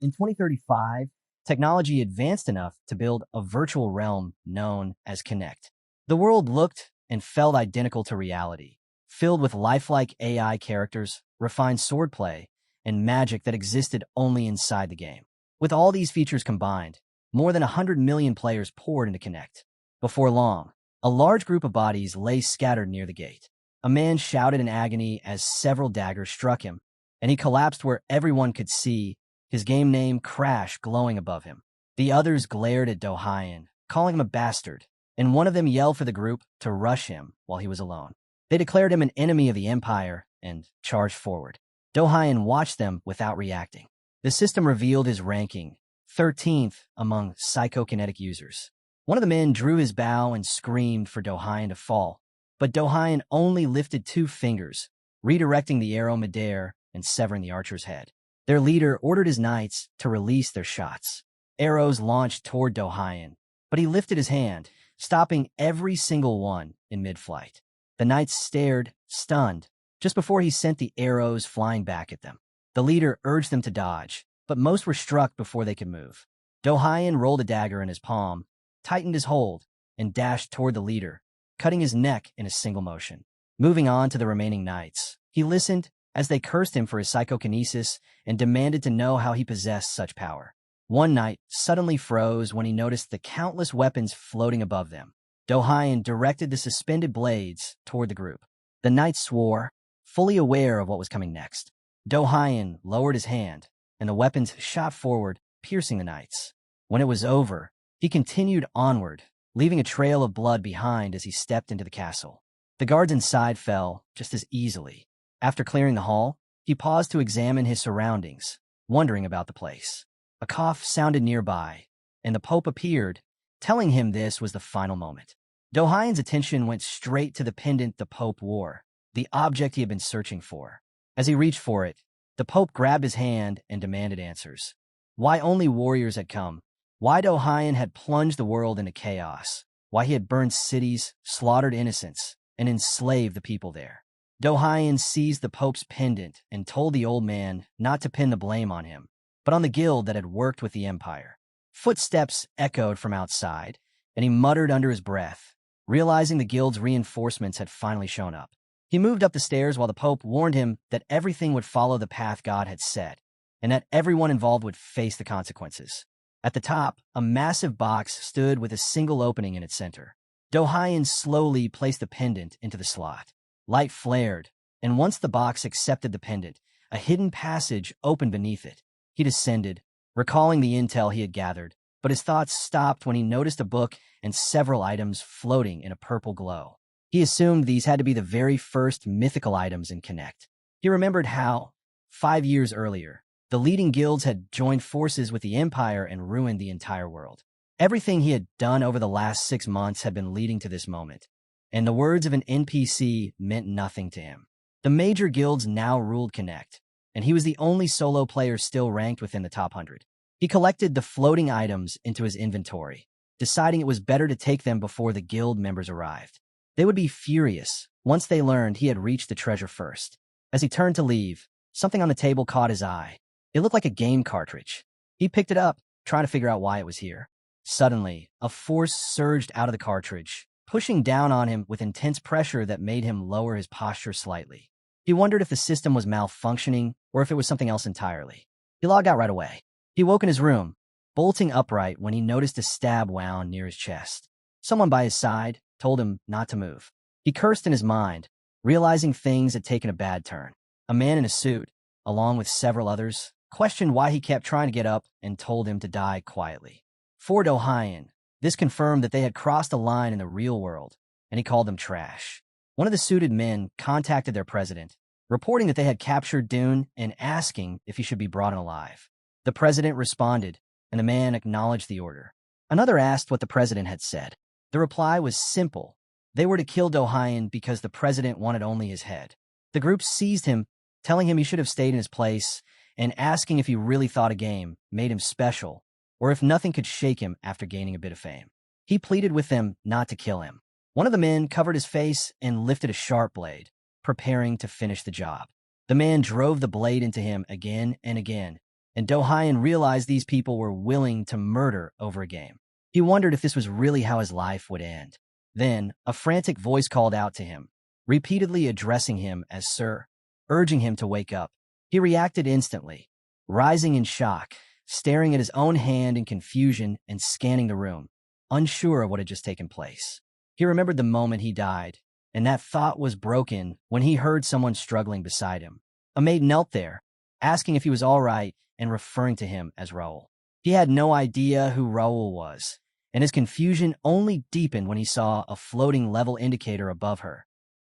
In 2035, technology advanced enough to build a virtual realm known as Connect. The world looked and felt identical to reality, filled with lifelike AI characters, refined swordplay, and magic that existed only inside the game. With all these features combined, more than 100 million players poured into Connect. Before long, a large group of bodies lay scattered near the gate. A man shouted in agony as several daggers struck him, and he collapsed where everyone could see his game name Crash glowing above him. The others glared at Do-hyun, calling him a bastard, and one of them yelled for the group to rush him while he was alone. They declared him an enemy of the Empire and charged forward. Do-hyun watched them without reacting. The system revealed his ranking, 13th among psychokinetic users. One of the men drew his bow and screamed for Do-hyun to fall, but Do-hyun only lifted 2 fingers, redirecting the arrow midair and severing the archer's head. Their leader ordered his knights to release their shots. Arrows launched toward Do-hyun, but he lifted his hand, stopping every single one in mid-flight. The knights stared, stunned, just before he sent the arrows flying back at them. The leader urged them to dodge, but most were struck before they could move. Do-hyun rolled a dagger in his palm, tightened his hold, and dashed toward the leader, cutting his neck in a single motion. Moving on to the remaining knights, he listened as they cursed him for his psychokinesis and demanded to know how he possessed such power. One knight suddenly froze when he noticed the countless weapons floating above them. Do-hyun directed the suspended blades toward the group. The knights swore, fully aware of what was coming next. Do-hyun lowered his hand, and the weapons shot forward, piercing the knights. When it was over, he continued onward, leaving a trail of blood behind as he stepped into the castle. The guards inside fell just as easily. After clearing the hall, he paused to examine his surroundings, wondering about the place. A cough sounded nearby, and the Pope appeared, telling him this was the final moment. Do-hyun's attention went straight to the pendant the Pope wore, the object he had been searching for. As he reached for it, the Pope grabbed his hand and demanded answers. Why only warriors had come, why Do-hyun had plunged the world into chaos, why he had burned cities, slaughtered innocents, and enslaved the people there. Do-hyun seized the Pope's pendant and told the old man not to pin the blame on him, but on the guild that had worked with the Empire. Footsteps echoed from outside, and he muttered under his breath, realizing the guild's reinforcements had finally shown up. He moved up the stairs while the Pope warned him that everything would follow the path God had set, and that everyone involved would face the consequences. At the top, a massive box stood with a single opening in its center. Do-hyun slowly placed the pendant into the slot. Light flared, and once the box accepted the pendant, a hidden passage opened beneath it. He descended, recalling the intel he had gathered, but his thoughts stopped when he noticed a book and several items floating in a purple glow. He assumed these had to be the very first mythical items in Connect. He remembered how, 5 years earlier, the leading guilds had joined forces with the Empire and ruined the entire world. Everything he had done over the last 6 months had been leading to this moment, and the words of an NPC meant nothing to him. The major guilds now ruled Connect, and he was the only solo player still ranked within the top 100. He collected the floating items into his inventory, deciding it was better to take them before the guild members arrived. They would be furious once they learned he had reached the treasure first. As he turned to leave, something on the table caught his eye. It looked like a game cartridge. He picked it up, trying to figure out why it was here. Suddenly, a force surged out of the cartridge, pushing down on him with intense pressure that made him lower his posture slightly. He wondered if the system was malfunctioning or if it was something else entirely. He logged out right away. He woke in his room, bolting upright when he noticed a stab wound near his chest. Someone by his side told him not to move. He cursed in his mind, realizing things had taken a bad turn. A man in a suit, along with several others, questioned why he kept trying to get up and told him to die quietly. For Do-hyun, this confirmed that they had crossed a line in the real world, and he called them trash. One of the suited men contacted their president, reporting that they had captured Dion and asking if he should be brought in alive. The president responded, and the man acknowledged the order. Another asked what the president had said. The reply was simple. They were to kill Do-hyun because the president wanted only his head. The group seized him, telling him he should have stayed in his place, and asking if he really thought a game made him special, or if nothing could shake him after gaining a bit of fame. He pleaded with them not to kill him. One of the men covered his face and lifted a sharp blade, preparing to finish the job. The man drove the blade into him again and again, and Do-hyun realized these people were willing to murder over a game. He wondered if this was really how his life would end. Then, a frantic voice called out to him, repeatedly addressing him as Sir, urging him to wake up. He reacted instantly, rising in shock, staring at his own hand in confusion and scanning the room, unsure of what had just taken place. He remembered the moment he died, and that thought was broken when he heard someone struggling beside him. A maid knelt there, asking if he was all right and referring to him as Raul. He had no idea who Raul was, and his confusion only deepened when he saw a floating level indicator above her.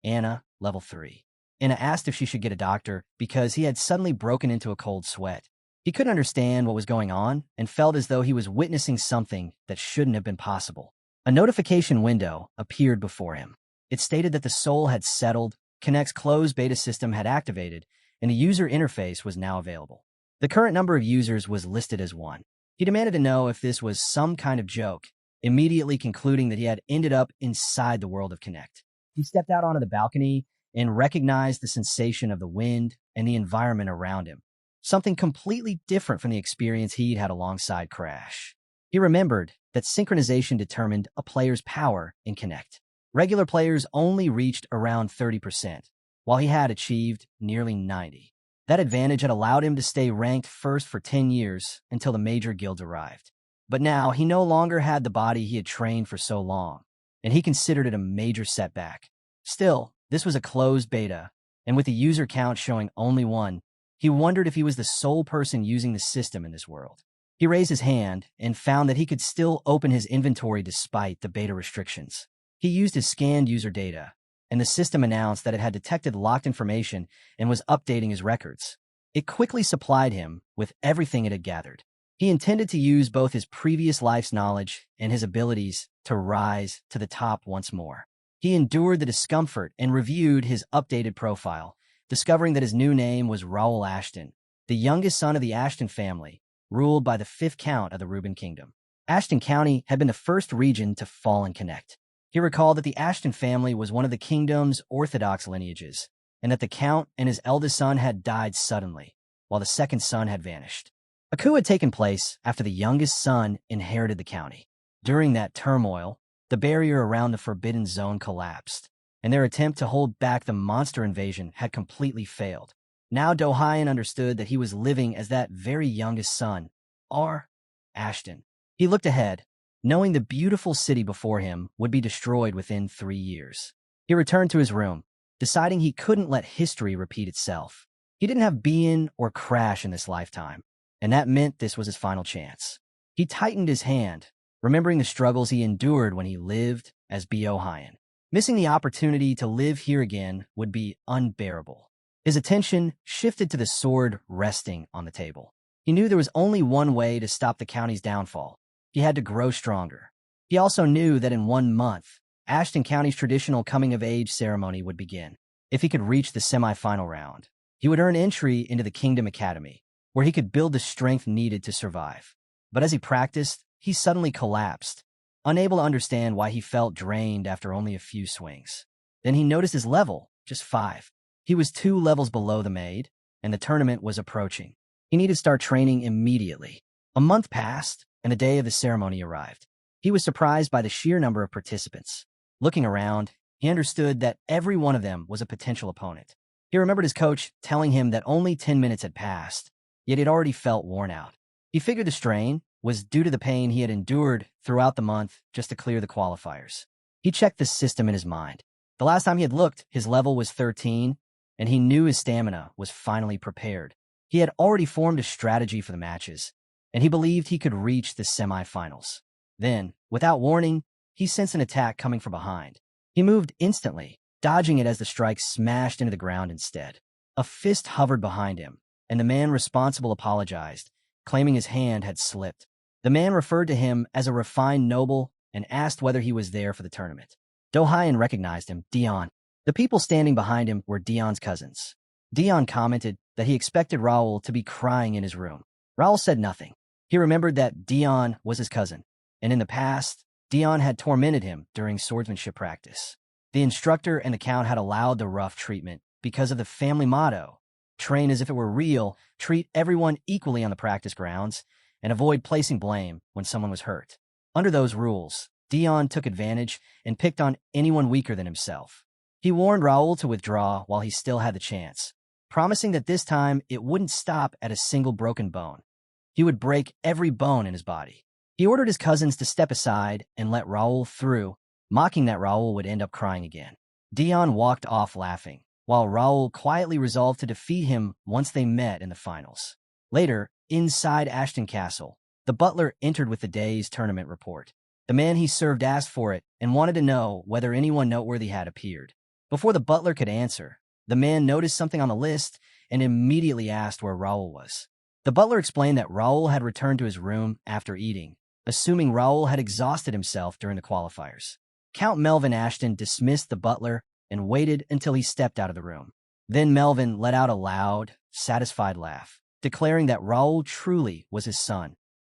Anna, level 3. Anna asked if she should get a doctor because he had suddenly broken into a cold sweat. He couldn't understand what was going on and felt as though he was witnessing something that shouldn't have been possible. A notification window appeared before him. It stated that the soul had settled, Connect's closed beta system had activated, and a user interface was now available. The current number of users was listed as 1. He demanded to know if this was some kind of joke, immediately concluding that he had ended up inside the world of Connect. He stepped out onto the balcony and recognized the sensation of the wind and the environment around him, something completely different from the experience he'd had alongside Crash. He remembered that synchronization determined a player's power in Connect. Regular players only reached around 30%, while he had achieved nearly 90%. That advantage had allowed him to stay ranked first for 10 years until the major guilds arrived. But now he no longer had the body he had trained for so long, and he considered it a major setback. Still, this was a closed beta, and with the user count showing only 1, he wondered if he was the sole person using the system in this world. He raised his hand and found that he could still open his inventory despite the beta restrictions. He used his scanned user data, and the system announced that it had detected locked information and was updating his records. It quickly supplied him with everything it had gathered. He intended to use both his previous life's knowledge and his abilities to rise to the top once more. He endured the discomfort and reviewed his updated profile, discovering that his new name was Raul Ashton, the youngest son of the Ashton family, ruled by the 5th Count of the Reuben Kingdom. Ashton County had been the first region to fall in Connect. He recalled that the Ashton family was one of the kingdom's orthodox lineages, and that the Count and his eldest son had died suddenly, while the second son had vanished. A coup had taken place after the youngest son inherited the county. During that turmoil, the barrier around the Forbidden Zone collapsed, and their attempt to hold back the monster invasion had completely failed. Now Do-hyun understood that he was living as that very youngest son, R. Ashton. He looked ahead, knowing the beautiful city before him would be destroyed within 3 years. He returned to his room, deciding he couldn't let history repeat itself. He didn't have Bean or Crash in this lifetime, and that meant this was his final chance. He tightened his hand, remembering the struggles he endured when he lived as Do-hyun. Missing the opportunity to live here again would be unbearable. His attention shifted to the sword resting on the table. He knew there was only one way to stop the county's downfall. He had to grow stronger. He also knew that in 1 month, Ashton County's traditional coming-of-age ceremony would begin. If he could reach the semi-final round, he would earn entry into the Kingdom Academy, where he could build the strength needed to survive. But as he practiced, he suddenly collapsed, unable to understand why he felt drained after only a few swings. Then he noticed his level, just 5. He was 2 levels below the maid, and the tournament was approaching. He needed to start training immediately. A month passed, and the day of the ceremony arrived. He was surprised by the sheer number of participants. Looking around, he understood that every one of them was a potential opponent. He remembered his coach telling him that only 10 minutes had passed, yet he'd already felt worn out. He figured the strain was due to the pain he had endured throughout the month just to clear the qualifiers. He checked the system in his mind. The last time he had looked, his level was 13, and he knew his stamina was finally prepared. He had already formed a strategy for the matches, and he believed he could reach the semifinals. Then, without warning, he sensed an attack coming from behind. He moved instantly, dodging it as the strike smashed into the ground instead. A fist hovered behind him, and the man responsible apologized, claiming his hand had slipped. The man referred to him as a refined noble and asked whether he was there for the tournament. Do-hyun recognized him, Dion. The people standing behind him were Dion's cousins. Dion commented that he expected Raul to be crying in his room. Raul said nothing. He remembered that Dion was his cousin, and in the past, Dion had tormented him during swordsmanship practice. The instructor and the count had allowed the rough treatment because of the family motto, train as if it were real, treat everyone equally on the practice grounds, and avoid placing blame when someone was hurt. Under those rules, Dion took advantage and picked on anyone weaker than himself. He warned Raul to withdraw while he still had the chance, promising that this time it wouldn't stop at a single broken bone. He would break every bone in his body. He ordered his cousins to step aside and let Raul through, mocking that Raul would end up crying again. Dion walked off laughing, while Raul quietly resolved to defeat him once they met in the finals. Later, inside Ashton Castle, the butler entered with the day's tournament report. The man he served asked for it and wanted to know whether anyone noteworthy had appeared. Before the butler could answer, the man noticed something on the list and immediately asked where Raul was. The butler explained that Raul had returned to his room after eating, assuming Raul had exhausted himself during the qualifiers. Count Melvin Ashton dismissed the butler and waited until he stepped out of the room. Then Melvin let out a loud, satisfied laugh, declaring that Raul truly was his son.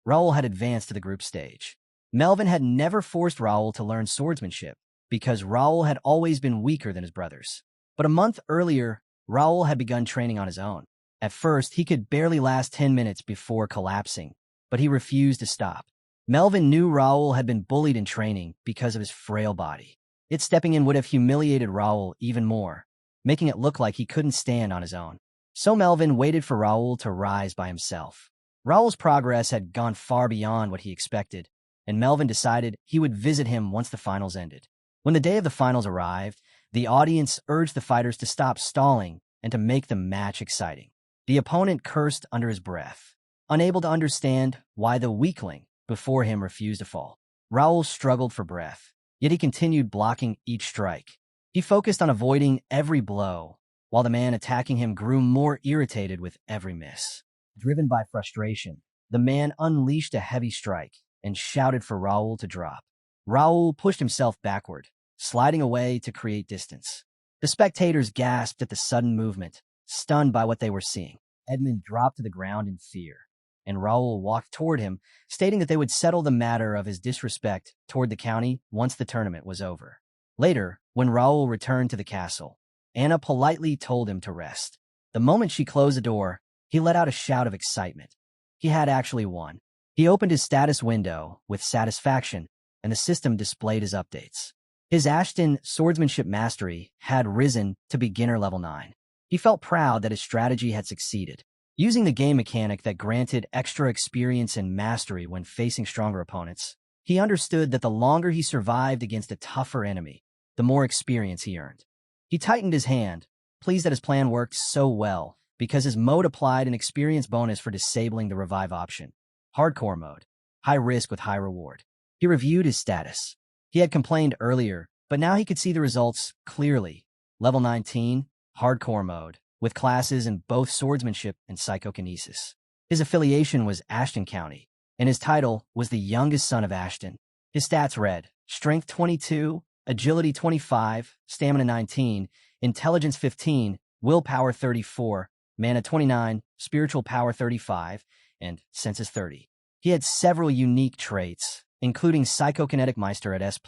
Raul had advanced to the group stage. Melvin had never forced Raul to learn swordsmanship because Raul had always been weaker than his brothers. But a month earlier, Raul had begun training on his own. At first, he could barely last 10 minutes before collapsing, but he refused to stop. Melvin knew Raul had been bullied in training because of his frail body. Yet stepping in would have humiliated Raul even more, making it look like he couldn't stand on his own. So Melvin waited for Raul to rise by himself. Raul's progress had gone far beyond what he expected, and Melvin decided he would visit him once the finals ended. When the day of the finals arrived, the audience urged the fighters to stop stalling and to make the match exciting. The opponent cursed under his breath, unable to understand why the weakling before him refused to fall. Raul struggled for breath, yet he continued blocking each strike. He focused on avoiding every blow, while the man attacking him grew more irritated with every miss. Driven by frustration, the man unleashed a heavy strike and shouted for Raul to drop. Raul pushed himself backward, sliding away to create distance. The spectators gasped at the sudden movement, stunned by what they were seeing. Edmund dropped to the ground in fear, and Raul walked toward him, stating that they would settle the matter of his disrespect toward the county once the tournament was over. Later, when Raul returned to the castle, Anna politely told him to rest. The moment she closed the door, he let out a shout of excitement. He had actually won. He opened his status window with satisfaction, and the system displayed his updates. His Ashton swordsmanship mastery had risen to beginner level 9. He felt proud that his strategy had succeeded. Using the game mechanic that granted extra experience and mastery when facing stronger opponents, he understood that the longer he survived against a tougher enemy, the more experience he earned. He tightened his hand, pleased that his plan worked so well, because his mode applied an experience bonus for disabling the revive option. Hardcore mode, high risk with high reward. He reviewed his status. He had complained earlier, but now he could see the results clearly. Level 19, hardcore mode, with classes in both swordsmanship and psychokinesis. His affiliation was Ashton County, and his title was the youngest son of Ashton. His stats read: Strength 22, Agility 25, Stamina 19, Intelligence 15, Willpower 34, Mana 29, Spiritual Power 35, and Senses 30. He had several unique traits, including Psychokinetic Meister at S+,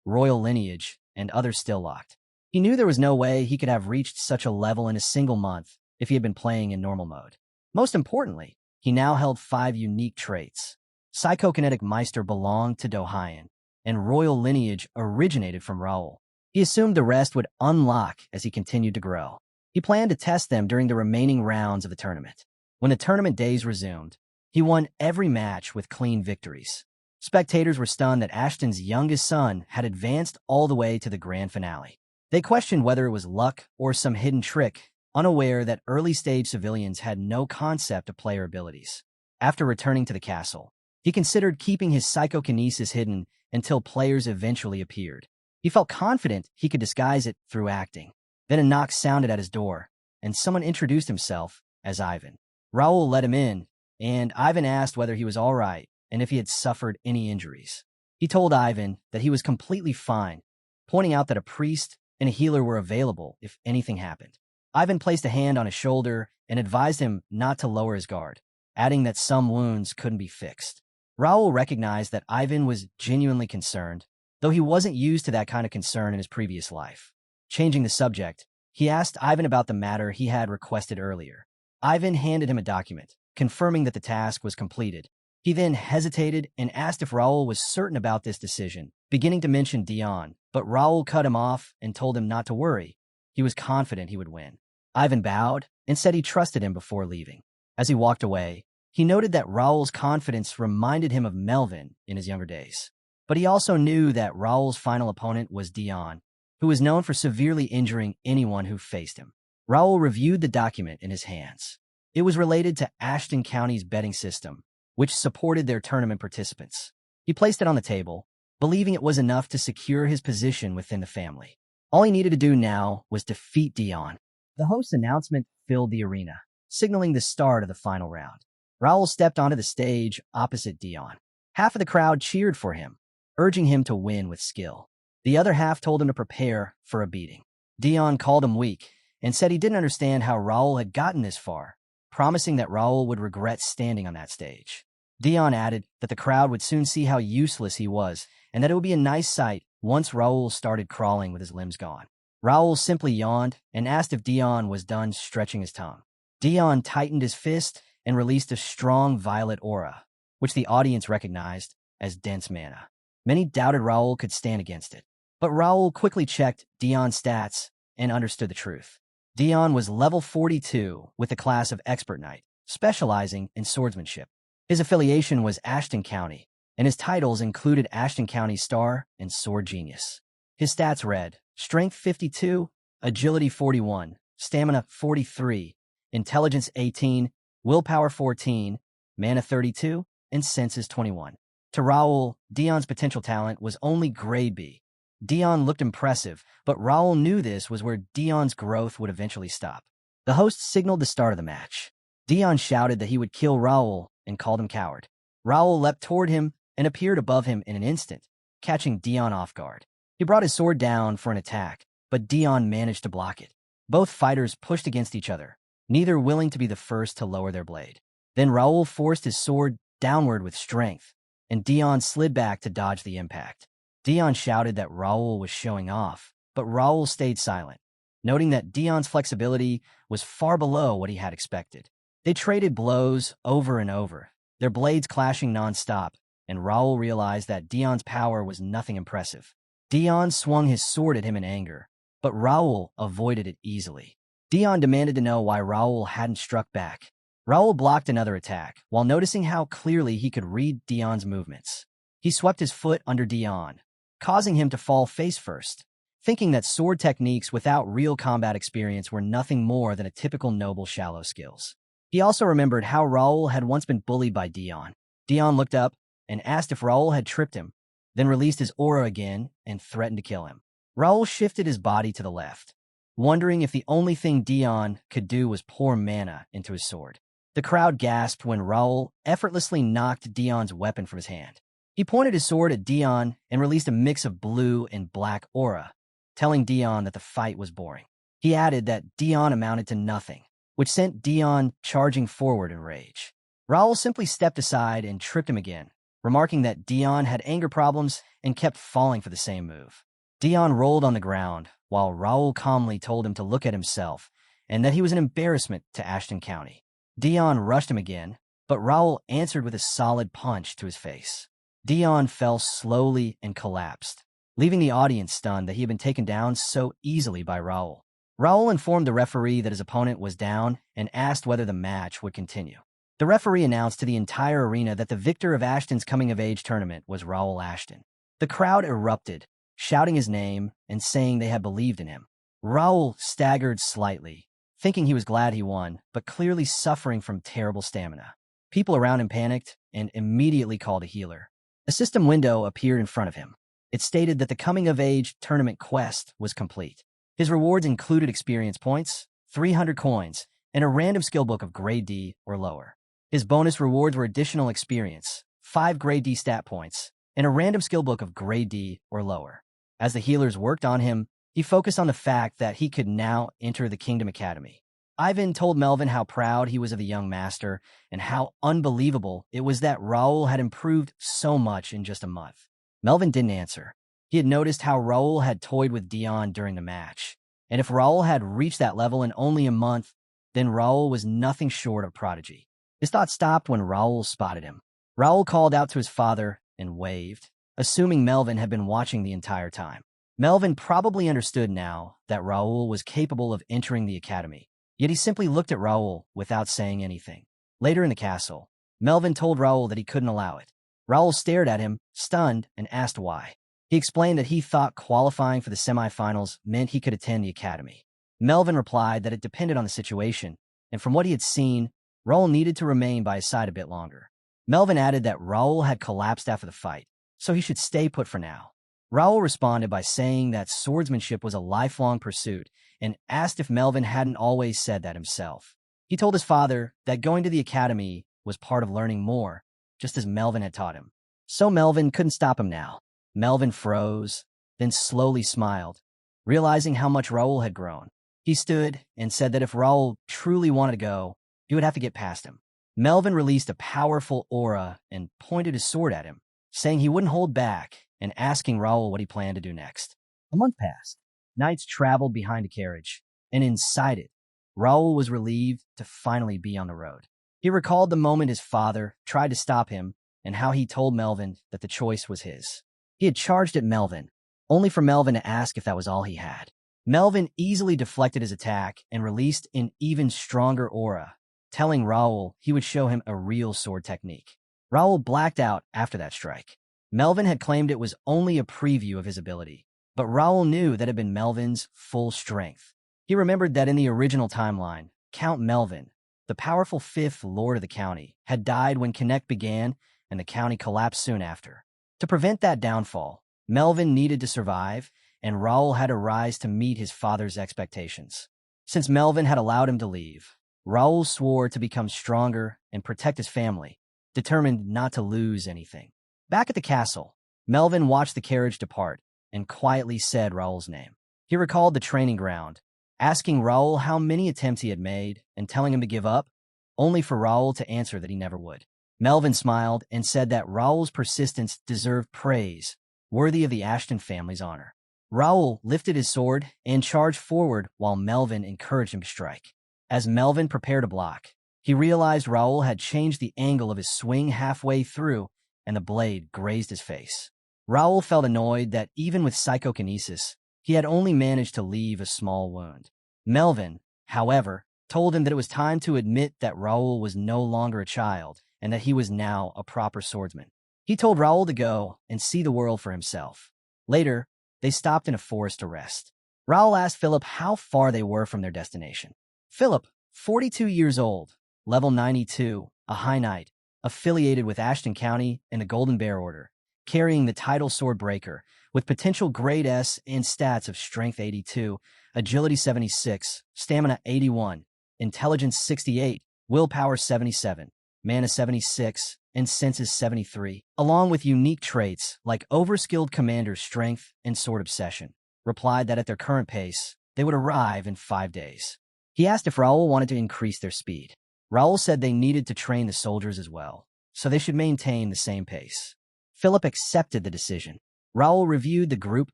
Royal Lineage, and others still locked. He knew there was no way he could have reached such a level in a single month if he had been playing in normal mode. Most importantly, he now held 5 unique traits. Psychokinetic Meister belonged to Dohayan, and Royal Lineage originated from Raul. He assumed the rest would unlock as he continued to grow. He planned to test them during the remaining rounds of the tournament. When the tournament days resumed, he won every match with clean victories. Spectators were stunned that Ashton's youngest son had advanced all the way to the grand finale. They questioned whether it was luck or some hidden trick, unaware that early-stage civilians had no concept of player abilities. After returning to the castle, he considered keeping his psychokinesis hidden until players eventually appeared. He felt confident he could disguise it through acting. Then a knock sounded at his door, and someone introduced himself as Ivan. Raul let him in, and Ivan asked whether he was all right and if he had suffered any injuries. He told Ivan that he was completely fine, pointing out that a priest and a healer were available if anything happened. Ivan placed a hand on his shoulder and advised him not to lower his guard, adding that some wounds couldn't be fixed. Raul recognized that Ivan was genuinely concerned, though he wasn't used to that kind of concern in his previous life. Changing the subject, He asked Ivan about the matter he had requested earlier. Ivan handed him a document, confirming that the task was completed. He then hesitated and asked if Raul was certain about this decision, beginning to mention Dion, but Raul cut him off and told him not to worry. He was confident he would win. Ivan bowed and said he trusted him before leaving. As he walked away, he noted that Raul's confidence reminded him of Melvin in his younger days. But he also knew that Raul's final opponent was Dion, who was known for severely injuring anyone who faced him. Raul reviewed the document in his hands. It was related to Ashton County's betting system, which supported their tournament participants. He placed it on the table, believing it was enough to secure his position within the family. All he needed to do now was defeat Dion. The host's announcement filled the arena, signaling the start of the final round. Raul stepped onto the stage opposite Dion. Half of the crowd cheered for him, urging him to win with skill. The other half told him to prepare for a beating. Dion called him weak and said he didn't understand how Raul had gotten this far, promising that Raul would regret standing on that stage. Dion added that the crowd would soon see how useless he was and that it would be a nice sight once Raul started crawling with his limbs gone. Raul simply yawned and asked if Dion was done stretching his tongue. Dion tightened his fist and released a strong violet aura, which the audience recognized as dense mana. Many doubted Raul could stand against it, but Raul quickly checked Dion's stats and understood the truth. Dion was level 42 with the class of Expert Knight, specializing in swordsmanship. His affiliation was Ashton County, and his titles included Ashton County Star and Sword Genius. His stats read Strength 52, Agility 41, Stamina 43, Intelligence 18, Willpower 14, Mana 32, and Senses 21. To Raul, Dion's potential talent was only grade B. Dion looked impressive, but Raul knew this was where Dion's growth would eventually stop. The host signaled the start of the match. Dion shouted that he would kill Raul and called him coward. Raul leapt toward him and appeared above him in an instant, catching Dion off guard. He brought his sword down for an attack, but Dion managed to block it. Both fighters pushed against each other, neither willing to be the first to lower their blade. Then Raul forced his sword downward with strength, and Dion slid back to dodge the impact. Dion shouted that Raul was showing off, but Raul stayed silent, noting that Dion's flexibility was far below what he had expected. They traded blows over and over, their blades clashing nonstop, and Raul realized that Dion's power was nothing impressive. Dion swung his sword at him in anger, but Raul avoided it easily. Dion demanded to know why Raul hadn't struck back. Raul blocked another attack, while noticing how clearly he could read Dion's movements. He swept his foot under Dion, causing him to fall face first, thinking that sword techniques without real combat experience were nothing more than a typical noble shallow skills. He also remembered how Raul had once been bullied by Dion. Dion looked up and asked if Raul had tripped him, then released his aura again and threatened to kill him. Raul shifted his body to the left, wondering if the only thing Dion could do was pour mana into his sword. The crowd gasped when Raul effortlessly knocked Dion's weapon from his hand. He pointed his sword at Dion and released a mix of blue and black aura, telling Dion that the fight was boring. He added that Dion amounted to nothing, which sent Dion charging forward in rage. Raul simply stepped aside and tripped him again, remarking that Dion had anger problems and kept falling for the same move. Dion rolled on the ground, while Raul calmly told him to look at himself and that he was an embarrassment to Ashton County. Dion rushed him again, but Raul answered with a solid punch to his face. Dion fell slowly and collapsed, leaving the audience stunned that he had been taken down so easily by Raul. Raul informed the referee that his opponent was down and asked whether the match would continue. The referee announced to the entire arena that the victor of Ashton's coming-of-age tournament was Raul Ashton. The crowd erupted, shouting his name and saying they had believed in him. Raul staggered slightly, thinking he was glad he won, but clearly suffering from terrible stamina. People around him panicked and immediately called a healer. A system window appeared in front of him. It stated that the coming-of-age tournament quest was complete. His rewards included experience points, 300 coins, and a random skill book of grade D or lower. His bonus rewards were additional experience, 5 grade D stat points, and a random skill book of grade D or lower. As the healers worked on him, he focused on the fact that he could now enter the Kingdom Academy. Ivan told Melvin how proud he was of the young master and how unbelievable it was that Raul had improved so much in just a month. Melvin didn't answer. He had noticed how Raul had toyed with Dion during the match, And if Raul had reached that level in only a month, then Raul was nothing short of prodigy. His thought stopped when Raul spotted him. Raul called out to his father and waved, assuming Melvin had been watching the entire time. Melvin probably understood now that Raul was capable of entering the academy, yet he simply looked at Raul without saying anything. Later in the castle, Melvin told Raul that he couldn't allow it. Raul stared at him, stunned, and asked why. He explained that he thought qualifying for the semifinals meant he could attend the academy. Melvin replied that it depended on the situation, and from what he had seen, Raul needed to remain by his side a bit longer. Melvin added that Raul had collapsed after the fight, so he should stay put for now. Raul responded by saying that swordsmanship was a lifelong pursuit and asked if Melvin hadn't always said that himself. He told his father that going to the academy was part of learning more, just as Melvin had taught him. So Melvin couldn't stop him now. Melvin froze, then slowly smiled, realizing how much Raul had grown. He stood and said that if Raul truly wanted to go, he would have to get past him. Melvin released a powerful aura and pointed his sword at him, saying he wouldn't hold back and asking Raul what he planned to do next. A month passed. Knights traveled behind a carriage, and inside it, Raul was relieved to finally be on the road. He recalled the moment his father tried to stop him and how he told Melvin that the choice was his. He had charged at Melvin, only for Melvin to ask if that was all he had. Melvin easily deflected his attack and released an even stronger aura, telling Raul he would show him a real sword technique. Raul blacked out after that strike. Melvin had claimed it was only a preview of his ability, but Raul knew that it had been Melvin's full strength. He remembered that in the original timeline, Count Melvin, the powerful fifth lord of the county, had died when Connect began and the county collapsed soon after. To prevent that downfall, Melvin needed to survive, and Raul had to rise to meet his father's expectations. Since Melvin had allowed him to leave, Raul swore to become stronger and protect his family, determined not to lose anything. Back at the castle, Melvin watched the carriage depart and quietly said Raul's name. He recalled the training ground, asking Raul how many attempts he had made and telling him to give up, only for Raul to answer that he never would. Melvin smiled and said that Raul's persistence deserved praise, worthy of the Ashton family's honor. Raul lifted his sword and charged forward while Melvin encouraged him to strike. As Melvin prepared to block, he realized Raul had changed the angle of his swing halfway through and the blade grazed his face. Raul felt annoyed that even with psychokinesis, he had only managed to leave a small wound. Melvin, however, told him that it was time to admit that Raul was no longer a child and that he was now a proper swordsman. He told Raul to go and see the world for himself. Later, they stopped in a forest to rest. Raul asked Philip how far they were from their destination. Philip, 42 years old, level 92, a high knight, affiliated with Ashton County and the Golden Bear Order, carrying the title Sword Breaker, with potential grade S and stats of Strength 82, Agility 76, Stamina 81, Intelligence 68, Willpower 77, Mana 76, and Senses 73, along with unique traits like Overskilled Commander's Strength and Sword Obsession, replied that at their current pace, they would arrive in 5 days. He asked if Raul wanted to increase their speed. Raul said they needed to train the soldiers as well, so they should maintain the same pace. Philip accepted the decision. Raul reviewed the group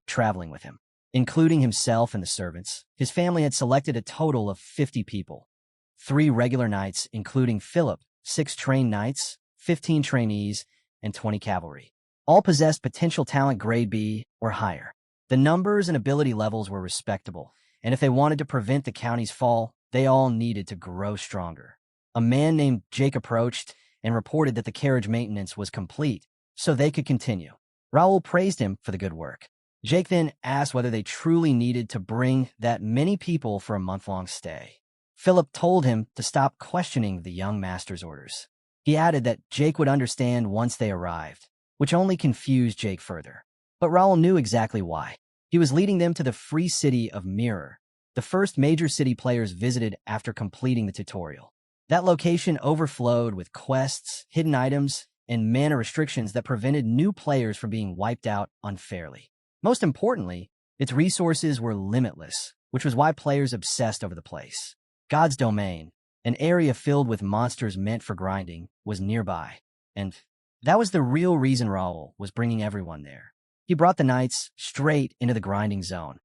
traveling with him. Including himself and the servants, his family had selected a total of 50 people. 3 regular knights, including Philip, 6 trained knights, 15 trainees, and 20 cavalry. All possessed potential talent grade B or higher. The numbers and ability levels were respectable, and if they wanted to prevent the county's fall, they all needed to grow stronger. A man named Jake approached and reported that the carriage maintenance was complete, so they could continue. Raul praised him for the good work. Jake then asked whether they truly needed to bring that many people for a month-long stay. Philip told him to stop questioning the young master's orders. He added that Jake would understand once they arrived, which only confused Jake further. But Raul knew exactly why. He was leading them to the free city of Mirror, the first major city players visited after completing the tutorial. That location overflowed with quests, hidden items, and mana restrictions that prevented new players from being wiped out unfairly. Most importantly, its resources were limitless, which was why players obsessed over the place. God's Domain, an area filled with monsters meant for grinding, was nearby, and that was the real reason Raul was bringing everyone there. He brought the knights straight into the grinding zone.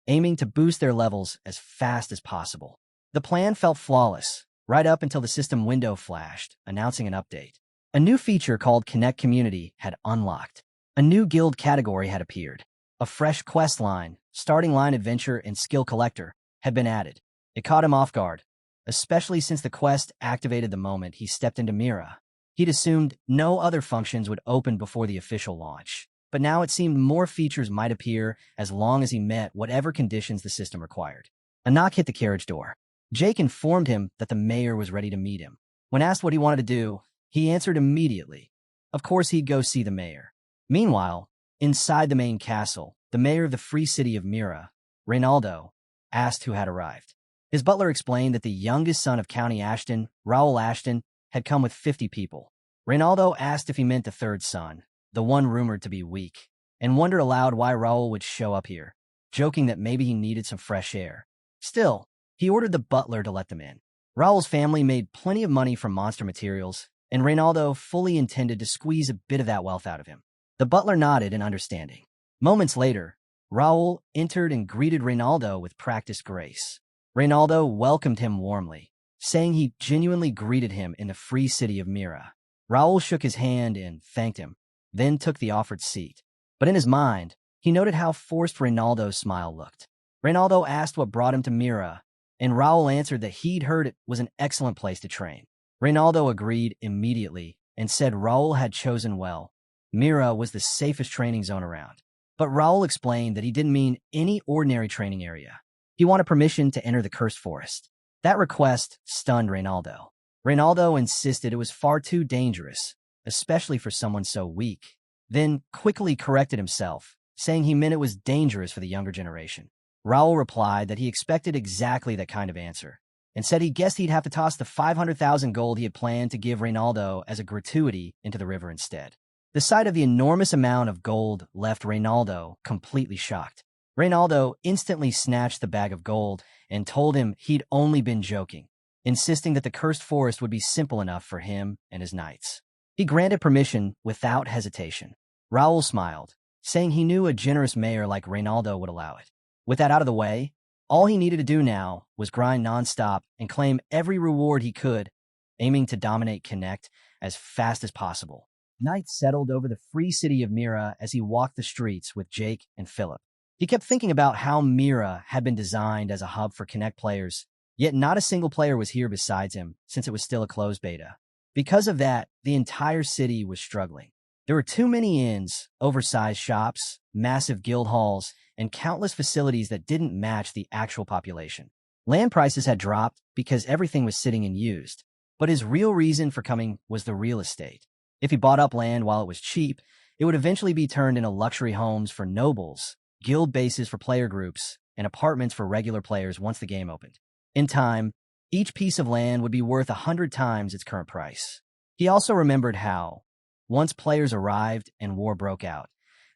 aiming to boost their levels as fast as possible. The plan felt flawless, right up until the system window flashed, announcing an update. A new feature called Connect Community had unlocked. A new guild category had appeared. A fresh quest line, starting line adventure, and skill collector had been added. It caught him off guard, especially since the quest activated the moment he stepped into Mira. He'd assumed no other functions would open before the official launch, but now it seemed more features might appear as long as he met whatever conditions the system required. A knock hit the carriage door. Jake informed him that the mayor was ready to meet him. When asked what he wanted to do, he answered immediately. Of course he'd go see the mayor. Meanwhile, inside the main castle, the mayor of the free city of Mira, Reinaldo, asked who had arrived. His butler explained that the youngest son of County Ashton, Raul Ashton, had come with 50 people. Reinaldo asked if he meant the third son, the one rumored to be weak, and wondered aloud why Raul would show up here, joking that maybe he needed some fresh air. Still, he ordered the butler to let them in. Raul's family made plenty of money from monster materials, and Reinaldo fully intended to squeeze a bit of that wealth out of him. The butler nodded in understanding. Moments later, Raul entered and greeted Reinaldo with practiced grace. Reinaldo welcomed him warmly, saying he genuinely greeted him in the free city of Mira. Raul shook his hand and thanked him, then took the offered seat. But in his mind, he noted how forced Reinaldo's smile looked. Reinaldo asked what brought him to Mira, and Raul answered that he'd heard it was an excellent place to train. Reinaldo agreed immediately and said Raul had chosen well. Mira was the safest training zone around. But Raul explained that he didn't mean any ordinary training area. He wanted permission to enter the cursed forest. That request stunned Reinaldo. Reinaldo insisted it was far too dangerous, especially for someone so weak, then quickly corrected himself, saying he meant it was dangerous for the younger generation. Raul replied that he expected exactly that kind of answer, and said he guessed he'd have to toss the 500,000 gold he had planned to give Reinaldo as a gratuity into the river instead. The sight of the enormous amount of gold left Reinaldo completely shocked. Reinaldo instantly snatched the bag of gold and told him he'd only been joking, insisting that the cursed forest would be simple enough for him and his knights. He granted permission without hesitation. Raul smiled, saying he knew a generous mayor like Reinaldo would allow it. With that out of the way, all he needed to do now was grind nonstop and claim every reward he could, aiming to dominate Connect as fast as possible. Night settled over the free city of Mira as he walked the streets with Jake and Philip. He kept thinking about how Mira had been designed as a hub for Connect players, yet not a single player was here besides him, since it was still a closed beta. Because of that, the entire city was struggling. There were too many inns, oversized shops, massive guild halls, and countless facilities that didn't match the actual population. Land prices had dropped because everything was sitting unused, but his real reason for coming was the real estate. If he bought up land while it was cheap, it would eventually be turned into luxury homes for nobles, guild bases for player groups, and apartments for regular players once the game opened. In time, each piece of land would be worth 100 times its current price. He also remembered how, once players arrived and war broke out,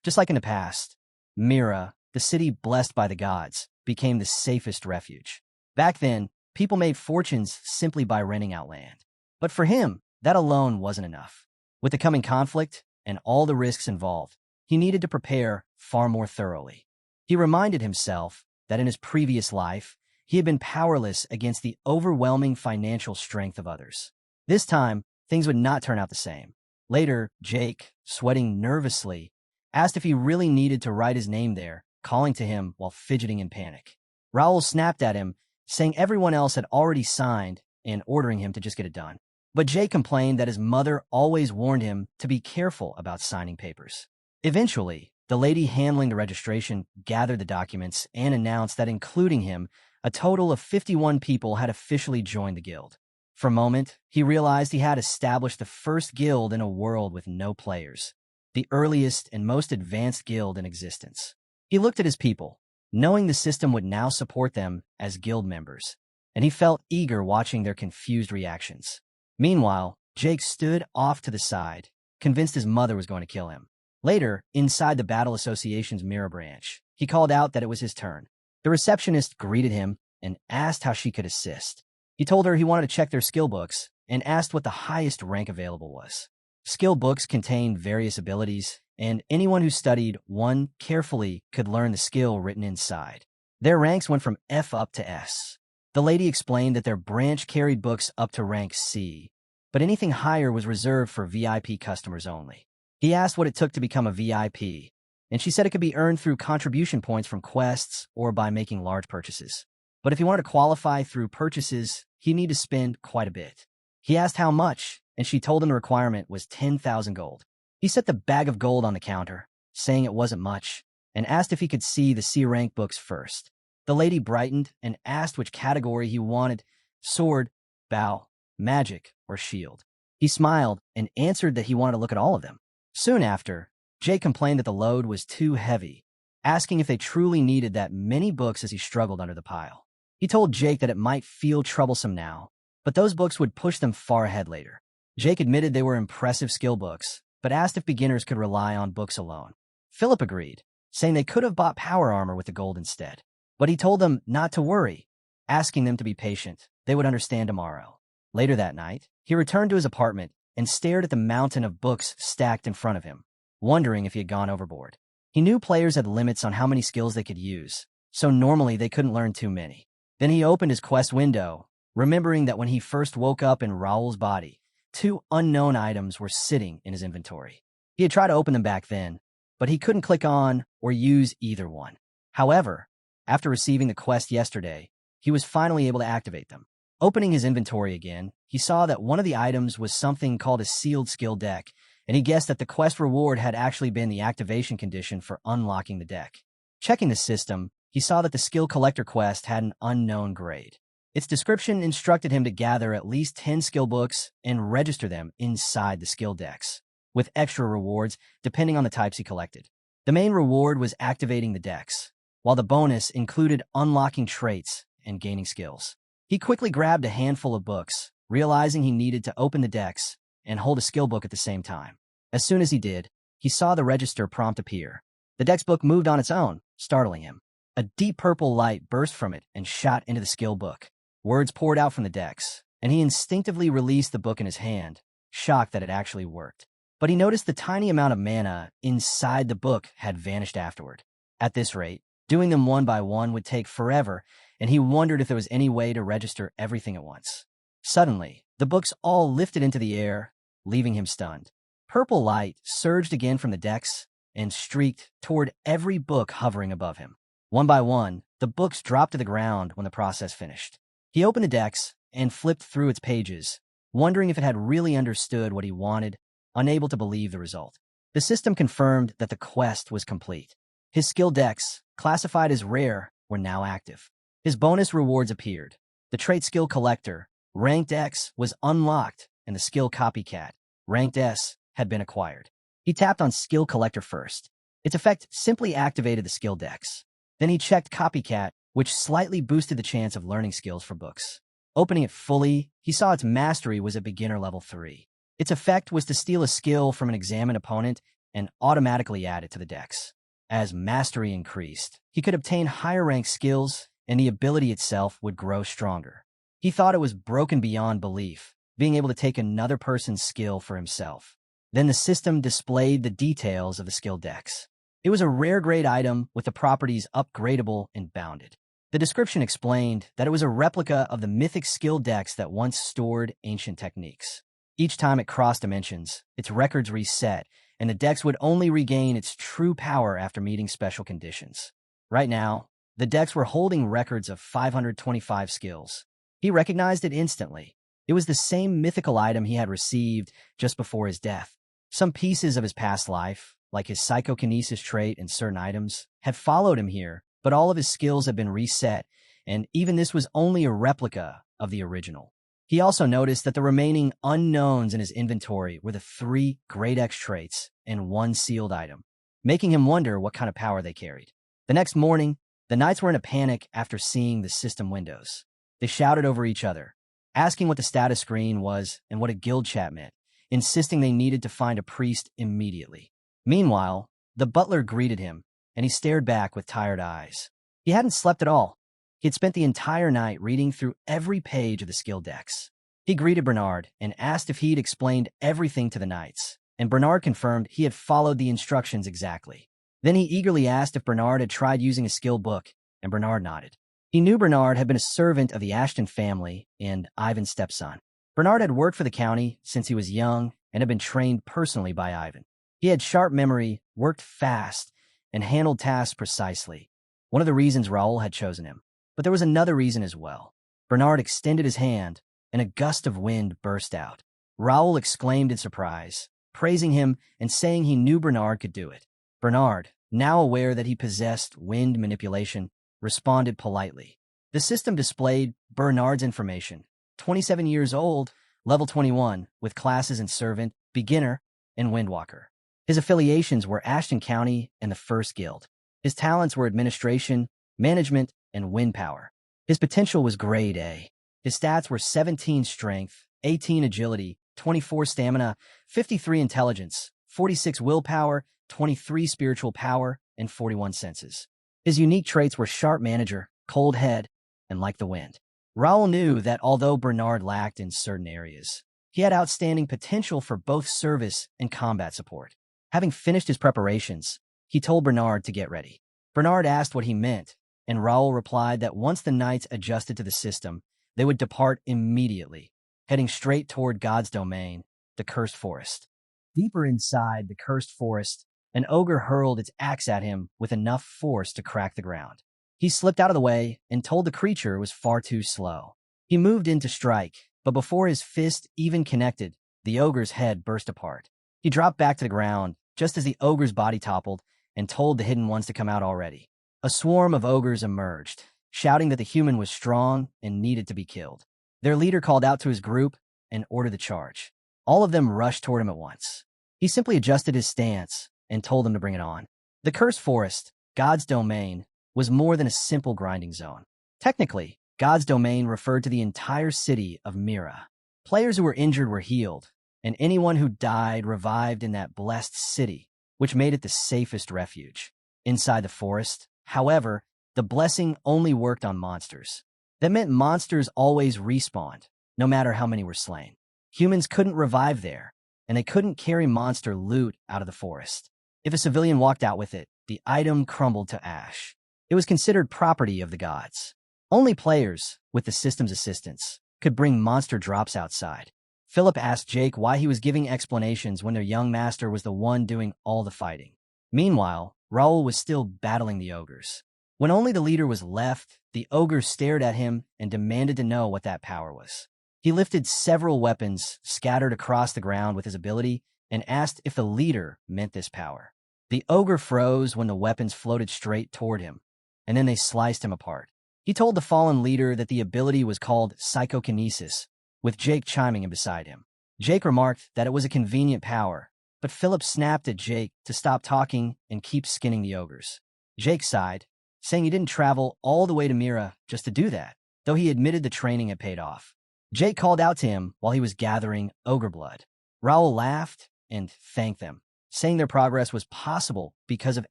just like in the past, Mira, the city blessed by the gods, became the safest refuge. Back then, people made fortunes simply by renting out land. But for him, that alone wasn't enough. With the coming conflict and all the risks involved, he needed to prepare far more thoroughly. He reminded himself that in his previous life, he had been powerless against the overwhelming financial strength of others. This time, things would not turn out the same. Later, Jake, sweating nervously, asked if he really needed to write his name there, calling to him while fidgeting in panic. Raul snapped at him, saying everyone else had already signed and ordering him to just get it done. But Jake complained that his mother always warned him to be careful about signing papers. Eventually, the lady handling the registration gathered the documents and announced that including him, a total of 51 people had officially joined the guild. For a moment, he realized he had established the first guild in a world with no players, the earliest and most advanced guild in existence. He looked at his people, knowing the system would now support them as guild members, and he felt eager watching their confused reactions. Meanwhile, Jake stood off to the side, convinced his mother was going to kill him. Later, inside the Battle Association's Mirror branch, he called out that it was his turn. The receptionist greeted him and asked how she could assist. He told her he wanted to check their skill books and asked what the highest rank available was. Skill books contained various abilities, and anyone who studied one carefully could learn the skill written inside. Their ranks went from F up to S. The lady explained that their branch carried books up to rank C, but anything higher was reserved for VIP customers only. He asked what it took to become a VIP, and she said it could be earned through contribution points from quests or by making large purchases. But if he wanted to qualify through purchases, he'd need to spend quite a bit. He asked how much, and she told him the requirement was 10,000 gold. He set the bag of gold on the counter, saying it wasn't much, and asked if he could see the C-rank books first. The lady brightened and asked which category he wanted: sword, bow, magic, or shield. He smiled and answered that he wanted to look at all of them. Soon after, Jake complained that the load was too heavy, asking if they truly needed that many books as he struggled under the pile. He told Jake that it might feel troublesome now, but those books would push them far ahead later. Jake admitted they were impressive skill books, but asked if beginners could rely on books alone. Philip agreed, saying they could have bought power armor with the gold instead. But he told them not to worry, asking them to be patient. They would understand tomorrow. Later that night, he returned to his apartment and stared at the mountain of books stacked in front of him, wondering if he had gone overboard. He knew players had limits on how many skills they could use, so normally they couldn't learn too many. Then he opened his quest window, remembering that when he first woke up in Raul's body, 2 unknown items were sitting in his inventory. He had tried to open them back then, but he couldn't click on or use either one. However, after receiving the quest yesterday, he was finally able to activate them. Opening his inventory again, he saw that one of the items was something called a sealed skill deck, and he guessed that the quest reward had actually been the activation condition for unlocking the deck. Checking the system, he saw that the skill collector quest had an unknown grade. Its description instructed him to gather at least 10 skill books and register them inside the skill decks, with extra rewards depending on the types he collected. The main reward was activating the decks, while the bonus included unlocking traits and gaining skills. He quickly grabbed a handful of books, realizing he needed to open the decks and hold a skill book at the same time. As soon as he did, he saw the register prompt appear. The dex book moved on its own, startling him. A deep purple light burst from it and shot into the skill book. Words poured out from the decks, and he instinctively released the book in his hand, shocked that it actually worked. But he noticed the tiny amount of mana inside the book had vanished afterward. At this rate, doing them one by one would take forever, and he wondered if there was any way to register everything at once. Suddenly, the books all lifted into the air, leaving him stunned. Purple light surged again from the decks and streaked toward every book hovering above him. One by one, the books dropped to the ground when the process finished. He opened the decks and flipped through its pages, wondering if it had really understood what he wanted, unable to believe the result. The system confirmed that the quest was complete. His skill decks, classified as rare, were now active. His bonus rewards appeared. The trait skill collector, ranked X, was unlocked, and the skill copycat, ranked S, had been acquired. He tapped on skill collector first. Its effect simply activated the skill decks. Then he checked copycat, which slightly boosted the chance of learning skills for books. Opening it fully, he saw its mastery was at beginner level 3. Its effect was to steal a skill from an examined opponent and automatically add it to the decks. As mastery increased, he could obtain higher ranked skills, and the ability itself would grow stronger. He thought it was broken beyond belief, being able to take another person's skill for himself. Then the system displayed the details of the skill decks. It was a rare grade item with the properties upgradable and bounded. The description explained that it was a replica of the mythic skill decks that once stored ancient techniques. Each time it crossed dimensions, its records reset, and the decks would only regain its true power after meeting special conditions. Right now, the decks were holding records of 525 skills. He recognized it instantly. It was the same mythical item he had received just before his death. Some pieces of his past life, like his psychokinesis trait and certain items, had followed him here, but all of his skills had been reset, and even this was only a replica of the original. He also noticed that the remaining unknowns in his inventory were the 3 Great X traits and 1 sealed item, making him wonder what kind of power they carried. The next morning, the knights were in a panic after seeing the system windows. They shouted over each other, asking what the status screen was and what a guild chat meant, insisting they needed to find a priest immediately. Meanwhile, the butler greeted him, and he stared back with tired eyes. He hadn't slept at all. He had spent the entire night reading through every page of the skill decks. He greeted Bernard and asked if he'd explained everything to the knights, and Bernard confirmed he had followed the instructions exactly. Then he eagerly asked if Bernard had tried using a skill book and Bernard nodded. He knew Bernard had been a servant of the Ashton family and Ivan's stepson. Bernard had worked for the county since he was young and had been trained personally by Ivan. He had sharp memory, worked fast, and handled tasks precisely. One of the reasons Raul had chosen him. But there was another reason as well. Bernard extended his hand, and a gust of wind burst out. Raul exclaimed in surprise, praising him and saying he knew Bernard could do it. Bernard, now aware that he possessed wind manipulation, responded politely. The system displayed Bernard's information. 27 years old, level 21, with classes in Servant, Beginner, and Windwalker. His affiliations were Ashton County and the First Guild. His talents were administration, management, and wind power. His potential was grade A. His stats were 17 strength, 18 agility, 24 stamina, 53 intelligence, 46 willpower, 23 spiritual power, and 41 senses. His unique traits were sharp manager, cold head, and like the wind. Raul knew that although Bernard lacked in certain areas, he had outstanding potential for both service and combat support. Having finished his preparations, he told Bernard to get ready. Bernard asked what he meant, and Raul replied that once the knights adjusted to the system, they would depart immediately, heading straight toward God's domain, the Cursed Forest. Deeper inside the Cursed Forest, an ogre hurled its axe at him with enough force to crack the ground. He slipped out of the way and told the creature it was far too slow. He moved in to strike, but before his fist even connected, the ogre's head burst apart. He dropped back to the ground just as the ogre's body toppled and told the hidden ones to come out already. A swarm of ogres emerged, shouting that the human was strong and needed to be killed. Their leader called out to his group and ordered the charge. All of them rushed toward him at once. He simply adjusted his stance and told them to bring it on. The Cursed Forest, God's domain, was more than a simple grinding zone. Technically, God's domain referred to the entire city of Mira. Players who were injured were healed, and anyone who died revived in that blessed city, which made it the safest refuge. Inside the forest, however, the blessing only worked on monsters. That meant monsters always respawned, no matter how many were slain. Humans couldn't revive there, and they couldn't carry monster loot out of the forest. If a civilian walked out with it, the item crumbled to ash. It was considered property of the gods. Only players, with the system's assistance, could bring monster drops outside. Philip asked Jake why he was giving explanations when their young master was the one doing all the fighting. Meanwhile, Raul was still battling the ogres. When only the leader was left, the ogre stared at him and demanded to know what that power was. He lifted several weapons scattered across the ground with his ability and asked if the leader meant this power. The ogre froze when the weapons floated straight toward him, and then they sliced him apart. He told the fallen leader that the ability was called psychokinesis, with Jake chiming in beside him. Jake remarked that it was a convenient power, but Philip snapped at Jake to stop talking and keep skinning the ogres. Jake sighed, saying he didn't travel all the way to Mira just to do that, though he admitted the training had paid off. Jake called out to him while he was gathering ogre blood. Raul laughed and thanked them, saying their progress was possible because of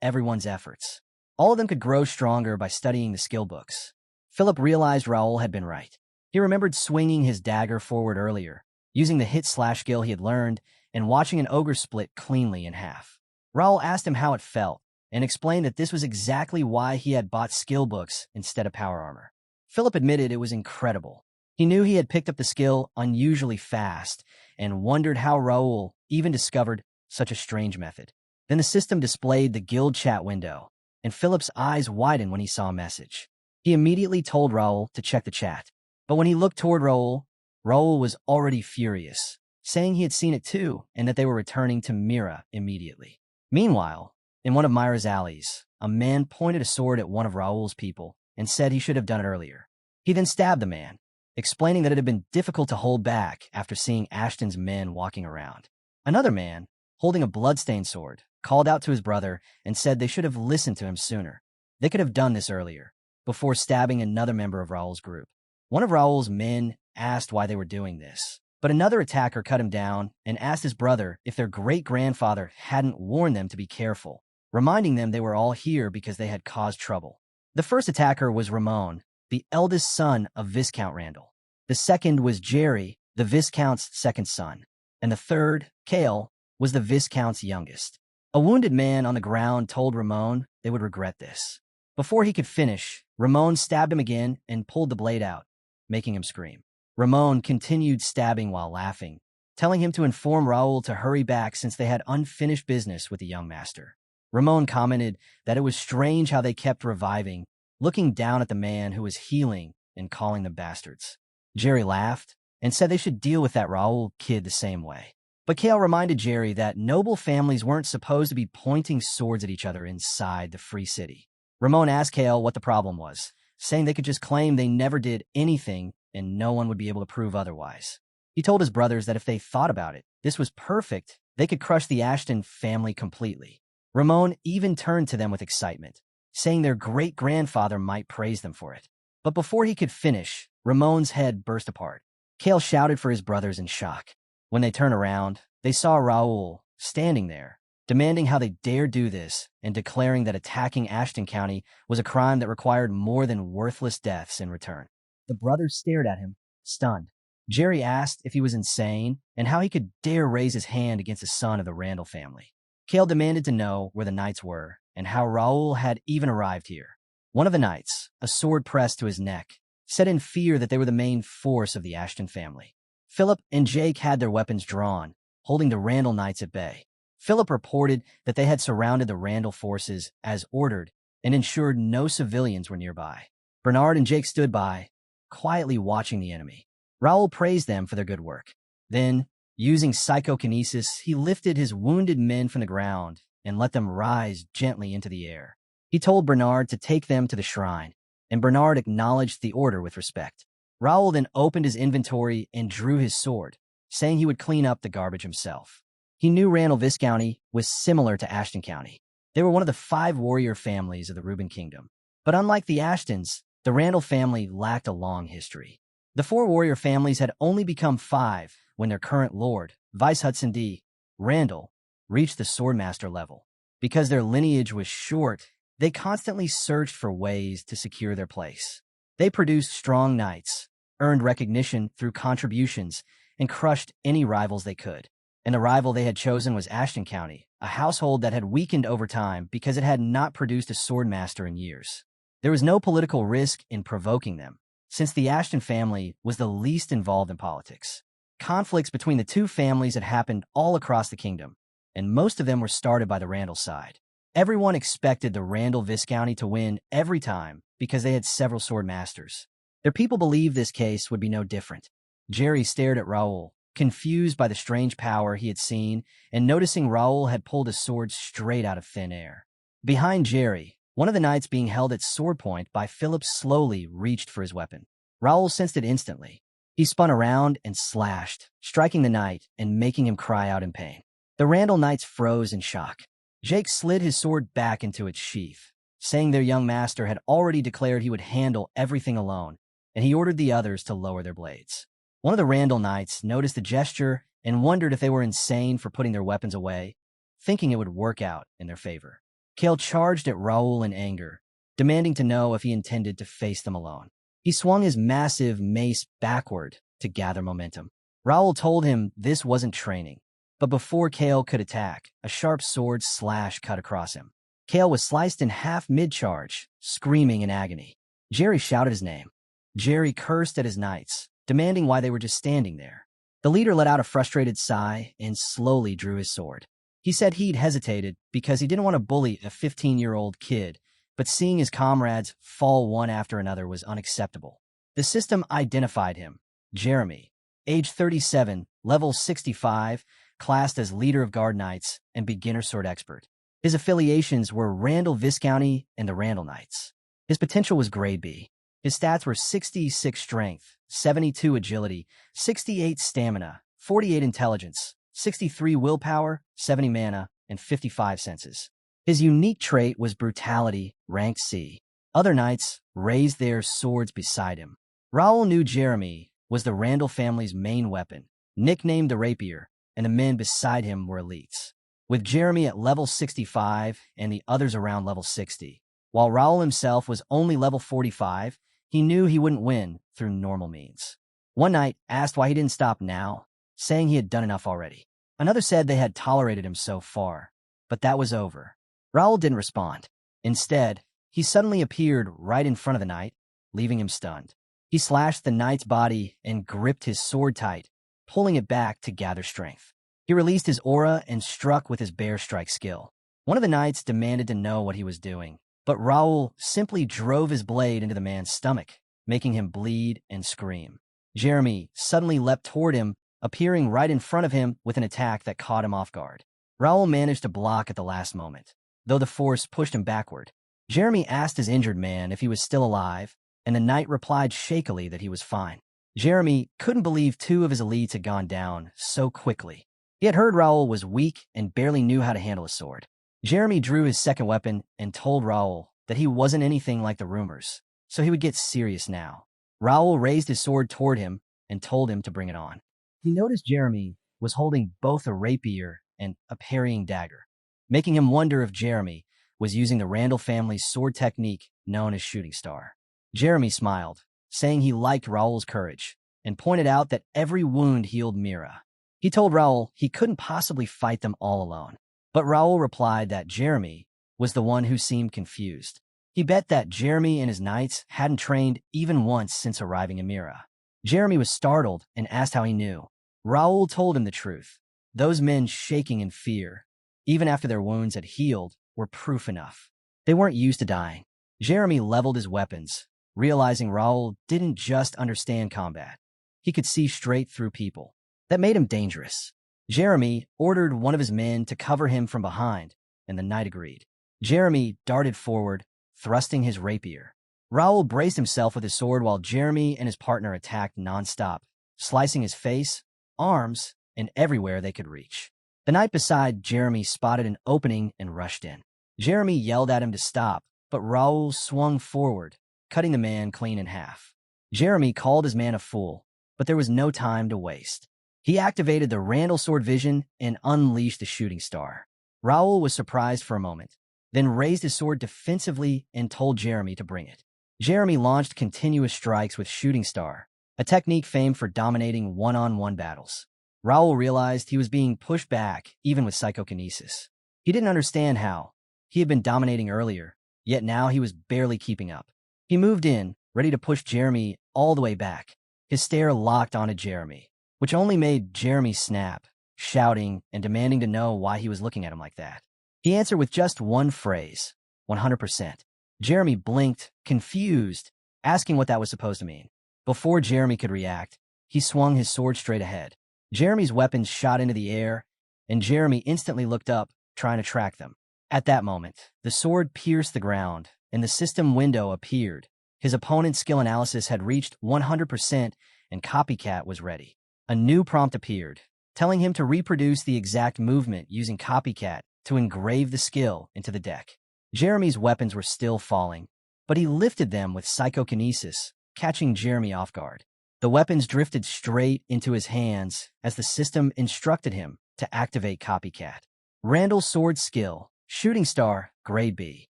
everyone's efforts. All of them could grow stronger by studying the skill books. Philip realized Raul had been right. He remembered swinging his dagger forward earlier, using the hit-slash skill he had learned, and watching an ogre split cleanly in half. Raul asked him how it felt, and explained that this was exactly why he had bought skill books instead of power armor. Philip admitted it was incredible. He knew he had picked up the skill unusually fast, and wondered how Raul even discovered such a strange method. Then the system displayed the guild chat window, and Philip's eyes widened when he saw a message. He immediately told Raul to check the chat. But when he looked toward Raul, Raul was already furious, saying he had seen it too and that they were returning to Mira immediately. Meanwhile, in one of Myra's alleys, a man pointed a sword at one of Raul's people and said he should have done it earlier. He then stabbed the man, explaining that it had been difficult to hold back after seeing Ashton's men walking around. Another man, holding a bloodstained sword, called out to his brother and said they should have listened to him sooner. They could have done this earlier, before stabbing another member of Raul's group. One of Raul's men asked why they were doing this, but another attacker cut him down and asked his brother if their great-grandfather hadn't warned them to be careful, reminding them they were all here because they had caused trouble. The first attacker was Ramon, the eldest son of Viscount Randall. The second was Jerry, the Viscount's second son. And the third, Cale, was the Viscount's youngest. A wounded man on the ground told Ramon they would regret this. Before he could finish, Ramon stabbed him again and pulled the blade out, making him scream. Ramon continued stabbing while laughing, telling him to inform Raul to hurry back since they had unfinished business with the young master. Ramon commented that it was strange how they kept reviving, looking down at the man who was healing and calling them bastards. Jerry laughed and said they should deal with that Raul kid the same way. But Kale reminded Jerry that noble families weren't supposed to be pointing swords at each other inside the free city. Ramon asked Kale what the problem was, saying they could just claim they never did anything and no one would be able to prove otherwise. He told his brothers that if they thought about it, this was perfect, they could crush the Ashton family completely. Ramon even turned to them with excitement, saying their great-grandfather might praise them for it. But before he could finish, Ramon's head burst apart. Kale shouted for his brothers in shock. When they turned around, they saw Raul standing there, demanding how they dared do this and declaring that attacking Ashton County was a crime that required more than worthless deaths in return. The brothers stared at him, stunned. Jerry asked if he was insane and how he could dare raise his hand against the son of the Randall family. Kale demanded to know where the knights were and how Raul had even arrived here. One of the knights, a sword pressed to his neck, said in fear that they were the main force of the Ashton family. Philip and Jake had their weapons drawn, holding the Randall knights at bay. Philip reported that they had surrounded the Randall forces as ordered and ensured no civilians were nearby. Bernard and Jake stood by, quietly watching the enemy. Raul praised them for their good work. Then, using psychokinesis, he lifted his wounded men from the ground and let them rise gently into the air. He told Bernard to take them to the shrine, and Bernard acknowledged the order with respect. Raul then opened his inventory and drew his sword, saying he would clean up the garbage himself. He knew Randall Viscounty was similar to Ashton County. They were one of the 5 warrior families of the Reuben Kingdom. But unlike the Ashtons, the Randall family lacked a long history. The 4 warrior families had only become 5 when their current lord, Vice Hudson D. Randall, reached the swordmaster level. Because their lineage was short, they constantly searched for ways to secure their place. They produced strong knights, earned recognition through contributions, and crushed any rivals they could. And the rival they had chosen was Ashton County, a household that had weakened over time because it had not produced a swordmaster in years. There was no political risk in provoking them, since the Ashton family was the least involved in politics. Conflicts between the 2 families had happened all across the kingdom, and most of them were started by the Randall side. Everyone expected the Randall Viscounty to win every time because they had several sword masters. Their people believed this case would be no different. Jerry stared at Raul, confused by the strange power he had seen and noticing Raul had pulled his sword straight out of thin air. Behind Jerry, one of the knights being held at sword point by Philip slowly reached for his weapon. Raul sensed it instantly. He spun around and slashed, striking the knight and making him cry out in pain. The Randall knights froze in shock. Jake slid his sword back into its sheath, saying their young master had already declared he would handle everything alone, and he ordered the others to lower their blades. One of the Randall knights noticed the gesture and wondered if they were insane for putting their weapons away, thinking it would work out in their favor. Kale charged at Raul in anger, demanding to know if he intended to face them alone. He swung his massive mace backward to gather momentum. Raul told him this wasn't training, but before Kale could attack, a sharp sword slash cut across him. Kale was sliced in half mid-charge, screaming in agony. Jerry shouted his name. Jerry cursed at his knights, demanding why they were just standing there. The leader let out a frustrated sigh and slowly drew his sword. He said he'd hesitated because he didn't want to bully a 15-year-old kid, but seeing his comrades fall one after another was unacceptable. The system identified him, Jeremy, age 37, level 65, classed as leader of guard knights and beginner sword expert. His affiliations were Randall Viscounty and the Randall Knights. His potential was grade B. His stats were 66 strength, 72 agility, 68 stamina, 48 intelligence, 63 willpower, 70 mana, and 55 senses. His unique trait was brutality, rank C. Other knights raised their swords beside him. Raul knew Jeremy was the Randall family's main weapon, nicknamed the Rapier, and the men beside him were elites. With Jeremy at level 65 and the others around level 60, while Raul himself was only level 45, he knew he wouldn't win through normal means. One knight asked why he didn't stop now, saying he had done enough already. Another said they had tolerated him so far, but that was over. Raul didn't respond. Instead, he suddenly appeared right in front of the knight, leaving him stunned. He slashed the knight's body and gripped his sword tight, pulling it back to gather strength. He released his aura and struck with his bear strike skill. One of the knights demanded to know what he was doing, but Raul simply drove his blade into the man's stomach, making him bleed and scream. Jeremy suddenly leapt toward him, appearing right in front of him with an attack that caught him off guard. Raul managed to block at the last moment, though the force pushed him backward. Jeremy asked his injured man if he was still alive, and the knight replied shakily that he was fine. Jeremy couldn't believe two of his elites had gone down so quickly. He had heard Raul was weak and barely knew how to handle a sword. Jeremy drew his second weapon and told Raul that he wasn't anything like the rumors, so he would get serious now. Raul raised his sword toward him and told him to bring it on. He noticed Jeremy was holding both a rapier and a parrying dagger, making him wonder if Jeremy was using the Randall family's sword technique known as shooting star. Jeremy smiled, saying he liked Raul's courage, and pointed out that every wound healed Mira. He told Raul he couldn't possibly fight them all alone, but Raul replied that Jeremy was the one who seemed confused. He bet that Jeremy and his knights hadn't trained even once since arriving in Mira. Jeremy was startled and asked how he knew. Raul told him the truth. Those men shaking in fear, even after their wounds had healed, were proof enough. They weren't used to dying. Jeremy leveled his weapons, realizing Raul didn't just understand combat. He could see straight through people. That made him dangerous. Jeremy ordered one of his men to cover him from behind, and the knight agreed. Jeremy darted forward, thrusting his rapier. Raul braced himself with his sword while Jeremy and his partner attacked nonstop, slicing his face, arms, and everywhere they could reach. The knight beside Jeremy spotted an opening and rushed in. Jeremy yelled at him to stop, but Raul swung forward, cutting the man clean in half. Jeremy called his man a fool, but there was no time to waste. He activated the Randall sword vision and unleashed the shooting star. Raul was surprised for a moment, then raised his sword defensively and told Jeremy to bring it. Jeremy launched continuous strikes with shooting star, a technique famed for dominating one-on-one battles. Raul realized he was being pushed back even with psychokinesis. He didn't understand how. He had been dominating earlier, yet now he was barely keeping up. He moved in, ready to push Jeremy all the way back. His stare locked onto Jeremy, which only made Jeremy snap, shouting and demanding to know why he was looking at him like that. He answered with just one phrase, 100%. Jeremy blinked, confused, asking what that was supposed to mean. Before Jeremy could react, he swung his sword straight ahead. Jeremy's weapons shot into the air, and Jeremy instantly looked up, trying to track them. At that moment, the sword pierced the ground, and the system window appeared. His opponent's skill analysis had reached 100%, and Copycat was ready. A new prompt appeared, telling him to reproduce the exact movement using Copycat to engrave the skill into the deck. Jeremy's weapons were still falling, but he lifted them with psychokinesis, catching Jeremy off guard. The weapons drifted straight into his hands as the system instructed him to activate Copycat. Randall's sword skill, Shooting Star, Grade B.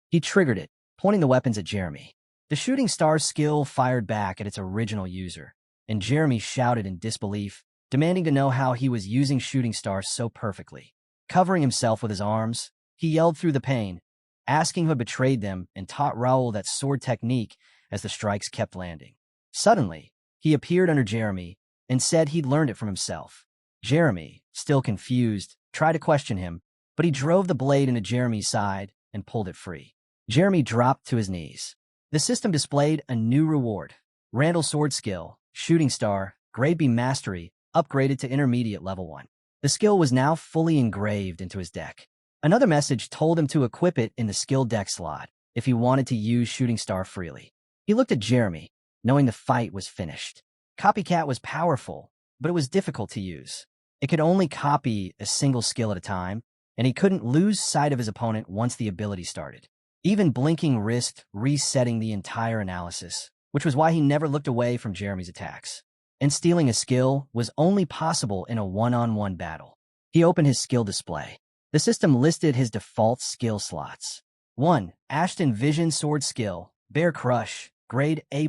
He triggered it, pointing the weapons at Jeremy. The Shooting Star skill fired back at its original user, and Jeremy shouted in disbelief, demanding to know how he was using Shooting Star so perfectly. Covering himself with his arms, he yelled through the pain, asking who had betrayed them and taught Raul that sword technique as the strikes kept landing. Suddenly, he appeared under Jeremy and said he'd learned it from himself. Jeremy, still confused, tried to question him, but he drove the blade into Jeremy's side and pulled it free. Jeremy dropped to his knees. The system displayed a new reward. Randall sword skill, Shooting Star, Grade B Mastery, upgraded to Intermediate Level 1. The skill was now fully engraved into his deck. Another message told him to equip it in the skill deck slot if he wanted to use Shooting Star freely. He looked at Jeremy, knowing the fight was finished. Copycat was powerful, but it was difficult to use. It could only copy a single skill at a time, and he couldn't lose sight of his opponent once the ability started. Even blinking risked resetting the entire analysis, which was why he never looked away from Jeremy's attacks. And stealing a skill was only possible in a one-on-one battle. He opened his skill display. The system listed his default skill slots. 1. Ashton Vision Sword Skill, Bear Crush, Grade A+,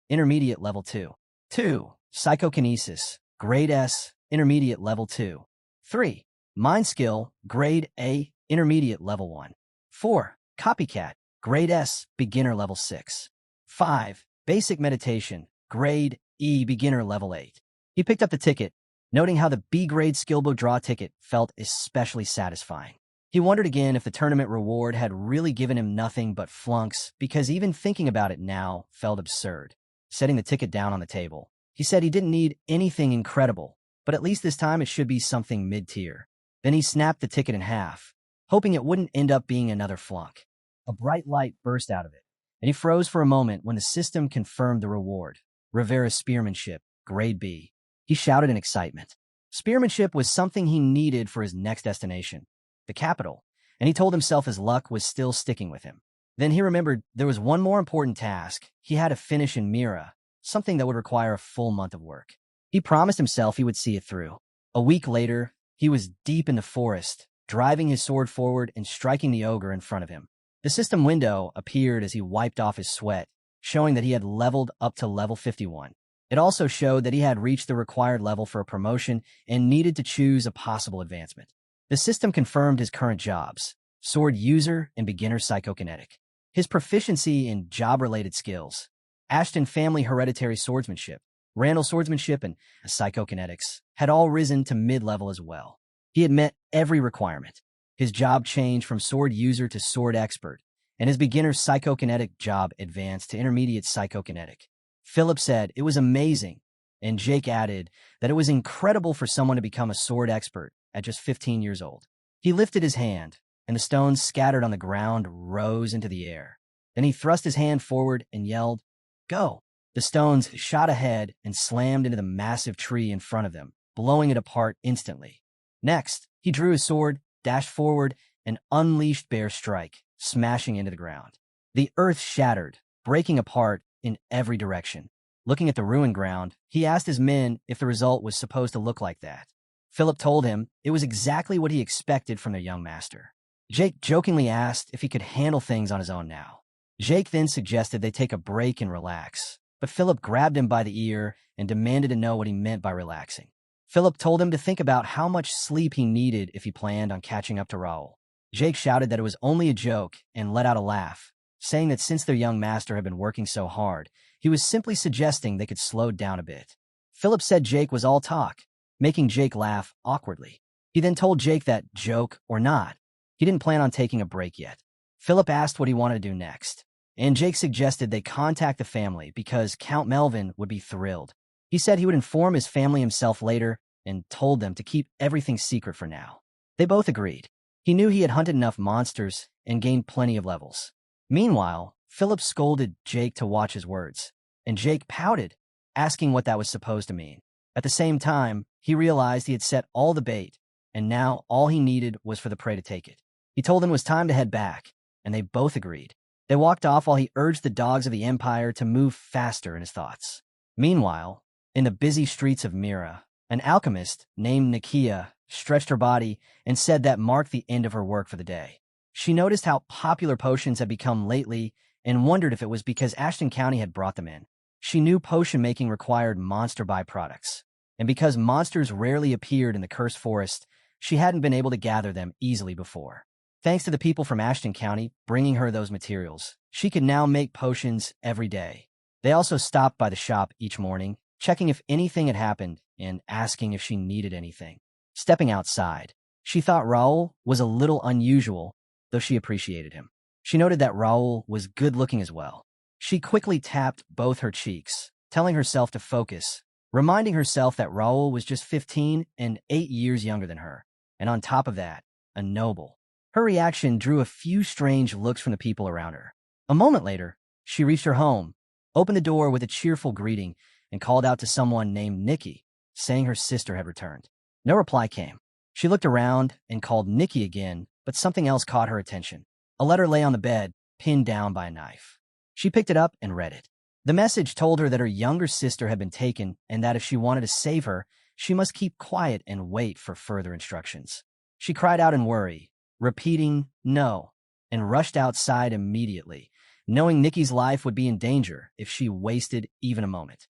Intermediate Level 2. 2. Psychokinesis, Grade S, Intermediate Level 2. 3. Mind Skill, Grade A, Intermediate Level 1. 4. Copycat, Grade S, beginner level 6. 5. Basic meditation, grade E, beginner level 8. He picked up the ticket, noting how the B-grade skillbook draw ticket felt especially satisfying. He wondered again if the tournament reward had really given him nothing but flunks, because even thinking about it now felt absurd. Setting the ticket down on the table, he said he didn't need anything incredible, but at least this time it should be something mid-tier. Then he snapped the ticket in half, hoping it wouldn't end up being another flunk. A bright light burst out of it, and he froze for a moment when the system confirmed the reward. Rivera's spearmanship, grade B. He shouted in excitement. Spearmanship was something he needed for his next destination, the capital, and he told himself his luck was still sticking with him. Then he remembered there was one more important task he had to finish in Mira, something that would require a full month of work. He promised himself he would see it through. A week later, he was deep in the forest, driving his sword forward and striking the ogre in front of him. The system window appeared as he wiped off his sweat, showing that he had leveled up to level 51. It also showed that he had reached the required level for a promotion and needed to choose a possible advancement. The system confirmed his current jobs: sword user and beginner psychokinetic. His proficiency in job-related skills: Ashton family hereditary swordsmanship, Randall swordsmanship, and psychokinetics had all risen to mid-level as well. He had met every requirement. His job changed from sword user to sword expert, and his beginner psychokinetic job advanced to intermediate psychokinetic. Philip said it was amazing, and Jake added that it was incredible for someone to become a sword expert at just 15 years old. He lifted his hand, and the stones scattered on the ground rose into the air. Then he thrust his hand forward and yelled, "Go!" The stones shot ahead and slammed into the massive tree in front of them, blowing it apart instantly. Next, he drew his sword, dashed forward, and unleashed Bear Strike, smashing into the ground. The earth shattered, breaking apart in every direction. Looking at the ruined ground, he asked his men if the result was supposed to look like that. Philip told him it was exactly what he expected from their young master. Jake jokingly asked if he could handle things on his own now. Jake then suggested they take a break and relax, but Philip grabbed him by the ear and demanded to know what he meant by relaxing. Philip told him to think about how much sleep he needed if he planned on catching up to Raul. Jake shouted that it was only a joke and let out a laugh, saying that since their young master had been working so hard, he was simply suggesting they could slow down a bit. Philip said Jake was all talk, making Jake laugh awkwardly. He then told Jake that, joke or not, he didn't plan on taking a break yet. Philip asked what he wanted to do next, and Jake suggested they contact the family because Count Melvin would be thrilled. He said he would inform his family himself later and told them to keep everything secret for now. They both agreed. He knew he had hunted enough monsters and gained plenty of levels. Meanwhile, Philip scolded Jake to watch his words, and Jake pouted, asking what that was supposed to mean. At the same time, he realized he had set all the bait, and now all he needed was for the prey to take it. He told them it was time to head back, and they both agreed. They walked off while he urged the dogs of the Empire to move faster in his thoughts. Meanwhile, in the busy streets of Mira, an alchemist named Nikia stretched her body and said that marked the end of her work for the day. She noticed how popular potions had become lately and wondered if it was because Ashton County had brought them in. She knew potion making required monster byproducts, and because monsters rarely appeared in the Cursed Forest, she hadn't been able to gather them easily before. Thanks to the people from Ashton County bringing her those materials, she could now make potions every day. They also stopped by the shop each morning, checking if anything had happened and asking if she needed anything. Stepping outside, she thought Raul was a little unusual, though she appreciated him. She noted that Raul was good-looking as well. She quickly tapped both her cheeks, telling herself to focus, reminding herself that Raul was just 15 and 8 years younger than her, and on top of that, a noble. Her reaction drew a few strange looks from the people around her. A moment later, she reached her home, opened the door with a cheerful greeting, and called out to someone named Nikia, saying her sister had returned. No reply came. She looked around and called Nikia again, but something else caught her attention. A letter lay on the bed, pinned down by a knife. She picked it up and read it. The message told her that her younger sister had been taken and that if she wanted to save her, she must keep quiet and wait for further instructions. She cried out in worry, repeating, "No," and rushed outside immediately, knowing Nikki's life would be in danger if she wasted even a moment.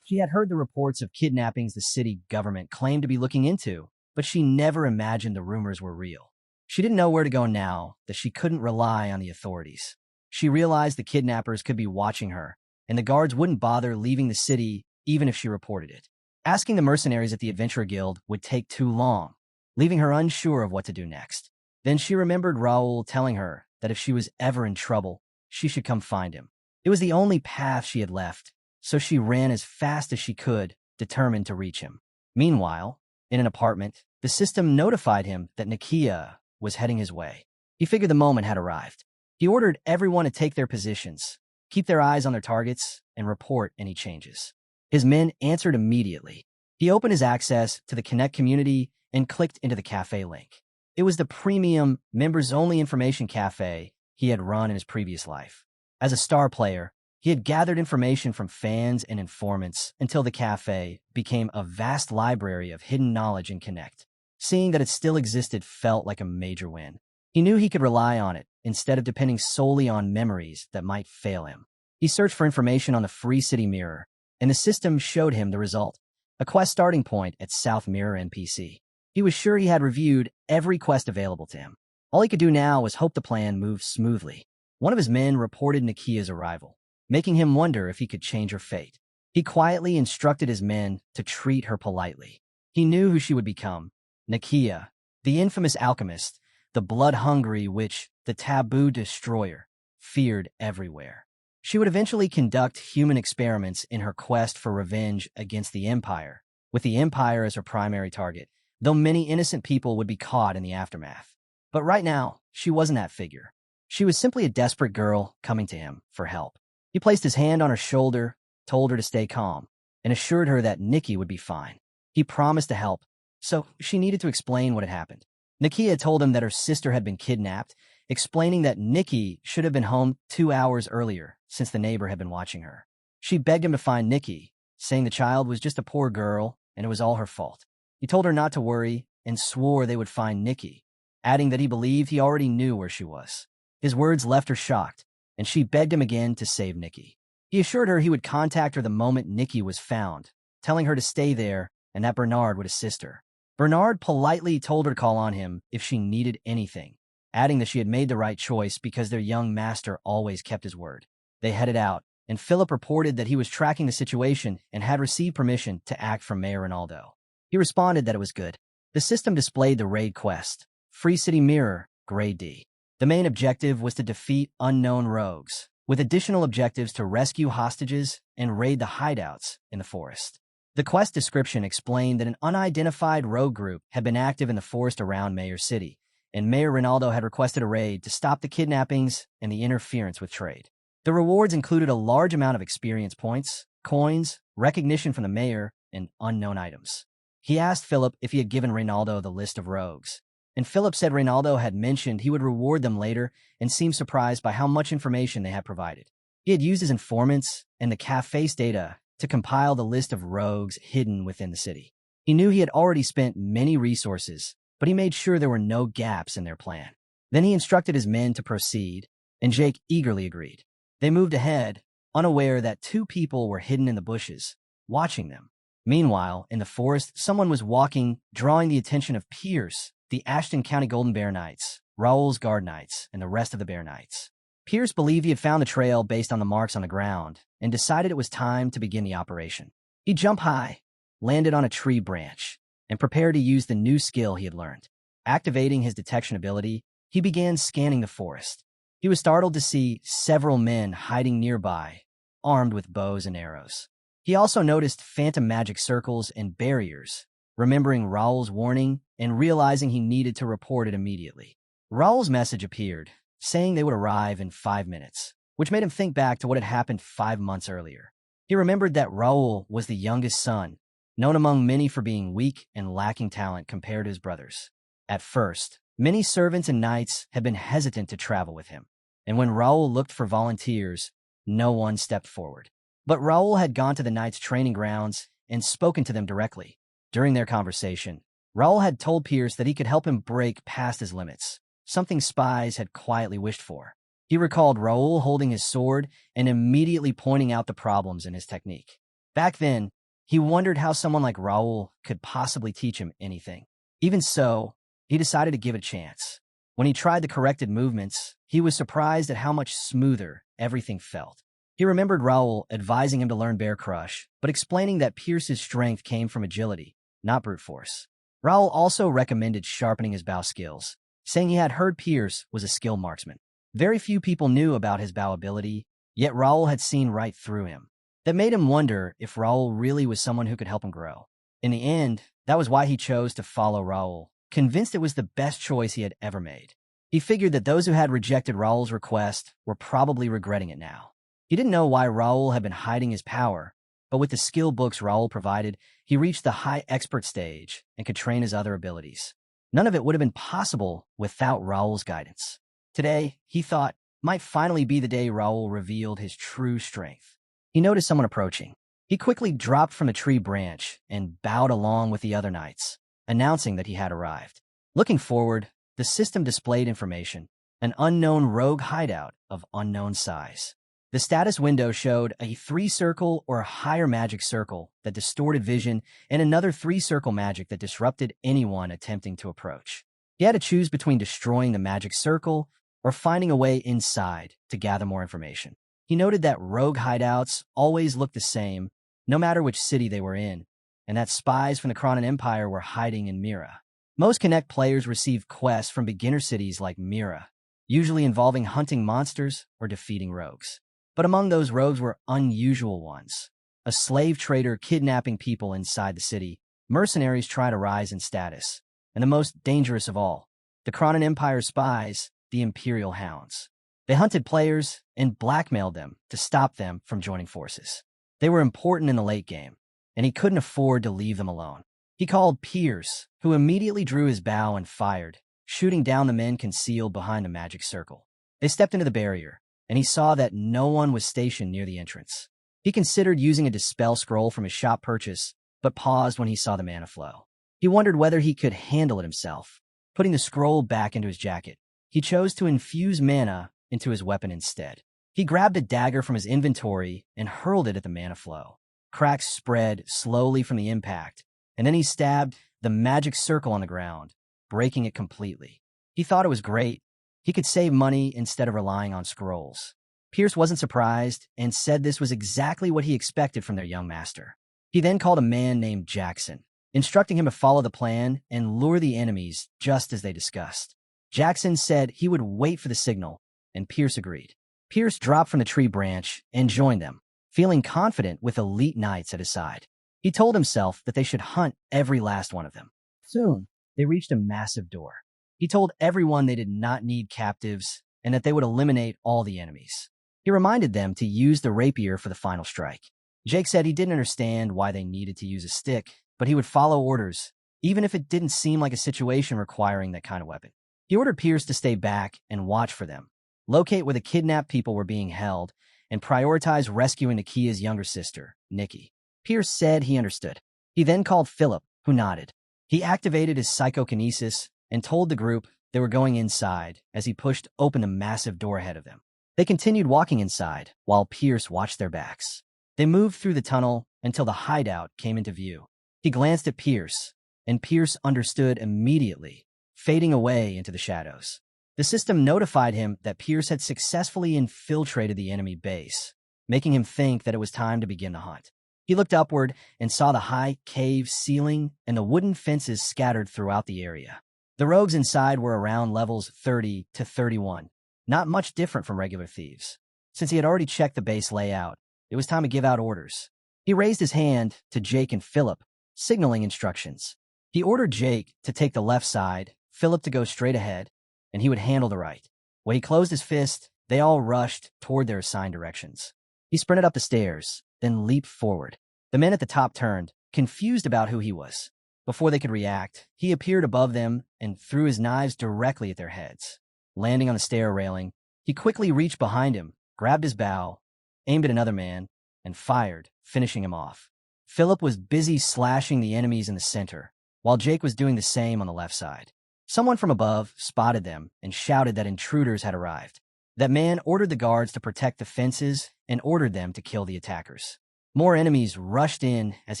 She had heard the reports of kidnappings the city government claimed to be looking into, but she never imagined the rumors were real. She didn't know where to go now that she couldn't rely on the authorities. She realized the kidnappers could be watching her, and the guards wouldn't bother leaving the city even if she reported it. Asking the mercenaries at the Adventurer Guild would take too long, leaving her unsure of what to do next. Then she remembered Raul telling her that if she was ever in trouble, she should come find him. It was the only path she had left, so she ran as fast as she could, determined to reach him. Meanwhile, in an apartment, the system notified him that Nikia was heading his way. He figured the moment had arrived. He ordered everyone to take their positions, keep their eyes on their targets, and report any changes. His men answered immediately. He opened his access to the Connect community and clicked into the cafe link. It was the premium, members-only information cafe he had run in his previous life. As a star player, he had gathered information from fans and informants until the cafe became a vast library of hidden knowledge in Connect. Seeing that it still existed felt like a major win. He knew he could rely on it instead of depending solely on memories that might fail him. He searched for information on the Free City Mirror, and the system showed him the result, a quest starting point at South Mirror NPC. He was sure he had reviewed every quest available to him. All he could do now was hope the plan moved smoothly. One of his men reported Nikia's arrival, making him wonder if he could change her fate. He quietly instructed his men to treat her politely. He knew who she would become, Nikia, the infamous alchemist, the blood-hungry witch, the taboo destroyer, feared everywhere. She would eventually conduct human experiments in her quest for revenge against the Empire, with the Empire as her primary target, though many innocent people would be caught in the aftermath. But right now, she wasn't that figure. She was simply a desperate girl coming to him for help. He placed his hand on her shoulder, told her to stay calm, and assured her that Nikki would be fine. He promised to help, so she needed to explain what had happened. Nikia told him that her sister had been kidnapped, explaining that Nikki should have been home 2 hours earlier since the neighbor had been watching her. She begged him to find Nikki, saying the child was just a poor girl and it was all her fault. He told her not to worry and swore they would find Nikki, adding that he believed he already knew where she was. His words left her shocked, and she begged him again to save Nikki. He assured her he would contact her the moment Nikki was found, telling her to stay there and that Bernard would assist her. Bernard politely told her to call on him if she needed anything, adding that she had made the right choice because their young master always kept his word. They headed out, and Philip reported that he was tracking the situation and had received permission to act from Mayor Ronaldo. He responded that it was good. The system displayed the raid quest, Free City Mirror, Grade D. The main objective was to defeat unknown rogues, with additional objectives to rescue hostages and raid the hideouts in the forest. The quest description explained that an unidentified rogue group had been active in the forest around Mayor City, and Mayor Ronaldo had requested a raid to stop the kidnappings and the interference with trade. The rewards included a large amount of experience points, coins, recognition from the mayor, and unknown items. He asked Philip if he had given Ronaldo the list of rogues, and Philip said Ronaldo had mentioned he would reward them later and seemed surprised by how much information they had provided. He had used his informants and the cafe's data to compile the list of rogues hidden within the city. He knew he had already spent many resources, but he made sure there were no gaps in their plan. Then he instructed his men to proceed, and Jake eagerly agreed. They moved ahead, unaware that 2 people were hidden in the bushes, watching them. Meanwhile, in the forest, someone was walking, drawing the attention of Pierce, the Ashton County Golden Bear Knights, Raul's Guard Knights, and the rest of the Bear Knights. Pierce believed he had found the trail based on the marks on the ground and decided it was time to begin the operation. He jumped high, landed on a tree branch, and prepared to use the new skill he had learned. Activating his detection ability, he began scanning the forest. He was startled to see several men hiding nearby, armed with bows and arrows. He also noticed phantom magic circles and barriers, remembering Raul's warning and realizing he needed to report it immediately. Raul's message appeared, saying they would arrive in 5 minutes, which made him think back to what had happened 5 months earlier. He remembered that Raul was the youngest son, known among many for being weak and lacking talent compared to his brothers. At first, many servants and knights had been hesitant to travel with him, and when Raul looked for volunteers, no one stepped forward. But Raul had gone to the knights' training grounds and spoken to them directly. During their conversation, Raul had told Pierce that he could help him break past his limits, something spies had quietly wished for. He recalled Raul holding his sword and immediately pointing out the problems in his technique. Back then, he wondered how someone like Raul could possibly teach him anything. Even so, he decided to give it a chance. When he tried the corrected movements, he was surprised at how much smoother everything felt. He remembered Raul advising him to learn Bear Crush, but explaining that Pierce's strength came from agility, not brute force. Raul also recommended sharpening his bow skills, saying he had heard Pierce was a skilled marksman. Very few people knew about his bow ability, yet Raul had seen right through him. That made him wonder if Raul really was someone who could help him grow. In the end, that was why he chose to follow Raul, convinced it was the best choice he had ever made. He figured that those who had rejected Raul's request were probably regretting it now. He didn't know why Raul had been hiding his power, but with the skill books Raul provided, he reached the high expert stage and could train his other abilities. None of it would have been possible without Raul's guidance. Today, he thought, might finally be the day Raul revealed his true strength. He noticed someone approaching. He quickly dropped from a tree branch and bowed along with the other knights, announcing that he had arrived. Looking forward, the system displayed information, an unknown rogue hideout of unknown size. The status window showed a 3-circle or higher magic circle that distorted vision and another 3-circle magic that disrupted anyone attempting to approach. He had to choose between destroying the magic circle or finding a way inside to gather more information. He noted that rogue hideouts always looked the same, no matter which city they were in, and that spies from the Cronin Empire were hiding in Mira. Most Connect players received quests from beginner cities like Mira, usually involving hunting monsters or defeating rogues. But among those rogues were unusual ones. A slave trader kidnapping people inside the city, mercenaries try to rise in status, and the most dangerous of all, the Cronin Empire spies, the Imperial Hounds. They hunted players and blackmailed them to stop them from joining forces. They were important in the late game, and he couldn't afford to leave them alone. He called Pierce, who immediately drew his bow and fired, shooting down the men concealed behind the magic circle. They stepped into the barrier, and he saw that no one was stationed near the entrance. He considered using a dispel scroll from his shop purchase, but paused when he saw the mana flow. He wondered whether he could handle it himself. Putting the scroll back into his jacket, he chose to infuse mana into his weapon instead. He grabbed a dagger from his inventory and hurled it at the mana flow. Cracks spread slowly from the impact, and then he stabbed the magic circle on the ground, breaking it completely. He thought it was great. He could save money instead of relying on scrolls. Pierce wasn't surprised and said this was exactly what he expected from their young master. He then called a man named Jackson, instructing him to follow the plan and lure the enemies just as they discussed. Jackson said he would wait for the signal, and Pierce agreed. Pierce dropped from the tree branch and joined them, feeling confident with elite knights at his side. He told himself that they should hunt every last one of them. Soon, they reached a massive door. He told everyone they did not need captives and that they would eliminate all the enemies. He reminded them to use the rapier for the final strike. Jake said he didn't understand why they needed to use a stick, but he would follow orders, even if it didn't seem like a situation requiring that kind of weapon. He ordered Pierce to stay back and watch for them, locate where the kidnapped people were being held, and prioritize rescuing Nikia's younger sister, Nikki. Pierce said he understood. He then called Philip, who nodded. He activated his psychokinesis and told the group they were going inside as he pushed open the massive door ahead of them. They continued walking inside while Pierce watched their backs. They moved through the tunnel until the hideout came into view. He glanced at Pierce, and Pierce understood immediately, fading away into the shadows. The system notified him that Pierce had successfully infiltrated the enemy base, making him think that it was time to begin the hunt. He looked upward and saw the high cave ceiling and the wooden fences scattered throughout the area. The rogues inside were around levels 30 to 31, not much different from regular thieves. Since he had already checked the base layout, it was time to give out orders. He raised his hand to Jake and Philip, signaling instructions. He ordered Jake to take the left side, Philip to go straight ahead, and he would handle the right. When he closed his fist, they all rushed toward their assigned directions. He sprinted up the stairs, then leaped forward. The men at the top turned, confused about who he was. Before they could react, he appeared above them and threw his knives directly at their heads. Landing on the stair railing, he quickly reached behind him, grabbed his bow, aimed at another man, and fired, finishing him off. Philip was busy slashing the enemies in the center, while Jake was doing the same on the left side. Someone from above spotted them and shouted that intruders had arrived. That man ordered the guards to protect the fences and ordered them to kill the attackers. More enemies rushed in as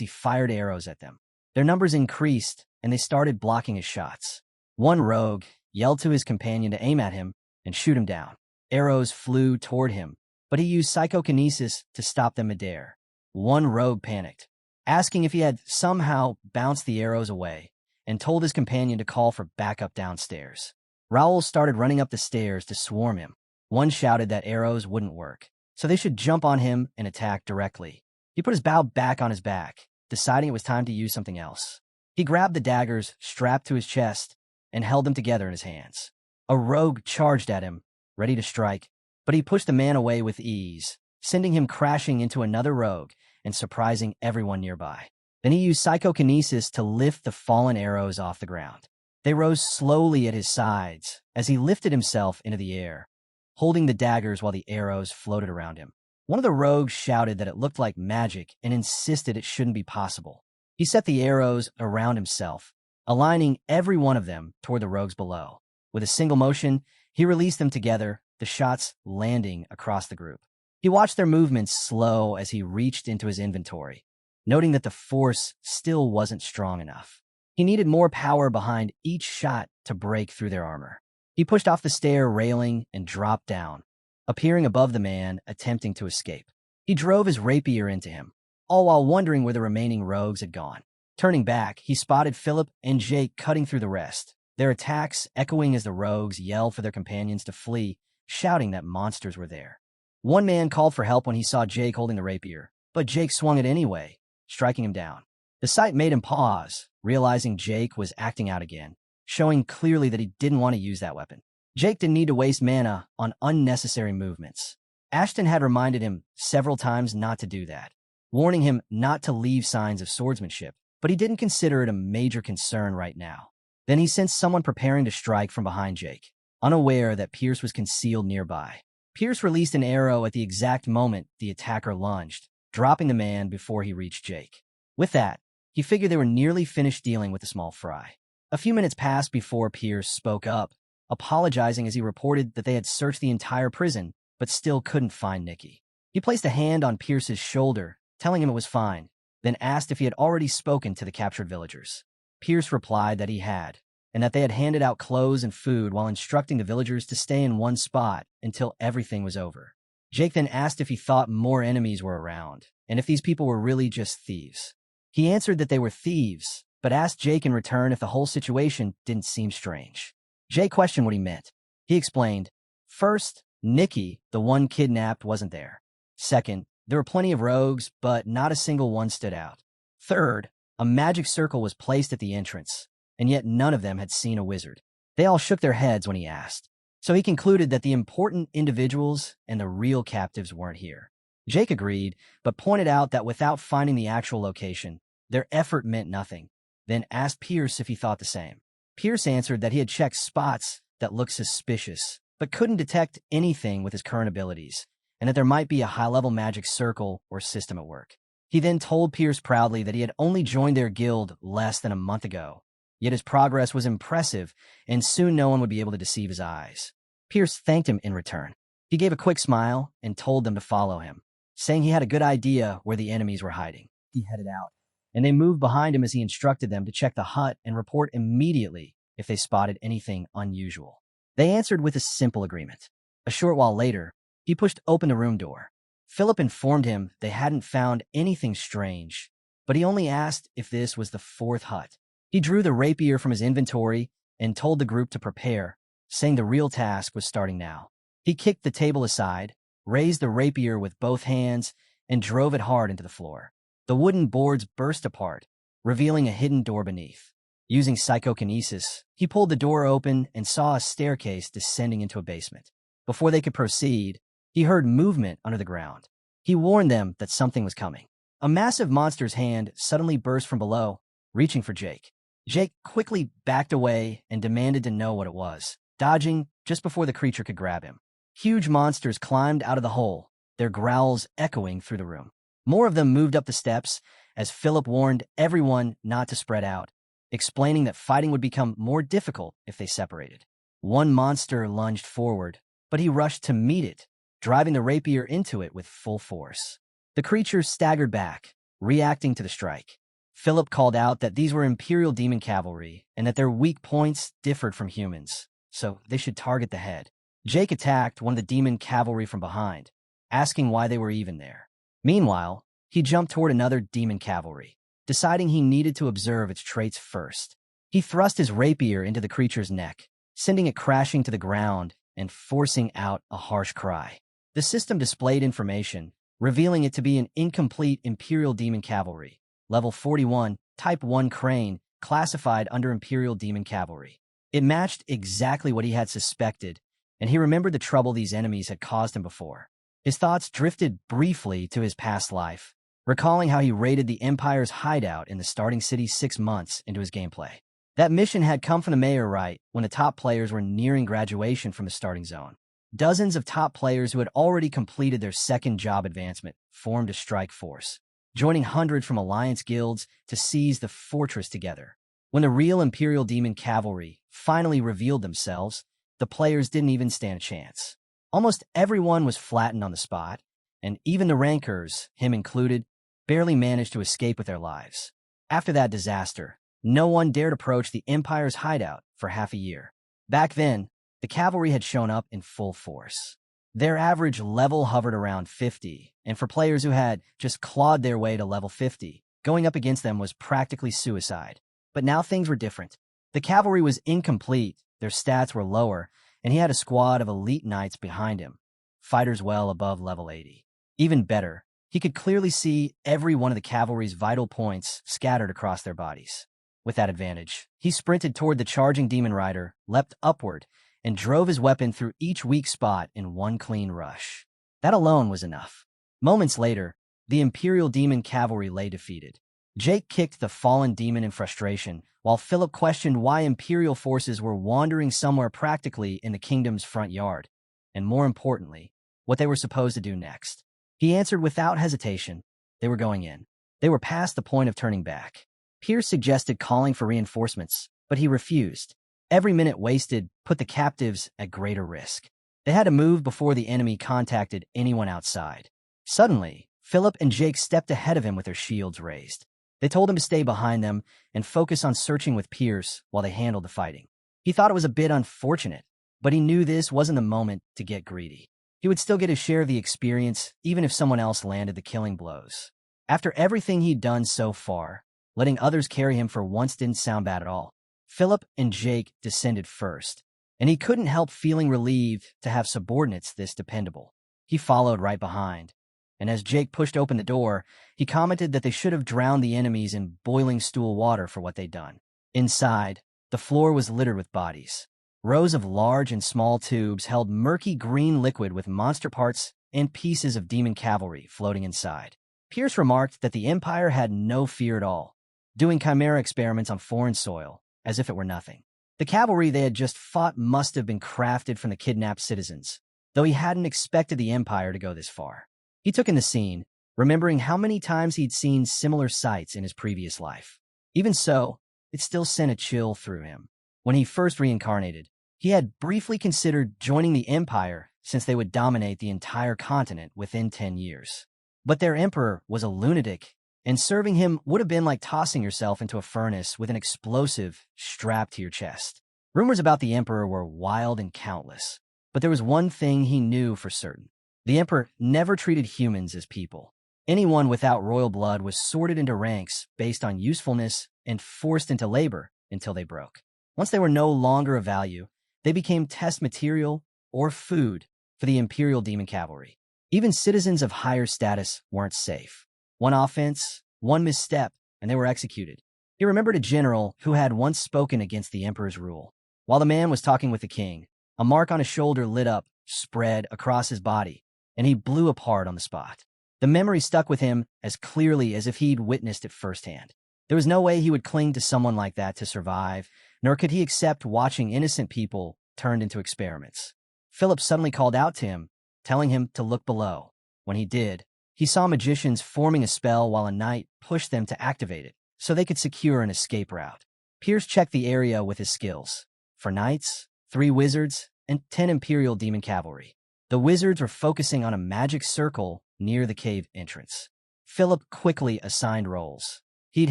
he fired arrows at them. Their numbers increased, and they started blocking his shots. One rogue yelled to his companion to aim at him, and shoot him down. Arrows flew toward him, but he used psychokinesis to stop them midair. One rogue panicked, asking if he had somehow bounced the arrows away, and told his companion to call for backup downstairs. Raul started running up the stairs to swarm him. One shouted that arrows wouldn't work, so they should jump on him and attack directly. He put his bow back on his back, deciding it was time to use something else. He grabbed the daggers strapped to his chest and held them together in his hands. A rogue charged at him, ready to strike, but he pushed the man away with ease, sending him crashing into another rogue and surprising everyone nearby. Then he used psychokinesis to lift the fallen arrows off the ground. They rose slowly at his sides as he lifted himself into the air, holding the daggers while the arrows floated around him. One of the rogues shouted that it looked like magic and insisted it shouldn't be possible. He set the arrows around himself, aligning every one of them toward the rogues below. With a single motion, he released them together, the shots landing across the group. He watched their movements slow as he reached into his inventory, noting that the force still wasn't strong enough. He needed more power behind each shot to break through their armor. He pushed off the stair railing and dropped down, appearing above the man attempting to escape. He drove his rapier into him, all while wondering where the remaining rogues had gone. Turning back, he spotted Philip and Jake cutting through the rest, their attacks echoing as the rogues yelled for their companions to flee, shouting that monsters were there. One man called for help when he saw Jake holding the rapier, but Jake swung it anyway, striking him down. The sight made him pause, realizing Jake was acting out again, showing clearly that he didn't want to use that weapon. Jake didn't need to waste mana on unnecessary movements. Ashton had reminded him several times not to do that, warning him not to leave signs of swordsmanship, but he didn't consider it a major concern right now. Then he sensed someone preparing to strike from behind Jake, unaware that Pierce was concealed nearby. Pierce released an arrow at the exact moment the attacker lunged, dropping the man before he reached Jake. With that, he figured they were nearly finished dealing with the small fry. A few minutes passed before Pierce spoke up, apologizing as he reported that they had searched the entire prison, but still couldn't find Nikki. He placed a hand on Pierce's shoulder, telling him it was fine, then asked if he had already spoken to the captured villagers. Pierce replied that he had, and that they had handed out clothes and food while instructing the villagers to stay in one spot until everything was over. Jake then asked if he thought more enemies were around, and if these people were really just thieves. He answered that they were thieves, but asked Jake in return if the whole situation didn't seem strange. Jake questioned what he meant. He explained, first, Nikki, the one kidnapped, wasn't there. Second, there were plenty of rogues, but not a single one stood out. Third, a magic circle was placed at the entrance, and yet none of them had seen a wizard. They all shook their heads when he asked. So he concluded that the important individuals and the real captives weren't here. Jake agreed, but pointed out that without finding the actual location, their effort meant nothing, then asked Pierce if he thought the same. Pierce answered that he had checked spots that looked suspicious, but couldn't detect anything with his current abilities, and that there might be a high-level magic circle or system at work. He then told Pierce proudly that he had only joined their guild less than a month ago, yet his progress was impressive, and soon no one would be able to deceive his eyes. Pierce thanked him in return. He gave a quick smile and told them to follow him, saying he had a good idea where the enemies were hiding. He headed out, and they moved behind him as he instructed them to check the hut and report immediately if they spotted anything unusual. They answered with a simple agreement. A short while later, he pushed open the room door. Philip informed him they hadn't found anything strange, but he only asked if this was the fourth hut. He drew the rapier from his inventory and told the group to prepare, saying the real task was starting now. He kicked the table aside, raised the rapier with both hands, and drove it hard into the floor. The wooden boards burst apart, revealing a hidden door beneath. Using psychokinesis, he pulled the door open and saw a staircase descending into a basement. Before they could proceed, he heard movement under the ground. He warned them that something was coming. A massive monster's hand suddenly burst from below, reaching for Jake. Jake quickly backed away and demanded to know what it was, dodging just before the creature could grab him. Huge monsters climbed out of the hole, their growls echoing through the room. More of them moved up the steps as Philip warned everyone not to spread out, explaining that fighting would become more difficult if they separated. One monster lunged forward, but he rushed to meet it, driving the rapier into it with full force. The creature staggered back, reacting to the strike. Philip called out that these were Imperial Demon Cavalry and that their weak points differed from humans, so they should target the head. Jake attacked one of the demon cavalry from behind, asking why they were even there. Meanwhile, he jumped toward another demon cavalry, deciding he needed to observe its traits first. He thrust his rapier into the creature's neck, sending it crashing to the ground and forcing out a harsh cry. The system displayed information, revealing it to be an incomplete Imperial Demon Cavalry, level 41, Type 1 Crane, classified under Imperial Demon Cavalry. It matched exactly what he had suspected, and he remembered the trouble these enemies had caused him before. His thoughts drifted briefly to his past life, recalling how he raided the Empire's hideout in the starting city 6 months into his gameplay. That mission had come from the mayor right when the top players were nearing graduation from the starting zone. Dozens of top players who had already completed their second job advancement formed a strike force, joining hundreds from alliance guilds to seize the fortress together. When the real Imperial Demon Cavalry finally revealed themselves, the players didn't even stand a chance. Almost everyone was flattened on the spot, and even the rankers, him included, barely managed to escape with their lives. After that disaster, no one dared approach the Empire's hideout for half a year. Back then, the cavalry had shown up in full force. Their average level hovered around 50, and for players who had just clawed their way to level 50, going up against them was practically suicide. But now things were different. The cavalry was incomplete, their stats were lower, and he had a squad of elite knights behind him, fighters well above level 80. Even better, he could clearly see every one of the cavalry's vital points scattered across their bodies. With that advantage, he sprinted toward the charging demon rider, leapt upward, and drove his weapon through each weak spot in one clean rush. That alone was enough. Moments later, the Imperial Demon Cavalry lay defeated. Jake kicked the fallen demon in frustration, while Philip questioned why Imperial forces were wandering somewhere practically in the kingdom's front yard, and more importantly, what they were supposed to do next. He answered without hesitation. They were going in. They were past the point of turning back. Pierce suggested calling for reinforcements, but he refused. Every minute wasted put the captives at greater risk. They had to move before the enemy contacted anyone outside. Suddenly, Philip and Jake stepped ahead of him with their shields raised. They told him to stay behind them and focus on searching with Pierce while they handled the fighting. He thought it was a bit unfortunate, but he knew this wasn't the moment to get greedy. He would still get his share of the experience, even if someone else landed the killing blows. After everything he'd done so far, letting others carry him for once didn't sound bad at all. Philip and Jake descended first, and he couldn't help feeling relieved to have subordinates this dependable. He followed right behind, and as Jake pushed open the door, he commented that they should have drowned the enemies in boiling stool water for what they'd done. Inside, the floor was littered with bodies. Rows of large and small tubes held murky green liquid with monster parts and pieces of demon cavalry floating inside. Pierce remarked that the Empire had no fear at all, doing chimera experiments on foreign soil, as if it were nothing. The cavalry they had just fought must have been crafted from the kidnapped citizens, though he hadn't expected the Empire to go this far. He took in the scene, remembering how many times he'd seen similar sights in his previous life. Even so, it still sent a chill through him. When he first reincarnated, he had briefly considered joining the Empire since they would dominate the entire continent within 10 years. But their emperor was a lunatic, and serving him would have been like tossing yourself into a furnace with an explosive strapped to your chest. Rumors about the emperor were wild and countless, but there was one thing he knew for certain. The emperor never treated humans as people. Anyone without royal blood was sorted into ranks based on usefulness and forced into labor until they broke. Once they were no longer of value, they became test material or food for the Imperial Demon Cavalry. Even citizens of higher status weren't safe. One offense, one misstep, and they were executed. He remembered a general who had once spoken against the emperor's rule. While the man was talking with the king, a mark on his shoulder lit up, spread across his body, and he blew apart on the spot. The memory stuck with him as clearly as if he'd witnessed it firsthand. There was no way he would cling to someone like that to survive, nor could he accept watching innocent people turned into experiments. Philip suddenly called out to him, telling him to look below. When he did, he saw magicians forming a spell while a knight pushed them to activate it, so they could secure an escape route. Pierce checked the area with his skills. For knights, 3 wizards, and 10 Imperial Demon Cavalry. The wizards were focusing on a magic circle near the cave entrance. Philip quickly assigned roles. He'd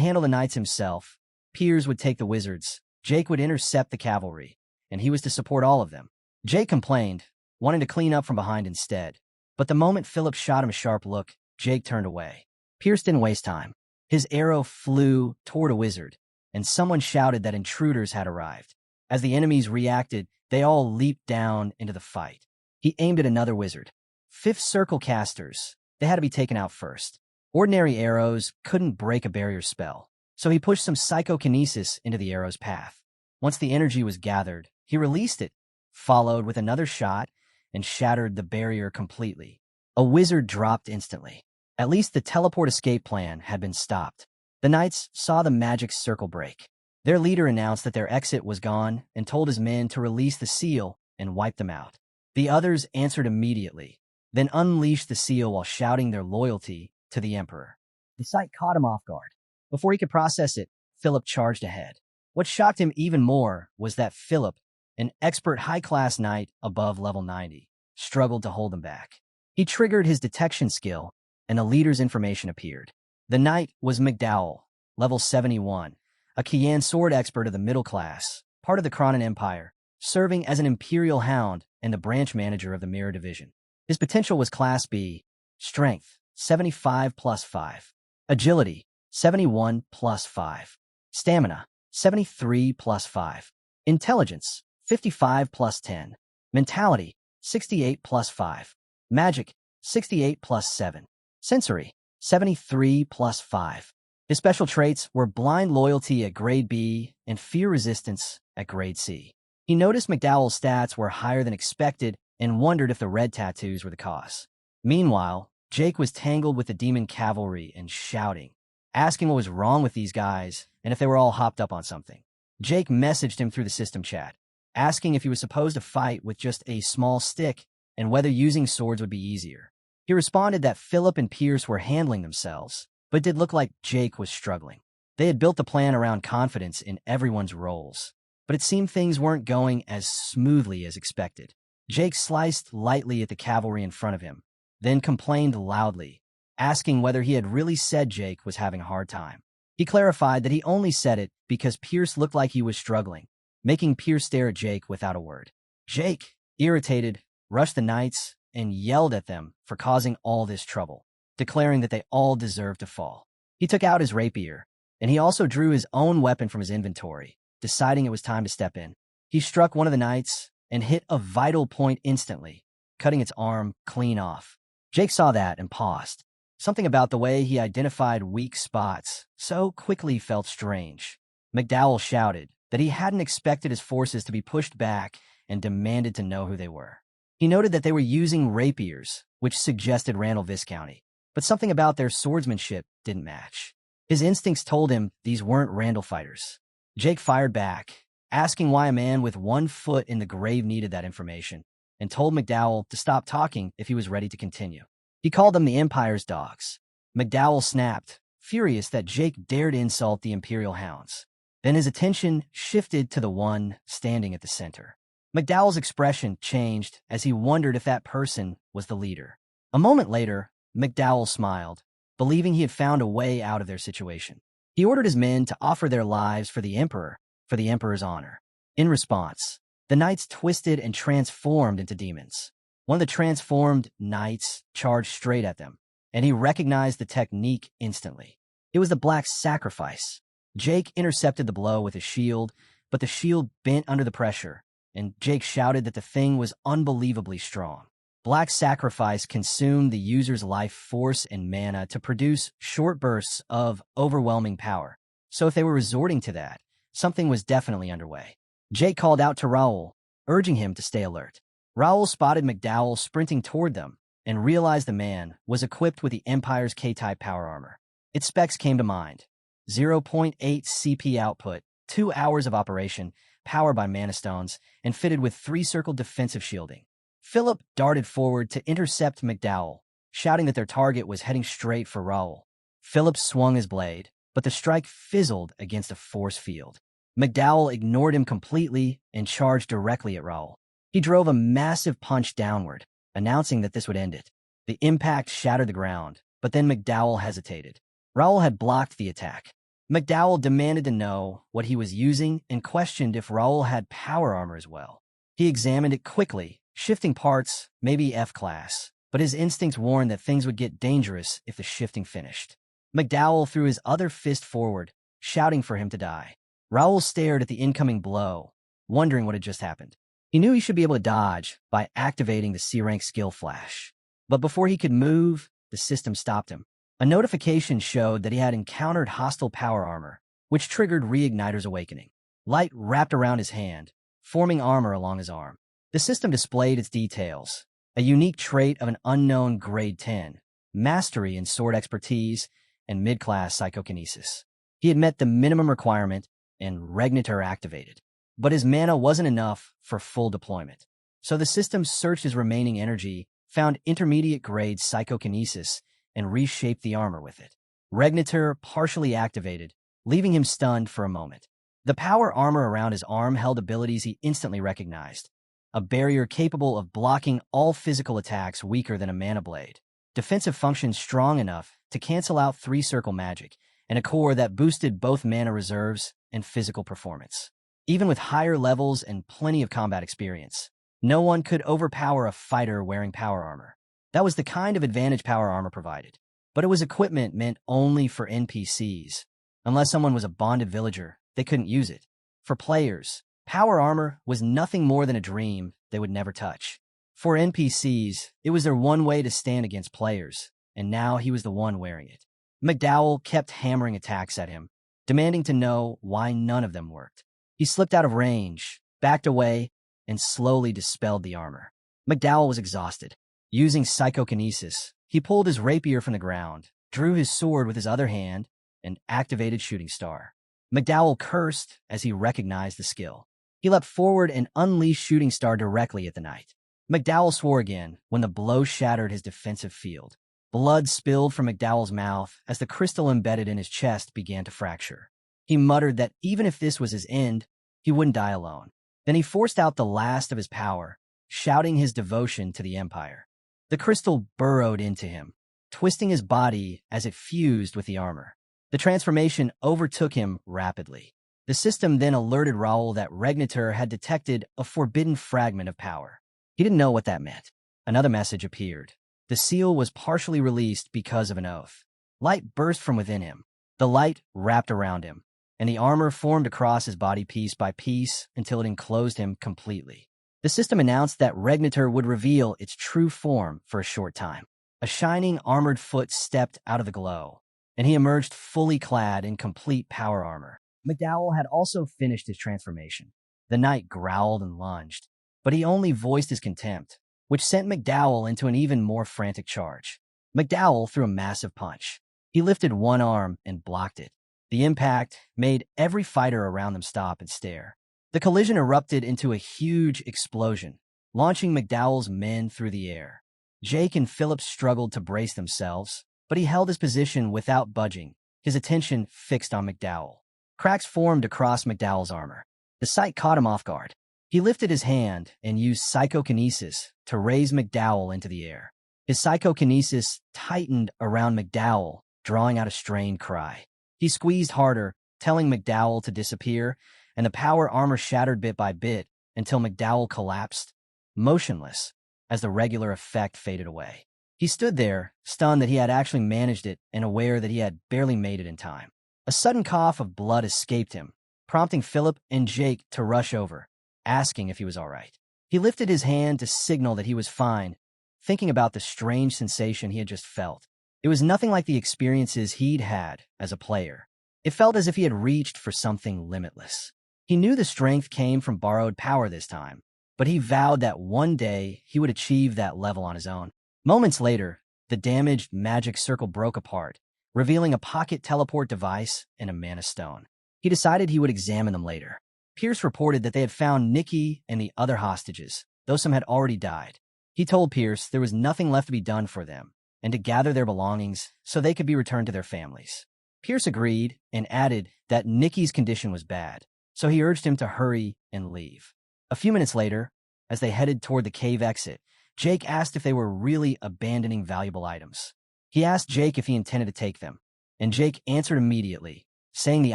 handle the knights himself, Piers would take the wizards, Jake would intercept the cavalry, and he was to support all of them. Jake complained, wanting to clean up from behind instead. But the moment Philip shot him a sharp look, Jake turned away. Pierce didn't waste time. His arrow flew toward a wizard, and someone shouted that intruders had arrived. As the enemies reacted, they all leaped down into the fight. He aimed at another wizard. Fifth circle casters. They had to be taken out first. Ordinary arrows couldn't break a barrier spell, so he pushed some psychokinesis into the arrow's path. Once the energy was gathered, he released it, followed with another shot, and shattered the barrier completely. A wizard dropped instantly. At least the teleport escape plan had been stopped. The knights saw the magic circle break. Their leader announced that their exit was gone and told his men to release the seal and wipe them out. The others answered immediately, then unleashed the seal while shouting their loyalty to the Emperor. The sight caught him off guard. Before he could process it, Philip charged ahead. What shocked him even more was that Philip, an expert high-class knight above level 90, struggled to hold him back. He triggered his detection skill, and the leader's information appeared. The knight was McDowell, level 71, a Qian sword expert of the middle class, part of the Cronin Empire, serving as an Imperial Hound and the branch manager of the Mirror Division. His potential was Class B, Strength, 75 plus 5, Agility, 71 plus 5, Stamina, 73 plus 5, Intelligence, 55 plus 10, Mentality, 68 plus 5, Magic, 68 plus 7, Sensory, 73 plus 5. His special traits were blind loyalty at grade B and fear resistance at grade C. He noticed McDowell's stats were higher than expected and wondered if the red tattoos were the cause. Meanwhile, Jake was tangled with the demon cavalry and shouting, asking what was wrong with these guys and if they were all hopped up on something. Jake messaged him through the system chat, asking if he was supposed to fight with just a small stick and whether using swords would be easier. He responded that Philip and Pierce were handling themselves, but it did look like Jake was struggling. They had built the plan around confidence in everyone's roles, but it seemed things weren't going as smoothly as expected. Jake sliced lightly at the cavalry in front of him, then complained loudly, asking whether he had really said Jake was having a hard time. He clarified that he only said it because Pierce looked like he was struggling, making Pierce stare at Jake without a word. Jake, irritated, rushed the knights and yelled at them for causing all this trouble, declaring that they all deserved to fall. He took out his rapier, and he also drew his own weapon from his inventory, deciding it was time to step in. He struck one of the knights and hit a vital point instantly, cutting its arm clean off. Jake saw that and paused. Something about the way he identified weak spots so quickly felt strange. McDowell shouted that he hadn't expected his forces to be pushed back and demanded to know who they were. He noted that they were using rapiers, which suggested Randall Viscounty, but something about their swordsmanship didn't match. His instincts told him these weren't Randall fighters. Jake fired back, asking why a man with one foot in the grave needed that information, and told McDowell to stop talking if he was ready to continue. He called them the Empire's dogs. McDowell snapped, furious that Jake dared insult the Imperial Hounds. Then his attention shifted to the one standing at the center. McDowell's expression changed as he wondered if that person was the leader. A moment later, McDowell smiled, believing he had found a way out of their situation. He ordered his men to offer their lives for the Emperor's honor. In response, the knights twisted and transformed into demons. One of the transformed knights charged straight at them, and he recognized the technique instantly. It was the Black Sacrifice. Jake intercepted the blow with his shield, but the shield bent under the pressure, and Jake shouted that the thing was unbelievably strong. Black Sacrifice consumed the user's life force and mana to produce short bursts of overwhelming power. So if they were resorting to that, something was definitely underway. Jake called out to Raul, urging him to stay alert. Raul spotted McDowell sprinting toward them and realized the man was equipped with the Empire's K-type power armor. Its specs came to mind: 0.8 CP output, 2 hours of operation, powered by mana stones, and fitted with 3-circle defensive shielding. Philip darted forward to intercept McDowell, shouting that their target was heading straight for Raul. Philip swung his blade, but the strike fizzled against a force field. McDowell ignored him completely and charged directly at Raul. He drove a massive punch downward, announcing that this would end it. The impact shattered the ground, but then McDowell hesitated. Raul had blocked the attack. McDowell demanded to know what he was using and questioned if Raul had power armor as well. He examined it quickly, Shifting parts, maybe F-class, but his instincts warned that things would get dangerous if the shifting finished. McDowell threw his other fist forward, shouting for him to die. Raul stared at the incoming blow, wondering what had just happened. He knew he should be able to dodge by activating the C-rank skill flash. But before he could move, the system stopped him. A notification showed that he had encountered hostile power armor, which triggered Reigniter's awakening. Light wrapped around his hand, forming armor along his arm. The system displayed its details, a unique trait of an unknown grade 10, mastery in sword expertise, and mid-class psychokinesis. He had met the minimum requirement, and Reignitor activated. But his mana wasn't enough for full deployment. So the system searched his remaining energy, found intermediate-grade psychokinesis, and reshaped the armor with it. Reignitor partially activated, leaving him stunned for a moment. The power armor around his arm held abilities he instantly recognized. A barrier capable of blocking all physical attacks weaker than a mana blade. Defensive functions strong enough to cancel out 3-circle magic, and a core that boosted both mana reserves and physical performance. Even with higher levels and plenty of combat experience, no one could overpower a fighter wearing power armor. That was the kind of advantage power armor provided. But it was equipment meant only for NPCs. Unless someone was a bonded villager, they couldn't use it. For players, power armor was nothing more than a dream they would never touch. For NPCs, it was their one way to stand against players, and now he was the one wearing it. McDowell kept hammering attacks at him, demanding to know why none of them worked. He slipped out of range, backed away, and slowly dispelled the armor. McDowell was exhausted. Using psychokinesis, he pulled his rapier from the ground, drew his sword with his other hand, and activated Shooting Star. McDowell cursed as he recognized the skill. He leapt forward and unleashed Shooting Star directly at the knight. McDowell swore again when the blow shattered his defensive field. Blood spilled from McDowell's mouth as the crystal embedded in his chest began to fracture. He muttered that even if this was his end, he wouldn't die alone. Then he forced out the last of his power, shouting his devotion to the Empire. The crystal burrowed into him, twisting his body as it fused with the armor. The transformation overtook him rapidly. The system then alerted Raul that Reignitor had detected a forbidden fragment of power. He didn't know what that meant. Another message appeared. The seal was partially released because of an oath. Light burst from within him. The light wrapped around him, and the armor formed across his body piece by piece until it enclosed him completely. The system announced that Reignitor would reveal its true form for a short time. A shining armored foot stepped out of the glow, and he emerged fully clad in complete power armor. McDowell had also finished his transformation. The knight growled and lunged, but he only voiced his contempt, which sent McDowell into an even more frantic charge. McDowell threw a massive punch. He lifted one arm and blocked it. The impact made every fighter around them stop and stare. The collision erupted into a huge explosion, launching McDowell's men through the air. Jake and Philip struggled to brace themselves, but he held his position without budging, his attention fixed on McDowell. Cracks formed across McDowell's armor. The sight caught him off guard. He lifted his hand and used psychokinesis to raise McDowell into the air. His psychokinesis tightened around McDowell, drawing out a strained cry. He squeezed harder, telling McDowell to disappear, and the power armor shattered bit by bit until McDowell collapsed, motionless, as the regular effect faded away. He stood there, stunned that he had actually managed it and aware that he had barely made it in time. A sudden cough of blood escaped him, prompting Philip and Jake to rush over, asking if he was all right. He lifted his hand to signal that he was fine, thinking about the strange sensation he had just felt. It was nothing like the experiences he'd had as a player. It felt as if he had reached for something limitless. He knew the strength came from borrowed power this time, but he vowed that one day he would achieve that level on his own. Moments later, the damaged magic circle broke apart, revealing a pocket teleport device and a mana stone. He decided he would examine them later. Pierce reported that they had found Nikia and the other hostages, though some had already died. He told Pierce there was nothing left to be done for them, and to gather their belongings so they could be returned to their families. Pierce agreed and added that Niki's condition was bad, so he urged him to hurry and leave. A few minutes later, as they headed toward the cave exit, Jake asked if they were really abandoning valuable items. He asked Jake if he intended to take them, and Jake answered immediately, saying the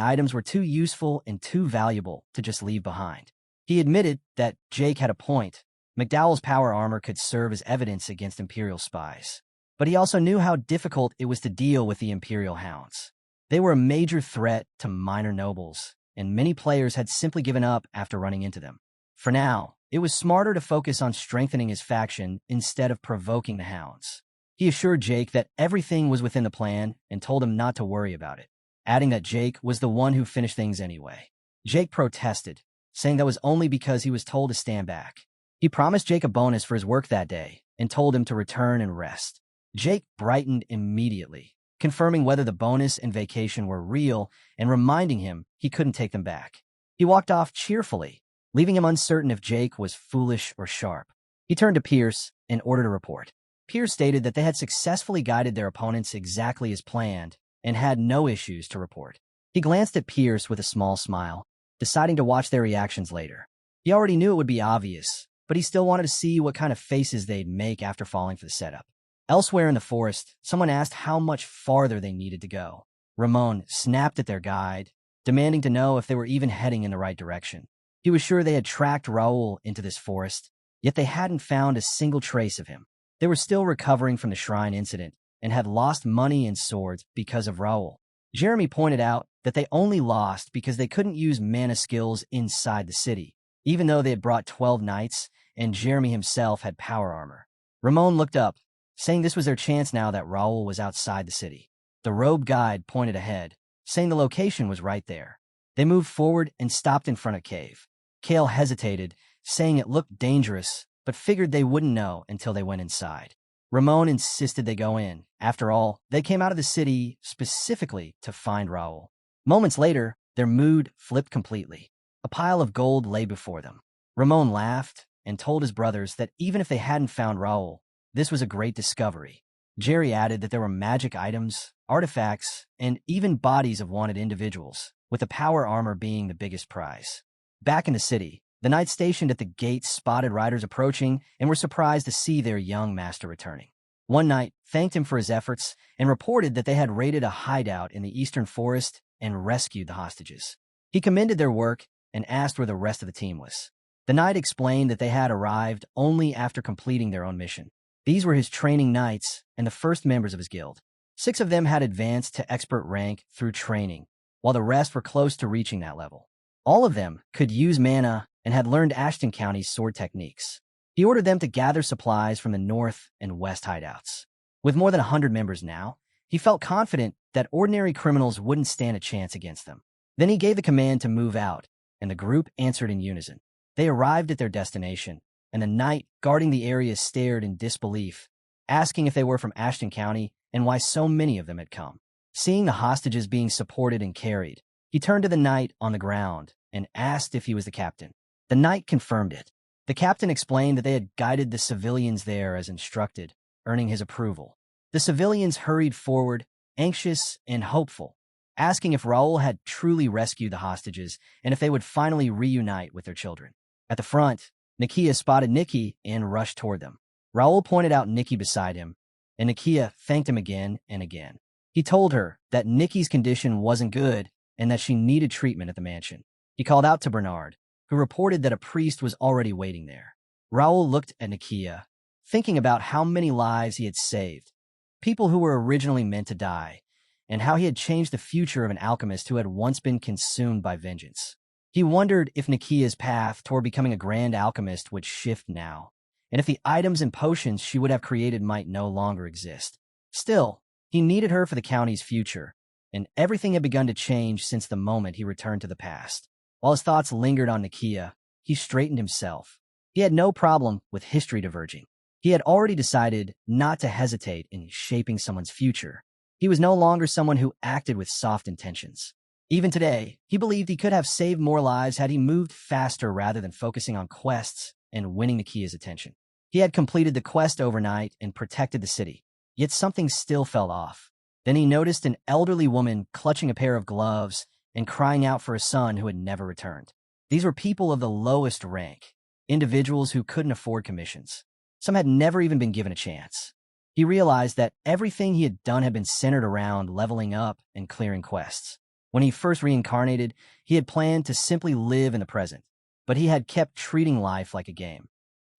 items were too useful and too valuable to just leave behind. He admitted that Jake had a point, McDowell's power armor could serve as evidence against Imperial spies. But he also knew how difficult it was to deal with the Imperial Hounds. They were a major threat to minor nobles, and many players had simply given up after running into them. For now, it was smarter to focus on strengthening his faction instead of provoking the Hounds. He assured Jake that everything was within the plan and told him not to worry about it, adding that Jake was the one who finished things anyway. Jake protested, saying that was only because he was told to stand back. He promised Jake a bonus for his work that day and told him to return and rest. Jake brightened immediately, confirming whether the bonus and vacation were real and reminding him he couldn't take them back. He walked off cheerfully, leaving him uncertain if Jake was foolish or sharp. He turned to Pierce and ordered a report. Pierce stated that they had successfully guided their opponents exactly as planned and had no issues to report. He glanced at Pierce with a small smile, deciding to watch their reactions later. He already knew it would be obvious, but he still wanted to see what kind of faces they'd make after falling for the setup. Elsewhere in the forest, someone asked how much farther they needed to go. Ramon snapped at their guide, demanding to know if they were even heading in the right direction. He was sure they had tracked Raul into this forest, yet they hadn't found a single trace of him. They were still recovering from the shrine incident and had lost money and swords because of Raul. Jeremy pointed out that they only lost because they couldn't use mana skills inside the city, even though they had brought 12 knights and Jeremy himself had power armor. Ramon looked up, saying this was their chance now that Raul was outside the city. The robe guide pointed ahead, saying the location was right there. They moved forward and stopped in front of cave. Kale hesitated, saying it looked dangerous, but figured they wouldn't know until they went inside. Ramon insisted they go in. After all, they came out of the city specifically to find Raul. Moments later, their mood flipped completely. A pile of gold lay before them. Ramon laughed and told his brothers that even if they hadn't found Raul, this was a great discovery. Jerry added that there were magic items, artifacts, and even bodies of wanted individuals, with the power armor being the biggest prize. Back in the city, the knights stationed at the gate spotted riders approaching and were surprised to see their young master returning. One knight thanked him for his efforts and reported that they had raided a hideout in the eastern forest and rescued the hostages. He commended their work and asked where the rest of the team was. The knight explained that they had arrived only after completing their own mission. These were his training knights and the first members of his guild. 6 of them had advanced to expert rank through training, while the rest were close to reaching that level. All of them could use mana and had learned Ashton County's sword techniques. He ordered them to gather supplies from the north and west hideouts. With more than 100 members now, he felt confident that ordinary criminals wouldn't stand a chance against them. Then he gave the command to move out, and the group answered in unison. They arrived at their destination, and the knight guarding the area stared in disbelief, asking if they were from Ashton County and why so many of them had come. Seeing the hostages being supported and carried, he turned to the knight on the ground and asked if he was the captain. The knight confirmed it. The captain explained that they had guided the civilians there as instructed, earning his approval. The civilians hurried forward, anxious and hopeful, asking if Raul had truly rescued the hostages and if they would finally reunite with their children. At the front, Nikia spotted Nikia and rushed toward them. Raul pointed out Nikia beside him, and Nikia thanked him again and again. He told her that Niki's condition wasn't good and that she needed treatment at the mansion. He called out to Bernard, who reported that a priest was already waiting there. Raul looked at Nikia, thinking about how many lives he had saved, people who were originally meant to die, and how he had changed the future of an alchemist who had once been consumed by vengeance. He wondered if Nikia's path toward becoming a grand alchemist would shift now, and if the items and potions she would have created might no longer exist. Still, he needed her for the county's future, and everything had begun to change since the moment he returned to the past. While his thoughts lingered on Nikia, he straightened himself. He had no problem with history diverging. He had already decided not to hesitate in shaping someone's future. He was no longer someone who acted with soft intentions. Even today, he believed he could have saved more lives had he moved faster rather than focusing on quests and winning Nikia's attention. He had completed the quest overnight and protected the city, yet something still felt off. Then he noticed an elderly woman clutching a pair of gloves and crying out for a son who had never returned. These were people of the lowest rank, individuals who couldn't afford commissions. Some had never even been given a chance. He realized that everything he had done had been centered around leveling up and clearing quests. When he first reincarnated, he had planned to simply live in the present, but he had kept treating life like a game.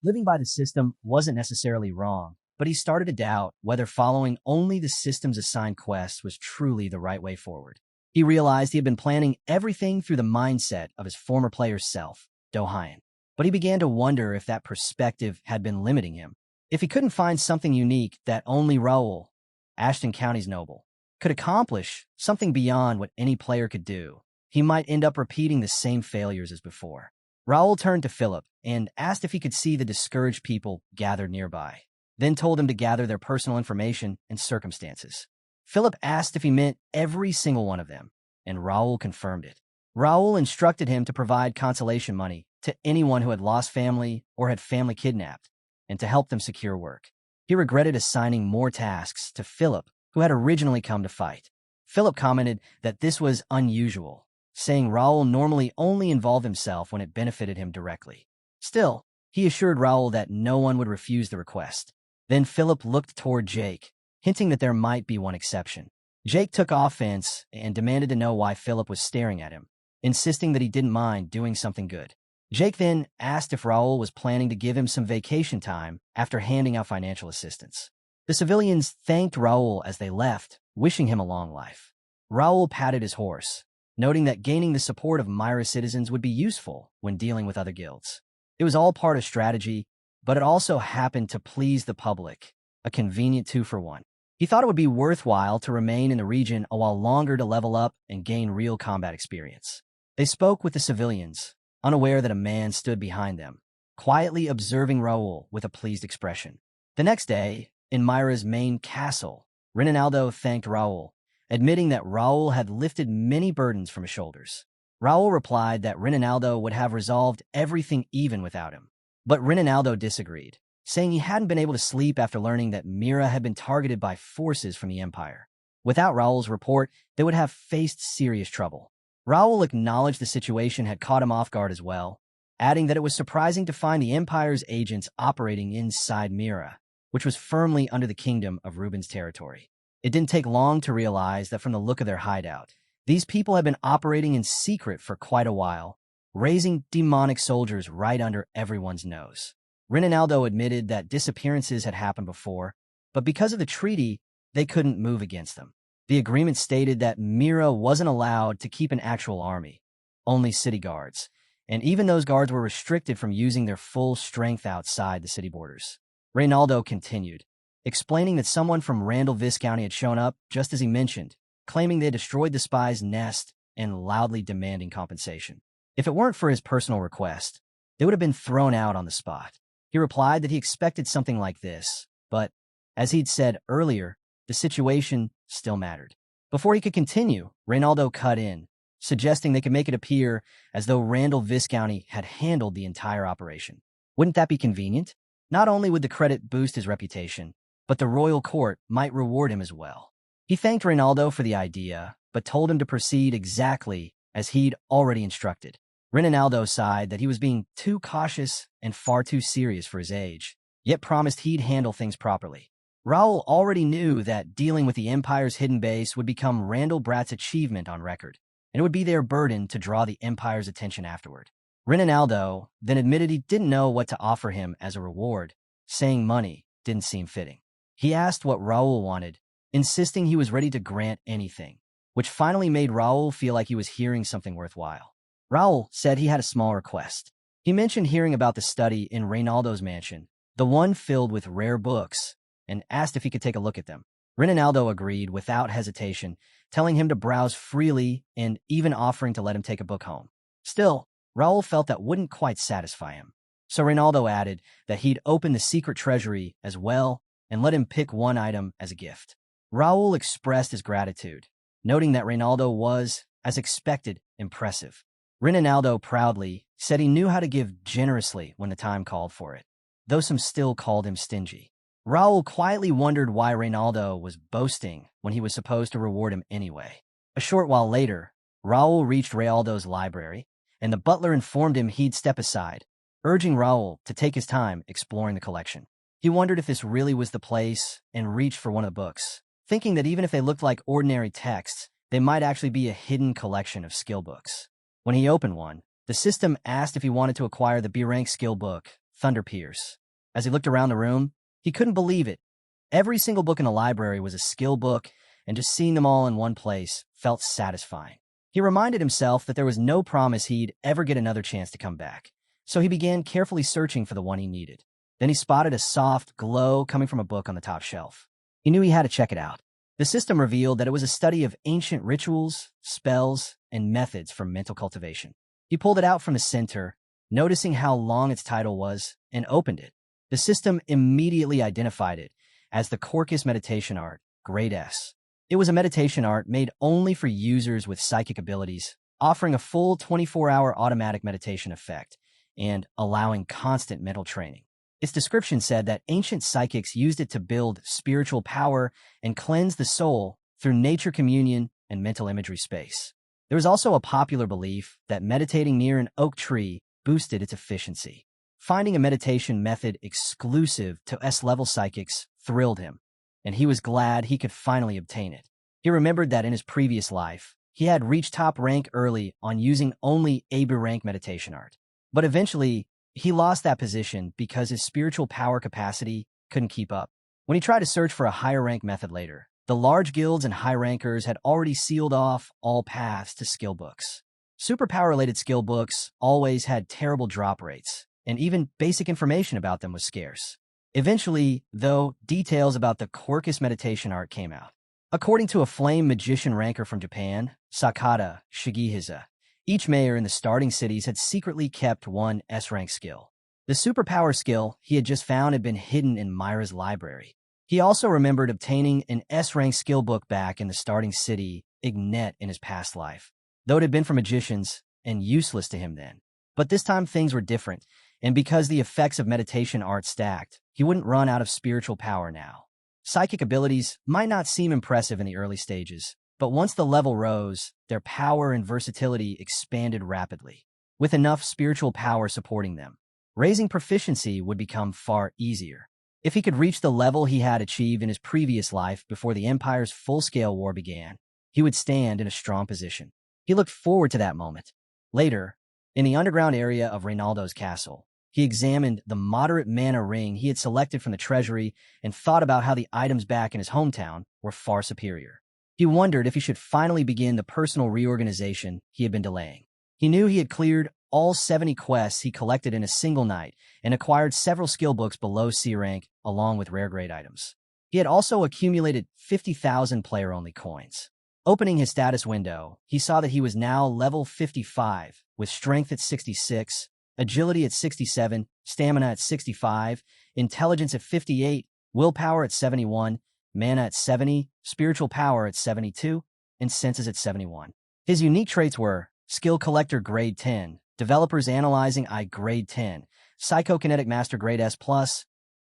Living by the system wasn't necessarily wrong, but he started to doubt whether following only the system's assigned quests was truly the right way forward. He realized he had been planning everything through the mindset of his former player's self, Dohyun. But he began to wonder if that perspective had been limiting him. If he couldn't find something unique that only Raul, Ashton County's noble, could accomplish, something beyond what any player could do, he might end up repeating the same failures as before. Raul turned to Philip and asked if he could see the discouraged people gathered nearby, then told him to gather their personal information and circumstances. Philip asked if he meant every single one of them, and Raul confirmed it. Raul instructed him to provide consolation money to anyone who had lost family or had family kidnapped, and to help them secure work. He regretted assigning more tasks to Philip, who had originally come to fight. Philip commented that this was unusual, saying Raul normally only involved himself when it benefited him directly. Still, he assured Raul that no one would refuse the request. Then Philip looked toward Jake, hinting that there might be one exception. Jake took offense and demanded to know why Philip was staring at him, insisting that he didn't mind doing something good. Jake then asked if Raul was planning to give him some vacation time after handing out financial assistance. The civilians thanked Raul as they left, wishing him a long life. Raul patted his horse, noting that gaining the support of Myra citizens would be useful when dealing with other guilds. It was all part of strategy, but it also happened to please the public, a convenient 2-for-1. He thought it would be worthwhile to remain in the region a while longer to level up and gain real combat experience. They spoke with the civilians, unaware that a man stood behind them, quietly observing Raul with a pleased expression. The next day, in Myra's main castle, Reinaldo thanked Raul, admitting that Raul had lifted many burdens from his shoulders. Raul replied that Reinaldo would have resolved everything even without him. But Reinaldo disagreed, saying he hadn't been able to sleep after learning that Mira had been targeted by forces from the Empire. Without Raul's report, they would have faced serious trouble. Raul acknowledged the situation had caught him off guard as well, adding that it was surprising to find the Empire's agents operating inside Mira, which was firmly under the kingdom of Reuben's territory. It didn't take long to realize that from the look of their hideout, these people had been operating in secret for quite a while, raising demonic soldiers right under everyone's nose. Reinaldo admitted that disappearances had happened before, but because of the treaty, they couldn't move against them. The agreement stated that Mira wasn't allowed to keep an actual army, only city guards, and even those guards were restricted from using their full strength outside the city borders. Reinaldo continued, explaining that someone from Randall Viscounty had shown up just as he mentioned, claiming they had destroyed the spy's nest and loudly demanding compensation. If it weren't for his personal request, they would have been thrown out on the spot. He replied that he expected something like this, but, as he'd said earlier, the situation still mattered. Before he could continue, Reinaldo cut in, suggesting they could make it appear as though Randall Viscounty had handled the entire operation. Wouldn't that be convenient? Not only would the credit boost his reputation, but the royal court might reward him as well. He thanked Reinaldo for the idea, but told him to proceed exactly as he'd already instructed. Reinaldo sighed that he was being too cautious and far too serious for his age, yet promised he'd handle things properly. Raul already knew that dealing with the Empire's hidden base would become Randall Brat's achievement on record, and it would be their burden to draw the Empire's attention afterward. Reinaldo then admitted he didn't know what to offer him as a reward, saying money didn't seem fitting. He asked what Raul wanted, insisting he was ready to grant anything, which finally made Raul feel like he was hearing something worthwhile. Raul said he had a small request. He mentioned hearing about the study in Reinaldo's mansion, the one filled with rare books, and asked if he could take a look at them. Reinaldo agreed without hesitation, telling him to browse freely and even offering to let him take a book home. Still, Raul felt that wouldn't quite satisfy him. So Reinaldo added that he'd open the secret treasury as well and let him pick one item as a gift. Raul expressed his gratitude, noting that Reinaldo was, as expected, impressive. Reinaldo proudly said he knew how to give generously when the time called for it, though some still called him stingy. Raul quietly wondered why Reinaldo was boasting when he was supposed to reward him anyway. A short while later, Raul reached Reinaldo's library, and the butler informed him he'd step aside, urging Raul to take his time exploring the collection. He wondered if this really was the place and reached for one of the books, thinking that even if they looked like ordinary texts, they might actually be a hidden collection of skill books. When he opened one, the system asked if he wanted to acquire the B-rank skill book Thunder Pierce. As he looked around the room, he couldn't believe it. Every single book in the library was a skill book, and just seeing them all in one place felt satisfying. He reminded himself that there was no promise he'd ever get another chance to come back, so he began carefully searching for the one he needed. Then he spotted a soft glow coming from a book on the top shelf. He knew he had to check it out. The system revealed that it was a study of ancient rituals, spells, and methods for mental cultivation. He pulled it out from the center, noticing how long its title was, and opened it. The system immediately identified it as the Corcus Meditation Art, Grade S. It was a meditation art made only for users with psychic abilities, offering a full 24-hour automatic meditation effect and allowing constant mental training. Its description said that ancient psychics used it to build spiritual power and cleanse the soul through nature communion and mental imagery space. There was also a popular belief that meditating near an oak tree boosted its efficiency. Finding a meditation method exclusive to S-level psychics thrilled him, and he was glad he could finally obtain it. He remembered that in his previous life, he had reached top rank early on using only AB rank meditation art. But eventually, he lost that position because his spiritual power capacity couldn't keep up. When he tried to search for a higher rank method later, the large guilds and high rankers had already sealed off all paths to skill books. Superpower-related skill books always had terrible drop rates, and even basic information about them was scarce. Eventually, though, details about the Corcus meditation art came out. According to a flame magician ranker from Japan, Sakata Shigehisa, each mayor in the starting cities had secretly kept one S-rank skill. The superpower skill he had just found had been hidden in Myra's library. He also remembered obtaining an S-rank skill book back in the starting city, Ignet, in his past life, though it had been for magicians and useless to him then. But this time things were different, and because the effects of meditation art stacked, he wouldn't run out of spiritual power now. Psychic abilities might not seem impressive in the early stages, but once the level rose, their power and versatility expanded rapidly, with enough spiritual power supporting them. Raising proficiency would become far easier. If he could reach the level he had achieved in his previous life before the Empire's full-scale war began, he would stand in a strong position. He looked forward to that moment. Later, in the underground area of Reynaldo's castle, he examined the moderate mana ring he had selected from the treasury and thought about how the items back in his hometown were far superior. He wondered if he should finally begin the personal reorganization he had been delaying. He knew he had cleared all 70 quests he collected in a single night and acquired several skill books below C rank along with rare grade items. He had also accumulated 50,000 player-only coins. Opening his status window, he saw that he was now level 55, with strength at 66, agility at 67, stamina at 65, intelligence at 58, willpower at 71, mana at 70, spiritual power at 72, and senses at 71. His unique traits were Skill Collector Grade 10, Developers Analyzing I Grade 10, Psychokinetic Master Grade S+,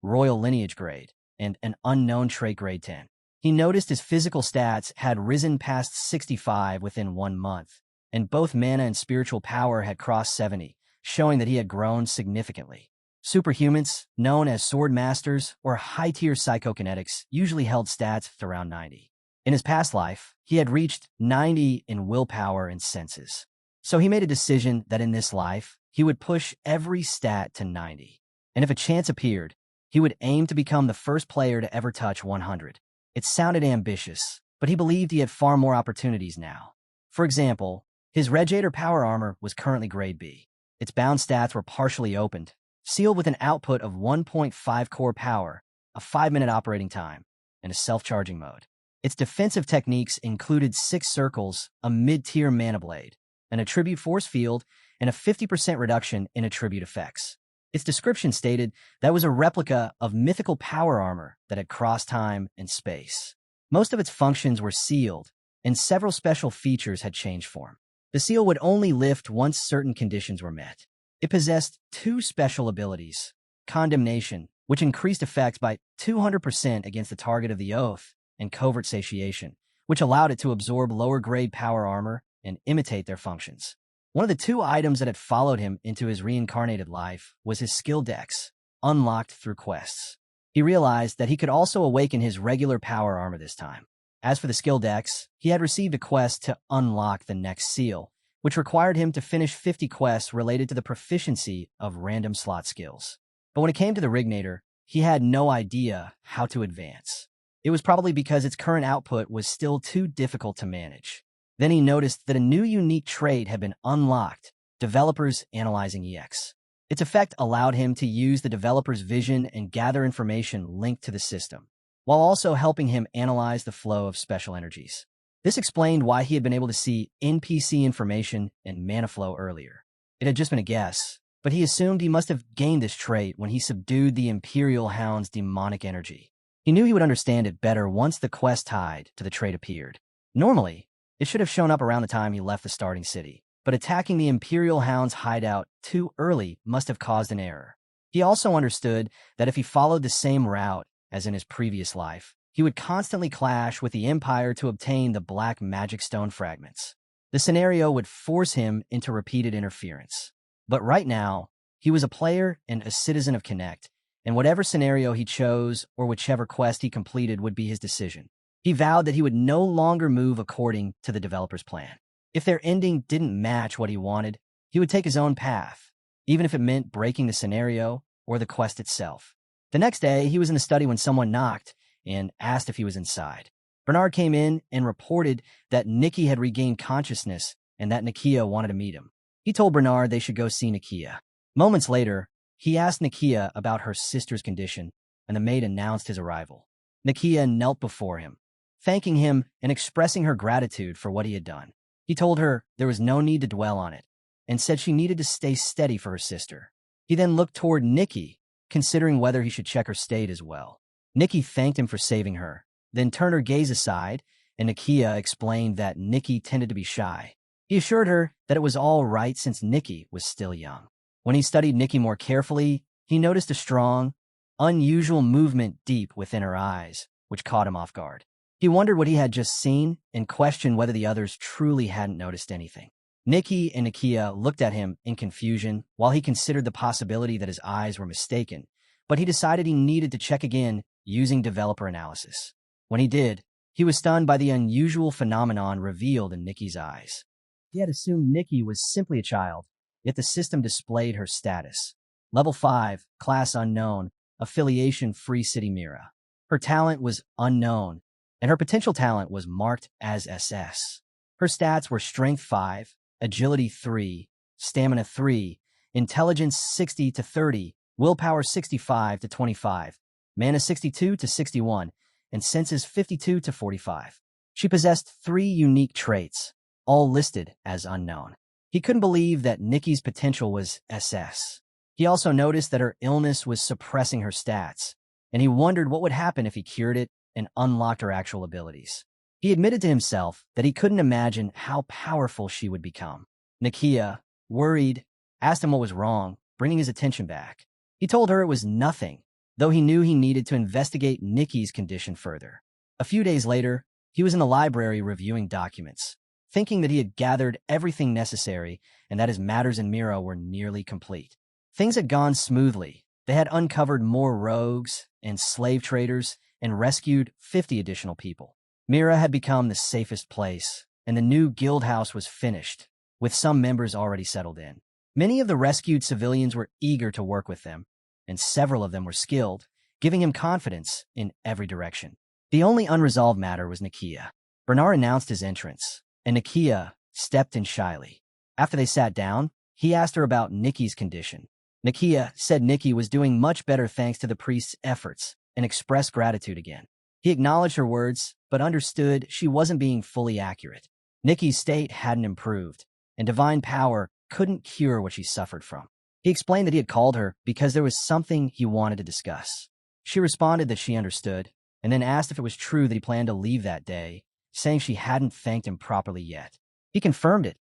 Royal Lineage Grade, and an Unknown Trait Grade 10. He noticed his physical stats had risen past 65 within 1 month, and both mana and spiritual power had crossed 70, showing that he had grown significantly. Superhumans, known as Sword Masters or high-tier psychokinetics, usually held stats at around 90. In his past life, he had reached 90 in willpower and senses. So he made a decision that in this life, he would push every stat to 90. And if a chance appeared, he would aim to become the first player to ever touch 100. It sounded ambitious, but he believed he had far more opportunities now. For example, his Regator power armor was currently Grade B. Its bound stats were partially opened, sealed with an output of 1.5 core power, a 5-minute operating time, and a self-charging mode. Its defensive techniques included 6 circles, a mid-tier mana blade, an attribute force field, and a 50% reduction in attribute effects. Its description stated that it was a replica of mythical power armor that had crossed time and space. Most of its functions were sealed, and several special features had changed form. The seal would only lift once certain conditions were met. It possessed 2 special abilities: Condemnation, which increased effects by 200% against the target of the oath, and Covert Satiation, which allowed it to absorb lower-grade power armor and imitate their functions. One of the 2 items that had followed him into his reincarnated life was his skill dex, unlocked through quests. He realized that he could also awaken his regular power armor this time. As for the skill dex, he had received a quest to unlock the next seal, which required him to finish 50 quests related to the proficiency of random slot skills. But when it came to the Rignator, he had no idea how to advance. It was probably because its current output was still too difficult to manage. Then he noticed that a new unique trait had been unlocked, Developers Analyzing EX. Its effect allowed him to use the developer's vision and gather information linked to the system, while also helping him analyze the flow of special energies. This explained why he had been able to see NPC information and mana flow earlier. It had just been a guess, but he assumed he must have gained this trait when he subdued the Imperial Hound's demonic energy. He knew he would understand it better once the quest tied to the trait appeared. Normally, it should have shown up around the time he left the starting city, but attacking the Imperial Hound's hideout too early must have caused an error. He also understood that if he followed the same route as in his previous life, he would constantly clash with the Empire to obtain the black magic stone fragments. The scenario would force him into repeated interference. But right now, he was a player and a citizen of Connect, and whatever scenario he chose or whichever quest he completed would be his decision. He vowed that he would no longer move according to the developer's plan. If their ending didn't match what he wanted, he would take his own path, even if it meant breaking the scenario or the quest itself. The next day, he was in the study when someone knocked and asked if he was inside. Bernard came in and reported that Nikki had regained consciousness and that Nikia wanted to meet him. He told Bernard they should go see Nikia. Moments later, he asked Nikia about her sister's condition, and the maid announced his arrival. Nikia knelt before him, thanking him and expressing her gratitude for what he had done. He told her there was no need to dwell on it, and said she needed to stay steady for her sister. He then looked toward Nikki, considering whether he should check her state as well. Nikki thanked him for saving her, then turned her gaze aside, and Nikia explained that Nikki tended to be shy. He assured her that it was all right since Nikki was still young. When he studied Nikki more carefully, he noticed a strong, unusual movement deep within her eyes, which caught him off guard. He wondered what he had just seen and questioned whether the others truly hadn't noticed anything. Nikki and Nikia looked at him in confusion while he considered the possibility that his eyes were mistaken, but he decided he needed to check again using developer analysis. When he did, he was stunned by the unusual phenomenon revealed in Nikki's eyes. He had assumed Nikki was simply a child, yet the system displayed her status. Level 5, Class Unknown, Affiliation Free City Mira. Her talent was Unknown, and her potential talent was marked as SS. Her stats were Strength 5, Agility 3, Stamina 3, Intelligence 60 to 30, Willpower 65 to 25, Mana 62 to 61, and Senses 52 to 45. She possessed 3 unique traits, all listed as unknown. He couldn't believe that Nikki's potential was SS. He also noticed that her illness was suppressing her stats, and he wondered what would happen if he cured it and unlocked her actual abilities. He admitted to himself that he couldn't imagine how powerful she would become. Nikia, worried, asked him what was wrong, bringing his attention back. He told her it was nothing, though he knew he needed to investigate Nikki's condition further. A few days later, he was in the library reviewing documents, thinking that he had gathered everything necessary and that his matters in Mira were nearly complete. Things had gone smoothly. They had uncovered more rogues and slave traders and rescued 50 additional people. Mira had become the safest place, and the new guild house was finished, with some members already settled in. Many of the rescued civilians were eager to work with them, and several of them were skilled, giving him confidence in every direction. The only unresolved matter was Nikia. Bernard announced his entrance, and Nikia stepped in shyly. After they sat down, he asked her about Nikki's condition. Nikia said Nikki was doing much better thanks to the priest's efforts and expressed gratitude again. He acknowledged her words, but understood she wasn't being fully accurate. Nikki's state hadn't improved, and divine power couldn't cure what she suffered from. He explained that he had called her because there was something he wanted to discuss. She responded that she understood, and then asked if it was true that he planned to leave that day, saying she hadn't thanked him properly yet. He confirmed it,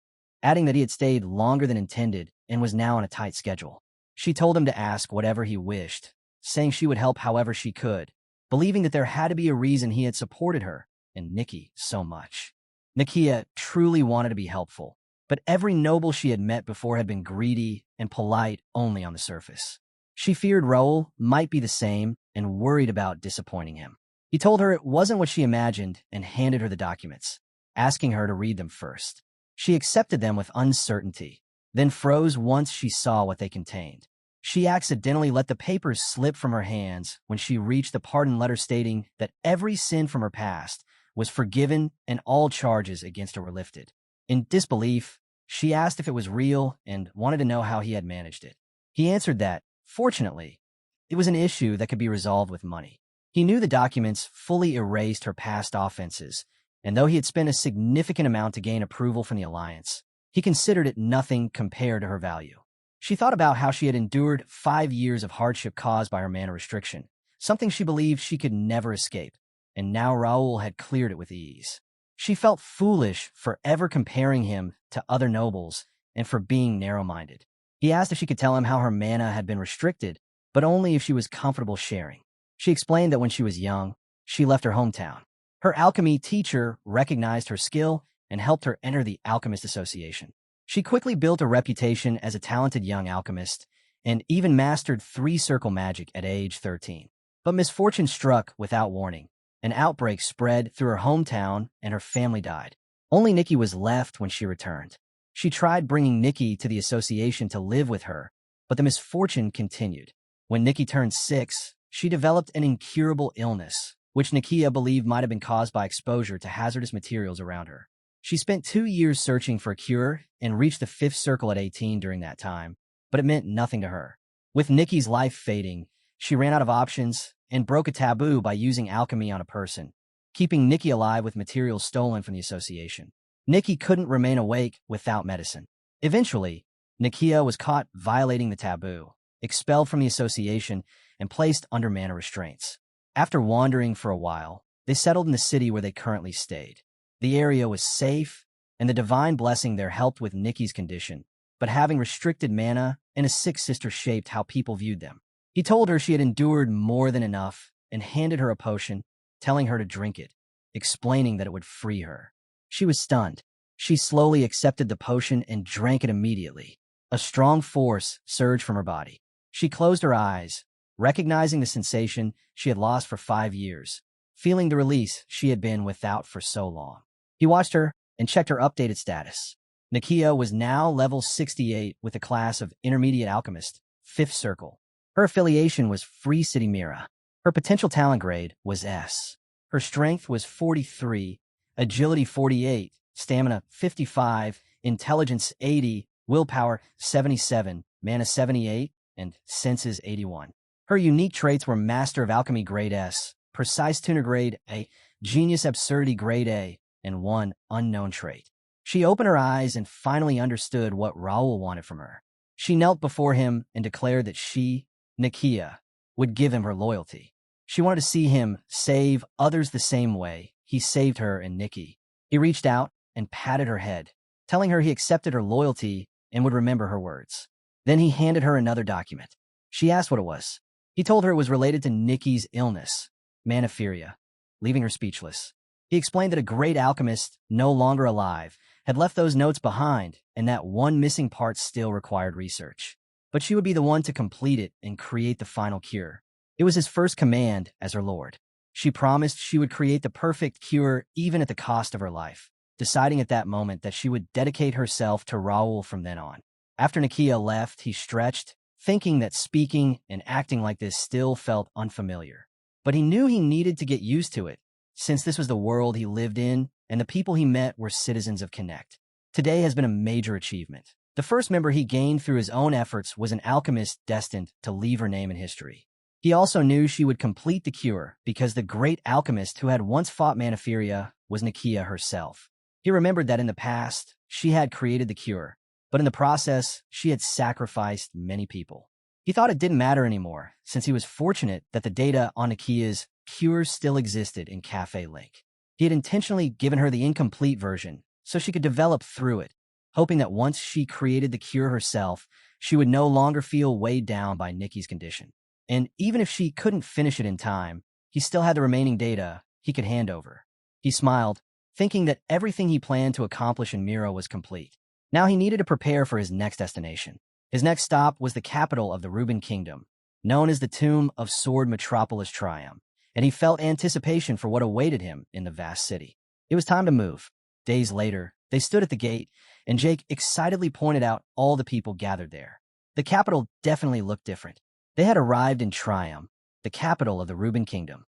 adding that he had stayed longer than intended and was now on a tight schedule. She told him to ask whatever he wished, saying she would help however she could, believing that there had to be a reason he had supported her and Nikki so much. Nikia truly wanted to be helpful, but every noble she had met before had been greedy and polite only on the surface. She feared Raul might be the same and worried about disappointing him. He told her it wasn't what she imagined and handed her the documents, asking her to read them first. She accepted them with uncertainty, then froze once she saw what they contained. She accidentally let the papers slip from her hands when she reached the pardon letter stating that every sin from her past was forgiven and all charges against her were lifted. In disbelief, she asked if it was real and wanted to know how he had managed it. He answered that, fortunately, it was an issue that could be resolved with money. He knew the documents fully erased her past offenses, and though he had spent a significant amount to gain approval from the Alliance, he considered it nothing compared to her value. She thought about how she had endured 5 years of hardship caused by her mana restriction, something she believed she could never escape, and now Raul had cleared it with ease. She felt foolish for ever comparing him to other nobles and for being narrow-minded. He asked if she could tell him how her mana had been restricted, but only if she was comfortable sharing. She explained that when she was young, she left her hometown. Her alchemy teacher recognized her skill and helped her enter the Alchemist Association. She quickly built a reputation as a talented young alchemist and even mastered 3-circle magic at age 13. But misfortune struck without warning. An outbreak spread through her hometown and her family died. Only Nikia was left when she returned. She tried bringing Nikia to the association to live with her, but the misfortune continued. When Nikia turned 6, she developed an incurable illness, which Nikia believed might have been caused by exposure to hazardous materials around her. She spent 2 years searching for a cure and reached the 5th circle at 18 during that time, but it meant nothing to her. With Niki's life fading, she ran out of options and broke a taboo by using alchemy on a person, keeping Nikia alive with materials stolen from the association. Nikia couldn't remain awake without medicine. Eventually, Nikia was caught violating the taboo, expelled from the association, and placed under mana restraints. After wandering for a while, they settled in the city where they currently stayed. The area was safe, and the divine blessing there helped with Niki's condition, but having restricted mana and a sick sister shaped how people viewed them. He told her she had endured more than enough and handed her a potion, telling her to drink it, explaining that it would free her. She was stunned. She slowly accepted the potion and drank it immediately. A strong force surged from her body. She closed her eyes, recognizing the sensation she had lost for 5 years, feeling the release she had been without for so long. He watched her and checked her updated status. Nikia was now level 68 with a class of Intermediate Alchemist, 5th Circle. Her affiliation was Free City Mira. Her potential talent grade was S. Her strength was 43, agility 48, stamina 55, intelligence 80, willpower 77, mana 78, and senses 81. Her unique traits were Master of Alchemy grade S, Precise Tuner grade A, Genius Absurdity grade A, and 1 unknown trait. She opened her eyes and finally understood what Raul wanted from her. She knelt before him and declared that she, Nikia, would give him her loyalty. She wanted to see him save others the same way he saved her and Nikia. He reached out and patted her head, telling her he accepted her loyalty and would remember her words. Then he handed her another document. She asked what it was. He told her it was related to Niki's illness, Manapheria, leaving her speechless. He explained that a great alchemist, no longer alive, had left those notes behind and that one missing part still required research. But she would be the one to complete it and create the final cure. It was his first command as her lord. She promised she would create the perfect cure even at the cost of her life, deciding at that moment that she would dedicate herself to Raul from then on. After Nikia left, he stretched, thinking that speaking and acting like this still felt unfamiliar. But he knew he needed to get used to it, since this was the world he lived in and the people he met were citizens of Connect. Today has been a major achievement. The first member he gained through his own efforts was an alchemist destined to leave her name in history. He also knew she would complete the cure because the great alchemist who had once fought Manapheria was Nikia herself. He remembered that in the past, she had created the cure, but in the process, she had sacrificed many people. He thought it didn't matter anymore, since he was fortunate that the data on Nikia's cures still existed in Cafe Link. He had intentionally given her the incomplete version so she could develop through it, hoping that once she created the cure herself, she would no longer feel weighed down by Nikia's condition. And even if she couldn't finish it in time, he still had the remaining data he could hand over. He smiled, thinking that everything he planned to accomplish in Mira was complete. Now he needed to prepare for his next destination. His next stop was the capital of the Reuben Kingdom, known as the Tomb of Sword Metropolis Triumph, and he felt anticipation for what awaited him in the vast city. It was time to move. Days later, they stood at the gate, and Jake excitedly pointed out all the people gathered there. The capital definitely looked different. They had arrived in Triumph, the capital of the Reuben Kingdom.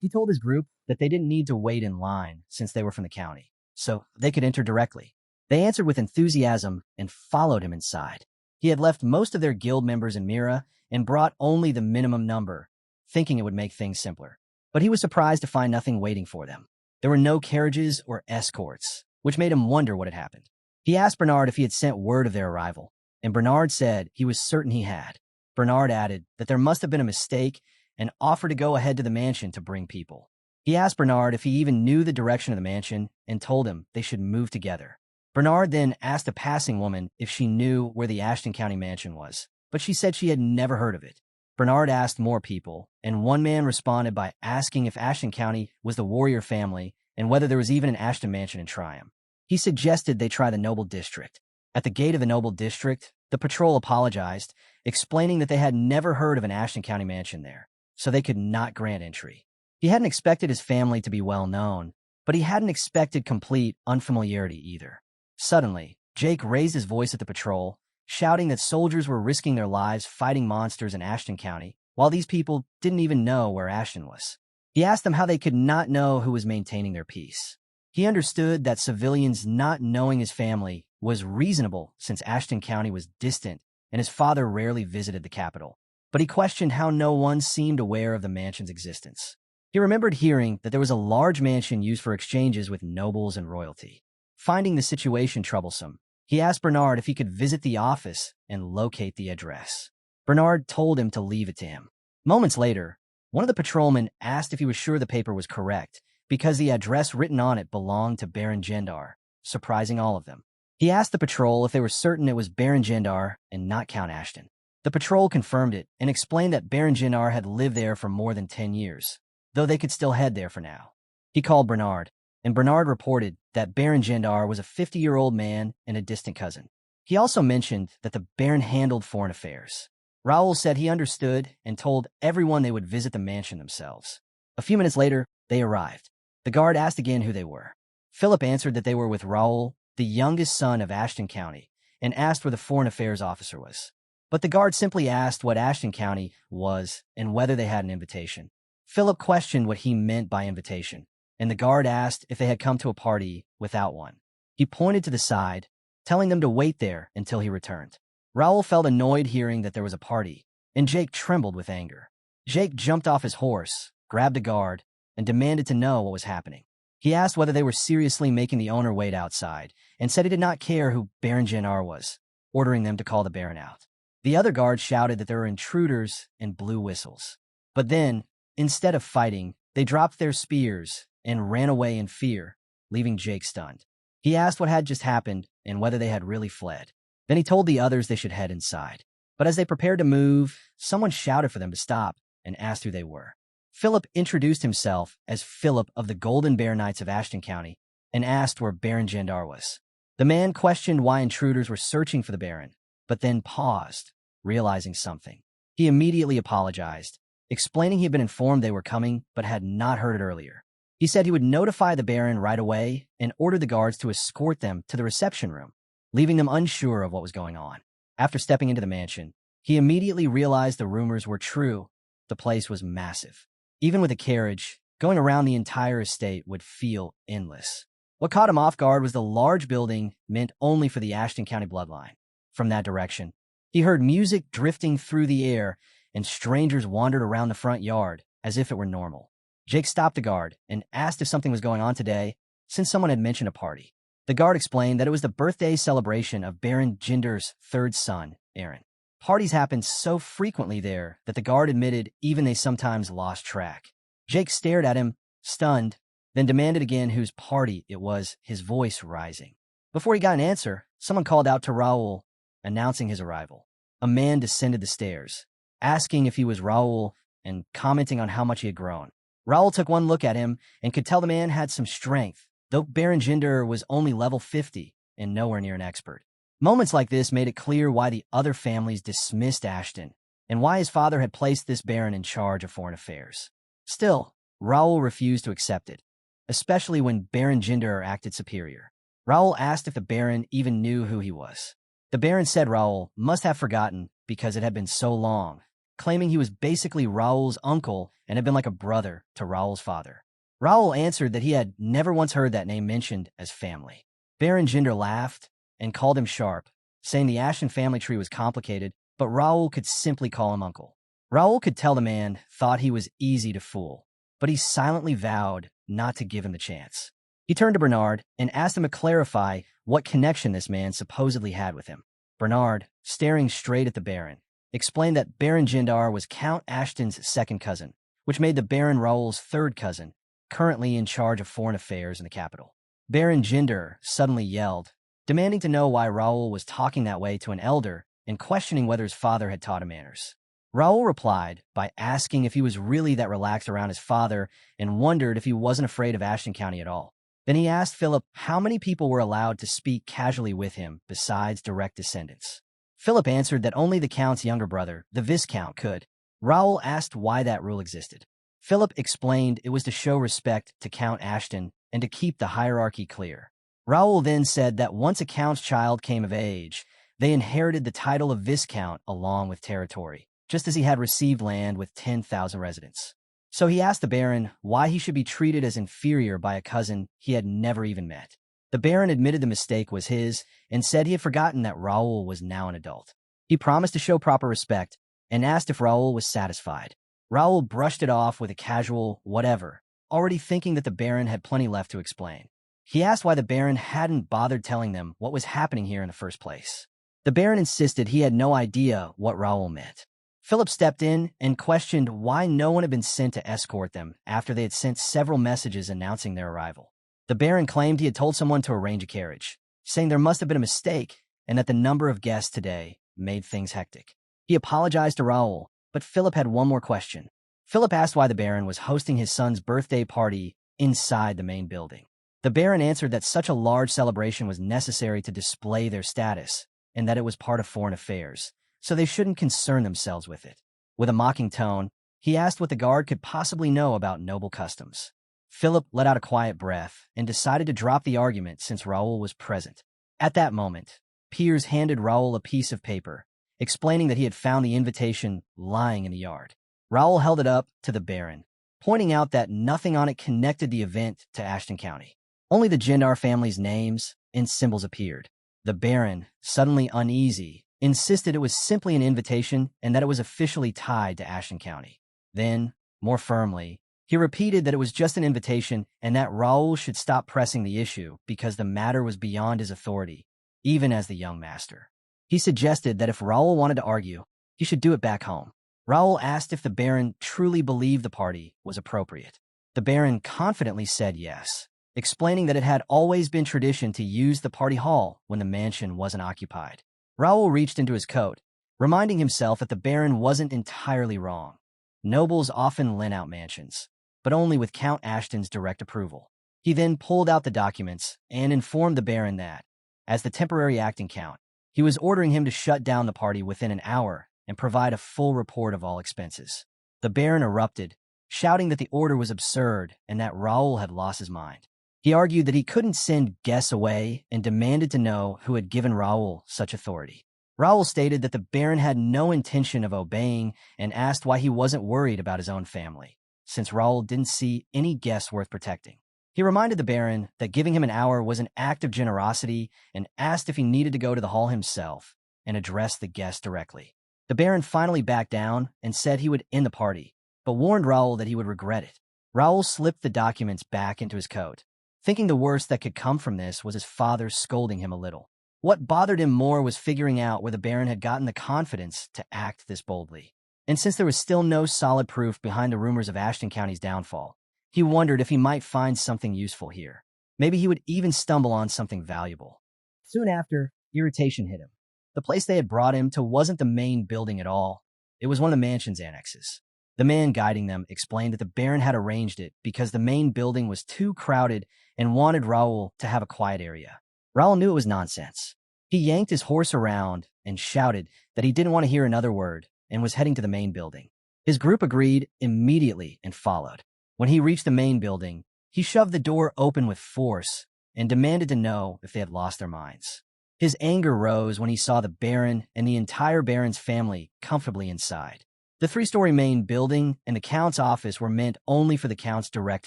He told his group that they didn't need to wait in line since they were from the county, so they could enter directly. They answered with enthusiasm and followed him inside. He had left most of their guild members in Mira and brought only the minimum number, thinking it would make things simpler. But he was surprised to find nothing waiting for them. There were no carriages or escorts, which made him wonder what had happened. He asked Bernard if he had sent word of their arrival, and Bernard said he was certain he had. Bernard added that there must have been a mistake and offered to go ahead to the mansion to bring people. He asked Bernard if he even knew the direction of the mansion and told him they should move together. Bernard then asked a passing woman if she knew where the Ashton County mansion was, but she said she had never heard of it. Bernard asked more people, and one man responded by asking if Ashton County was the warrior family and whether there was even an Ashton mansion in Triumph. He suggested they try the Noble District. At the gate of the Noble District, the patrol apologized, explaining that they had never heard of an Ashton County mansion there, so they could not grant entry. He hadn't expected his family to be well known, but he hadn't expected complete unfamiliarity either. Suddenly, Jake raised his voice at the patrol, shouting that soldiers were risking their lives fighting monsters in Ashton County, while these people didn't even know where Ashton was. He asked them how they could not know who was maintaining their peace. He understood that civilians not knowing his family was reasonable since Ashton County was distant and his father rarely visited the capital, but he questioned how no one seemed aware of the mansion's existence. He remembered hearing that there was a large mansion used for exchanges with nobles and royalty. Finding the situation troublesome, he asked Bernard if he could visit the office and locate the address. Bernard told him to leave it to him. Moments later, one of the patrolmen asked if he was sure the paper was correct, because the address written on it belonged to Baron Gendar, surprising all of them. He asked the patrol if they were certain it was Baron Gendar and not Count Ashton. The patrol confirmed it and explained that Baron Gendar had lived there for more than 10 years, though they could still head there for now. He called Bernard, and Bernard reported that Baron Gendar was a 50-year-old man and a distant cousin. He also mentioned that the Baron handled foreign affairs. Raul said he understood and told everyone they would visit the mansion themselves. A few minutes later, they arrived. The guard asked again who they were. Philip answered that they were with Raul, the youngest son of Ashton County, and asked where the foreign affairs officer was. But the guard simply asked what Ashton County was and whether they had an invitation. Philip questioned what he meant by invitation, and the guard asked if they had come to a party without one. He pointed to the side, telling them to wait there until he returned. Raul felt annoyed hearing that there was a party, and Jake trembled with anger. Jake jumped off his horse, grabbed a guard, and demanded to know what was happening. He asked whether they were seriously making the owner wait outside, and said he did not care who Baron Gendar was, ordering them to call the Baron out. The other guards shouted that there were intruders and blew whistles. But then, instead of fighting, they dropped their spears and ran away in fear, leaving Jake stunned. He asked what had just happened and whether they had really fled. Then he told the others they should head inside. But as they prepared to move, someone shouted for them to stop and asked who they were. Philip introduced himself as Philip of the Golden Bear Knights of Ashton County and asked where Baron Gendar was. The man questioned why intruders were searching for the Baron, but then paused, realizing something. He immediately apologized, explaining he had been informed they were coming but had not heard it earlier. He said he would notify the Baron right away and ordered the guards to escort them to the reception room, leaving them unsure of what was going on. After stepping into the mansion, he immediately realized the rumors were true. The place was massive. Even with a carriage, going around the entire estate would feel endless. What caught him off guard was the large building meant only for the Ashton County bloodline. From that direction, he heard music drifting through the air, and strangers wandered around the front yard as if it were normal. Jake stopped the guard and asked if something was going on today, since someone had mentioned a party. The guard explained that it was the birthday celebration of Baron Gendar's third son, Aaron. Parties happened so frequently there that the guard admitted even they sometimes lost track. Jake stared at him, stunned, then demanded again whose party it was, his voice rising. Before he got an answer, someone called out to Raul, announcing his arrival. A man descended the stairs, asking if he was Raul and commenting on how much he had grown. Raul took one look at him and could tell the man had some strength, though Baron Gendar was only level 50 and nowhere near an expert. Moments like this made it clear why the other families dismissed Ashton and why his father had placed this Baron in charge of foreign affairs. Still, Raul refused to accept it, especially when Baron Gendar acted superior. Raul asked if the Baron even knew who he was. The Baron said Raul must have forgotten because it had been so long, claiming he was basically Raul's uncle and had been like a brother to Raul's father. Raul answered that he had never once heard that name mentioned as family. Baron Jinder laughed and called him sharp, saying the Ashton family tree was complicated, but Raul could simply call him uncle. Raul could tell the man thought he was easy to fool, but he silently vowed not to give him the chance. He turned to Bernard and asked him to clarify what connection this man supposedly had with him. Bernard, staring straight at the Baron, explained that Baron Jindar was Count Ashton's second cousin, which made the Baron Raul's third cousin, currently in charge of foreign affairs in the capital. Baron Jinder suddenly yelled, demanding to know why Raul was talking that way to an elder and questioning whether his father had taught him manners. Raul replied by asking if he was really that relaxed around his father and wondered if he wasn't afraid of Ashton County at all. Then he asked Philip how many people were allowed to speak casually with him besides direct descendants. Philip answered that only the Count's younger brother, the Viscount, could. Raul asked why that rule existed. Philip explained it was to show respect to Count Ashton and to keep the hierarchy clear. Raul then said that once a Count's child came of age, they inherited the title of Viscount along with territory, just as he had received land with 10,000 residents. So he asked the Baron why he should be treated as inferior by a cousin he had never even met. The Baron admitted the mistake was his and said he had forgotten that Raul was now an adult. He promised to show proper respect and asked if Raul was satisfied. Raul brushed it off with a casual whatever, already thinking that the Baron had plenty left to explain. He asked why the Baron hadn't bothered telling them what was happening here in the first place. The Baron insisted he had no idea what Raul meant. Philip stepped in and questioned why no one had been sent to escort them after they had sent several messages announcing their arrival. The Baron claimed he had told someone to arrange a carriage, saying there must have been a mistake and that the number of guests today made things hectic. He apologized to Raul, but Philip had one more question. Philip asked why the Baron was hosting his son's birthday party inside the main building. The Baron answered that such a large celebration was necessary to display their status and that it was part of foreign affairs, so they shouldn't concern themselves with it. With a mocking tone, he asked what the guard could possibly know about noble customs. Philip let out a quiet breath and decided to drop the argument since Raul was present. At that moment, Piers handed Raul a piece of paper, explaining that he had found the invitation lying in the yard. Raul held it up to the Baron, pointing out that nothing on it connected the event to Ashton County. Only the Jindar family's names and symbols appeared. The Baron, suddenly uneasy, insisted it was simply an invitation and that it was officially tied to Ashton County. Then, more firmly, he repeated that it was just an invitation and that Raul should stop pressing the issue because the matter was beyond his authority, even as the young master. He suggested that if Raul wanted to argue, he should do it back home. Raul asked if the Baron truly believed the party was appropriate. The Baron confidently said yes, explaining that it had always been tradition to use the party hall when the mansion wasn't occupied. Raul reached into his coat, reminding himself that the Baron wasn't entirely wrong. Nobles often lent out mansions, but only with Count Ashton's direct approval. He then pulled out the documents and informed the Baron that, as the temporary acting count, he was ordering him to shut down the party within an hour and provide a full report of all expenses. The Baron erupted, shouting that the order was absurd and that Raul had lost his mind. He argued that he couldn't send guests away and demanded to know who had given Raul such authority. Raul stated that the Baron had no intention of obeying and asked why he wasn't worried about his own family, since Raul didn't see any guests worth protecting. He reminded the Baron that giving him an hour was an act of generosity and asked if he needed to go to the hall himself and address the guests directly. The Baron finally backed down and said he would end the party, but warned Raul that he would regret it. Raul slipped the documents back into his coat, thinking the worst that could come from this was his father scolding him a little. What bothered him more was figuring out where the Baron had gotten the confidence to act this boldly. And since there was still no solid proof behind the rumors of Ashton County's downfall, he wondered if he might find something useful here. Maybe he would even stumble on something valuable. Soon after, irritation hit him. The place they had brought him to wasn't the main building at all. It was one of the mansion's annexes. The man guiding them explained that the Baron had arranged it because the main building was too crowded and wanted Raul to have a quiet area. Raul knew it was nonsense. He yanked his horse around and shouted that he didn't want to hear another word and was heading to the main building. His group agreed immediately and followed. When he reached the main building, he shoved the door open with force and demanded to know if they had lost their minds. His anger rose when he saw the Baron and the entire Baron's family comfortably inside. The three-story main building and the Count's office were meant only for the Count's direct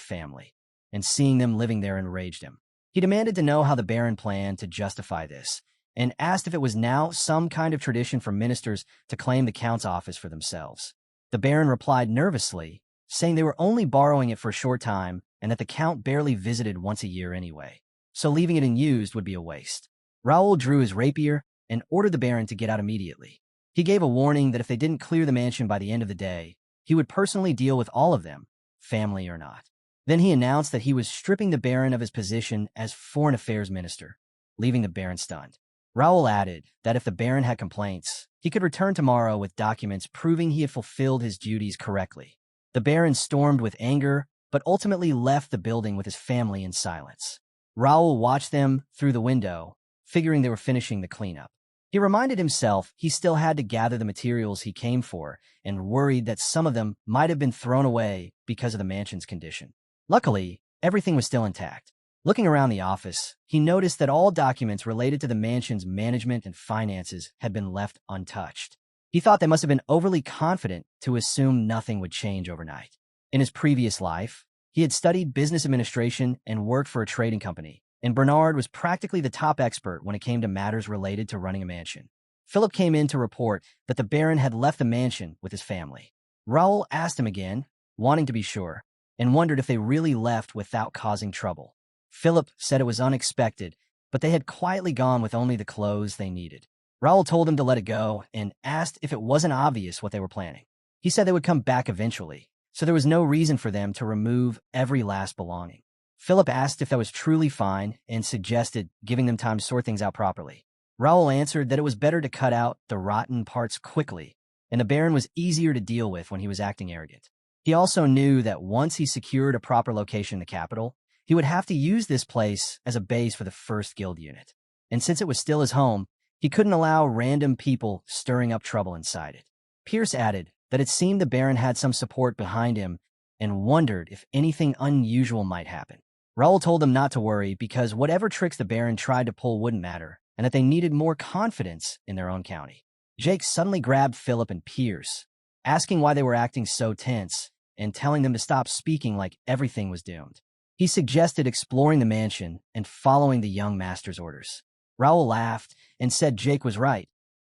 family, and seeing them living there enraged him. He demanded to know how the Baron planned to justify this, and asked if it was now some kind of tradition for ministers to claim the Count's office for themselves. The Baron replied nervously, saying they were only borrowing it for a short time and that the Count barely visited once a year anyway, so leaving it unused would be a waste. Raul drew his rapier and ordered the Baron to get out immediately. He gave a warning that if they didn't clear the mansion by the end of the day, he would personally deal with all of them, family or not. Then he announced that he was stripping the Baron of his position as Foreign Affairs Minister, leaving the Baron stunned. Raul added that if the Baron had complaints, he could return tomorrow with documents proving he had fulfilled his duties correctly. The Baron stormed with anger, but ultimately left the building with his family in silence. Raul watched them through the window, figuring they were finishing the cleanup. He reminded himself he still had to gather the materials he came for and worried that some of them might have been thrown away because of the mansion's condition. Luckily, everything was still intact. Looking around the office, he noticed that all documents related to the mansion's management and finances had been left untouched. He thought they must have been overly confident to assume nothing would change overnight. In his previous life, he had studied business administration and worked for a trading company, and Bernard was practically the top expert when it came to matters related to running a mansion. Philip came in to report that the Baron had left the mansion with his family. Raul asked him again, wanting to be sure, and wondered if they really left without causing trouble. Philip said it was unexpected, but they had quietly gone with only the clothes they needed. Raul told him to let it go and asked if it wasn't obvious what they were planning. He said they would come back eventually, so there was no reason for them to remove every last belonging. Philip asked if that was truly fine and suggested giving them time to sort things out properly. Raul answered that it was better to cut out the rotten parts quickly, and the Baron was easier to deal with when he was acting arrogant. He also knew that once he secured a proper location in the capital, he would have to use this place as a base for the first guild unit. And since it was still his home, he couldn't allow random people stirring up trouble inside it. Pierce added that it seemed the Baron had some support behind him and wondered if anything unusual might happen. Raul told them not to worry because whatever tricks the Baron tried to pull wouldn't matter, and that they needed more confidence in their own county. Jake suddenly grabbed Philip and Pierce, asking why they were acting so tense and telling them to stop speaking like everything was doomed. He suggested exploring the mansion and following the young master's orders. Raul laughed and said Jake was right,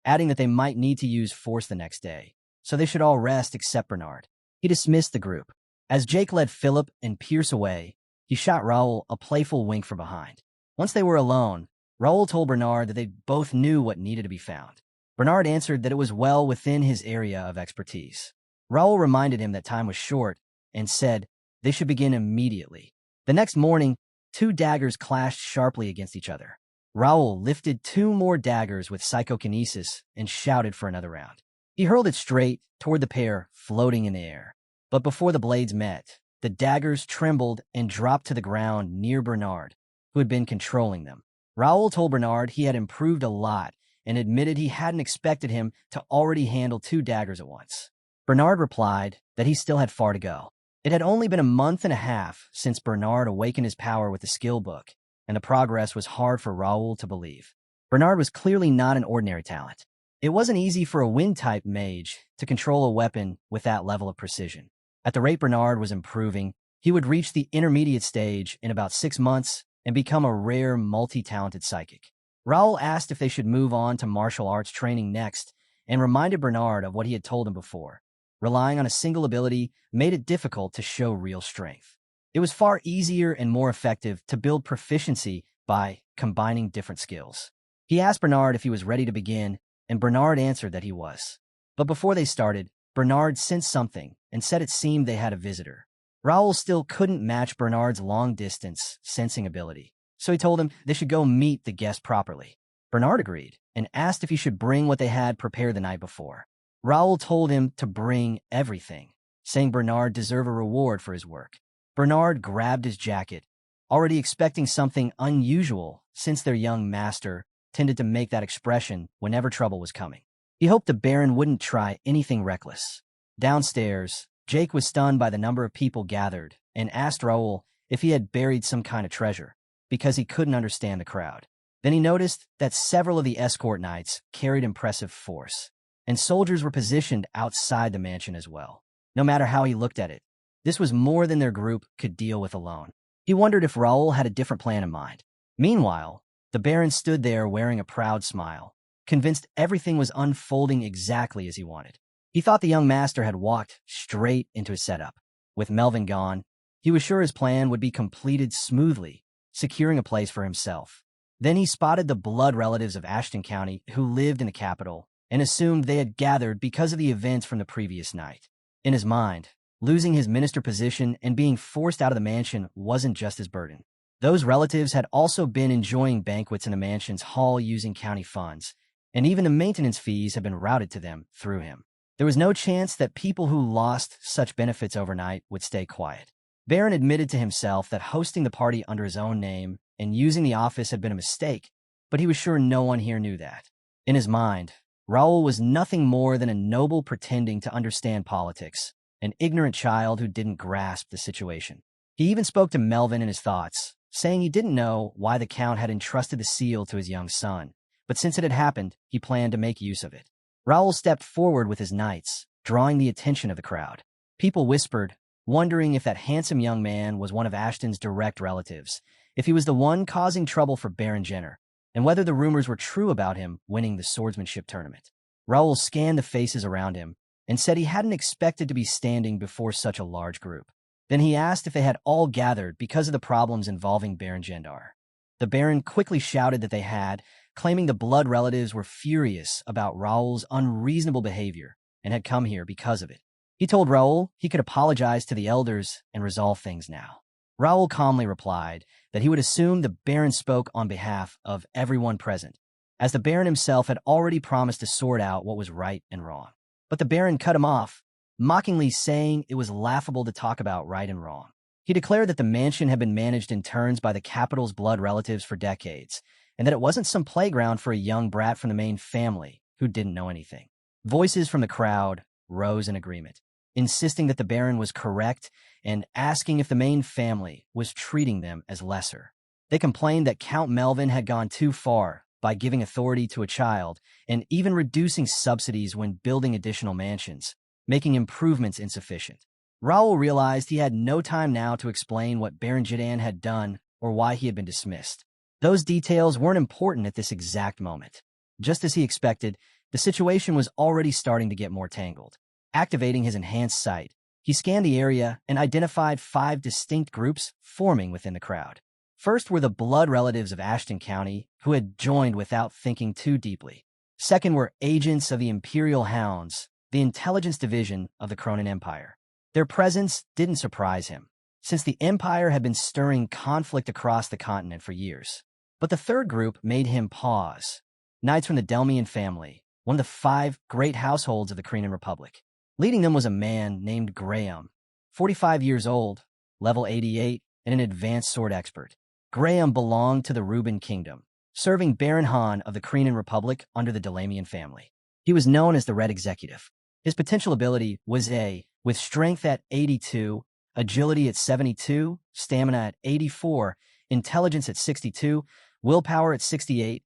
adding that they might need to use force the next day, so they should all rest except Bernard. He dismissed the group. As Jake led Philip and Pierce away, he shot Raul a playful wink from behind. Once they were alone, Raul told Bernard that they both knew what needed to be found. Bernard answered that it was well within his area of expertise. Raul reminded him that time was short and said they should begin immediately. The next morning, 2 daggers clashed sharply against each other. Raul lifted 2 more daggers with psychokinesis and shouted for another round. He hurled it straight toward the pair floating in the air. But before the blades met, the daggers trembled and dropped to the ground near Bernard, who had been controlling them. Raul told Bernard he had improved a lot and admitted he hadn't expected him to already handle 2 daggers at once. Bernard replied that he still had far to go. It had only been a month and a half since Bernard awakened his power with the skill book, and the progress was hard for Raul to believe. Bernard was clearly not an ordinary talent. It wasn't easy for a wind-type mage to control a weapon with that level of precision. At the rate Bernard was improving, he would reach the intermediate stage in about 6 months and become a rare, multi-talented psychic. Raul asked if they should move on to martial arts training next and reminded Bernard of what he had told him before. Relying on a single ability made it difficult to show real strength. It was far easier and more effective to build proficiency by combining different skills. He asked Bernard if he was ready to begin, and Bernard answered that he was. But before they started, Bernard sensed something and said it seemed they had a visitor. Raul still couldn't match Bernard's long-distance sensing ability, so he told him they should go meet the guest properly. Bernard agreed and asked if he should bring what they had prepared the night before. Raul told him to bring everything, saying Bernard deserved a reward for his work. Bernard grabbed his jacket, already expecting something unusual since their young master tended to make that expression whenever trouble was coming. He hoped the Baron wouldn't try anything reckless. Downstairs, Jake was stunned by the number of people gathered and asked Raul if he had buried some kind of treasure, because he couldn't understand the crowd. Then he noticed that several of the escort knights carried impressive force, and soldiers were positioned outside the mansion as well. No matter how he looked at it, this was more than their group could deal with alone. He wondered if Raul had a different plan in mind. Meanwhile, the Baron stood there wearing a proud smile, convinced everything was unfolding exactly as he wanted. He thought the young master had walked straight into his setup. With Melvin gone, he was sure his plan would be completed smoothly, securing a place for himself. Then he spotted the blood relatives of Ashton County who lived in the capital and assumed they had gathered because of the events from the previous night. In his mind, losing his minister position and being forced out of the mansion wasn't just his burden. Those relatives had also been enjoying banquets in the mansion's hall using county funds, and even the maintenance fees had been routed to them through him. There was no chance that people who lost such benefits overnight would stay quiet. Baron admitted to himself that hosting the party under his own name and using the office had been a mistake, but he was sure no one here knew that. In his mind, Raul was nothing more than a noble pretending to understand politics, an ignorant child who didn't grasp the situation. He even spoke to Melvin in his thoughts, saying he didn't know why the Count had entrusted the seal to his young son, but since it had happened, he planned to make use of it. Raul stepped forward with his knights, drawing the attention of the crowd. People whispered, wondering if that handsome young man was one of Ashton's direct relatives, if he was the one causing trouble for Baron Jenner, and whether the rumors were true about him winning the swordsmanship tournament. Raul scanned the faces around him and said he hadn't expected to be standing before such a large group. Then he asked if they had all gathered because of the problems involving Baron Gendar. The Baron quickly shouted that they had, claiming the blood relatives were furious about Raul's unreasonable behavior and had come here because of it. He told Raul he could apologize to the elders and resolve things now. Raul calmly replied that he would assume the Baron spoke on behalf of everyone present, as the Baron himself had already promised to sort out what was right and wrong. But the Baron cut him off, mockingly saying it was laughable to talk about right and wrong. He declared that the mansion had been managed in turns by the capital's blood relatives for decades, and that it wasn't some playground for a young brat from the main family who didn't know anything. Voices from the crowd rose in agreement, insisting that the Baron was correct and asking if the main family was treating them as lesser. They complained that Count Melvin had gone too far by giving authority to a child and even reducing subsidies when building additional mansions, making improvements insufficient. Raul realized he had no time now to explain what Baron Jidan had done or why he had been dismissed. Those details weren't important at this exact moment. Just as he expected, the situation was already starting to get more tangled. Activating his enhanced sight, he scanned the area and identified 5 distinct groups forming within the crowd. First were the blood relatives of Ashton County, who had joined without thinking too deeply. Second were agents of the Imperial Hounds, the intelligence division of the Cronin Empire. Their presence didn't surprise him, since the Empire had been stirring conflict across the continent for years. But the third group made him pause. Knights from the Delmian family, one of the 5 great households of the Cretan Republic. Leading them was a man named Graham, 45 years old, level 88, and an advanced sword expert. Graham belonged to the Reuben Kingdom, serving Baron Han of the Cretan Republic under the Delamian family. He was known as the Red Executive. His potential ability was A, with strength at 82, agility at 72, stamina at 84, intelligence at 62, willpower at 68,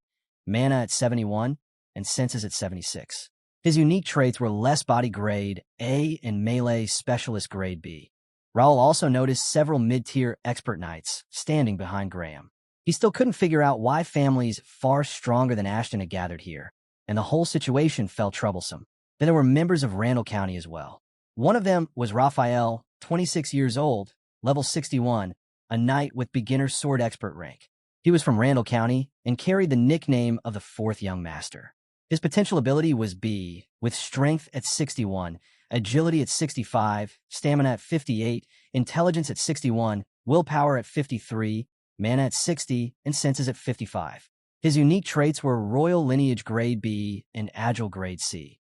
mana at 71, and senses at 76. His unique traits were less body grade A and melee specialist grade B. Raul also noticed several mid-tier expert knights standing behind Graham. He still couldn't figure out why families far stronger than Ashton had gathered here, and the whole situation felt troublesome. Then there were members of Randall County as well. One of them was Raphael, 26 years old, level 61, a knight with beginner sword expert rank. He was from Randall County and carried the nickname of the 4th Young Master. His potential ability was B, with strength at 61, agility at 65, stamina at 58, intelligence at 61, willpower at 53, mana at 60, and senses at 55. His unique traits were Royal Lineage Grade B and Agile Grade C.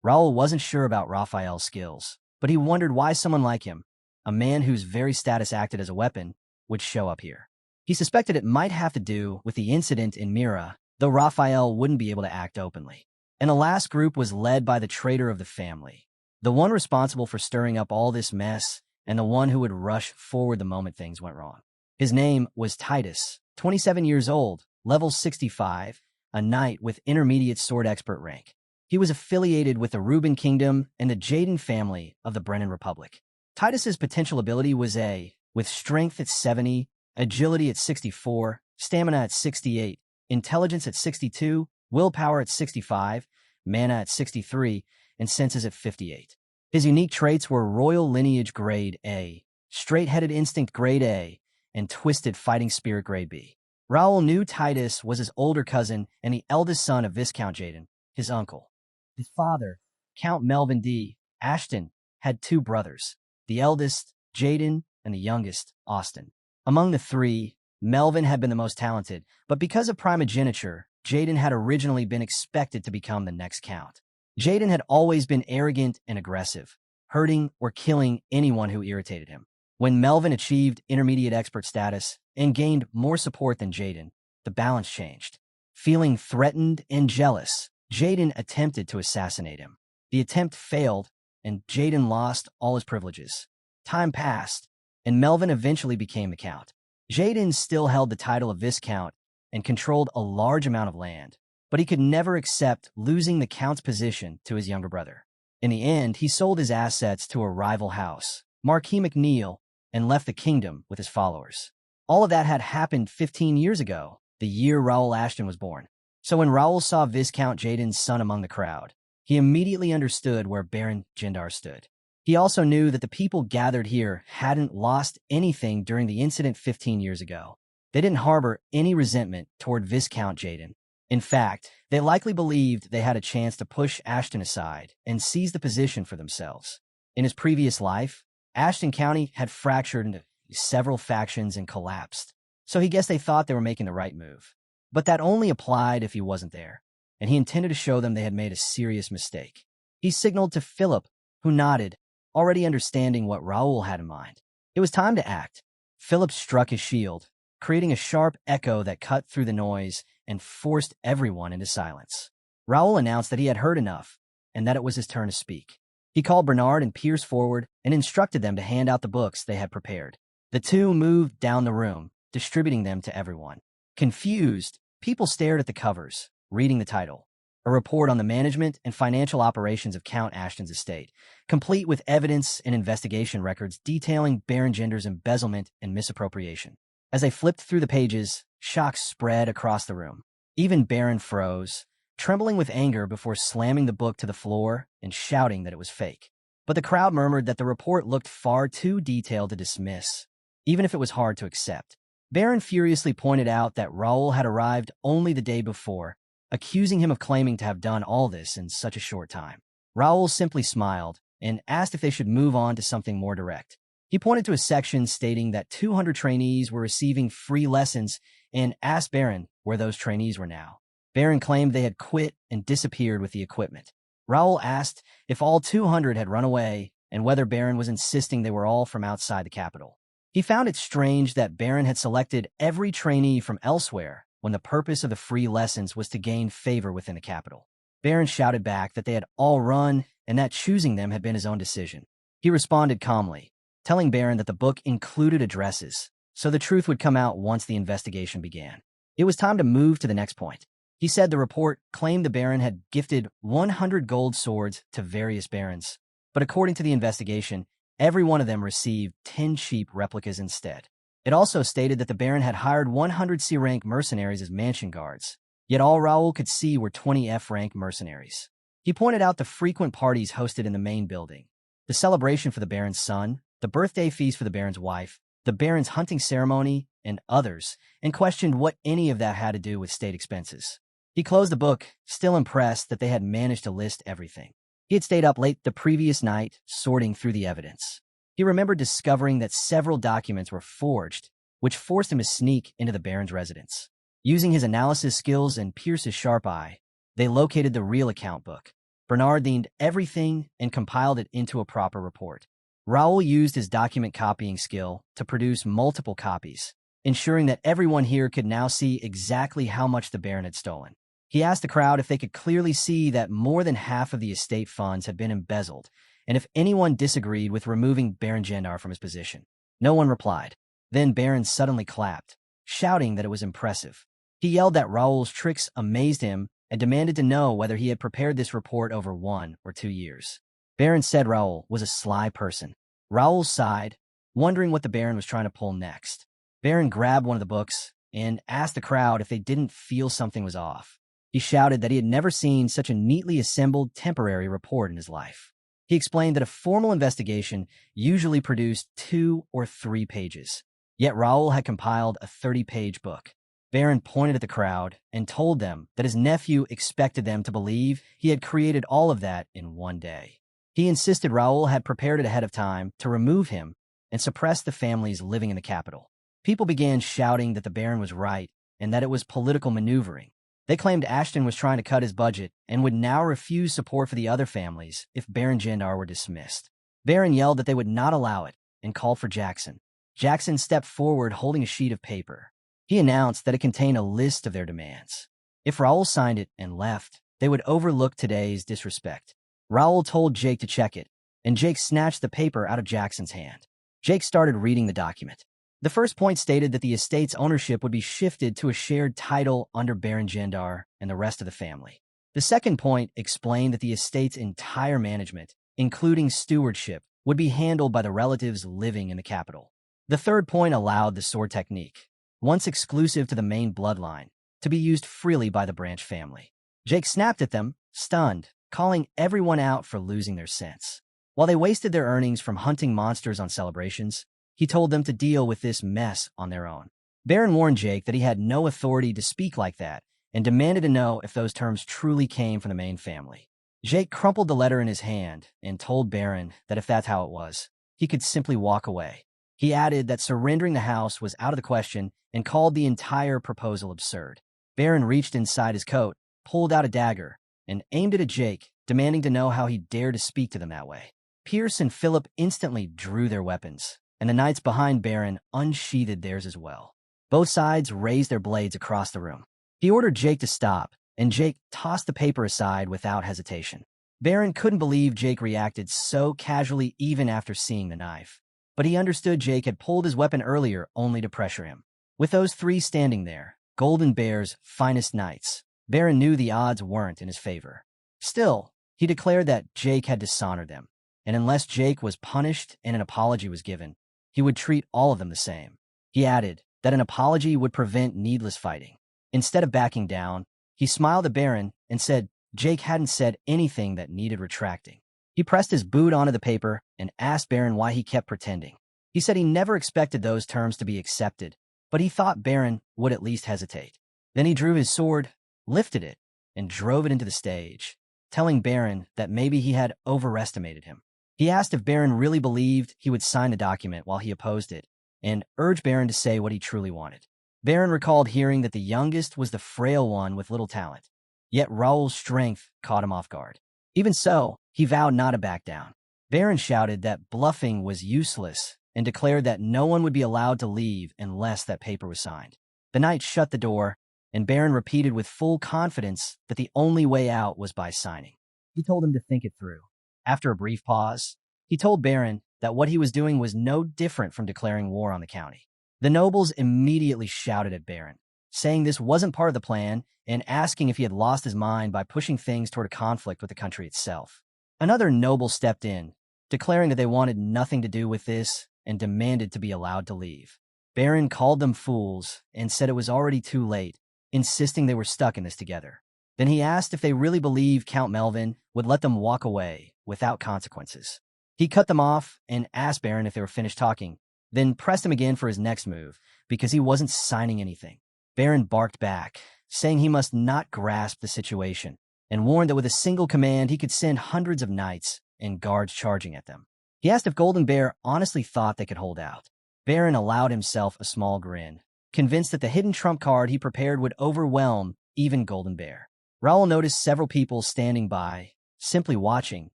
Raul wasn't sure about Raphael's skills, but he wondered why someone like him, a man whose very status acted as a weapon, would show up here. He suspected it might have to do with the incident in Mira, though Raphael wouldn't be able to act openly. And the last group was led by the traitor of the family, the one responsible for stirring up all this mess and the one who would rush forward the moment things went wrong. His name was Titus, 27 years old, level 65, a knight with intermediate sword expert rank. He was affiliated with the Reuben Kingdom and the Jaden family of the Brennan Republic. Titus's potential ability was A, with strength at 70, agility at 64, stamina at 68, intelligence at 62, willpower at 65, mana at 63, and senses at 58. His unique traits were Royal Lineage Grade A, Straight-Headed Instinct Grade A, and Twisted Fighting Spirit Grade B. Raul knew Titus was his older cousin and the eldest son of Viscount Jaden, his uncle. His father, Count Melvin D. Ashton, had two brothers, the eldest, Jaden, and the youngest, Austin. Among the three, Melvin had been the most talented, but because of primogeniture, Jaden had originally been expected to become the next count. Jaden had always been arrogant and aggressive, hurting or killing anyone who irritated him. When Melvin achieved intermediate expert status and gained more support than Jaden, the balance changed. Feeling threatened and jealous, Jaden attempted to assassinate him. The attempt failed, and Jaden lost all his privileges. Time passed, and Melvin eventually became the count. Jaden still held the title of Viscount and controlled a large amount of land, but he could never accept losing the count's position to his younger brother. In the end, he sold his assets to a rival house, Marquis McNeil, and left the kingdom with his followers. All of that had happened 15 years ago, the year Raul Ashton was born. So when Raul saw Viscount Jaden's son among the crowd, he immediately understood where Baron Gendar stood. He also knew that the people gathered here hadn't lost anything during the incident 15 years ago. They didn't harbor any resentment toward Viscount Jaden. In fact, they likely believed they had a chance to push Ashton aside and seize the position for themselves. In his previous life, Ashton County had fractured into several factions and collapsed, so he guessed they thought they were making the right move. But that only applied if he wasn't there, and he intended to show them they had made a serious mistake. He signaled to Philip, who nodded, already understanding what Raul had in mind. It was time to act. Philip struck his shield, creating a sharp echo that cut through the noise and forced everyone into silence. Raul announced that he had heard enough, and that it was his turn to speak. He called Bernard and Pierce forward and instructed them to hand out the books they had prepared. The two moved down the room, distributing them to everyone. Confused, people stared at the covers, reading the title. A report on the management and financial operations of Count Ashton's estate, complete with evidence and investigation records detailing Baron Gendar's embezzlement and misappropriation. As they flipped through the pages, shock spread across the room. Even Baron froze, trembling with anger before slamming the book to the floor and shouting that it was fake. But the crowd murmured that the report looked far too detailed to dismiss, even if it was hard to accept. Baron furiously pointed out that Raul had arrived only the day before, accusing him of claiming to have done all this in such a short time. Raul simply smiled and asked if they should move on to something more direct. He pointed to a section stating that 200 trainees were receiving free lessons and asked Baron where those trainees were now. Baron claimed they had quit and disappeared with the equipment. Raul asked if all 200 had run away and whether Baron was insisting they were all from outside the capital. He found it strange that Baron had selected every trainee from elsewhere when the purpose of the free lessons was to gain favor within the capital. Baron shouted back that they had all run and that choosing them had been his own decision. He responded calmly, telling Baron that the book included addresses, so the truth would come out once the investigation began. It was time to move to the next point. He said the report claimed the Baron had gifted 100 gold swords to various barons, but according to the investigation, every one of them received 10 cheap replicas instead. It also stated that the Baron had hired 100 C-rank mercenaries as mansion guards, yet all Raul could see were 20 F-rank mercenaries. He pointed out the frequent parties hosted in the main building, the celebration for the Baron's son, the birthday feast for the Baron's wife, the Baron's hunting ceremony, and others, and questioned what any of that had to do with state expenses. He closed the book, still impressed that they had managed to list everything. He had stayed up late the previous night, sorting through the evidence. He remembered discovering that several documents were forged, which forced him to sneak into the Baron's residence. Using his analysis skills and Pierce's sharp eye, they located the real account book. Bernard leaned everything and compiled it into a proper report. Raul used his document copying skill to produce multiple copies, ensuring that everyone here could now see exactly how much the Baron had stolen. He asked the crowd if they could clearly see that more than half of the estate funds had been embezzled, and if anyone disagreed with removing Baron Gendar from his position. No one replied. Then Baron suddenly clapped, shouting that it was impressive. He yelled that Raul's tricks amazed him and demanded to know whether he had prepared this report over 1 or 2 years. Baron said Raul was a sly person. Raul sighed, wondering what the Baron was trying to pull next. Baron grabbed one of the books and asked the crowd if they didn't feel something was off. He shouted that he had never seen such a neatly assembled temporary report in his life. He explained that a formal investigation usually produced 2 or 3 pages, yet Raul had compiled a 30-page book. Baron pointed at the crowd and told them that his nephew expected them to believe he had created all of that in one day. He insisted Raul had prepared it ahead of time to remove him and suppress the families living in the capital. People began shouting that the Baron was right and that it was political maneuvering. They claimed Ashton was trying to cut his budget and would now refuse support for the other families if Baron Jendar were dismissed. Baron yelled that they would not allow it and called for Jackson. Jackson stepped forward holding a sheet of paper. He announced that it contained a list of their demands. If Raul signed it and left, they would overlook today's disrespect. Raul told Jake to check it, and Jake snatched the paper out of Jackson's hand. Jake started reading the document. The first point stated that the estate's ownership would be shifted to a shared title under Baron Jendar and the rest of the family. The second point explained that the estate's entire management, including stewardship, would be handled by the relatives living in the capital. The third point allowed the sword technique, once exclusive to the main bloodline, to be used freely by the branch family. Jake snapped at them, stunned, calling everyone out for losing their sense. While they wasted their earnings from hunting monsters on celebrations, he told them to deal with this mess on their own. Baron warned Jake that he had no authority to speak like that and demanded to know if those terms truly came from the main family. Jake crumpled the letter in his hand and told Baron that if that's how it was, he could simply walk away. He added that surrendering the house was out of the question and called the entire proposal absurd. Baron reached inside his coat, pulled out a dagger, and aimed it at Jake, demanding to know how he dared to speak to them that way. Pierce and Philip instantly drew their weapons, and the knights behind Baron unsheathed theirs as well. Both sides raised their blades across the room. He ordered Jake to stop, and Jake tossed the paper aside without hesitation. Baron couldn't believe Jake reacted so casually even after seeing the knife. But he understood Jake had pulled his weapon earlier only to pressure him. With those three standing there, Golden Bear's finest knights, Baron knew the odds weren't in his favor. Still, he declared that Jake had dishonored them, and unless Jake was punished and an apology was given, he would treat all of them the same. He added that an apology would prevent needless fighting. Instead of backing down, he smiled at Baron and said Jake hadn't said anything that needed retracting. He pressed his boot onto the paper and asked Baron why he kept pretending. He said he never expected those terms to be accepted, but he thought Baron would at least hesitate. Then he drew his sword, lifted it, and drove it into the stage, telling Baron that maybe he had overestimated him. He asked if Baron really believed he would sign the document while he opposed it, and urged Baron to say what he truly wanted. Baron recalled hearing that the youngest was the frail one with little talent, yet Raul's strength caught him off guard. Even so, he vowed not to back down. Baron shouted that bluffing was useless and declared that no one would be allowed to leave unless that paper was signed. The knight shut the door, and Baron repeated with full confidence that the only way out was by signing. He told him to think it through. After a brief pause, he told Baron that what he was doing was no different from declaring war on the county. The nobles immediately shouted at Baron, saying this wasn't part of the plan and asking if he had lost his mind by pushing things toward a conflict with the country itself. Another noble stepped in, declaring that they wanted nothing to do with this and demanded to be allowed to leave. Baron called them fools and said it was already too late, insisting they were stuck in this together. Then he asked if they really believed Count Melvin would let them walk away without consequences. He cut them off and asked Baron if they were finished talking, then pressed him again for his next move because he wasn't signing anything. Baron barked back, saying he must not grasp the situation, and warned that with a single command he could send hundreds of knights and guards charging at them. He asked if Golden Bear honestly thought they could hold out. Baron allowed himself a small grin, convinced that the hidden trump card he prepared would overwhelm even Golden Bear. Raul noticed several people standing by, simply watching,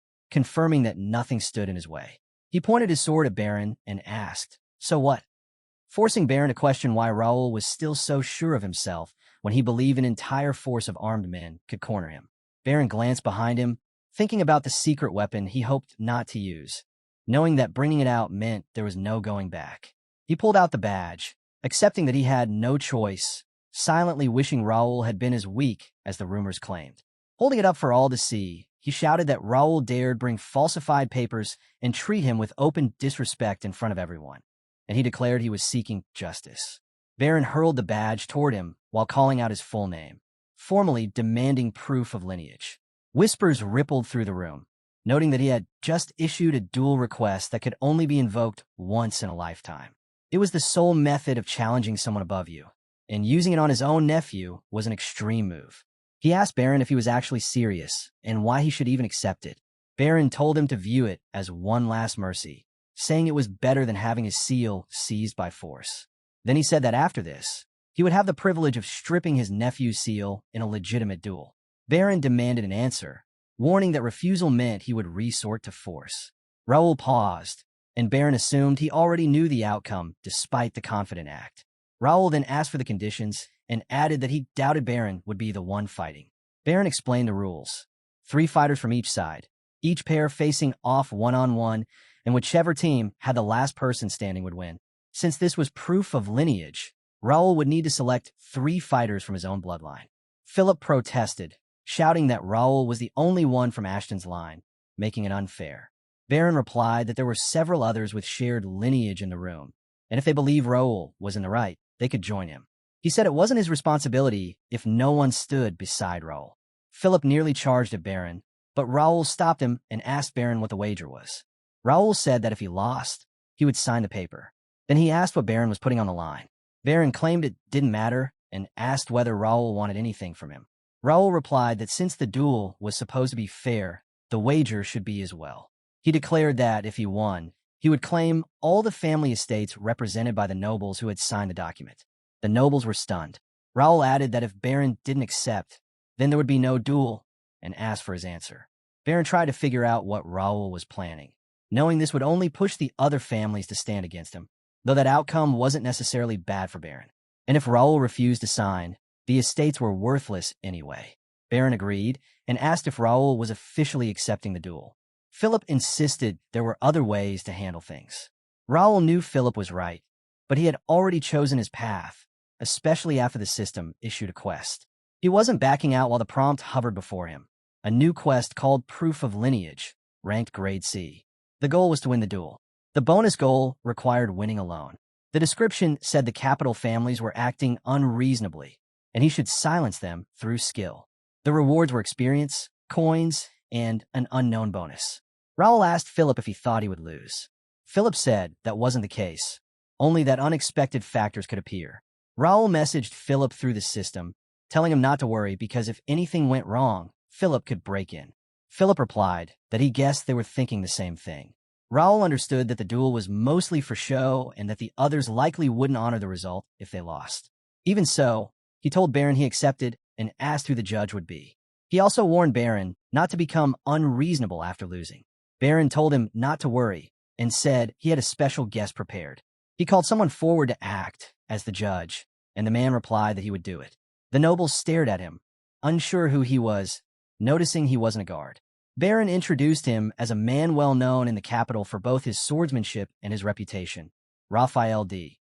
confirming that nothing stood in his way. He pointed his sword at Baron and asked, "So what?" Forcing Baron to question why Raul was still so sure of himself when he believed an entire force of armed men could corner him. Baron glanced behind him, thinking about the secret weapon he hoped not to use, knowing that bringing it out meant there was no going back. He pulled out the badge, accepting that he had no choice, silently wishing Raul had been as weak as the rumors claimed. Holding it up for all to see, he shouted that Raul dared bring falsified papers and treat him with open disrespect in front of everyone, and he declared he was seeking justice. Baron hurled the badge toward him while calling out his full name, formally demanding proof of lineage. Whispers rippled through the room, noting that he had just issued a duel request that could only be invoked once in a lifetime. It was the sole method of challenging someone above you, and using it on his own nephew was an extreme move. He asked Baron if he was actually serious and why he should even accept it. Baron told him to view it as one last mercy, saying it was better than having his seal seized by force. Then he said that after this, he would have the privilege of stripping his nephew's seal in a legitimate duel. Baron demanded an answer, warning that refusal meant he would resort to force. Raul paused, and Baron assumed he already knew the outcome despite the confident act. Raul then asked for the conditions and added that he doubted Baron would be the one fighting. Baron explained the rules. 3 fighters from each side, each pair facing off one-on-one, and whichever team had the last person standing would win. Since this was proof of lineage, Raul would need to select 3 fighters from his own bloodline. Philip protested, shouting that Raul was the only one from Ashton's line, making it unfair. Baron replied that there were several others with shared lineage in the room, and if they believed Raul was in the right, they could join him. He said it wasn't his responsibility if no one stood beside Raul. Philip nearly charged at Baron, but Raul stopped him and asked Baron what the wager was. Raul said that if he lost, he would sign the paper. Then he asked what Baron was putting on the line. Baron claimed it didn't matter and asked whether Raul wanted anything from him. Raul replied that since the duel was supposed to be fair, the wager should be as well. He declared that if he won, he would claim all the family estates represented by the nobles who had signed the document. The nobles were stunned. Raul added that if Baron didn't accept, then there would be no duel, and asked for his answer. Baron tried to figure out what Raul was planning, knowing this would only push the other families to stand against him, though that outcome wasn't necessarily bad for Baron. And if Raul refused to sign, the estates were worthless anyway. Baron agreed and asked if Raul was officially accepting the duel. Philip insisted there were other ways to handle things. Raul knew Philip was right, but he had already chosen his path, especially after the system issued a quest. He wasn't backing out while the prompt hovered before him. A new quest called Proof of Lineage, ranked Grade C. The goal was to win the duel. The bonus goal required winning alone. The description said the capital families were acting unreasonably, and he should silence them through skill. The rewards were experience, coins, and an unknown bonus. Raul asked Philip if he thought he would lose. Philip said that wasn't the case, only that unexpected factors could appear. Raul messaged Philip through the system, telling him not to worry because if anything went wrong, Philip could break in. Philip replied that he guessed they were thinking the same thing. Raul understood that the duel was mostly for show and that the others likely wouldn't honor the result if they lost. Even so, he told Baron he accepted and asked who the judge would be. He also warned Baron not to become unreasonable after losing. Baron told him not to worry and said he had a special guest prepared. He called someone forward to act as the judge, and the man replied that he would do it. The nobles stared at him, unsure who he was, noticing he wasn't a guard. Baron introduced him as a man well known in the capital for both his swordsmanship and his reputation, Raphael D.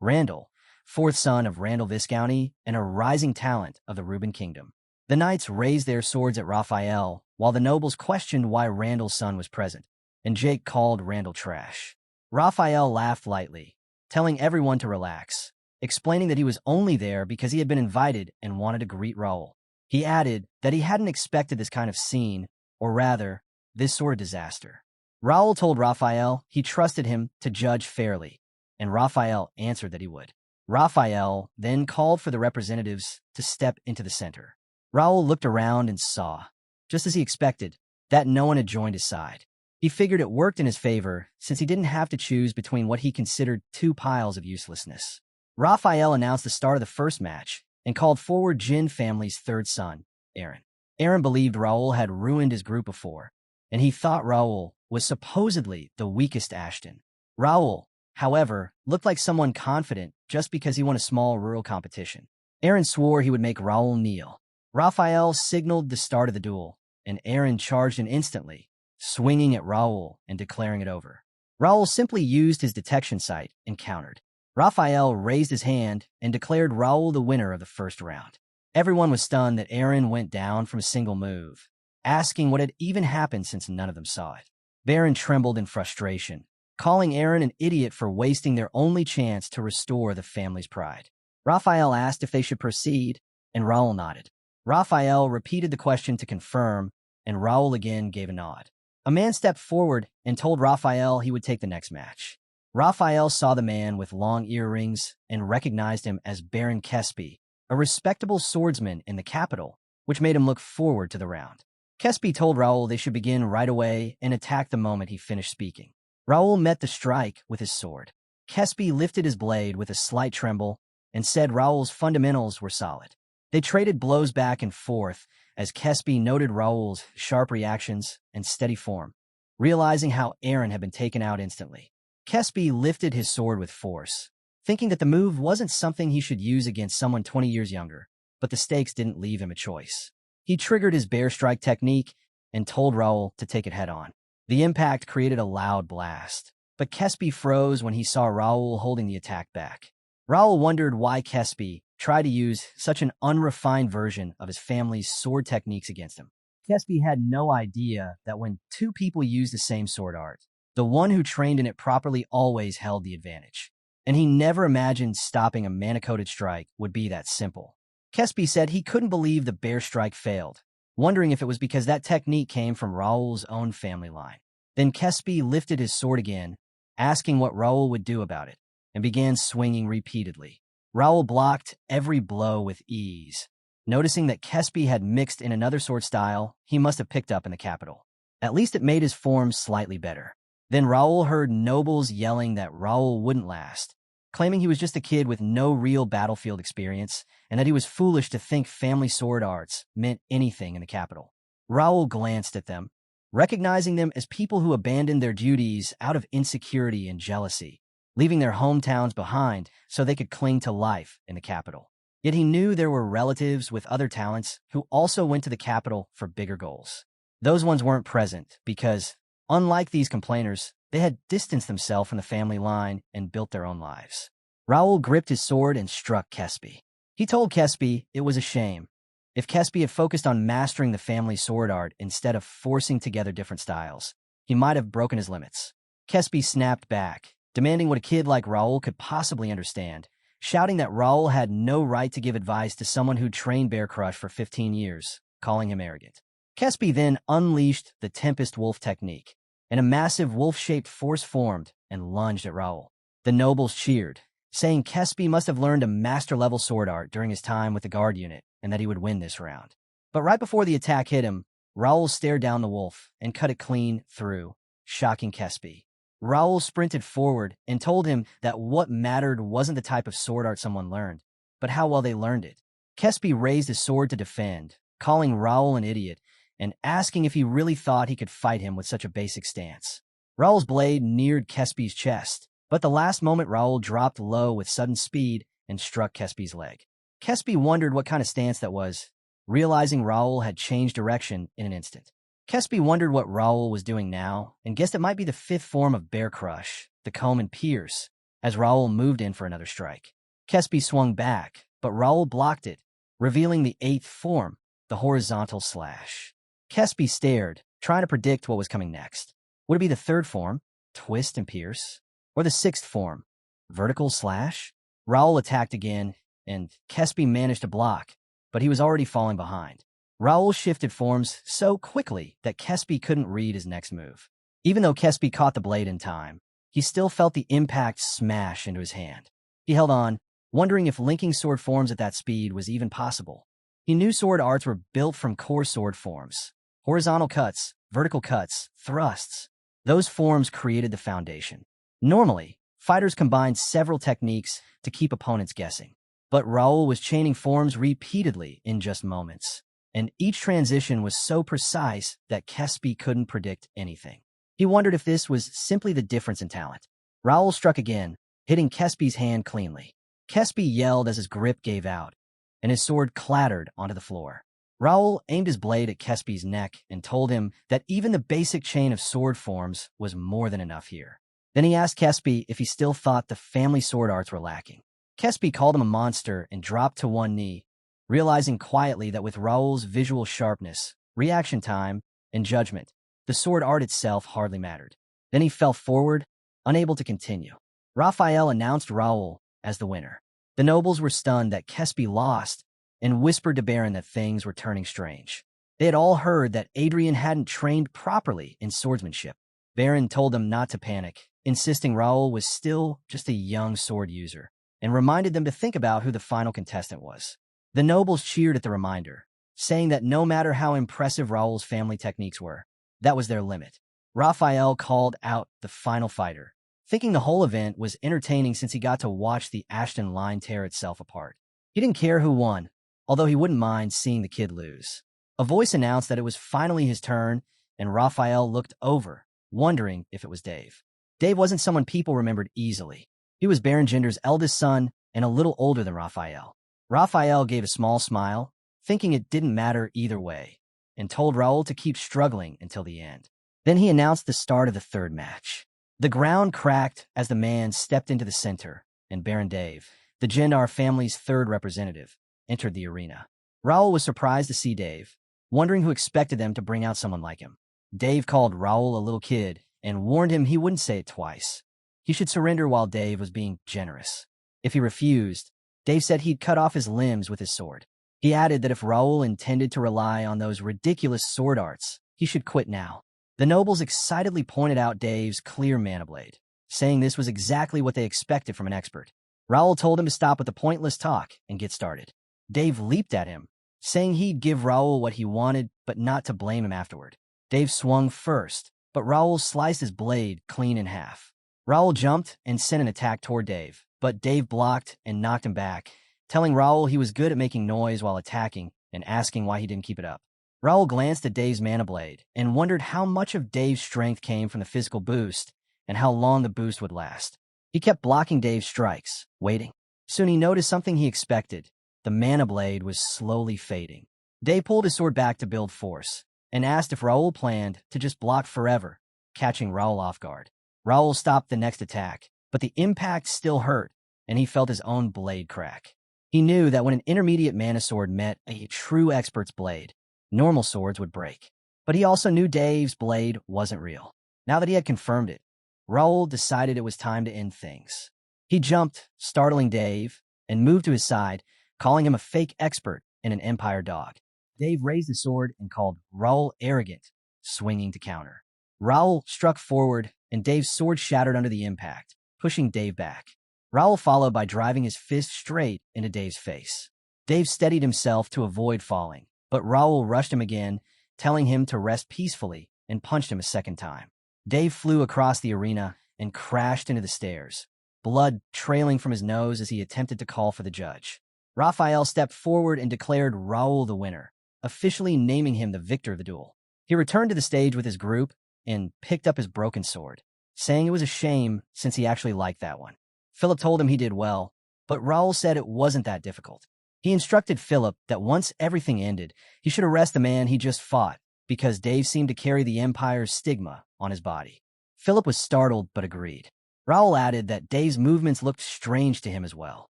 Randall, 4th son of Randall Viscounty and a rising talent of the Reuben Kingdom. The knights raised their swords at Raphael, while the nobles questioned why Randall's son was present, and Jake called Randall trash. Raphael laughed lightly, telling everyone to relax, explaining that he was only there because he had been invited and wanted to greet Raul. He added that he hadn't expected this kind of scene, or rather, this sort of disaster. Raul told Raphael he trusted him to judge fairly, and Raphael answered that he would. Raphael then called for the representatives to step into the center. Raul looked around and saw, just as he expected, that no one had joined his side. He figured it worked in his favor since he didn't have to choose between what he considered 2 piles of uselessness. Raphael announced the start of the first match and called forward Jin family's 3rd son, Aaron. Aaron believed Raul had ruined his group before, and he thought Raul was supposedly the weakest Ashton. Raul, however, looked like someone confident just because he won a small rural competition. Aaron swore he would make Raul kneel. Raphael signaled the start of the duel, and Aaron charged in instantly, swinging at Raul and declaring it over. Raul simply used his detection sight and countered. Raphael raised his hand and declared Raul the winner of the first round. Everyone was stunned that Aaron went down from a single move, asking what had even happened since none of them saw it. Baron trembled in frustration, calling Aaron an idiot for wasting their only chance to restore the family's pride. Raphael asked if they should proceed, and Raul nodded. Raphael repeated the question to confirm, and Raul again gave a nod. A man stepped forward and told Raphael he would take the next match. Raphael saw the man with long earrings and recognized him as Baron Kespi, a respectable swordsman in the capital, which made him look forward to the round. Kespi told Raul they should begin right away and attack the moment he finished speaking. Raul met the strike with his sword. Kespi lifted his blade with a slight tremble and said Raul's fundamentals were solid. They traded blows back and forth as Kespi noted Raul's sharp reactions and steady form, realizing how Aaron had been taken out instantly. Kespi lifted his sword with force, thinking that the move wasn't something he should use against someone 20 years younger, but the stakes didn't leave him a choice. He triggered his bear strike technique and told Raul to take it head-on. The impact created a loud blast, but Kespi froze when he saw Raul holding the attack back. Raul wondered why Kespi tried to use such an unrefined version of his family's sword techniques against him. Kespi had no idea that when two people use the same sword art, the one who trained in it properly always held the advantage, and he never imagined stopping a mana-coated strike would be that simple. Kespi said he couldn't believe the bear strike failed, wondering if it was because that technique came from Raul's own family line. Then Kespi lifted his sword again, asking what Raul would do about it, and began swinging repeatedly. Raul blocked every blow with ease. Noticing that Kespi had mixed in another sword style he must have picked up in the capital. At least it made his form slightly better. Then Raul heard nobles yelling that Raul wouldn't last, claiming he was just a kid with no real battlefield experience and that he was foolish to think family sword arts meant anything in the capital. Raul glanced at them, recognizing them as people who abandoned their duties out of insecurity and jealousy, leaving their hometowns behind so they could cling to life in the capital. Yet he knew there were relatives with other talents who also went to the capital for bigger goals. Those ones weren't present because, unlike these complainers, they had distanced themselves from the family line and built their own lives. Raul gripped his sword and struck Kespi. He told Kespi it was a shame. If Kespi had focused on mastering the family sword art instead of forcing together different styles, he might have broken his limits. Kespi snapped back, demanding what a kid like Raul could possibly understand, shouting that Raul had no right to give advice to someone who'd trained Bear Crush for 15 years, calling him arrogant. Kespi then unleashed the Tempest Wolf technique, and a massive wolf-shaped force formed and lunged at Raul. The nobles cheered, saying Kespi must have learned a master-level sword art during his time with the guard unit and that he would win this round. But right before the attack hit him, Raul stared down the wolf and cut it clean through, shocking Kespi. Raul sprinted forward and told him that what mattered wasn't the type of sword art someone learned, but how well they learned it. Kespi raised his sword to defend, calling Raul an idiot and asking if he really thought he could fight him with such a basic stance. Raul's blade neared Kespi's chest, but the last moment Raul dropped low with sudden speed and struck Kespi's leg. Kespi wondered what kind of stance that was, realizing Raul had changed direction in an instant. Kespi wondered what Raul was doing now and guessed it might be the fifth form of Bear Crush, the comb and pierce, as Raul moved in for another strike. Kespi swung back, but Raul blocked it, revealing the eighth form, the horizontal slash. Kespi stared, trying to predict what was coming next. Would it be the third form, twist and pierce, or the sixth form, vertical slash? Raul attacked again, and Kespi managed to block, but he was already falling behind. Raul shifted forms so quickly that Kespi couldn't read his next move. Even though Kespi caught the blade in time, he still felt the impact smash into his hand. He held on, wondering if linking sword forms at that speed was even possible. He knew sword arts were built from core sword forms. Horizontal cuts, vertical cuts, thrusts. Those forms created the foundation. Normally, fighters combined several techniques to keep opponents guessing. But Raul was chaining forms repeatedly in just moments, and each transition was so precise that Kespi couldn't predict anything. He wondered if this was simply the difference in talent. Raul struck again, hitting Kespi's hand cleanly. Kespi yelled as his grip gave out, and his sword clattered onto the floor. Raul aimed his blade at Kespi's neck and told him that even the basic chain of sword forms was more than enough here. Then he asked Kespi if he still thought the family sword arts were lacking. Kespi called him a monster and dropped to one knee, realizing quietly that with Raul's visual sharpness, reaction time, and judgment, the sword art itself hardly mattered. Then he fell forward, unable to continue. Raphael announced Raul as the winner. The nobles were stunned that Kespi lost and whispered to Baron that things were turning strange. They had all heard that Adrian hadn't trained properly in swordsmanship. Baron told them not to panic, insisting Raul was still just a young sword user, and reminded them to think about who the final contestant was. The nobles cheered at the reminder, saying that no matter how impressive Raul's family techniques were, that was their limit. Raphael called out the final fighter, thinking the whole event was entertaining since he got to watch the Ashton line tear itself apart. He didn't care who won, although he wouldn't mind seeing the kid lose. A voice announced that it was finally his turn, and Raphael looked over, wondering if it was Dave. Dave wasn't someone people remembered easily. He was Baron Gender's eldest son and a little older than Raphael. Raphael gave a small smile, thinking it didn't matter either way, and told Raul to keep struggling until the end. Then he announced the start of the third match. The ground cracked as the man stepped into the center, and Baron Dave, the Gendar family's third representative, entered the arena. Raul was surprised to see Dave, wondering who expected them to bring out someone like him. Dave called Raul a little kid and warned him he wouldn't say it twice. He should surrender while Dave was being generous. If he refused, Dave said he'd cut off his limbs with his sword. He added that if Raul intended to rely on those ridiculous sword arts, he should quit now. The nobles excitedly pointed out Dave's clear mana blade, saying this was exactly what they expected from an expert. Raul told him to stop with the pointless talk and get started. Dave leaped at him, saying he'd give Raul what he wanted, but not to blame him afterward. Dave swung first, but Raul sliced his blade clean in half. Raul jumped and sent an attack toward Dave, but Dave blocked and knocked him back, telling Raul he was good at making noise while attacking and asking why he didn't keep it up. Raul glanced at Dave's mana blade and wondered how much of Dave's strength came from the physical boost and how long the boost would last. He kept blocking Dave's strikes, waiting. Soon he noticed something he expected. The mana blade was slowly fading. Dave pulled his sword back to build force and asked if Raul planned to just block forever, catching Raul off guard. Raul stopped the next attack, but the impact still hurt, and he felt his own blade crack. He knew that when an intermediate mana sword met a true expert's blade, normal swords would break. But he also knew Dave's blade wasn't real. Now that he had confirmed it, Raul decided it was time to end things. He jumped, startling Dave, and moved to his side, calling him a fake expert and an empire dog. Dave raised the sword and called Raul arrogant, swinging to counter. Raul struck forward, and Dave's sword shattered under the impact, pushing Dave back. Raul followed by driving his fist straight into Dave's face. Dave steadied himself to avoid falling, but Raul rushed him again, telling him to rest peacefully, and punched him a second time. Dave flew across the arena and crashed into the stairs, blood trailing from his nose as he attempted to call for the judge. Raphael stepped forward and declared Raul the winner, officially naming him the victor of the duel. He returned to the stage with his group and picked up his broken sword, saying it was a shame since he actually liked that one. Philip told him he did well, but Raul said it wasn't that difficult. He instructed Philip that once everything ended, he should arrest the man he just fought, because Dave seemed to carry the Empire's stigma on his body. Philip was startled but agreed. Raul added that Dave's movements looked strange to him as well.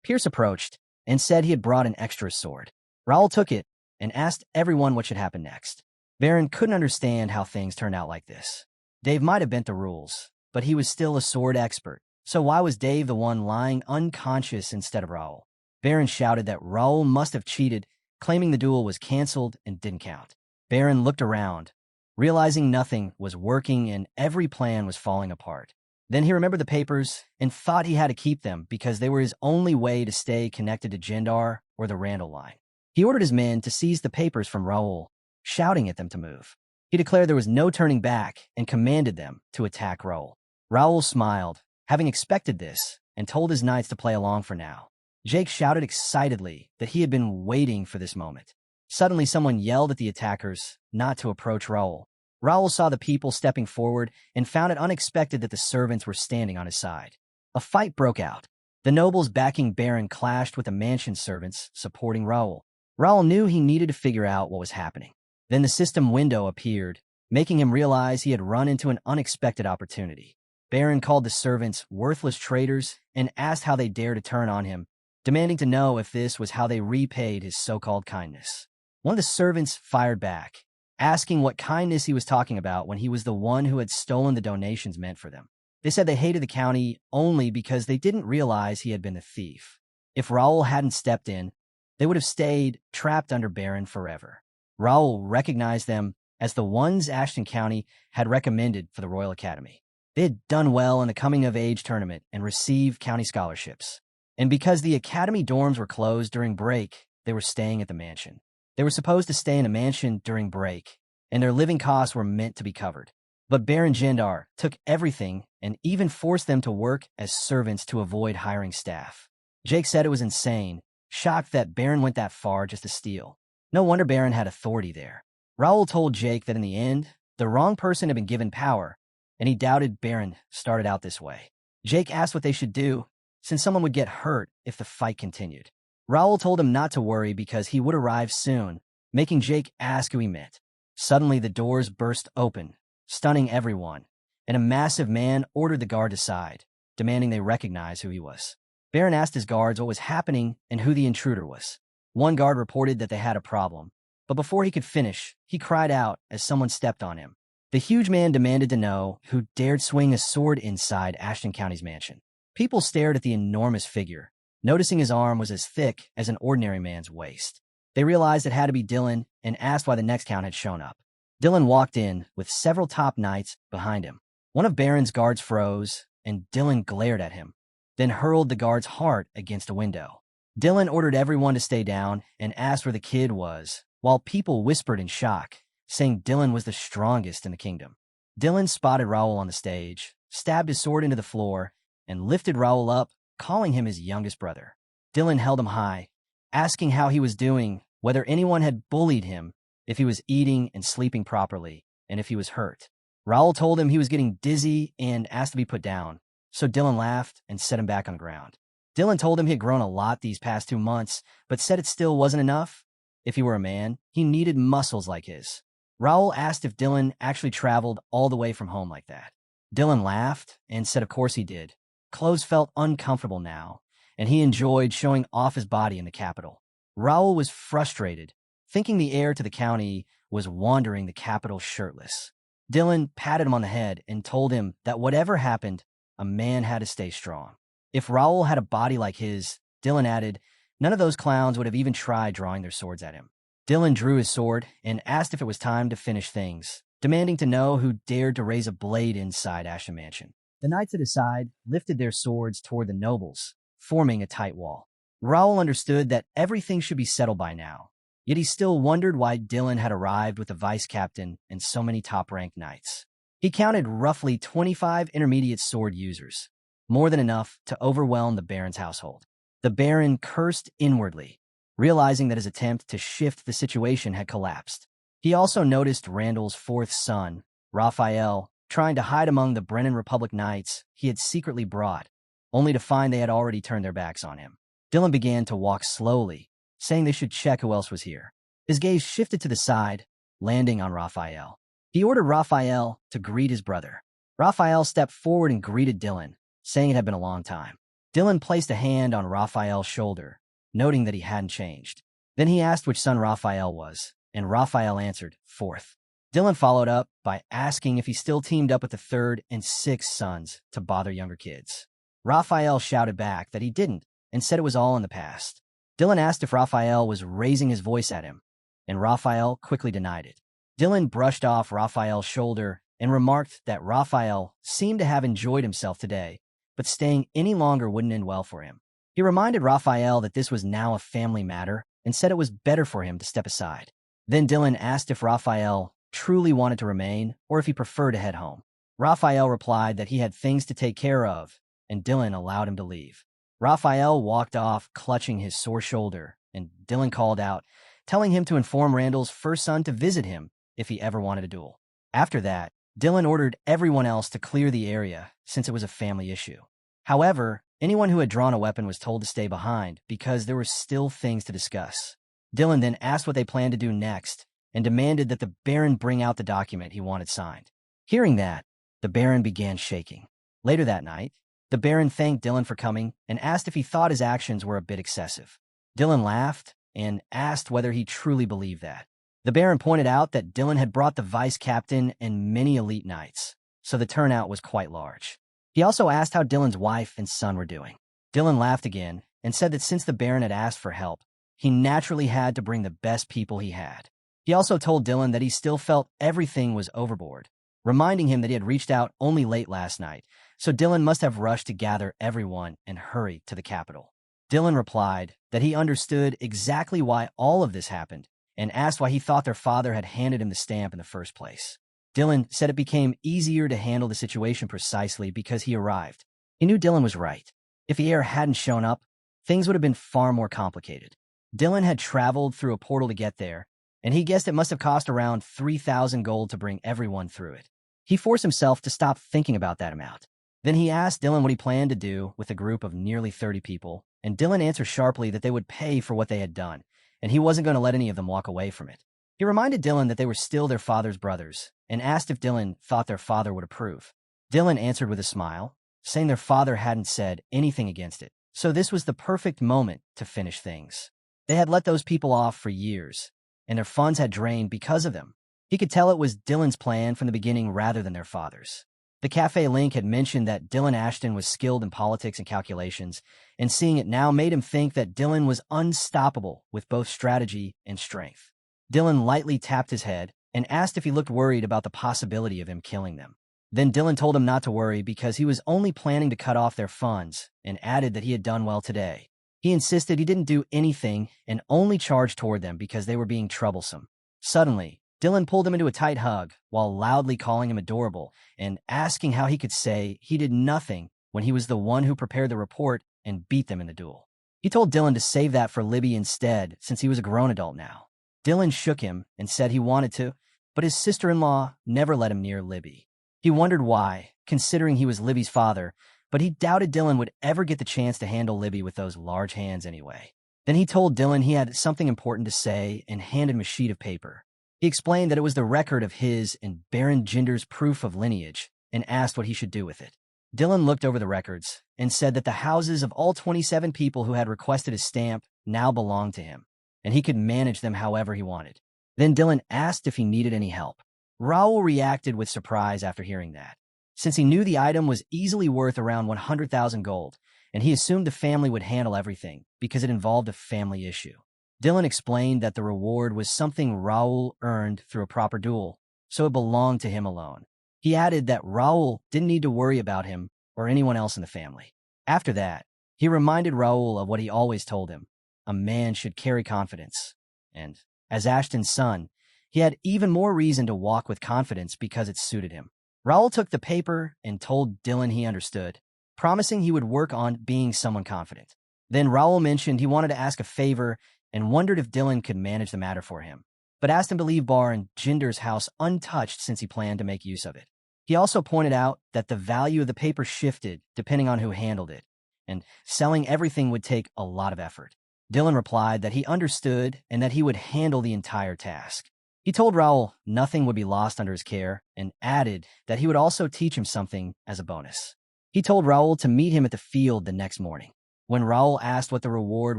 Pierce approached and said he had brought an extra sword. Raul took it and asked everyone what should happen next. Baron couldn't understand how things turned out like this. Dave might have bent the rules, but he was still a sword expert, so why was Dave the one lying unconscious instead of Raul? Baron shouted that Raul must have cheated, claiming the duel was canceled and didn't count. Baron looked around, realizing nothing was working and every plan was falling apart. Then he remembered the papers and thought he had to keep them because they were his only way to stay connected to Gendar or the Randall line. He ordered his men to seize the papers from Raul, shouting at them to move. He declared there was no turning back and commanded them to attack Raul. Raul smiled, having expected this, and told his knights to play along for now. Jake shouted excitedly that he had been waiting for this moment. Suddenly, someone yelled at the attackers not to approach Raul. Raul saw the people stepping forward and found it unexpected that the servants were standing on his side. A fight broke out. The nobles backing Baron clashed with the mansion servants supporting Raul. Raul knew he needed to figure out what was happening. Then the system window appeared, making him realize he had run into an unexpected opportunity. Baron called the servants worthless traitors and asked how they dared to turn on him, demanding to know if this was how they repaid his so-called kindness. One of the servants fired back, asking what kindness he was talking about when he was the one who had stolen the donations meant for them. They said they hated the county only because they didn't realize he had been the thief. If Raul hadn't stepped in, they would have stayed trapped under Baron forever. Raul recognized them as the ones Ashton County had recommended for the Royal Academy. They had done well in the coming-of-age tournament and received county scholarships. And because the academy dorms were closed during break, they were staying at the mansion. They were supposed to stay in a mansion during break, and their living costs were meant to be covered. But Baron Jendar took everything and even forced them to work as servants to avoid hiring staff. Jake said it was insane, shocked that Baron went that far just to steal. No wonder Baron had authority there. Raul told Jake that in the end, the wrong person had been given power, and he doubted Baron started out this way. Jake asked what they should do, since someone would get hurt if the fight continued. Raul told him not to worry because he would arrive soon, making Jake ask who he meant. Suddenly, the doors burst open, stunning everyone, and a massive man ordered the guard aside, demanding they recognize who he was. Baron asked his guards what was happening and who the intruder was. One guard reported that they had a problem, but before he could finish, he cried out as someone stepped on him. The huge man demanded to know who dared swing a sword inside Ashton County's mansion. People stared at the enormous figure, noticing his arm was as thick as an ordinary man's waist. They realized it had to be Dylan and asked why the next count had shown up. Dylan walked in with several top knights behind him. One of Baron's guards froze, and Dylan glared at him, then hurled the guard's heart against a window. Dylan ordered everyone to stay down and asked where the kid was, while people whispered in shock, saying Dylan was the strongest in the kingdom. Dylan spotted Raul on the stage, stabbed his sword into the floor, and lifted Raul up, calling him his youngest brother. Dylan held him high, asking how he was doing, whether anyone had bullied him, if he was eating and sleeping properly, and if he was hurt. Raul told him he was getting dizzy and asked to be put down, so Dylan laughed and set him back on the ground. Dylan told him he had grown a lot these past 2 months, but said it still wasn't enough. If he were a man, he needed muscles like his. Raul asked if Dylan actually traveled all the way from home like that. Dylan laughed and said of course he did. Clothes felt uncomfortable now, and he enjoyed showing off his body in the capital. Raul was frustrated, thinking the heir to the county was wandering the capital shirtless. Dylan patted him on the head and told him that whatever happened, a man had to stay strong. If Raul had a body like his, Dylan added, none of those clowns would have even tried drawing their swords at him. Dylan drew his sword and asked if it was time to finish things, demanding to know who dared to raise a blade inside Ashton Mansion. The knights at his side lifted their swords toward the nobles, forming a tight wall. Raul understood that everything should be settled by now, yet he still wondered why Dylan had arrived with the vice captain and so many top-ranked knights. He counted roughly 25 intermediate sword users, more than enough to overwhelm the Baron's household. The Baron cursed inwardly, realizing that his attempt to shift the situation had collapsed. He also noticed Randall's fourth son, Raphael, trying to hide among the Brennan Republic knights he had secretly brought, only to find they had already turned their backs on him. Dylan began to walk slowly, saying they should check who else was here. His gaze shifted to the side, landing on Raphael. He ordered Raphael to greet his brother. Raphael stepped forward and greeted Dylan, saying it had been a long time. Dylan placed a hand on Raphael's shoulder, noting that he hadn't changed. Then he asked which son Raphael was, and Raphael answered, fourth. Dylan followed up by asking if he still teamed up with the third and sixth sons to bother younger kids. Raphael shouted back that he didn't and said it was all in the past. Dylan asked if Raphael was raising his voice at him, and Raphael quickly denied it. Dylan brushed off Raphael's shoulder and remarked that Raphael seemed to have enjoyed himself today, but staying any longer wouldn't end well for him. He reminded Raphael that this was now a family matter and said it was better for him to step aside. Then Dylan asked if Raphael truly wanted to remain or if he preferred to head home. Raphael replied that he had things to take care of, and Dylan allowed him to leave. Raphael walked off, clutching his sore shoulder, and Dylan called out, telling him to inform Randall's first son to visit him if he ever wanted a duel. After that, Dylan ordered everyone else to clear the area since it was a family issue. However, anyone who had drawn a weapon was told to stay behind because there were still things to discuss. Dylan then asked what they planned to do next and demanded that the Baron bring out the document he wanted signed. Hearing that, the Baron began shaking. Later that night, the Baron thanked Dylan for coming and asked if he thought his actions were a bit excessive. Dylan laughed and asked whether he truly believed that. The Baron pointed out that Dylan had brought the vice captain and many elite knights, so the turnout was quite large. He also asked how Dylan's wife and son were doing. Dylan laughed again and said that since the Baron had asked for help, he naturally had to bring the best people he had. He also told Dylan that he still felt everything was overboard, reminding him that he had reached out only late last night, so Dylan must have rushed to gather everyone and hurry to the capital. Dylan replied that he understood exactly why all of this happened and asked why he thought their father had handed him the stamp in the first place. Dylan said it became easier to handle the situation precisely because he arrived. He knew Dylan was right. If the heir hadn't shown up, things would have been far more complicated. Dylan had traveled through a portal to get there, and he guessed it must have cost around 3,000 gold to bring everyone through it. He forced himself to stop thinking about that amount. Then he asked Dylan what he planned to do with a group of nearly 30 people, and Dylan answered sharply that they would pay for what they had done, and he wasn't going to let any of them walk away from it. He reminded Dylan that they were still their father's brothers, and asked if Dylan thought their father would approve. Dylan answered with a smile, saying their father hadn't said anything against it, so this was the perfect moment to finish things. They had let those people off for years, and their funds had drained because of them. He could tell it was Dylan's plan from the beginning rather than their father's. The cafe link had mentioned that Dylan Ashton was skilled in politics and calculations, and seeing it now made him think that Dylan was unstoppable with both strategy and strength. Dylan lightly tapped his head and asked if he looked worried about the possibility of him killing them. Then Dylan told him not to worry because he was only planning to cut off their funds and added that he had done well today. He insisted he didn't do anything and only charged toward them because they were being troublesome. Suddenly, Dylan pulled him into a tight hug while loudly calling him adorable and asking how he could say he did nothing when he was the one who prepared the report and beat them in the duel. He told Dylan to save that for Libby instead since he was a grown adult now. Dylan shook him and said he wanted to, but his sister-in-law never let him near Libby. He wondered why, considering he was Libby's father, but he doubted Dylan would ever get the chance to handle Libby with those large hands anyway. Then he told Dylan he had something important to say and handed him a sheet of paper. He explained that it was the record of his and Baron Jinder's proof of lineage and asked what he should do with it. Dylan looked over the records and said that the houses of all 27 people who had requested his stamp now belonged to him, and he could manage them however he wanted. Then Dylan asked if he needed any help. Raul reacted with surprise after hearing that, since he knew the item was easily worth around 100,000 gold, and he assumed the family would handle everything because it involved a family issue. Dylan explained that the reward was something Raul earned through a proper duel, so it belonged to him alone. He added that Raul didn't need to worry about him or anyone else in the family. After that, he reminded Raul of what he always told him: a man should carry confidence. And, as Ashton's son, he had even more reason to walk with confidence because it suited him. Raul took the paper and told Dylan he understood, promising he would work on being someone confident. Then Raul mentioned he wanted to ask a favor and wondered if Dylan could manage the matter for him, but asked him to leave Baron Jinder's house untouched since he planned to make use of it. He also pointed out that the value of the paper shifted depending on who handled it, and selling everything would take a lot of effort. Dylan replied that he understood and that he would handle the entire task. He told Raul nothing would be lost under his care and added that he would also teach him something as a bonus. He told Raul to meet him at the field the next morning. When Raul asked what the reward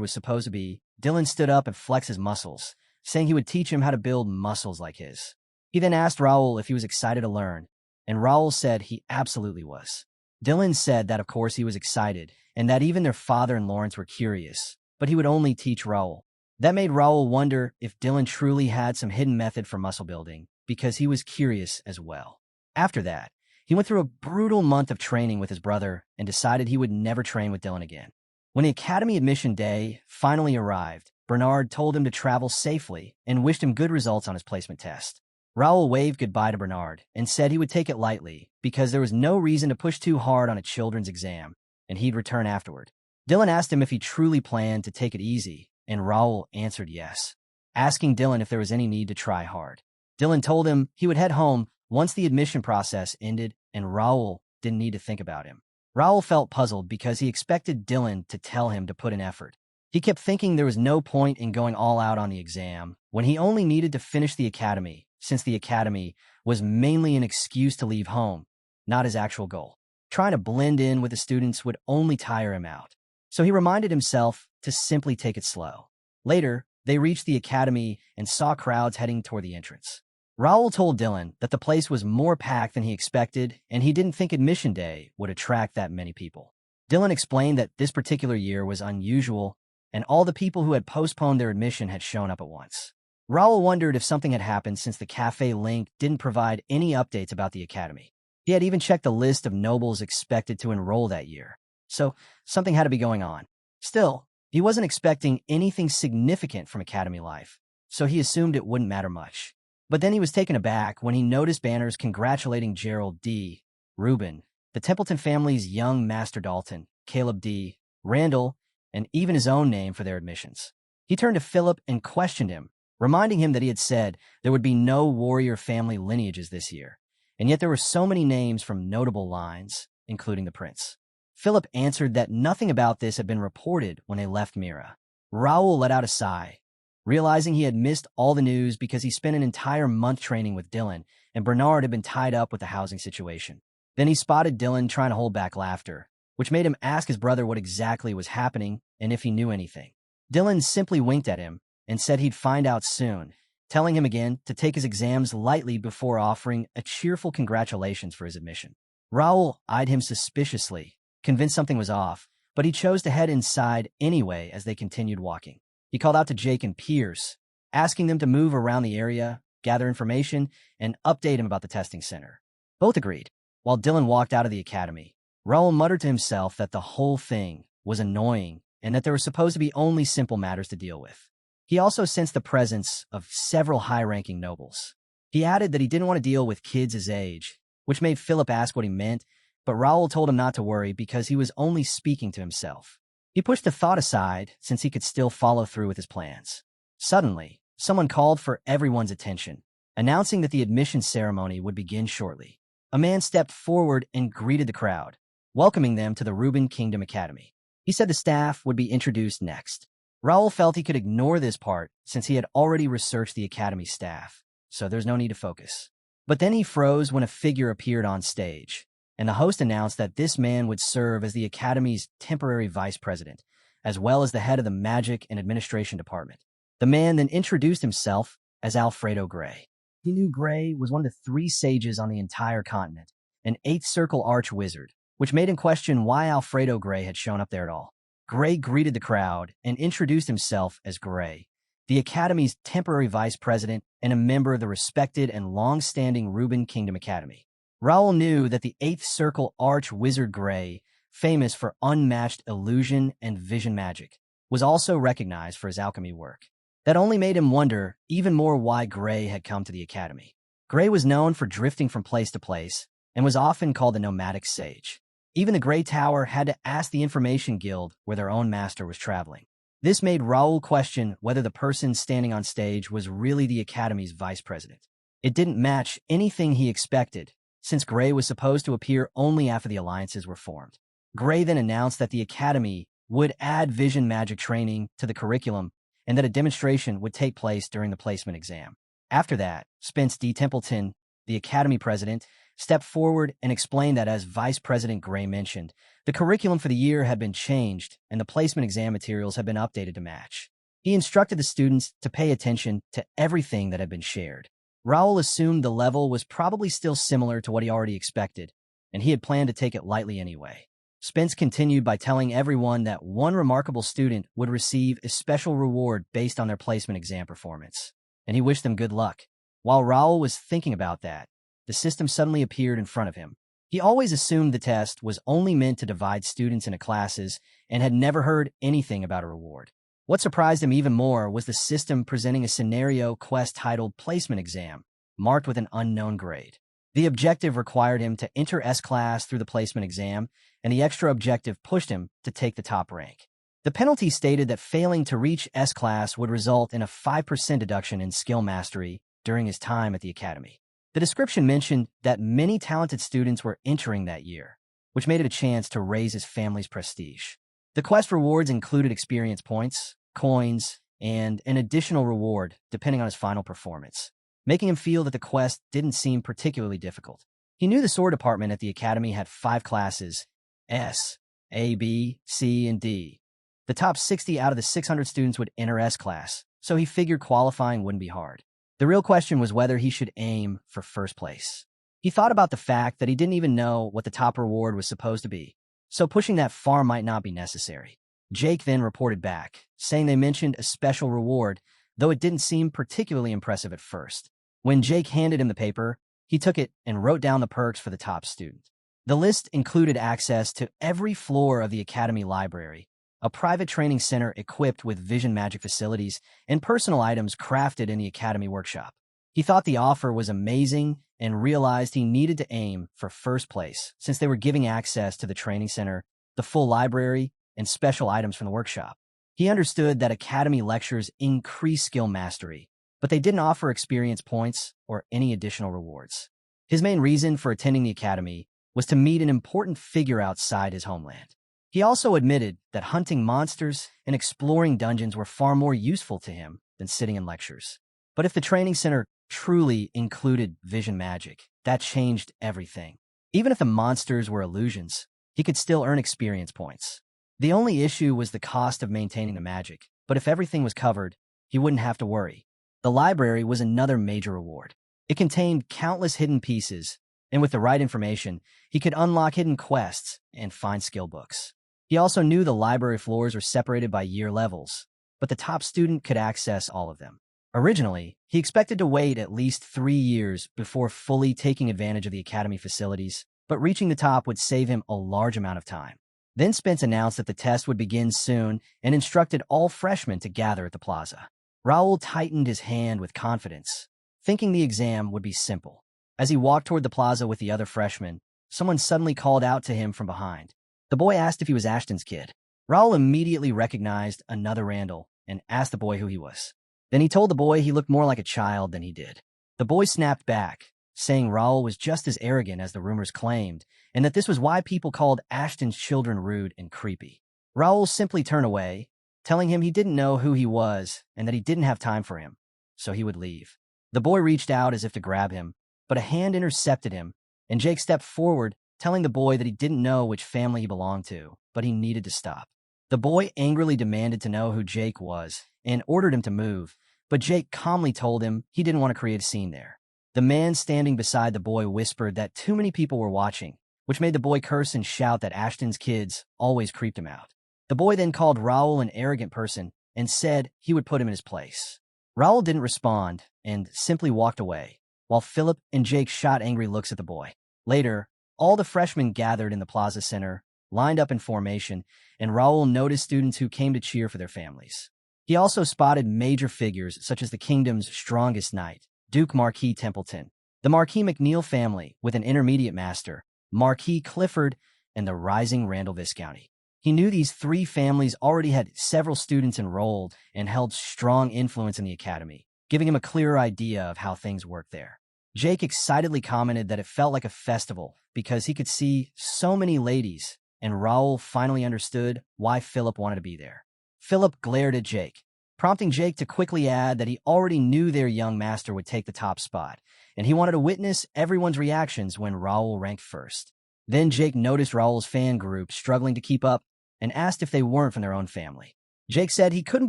was supposed to be, Dylan stood up and flexed his muscles, saying he would teach him how to build muscles like his. He then asked Raul if he was excited to learn, and Raul said he absolutely was. Dylan said that of course he was excited, and that even their father and Lawrence were curious, but he would only teach Raul. That made Raul wonder if Dylan truly had some hidden method for muscle building, because he was curious as well. After that, he went through a brutal month of training with his brother and decided he would never train with Dylan again. When the academy admission day finally arrived, Bernard told him to travel safely and wished him good results on his placement test. Raul waved goodbye to Bernard and said he would take it lightly because there was no reason to push too hard on a children's exam, and he'd return afterward. Dylan asked him if he truly planned to take it easy, and Raul answered yes, asking Dylan if there was any need to try hard. Dylan told him he would head home once the admission process ended, and Raul didn't need to think about him. Raul felt puzzled because he expected Dylan to tell him to put in effort. He kept thinking there was no point in going all out on the exam when he only needed to finish the academy, since the academy was mainly an excuse to leave home, not his actual goal. trying to blend in with the students would only tire him out. So he reminded himself to simply take it slow. Later, they reached the academy and saw crowds heading toward the entrance. Raul told Dylan that the place was more packed than he expected, and he didn't think admission day would attract that many people. Dylan explained that this particular year was unusual, and all the people who had postponed their admission had shown up at once. Raul wondered if something had happened since the cafe link didn't provide any updates about the academy. He had even checked the list of nobles expected to enroll that year, so something had to be going on. Still, he wasn't expecting anything significant from academy life, so he assumed it wouldn't matter much. But then he was taken aback when he noticed banners congratulating Gerald D., Reuben, the Templeton family's young Master Dalton, Caleb D., Randall, and even his own name for their admissions. He turned to Philip and questioned him, reminding him that he had said there would be no warrior family lineages this year, and yet there were so many names from notable lines, including the prince. Philip answered that nothing about this had been reported when they left Mira. Raul let out a sigh, realizing he had missed all the news because he spent an entire month training with Dylan, and Bernard had been tied up with the housing situation. Then he spotted Dylan trying to hold back laughter, which made him ask his brother what exactly was happening and if he knew anything. Dylan simply winked at him and said he'd find out soon, telling him again to take his exams lightly before offering a cheerful congratulations for his admission. Raul eyed him suspiciously, convinced something was off, but he chose to head inside anyway as they continued walking. He called out to Jake and Pierce, asking them to move around the area, gather information, and update him about the testing center. Both agreed. While Dylan walked out of the academy, Raul muttered to himself that the whole thing was annoying and that there were supposed to be only simple matters to deal with. He also sensed the presence of several high-ranking nobles. He added that he didn't want to deal with kids his age, which made Philip ask what he meant, but Raul told him not to worry because he was only speaking to himself. He pushed the thought aside since he could still follow through with his plans. Suddenly, someone called for everyone's attention, announcing that the admission ceremony would begin shortly. A man stepped forward and greeted the crowd, welcoming them to the Reuben Kingdom Academy. He said the staff would be introduced next. Raul felt he could ignore this part since he had already researched the academy staff, so there's no need to focus. But then he froze when a figure appeared on stage, and the host announced that this man would serve as the academy's temporary vice president, as well as the head of the magic and administration department. The man then introduced himself as Alfredo Gray. He knew Gray was one of the 3 sages on the entire continent, an 8th circle arch wizard, which made him question why Alfredo Gray had shown up there at all. Gray greeted the crowd and introduced himself as Gray, the Academy's temporary vice president and a member of the respected and long-standing Reuben Kingdom Academy. Raul knew that the 8th Circle Arch Wizard Gray, famous for unmatched illusion and vision magic, was also recognized for his alchemy work. That only made him wonder even more why Gray had come to the Academy. Gray was known for drifting from place to place and was often called the nomadic sage. Even the Grey Tower had to ask the Information Guild where their own master was traveling. This made Raul question whether the person standing on stage was really the Academy's vice president. It didn't match anything he expected, since Gray was supposed to appear only after the alliances were formed. Gray then announced that the Academy would add vision magic training to the curriculum and that a demonstration would take place during the placement exam. After that, Spence D. Templeton, the Academy president, stepped forward and explained that, as Vice President Gray mentioned, the curriculum for the year had been changed and the placement exam materials had been updated to match. He instructed the students to pay attention to everything that had been shared. Raul assumed the level was probably still similar to what he already expected, and he had planned to take it lightly anyway. Spence continued by telling everyone that one remarkable student would receive a special reward based on their placement exam performance, and he wished them good luck. While Raul was thinking about that, the system suddenly appeared in front of him. He always assumed the test was only meant to divide students into classes and had never heard anything about a reward. What surprised him even more was the system presenting a scenario quest titled Placement Exam, marked with an unknown grade. The objective required him to enter S-Class through the placement exam, and the extra objective pushed him to take the top rank. The penalty stated that failing to reach S-Class would result in a 5% deduction in skill mastery during his time at the Academy. The description mentioned that many talented students were entering that year, which made it a chance to raise his family's prestige. The quest rewards included experience points, coins, and an additional reward depending on his final performance, making him feel that the quest didn't seem particularly difficult. He knew the sword department at the academy had 5 classes: S, A, B, C, and D. The top 60 out of the 600 students would enter S class, so he figured qualifying wouldn't be hard. The real question was whether he should aim for first place. He thought about the fact that he didn't even know what the top reward was supposed to be, so pushing that far might not be necessary. Jake then reported back, saying they mentioned a special reward, though it didn't seem particularly impressive at first. When Jake handed him the paper, he took it and wrote down the perks for the top student. The list included access to every floor of the academy library, a private training center equipped with vision magic facilities, and personal items crafted in the academy workshop. He thought the offer was amazing and realized he needed to aim for first place since they were giving access to the training center, the full library, and special items from the workshop. He understood that academy lectures increase skill mastery, but they didn't offer experience points or any additional rewards. His main reason for attending the academy was to meet an important figure outside his homeland. He also admitted that hunting monsters and exploring dungeons were far more useful to him than sitting in lectures. But if the training center truly included vision magic, that changed everything. Even if the monsters were illusions, he could still earn experience points. The only issue was the cost of maintaining the magic, but if everything was covered, he wouldn't have to worry. The library was another major reward. It contained countless hidden pieces, and with the right information, he could unlock hidden quests and find skill books. He also knew the library floors were separated by year levels, but the top student could access all of them. Originally, he expected to wait at least 3 years before fully taking advantage of the academy facilities, but reaching the top would save him a large amount of time. Then Spence announced that the test would begin soon and instructed all freshmen to gather at the plaza. Raul tightened his hand with confidence, thinking the exam would be simple. As he walked toward the plaza with the other freshmen, someone suddenly called out to him from behind. The boy asked if he was Ashton's kid. Raul immediately recognized another Randall and asked the boy who he was. Then he told the boy he looked more like a child than he did. The boy snapped back, saying Raul was just as arrogant as the rumors claimed, and that this was why people called Ashton's children rude and creepy. Raul simply turned away, telling him he didn't know who he was and that he didn't have time for him, so he would leave. The boy reached out as if to grab him, but a hand intercepted him, and Jake stepped forward, telling the boy that he didn't know which family he belonged to, but he needed to stop. The boy angrily demanded to know who Jake was and ordered him to move, but Jake calmly told him he didn't want to create a scene there. The man standing beside the boy whispered that too many people were watching, which made the boy curse and shout that Ashton's kids always creeped him out. The boy then called Raul an arrogant person and said he would put him in his place. Raul didn't respond and simply walked away, while Philip and Jake shot angry looks at the boy. Later, all the freshmen gathered in the plaza center, lined up in formation, and Raul noticed students who came to cheer for their families. He also spotted major figures such as the kingdom's strongest knight, Duke Marquis Templeton, the Marquis McNeil family with an intermediate master, Marquis Clifford, and the rising Randall Viscounty. He knew these 3 families already had several students enrolled and held strong influence in the academy, giving him a clearer idea of how things worked there. Jake excitedly commented that it felt like a festival because he could see so many ladies, and Raul finally understood why Philip wanted to be there. Philip glared at Jake, prompting Jake to quickly add that he already knew their young master would take the top spot, and he wanted to witness everyone's reactions when Raul ranked first. Then Jake noticed Raul's fan group struggling to keep up and asked if they weren't from their own family. Jake said he couldn't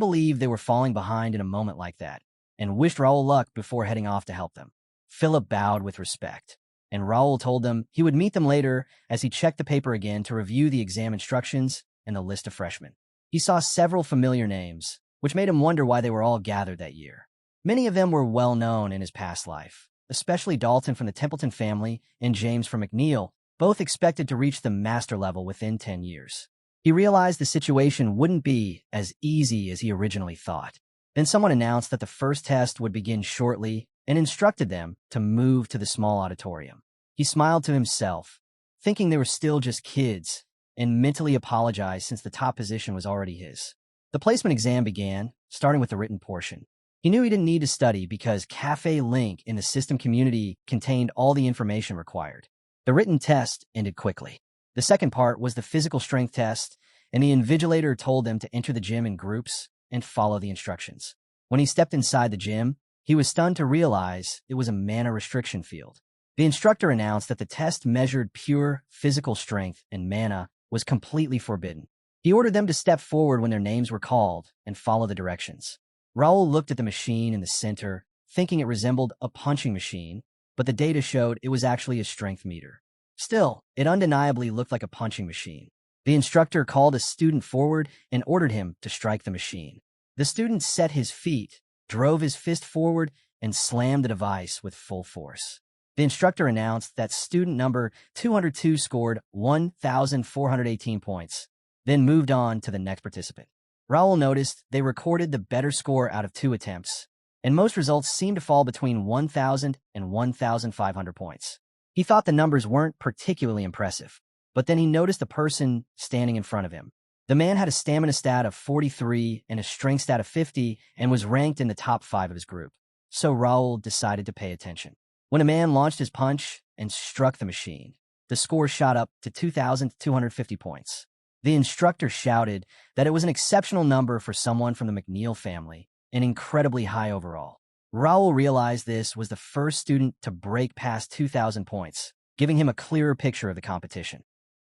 believe they were falling behind in a moment like that, and wished Raul luck before heading off to help them. Philip bowed with respect, and Raul told them he would meet them later as he checked the paper again to review the exam instructions and the list of freshmen. He saw several familiar names, which made him wonder why they were all gathered that year. Many of them were well known in his past life, especially Dalton from the Templeton family and James from McNeil, both expected to reach the master level within 10 years. He realized the situation wouldn't be as easy as he originally thought. Then someone announced that the first test would begin shortly and instructed them to move to the small auditorium. He smiled to himself, thinking they were still just kids, and mentally apologized since the top position was already his. The placement exam began, starting with the written portion. He knew he didn't need to study because Cafe Link in the system community contained all the information required. The written test ended quickly. The second part was the physical strength test, and the invigilator told them to enter the gym in groups and follow the instructions. When he stepped inside the gym, he was stunned to realize it was a mana restriction field. The instructor announced that the test measured pure physical strength and mana was completely forbidden. He ordered them to step forward when their names were called and follow the directions. Raul looked at the machine in the center, thinking it resembled a punching machine, but the data showed it was actually a strength meter. Still, it undeniably looked like a punching machine. The instructor called a student forward and ordered him to strike the machine. The student set his feet, drove his fist forward, and slammed the device with full force. The instructor announced that student number 202 scored 1,418 points, then moved on to the next participant. Raul noticed they recorded the better score out of 2 attempts, and most results seemed to fall between 1,000 and 1,500 points. He thought the numbers weren't particularly impressive, but then he noticed the person standing in front of him. The man had a stamina stat of 43 and a strength stat of 50 and was ranked in the top 5 of his group. So Raul decided to pay attention. When a man launched his punch and struck the machine, the score shot up to 2,250 points. The instructor shouted that it was an exceptional number for someone from the McNeil family, and incredibly high overall. Raul realized this was the first student to break past 2,000 points, giving him a clearer picture of the competition.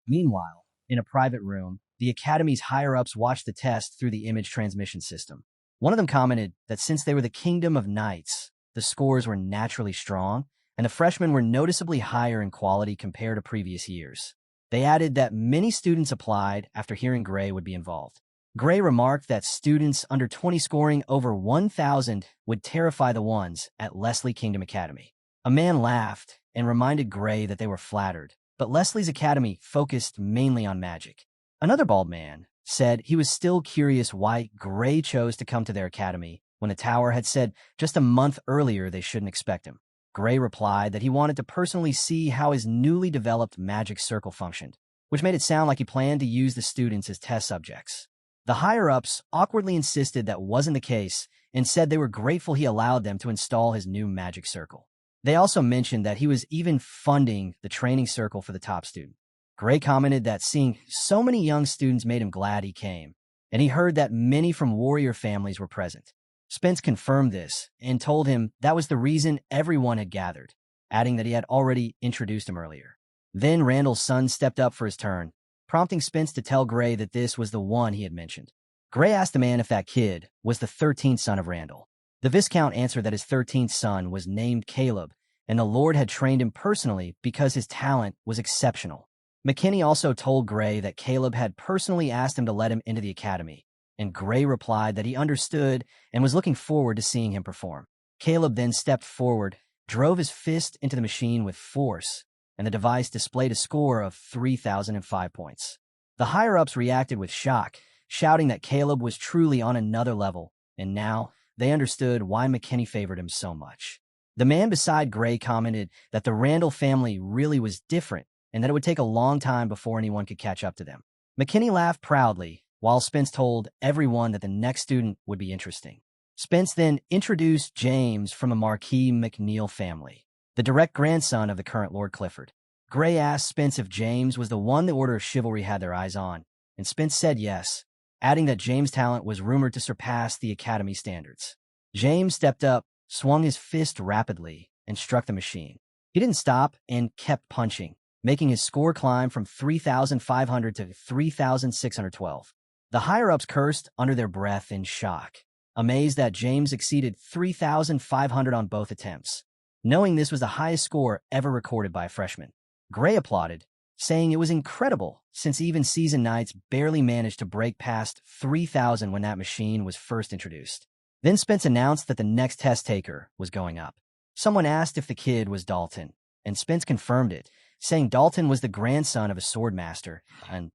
Meanwhile, in a private room, the Academy's higher-ups watched the test through the image transmission system. One of them commented that since they were the Kingdom of Knights, the scores were naturally strong, and the freshmen were noticeably higher in quality compared to previous years. They added that many students applied after hearing Gray would be involved. Gray remarked that students under 20 scoring over 1,000 would terrify the ones at Leslie Kingdom Academy. A man laughed and reminded Gray that they were flattered, but Leslie's academy focused mainly on magic. Another bald man said he was still curious why Gray chose to come to their academy when the tower had said just a month earlier they shouldn't expect him. Gray replied that he wanted to personally see how his newly developed magic circle functioned, which made it sound like he planned to use the students as test subjects. The higher-ups awkwardly insisted that wasn't the case and said they were grateful he allowed them to install his new magic circle. They also mentioned that he was even funding the training circle for the top student. Gray commented that seeing so many young students made him glad he came, and he heard that many from warrior families were present. Spence confirmed this and told him that was the reason everyone had gathered, adding that he had already introduced him earlier. Then Randall's son stepped up for his turn, prompting Spence to tell Gray that this was the one he had mentioned. Gray asked the man if that kid was the 13th son of Randall. The Viscount answered that his 13th son was named Caleb, and the Lord had trained him personally because his talent was exceptional. McKinney also told Gray that Caleb had personally asked him to let him into the academy, and Gray replied that he understood and was looking forward to seeing him perform. Caleb then stepped forward, drove his fist into the machine with force, and the device displayed a score of 3,005 points. The higher-ups reacted with shock, shouting that Caleb was truly on another level, and now they understood why McKinney favored him so much. The man beside Gray commented that the Randall family really was different and that it would take a long time before anyone could catch up to them. McKinney laughed proudly, while Spence told everyone that the next student would be interesting. Spence then introduced James from a Marquis McNeil family, the direct grandson of the current Lord Clifford. Gray asked Spence if James was the one the Order of Chivalry had their eyes on, and Spence said yes, adding that James' talent was rumored to surpass the Academy standards. James stepped up, swung his fist rapidly, and struck the machine. He didn't stop and kept punching, making his score climb from 3,500 to 3,612. The higher-ups cursed under their breath in shock, amazed that James exceeded 3,500 on both attempts, knowing this was the highest score ever recorded by a freshman. Gray applauded, saying it was incredible since even seasoned knights barely managed to break past 3,000 when that machine was first introduced. Then Spence announced that the next test taker was going up. Someone asked if the kid was Dalton, and Spence confirmed it, saying Dalton was the grandson of a swordmaster, and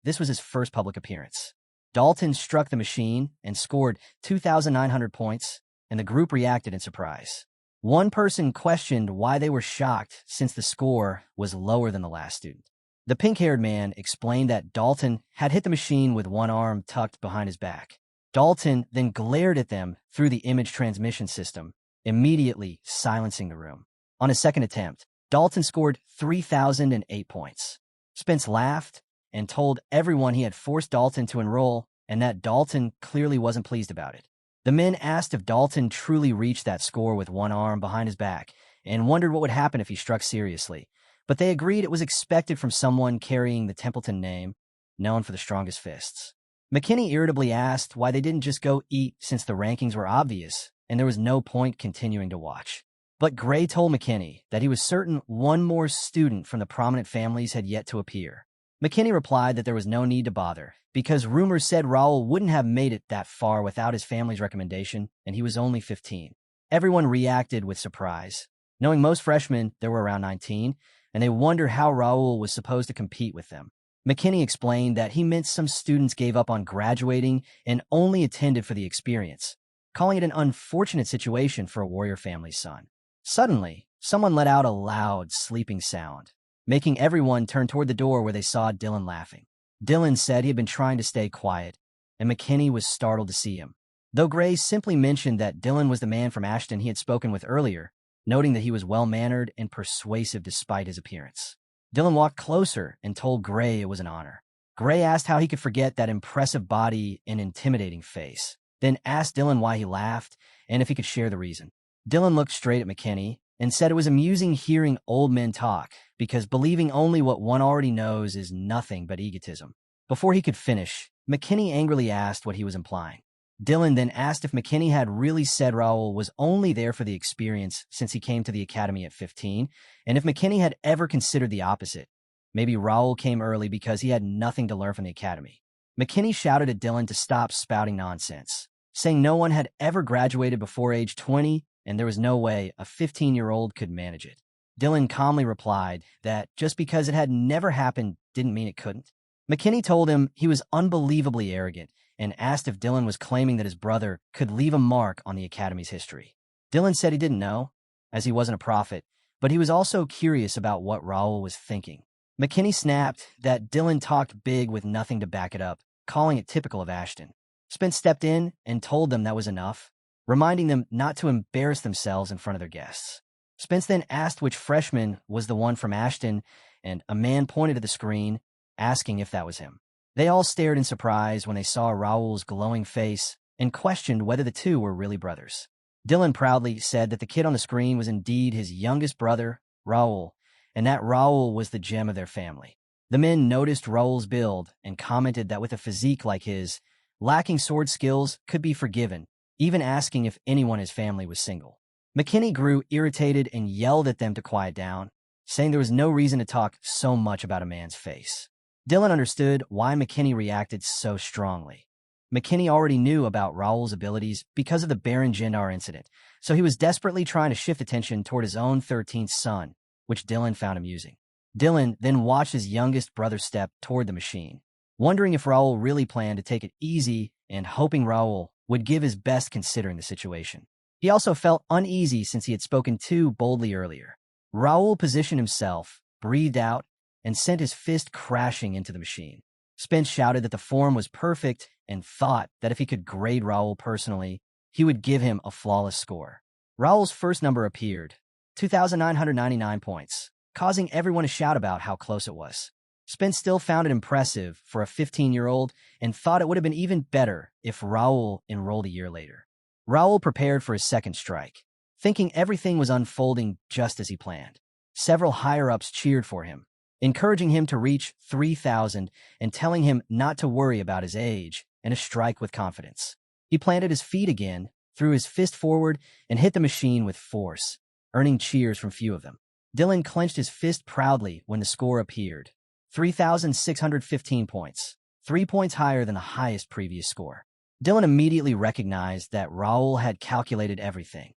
this was his first public appearance. Dalton struck the machine and scored 2,900 points, and the group reacted in surprise. One person questioned why they were shocked since the score was lower than the last student. The pink-haired man explained that Dalton had hit the machine with one arm tucked behind his back. Dalton then glared at them through the image transmission system, immediately silencing the room. On his second attempt, Dalton scored 3,008 points. Spence laughed and told everyone he had forced Dalton to enroll and that Dalton clearly wasn't pleased about it. The men asked if Dalton truly reached that score with one arm behind his back, and wondered what would happen if he struck seriously. But they agreed it was expected from someone carrying the Templeton name, known for the strongest fists. McKinney irritably asked why they didn't just go eat since the rankings were obvious, and there was no point continuing to watch. But Gray told McKinney that he was certain one more student from the prominent families had yet to appear. McKinney replied that there was no need to bother, because rumors said Raul wouldn't have made it that far without his family's recommendation, and he was only 15. Everyone reacted with surprise. Knowing most freshmen, there were around 19, and they wondered how Raul was supposed to compete with them. McKinney explained that he meant some students gave up on graduating and only attended for the experience, calling it an unfortunate situation for a warrior family's son. Suddenly, someone let out a loud, sleeping sound, making everyone turn toward the door where they saw Dylan laughing. Dylan said he had been trying to stay quiet, and McKinney was startled to see him. Though Gray simply mentioned that Dylan was the man from Ashton he had spoken with earlier, noting that he was well-mannered and persuasive despite his appearance. Dylan walked closer and told Gray it was an honor. Gray asked how he could forget that impressive body and intimidating face, then asked Dylan why he laughed and if he could share the reason. Dylan looked straight at McKinney and said it was amusing hearing old men talk because believing only what one already knows is nothing but egotism. Before he could finish, McKinney angrily asked what he was implying. Dylan then asked if McKinney had really said Raul was only there for the experience since he came to the academy at 15, and if McKinney had ever considered the opposite. Maybe Raul came early because he had nothing to learn from the academy. McKinney shouted at Dylan to stop spouting nonsense, saying no one had ever graduated before age 20, and there was no way a 15-year-old could manage it. Dylan calmly replied that just because it had never happened didn't mean it couldn't. McKinney told him he was unbelievably arrogant and asked if Dylan was claiming that his brother could leave a mark on the academy's history. Dylan said he didn't know, as he wasn't a prophet, but he was also curious about what Raul was thinking. McKinney snapped that Dylan talked big with nothing to back it up, calling it typical of Ashton. Spence stepped in and told them that was enough, reminding them not to embarrass themselves in front of their guests. Spence then asked which freshman was the one from Ashton, and a man pointed to the screen, asking if that was him. They all stared in surprise when they saw Raul's glowing face and questioned whether the two were really brothers. Dylan proudly said that the kid on the screen was indeed his youngest brother, Raul, and that Raul was the gem of their family. The men noticed Raul's build and commented that with a physique like his, lacking sword skills could be forgiven, even asking if anyone in his family was single. McKinney grew irritated and yelled at them to quiet down, saying there was no reason to talk so much about a man's face. Dylan understood why McKinney reacted so strongly. McKinney already knew about Raul's abilities because of the Baron Jindar incident, so he was desperately trying to shift attention toward his own 13th son, which Dylan found amusing. Dylan then watched his youngest brother step toward the machine, wondering if Raul really planned to take it easy and hoping Raul would give his best considering the situation. He also felt uneasy since he had spoken too boldly earlier. Raul positioned himself, breathed out, and sent his fist crashing into the machine. Spence shouted that the form was perfect and thought that if he could grade Raul personally, he would give him a flawless score. Raul's first number appeared, 2,999 points, causing everyone to shout about how close it was. Spence still found it impressive for a 15-year-old and thought it would have been even better if Raul enrolled a year later. Raul prepared for his second strike, thinking everything was unfolding just as he planned. Several higher-ups cheered for him, encouraging him to reach 3,000 and telling him not to worry about his age and to strike with confidence. He planted his feet again, threw his fist forward, and hit the machine with force, earning cheers from few of them. Dylan clenched his fist proudly when the score appeared, 3,615 points, 3 points higher than the highest previous score. Dylan immediately recognized that Raul had calculated everything.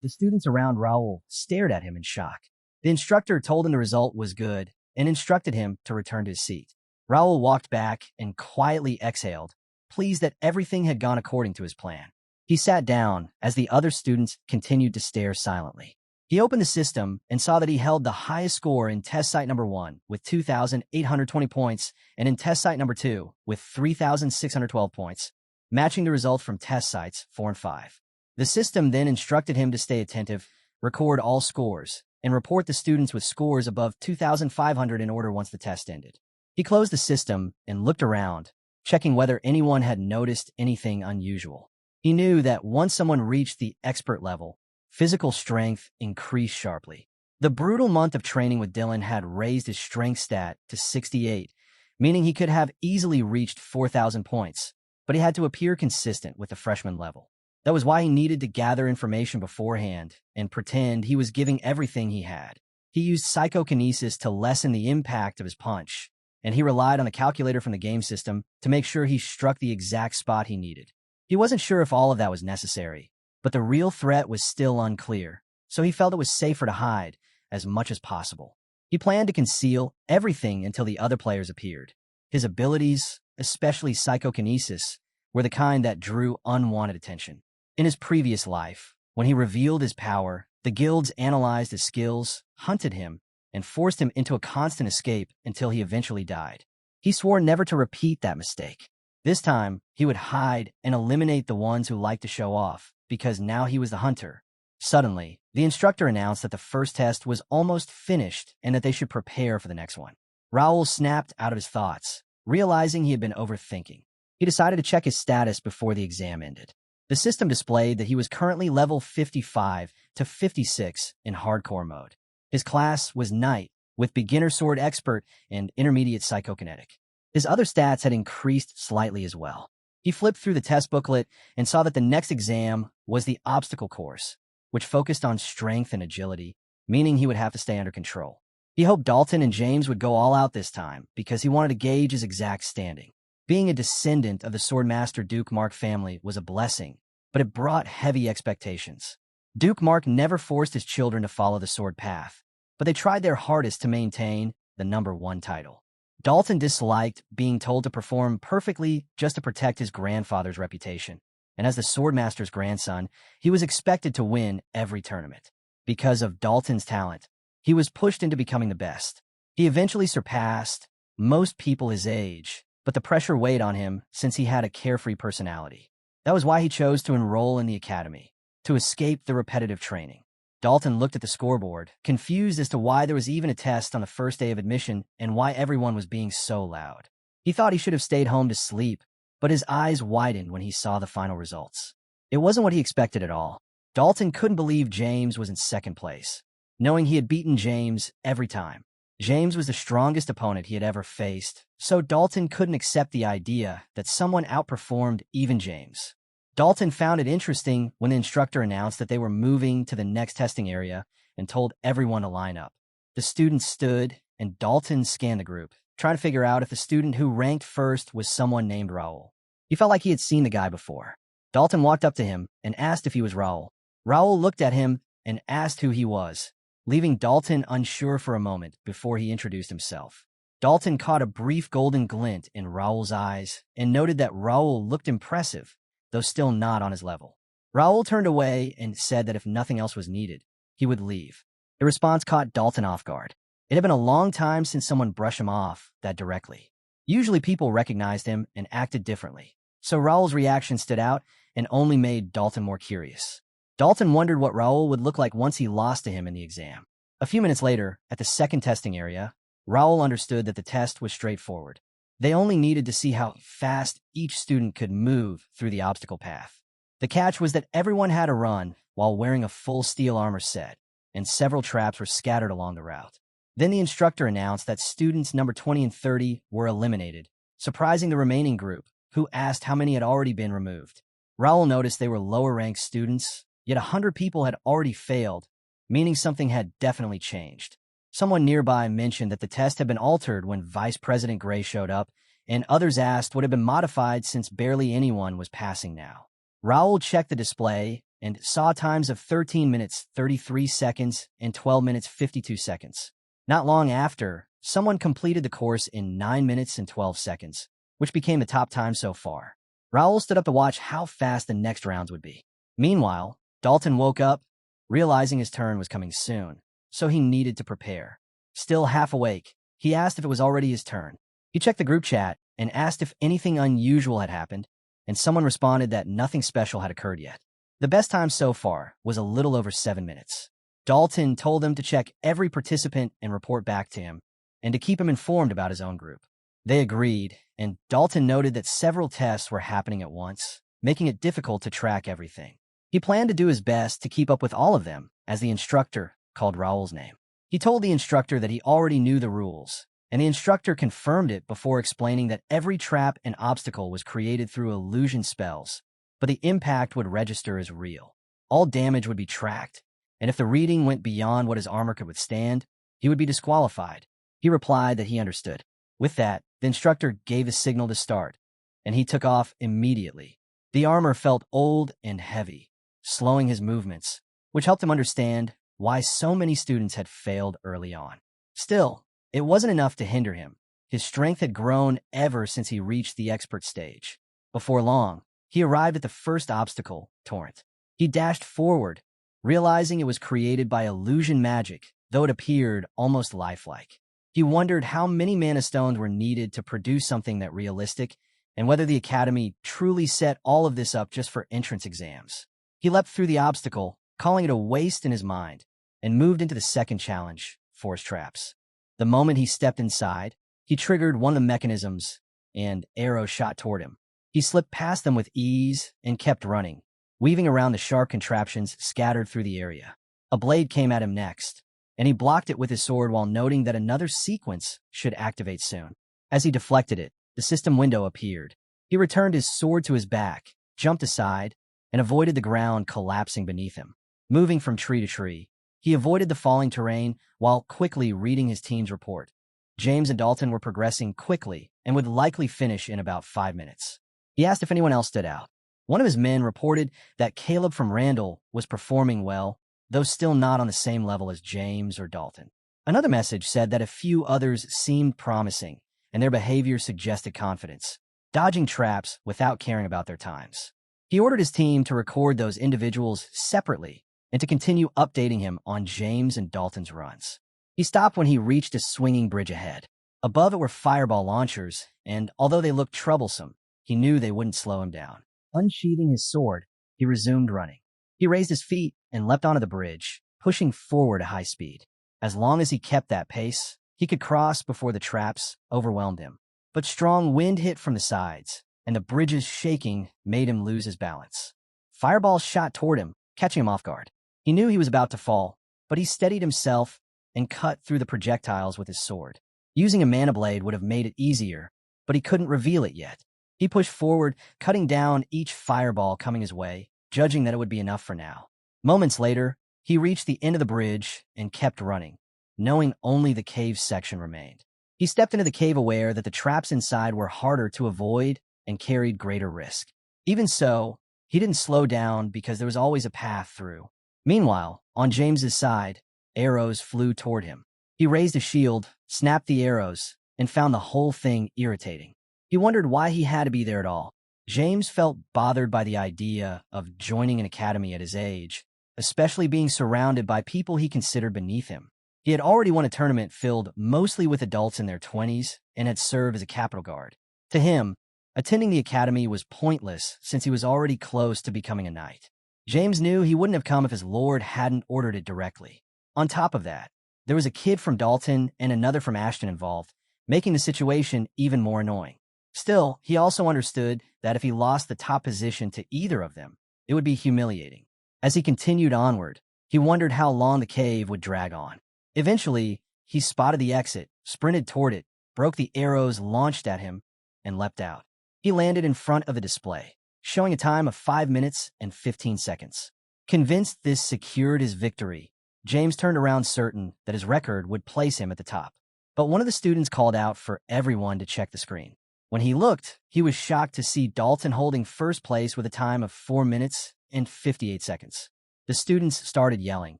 The students around Raul stared at him in shock. The instructor told him the result was good and instructed him to return to his seat. Raul walked back and quietly exhaled, pleased that everything had gone according to his plan. He sat down as the other students continued to stare silently. He opened the system and saw that he held the highest score in test site number 1 with 2,820 points and in test site number 2 with 3,612 points, matching the results from test sites 4 and 5. The system then instructed him to stay attentive, record all scores, and report the students with scores above 2,500 in order once the test ended. He closed the system and looked around, checking whether anyone had noticed anything unusual. He knew that once someone reached the expert level, physical strength increased sharply. The brutal month of training with Dylan had raised his strength stat to 68, meaning he could have easily reached 4,000 points, but he had to appear consistent with the freshman level. That was why he needed to gather information beforehand and pretend he was giving everything he had. He used psychokinesis to lessen the impact of his punch, and he relied on the calculator from the game system to make sure he struck the exact spot he needed. He wasn't sure if all of that was necessary, but the real threat was still unclear, so he felt it was safer to hide as much as possible. He planned to conceal everything until the other players appeared. His abilities, especially psychokinesis, were the kind that drew unwanted attention. In his previous life, when he revealed his power, the guilds analyzed his skills, hunted him, and forced him into a constant escape until he eventually died. He swore never to repeat that mistake. This time, he would hide and eliminate the ones who liked to show off, because now he was the hunter. Suddenly, the instructor announced that the first test was almost finished and that they should prepare for the next one. Raul snapped out of his thoughts, realizing he had been overthinking. He decided to check his status before the exam ended. The system displayed that he was currently level 55 to 56 in hardcore mode. His class was Knight, with beginner sword expert and intermediate psychokinetic. His other stats had increased slightly as well. He flipped through the test booklet and saw that the next exam was the obstacle course, which focused on strength and agility, meaning he would have to stay under control. He hoped Dalton and James would go all out this time because he wanted to gauge his exact standing. Being a descendant of the Swordmaster Duke Mark family was a blessing, but it brought heavy expectations. Duke Mark never forced his children to follow the sword path, but they tried their hardest to maintain the #1 title. Dalton disliked being told to perform perfectly just to protect his grandfather's reputation, and as the Swordmaster's grandson, he was expected to win every tournament. Because of Dalton's talent, he was pushed into becoming the best. He eventually surpassed most people his age, but the pressure weighed on him since he had a carefree personality. That was why he chose to enroll in the academy, to escape the repetitive training. Dalton looked at the scoreboard, confused as to why there was even a test on the first day of admission and why everyone was being so loud. He thought he should have stayed home to sleep, but his eyes widened when he saw the final results. It wasn't what he expected at all. Dalton couldn't believe James was in second place, knowing he had beaten James every time. James was the strongest opponent he had ever faced, so Dalton couldn't accept the idea that someone outperformed even James. Dalton found it interesting when the instructor announced that they were moving to the next testing area and told everyone to line up. The students stood, and Dalton scanned the group, trying to figure out if the student who ranked first was someone named Raul. He felt like he had seen the guy before. Dalton walked up to him and asked if he was Raul. Raul looked at him and asked who he was, leaving Dalton unsure for a moment before he introduced himself. Dalton caught a brief golden glint in Raul's eyes and noted that Raul looked impressive, though still not on his level. Raul turned away and said that if nothing else was needed, he would leave. The response caught Dalton off guard. It had been a long time since someone brushed him off that directly. Usually people recognized him and acted differently, so Raul's reaction stood out and only made Dalton more curious. Dalton wondered what Raul would look like once he lost to him in the exam. A few minutes later, at the second testing area, Raul understood that the test was straightforward. They only needed to see how fast each student could move through the obstacle path. The catch was that everyone had to run while wearing a full steel armor set, and several traps were scattered along the route. Then the instructor announced that students number 20 and 30 were eliminated, surprising the remaining group, who asked how many had already been removed. Raul noticed they were lower-ranked students, yet 100 people had already failed, meaning something had definitely changed. Someone nearby mentioned that the test had been altered when Vice President Gray showed up, and others asked what had been modified since barely anyone was passing now. Raul checked the display and saw times of 13 minutes 33 seconds and 12 minutes 52 seconds. Not long after, someone completed the course in 9 minutes and 12 seconds, which became the top time so far. Raul stood up to watch how fast the next rounds would be. Meanwhile, Dalton woke up, realizing his turn was coming soon, so he needed to prepare. Still half awake, he asked if it was already his turn. He checked the group chat and asked if anything unusual had happened, and someone responded that nothing special had occurred yet. The best time so far was a little over 7 minutes. Dalton told them to check every participant and report back to him, and to keep him informed about his own group. They agreed, and Dalton noted that several tests were happening at once, making it difficult to track everything. He planned to do his best to keep up with all of them as the instructor called Raul's name. He told the instructor that he already knew the rules, and the instructor confirmed it before explaining that every trap and obstacle was created through illusion spells, but the impact would register as real. All damage would be tracked, and if the reading went beyond what his armor could withstand, he would be disqualified. He replied that he understood. With that, the instructor gave a signal to start, and he took off immediately. The armor felt old and heavy, slowing his movements, which helped him understand why so many students had failed early on. Still, it wasn't enough to hinder him. His strength had grown ever since he reached the expert stage. Before long, he arrived at the first obstacle, Torrent. He dashed forward, realizing it was created by illusion magic, though it appeared almost lifelike. He wondered how many mana stones were needed to produce something that realistic, and whether the Academy truly set all of this up just for entrance exams. He leapt through the obstacle, calling it a waste in his mind, and moved into the second challenge, Force Traps. The moment he stepped inside, he triggered one of the mechanisms, and arrows shot toward him. He slipped past them with ease and kept running, weaving around the sharp contraptions scattered through the area. A blade came at him next, and he blocked it with his sword while noting that another sequence should activate soon. As he deflected it, the system window appeared. He returned his sword to his back, jumped aside, and avoided the ground collapsing beneath him. Moving from tree to tree, he avoided the falling terrain while quickly reading his team's report. James and Dalton were progressing quickly and would likely finish in about 5 minutes. He asked if anyone else stood out. One of his men reported that Caleb from Randall was performing well, though still not on the same level as James or Dalton. Another message said that a few others seemed promising, and their behavior suggested confidence, dodging traps without caring about their times. He ordered his team to record those individuals separately and to continue updating him on James and Dalton's runs. He stopped when he reached a swinging bridge ahead. Above it were fireball launchers, and although they looked troublesome, he knew they wouldn't slow him down. Unsheathing his sword, he resumed running. He raised his feet and leapt onto the bridge, pushing forward at high speed. As long as he kept that pace, he could cross before the traps overwhelmed him. But strong wind hit from the sides, and the bridge's shaking made him lose his balance. Fireballs shot toward him, catching him off guard. He knew he was about to fall, but he steadied himself and cut through the projectiles with his sword. Using a mana blade would have made it easier, but he couldn't reveal it yet. He pushed forward, cutting down each fireball coming his way, judging that it would be enough for now. Moments later, he reached the end of the bridge and kept running, knowing only the cave section remained. He stepped into the cave aware that the traps inside were harder to avoid and carried greater risk. Even so, he didn't slow down because there was always a path through. Meanwhile, on James's side, arrows flew toward him. He raised a shield, snapped the arrows, and found the whole thing irritating. He wondered why he had to be there at all. James felt bothered by the idea of joining an academy at his age, especially being surrounded by people he considered beneath him. He had already won a tournament filled mostly with adults in their 20s and had served as a capital guard. To him, attending the academy was pointless since he was already close to becoming a knight. James knew he wouldn't have come if his lord hadn't ordered it directly. On top of that, there was a kid from Dalton and another from Ashton involved, making the situation even more annoying. Still, he also understood that if he lost the top position to either of them, it would be humiliating. As he continued onward, he wondered how long the cave would drag on. Eventually, he spotted the exit, sprinted toward it, broke the arrows launched at him, and leapt out. He landed in front of the display, showing a time of 5 minutes and 15 seconds. Convinced this secured his victory, James turned around certain that his record would place him at the top. But one of the students called out for everyone to check the screen. When he looked, he was shocked to see Dalton holding first place with a time of 4 minutes and 58 seconds. The students started yelling,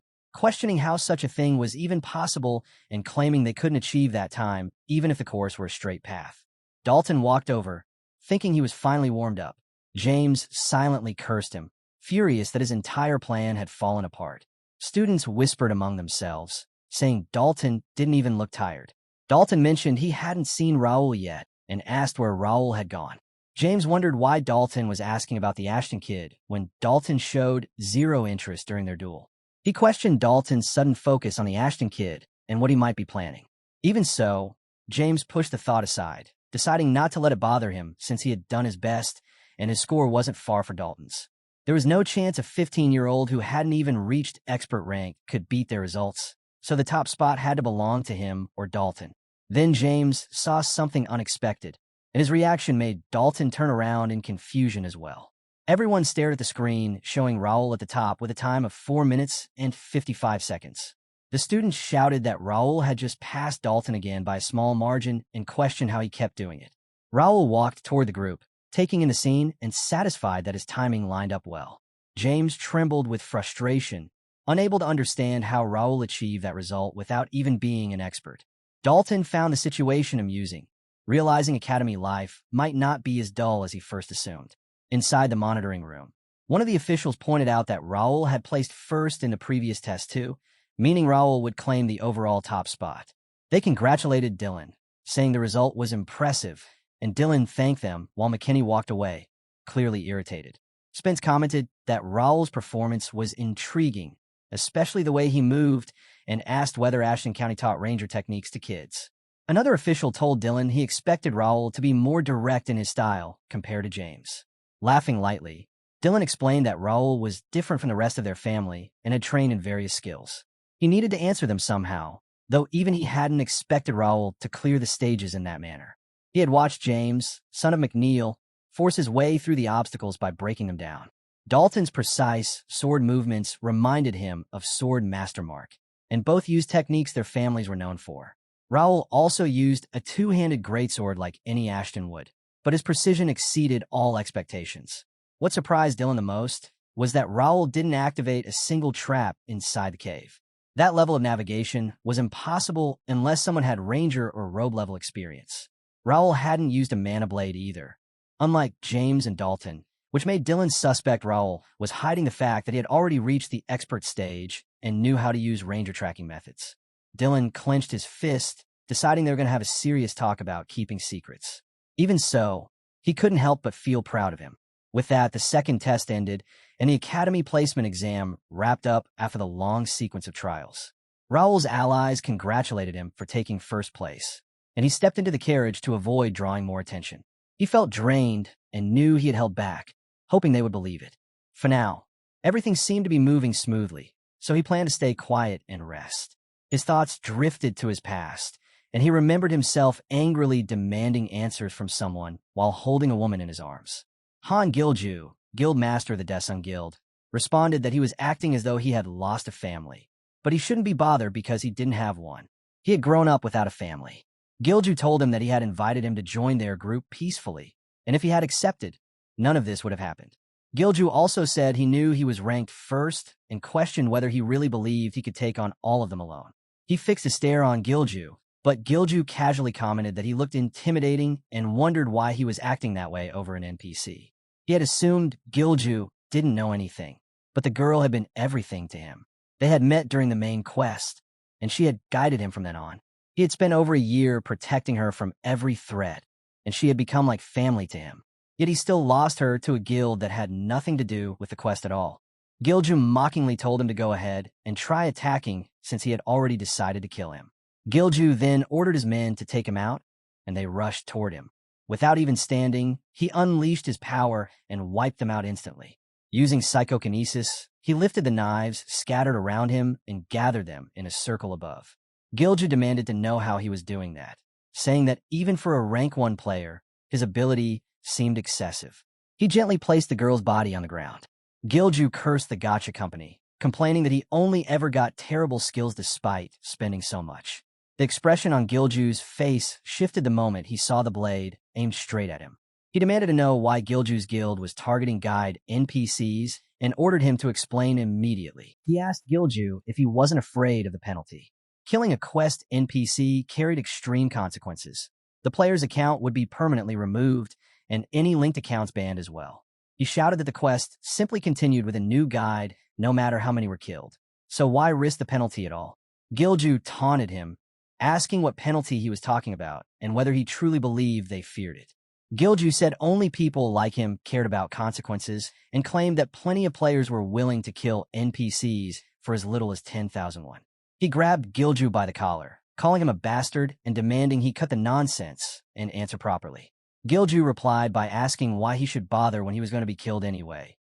questioning how such a thing was even possible and claiming they couldn't achieve that time even if the course were a straight path. Dalton walked over, thinking he was finally warmed up. James silently cursed him, furious that his entire plan had fallen apart. Students whispered among themselves, saying Dalton didn't even look tired. Dalton mentioned he hadn't seen Raul yet and asked where Raul had gone. James wondered why Dalton was asking about the Ashton kid when Dalton showed zero interest during their duel. He questioned Dalton's sudden focus on the Ashton kid and what he might be planning. Even so, James pushed the thought aside, deciding not to let it bother him since he had done his best and his score wasn't far for Dalton's. There was no chance a 15-year-old who hadn't even reached expert rank could beat their results, so the top spot had to belong to him or Dalton. Then James saw something unexpected, and his reaction made Dalton turn around in confusion as well. Everyone stared at the screen, showing Raul at the top with a time of 4 minutes and 55 seconds. The students shouted that Raul had just passed Dalton again by a small margin and questioned how he kept doing it. Raul walked toward the group, taking in the scene and satisfied that his timing lined up well. James trembled with frustration, unable to understand how Raul achieved that result without even being an expert. Dalton found the situation amusing, realizing academy life might not be as dull as he first assumed. Inside the monitoring room, one of the officials pointed out that Raul had placed first in the previous test too, meaning Raul would claim the overall top spot. They congratulated Dylan, saying the result was impressive, and Dylan thanked them while McKinney walked away, clearly irritated. Spence commented that Raul's performance was intriguing, especially the way he moved, and asked whether Ashton County taught ranger techniques to kids. Another official told Dylan he expected Raul to be more direct in his style compared to James. Laughing lightly, Dylan explained that Raul was different from the rest of their family and had trained in various skills. He needed to answer them somehow, though even he hadn't expected Raul to clear the stages in that manner. He had watched James, son of McNeil, force his way through the obstacles by breaking them down. Dalton's precise sword movements reminded him of Sword Mastermark, and both used techniques their families were known for. Raul also used a two-handed greatsword like any Ashton would, but his precision exceeded all expectations. What surprised Dylan the most was that Raul didn't activate a single trap inside the cave. That level of navigation was impossible unless someone had ranger or robe level experience. Raul hadn't used a mana blade either, unlike James and Dalton, which made Dylan suspect Raul was hiding the fact that he had already reached the expert stage and knew how to use ranger tracking methods. Dylan clenched his fist, deciding they were going to have a serious talk about keeping secrets. Even so, he couldn't help but feel proud of him. With that, the second test ended, and the academy placement exam wrapped up after the long sequence of trials. Raul's allies congratulated him for taking first place, and he stepped into the carriage to avoid drawing more attention. He felt drained and knew he had held back, hoping they would believe it. For now, everything seemed to be moving smoothly, so he planned to stay quiet and rest. His thoughts drifted to his past, and he remembered himself angrily demanding answers from someone while holding a woman in his arms. Han Gilju, guild master of the Desung Guild, responded that he was acting as though he had lost a family, but he shouldn't be bothered because he didn't have one. He had grown up without a family. Gilju told him that he had invited him to join their group peacefully, and if he had accepted, none of this would have happened. Gilju also said he knew he was ranked first and questioned whether he really believed he could take on all of them alone. He fixed a stare on Gilju, but Gilju casually commented that he looked intimidating and wondered why he was acting that way over an NPC. He had assumed Gilju didn't know anything, but the girl had been everything to him. They had met during the main quest, and she had guided him from then on. He had spent over a year protecting her from every threat, and she had become like family to him. Yet he still lost her to a guild that had nothing to do with the quest at all. Gilju mockingly told him to go ahead and try attacking since he had already decided to kill him. Gilju then ordered his men to take him out, and they rushed toward him. Without even standing, he unleashed his power and wiped them out instantly. Using psychokinesis, he lifted the knives scattered around him and gathered them in a circle above. Gilju demanded to know how he was doing that, saying that even for a rank 1 player, his ability seemed excessive. He gently placed the girl's body on the ground. Gilju cursed the gacha company, complaining that he only ever got terrible skills despite spending so much. The expression on Gilju's face shifted the moment he saw the blade aimed straight at him. He demanded to know why Gilju's guild was targeting guide NPCs and ordered him to explain immediately. He asked Gilju if he wasn't afraid of the penalty. Killing a quest NPC carried extreme consequences. The player's account would be permanently removed, and any linked accounts banned as well. He shouted that the quest simply continued with a new guide no matter how many were killed. So why risk the penalty at all? Gilju taunted him, asking what penalty he was talking about and whether he truly believed they feared it. Gilju said only people like him cared about consequences and claimed that plenty of players were willing to kill NPCs for as little as 10,001. He grabbed Gilju by the collar, calling him a bastard and demanding he cut the nonsense and answer properly. Gilju replied by asking why he should bother when he was going to be killed anyway.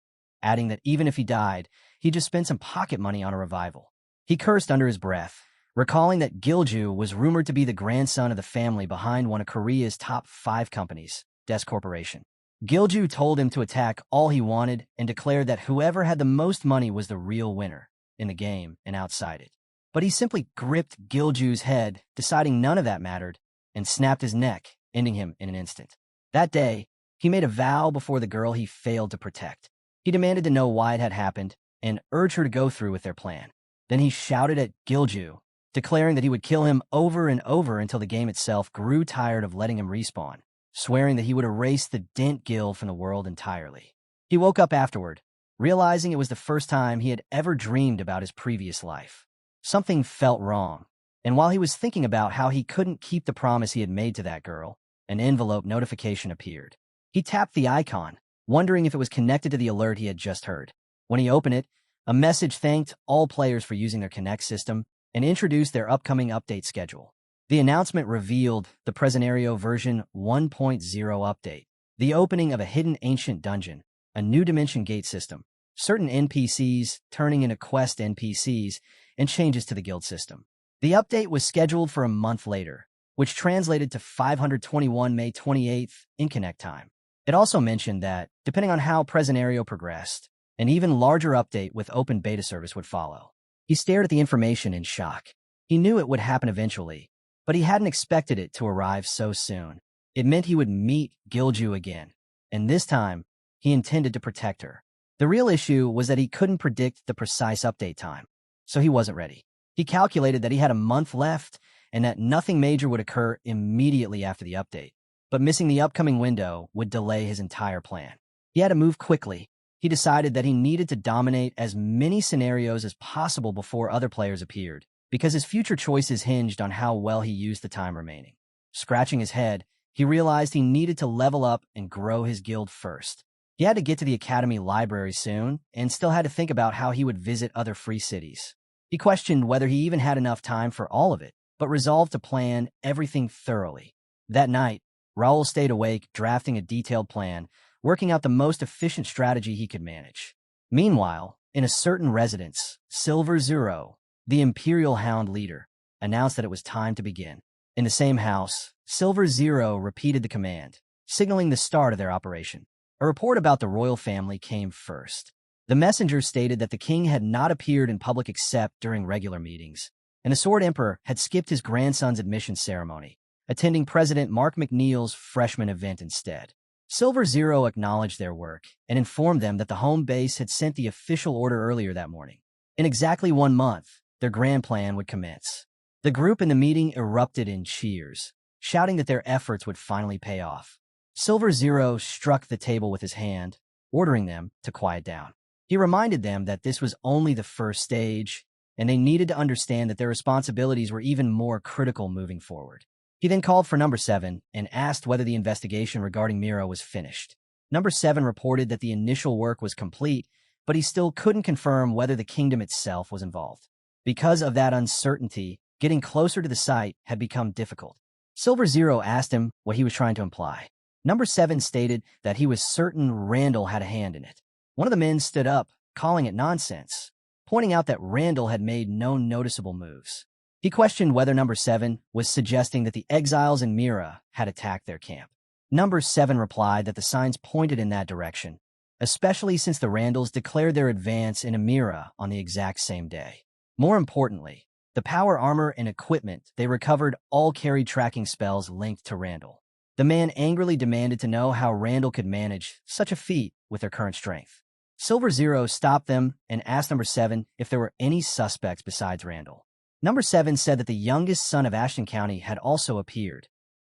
adding that even if he died, he'd just spend some pocket money on a revival. He cursed under his breath, recalling that Gilju was rumored to be the grandson of the family behind one of Korea's top 5 companies, Des Corporation. Gilju told him to attack all he wanted and declared that whoever had the most money was the real winner in the game and outside it. But he simply gripped Gilju's head, deciding none of that mattered, and snapped his neck, ending him in an instant. That day, he made a vow before the girl he failed to protect. He demanded to know why it had happened and urged her to go through with their plan. Then he shouted at Gilju, declaring that he would kill him over and over until the game itself grew tired of letting him respawn, swearing that he would erase the Dent Guild from the world entirely. He woke up afterward, realizing it was the first time he had ever dreamed about his previous life. Something felt wrong, and while he was thinking about how he couldn't keep the promise he had made to that girl, an envelope notification appeared. He tapped the icon, wondering if it was connected to the alert he had just heard. When he opened it, a message thanked all players for using their Connect system and introduced their upcoming update schedule. The announcement revealed the Presenario version 1.0 update, the opening of a hidden ancient dungeon, a new dimension gate system, certain NPCs turning into quest NPCs, and changes to the guild system. The update was scheduled for a month later, which translated to 521 May 28th in Connect time. It also mentioned that, depending on how Presenario progressed, an even larger update with open beta service would follow. He stared at the information in shock. He knew it would happen eventually, but he hadn't expected it to arrive so soon. It meant he would meet Gilju again, and this time, he intended to protect her. The real issue was that he couldn't predict the precise update time, so he wasn't ready. He calculated that he had a month left and that nothing major would occur immediately after the update, but missing the upcoming window would delay his entire plan. He had to move quickly. He decided that he needed to dominate as many scenarios as possible before other players appeared, because his future choices hinged on how well he used the time remaining. Scratching his head, he realized he needed to level up and grow his guild first. He had to get to the academy library soon, and still had to think about how he would visit other free cities. He questioned whether he even had enough time for all of it, but resolved to plan everything thoroughly. That night, Raul stayed awake, drafting a detailed plan, working out the most efficient strategy he could manage. Meanwhile, in a certain residence, Silver Zero, the Imperial Hound leader, announced that it was time to begin. In the same house, Silver Zero repeated the command, signaling the start of their operation. A report about the royal family came first. The messenger stated that the king had not appeared in public except during regular meetings, and the Sword Emperor had skipped his grandson's admission ceremony, attending President Mark McNeil's freshman event instead. Silver Zero acknowledged their work and informed them that the home base had sent the official order earlier that morning. In exactly 1 month, their grand plan would commence. The group in the meeting erupted in cheers, shouting that their efforts would finally pay off. Silver Zero struck the table with his hand, ordering them to quiet down. He reminded them that this was only the first stage, and they needed to understand that their responsibilities were even more critical moving forward. He then called for Number 7 and asked whether the investigation regarding Mira was finished. Number 7 reported that the initial work was complete, but he still couldn't confirm whether the kingdom itself was involved. Because of that uncertainty, getting closer to the site had become difficult. Silver Zero asked him what he was trying to imply. Number 7 stated that he was certain Randall had a hand in it. One of the men stood up, calling it nonsense, pointing out that Randall had made no noticeable moves. He questioned whether Number 7 was suggesting that the exiles in Mira had attacked their camp. Number 7 replied that the signs pointed in that direction, especially since the Randalls declared their advance in Mira on the exact same day. More importantly, the power armor and equipment they recovered all carried tracking spells linked to Randall. The man angrily demanded to know how Randall could manage such a feat with their current strength. Silver Zero stopped them and asked Number 7 if there were any suspects besides Randall. Number 7 said that the youngest son of Ashton County had also appeared,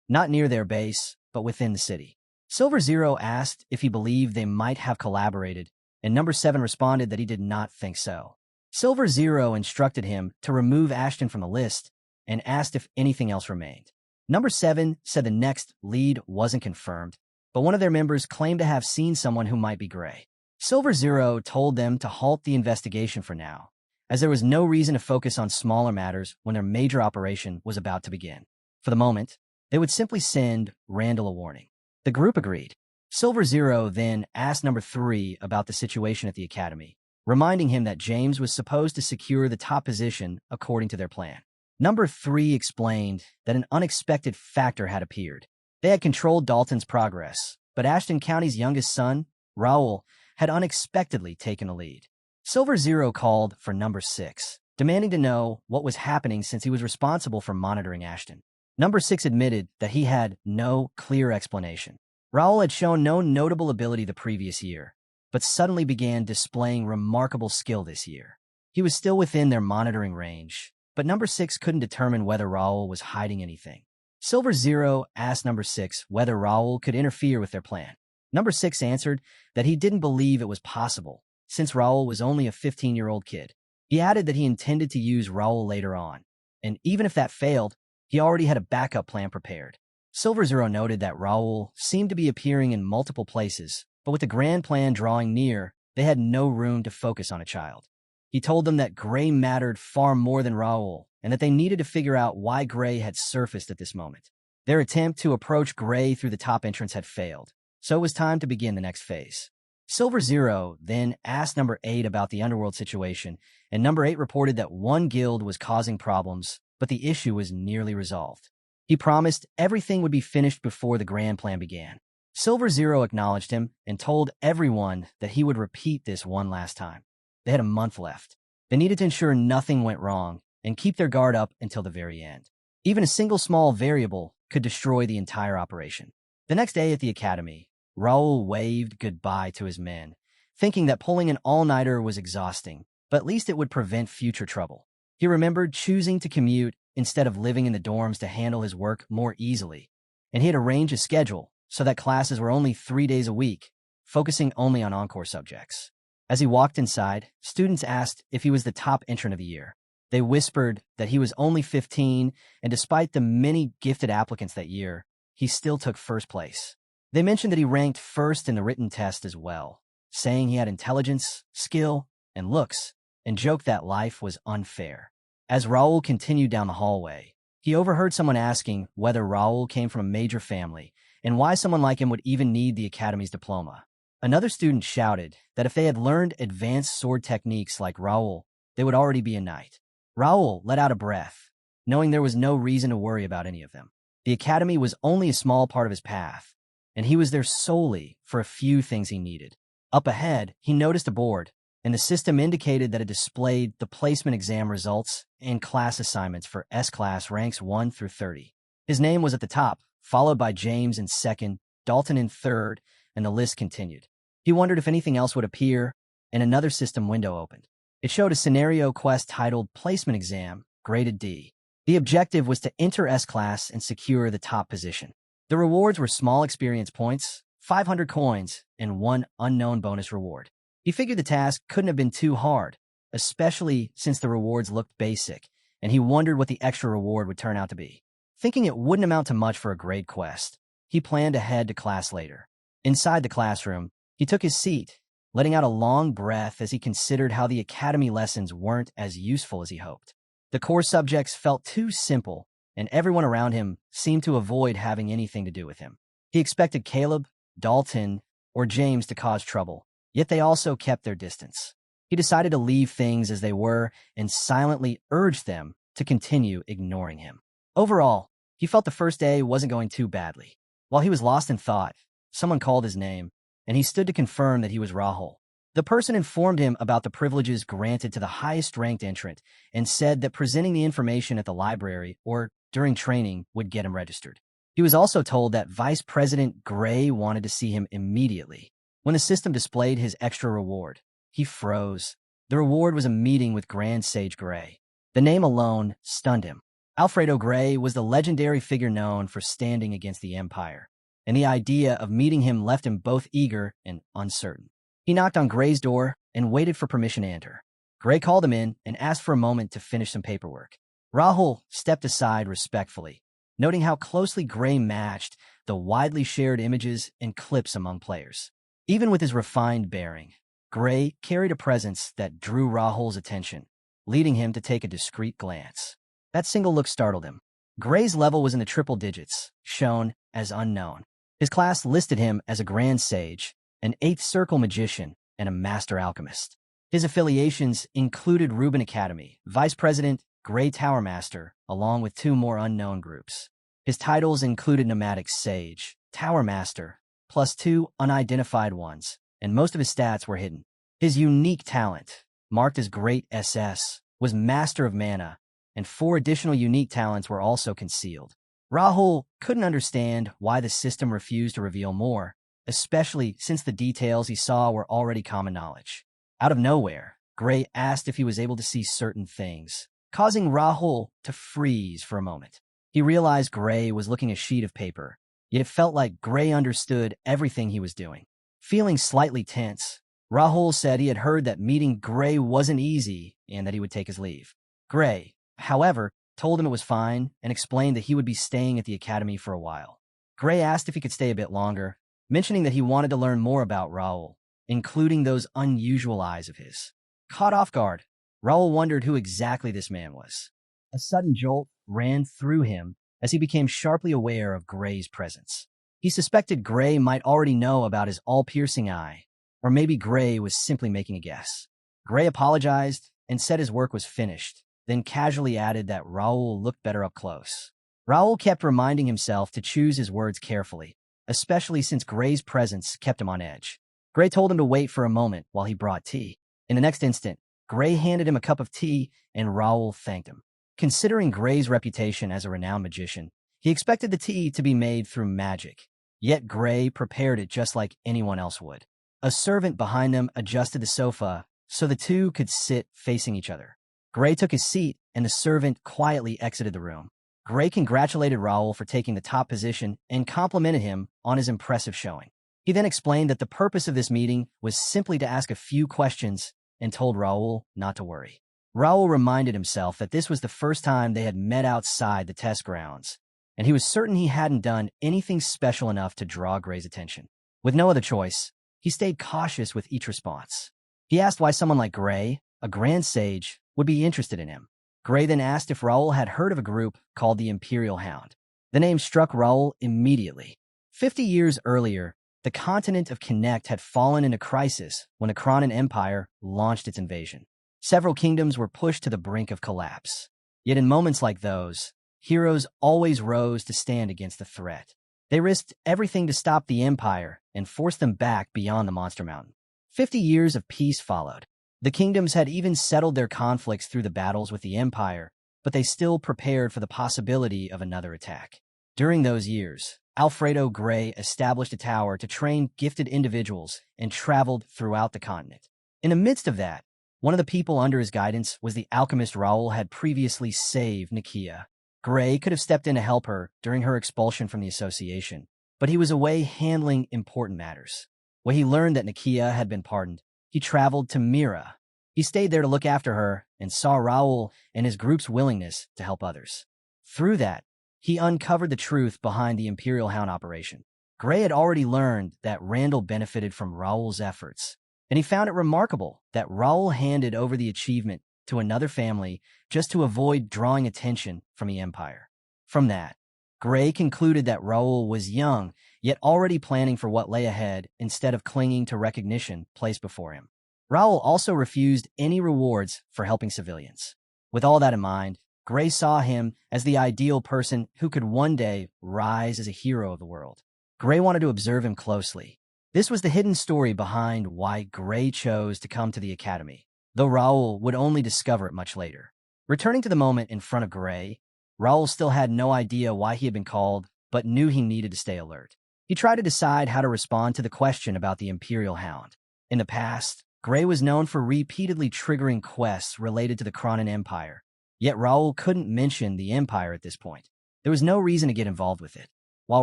not near their base, but within the city. Silver Zero asked if he believed they might have collaborated, and Number 7 responded that he did not think so. Silver Zero instructed him to remove Ashton from the list and asked if anything else remained. Number 7 said the next lead wasn't confirmed, but one of their members claimed to have seen someone who might be gray. Silver Zero told them to halt the investigation for now, as there was no reason to focus on smaller matters when their major operation was about to begin. For the moment, they would simply send Randall a warning. The group agreed. Silver Zero then asked number 3 about the situation at the academy, reminding him that James was supposed to secure the top position according to their plan. Number 3 explained that an unexpected factor had appeared. They had controlled Dalton's progress, but Ashton County's youngest son, Raul, had unexpectedly taken the lead. Silver Zero called for number 6, demanding to know what was happening since he was responsible for monitoring Ashton. Number 6 admitted that he had no clear explanation. Raul had shown no notable ability the previous year, but suddenly began displaying remarkable skill this year. He was still within their monitoring range, but number 6 couldn't determine whether Raul was hiding anything. Silver Zero asked number 6 whether Raul could interfere with their plan. Number 6 answered that he didn't believe it was possible, since Raul was only a 15-year-old kid. He added that he intended to use Raul later on, and even if that failed, he already had a backup plan prepared. Silver Zero noted that Raul seemed to be appearing in multiple places, but with the grand plan drawing near, they had no room to focus on a child. He told them that Gray mattered far more than Raul, and that they needed to figure out why Gray had surfaced at this moment. Their attempt to approach Gray through the top entrance had failed, so it was time to begin the next phase. Silver Zero then asked number 8 about the underworld situation, and number 8 reported that one guild was causing problems, but the issue was nearly resolved. He promised everything would be finished before the grand plan began. Silver Zero acknowledged him and told everyone that he would repeat this one last time. They had a month left. They needed to ensure nothing went wrong and keep their guard up until the very end. Even a single small variable could destroy the entire operation. The next day at the academy, Raul waved goodbye to his men, thinking that pulling an all-nighter was exhausting, but at least it would prevent future trouble. He remembered choosing to commute instead of living in the dorms to handle his work more easily, and he had arranged a schedule so that classes were only 3 days a week, focusing only on encore subjects. As he walked inside, students asked if he was the top entrant of the year. They whispered that he was only 15, and despite the many gifted applicants that year, he still took first place. They mentioned that he ranked first in the written test as well, saying he had intelligence, skill, and looks, and joked that life was unfair. As Raul continued down the hallway, he overheard someone asking whether Raul came from a major family and why someone like him would even need the academy's diploma. Another student shouted that if they had learned advanced sword techniques like Raul, they would already be a knight. Raul let out a breath, knowing there was no reason to worry about any of them. The academy was only a small part of his path, and he was there solely for a few things he needed. Up ahead, he noticed a board, and the system indicated that it displayed the placement exam results and class assignments for S-Class ranks 1 through 30. His name was at the top, followed by James in second, Dalton in third, and the list continued. He wondered if anything else would appear, and another system window opened. It showed a scenario quest titled Placement Exam, graded D. The objective was to enter S-Class and secure the top position. The rewards were small experience points, 500 coins, and one unknown bonus reward. He figured the task couldn't have been too hard, especially since the rewards looked basic, and he wondered what the extra reward would turn out to be. Thinking it wouldn't amount to much for a grade quest, he planned to head to class later. Inside the classroom, he took his seat, letting out a long breath as he considered how the academy lessons weren't as useful as he hoped. The core subjects felt too simple, and everyone around him seemed to avoid having anything to do with him. He expected Caleb, Dalton, or James to cause trouble, yet they also kept their distance. He decided to leave things as they were and silently urged them to continue ignoring him. Overall, he felt the first day wasn't going too badly. While he was lost in thought, someone called his name, and he stood to confirm that he was Raul. The person informed him about the privileges granted to the highest-ranked entrant and said that presenting the information at the library or during training would get him registered. He was also told that Vice President Gray wanted to see him immediately. When the system displayed his extra reward, he froze. The reward was a meeting with Grand Sage Gray. The name alone stunned him. Alfredo Gray was the legendary figure known for standing against the Empire, and the idea of meeting him left him both eager and uncertain. He knocked on Gray's door and waited for permission to enter. Gray called him in and asked for a moment to finish some paperwork. Raul stepped aside respectfully, noting how closely Gray matched the widely shared images and clips among players. Even with his refined bearing, Gray carried a presence that drew Raul's attention, leading him to take a discreet glance. That single look startled him. Gray's level was in the triple digits, shown as unknown. His class listed him as a Grand Sage, an Eighth Circle Magician, and a Master Alchemist. His affiliations included Rubin Academy, Vice President, Grey Tower Master, along with 2 more unknown groups. His titles included Nomadic Sage, Tower Master, plus 2 unidentified ones, and most of his stats were hidden. His unique talent, marked as Great SS, was Master of Mana, and 4 additional unique talents were also concealed. Raul couldn't understand why the system refused to reveal more, especially since the details he saw were already common knowledge. Out of nowhere, Gray asked if he was able to see certain things, causing Raul to freeze for a moment. He realized Gray was looking at a sheet of paper, yet it felt like Gray understood everything he was doing. Feeling slightly tense, Raul said he had heard that meeting Gray wasn't easy and that he would take his leave. Gray, however, told him it was fine and explained that he would be staying at the academy for a while. Gray asked if he could stay a bit longer, mentioning that he wanted to learn more about Raul, including those unusual eyes of his. Caught off guard, Raul wondered who exactly this man was. A sudden jolt ran through him as he became sharply aware of Gray's presence. He suspected Gray might already know about his all-piercing eye, or maybe Gray was simply making a guess. Gray apologized and said his work was finished, then casually added that Raul looked better up close. Raul kept reminding himself to choose his words carefully, especially since Gray's presence kept him on edge. Gray told him to wait for a moment while he brought tea. In the next instant, Gray handed him a cup of tea and Raul thanked him. Considering Gray's reputation as a renowned magician, he expected the tea to be made through magic, yet Gray prepared it just like anyone else would. A servant behind them adjusted the sofa so the two could sit facing each other. Gray took his seat, and the servant quietly exited the room. Gray congratulated Raul for taking the top position and complimented him on his impressive showing. He then explained that the purpose of this meeting was simply to ask a few questions and told Raul not to worry. Raul reminded himself that this was the first time they had met outside the test grounds, and he was certain he hadn't done anything special enough to draw Gray's attention. With no other choice, he stayed cautious with each response. He asked why someone like Gray, a Grand Sage, would be interested in him. Gray then asked if Raul had heard of a group called the Imperial Hound. The name struck Raul immediately. 50 years earlier, the continent of Connect had fallen into crisis when the Cronin Empire launched its invasion. Several kingdoms were pushed to the brink of collapse. Yet in moments like those, heroes always rose to stand against the threat. They risked everything to stop the Empire and force them back beyond the Monster Mountain. 50 years of peace followed. The kingdoms had even settled their conflicts through the battles with the Empire, but they still prepared for the possibility of another attack. During those years, Alfredo Gray established a tower to train gifted individuals and traveled throughout the continent. In the midst of that, one of the people under his guidance was the alchemist Raul had previously saved Nikia. Gray could have stepped in to help her during her expulsion from the association, but he was away handling important matters. When he learned that Nikia had been pardoned, he traveled to Mira. He stayed there to look after her and saw Raul and his group's willingness to help others. Through that, he uncovered the truth behind the Imperial Hound operation. Gray had already learned that Randall benefited from Raul's efforts, and he found it remarkable that Raul handed over the achievement to another family just to avoid drawing attention from the Empire. From that, Gray concluded that Raul was young, yet already planning for what lay ahead instead of clinging to recognition placed before him. Raul also refused any rewards for helping civilians. With all that in mind, Gray saw him as the ideal person who could one day rise as a hero of the world. Gray wanted to observe him closely. This was the hidden story behind why Gray chose to come to the academy, though Raul would only discover it much later. Returning to the moment in front of Gray, Raul still had no idea why he had been called, but knew he needed to stay alert. He tried to decide how to respond to the question about the Imperial Hound. In the past, Gray was known for repeatedly triggering quests related to the Cronin Empire, yet Raul couldn't mention the Empire at this point. There was no reason to get involved with it. While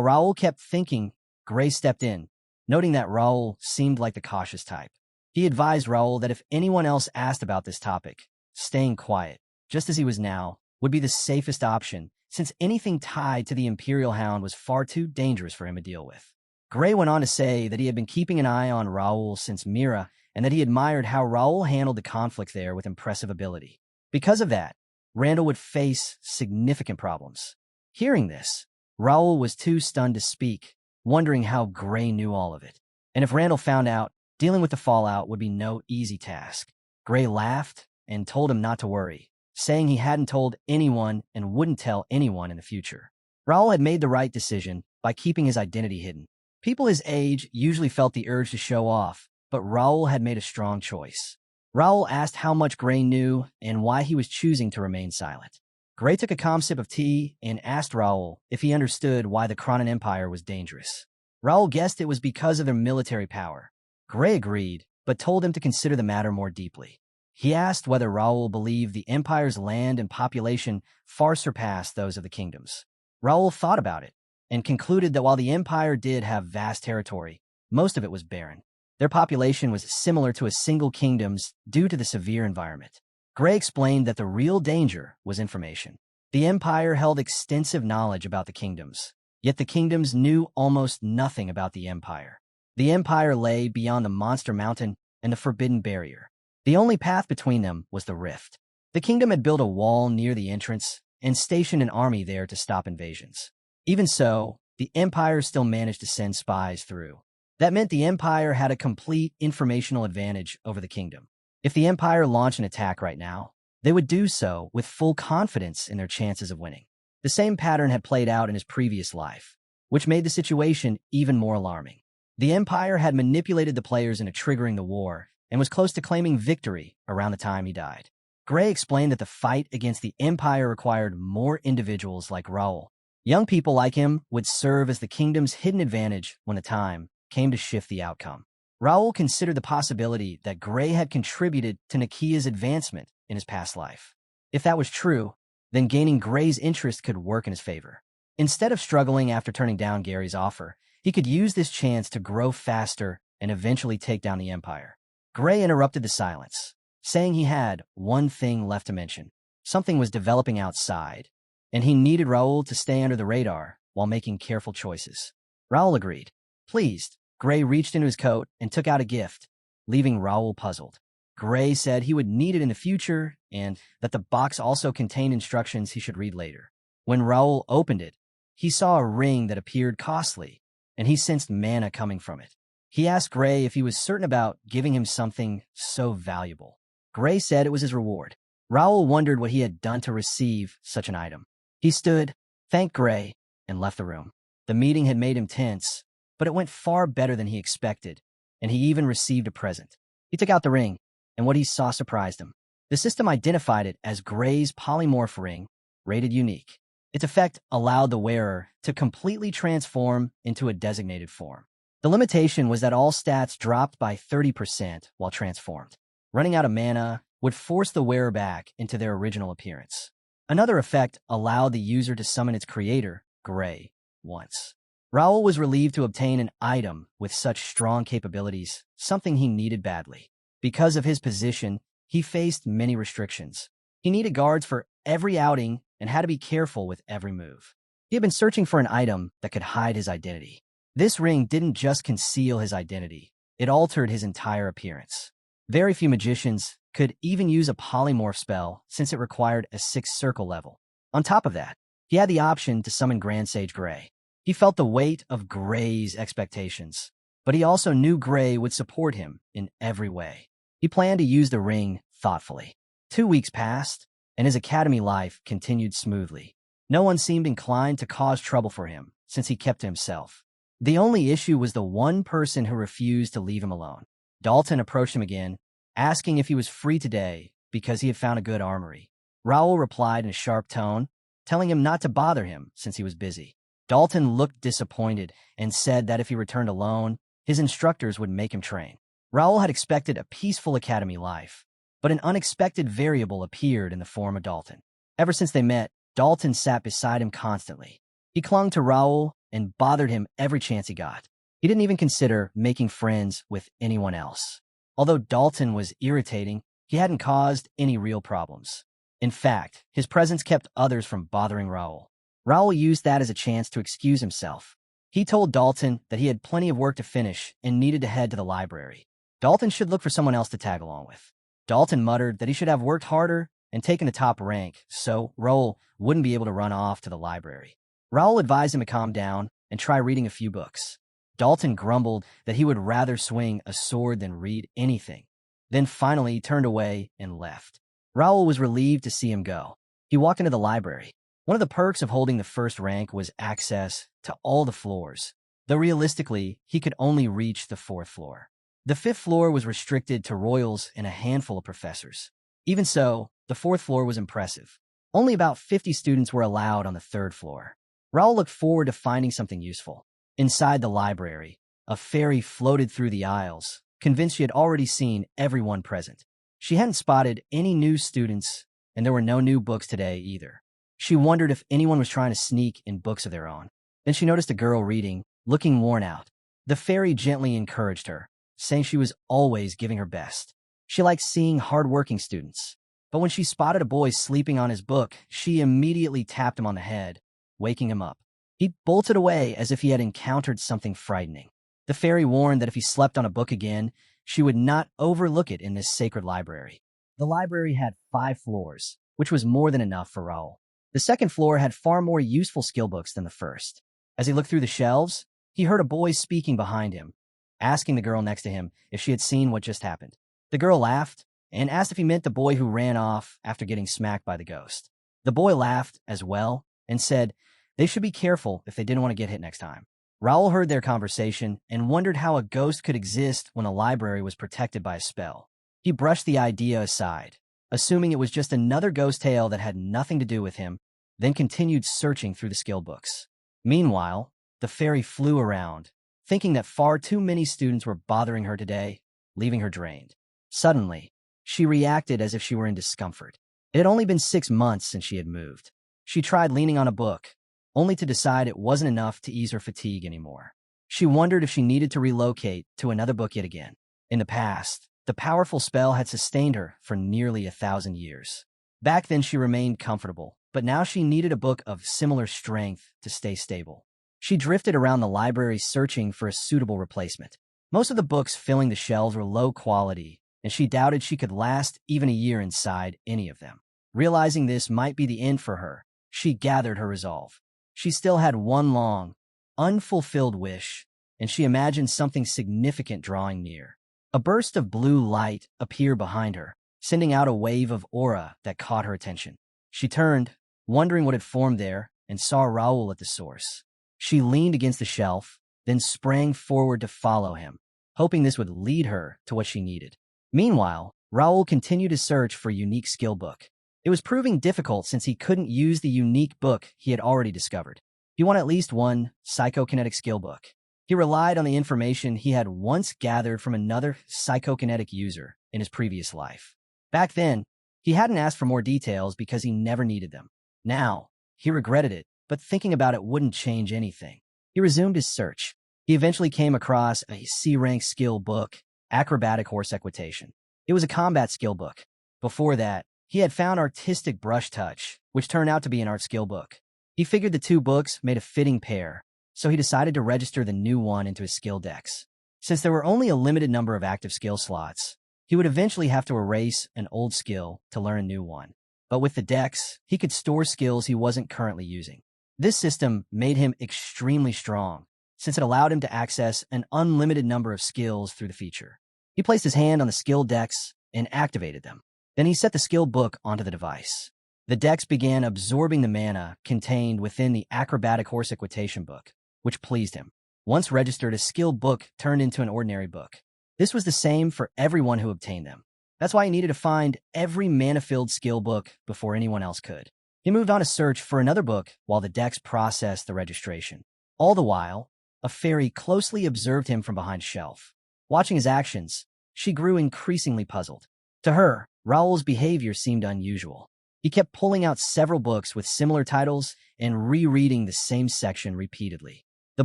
Raul kept thinking, Gray stepped in, noting that Raul seemed like the cautious type. He advised Raul that if anyone else asked about this topic, staying quiet, just as he was now, would be the safest option, since anything tied to the Imperial Hound was far too dangerous for him to deal with. Gray went on to say that he had been keeping an eye on Raul since Mira, and that he admired how Raul handled the conflict there with impressive ability. Because of that, Randall would face significant problems. Hearing this, Raul was too stunned to speak, wondering how Gray knew all of it. And if Randall found out, dealing with the fallout would be no easy task. Gray laughed and told him not to worry, saying he hadn't told anyone and wouldn't tell anyone in the future. Raul had made the right decision by keeping his identity hidden. People his age usually felt the urge to show off, but Raul had made a strong choice. Raul asked how much Gray knew and why he was choosing to remain silent. Gray took a calm sip of tea and asked Raul if he understood why the Cronin Empire was dangerous. Raul guessed it was because of their military power. Gray agreed, but told him to consider the matter more deeply. He asked whether Raul believed the Empire's land and population far surpassed those of the kingdoms. Raul thought about it and concluded that while the Empire did have vast territory, most of it was barren. Their population was similar to a single kingdom's due to the severe environment. Gray explained that the real danger was information. The Empire held extensive knowledge about the kingdoms, yet the kingdoms knew almost nothing about the Empire. The Empire lay beyond the Monster Mountain and the Forbidden Barrier. The only path between them was the rift. The kingdom had built a wall near the entrance and stationed an army there to stop invasions. Even so, the Empire still managed to send spies through. That meant the Empire had a complete informational advantage over the kingdom. If the Empire launched an attack right now, they would do so with full confidence in their chances of winning. The same pattern had played out in his previous life, which made the situation even more alarming. The Empire had manipulated the players into triggering the war and was close to claiming victory around the time he died. Gray explained that the fight against the Empire required more individuals like Raul. Young people like him would serve as the kingdom's hidden advantage when the time came to shift the outcome. Raul considered the possibility that Gray had contributed to Nikia's advancement in his past life. If that was true, then gaining Gray's interest could work in his favor. Instead of struggling after turning down Gary's offer, he could use this chance to grow faster and eventually take down the Empire. Gray interrupted the silence, saying he had one thing left to mention. Something was developing outside, and he needed Raul to stay under the radar while making careful choices. Raul agreed. Pleased, Gray reached into his coat and took out a gift, leaving Raul puzzled. Gray said he would need it in the future and that the box also contained instructions he should read later. When Raul opened it, he saw a ring that appeared costly, and he sensed mana coming from it. He asked Gray if he was certain about giving him something so valuable. Gray said it was his reward. Raul wondered what he had done to receive such an item. He stood, thanked Gray, and left the room. The meeting had made him tense, but it went far better than he expected, and he even received a present. He took out the ring, and what he saw surprised him. The system identified it as Gray's polymorph ring, rated unique. Its effect allowed the wearer to completely transform into a designated form. The limitation was that all stats dropped by 30% while transformed. Running out of mana would force the wearer back into their original appearance. Another effect allowed the user to summon its creator, Gray, once. Raul was relieved to obtain an item with such strong capabilities, something he needed badly. Because of his position, he faced many restrictions. He needed guards for every outing and had to be careful with every move. He had been searching for an item that could hide his identity. This ring didn't just conceal his identity, it altered his entire appearance. Very few magicians could even use a polymorph spell since it required a 6th circle level. On top of that, he had the option to summon Grand Sage Gray. He felt the weight of Gray's expectations, but he also knew Gray would support him in every way. He planned to use the ring thoughtfully. 2 weeks passed, and his academy life continued smoothly. No one seemed inclined to cause trouble for him, since he kept to himself. The only issue was the one person who refused to leave him alone. Dalton approached him again, asking if he was free today because he had found a good armory. Raul replied in a sharp tone, telling him not to bother him since he was busy. Dalton looked disappointed and said that if he returned alone, his instructors would make him train. Raul had expected a peaceful academy life, but an unexpected variable appeared in the form of Dalton. Ever since they met, Dalton sat beside him constantly. He clung to Raul and bothered him every chance he got. He didn't even consider making friends with anyone else. Although Dalton was irritating, he hadn't caused any real problems. In fact, his presence kept others from bothering Raul. Raul used that as a chance to excuse himself. He told Dalton that he had plenty of work to finish and needed to head to the library. Dalton should look for someone else to tag along with. Dalton muttered that he should have worked harder and taken the top rank, so Raul wouldn't be able to run off to the library. Raul advised him to calm down and try reading a few books. Dalton grumbled that he would rather swing a sword than read anything, then finally turned away and left. Raul was relieved to see him go. He walked into the library. One of the perks of holding the first rank was access to all the floors, though realistically, he could only reach the 4th floor. The 5th floor was restricted to royals and a handful of professors. Even so, the 4th floor was impressive. Only about 50 students were allowed on the 3rd floor. Raul looked forward to finding something useful. Inside the library, a fairy floated through the aisles, convinced she had already seen everyone present. She hadn't spotted any new students, and there were no new books today either. She wondered if anyone was trying to sneak in books of their own. Then she noticed a girl reading, looking worn out. The fairy gently encouraged her, saying she was always giving her best. She liked seeing hard-working students. But when she spotted a boy sleeping on his book, she immediately tapped him on the head, waking him up. He bolted away as if he had encountered something frightening. The fairy warned that if he slept on a book again, she would not overlook it in this sacred library. The library had 5 floors, which was more than enough for Raul. The 2nd floor had far more useful skill books than the 1st. As he looked through the shelves, he heard a boy speaking behind him, asking the girl next to him if she had seen what just happened. The girl laughed and asked if he meant the boy who ran off after getting smacked by the ghost. The boy laughed as well and said they should be careful if they didn't want to get hit next time. Raul heard their conversation and wondered how a ghost could exist when a library was protected by a spell. He brushed the idea aside, assuming it was just another ghost tale that had nothing to do with him, then continued searching through the skill books. Meanwhile, the fairy flew around, thinking that far too many students were bothering her today, leaving her drained. Suddenly, she reacted as if she were in discomfort. It had only been 6 months since she had moved. She tried leaning on a book, only to decide it wasn't enough to ease her fatigue anymore. She wondered if she needed to relocate to another book yet again. In the past, the powerful spell had sustained her for nearly 1,000 years. Back then she remained comfortable, but now she needed a book of similar strength to stay stable. She drifted around the library searching for a suitable replacement. Most of the books filling the shelves were low quality, and she doubted she could last even a year inside any of them. Realizing this might be the end for her, she gathered her resolve. She still had one long, unfulfilled wish, and she imagined something significant drawing near. A burst of blue light appeared behind her, sending out a wave of aura that caught her attention. She turned, wondering what had formed there, and saw Raul at the source. She leaned against the shelf, then sprang forward to follow him, hoping this would lead her to what she needed. Meanwhile, Raul continued his search for a unique skill book. It was proving difficult since he couldn't use the unique book he had already discovered. He wanted at least one psychokinetic skill book. He relied on the information he had once gathered from another psychokinetic user in his previous life. Back then, he hadn't asked for more details because he never needed them. Now, he regretted it, but thinking about it wouldn't change anything. He resumed his search. He eventually came across a C-rank skill book, Acrobatic Horse Equitation. It was a combat skill book. Before that, he had found Artistic Brush Touch, which turned out to be an art skill book. He figured the 2 books made a fitting pair, so he decided to register the new one into his skill decks. Since there were only a limited number of active skill slots, he would eventually have to erase an old skill to learn a new one. But with the decks, he could store skills he wasn't currently using. This system made him extremely strong, since it allowed him to access an unlimited number of skills through the feature. He placed his hand on the skill decks and activated them. Then he set the skill book onto the device. The decks began absorbing the mana contained within the Acrobatic Horse Equitation book, which pleased him. Once registered, a skill book turned into an ordinary book. This was the same for everyone who obtained them. That's why he needed to find every mana-filled skill book before anyone else could. He moved on to search for another book while the decks processed the registration. All the while, a fairy closely observed him from behind a shelf. Watching his actions, she grew increasingly puzzled. To her, Raul's behavior seemed unusual. He kept pulling out several books with similar titles and rereading the same section repeatedly. The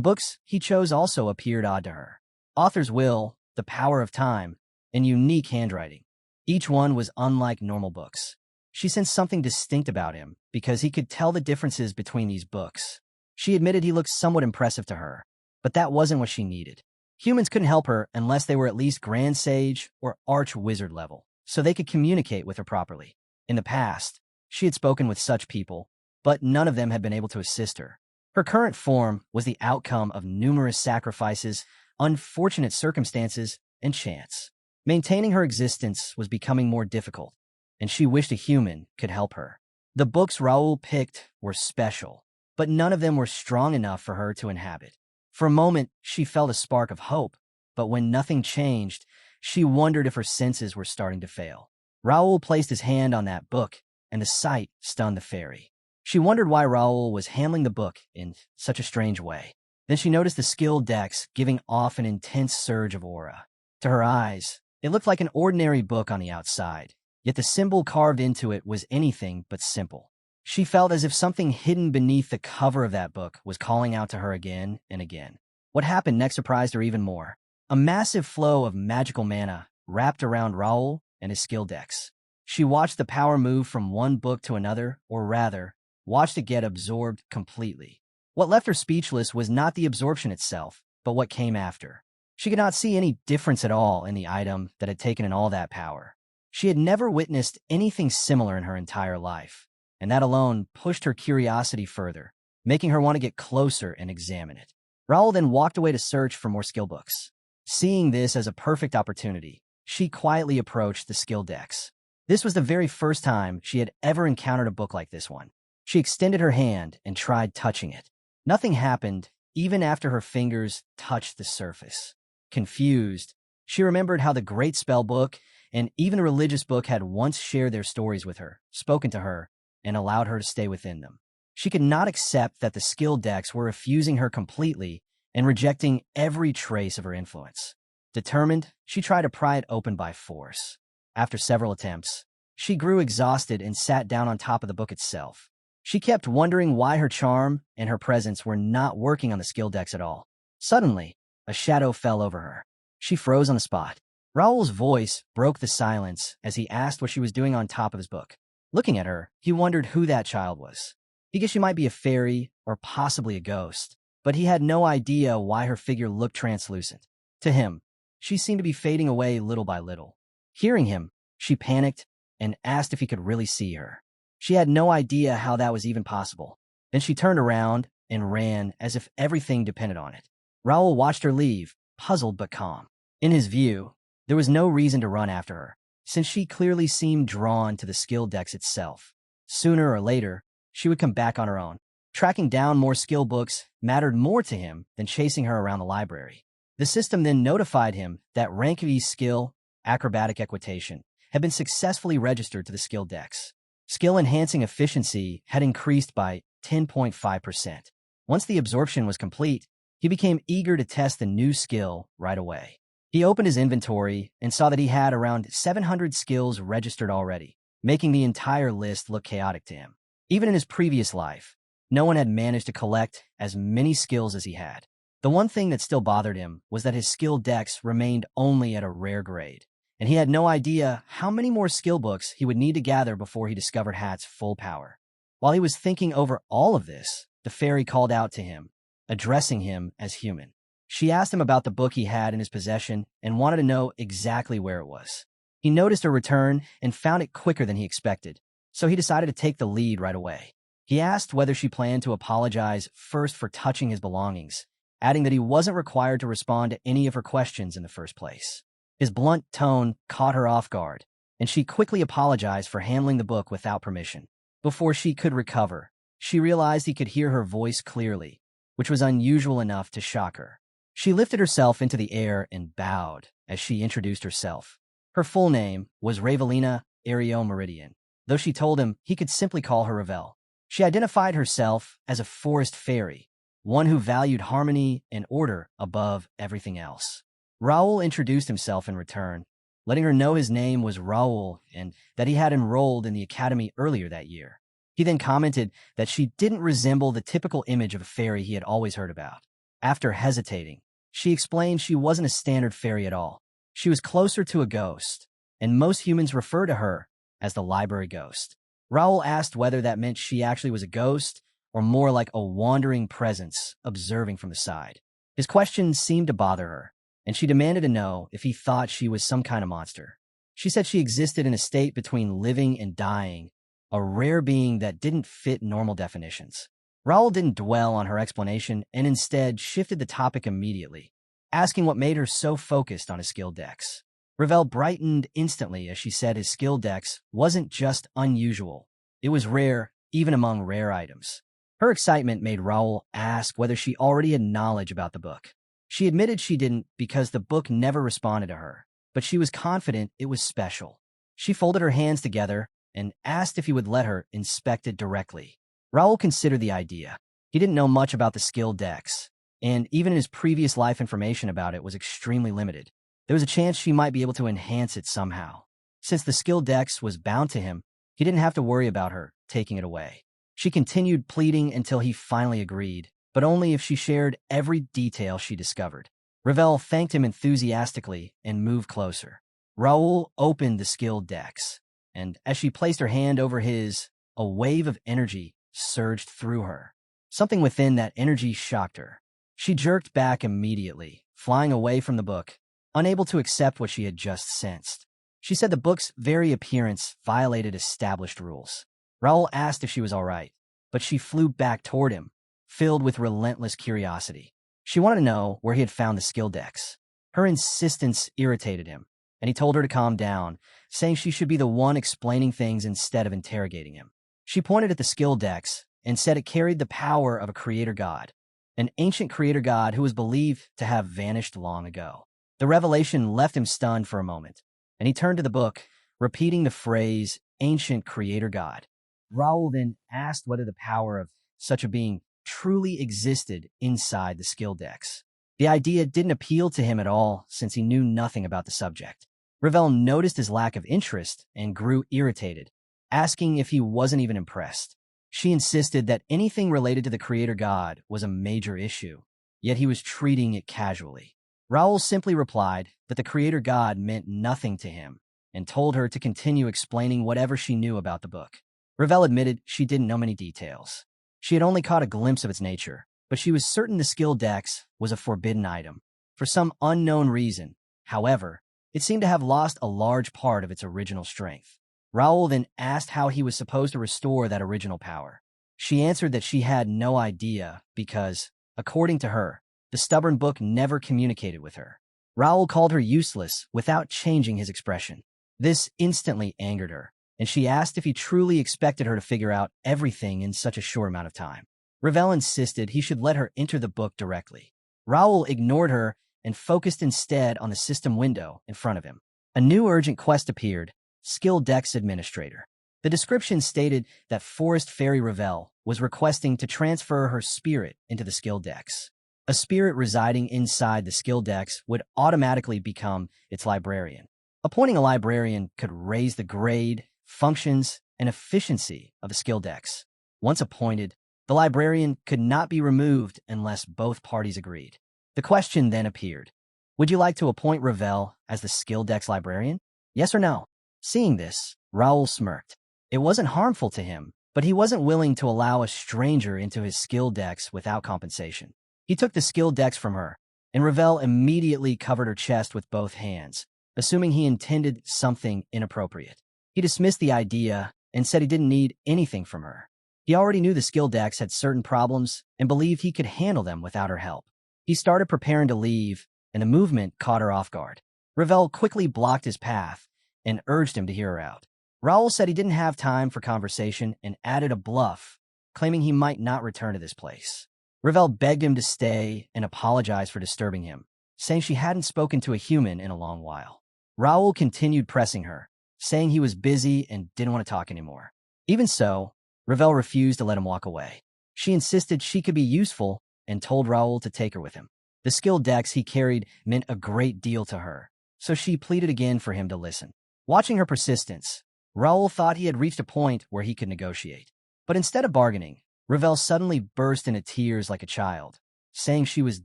books he chose also appeared odd to her. Author's Will, The Power of Time, and unique handwriting. Each one was unlike normal books. She sensed something distinct about him because he could tell the differences between these books. She admitted he looked somewhat impressive to her, but that wasn't what she needed. Humans couldn't help her unless they were at least Grand Sage or Arch-Wizard level, so they could communicate with her properly. In the past, she had spoken with such people, but none of them had been able to assist her. Her current form was the outcome of numerous sacrifices, unfortunate circumstances, and chance. Maintaining her existence was becoming more difficult, and she wished a human could help her. The books Raul picked were special, but none of them were strong enough for her to inhabit. For a moment, she felt a spark of hope, but when nothing changed, she wondered if her senses were starting to fail. Raul placed his hand on that book, and the sight stunned the fairy. She wondered why Raul was handling the book in such a strange way. Then she noticed the skill decks giving off an intense surge of aura. To her eyes, it looked like an ordinary book on the outside, yet the symbol carved into it was anything but simple. She felt as if something hidden beneath the cover of that book was calling out to her again and again. What happened next surprised her even more. A massive flow of magical mana wrapped around Raul and his skill decks. She watched the power move from one book to another, or rather, watched it get absorbed completely. What left her speechless was not the absorption itself, but what came after. She could not see any difference at all in the item that had taken in all that power. She had never witnessed anything similar in her entire life, and that alone pushed her curiosity further, making her want to get closer and examine it. Raul then walked away to search for more skill books. Seeing this as a perfect opportunity, she quietly approached the skill decks. This was the very first time she had ever encountered a book like this one. She extended her hand and tried touching it. Nothing happened, even after her fingers touched the surface. Confused, she remembered how the Great Spell Book and even the religious book had once shared their stories with her, spoken to her, and allowed her to stay within them. She could not accept that the skill decks were refusing her completely and rejecting every trace of her influence. Determined, she tried to pry it open by force. After several attempts, she grew exhausted and sat down on top of the book itself. She kept wondering why her charm and her presence were not working on the skill decks at all. Suddenly, a shadow fell over her. She froze on the spot. Raul's voice broke the silence as he asked what she was doing on top of his book. Looking at her, he wondered who that child was. He guessed she might be a fairy or possibly a ghost, but he had no idea why her figure looked translucent. To him, she seemed to be fading away little by little. Hearing him, she panicked and asked if he could really see her. She had no idea how that was even possible. Then she turned around and ran as if everything depended on it. Raul watched her leave, puzzled but calm. In his view, there was no reason to run after her, since she clearly seemed drawn to the skill decks itself. Sooner or later, she would come back on her own. Tracking down more skill books mattered more to him than chasing her around the library. The system then notified him that rank V's skill, acrobatic equitation, had been successfully registered to the skill decks. Skill-enhancing efficiency had increased by 10.5%. Once the absorption was complete, he became eager to test the new skill right away. He opened his inventory and saw that he had around 700 skills registered already, making the entire list look chaotic to him. Even in his previous life, no one had managed to collect as many skills as he had. The one thing that still bothered him was that his skill decks remained only at a rare grade, and he had no idea how many more skill books he would need to gather before he discovered Hat's full power. While he was thinking over all of this, the fairy called out to him, addressing him as human. She asked him about the book he had in his possession and wanted to know exactly where it was. He noticed her return and found it quicker than he expected, so he decided to take the lead right away. He asked whether she planned to apologize first for touching his belongings, adding that he wasn't required to respond to any of her questions in the first place. His blunt tone caught her off guard, and she quickly apologized for handling the book without permission. Before she could recover, she realized he could hear her voice clearly, which was unusual enough to shock her. She lifted herself into the air and bowed as she introduced herself. Her full name was Ravelina Ariel Meridian, though she told him he could simply call her Ravel. She identified herself as a forest fairy, one who valued harmony and order above everything else. Raul introduced himself in return, letting her know his name was Raul and that he had enrolled in the academy earlier that year. He then commented that she didn't resemble the typical image of a fairy he had always heard about. After hesitating, she explained she wasn't a standard fairy at all. She was closer to a ghost, and most humans refer to her as the library ghost. Raul asked whether that meant she actually was a ghost or more like a wandering presence observing from the side. His question seemed to bother her, and she demanded to know if he thought she was some kind of monster. She said she existed in a state between living and dying, a rare being that didn't fit normal definitions. Raul didn't dwell on her explanation and instead shifted the topic immediately, asking what made her so focused on his skill dex. Ravel brightened instantly as she said his skill dex wasn't just unusual. It was rare, even among rare items. Her excitement made Raul ask whether she already had knowledge about the book. She admitted she didn't because the book never responded to her, but she was confident it was special. She folded her hands together and asked if he would let her inspect it directly. Raul considered the idea. He didn't know much about the skill dex, and even his previous life information about it was extremely limited. There was a chance she might be able to enhance it somehow. Since the skill dex was bound to him, he didn't have to worry about her taking it away. She continued pleading until he finally agreed, but only if she shared every detail she discovered. Ravel thanked him enthusiastically and moved closer. Raul opened the skill dex, and as she placed her hand over his, a wave of energy surged through her. Something within that energy shocked her. She jerked back immediately, flying away from the book, unable to accept what she had just sensed. She said the book's very appearance violated established rules. Raul asked if she was all right, but she flew back toward him, filled with relentless curiosity. She wanted to know where he had found the skill dex. Her insistence irritated him, and he told her to calm down, saying she should be the one explaining things instead of interrogating him. She pointed at the skill dex and said it carried the power of a creator god, an ancient creator god who was believed to have vanished long ago. The revelation left him stunned for a moment, and he turned to the book, repeating the phrase, ancient creator god. Raul then asked whether the power of such a being truly existed inside the skill dex. The idea didn't appeal to him at all since he knew nothing about the subject. Ravel noticed his lack of interest and grew irritated, asking if he wasn't even impressed. She insisted that anything related to the creator god was a major issue, yet he was treating it casually. Raul simply replied that the creator god meant nothing to him and told her to continue explaining whatever she knew about the book. Ravel admitted she didn't know many details. She had only caught a glimpse of its nature, but she was certain the skill dex was a forbidden item. For some unknown reason, however, it seemed to have lost a large part of its original strength. Raul then asked how he was supposed to restore that original power. She answered that she had no idea because, according to her, the stubborn book never communicated with her. Raul called her useless without changing his expression. This instantly angered her, and she asked if he truly expected her to figure out everything in such a short amount of time. Ravel insisted he should let her enter the book directly. Raul ignored her and focused instead on the system window in front of him. A new urgent quest appeared, Skill Dex Administrator. The description stated that Forest Fairy Ravel was requesting to transfer her spirit into the skill dex. A spirit residing inside the skill dex would automatically become its librarian. Appointing a librarian could raise the grade, functions, and efficiency of the skill dex. Once appointed, the librarian could not be removed unless both parties agreed. The question then appeared. Would you like to appoint Ravel as the skill dex librarian? Yes or no? Seeing this, Raul smirked. It wasn't harmful to him, but he wasn't willing to allow a stranger into his skill dex without compensation. He took the skill dex from her, and Ravel immediately covered her chest with both hands, assuming he intended something inappropriate. He dismissed the idea and said he didn't need anything from her. He already knew the skill dex had certain problems and believed he could handle them without her help. He started preparing to leave, and the movement caught her off guard. Ravel quickly blocked his path and urged him to hear her out. Raul said he didn't have time for conversation and added a bluff, claiming he might not return to this place. Ravel begged him to stay and apologized for disturbing him, saying she hadn't spoken to a human in a long while. Raul continued pressing her, saying he was busy and didn't want to talk anymore. Even so, Ravel refused to let him walk away. She insisted she could be useful and told Raul to take her with him. The skill dex he carried meant a great deal to her, so she pleaded again for him to listen. Watching her persistence, Raul thought he had reached a point where he could negotiate. But instead of bargaining, Ravel suddenly burst into tears like a child, saying she was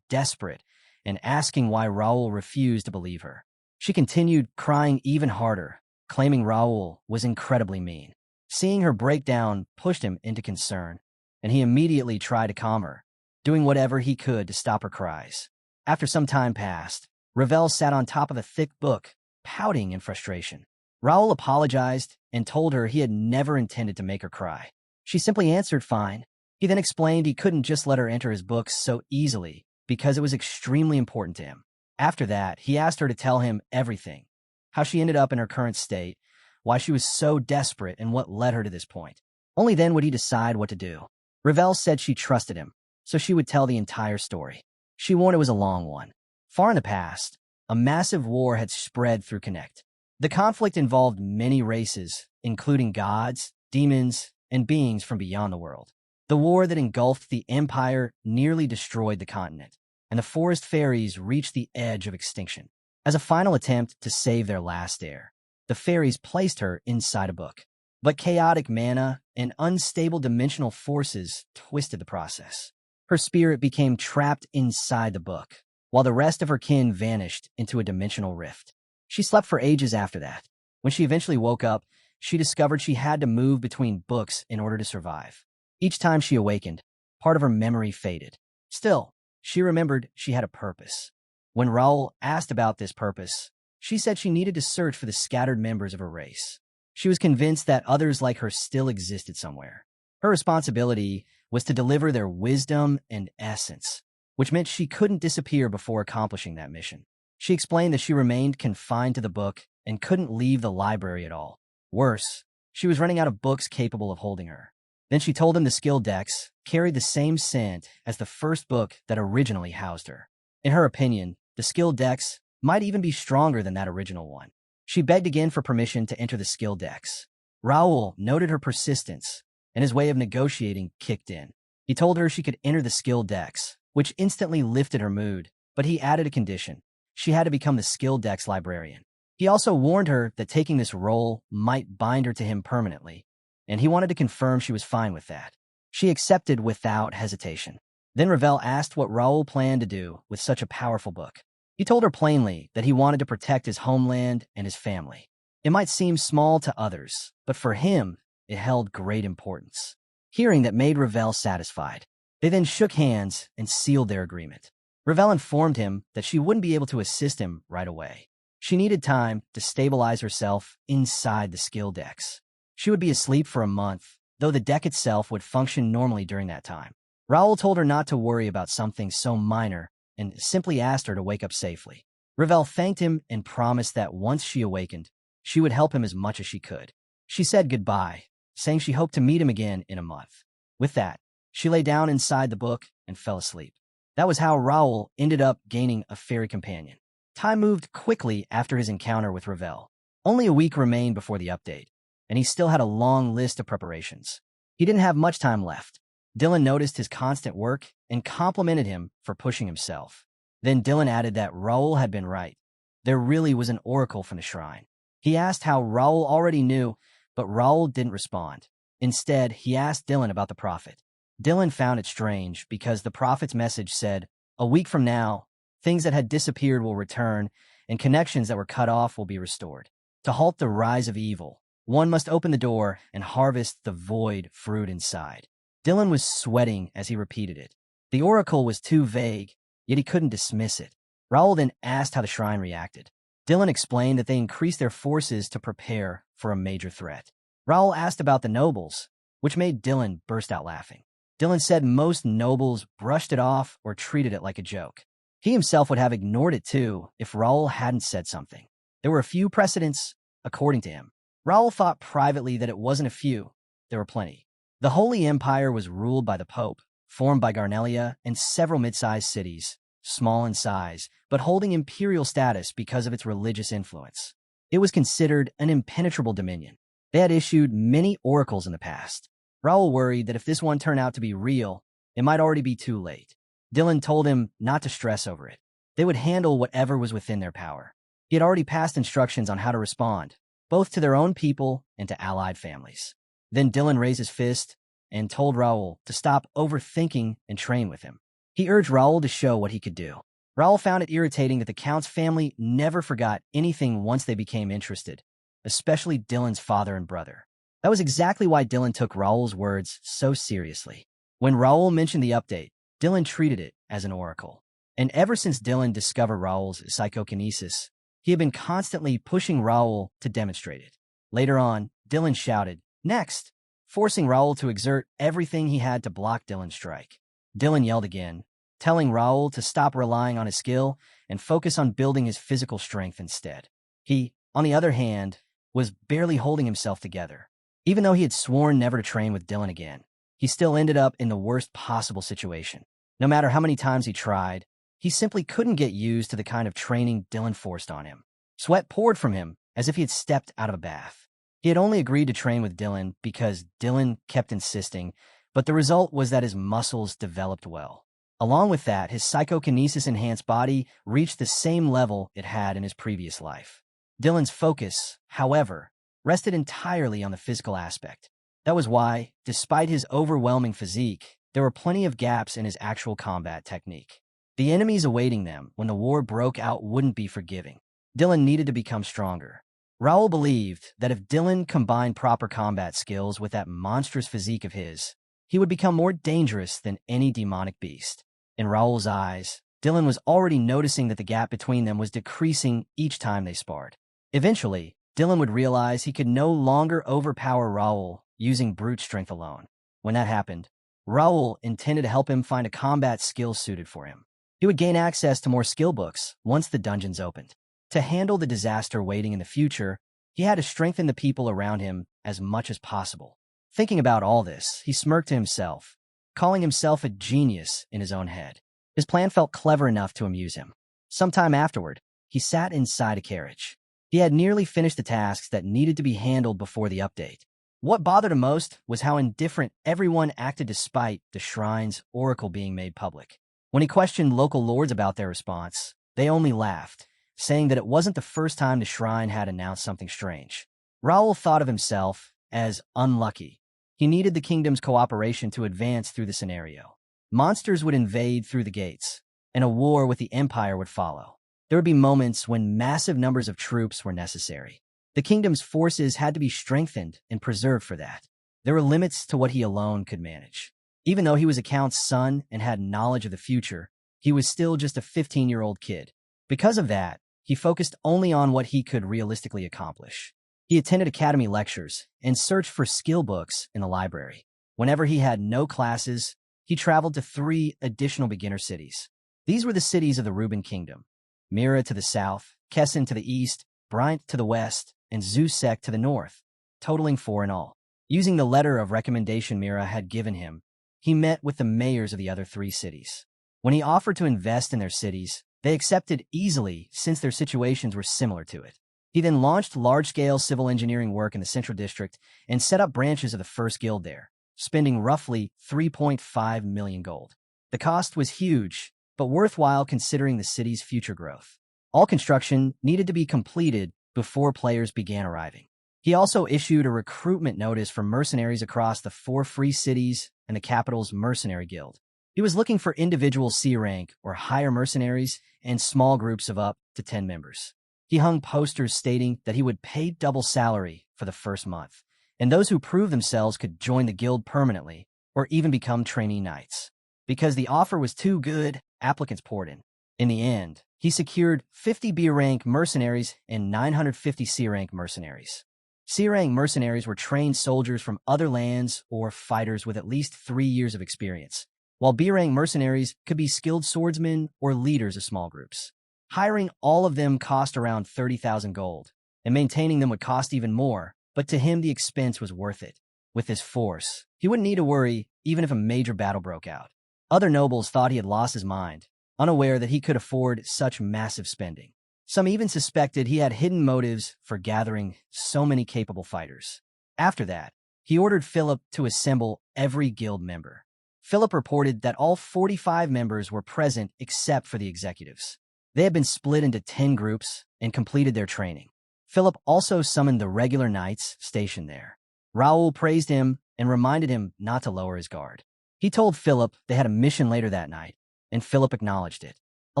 desperate and asking why Raul refused to believe her. She continued crying even harder, claiming Raul was incredibly mean. Seeing her breakdown pushed him into concern, and he immediately tried to calm her, doing whatever he could to stop her cries. After some time passed, Ravel sat on top of a thick book, pouting in frustration. Raul apologized and told her he had never intended to make her cry. She simply answered fine, He then explained he couldn't just let her enter his books so easily because it was extremely important to him. After that, he asked her to tell him everything, how she ended up in her current state, why she was so desperate, and what led her to this point. Only then would he decide what to do. Ravel said she trusted him, so she would tell the entire story. She warned it was a long one. Far in the past, a massive war had spread through Connect. The conflict involved many races, including gods, demons, and beings from beyond the world. The war that engulfed the Empire nearly destroyed the continent, and the forest fairies reached the edge of extinction. As a final attempt to save their last heir, the fairies placed her inside a book. But chaotic mana and unstable dimensional forces twisted the process. Her spirit became trapped inside the book, while the rest of her kin vanished into a dimensional rift. She slept for ages after that. When she eventually woke up, she discovered she had to move between books in order to survive. Each time she awakened, part of her memory faded. Still, she remembered she had a purpose. When Raul asked about this purpose, she said she needed to search for the scattered members of her race. She was convinced that others like her still existed somewhere. Her responsibility was to deliver their wisdom and essence, which meant she couldn't disappear before accomplishing that mission. She explained that she remained confined to the book and couldn't leave the library at all. Worse, she was running out of books capable of holding her. Then she told him the skill dex carried the same scent as the first book that originally housed her. In her opinion, the skill dex might even be stronger than that original one. She begged again for permission to enter the skill dex. Raul noted her persistence, and his way of negotiating kicked in. He told her she could enter the skill dex, which instantly lifted her mood, but he added a condition. She had to become the skill dex librarian. He also warned her that taking this role might bind her to him permanently, and he wanted to confirm she was fine with that. She accepted without hesitation. Then Ravel asked what Raul planned to do with such a powerful book. He told her plainly that he wanted to protect his homeland and his family. It might seem small to others, but for him, it held great importance. Hearing that made Ravel satisfied. They then shook hands and sealed their agreement. Ravel informed him that she wouldn't be able to assist him right away. She needed time to stabilize herself inside the skill dex. She would be asleep for a month, though the deck itself would function normally during that time. Raul told her not to worry about something so minor and simply asked her to wake up safely. Ravel thanked him and promised that once she awakened, she would help him as much as she could. She said goodbye, saying she hoped to meet him again in a month. With that, she lay down inside the book and fell asleep. That was how Raul ended up gaining a fairy companion. Time moved quickly after his encounter with Ravel. Only a week remained before the update, and he still had a long list of preparations. He didn't have much time left. Dylan noticed his constant work and complimented him for pushing himself. Then Dylan added that Raul had been right. There really was an oracle from the shrine. He asked how Raul already knew, but Raul didn't respond. Instead, he asked Dylan about the prophet. Dylan found it strange because the prophet's message said, "A week from now, things that had disappeared will return, and connections that were cut off will be restored. To halt the rise of evil, one must open the door and harvest the void fruit inside." Dylan was sweating as he repeated it. The oracle was too vague, yet he couldn't dismiss it. Raul then asked how the shrine reacted. Dylan explained that they increased their forces to prepare for a major threat. Raul asked about the nobles, which made Dylan burst out laughing. Dylan said most nobles brushed it off or treated it like a joke. He himself would have ignored it too if Raul hadn't said something. There were a few precedents, according to him. Raul thought privately that it wasn't a few, there were plenty. The Holy Empire was ruled by the Pope, formed by Garnelia and several mid-sized cities, small in size, but holding imperial status because of its religious influence. It was considered an impenetrable dominion. They had issued many oracles in the past. Raul worried that if this one turned out to be real, it might already be too late. Dylan told him not to stress over it. They would handle whatever was within their power. He had already passed instructions on how to respond, both to their own people and to allied families. Then Dylan raised his fist and told Raul to stop overthinking and train with him. He urged Raul to show what he could do. Raul found it irritating that the Count's family never forgot anything once they became interested, especially Dylan's father and brother. That was exactly why Dylan took Raul's words so seriously. When Raul mentioned the update, Dylan treated it as an oracle. And ever since Dylan discovered Raul's psychokinesis, he had been constantly pushing Raul to demonstrate it. Later on, Dylan shouted, "Next!" forcing Raul to exert everything he had to block Dylan's strike. Dylan yelled again, telling Raul to stop relying on his skill and focus on building his physical strength instead. He, on the other hand, was barely holding himself together. Even though he had sworn never to train with Dylan again, he still ended up in the worst possible situation. No matter how many times he tried, he simply couldn't get used to the kind of training Dylan forced on him. Sweat poured from him as if he had stepped out of a bath. He had only agreed to train with Dylan because Dylan kept insisting, but the result was that his muscles developed well. Along with that, his psychokinesis-enhanced body reached the same level it had in his previous life. Dylan's focus, however, rested entirely on the physical aspect. That was why, despite his overwhelming physique, there were plenty of gaps in his actual combat technique. The enemies awaiting them when the war broke out wouldn't be forgiving. Dylan needed to become stronger. Raul believed that if Dylan combined proper combat skills with that monstrous physique of his, he would become more dangerous than any demonic beast. In Raul's eyes, Dylan was already noticing that the gap between them was decreasing each time they sparred. Eventually, Dylan would realize he could no longer overpower Raul using brute strength alone. When that happened, Raul intended to help him find a combat skill suited for him. He would gain access to more skill books once the dungeons opened. To handle the disaster waiting in the future, he had to strengthen the people around him as much as possible. Thinking about all this, he smirked to himself, calling himself a genius in his own head. His plan felt clever enough to amuse him. Sometime afterward, he sat inside a carriage. He had nearly finished the tasks that needed to be handled before the update. What bothered him most was how indifferent everyone acted despite the shrine's oracle being made public. When he questioned local lords about their response, they only laughed, saying that it wasn't the first time the shrine had announced something strange. Raul thought of himself as unlucky. He needed the kingdom's cooperation to advance through the scenario. Monsters would invade through the gates, and a war with the Empire would follow. There would be moments when massive numbers of troops were necessary. The kingdom's forces had to be strengthened and preserved for that. There were limits to what he alone could manage. Even though he was a count's son and had knowledge of the future, he was still just a 15-year-old kid. Because of that, he focused only on what he could realistically accomplish. He attended academy lectures and searched for skill books in the library. Whenever he had no classes, he traveled to 3 additional beginner cities. These were the cities of the Reuben Kingdom: Mira to the south, Kessin to the east, Bryant to the west, and Zusek to the north, totaling 4 in all. Using the letter of recommendation Mira had given him, he met with the mayors of the other 3 cities. When he offered to invest in their cities, they accepted easily since their situations were similar to it. He then launched large-scale civil engineering work in the Central District and set up branches of the first guild there, spending roughly 3.5 million gold. The cost was huge, but worthwhile considering the city's future growth. All construction needed to be completed before players began arriving. He also issued a recruitment notice for mercenaries across the 4 free cities and the capital's mercenary guild. He was looking for individual C rank or higher mercenaries and small groups of up to 10 members. He hung posters stating that he would pay double salary for the first month, and those who proved themselves could join the guild permanently or even become trainee knights. Because the offer was too good, applicants poured in. In the end, he secured 50 B rank mercenaries and 950 C rank mercenaries. C rank mercenaries were trained soldiers from other lands or fighters with at least 3 years of experience, while B rank mercenaries could be skilled swordsmen or leaders of small groups. Hiring all of them cost around 30,000 gold, and maintaining them would cost even more, but to him the expense was worth it. With this force, he wouldn't need to worry even if a major battle broke out. Other nobles thought he had lost his mind, unaware that he could afford such massive spending. Some even suspected he had hidden motives for gathering so many capable fighters. After that, he ordered Philip to assemble every guild member. Philip reported that all 45 members were present except for the executives. They had been split into 10 groups and completed their training. Philip also summoned the regular knights stationed there. Raul praised him and reminded him not to lower his guard. He told Philip they had a mission later that night, and Philip acknowledged it. A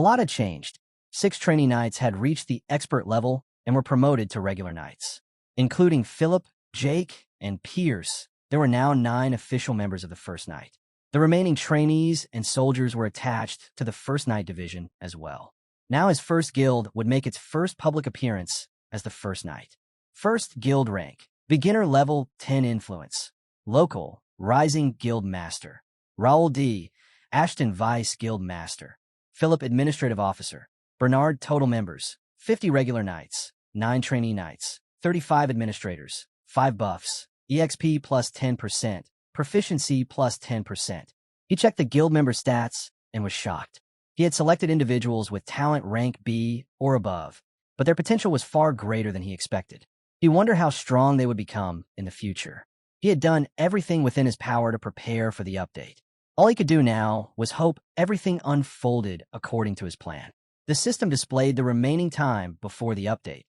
lot had changed. 6 trainee knights had reached the expert level and were promoted to regular knights. Including Philip, Jake, and Pierce, there were now 9 official members of the First Knight. The remaining trainees and soldiers were attached to the First Knight division as well. Now his first guild would make its first public appearance as the First Knight. First guild rank, beginner level 10 influence. Local, Rising Guild Master. Raul D. Ashton Vice Guild Master. Philip Administrative Officer. Bernard Total Members. 50 regular knights. 9 trainee knights. 35 administrators. 5 buffs. EXP plus 10%. Proficiency plus 10%. He checked the guild member stats and was shocked. He had selected individuals with talent rank B or above, but their potential was far greater than he expected. He wondered how strong they would become in the future. He had done everything within his power to prepare for the update. All he could do now was hope everything unfolded according to his plan. The system displayed the remaining time before the update.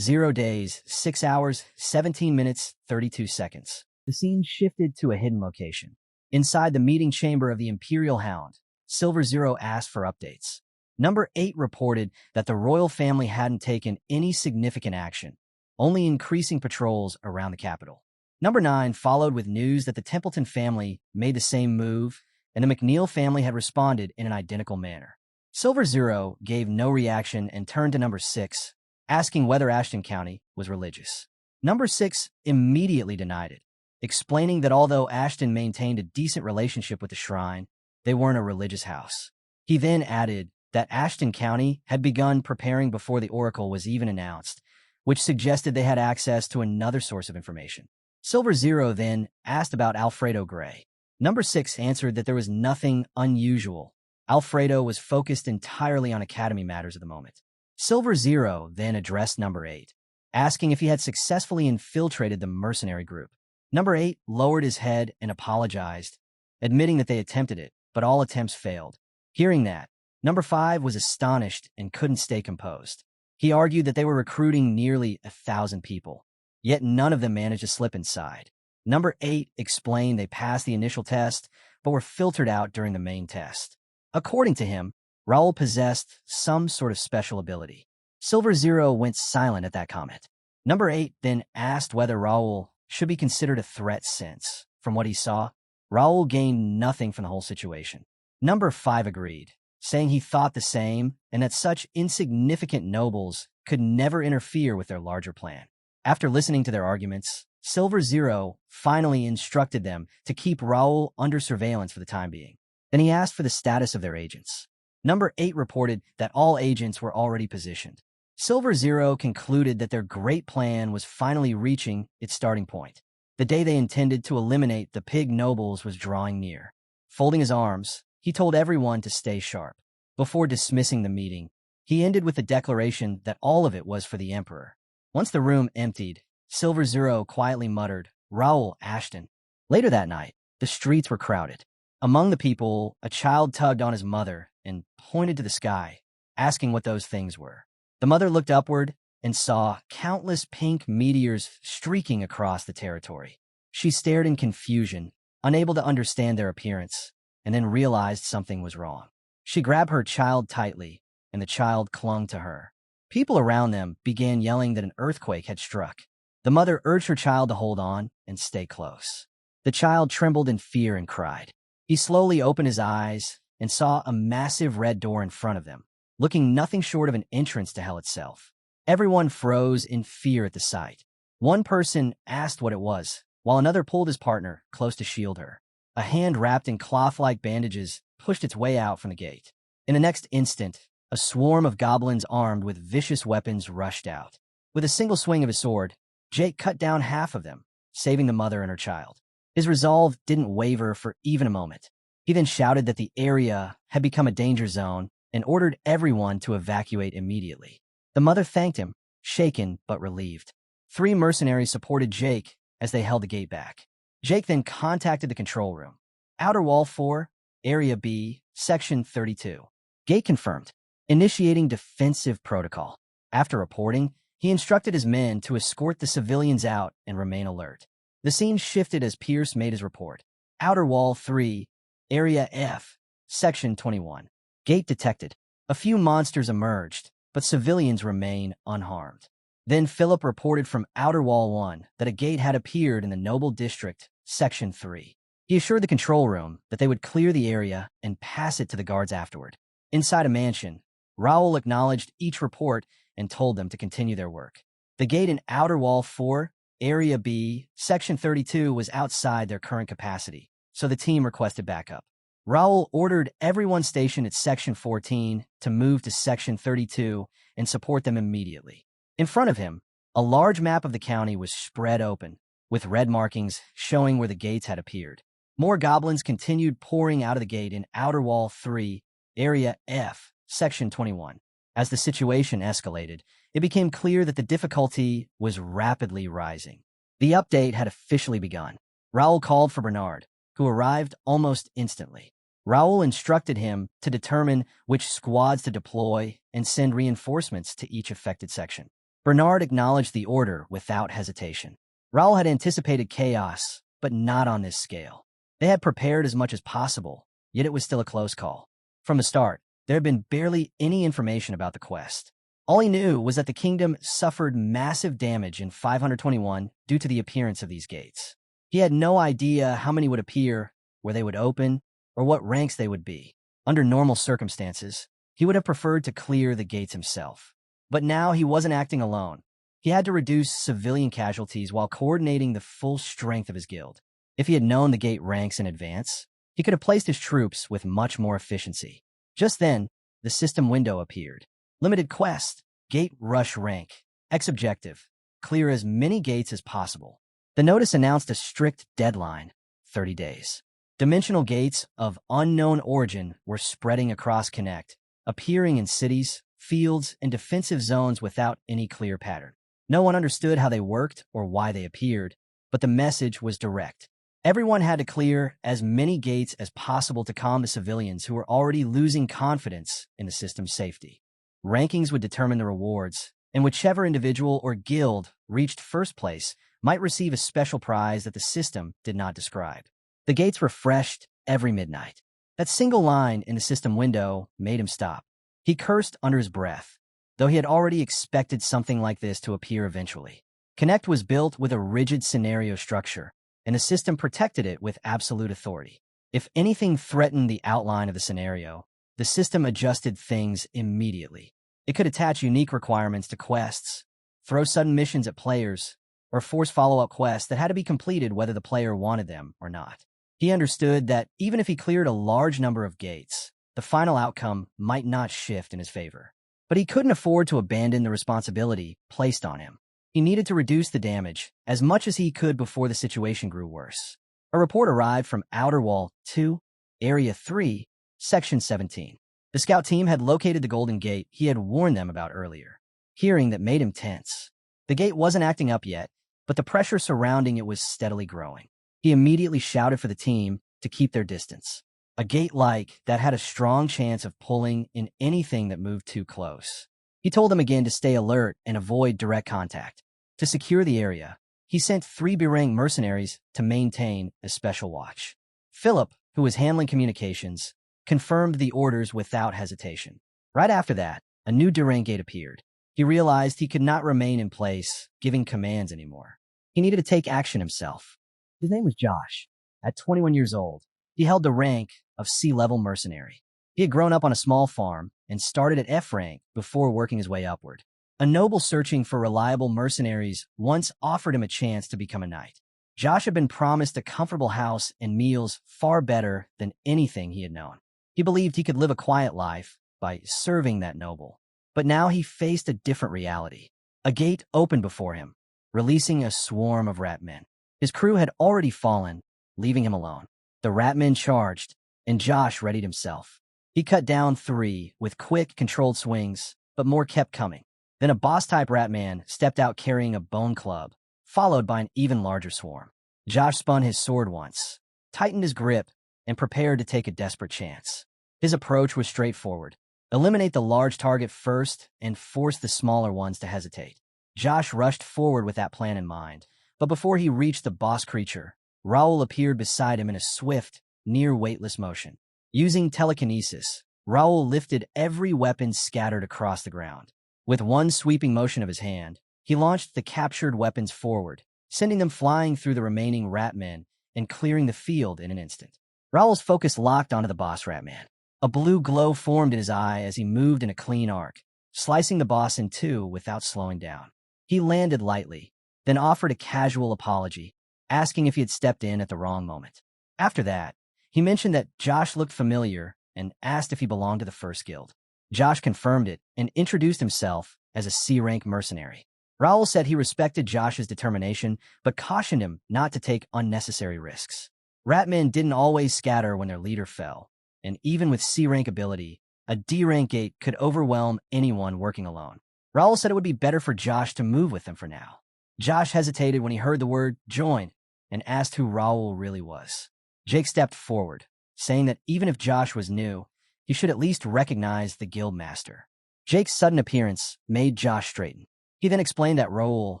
0 days, 6 hours, 17 minutes, 32 seconds. The scene shifted to a hidden location. Inside the meeting chamber of the Imperial Hound, Silver Zero asked for updates. Number 8 reported that the royal family hadn't taken any significant action, only increasing patrols around the capital. Number 9 followed with news that the Templeton family made the same move, and the McNeil family had responded in an identical manner. Silver Zero gave no reaction and turned to Number 6, asking whether Ashton County was religious. Number 6 immediately denied it, explaining that although Ashton maintained a decent relationship with the shrine, they weren't a religious house. He then added that Ashton County had begun preparing before the oracle was even announced, which suggested they had access to another source of information. Silver Zero then asked about Alfredo Gray. Number 6 answered that there was nothing unusual. Alfredo was focused entirely on academy matters at the moment. Silver Zero then addressed Number 8, asking if he had successfully infiltrated the mercenary group. Number 8 lowered his head and apologized, admitting that they attempted it, but all attempts failed. Hearing that, Number 5 was astonished and couldn't stay composed. He argued that they were recruiting nearly 1,000 people, yet none of them managed to slip inside. Number 8 explained they passed the initial test, but were filtered out during the main test. According to him, Raul possessed some sort of special ability. Silver Zero went silent at that comment. Number 8 then asked whether Raul should be considered a threat since, from what he saw, Raul gained nothing from the whole situation. Number 5 agreed, saying he thought the same and that such insignificant nobles could never interfere with their larger plan. After listening to their arguments, Silver Zero finally instructed them to keep Raul under surveillance for the time being. Then he asked for the status of their agents. Number 8 reported that all agents were already positioned. Silver Zero concluded that their great plan was finally reaching its starting point. The day they intended to eliminate the pig nobles was drawing near. Folding his arms, he told everyone to stay sharp. Before dismissing the meeting, he ended with a declaration that all of it was for the Emperor. Once the room emptied, Silver Zero quietly muttered, "Raul Ashton." Later that night, the streets were crowded. Among the people, a child tugged on his mother and pointed to the sky, asking what those things were. The mother looked upward and saw countless pink meteors streaking across the territory. She stared in confusion, unable to understand their appearance, and then realized something was wrong. She grabbed her child tightly, and the child clung to her. People around them began yelling that an earthquake had struck. The mother urged her child to hold on and stay close. The child trembled in fear and cried. He slowly opened his eyes and saw a massive red door in front of them, looking nothing short of an entrance to hell itself. Everyone froze in fear at the sight. One person asked what it was, while another pulled his partner close to shield her. A hand wrapped in cloth-like bandages pushed its way out from the gate. In the next instant, a swarm of goblins armed with vicious weapons rushed out. With a single swing of his sword, Jake cut down half of them, saving the mother and her child. His resolve didn't waver for even a moment. He then shouted that the area had become a danger zone and ordered everyone to evacuate immediately. The mother thanked him, shaken but relieved. 3 mercenaries supported Jake as they held the gate back. Jake then contacted the control room. Outer Wall 4, Area B, Section 32. Gate confirmed. Initiating defensive protocol. After reporting, he instructed his men to escort the civilians out and remain alert. The scene shifted as Pierce made his report. Outer Wall 3, Area F, Section 21. Gate detected. A few monsters emerged, but civilians remain unharmed. Then Philip reported from Outer Wall 1 that a gate had appeared in the Noble District, Section 3. He assured the control room that they would clear the area and pass it to the guards afterward. Inside a mansion, Raul acknowledged each report and told them to continue their work. The gate in Outer Wall 4, Area B, Section 32 was outside their current capacity, so the team requested backup. Raul ordered everyone stationed at Section 14 to move to Section 32 and support them immediately. In front of him, a large map of the county was spread open, with red markings showing where the gates had appeared. More goblins continued pouring out of the gate in Outer Wall 3, Area F, Section 21. As the situation escalated, it became clear that the difficulty was rapidly rising. The update had officially begun. Raul called for Bernard, who arrived almost instantly. Raul instructed him to determine which squads to deploy and send reinforcements to each affected section. Bernard acknowledged the order without hesitation. Raul had anticipated chaos, but not on this scale. They had prepared as much as possible, yet it was still a close call. From the start, there had been barely any information about the quest. All he knew was that the kingdom suffered massive damage in 521 due to the appearance of these gates. He had no idea how many would appear, where they would open, or what ranks they would be. Under normal circumstances, he would have preferred to clear the gates himself. But now he wasn't acting alone. He had to reduce civilian casualties while coordinating the full strength of his guild. If he had known the gate ranks in advance, he could have placed his troops with much more efficiency. Just then, the system window appeared. Limited quest, gate rush rank, X objective, clear as many gates as possible. The notice announced a strict deadline, 30 days. Dimensional gates of unknown origin were spreading across Connect, appearing in cities, fields, and defensive zones without any clear pattern. No one understood how they worked or why they appeared, but the message was direct. Everyone had to clear as many gates as possible to calm the civilians who were already losing confidence in the system's safety. Rankings would determine the rewards, and whichever individual or guild reached first place might receive a special prize that the system did not describe. The gates refreshed every midnight. That single line in the system window made him stop. He cursed under his breath, though he had already expected something like this to appear eventually. Connect was built with a rigid scenario structure, and the system protected it with absolute authority. If anything threatened the outline of the scenario, the system adjusted things immediately. It could attach unique requirements to quests, throw sudden missions at players, or force follow-up quests that had to be completed whether the player wanted them or not. He understood that even if he cleared a large number of gates, the final outcome might not shift in his favor. But he couldn't afford to abandon the responsibility placed on him. He needed to reduce the damage as much as he could before the situation grew worse. A report arrived from Outer Wall 2, Area 3, Section 17. The scout team had located the Golden Gate he had warned them about earlier. Hearing that made him tense. The gate wasn't acting up yet, but the pressure surrounding it was steadily growing. He immediately shouted for the team to keep their distance. A gate like that had a strong chance of pulling in anything that moved too close. He told them again to stay alert and avoid direct contact. To secure the area, he sent 3 Birang mercenaries to maintain a special watch. Philip, who was handling communications, confirmed the orders without hesitation. Right after that, a new Birang gate appeared. He realized he could not remain in place, giving commands anymore. He needed to take action himself. His name was Josh. At 21 years old, he held the rank of C-level mercenary. He had grown up on a small farm and started at F rank before working his way upward. A noble searching for reliable mercenaries once offered him a chance to become a knight. Josh had been promised a comfortable house and meals far better than anything he had known. He believed he could live a quiet life by serving that noble. But now he faced a different reality. A gate opened before him, releasing a swarm of rat men. His crew had already fallen, leaving him alone. The rat men charged, and Josh readied himself. He cut down 3 with quick, controlled swings, but more kept coming. Then a boss-type rat man stepped out carrying a bone club, followed by an even larger swarm. Josh spun his sword once, tightened his grip, and prepared to take a desperate chance. His approach was straightforward. Eliminate the large target first and force the smaller ones to hesitate. Josh rushed forward with that plan in mind, but before he reached the boss creature, Raul appeared beside him in a swift, near-weightless motion. Using telekinesis, Raul lifted every weapon scattered across the ground. With one sweeping motion of his hand, he launched the captured weapons forward, sending them flying through the remaining rat men and clearing the field in an instant. Raul's focus locked onto the boss rat man. A blue glow formed in his eye as he moved in a clean arc, slicing the boss in 2 without slowing down. He landed lightly, then offered a casual apology, asking if he had stepped in at the wrong moment. After that, he mentioned that Josh looked familiar and asked if he belonged to the first guild. Josh confirmed it and introduced himself as a C-rank mercenary. Raul said he respected Josh's determination, but cautioned him not to take unnecessary risks. Ratmen didn't always scatter when their leader fell, and even with C-rank ability, a D-rank gate could overwhelm anyone working alone. Raul said it would be better for Josh to move with them for now. Josh hesitated when he heard the word join and asked who Raul really was. Jake stepped forward, saying that even if Josh was new, he should at least recognize the guild master. Jake's sudden appearance made Josh straighten. He then explained that Raul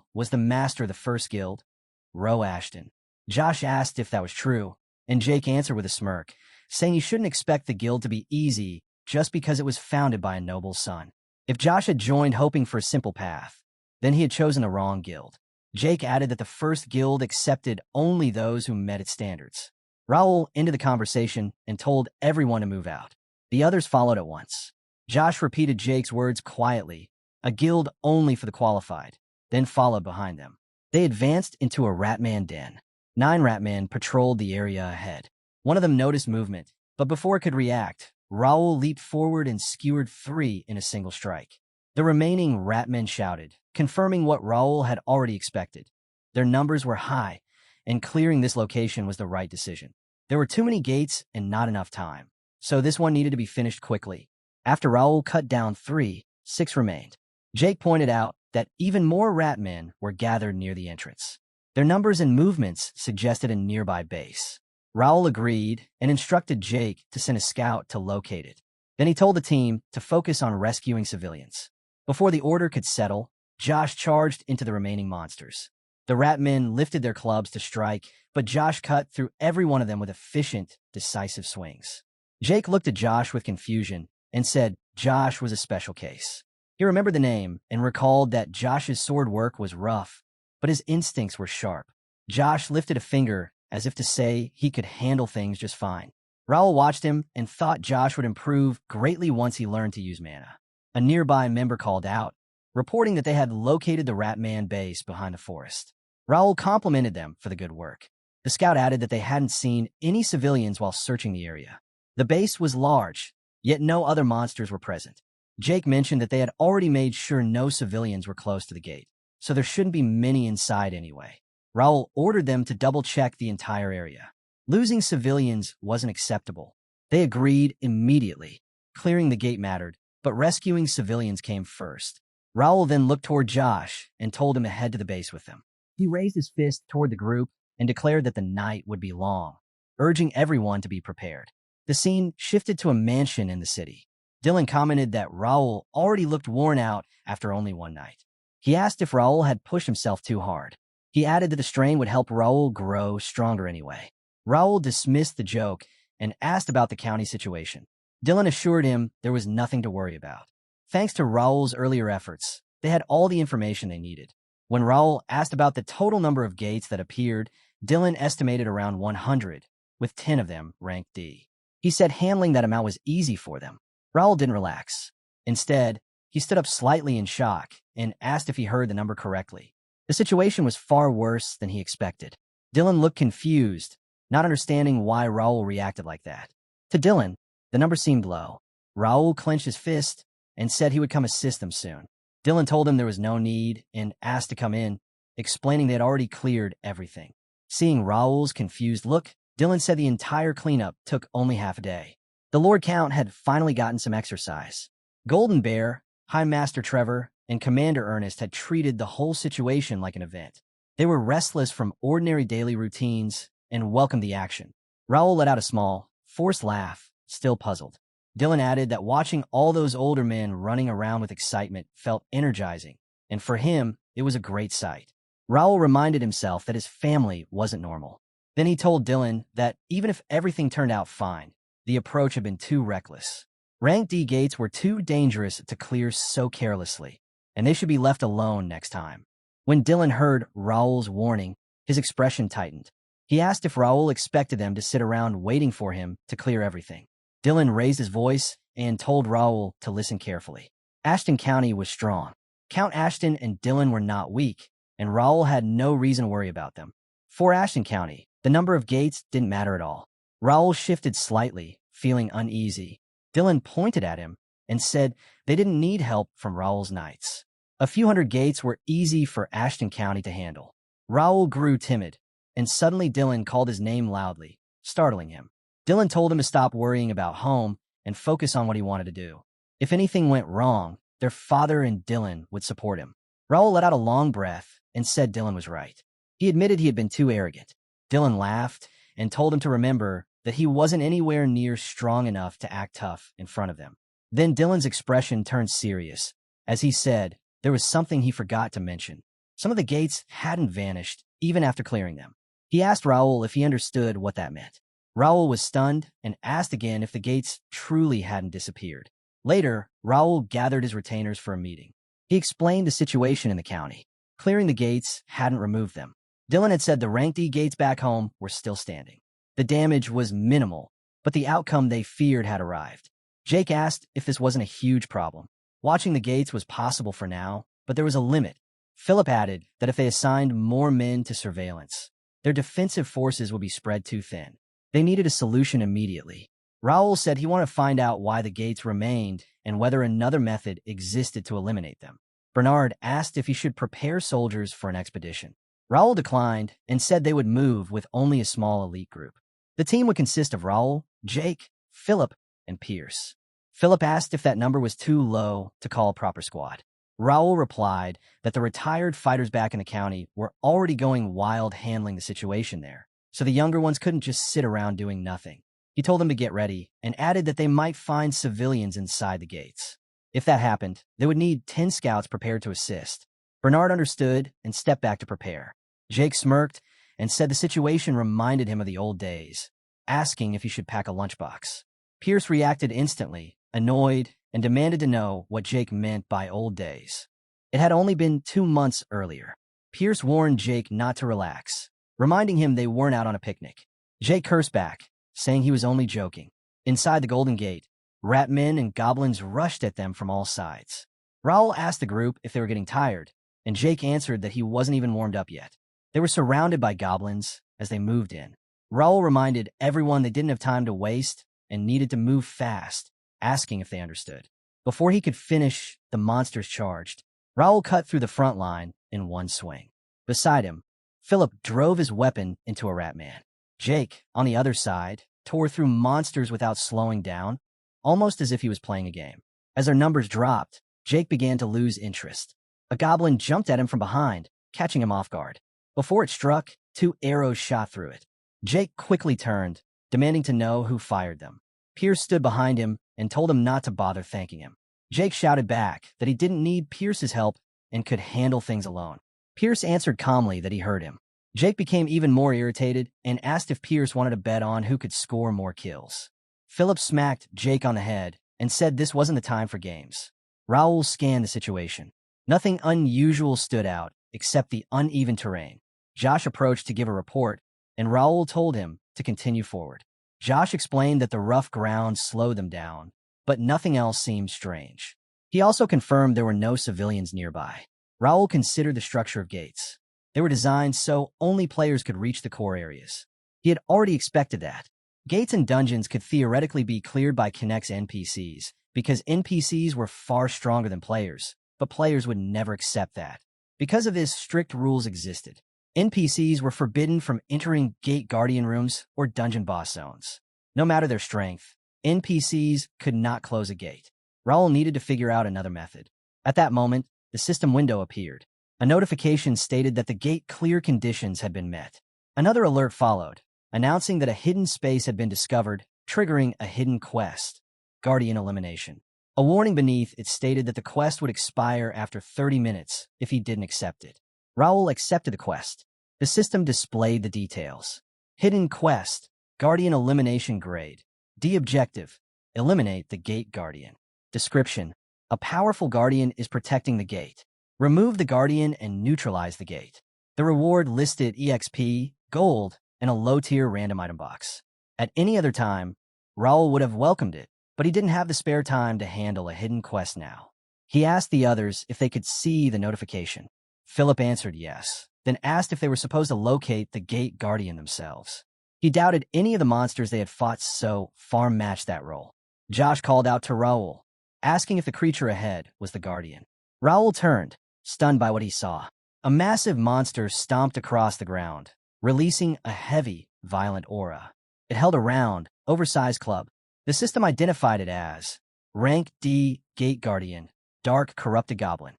was the master of the first guild, Ro Ashton. Josh asked if that was true, and Jake answered with a smirk, saying he shouldn't expect the guild to be easy just because it was founded by a noble's son. If Josh had joined hoping for a simple path, then he had chosen the wrong guild. Jake added that the first guild accepted only those who met its standards. Raul ended the conversation and told everyone to move out. The others followed at once. Josh repeated Jake's words quietly, a guild only for the qualified, then followed behind them. They advanced into a Ratman den. 9 Ratmen patrolled the area ahead. One of them noticed movement, but before it could react, Raul leaped forward and skewered 3 in a single strike. The remaining Ratmen shouted, confirming what Raul had already expected. Their numbers were high, and clearing this location was the right decision. There were too many gates and not enough time, so this one needed to be finished quickly. After Raul cut down 3, 6 remained. Jake pointed out that even more Ratmen were gathered near the entrance. Their numbers and movements suggested a nearby base. Raul agreed and instructed Jake to send a scout to locate it. Then he told the team to focus on rescuing civilians. Before the order could settle, Josh charged into the remaining monsters. The Ratmen lifted their clubs to strike, but Josh cut through every one of them with efficient, decisive swings. Jake looked at Josh with confusion and said Josh was a special case. He remembered the name and recalled that Josh's sword work was rough, but his instincts were sharp. Josh lifted a finger as if to say he could handle things just fine. Raul watched him and thought Josh would improve greatly once he learned to use mana. A nearby member called out, reporting that they had located the Ratman base behind the forest. Raul complimented them for the good work. The scout added that they hadn't seen any civilians while searching the area. The base was large, yet no other monsters were present. Jake mentioned that they had already made sure no civilians were close to the gate, so there shouldn't be many inside anyway. Raul ordered them to double-check the entire area. Losing civilians wasn't acceptable. They agreed immediately. Clearing the gate mattered, but rescuing civilians came first. Raul then looked toward Josh and told him to head to the base with them. He raised his fist toward the group and declared that the night would be long, urging everyone to be prepared. The scene shifted to a mansion in the city. Dylan commented that Raul already looked worn out after only one night. He asked if Raul had pushed himself too hard. He added that the strain would help Raul grow stronger anyway. Raul dismissed the joke and asked about the county situation. Dylan assured him there was nothing to worry about. Thanks to Raul's earlier efforts, they had all the information they needed. When Raul asked about the total number of gates that appeared, Dylan estimated around 100, with 10 of them ranked D. He said handling that amount was easy for them. Raul didn't relax. Instead, he stood up slightly in shock and asked if he heard the number correctly. The situation was far worse than he expected. Dylan looked confused, not understanding why Raul reacted like that. To Dylan, the number seemed low. Raul clenched his fist and said he would come assist them soon. Dylan told him there was no need and asked to come in, explaining they had already cleared everything. Seeing Raul's confused look, Dylan said the entire cleanup took only half a day. The Lord Count had finally gotten some exercise. Golden Bear, High Master Trevor, and Commander Ernest had treated the whole situation like an event. They were restless from ordinary daily routines and welcomed the action. Raul let out a small, forced laugh, still puzzled. Dylan added that watching all those older men running around with excitement felt energizing, and for him, it was a great sight. Raul reminded himself that his family wasn't normal. Then he told Dylan that even if everything turned out fine, the approach had been too reckless. Rank D gates were too dangerous to clear so carelessly, and they should be left alone next time. When Dylan heard Raul's warning, his expression tightened. He asked if Raul expected them to sit around waiting for him to clear everything. Dylan raised his voice and told Raul to listen carefully. Ashton County was strong. Count Ashton and Dylan were not weak, and Raul had no reason to worry about them. For Ashton County, the number of gates didn't matter at all. Raul shifted slightly, feeling uneasy. Dylan pointed at him and said they didn't need help from Raul's knights. A few hundred gates were easy for Ashton County to handle. Raul grew timid, and suddenly Dylan called his name loudly, startling him. Dylan told him to stop worrying about home and focus on what he wanted to do. If anything went wrong, their father and Dylan would support him. Raul let out a long breath and said Dylan was right. He admitted he had been too arrogant. Dylan laughed and told him to remember that he wasn't anywhere near strong enough to act tough in front of them. Then Dylan's expression turned serious, as he said there was something he forgot to mention. Some of the gates hadn't vanished, even after clearing them. He asked Raul if he understood what that meant. Raul was stunned and asked again if the gates truly hadn't disappeared. Later, Raul gathered his retainers for a meeting. He explained the situation in the county. Clearing the gates hadn't removed them. Dylan had said the Rank D gates back home were still standing. The damage was minimal, but the outcome they feared had arrived. Jake asked if this wasn't a huge problem. Watching the gates was possible for now, but there was a limit. Philip added that if they assigned more men to surveillance, their defensive forces would be spread too thin. They needed a solution immediately. Raul said he wanted to find out why the gates remained and whether another method existed to eliminate them. Bernard asked if he should prepare soldiers for an expedition. Raul declined and said they would move with only a small elite group. The team would consist of Raul, Jake, Philip, and Pierce. Philip asked if that number was too low to call a proper squad. Raul replied that the retired fighters back in the county were already going wild handling the situation there, so the younger ones couldn't just sit around doing nothing. He told them to get ready and added that they might find civilians inside the gates. If that happened, they would need 10 scouts prepared to assist. Bernard understood and stepped back to prepare. Jake smirked and said the situation reminded him of the old days, asking if he should pack a lunchbox. Pierce reacted instantly, annoyed, and demanded to know what Jake meant by old days. It had only been 2 months earlier. Pierce warned Jake not to relax, reminding him they weren't out on a picnic. Jake cursed back, saying he was only joking. Inside the Golden Gate, rat men and goblins rushed at them from all sides. Raul asked the group if they were getting tired, and Jake answered that he wasn't even warmed up yet. They were surrounded by goblins as they moved in. Raul reminded everyone they didn't have time to waste and needed to move fast, asking if they understood. Before he could finish, the monsters charged. Raul cut through the front line in one swing. Beside him, Philip drove his weapon into a rat man. Jake, on the other side, tore through monsters without slowing down, almost as if he was playing a game. As their numbers dropped, Jake began to lose interest. A goblin jumped at him from behind, catching him off guard. Before it struck, 2 arrows shot through it. Jake quickly turned, demanding to know who fired them. Pierce stood behind him and told him not to bother thanking him. Jake shouted back that he didn't need Pierce's help and could handle things alone. Pierce answered calmly that he heard him. Jake became even more irritated and asked if Pierce wanted to bet on who could score more kills. Philip smacked Jake on the head and said this wasn't the time for games. Raul scanned the situation. Nothing unusual stood out except the uneven terrain. Josh approached to give a report, and Raul told him to continue forward. Josh explained that the rough ground slowed them down, but nothing else seemed strange. He also confirmed there were no civilians nearby. Raul considered the structure of gates. They were designed so only players could reach the core areas. He had already expected that. Gates and dungeons could theoretically be cleared by Kinect's NPCs, because NPCs were far stronger than players, but players would never accept that. Because of this, strict rules existed. NPCs were forbidden from entering gate guardian rooms or dungeon boss zones. No matter their strength, NPCs could not close a gate. Raul needed to figure out another method. At that moment, the system window appeared. A notification stated that the gate clear conditions had been met. Another alert followed, announcing that a hidden space had been discovered, triggering a hidden quest, Guardian Elimination. A warning beneath it stated that the quest would expire after 30 minutes if he didn't accept it. Raul accepted the quest. The system displayed the details. Hidden quest, Guardian Elimination Grade. D objective, eliminate the gate guardian. Description, a powerful guardian is protecting the gate. Remove the guardian and neutralize the gate. The reward listed EXP, gold, and a low-tier random item box. At any other time, Raul would have welcomed it, but he didn't have the spare time to handle a hidden quest now. He asked the others if they could see the notification. Philip answered yes, then asked if they were supposed to locate the gate guardian themselves. He doubted any of the monsters they had fought so far matched that role. Josh called out to Raul, asking if the creature ahead was the guardian. Raul turned, stunned by what he saw. A massive monster stomped across the ground, releasing a heavy, violent aura. It held a round, oversized club. The system identified it as Rank D Gate Guardian, Dark Corrupted Goblin.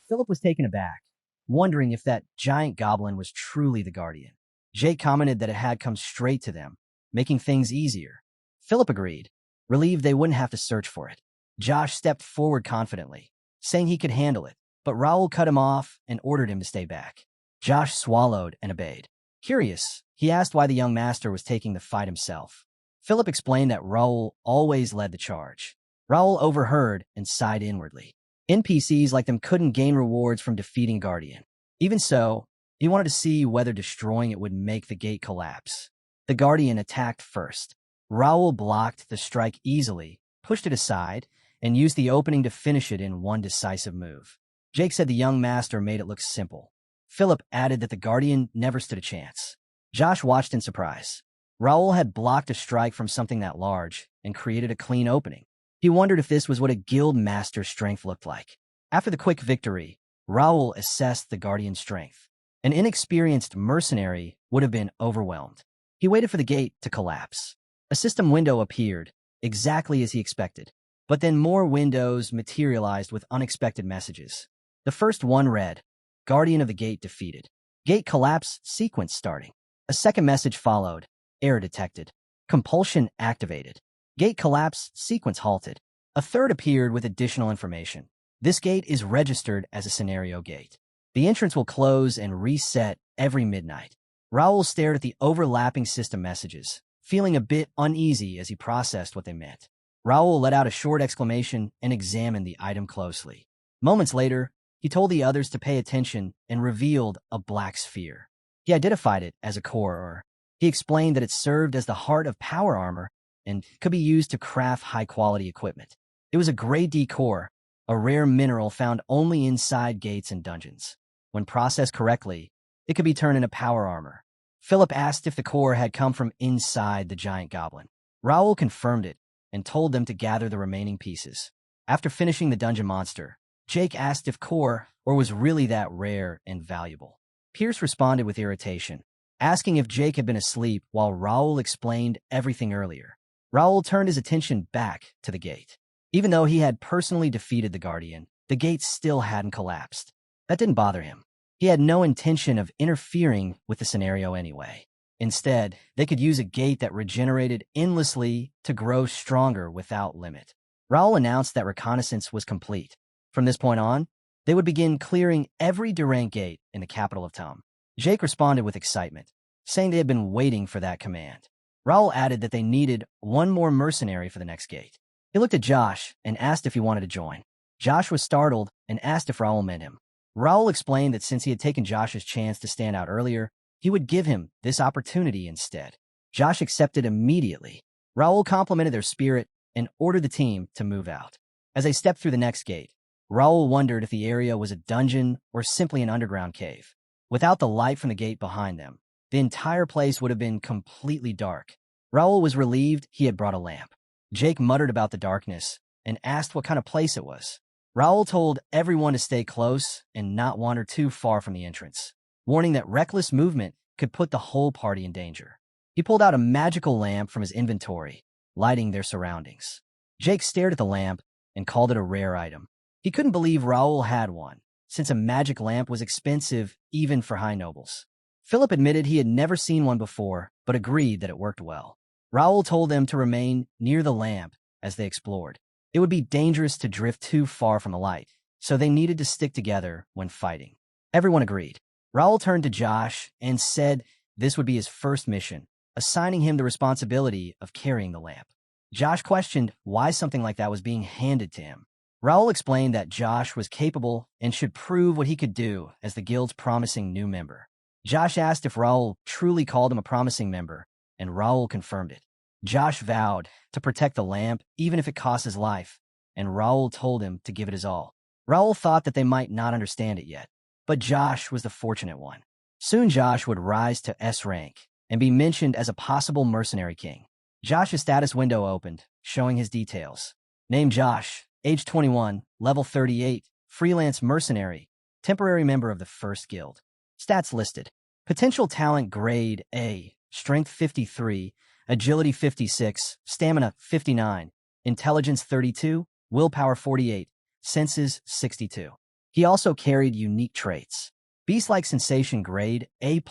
Philip was taken aback, wondering if that giant goblin was truly the guardian. Jake commented that it had come straight to them, making things easier. Philip agreed, relieved they wouldn't have to search for it. Josh stepped forward confidently, saying he could handle it, but Raul cut him off and ordered him to stay back. Josh swallowed and obeyed. Curious, he asked why the young master was taking the fight himself. Philip explained that Raul always led the charge. Raul overheard and sighed inwardly. NPCs like them couldn't gain rewards from defeating Guardian. Even so, he wanted to see whether destroying it would make the gate collapse. The Guardian attacked first. Raul blocked the strike easily, pushed it aside, and used the opening to finish it in one decisive move. Jake said the young master made it look simple. Philip added that the Guardian never stood a chance. Josh watched in surprise. Raul had blocked a strike from something that large and created a clean opening. He wondered if this was what a guild master's strength looked like. After the quick victory, Raul assessed the Guardian's strength. An inexperienced mercenary would have been overwhelmed. He waited for the gate to collapse. A system window appeared, exactly as he expected. But then more windows materialized with unexpected messages. The first one read, Guardian of the Gate defeated. Gate collapse sequence starting. A second message followed, error detected. Compulsion activated. Gate collapse sequence halted. A third appeared with additional information. This gate is registered as a scenario gate. The entrance will close and reset every midnight. Raul stared at the overlapping system messages, feeling a bit uneasy as he processed what they meant. Raul let out a short exclamation and examined the item closely. Moments later, he told the others to pay attention and revealed a black sphere. He identified it as a core. He explained that it served as the heart of power armor and could be used to craft high-quality equipment. It was a grade D core, a rare mineral found only inside gates and dungeons. When processed correctly, it could be turned into power armor. Philip asked if the core had come from inside the giant goblin. Raul confirmed it and told them to gather the remaining pieces. After finishing the dungeon monster, Jake asked if core was really that rare and valuable. Pierce responded with irritation, asking if Jake had been asleep while Raul explained everything earlier. Raul turned his attention back to the gate. Even though he had personally defeated the Guardian, the gate still hadn't collapsed. That didn't bother him. He had no intention of interfering with the scenario anyway. Instead, they could use a gate that regenerated endlessly to grow stronger without limit. Raul announced that reconnaissance was complete. From this point on, they would begin clearing every Durant gate in the capital of Tum. Jake responded with excitement, saying they had been waiting for that command. Raul added that they needed one more mercenary for the next gate. He looked at Josh and asked if he wanted to join. Josh was startled and asked if Raul meant him. Raul explained that since he had taken Josh's chance to stand out earlier, he would give him this opportunity instead. Josh accepted immediately. Raul complimented their spirit and ordered the team to move out. As they stepped through the next gate, Raul wondered if the area was a dungeon or simply an underground cave. Without the light from the gate behind them, the entire place would have been completely dark. Raul was relieved he had brought a lamp. Jake muttered about the darkness and asked what kind of place it was. Raul told everyone to stay close and not wander too far from the entrance, warning that reckless movement could put the whole party in danger. He pulled out a magical lamp from his inventory, lighting their surroundings. Jake stared at the lamp and called it a rare item. He couldn't believe Raul had one, since a magic lamp was expensive even for high nobles. Philip admitted he had never seen one before, but agreed that it worked well. Raul told them to remain near the lamp as they explored. It would be dangerous to drift too far from the light, so they needed to stick together when fighting. Everyone agreed. Raul turned to Josh and said this would be his first mission, assigning him the responsibility of carrying the lamp. Josh questioned why something like that was being handed to him. Raul explained that Josh was capable and should prove what he could do as the guild's promising new member. Josh asked if Raul truly called him a promising member, and Raul confirmed it. Josh vowed to protect the lamp even if it cost his life, and Raul told him to give it his all. Raul thought that they might not understand it yet, but Josh was the fortunate one. Soon Josh would rise to S rank and be mentioned as a possible mercenary king. Josh's status window opened, showing his details. Name Josh, age 21, level 38, freelance mercenary, temporary member of the First Guild. Stats listed. Potential talent grade A, strength 53, agility 56, stamina 59, intelligence 32, willpower 48, senses 62. He also carried unique traits. Beast-like sensation grade A+,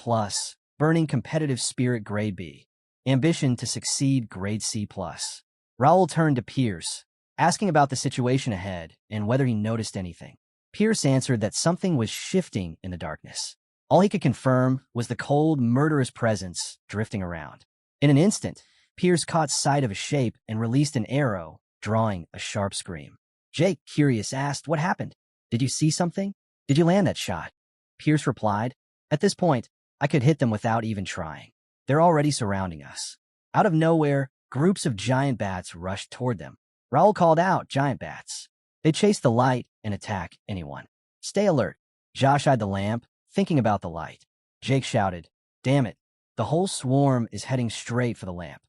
burning competitive spirit grade B, ambition to succeed grade C+. Raul turned to Pierce, asking about the situation ahead and whether he noticed anything. Pierce answered that something was shifting in the darkness. All he could confirm was the cold, murderous presence drifting around. In an instant, Pierce caught sight of a shape and released an arrow, drawing a sharp scream. Jake, curious, asked, "What happened? Did you see something? Did you land that shot?" Pierce replied, "At this point, I could hit them without even trying. They're already surrounding us." Out of nowhere, groups of giant bats rushed toward them. Raul called out, "Giant bats." They chase the light and attack anyone. Stay alert. Josh eyed the lamp, thinking about the light. Jake shouted, "Damn it, the whole swarm is heading straight for the lamp."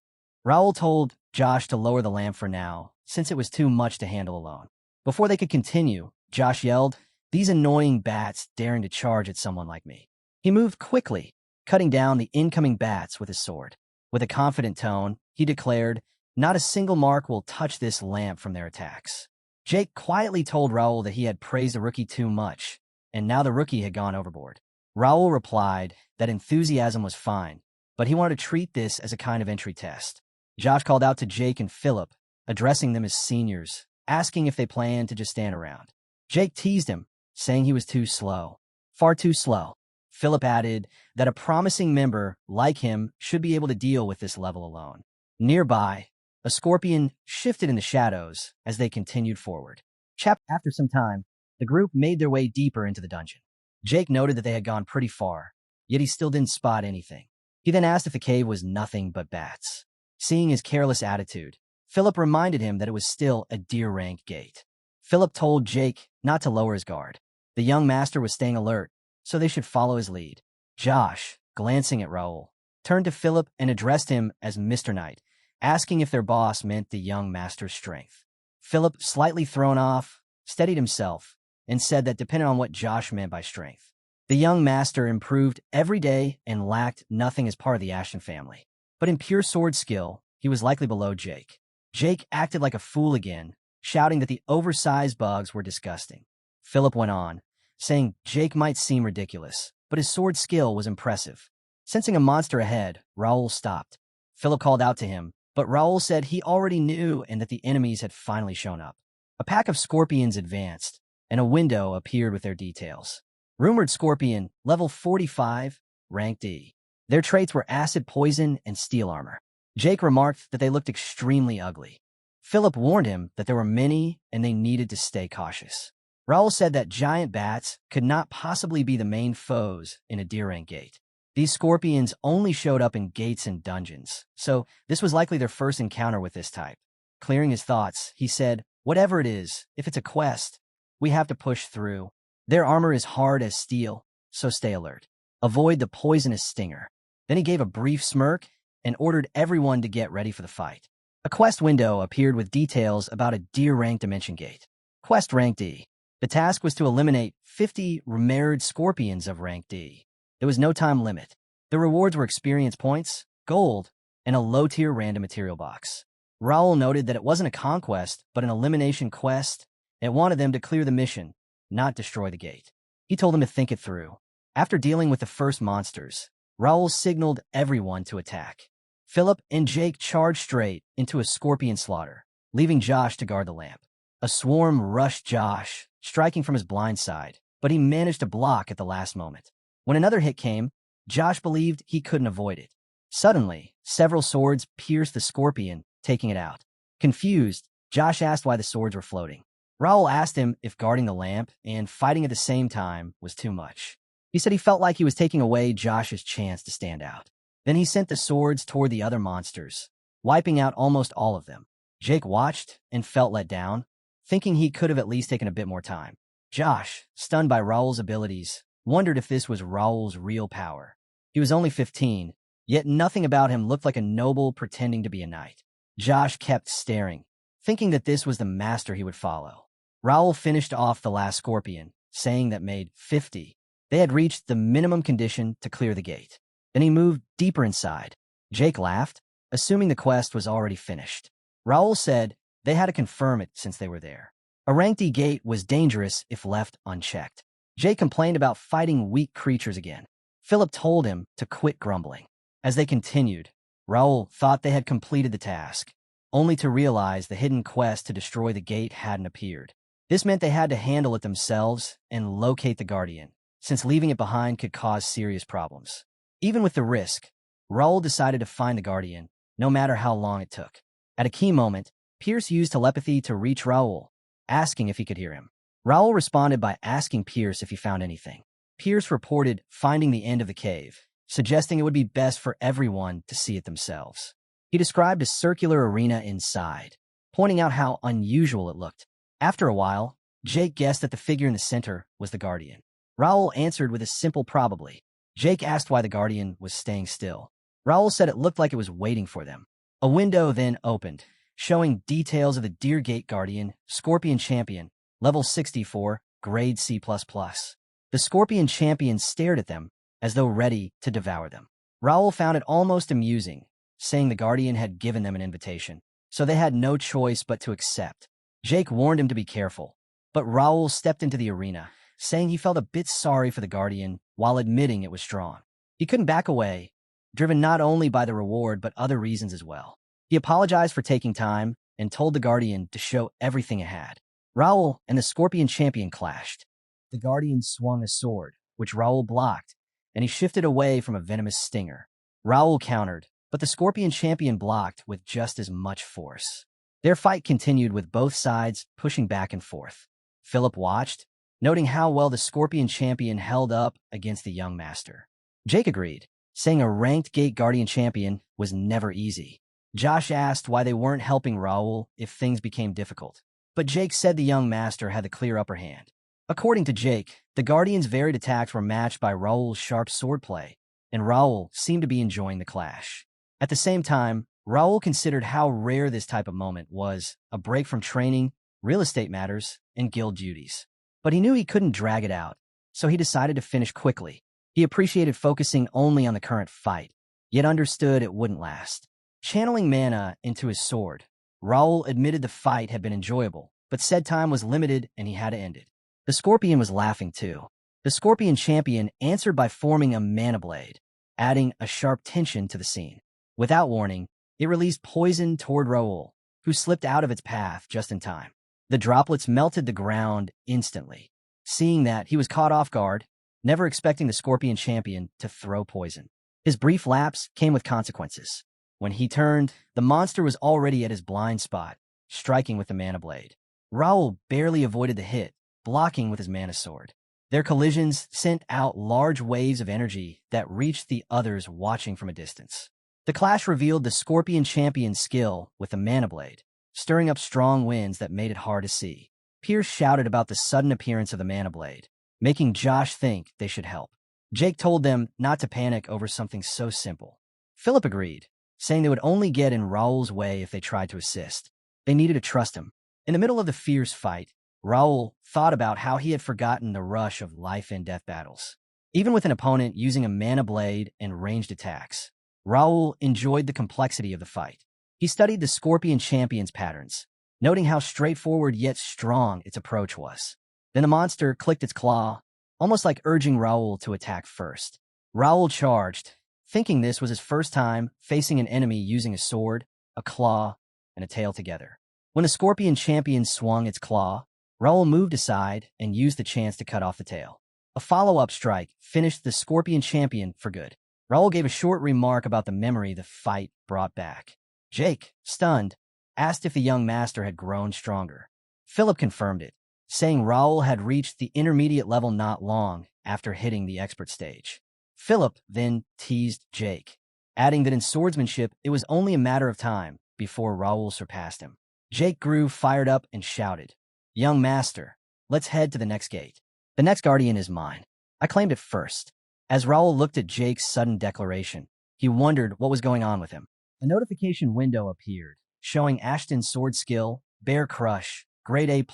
Raul told Josh to lower the lamp for now, since it was too much to handle alone. Before they could continue, Josh yelled, "These annoying bats daring to charge at someone like me." He moved quickly, cutting down the incoming bats with his sword. With a confident tone, he declared, "Not a single mark will touch this lamp from their attacks." Jake quietly told Raul that he had praised the rookie too much, and now the rookie had gone overboard. Raul replied that enthusiasm was fine, but he wanted to treat this as a kind of entry test. Josh called out to Jake and Philip, addressing them as seniors, asking if they planned to just stand around. Jake teased him, saying he was too slow. Far too slow. Philip added that a promising member like him should be able to deal with this level alone. Nearby, a scorpion shifted in the shadows as they continued forward. After some time, the group made their way deeper into the dungeon. Jake noted that they had gone pretty far, yet he still didn't spot anything. He then asked if the cave was nothing but bats. Seeing his careless attitude, Philip reminded him that it was still a D-rank gate. Philip told Jake not to lower his guard. The young master was staying alert, so they should follow his lead. Josh, glancing at Raul, turned to Philip and addressed him as Mr. Knight, asking if their boss meant the young master's strength. Philip, slightly thrown off, steadied himself and said that depended on what Josh meant by strength. The young master improved every day and lacked nothing as part of the Ashton family. But in pure sword skill, he was likely below Jake. Jake acted like a fool again, shouting that the oversized bugs were disgusting. Philip went on, saying Jake might seem ridiculous, but his sword skill was impressive. Sensing a monster ahead, Raul stopped. Philip called out to him, but Raul said he already knew and that the enemies had finally shown up. A pack of scorpions advanced, and a window appeared with their details. Rumored scorpion, level 45, rank D. Their traits were acid poison and steel armor. Jake remarked that they looked extremely ugly. Philip warned him that there were many and they needed to stay cautious. Raul said that giant bats could not possibly be the main foes in a D-rank gate. These scorpions only showed up in gates and dungeons, so this was likely their first encounter with this type. Clearing his thoughts, he said, "Whatever it is, if it's a quest, we have to push through. Their armor is hard as steel, so stay alert. Avoid the poisonous stinger." Then he gave a brief smirk and ordered everyone to get ready for the fight. A quest window appeared with details about a D-rank dimension gate. Quest rank D. The task was to eliminate 50 remarried scorpions of rank D. There was no time limit. The rewards were experience points, gold, and a low-tier random material box. Raul noted that it wasn't a conquest, but an elimination quest. It wanted them to clear the mission, not destroy the gate. He told them to think it through. After dealing with the first monsters, Raul signaled everyone to attack. Philip and Jake charged straight into a scorpion slaughter, leaving Josh to guard the lamp. A swarm rushed Josh, striking from his blind side, but he managed to block at the last moment. When another hit came, Josh believed he couldn't avoid it. Suddenly, several swords pierced the scorpion, taking it out. Confused, Josh asked why the swords were floating. Raul asked him if guarding the lamp and fighting at the same time was too much. He said he felt like he was taking away Josh's chance to stand out. Then he sent the swords toward the other monsters, wiping out almost all of them. Jake watched and felt let down, thinking he could have at least taken a bit more time. Josh, stunned by Raul's abilities, wondered if this was Raul's real power. He was only 15, yet nothing about him looked like a noble pretending to be a knight. Josh kept staring, thinking that this was the master he would follow. Raul finished off the last scorpion, saying that made 50. They had reached the minimum condition to clear the gate. Then he moved deeper inside. Jake laughed, assuming the quest was already finished. Raul said they had to confirm it since they were there. A ranked E gate was dangerous if left unchecked. Jake complained about fighting weak creatures again. Philip told him to quit grumbling. As they continued, Raul thought they had completed the task, only to realize the hidden quest to destroy the gate hadn't appeared. This meant they had to handle it themselves and locate the Guardian, since leaving it behind could cause serious problems. Even with the risk, Raul decided to find the Guardian, no matter how long it took. At a key moment, Pierce used telepathy to reach Raul, asking if he could hear him. Raul responded by asking Pierce if he found anything. Pierce reported finding the end of the cave, suggesting it would be best for everyone to see it themselves. He described a circular arena inside, pointing out how unusual it looked. After a while, Jake guessed that the figure in the center was the Guardian. Raul answered with a simple probably. Jake asked why the Guardian was staying still. Raul said it looked like it was waiting for them. A window then opened, showing details of the Deer Gate Guardian, Scorpion Champion, level 64, grade C++. The Scorpion Champion stared at them, as though ready to devour them. Raul found it almost amusing, saying the Guardian had given them an invitation, so they had no choice but to accept. Jake warned him to be careful, but Raul stepped into the arena, saying he felt a bit sorry for the Guardian while admitting it was strong. He couldn't back away, driven not only by the reward but other reasons as well. He apologized for taking time and told the Guardian to show everything it had. Raul and the Scorpion Champion clashed. The Guardian swung a sword, which Raul blocked, and he shifted away from a venomous stinger. Raul countered, but the Scorpion Champion blocked with just as much force. Their fight continued with both sides pushing back and forth. Philip watched, noting how well the Scorpion Champion held up against the young master. Jake agreed, saying a ranked Gate Guardian Champion was never easy. Josh asked why they weren't helping Raul if things became difficult, but Jake said the young master had the clear upper hand. According to Jake, the Guardian's varied attacks were matched by Raul's sharp swordplay, and Raul seemed to be enjoying the clash. At the same time, Raul considered how rare this type of moment was, a break from training, real estate matters, and guild duties. But he knew he couldn't drag it out, so he decided to finish quickly. He appreciated focusing only on the current fight, yet understood it wouldn't last. Channeling mana into his sword, Raul admitted the fight had been enjoyable, but said time was limited and he had to end it. The Scorpion was laughing too. The Scorpion Champion answered by forming a mana blade, adding a sharp tension to the scene. Without warning, it released poison toward Raul, who slipped out of its path just in time. The droplets melted the ground instantly. Seeing that, he was caught off guard, never expecting the Scorpion Champion to throw poison. His brief lapse came with consequences. When he turned, the monster was already at his blind spot, striking with the mana blade. Raul barely avoided the hit, blocking with his mana sword. Their collisions sent out large waves of energy that reached the others watching from a distance. The clash revealed the Scorpion Champion's skill with the mana blade, stirring up strong winds that made it hard to see. Pierce shouted about the sudden appearance of the mana blade, making Josh think they should help. Jake told them not to panic over something so simple. Philip agreed, saying they would only get in Raul's way if they tried to assist. They needed to trust him. In the middle of the fierce fight, Raul thought about how he had forgotten the rush of life and death battles. Even with an opponent using a mana blade and ranged attacks, Raul enjoyed the complexity of the fight. He studied the Scorpion Champion's patterns, noting how straightforward yet strong its approach was. Then the monster clicked its claw, almost like urging Raul to attack first. Raul charged, thinking this was his first time facing an enemy using a sword, a claw, and a tail together. When the Scorpion Champion swung its claw, Raul moved aside and used the chance to cut off the tail. A follow-up strike finished the Scorpion Champion for good. Raul gave a short remark about the memory the fight brought back. Jake, stunned, asked if the young master had grown stronger. Philip confirmed it, saying Raul had reached the intermediate level not long after hitting the expert stage. Philip then teased Jake, adding that in swordsmanship it was only a matter of time before Raul surpassed him. Jake grew fired up and shouted, "Young master, let's head to the next gate. The next Guardian is mine. I claimed it first. As Raul looked at Jake's sudden declaration, he wondered what was going on with him. A notification window appeared, showing Ashton's sword skill, Bear Crush, Grade A+,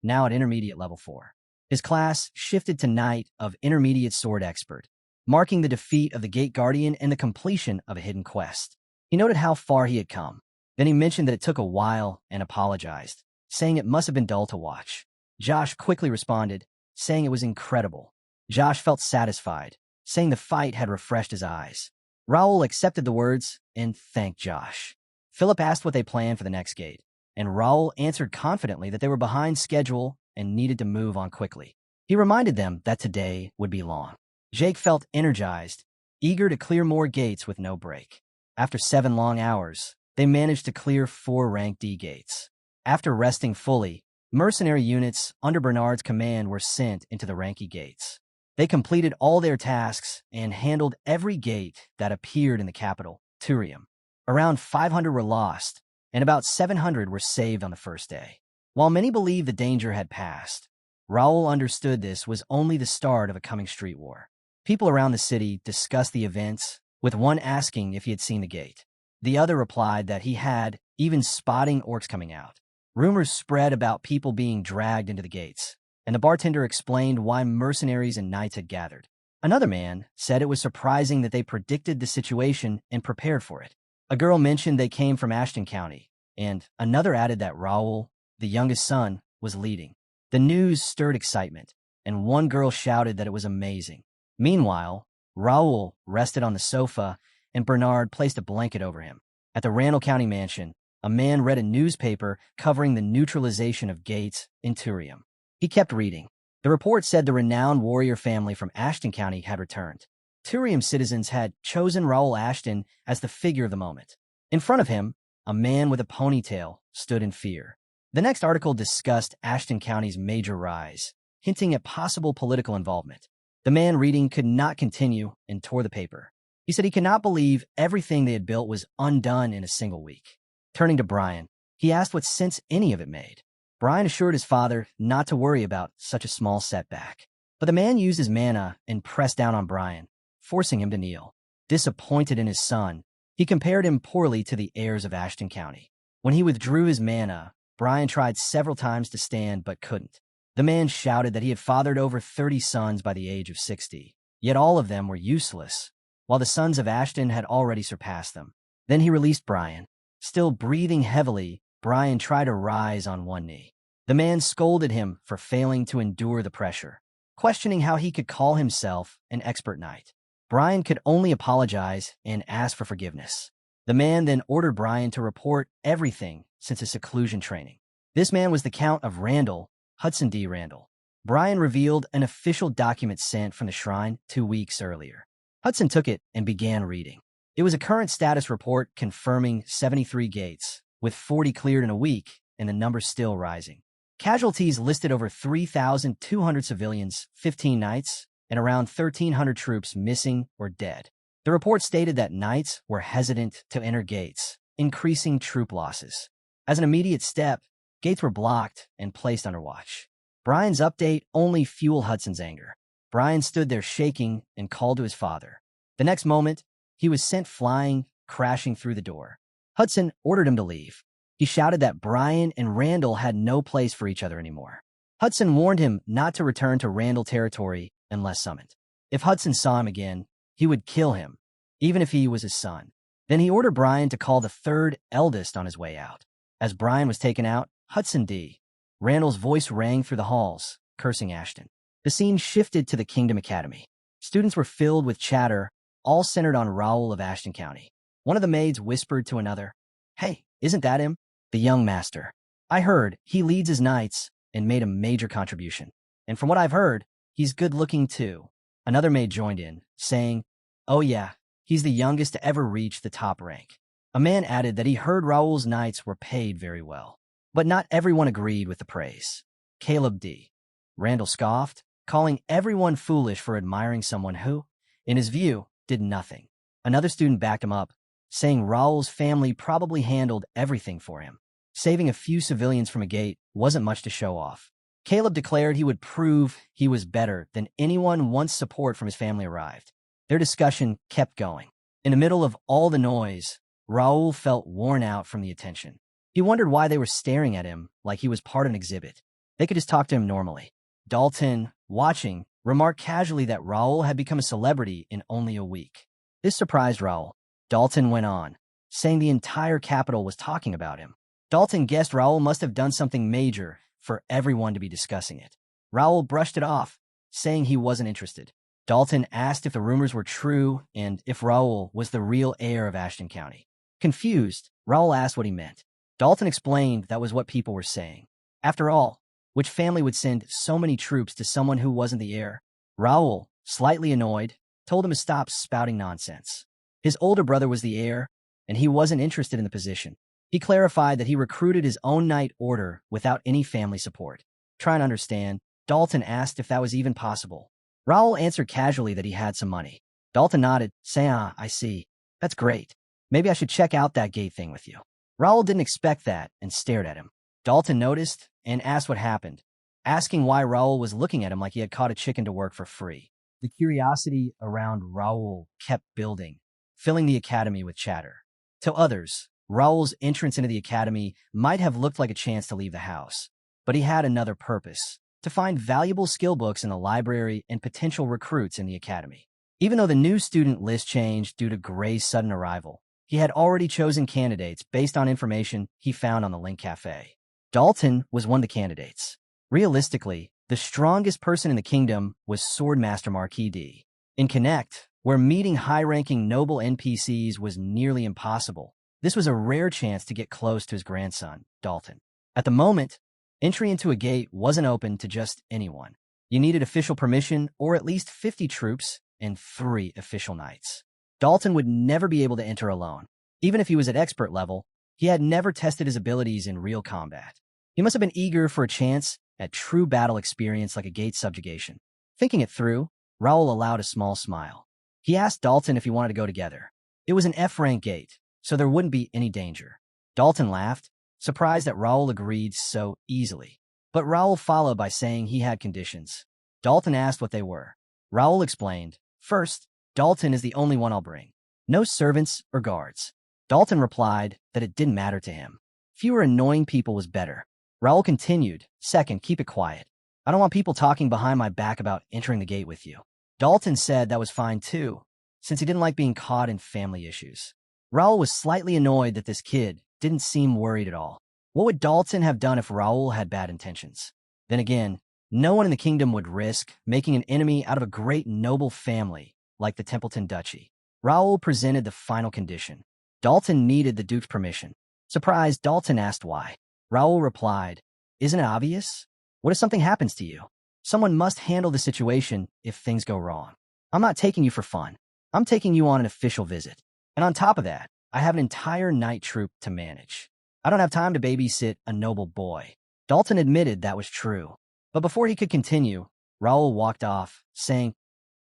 now at Intermediate Level 4. His class shifted to Knight of Intermediate Sword Expert, marking the defeat of the Gate Guardian and the completion of a hidden quest. He noted how far he had come. Then he mentioned that it took a while and apologized, saying it must have been dull to watch. Josh quickly responded, saying it was incredible. Josh felt satisfied, saying the fight had refreshed his eyes. Raul accepted the words and thanked Josh. Philip asked what they planned for the next gate, and Raul answered confidently that they were behind schedule and needed to move on quickly. He reminded them that today would be long. Jake felt energized, eager to clear more gates with no break. After 7 long hours, they managed to clear 4 rank D gates. After resting fully, mercenary units under Bernard's command were sent into the rank E gates. They completed all their tasks and handled every gate that appeared in the capital, Turium. Around 500 were lost, and about 700 were saved on the first day. While many believed the danger had passed, Raul understood this was only the start of a coming street war. People around the city discussed the events, with one asking if he had seen the gate. The other replied that he had, even spotting orcs coming out. Rumors spread about people being dragged into the gates, and the bartender explained why mercenaries and knights had gathered. Another man said it was surprising that they predicted the situation and prepared for it. A girl mentioned they came from Ashton County, and another added that Raul, the youngest son, was leading. The news stirred excitement, and one girl shouted that it was amazing. Meanwhile, Raul rested on the sofa, and Bernard placed a blanket over him. At the Randall County mansion, a man read a newspaper covering the neutralization of gates in Turium. He kept reading. The report said the renowned warrior family from Ashton County had returned. Turium citizens had chosen Raul Ashton as the figure of the moment. In front of him, a man with a ponytail stood in fear. The next article discussed Ashton County's major rise, hinting at possible political involvement. The man reading could not continue and tore the paper. He said he could not believe everything they had built was undone in a single week. Turning to Brian, he asked what sense any of it made. Brian assured his father not to worry about such a small setback. But the man used his mana and pressed down on Brian, forcing him to kneel. Disappointed in his son, he compared him poorly to the heirs of Ashton County. When he withdrew his mana, Brian tried several times to stand but couldn't. The man shouted that he had fathered over 30 sons by the age of 60, yet all of them were useless, while the sons of Ashton had already surpassed them. Then he released Brian. Still breathing heavily, Brian tried to rise on one knee. The man scolded him for failing to endure the pressure, questioning how he could call himself an expert knight. Brian could only apologize and ask for forgiveness. The man then ordered Brian to report everything since his seclusion training. This man was the Count of Randall, Hudson D. Randall. Brian revealed an official document sent from the shrine 2 weeks earlier. Hudson took it and began reading. It was a current status report confirming 73 gates, with 40 cleared in a week, and the number still rising. Casualties listed over 3,200 civilians, 15 knights, and around 1,300 troops missing or dead. The report stated that knights were hesitant to enter gates, increasing troop losses. As an immediate step, gates were blocked and placed under watch. Brian's update only fueled Hudson's anger. Brian stood there shaking and called to his father. The next moment, he was sent flying, crashing through the door. Hudson ordered him to leave. He shouted that Brian and Randall had no place for each other anymore. Hudson warned him not to return to Randall territory unless summoned. If Hudson saw him again, he would kill him, even if he was his son. Then he ordered Brian to call the third eldest on his way out. As Brian was taken out, Hudson D. Randall's voice rang through the halls, cursing Ashton. The scene shifted to the Kingdom Academy. Students were filled with chatter, all centered on Raul of Ashton County. One of the maids whispered to another, "Hey, isn't that him? The young master. I heard he leads his knights and made a major contribution. And from what I've heard, he's good-looking too." Another maid joined in, saying, "Oh yeah, he's the youngest to ever reach the top rank." A man added that he heard Raul's knights were paid very well. But not everyone agreed with the praise. Caleb D. Randall scoffed, calling everyone foolish for admiring someone who, in his view, did nothing. Another student backed him up, saying Raul's family probably handled everything for him. Saving a few civilians from a gate wasn't much to show off. Caleb declared he would prove he was better than anyone once support from his family arrived. Their discussion kept going. In the middle of all the noise, Raul felt worn out from the attention. He wondered why they were staring at him like he was part of an exhibit. They could just talk to him normally. Dalton, watching, remarked casually that Raul had become a celebrity in only a week. This surprised Raul. Dalton went on, saying the entire capital was talking about him. Dalton guessed Raul must have done something major for everyone to be discussing it. Raul brushed it off, saying he wasn't interested. Dalton asked if the rumors were true and if Raul was the real heir of Ashton County. Confused, Raul asked what he meant. Dalton explained that was what people were saying. After all, which family would send so many troops to someone who wasn't the heir? Raul, slightly annoyed, told him to stop spouting nonsense. His older brother was the heir, and he wasn't interested in the position. He clarified that he recruited his own knight order without any family support. Trying to understand, Dalton asked if that was even possible. Raul answered casually that he had some money. Dalton nodded, saying, I see. That's great. Maybe I should check out that gate thing with you. Raul didn't expect that and stared at him. Dalton noticed and asked what happened, asking why Raul was looking at him like he had caught a chicken to work for free. The curiosity around Raul kept building, filling the academy with chatter. To others, Raul's entrance into the academy might have looked like a chance to leave the house, but he had another purpose: to find valuable skill books in the library and potential recruits in the academy. Even though the new student list changed due to Gray's sudden arrival, he had already chosen candidates based on information he found on the Link Cafe. Dalton was one of the candidates. Realistically, the strongest person in the kingdom was Swordmaster Marquis D. In Connect, where meeting high-ranking noble NPCs was nearly impossible, this was a rare chance to get close to his grandson, Dalton. At the moment, entry into a gate wasn't open to just anyone. You needed official permission or at least 50 troops and 3 official knights. Dalton would never be able to enter alone. Even if he was at expert level, he had never tested his abilities in real combat. He must have been eager for a chance at true battle experience like a gate subjugation. Thinking it through, Raul allowed a small smile. He asked Dalton if he wanted to go together. It was an F-rank gate, so there wouldn't be any danger. Dalton laughed, surprised that Raul agreed so easily. But Raul followed by saying he had conditions. Dalton asked what they were. Raul explained, "First, Dalton is the only one I'll bring. No servants or guards." Dalton replied that it didn't matter to him. Fewer annoying people was better. Raul continued, "Second, keep it quiet. I don't want people talking behind my back about entering the gate with you." Dalton said that was fine too, since he didn't like being caught in family issues. Raul was slightly annoyed that this kid didn't seem worried at all. What would Dalton have done if Raul had bad intentions? Then again, no one in the kingdom would risk making an enemy out of a great noble family like the Templeton Duchy. Raul presented the final condition. Dalton needed the Duke's permission. Surprised, Dalton asked why. Raul replied, "Isn't it obvious? What if something happens to you? Someone must handle the situation if things go wrong. I'm not taking you for fun. I'm taking you on an official visit. And on top of that, I have an entire knight troop to manage. I don't have time to babysit a noble boy." Dalton admitted that was true. But before he could continue, Raul walked off, saying,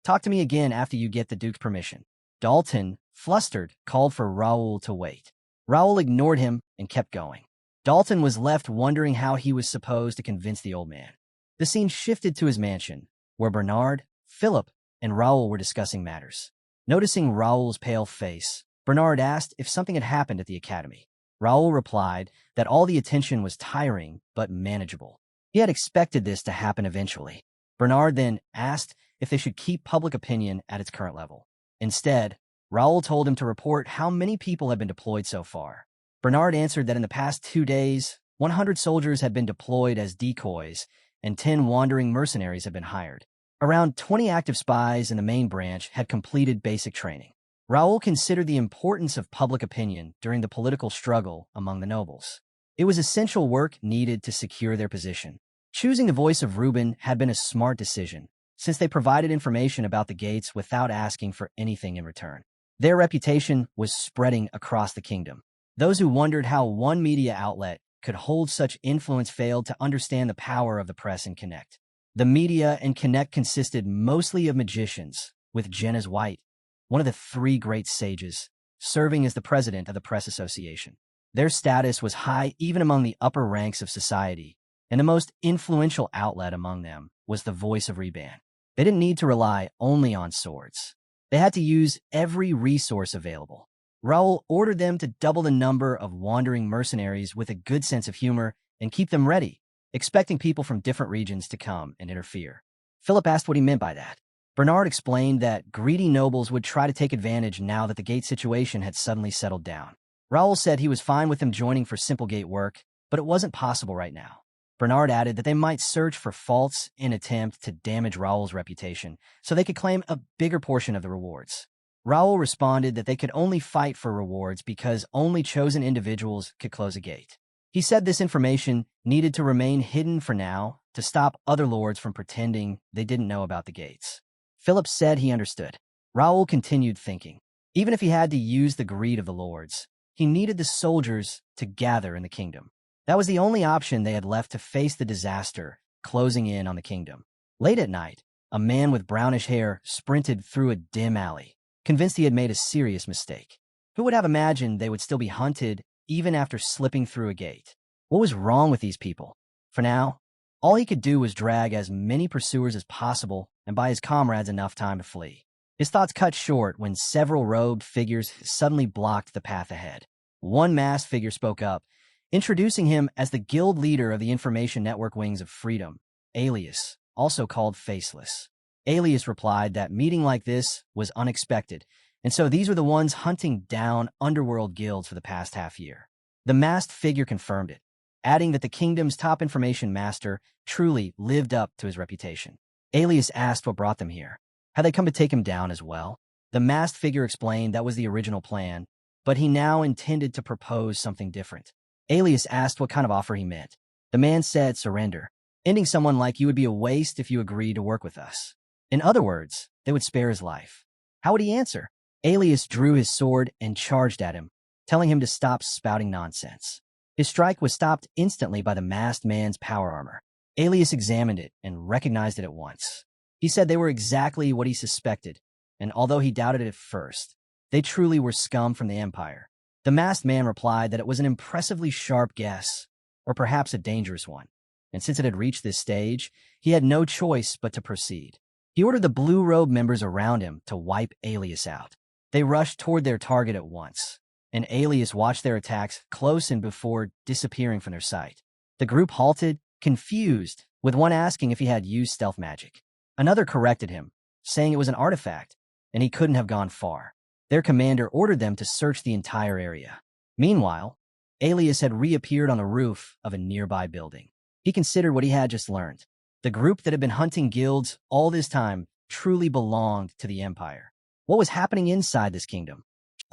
"Talk to me again after you get the Duke's permission." Dalton, flustered, called for Raul to wait. Raul ignored him and kept going. Dalton was left wondering how he was supposed to convince the old man. The scene shifted to his mansion, where Bernard, Philip, and Raul were discussing matters. Noticing Raul's pale face, Bernard asked if something had happened at the academy. Raul replied that all the attention was tiring but manageable. He had expected this to happen eventually. Bernard then asked if they should keep public opinion at its current level. Instead, Raul told him to report how many people had been deployed so far. Bernard answered that in the past 2 days, 100 soldiers had been deployed as decoys and 10 wandering mercenaries had been hired. Around 20 active spies in the main branch had completed basic training. Raul considered the importance of public opinion during the political struggle among the nobles. It was essential work needed to secure their position. Choosing the voice of Reuben had been a smart decision, since they provided information about the gates without asking for anything in return. Their reputation was spreading across the kingdom. Those who wondered how one media outlet could hold such influence failed to understand the power of the press and Connect. The media and Connect consisted mostly of magicians, with Jenna's White, one of the 3 great sages, serving as the president of the Press Association. Their status was high even among the upper ranks of society, and the most influential outlet among them was the voice of Reban. They didn't need to rely only on swords. They had to use every resource available. Raul ordered them to double the number of wandering mercenaries with a good sense of humor and keep them ready, expecting people from different regions to come and interfere. Philip asked what he meant by that. Bernard explained that greedy nobles would try to take advantage now that the gate situation had suddenly settled down. Raul said he was fine with them joining for simple gate work, but it wasn't possible right now. Bernard added that they might search for faults in attempt to damage Raul's reputation, so they could claim a bigger portion of the rewards. Raul responded that they could only fight for rewards because only chosen individuals could close a gate. He said this information needed to remain hidden for now to stop other lords from pretending they didn't know about the gates. Philip said he understood. Raul continued thinking. Even if he had to use the greed of the lords, he needed the soldiers to gather in the kingdom. That was the only option they had left to face the disaster closing in on the kingdom. Late at night, a man with brownish hair sprinted through a dim alley, convinced he had made a serious mistake. Who would have imagined they would still be hunted even after slipping through a gate? What was wrong with these people? For now, all he could do was drag as many pursuers as possible and buy his comrades enough time to flee. His thoughts cut short when several robed figures suddenly blocked the path ahead. One masked figure spoke up, introducing him as the guild leader of the Information Network Wings of Freedom, Alias, also called Faceless. Alias replied that meeting like this was unexpected, and so these were the ones hunting down underworld guilds for the past half-year. The masked figure confirmed it, adding that the kingdom's top information master truly lived up to his reputation. Alias asked what brought them here. Had they come to take him down as well? The masked figure explained that was the original plan, but he now intended to propose something different. Alias asked what kind of offer he meant. The man said surrender. Ending someone like you would be a waste if you agreed to work with us. In other words, they would spare his life. How would he answer? Alias drew his sword and charged at him, telling him to stop spouting nonsense. His strike was stopped instantly by the masked man's power armor. Alias examined it and recognized it at once. He said they were exactly what he suspected, and although he doubted it at first, they truly were scum from the Empire. The masked man replied that it was an impressively sharp guess, or perhaps a dangerous one, and since it had reached this stage, he had no choice but to proceed. He ordered the blue-robe members around him to wipe Alias out. They rushed toward their target at once, and Alias watched their attacks close and before disappearing from their sight. The group halted, confused, with one asking if he had used stealth magic. Another corrected him, saying it was an artifact, and he couldn't have gone far. Their commander ordered them to search the entire area. Meanwhile, Alias had reappeared on the roof of a nearby building. He considered what he had just learned. The group that had been hunting guilds all this time truly belonged to the Empire. What was happening inside this kingdom?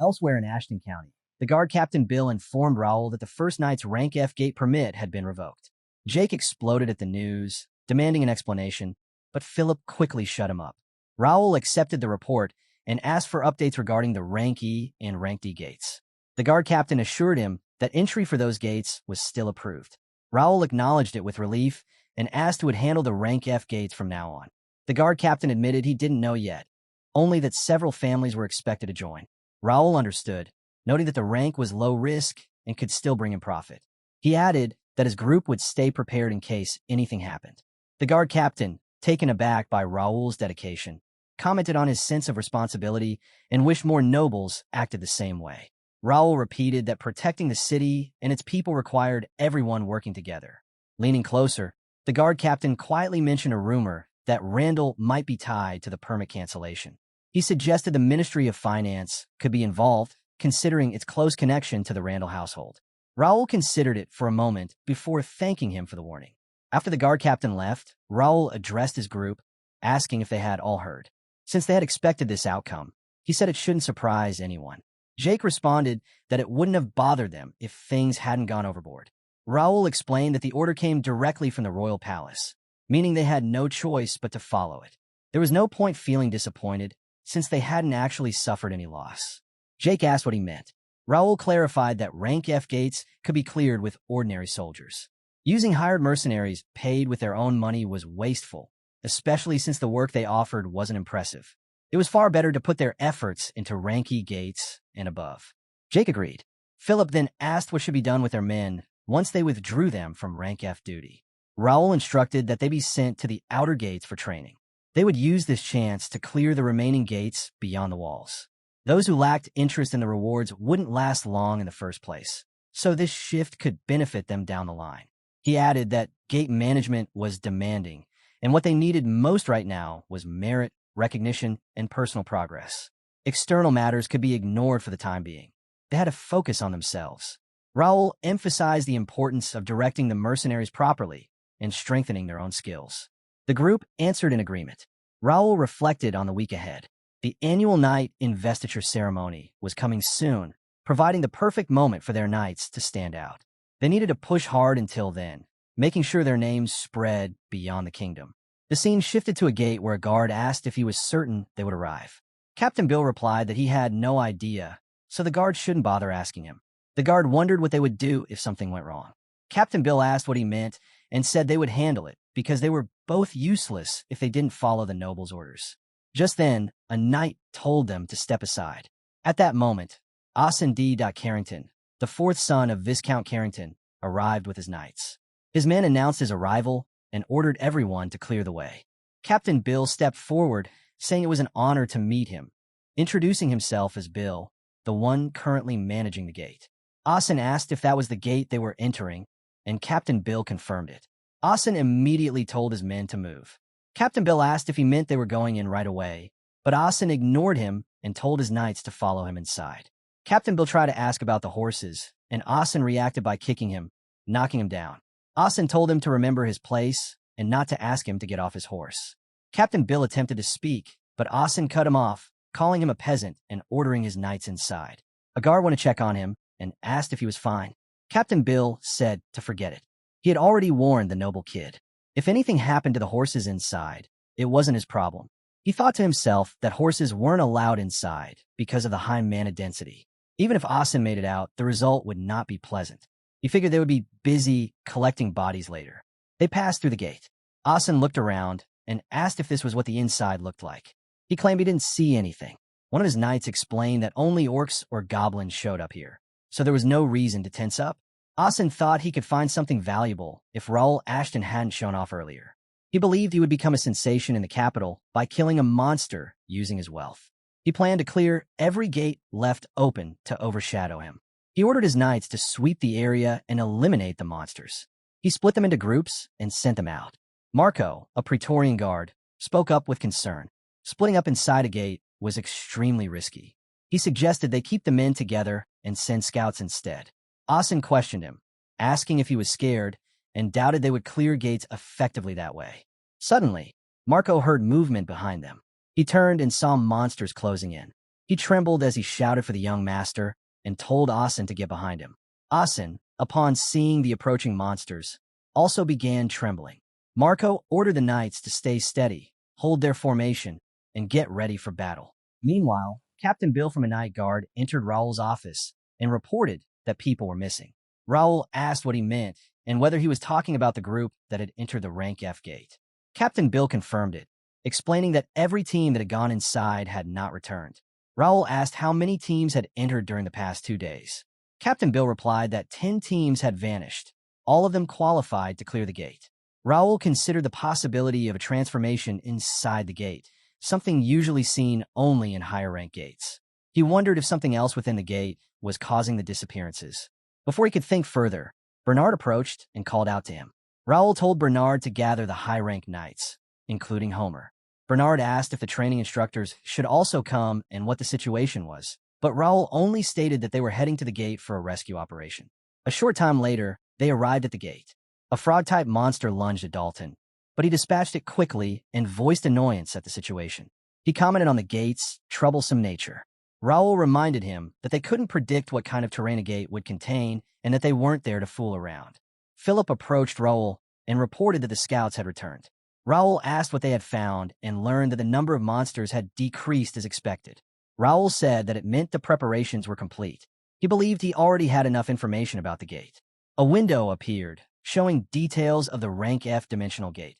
Elsewhere in Ashton County, the guard captain Bill informed Raul that the first night's rank F gate permit had been revoked. Jake exploded at the news, demanding an explanation, but Philip quickly shut him up. Raul accepted the report and asked for updates regarding the rank E and rank D gates. The guard captain assured him that entry for those gates was still approved. Raul acknowledged it with relief and asked who would handle the rank F gates from now on. The guard captain admitted he didn't know yet, only that several families were expected to join. Raul understood, noting that the rank was low risk and could still bring him profit. He added that his group would stay prepared in case anything happened. The guard captain, taken aback by Raul's dedication, commented on his sense of responsibility and wished more nobles acted the same way. Raul repeated that protecting the city and its people required everyone working together. Leaning closer, the guard captain quietly mentioned a rumor that Randall might be tied to the permit cancellation. He suggested the Ministry of Finance could be involved, considering its close connection to the Randall household. Raul considered it for a moment before thanking him for the warning. After the guard captain left, Raul addressed his group, asking if they had all heard. Since they had expected this outcome, he said it shouldn't surprise anyone. Jake responded that it wouldn't have bothered them if things hadn't gone overboard. Raul explained that the order came directly from the royal palace, meaning they had no choice but to follow it. There was no point feeling disappointed, since they hadn't actually suffered any loss. Jake asked what he meant. Raul clarified that rank F gates could be cleared with ordinary soldiers. Using hired mercenaries paid with their own money was wasteful, especially since the work they offered wasn't impressive. It was far better to put their efforts into rank E gates and above. Jake agreed. Philip then asked what should be done with their men once they withdrew them from rank F duty. Raul instructed that they be sent to the outer gates for training. They would use this chance to clear the remaining gates beyond the walls. Those who lacked interest in the rewards wouldn't last long in the first place, so this shift could benefit them down the line. He added that gate management was demanding, and what they needed most right now was merit, recognition, and personal progress. External matters could be ignored for the time being. They had to focus on themselves. Raul emphasized the importance of directing the mercenaries properly and strengthening their own skills. The group answered in agreement. Raul reflected on the week ahead. The annual night investiture ceremony was coming soon, providing the perfect moment for their knights to stand out. They needed to push hard until then, making sure their names spread beyond the kingdom. The scene shifted to a gate where a guard asked if he was certain they would arrive. Captain Bill replied that he had no idea, so the guard shouldn't bother asking him. The guard wondered what they would do if something went wrong. Captain Bill asked what he meant and said they would handle it because they were both useless if they didn't follow the noble's orders. Just then, a knight told them to step aside. At that moment, Asen D. Carrington, the fourth son of Viscount Carrington, arrived with his knights. His men announced his arrival and ordered everyone to clear the way. Captain Bill stepped forward, saying it was an honor to meet him, introducing himself as Bill, the one currently managing the gate. Asen asked if that was the gate they were entering, and Captain Bill confirmed it. Asen immediately told his men to move. Captain Bill asked if he meant they were going in right away, but Asen ignored him and told his knights to follow him inside. Captain Bill tried to ask about the horses, and Asen reacted by kicking him, knocking him down. Asen told him to remember his place and not to ask him to get off his horse. Captain Bill attempted to speak, but Asen cut him off, calling him a peasant and ordering his knights inside. A guard went to check on him and asked if he was fine. Captain Bill said to forget it. He had already warned the noble kid. If anything happened to the horses inside, it wasn't his problem. He thought to himself that horses weren't allowed inside because of the high mana density. Even if Asen made it out, the result would not be pleasant. He figured they would be busy collecting bodies later. They passed through the gate. Asen looked around and asked if this was what the inside looked like. He claimed he didn't see anything. One of his knights explained that only orcs or goblins showed up here, so there was no reason to tense up. Asen thought he could find something valuable if Raul Ashton hadn't shown off earlier. He believed he would become a sensation in the capital by killing a monster using his wealth. He planned to clear every gate left open to overshadow him. He ordered his knights to sweep the area and eliminate the monsters. He split them into groups and sent them out. Marco, a Praetorian guard, spoke up with concern. Splitting up inside a gate was extremely risky. He suggested they keep the men together and send scouts instead. Asen questioned him, asking if he was scared, and doubted they would clear gates effectively that way. Suddenly, Marco heard movement behind them. He turned and saw monsters closing in. He trembled as he shouted for the young master and told Asen to get behind him. Asen, upon seeing the approaching monsters, also began trembling. Marco ordered the knights to stay steady, hold their formation, and get ready for battle. Meanwhile, Captain Bill from a night guard entered Raul's office and reported that people were missing. Raul asked what he meant and whether he was talking about the group that had entered the rank F gate. Captain Bill confirmed it, explaining that every team that had gone inside had not returned. Raul asked how many teams had entered during the past 2 days. Captain Bill replied that 10 teams had vanished, all of them qualified to clear the gate. Raul considered the possibility of a transformation inside the gate, something usually seen only in higher rank gates. He wondered if something else within the gate was causing the disappearances. Before he could think further, Bernard approached and called out to him. Raul told Bernard to gather the high-rank knights, including Homer. Bernard asked if the training instructors should also come and what the situation was, but Raul only stated that they were heading to the gate for a rescue operation. A short time later, they arrived at the gate. A frog-type monster lunged at Dalton, but he dispatched it quickly and voiced annoyance at the situation. He commented on the gate's troublesome nature. Raul reminded him that they couldn't predict what kind of terrain a gate would contain and that they weren't there to fool around. Philip approached Raul and reported that the scouts had returned. Raul asked what they had found and learned that the number of monsters had decreased as expected. Raul said that it meant the preparations were complete. He believed he already had enough information about the gate. A window appeared, showing details of the rank F dimensional gate.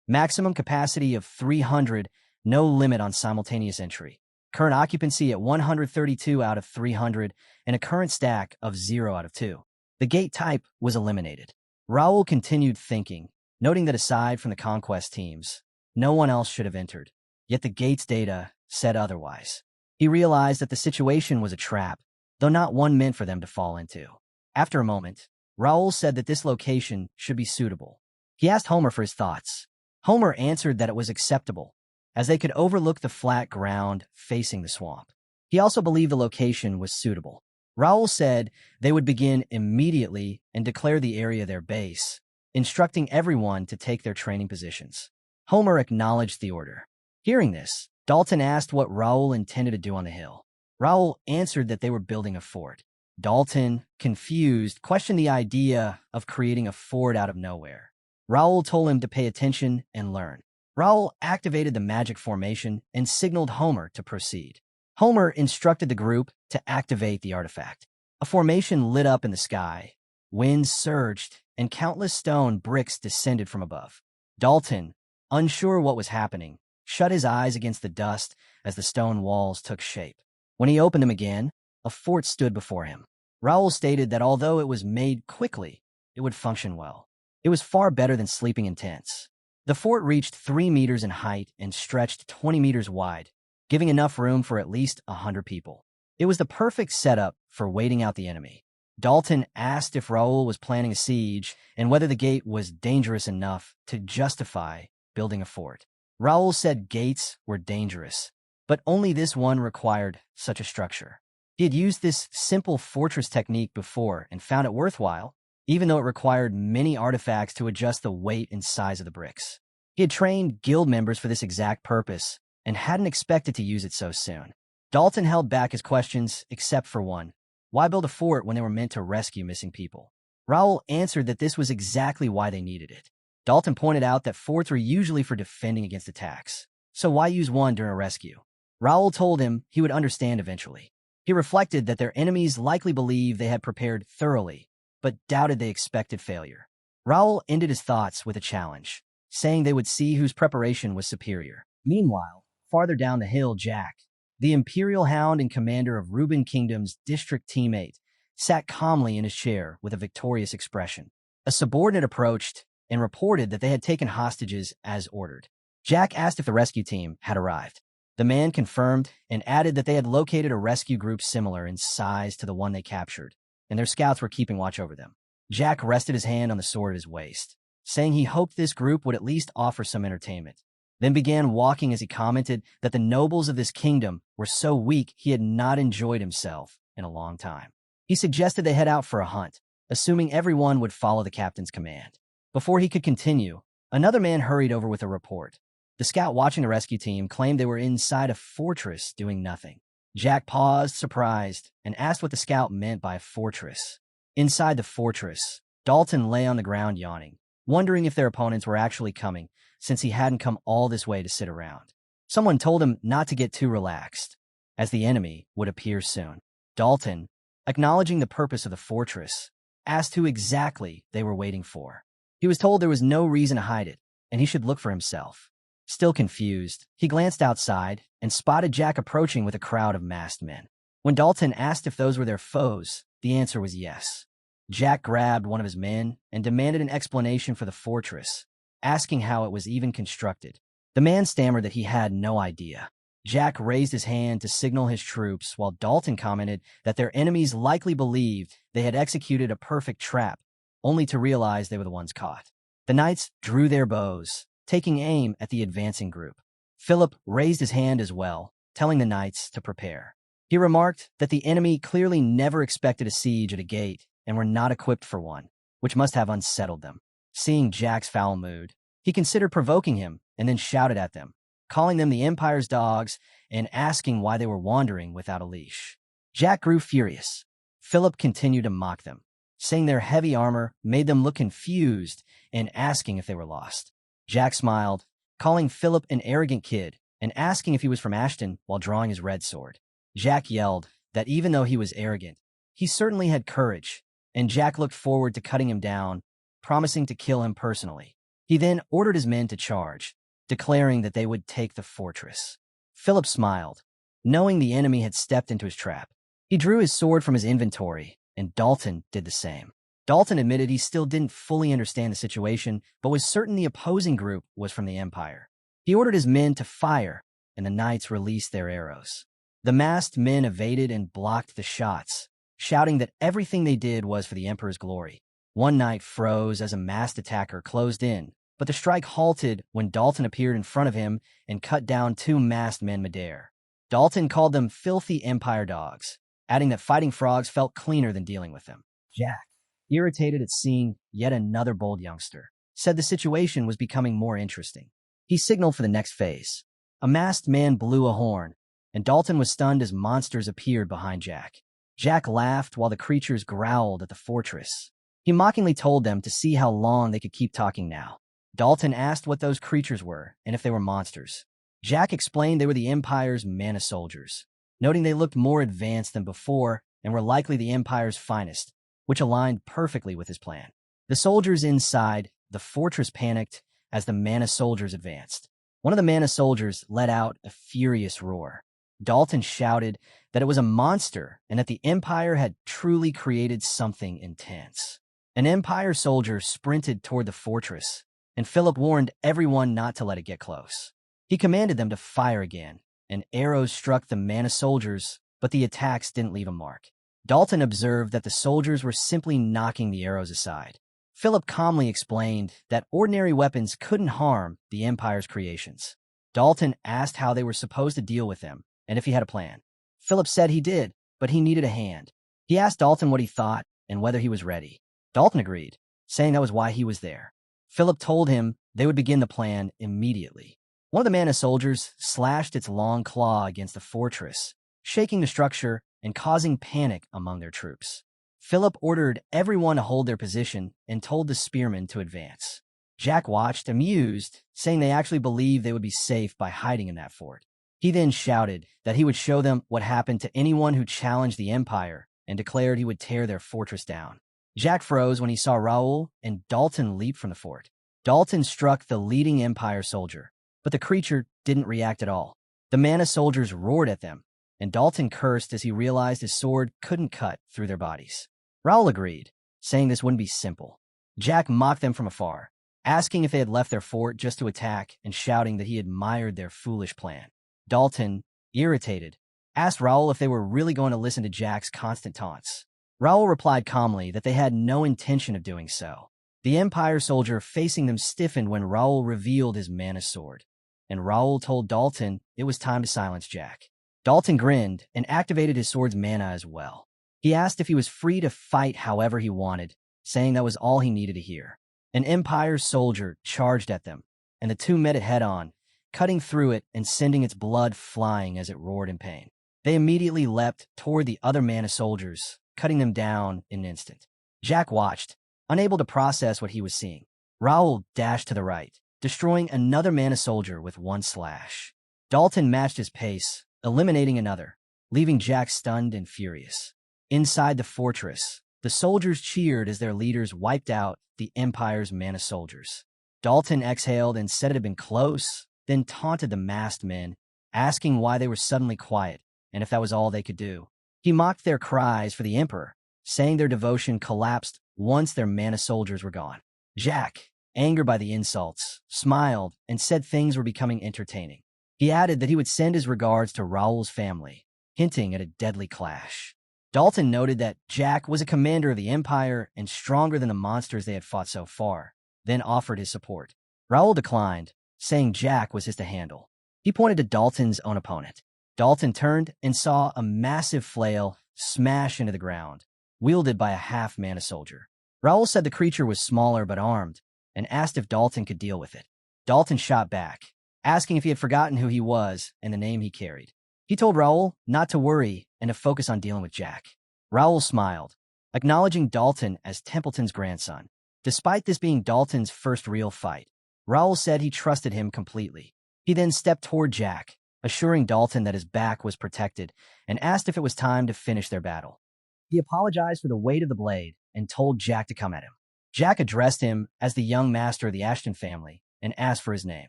Maximum capacity of 300, no limit on simultaneous entry. Current occupancy at 132 out of 300, and a current stack of 0 out of 2. The gate type was eliminated. Raul continued thinking, noting that aside from the conquest teams, no one else should have entered. Yet the gate's data said otherwise. He realized that the situation was a trap, though not one meant for them to fall into. After a moment, Raul said that this location should be suitable. He asked Homer for his thoughts. Homer answered that it was acceptable, as they could overlook the flat ground facing the swamp. He also believed the location was suitable. Raul said they would begin immediately and declare the area their base, instructing everyone to take their training positions. Homer acknowledged the order. Hearing this, Dalton asked what Raul intended to do on the hill. Raul answered that they were building a fort. Dalton, confused, questioned the idea of creating a fort out of nowhere. Raul told him to pay attention and learn. Raul activated the magic formation and signaled Homer to proceed. Homer instructed the group to activate the artifact. A formation lit up in the sky. Winds surged, and countless stone bricks descended from above. Dalton, unsure what was happening, shut his eyes against the dust as the stone walls took shape. When he opened them again, a fort stood before him. Raul stated that although it was made quickly, it would function well. It was far better than sleeping in tents. The fort reached 3 meters in height and stretched 20 meters wide, giving enough room for at least 100 people. It was the perfect setup for waiting out the enemy. Dalton asked if Raul was planning a siege and whether the gate was dangerous enough to justify building a fort. Raul said gates were dangerous, but only this one required such a structure. He had used this simple fortress technique before and found it worthwhile, even though it required many artifacts to adjust the weight and size of the bricks. He had trained guild members for this exact purpose and hadn't expected to use it so soon. Dalton held back his questions except for one. Why build a fort when they were meant to rescue missing people? Raul answered that this was exactly why they needed it. Dalton pointed out that forts were usually for defending against attacks, so why use one during a rescue? Raul told him he would understand eventually. He reflected that their enemies likely believed they had prepared thoroughly, but doubted they expected failure. Raul ended his thoughts with a challenge, saying they would see whose preparation was superior. Meanwhile, farther down the hill, Jack, the Imperial Hound and commander of Reuben Kingdom's district teammate, sat calmly in his chair with a victorious expression. A subordinate approached and reported that they had taken hostages as ordered. Jack asked if the rescue team had arrived. The man confirmed and added that they had located a rescue group similar in size to the one they captured, and their scouts were keeping watch over them. Jack rested his hand on the sword at his waist, saying he hoped this group would at least offer some entertainment, then began walking as he commented that the nobles of this kingdom were so weak he had not enjoyed himself in a long time. He suggested they head out for a hunt, assuming everyone would follow the captain's command. Before he could continue, another man hurried over with a report. The scout watching the rescue team claimed they were inside a fortress doing nothing. Jack paused, surprised, and asked what the scout meant by a fortress. Inside the fortress, Dalton lay on the ground yawning, wondering if their opponents were actually coming, since he hadn't come all this way to sit around. Someone told him not to get too relaxed, as the enemy would appear soon. Dalton, acknowledging the purpose of the fortress, asked who exactly they were waiting for. He was told there was no reason to hide it, and he should look for himself. Still confused, he glanced outside and spotted Jack approaching with a crowd of masked men. When Dalton asked if those were their foes, the answer was yes. Jack grabbed one of his men and demanded an explanation for the fortress, asking how it was even constructed. The man stammered that he had no idea. Jack raised his hand to signal his troops, while Dalton commented that their enemies likely believed they had executed a perfect trap, only to realize they were the ones caught. The knights drew their bows, taking aim at the advancing group. Philip raised his hand as well, telling the knights to prepare. He remarked that the enemy clearly never expected a siege at a gate and were not equipped for one, which must have unsettled them. Seeing Jack's foul mood, he considered provoking him and then shouted at them, calling them the Empire's dogs and asking why they were wandering without a leash. Jack grew furious. Philip continued to mock them, saying their heavy armor made them look confused and asking if they were lost. Jack smiled, calling Philip an arrogant kid and asking if he was from Ashton while drawing his red sword. Jack yelled that even though he was arrogant, he certainly had courage, and Jack looked forward to cutting him down, promising to kill him personally. He then ordered his men to charge, declaring that they would take the fortress. Philip smiled, knowing the enemy had stepped into his trap. He drew his sword from his inventory, and Dalton did the same. Dalton admitted he still didn't fully understand the situation, but was certain the opposing group was from the Empire. He ordered his men to fire, and the knights released their arrows. The masked men evaded and blocked the shots, shouting that everything they did was for the Emperor's glory. One knight froze as a masked attacker closed in, but the strike halted when Dalton appeared in front of him and cut down two masked men midair. Dalton called them filthy Empire dogs, adding that fighting frogs felt cleaner than dealing with them. Jack, irritated at seeing yet another bold youngster, said the situation was becoming more interesting. He signaled for the next phase. A masked man blew a horn, and Dalton was stunned as monsters appeared behind Jack. Jack laughed while the creatures growled at the fortress. He mockingly told them to see how long they could keep talking now. Dalton asked what those creatures were and if they were monsters. Jack explained they were the Empire's mana soldiers, noting they looked more advanced than before and were likely the Empire's finest, which aligned perfectly with his plan. The soldiers inside the fortress panicked as the mana soldiers advanced. One of the mana soldiers let out a furious roar. Dalton shouted that it was a monster and that the Empire had truly created something intense. An Empire soldier sprinted toward the fortress, and Philip warned everyone not to let it get close. He commanded them to fire again, and arrows struck the mana soldiers, but the attacks didn't leave a mark. Dalton observed that the soldiers were simply knocking the arrows aside. Philip calmly explained that ordinary weapons couldn't harm the Empire's creations. Dalton asked how they were supposed to deal with them, and if he had a plan. Philip said he did, but he needed a hand. He asked Dalton what he thought and whether he was ready. Dalton agreed, saying that was why he was there. Philip told him they would begin the plan immediately. One of the mana soldiers slashed its long claw against the fortress, shaking the structure and causing panic among their troops. Philip ordered everyone to hold their position and told the spearmen to advance. Jack watched, amused, saying they actually believed they would be safe by hiding in that fort. He then shouted that he would show them what happened to anyone who challenged the Empire and declared he would tear their fortress down. Jack froze when he saw Raul and Dalton leap from the fort. Dalton struck the leading Empire soldier, but the creature didn't react at all. The mana soldiers roared at them, and Dalton cursed as he realized his sword couldn't cut through their bodies. Raul agreed, saying this wouldn't be simple. Jack mocked them from afar, asking if they had left their fort just to attack and shouting that he admired their foolish plan. Dalton, irritated, asked Raul if they were really going to listen to Jack's constant taunts. Raul replied calmly that they had no intention of doing so. The Empire soldier facing them stiffened when Raul revealed his mana sword, and Raul told Dalton it was time to silence Jack. Dalton grinned and activated his sword's mana as well. He asked if he was free to fight however he wanted, saying that was all he needed to hear. An Empire soldier charged at them, and the two met it head-on, cutting through it and sending its blood flying as it roared in pain. They immediately leapt toward the other mana soldiers, cutting them down in an instant. Jack watched, unable to process what he was seeing. Raul dashed to the right, destroying another mana soldier with one slash. Dalton matched his pace, eliminating another, leaving Jack stunned and furious. Inside the fortress, the soldiers cheered as their leaders wiped out the Empire's mana soldiers. Dalton exhaled and said it had been close, then taunted the masked men, asking why they were suddenly quiet and if that was all they could do. He mocked their cries for the Emperor, saying their devotion collapsed once their mana soldiers were gone. Jack, angered by the insults, smiled and said things were becoming entertaining. He added that he would send his regards to Raul's family, hinting at a deadly clash. Dalton noted that Jack was a commander of the Empire and stronger than the monsters they had fought so far, then offered his support. Raul declined, saying Jack was his to handle. He pointed to Dalton's own opponent. Dalton turned and saw a massive flail smash into the ground, wielded by a half-mana soldier. Raul said the creature was smaller but armed, and asked if Dalton could deal with it. Dalton shot back, asking if he had forgotten who he was and the name he carried. He told Raul not to worry and to focus on dealing with Jack. Raul smiled, acknowledging Dalton as Templeton's grandson. Despite this being Dalton's first real fight, Raul said he trusted him completely. He then stepped toward Jack, assuring Dalton that his back was protected, and asked if it was time to finish their battle. He apologized for the weight of the blade and told Jack to come at him. Jack addressed him as the young master of the Ashton family and asked for his name.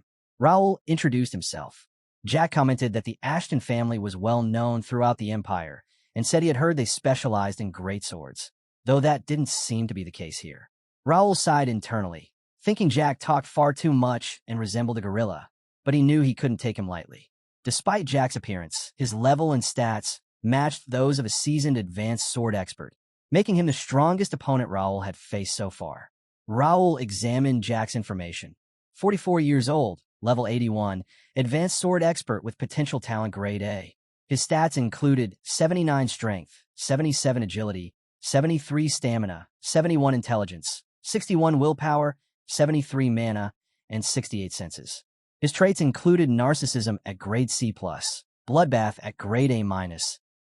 Raul introduced himself. Jack commented that the Ashton family was well known throughout the Empire and said he had heard they specialized in great swords. though that didn't seem to be the case here. Raul sighed internally, thinking Jack talked far too much and resembled a gorilla, but he knew he couldn't take him lightly. Despite Jack's appearance, his level and stats matched those of a seasoned advanced sword expert, making him the strongest opponent Raul had faced so far. Raul examined Jack's information. 44 years old, level 81, advanced sword expert with potential talent grade A. His stats included 79 strength, 77 agility, 73 stamina, 71 intelligence, 61 willpower, 73 mana, and 68 senses. His traits included narcissism at grade C+, bloodbath at grade A-,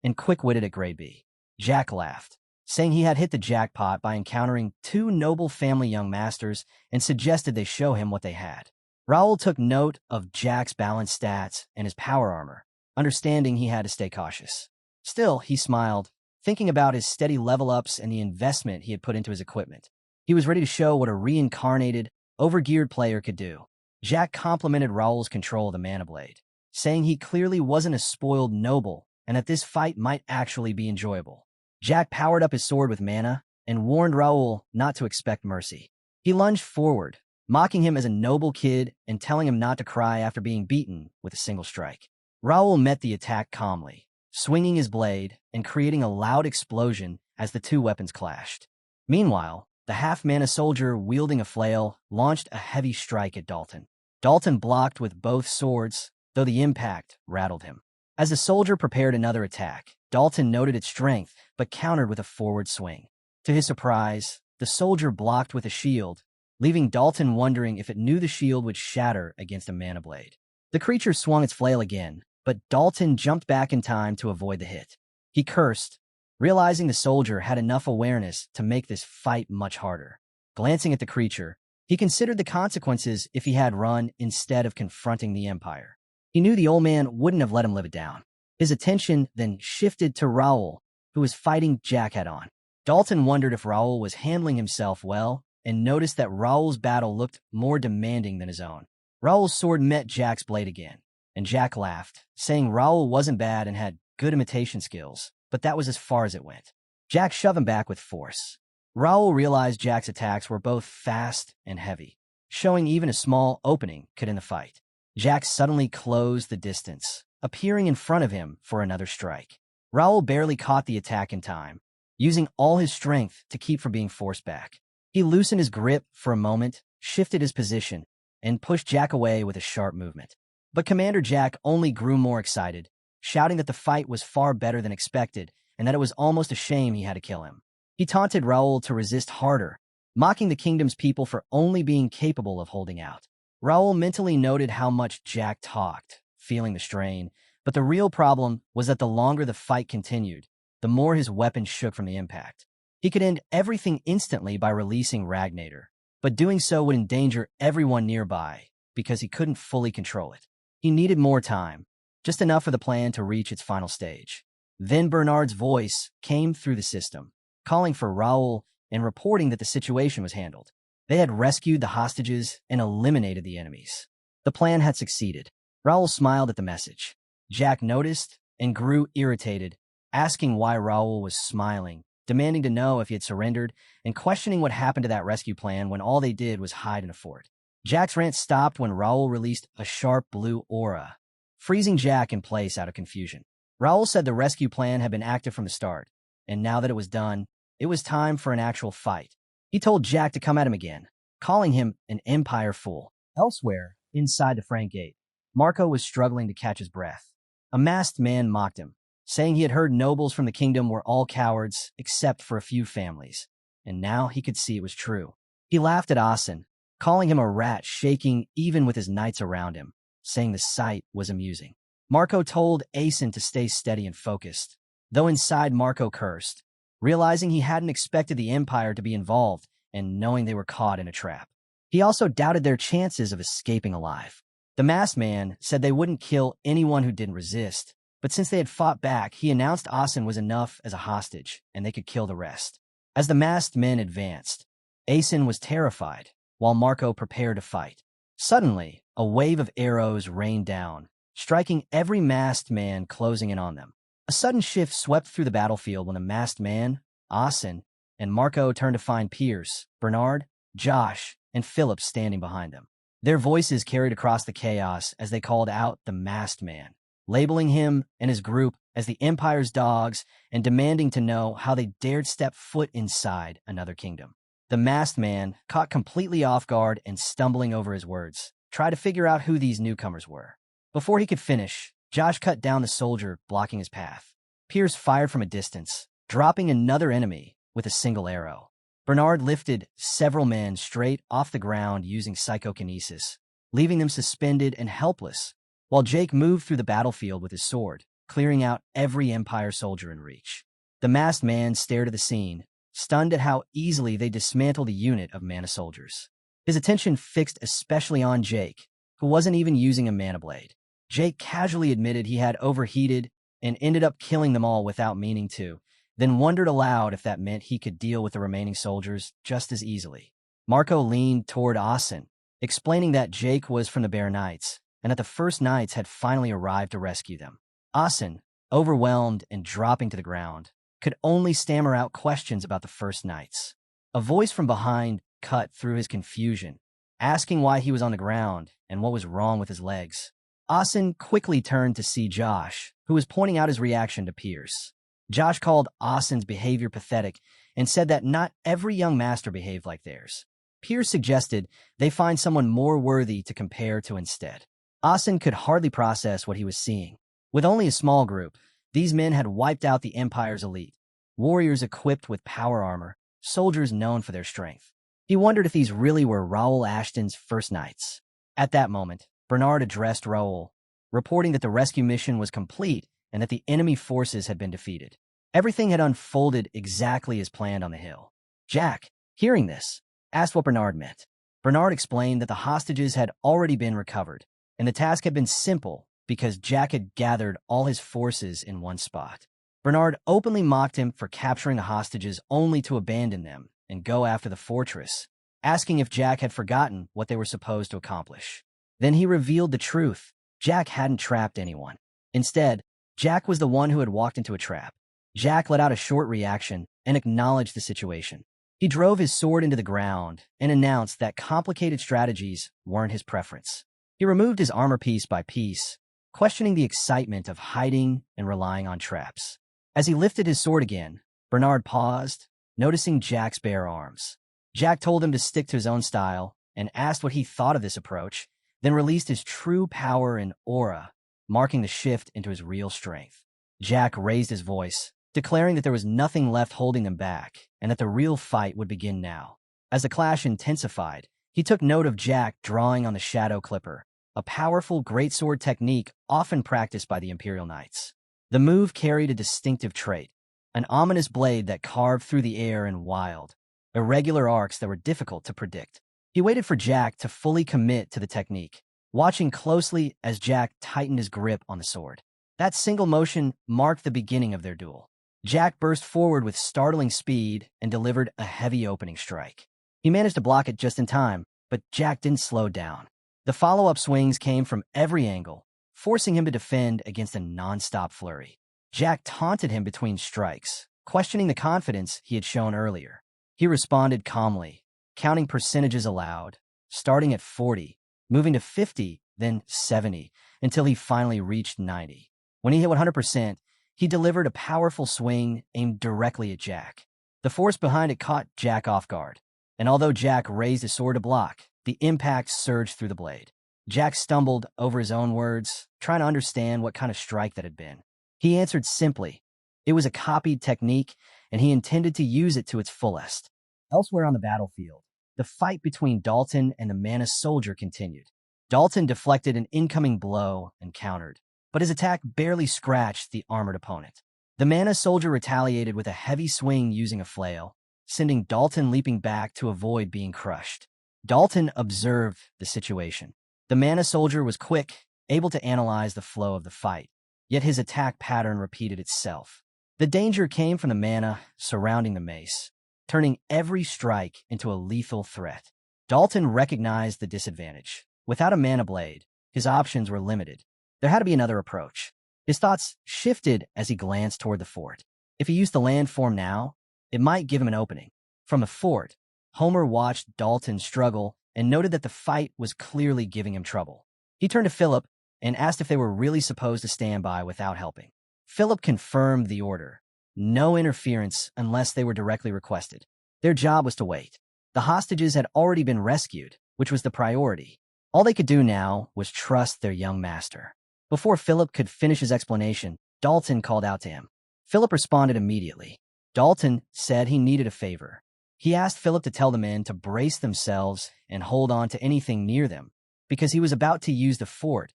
and quick-witted at grade B. Jack laughed, saying he had hit the jackpot by encountering two noble family young masters and suggested they show him what they had. Raul took note of Jack's balanced stats and his power armor, understanding he had to stay cautious. Still, he smiled, thinking about his steady level-ups and the investment he had put into his equipment. He was ready to show what a reincarnated, overgeared player could do. Jack complimented Raul's control of the mana blade, saying he clearly wasn't a spoiled noble and that this fight might actually be enjoyable. Jack powered up his sword with mana and warned Raul not to expect mercy. He lunged forward, mocking him as a noble kid and telling him not to cry after being beaten with a single strike. Raul met the attack calmly, swinging his blade and creating a loud explosion as the two weapons clashed. Meanwhile, the half-mana soldier wielding a flail launched a heavy strike at Dalton. Dalton blocked with both swords, though the impact rattled him. As the soldier prepared another attack, Dalton noted its strength, but countered with a forward swing. To his surprise, the soldier blocked with a shield, leaving Dalton wondering if it knew the shield would shatter against a mana blade. The creature swung its flail again, but Dalton jumped back in time to avoid the hit. He cursed, realizing the soldier had enough awareness to make this fight much harder. Glancing at the creature, he considered the consequences if he had run instead of confronting the Empire. He knew the old man wouldn't have let him live it down. His attention then shifted to Raul, who was fighting Jack head-on. Dalton wondered if Raul was handling himself well and noticed that Raul's battle looked more demanding than his own. Raul's sword met Jack's blade again, and Jack laughed, saying Raul wasn't bad and had good imitation skills, but that was as far as it went. Jack shoved him back with force. Raul realized Jack's attacks were both fast and heavy, showing even a small opening could end the fight. Jack suddenly closed the distance, appearing in front of him for another strike. Raul barely caught the attack in time, using all his strength to keep from being forced back. He loosened his grip for a moment, shifted his position, and pushed Jack away with a sharp movement. But Commander Jack only grew more excited, shouting that the fight was far better than expected and that it was almost a shame he had to kill him. He taunted Raul to resist harder, mocking the kingdom's people for only being capable of holding out. Raul mentally noted how much Jack talked, feeling the strain, but the real problem was that the longer the fight continued, the more his weapon shook from the impact. He could end everything instantly by releasing Ragnator, but doing so would endanger everyone nearby because he couldn't fully control it. He needed more time, just enough for the plan to reach its final stage. Then Bernard's voice came through the system, calling for Raul and reporting that the situation was handled. They had rescued the hostages and eliminated the enemies. The plan had succeeded. Raul smiled at the message. Jack noticed and grew irritated, asking why Raul was smiling, demanding to know if he had surrendered, and questioning what happened to that rescue plan when all they did was hide in a fort. Jack's rant stopped when Raul released a sharp blue aura, freezing Jack in place out of confusion. Raul said the rescue plan had been active from the start, and now that it was done, it was time for an actual fight. He told Jack to come at him again, calling him an Empire fool. Elsewhere, inside the Frank Gate, Marco was struggling to catch his breath. A masked man mocked him, saying he had heard nobles from the kingdom were all cowards except for a few families, and now he could see it was true. He laughed at Asen, calling him a rat shaking even with his knights around him, saying the sight was amusing. Marco told Asen to stay steady and focused, though inside Marco cursed, realizing he hadn't expected the Empire to be involved and knowing they were caught in a trap. He also doubted their chances of escaping alive. The masked man said they wouldn't kill anyone who didn't resist, but since they had fought back, he announced Asen was enough as a hostage and they could kill the rest. As the masked men advanced, Asen was terrified, while Marco prepared to fight. Suddenly, a wave of arrows rained down, striking every masked man closing in on them. A sudden shift swept through the battlefield when the masked man, Asen, and Marco turned to find Pierce, Bernard, Josh, and Philip standing behind them. Their voices carried across the chaos as they called out the masked man, labeling him and his group as the Empire's dogs and demanding to know how they dared step foot inside another kingdom. The masked man, caught completely off guard and stumbling over his words, tried to figure out who these newcomers were. Before he could finish, Josh cut down the soldier blocking his path. Pierce fired from a distance, dropping another enemy with a single arrow. Bernard lifted several men straight off the ground using psychokinesis, leaving them suspended and helpless, while Jake moved through the battlefield with his sword, clearing out every Empire soldier in reach. The masked man stared at the scene, stunned at how easily they dismantled a unit of mana soldiers. His attention fixed especially on Jake, who wasn't even using a mana blade. Jake casually admitted he had overheated and ended up killing them all without meaning to, then wondered aloud if that meant he could deal with the remaining soldiers just as easily. Marco leaned toward Asen, explaining that Jake was from the Bear Knights, and that the First Knights had finally arrived to rescue them. Asen, overwhelmed and dropping to the ground, could only stammer out questions about the First Knights. A voice from behind cut through his confusion, asking why he was on the ground and what was wrong with his legs. Asen quickly turned to see Josh, who was pointing out his reaction to Pierce. Josh called Asen's behavior pathetic and said that not every young master behaved like theirs. Pierce suggested they find someone more worthy to compare to instead. Asen could hardly process what he was seeing. With only a small group, these men had wiped out the Empire's elite, warriors equipped with power armor, soldiers known for their strength. He wondered if these really were Raul Ashton's First Knights. At that moment, Bernard addressed Raul, reporting that the rescue mission was complete and that the enemy forces had been defeated. Everything had unfolded exactly as planned on the hill. Jack, hearing this, asked what Bernard meant. Bernard explained that the hostages had already been recovered, and the task had been simple because Jack had gathered all his forces in one spot. Bernard openly mocked him for capturing the hostages only to abandon them and go after the fortress, asking if Jack had forgotten what they were supposed to accomplish. Then he revealed the truth. Jack hadn't trapped anyone. Instead, Jack was the one who had walked into a trap. Jack let out a short reaction and acknowledged the situation. He drove his sword into the ground and announced that complicated strategies weren't his preference. He removed his armor piece by piece, questioning the excitement of hiding and relying on traps. As he lifted his sword again, Bernard paused, noticing Jack's bare arms. Jack told him to stick to his own style and asked what he thought of this approach, then released his true power and aura, marking the shift into his real strength. Jack raised his voice, declaring that there was nothing left holding them back and that the real fight would begin now. As the clash intensified, he took note of Jack drawing on the Shadow Clipper, a powerful greatsword technique often practiced by the Imperial Knights. The move carried a distinctive trait, an ominous blade that carved through the air in wild, irregular arcs that were difficult to predict. He waited for Jack to fully commit to the technique, watching closely as Jack tightened his grip on the sword. That single motion marked the beginning of their duel. Jack burst forward with startling speed and delivered a heavy opening strike. He managed to block it just in time, but Jack didn't slow down. The follow-up swings came from every angle, forcing him to defend against a non-stop flurry. Jack taunted him between strikes, questioning the confidence he had shown earlier. He responded calmly, counting percentages aloud, starting at 40, moving to 50, then 70, until he finally reached 90. When he hit 100%, he delivered a powerful swing aimed directly at Jack. The force behind it caught Jack off guard, and although Jack raised his sword to block, the impact surged through the blade. Jack stumbled over his own words, trying to understand what kind of strike that had been. He answered simply. It was a copied technique, and he intended to use it to its fullest. Elsewhere on the battlefield, the fight between Dalton and the Mana soldier continued. Dalton deflected an incoming blow and countered, but his attack barely scratched the armored opponent. The Mana soldier retaliated with a heavy swing using a flail, sending Dalton leaping back to avoid being crushed. Dalton observed the situation. The Mana soldier was quick, able to analyze the flow of the fight, yet his attack pattern repeated itself. The danger came from the mana surrounding the mace, turning every strike into a lethal threat. Dalton recognized the disadvantage. Without a mana blade, his options were limited. There had to be another approach. His thoughts shifted as he glanced toward the fort. If he used the landform now, It might give him an opening. From the fort, Homer watched Dalton struggle and noted that the fight was clearly giving him trouble. He turned to Philip and asked if they were really supposed to stand by without helping. Philip confirmed the order. No interference unless they were directly requested. Their job was to wait. The hostages had already been rescued, which was the priority. All they could do now was trust their young master. Before Philip could finish his explanation, Dalton called out to him. Philip responded immediately. Dalton said he needed a favor. He asked Philip to tell the men to brace themselves and hold on to anything near them, because he was about to use the fort,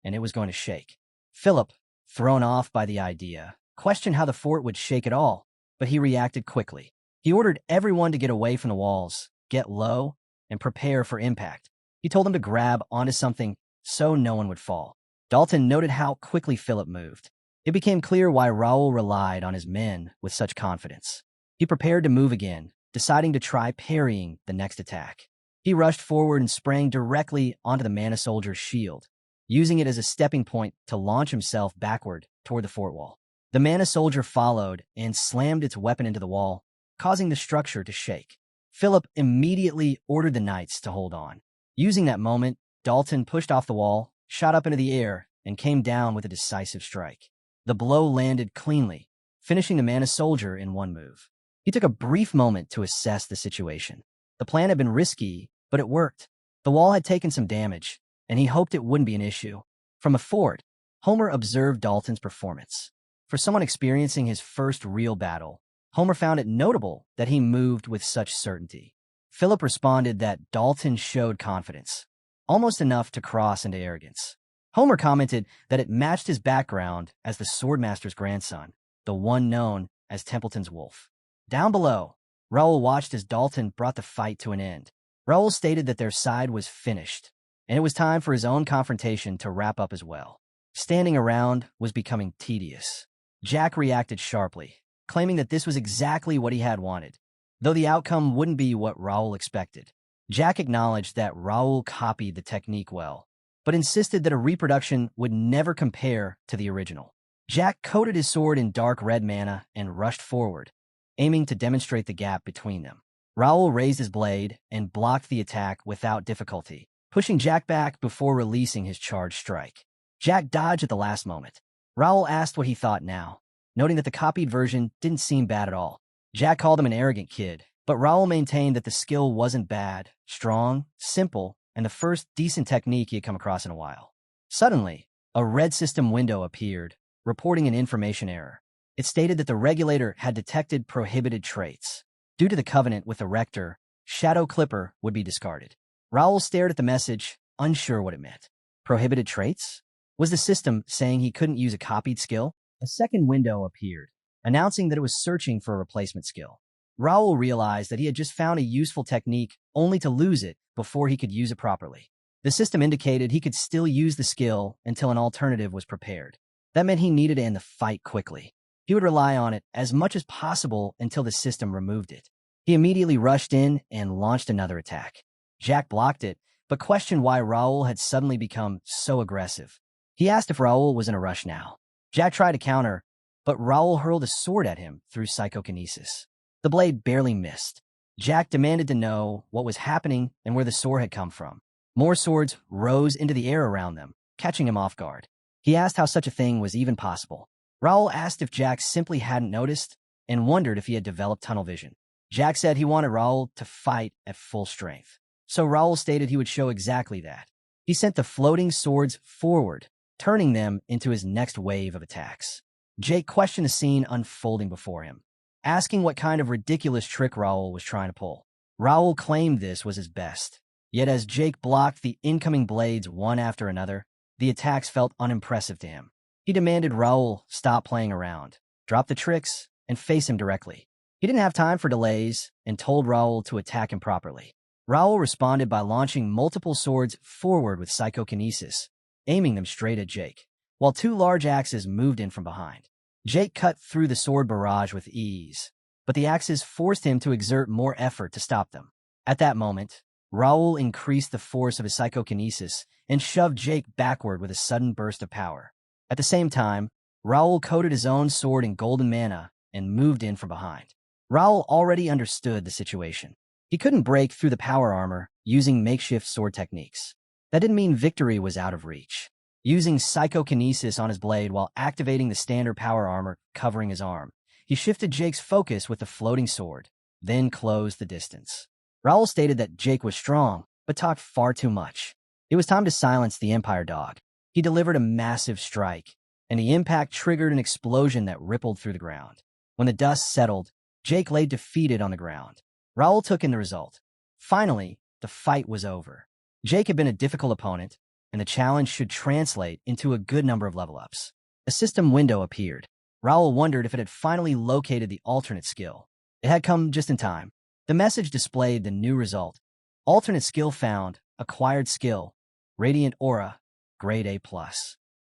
and it was going to shake. Philip, thrown off by the idea, questioned how the fort would shake at all, but he reacted quickly. He ordered everyone to get away from the walls, get low, and prepare for impact. He told them to grab onto something so no one would fall. Dalton noted how quickly Philip moved. It became clear why Raul relied on his men with such confidence. He prepared to move again, deciding to try parrying the next attack. He rushed forward and sprang directly onto the mana soldier's shield, using it as a stepping point to launch himself backward toward the fort wall. The mana soldier followed and slammed its weapon into the wall, causing the structure to shake. Philip immediately ordered the knights to hold on. Using that moment, Dalton pushed off the wall, shot up into the air, and came down with a decisive strike. The blow landed cleanly, finishing the mana soldier in one move. He took a brief moment to assess the situation. The plan had been risky, but it worked. The wall had taken some damage, and he hoped it wouldn't be an issue. From a fort, Homer observed Dalton's performance. For someone experiencing his first real battle, Homer found it notable that he moved with such certainty. Philip responded that Dalton showed confidence, almost enough to cross into arrogance. Homer commented that it matched his background as the swordmaster's grandson, the one known as Templeton's wolf. Down below, Raul watched as Dalton brought the fight to an end. Raul stated that their side was finished, and it was time for his own confrontation to wrap up as well. Standing around was becoming tedious. Jack reacted sharply, claiming that this was exactly what he had wanted, though the outcome wouldn't be what Raul expected. Jack acknowledged that Raul copied the technique well, but insisted that a reproduction would never compare to the original. Jack coated his sword in dark red mana and rushed forward, aiming to demonstrate the gap between them. Raul raised his blade and blocked the attack without difficulty, pushing Jack back before releasing his charged strike. Jack dodged at the last moment. Raul asked what he thought now, noting that the copied version didn't seem bad at all. Jack called him an arrogant kid, but Raul maintained that the skill wasn't bad, strong, simple, and the first decent technique he had come across in a while. Suddenly, a red system window appeared, reporting an information error. It stated that the regulator had detected prohibited traits. Due to the covenant with the Rector, Shadow Clipper would be discarded. Raul stared at the message, unsure what it meant. Prohibited traits? Was the system saying he couldn't use a copied skill? A second window appeared, announcing that it was searching for a replacement skill. Raul realized that he had just found a useful technique only to lose it before he could use it properly. The system indicated he could still use the skill until an alternative was prepared. That meant he needed to end the fight quickly. He would rely on it as much as possible until the system removed it. He immediately rushed in and launched another attack. Jack blocked it, but questioned why Raul had suddenly become so aggressive. He asked if Raul was in a rush now. Jack tried to counter, but Raul hurled a sword at him through psychokinesis. The blade barely missed. Jack demanded to know what was happening and where the sword had come from. More swords rose into the air around them, catching him off guard. He asked how such a thing was even possible. Raul asked if Jack simply hadn't noticed and wondered if he had developed tunnel vision. Jack said he wanted Raul to fight at full strength, so Raul stated he would show exactly that. He sent the floating swords forward, turning them into his next wave of attacks. Jake questioned the scene unfolding before him, asking what kind of ridiculous trick Raul was trying to pull. Raul claimed this was his best, yet as Jake blocked the incoming blades one after another, the attacks felt unimpressive to him. He demanded Raul stop playing around, drop the tricks, and face him directly. He didn't have time for delays and told Raul to attack him properly. Raul responded by launching multiple swords forward with psychokinesis, aiming them straight at Jake, while two large axes moved in from behind. Jake cut through the sword barrage with ease, but the axes forced him to exert more effort to stop them. At that moment, Raul increased the force of his psychokinesis and shoved Jake backward with a sudden burst of power. At the same time, Raul coated his own sword in golden mana and moved in from behind. Raul already understood the situation. He couldn't break through the power armor using makeshift sword techniques. That didn't mean victory was out of reach. Using psychokinesis on his blade while activating the standard power armor covering his arm, he shifted Jake's focus with the floating sword, then closed the distance. Raul stated that Jake was strong, but talked far too much. It was time to silence the Empire dog. He delivered a massive strike, and the impact triggered an explosion that rippled through the ground. When the dust settled, Jake lay defeated on the ground. Raul took in the result. Finally, the fight was over. Jake had been a difficult opponent, and the challenge should translate into a good number of level-ups. A system window appeared. Raul wondered if it had finally located the alternate skill. It had come just in time. The message displayed the new result. Alternate skill found, acquired skill, Radiant Aura, Grade A+.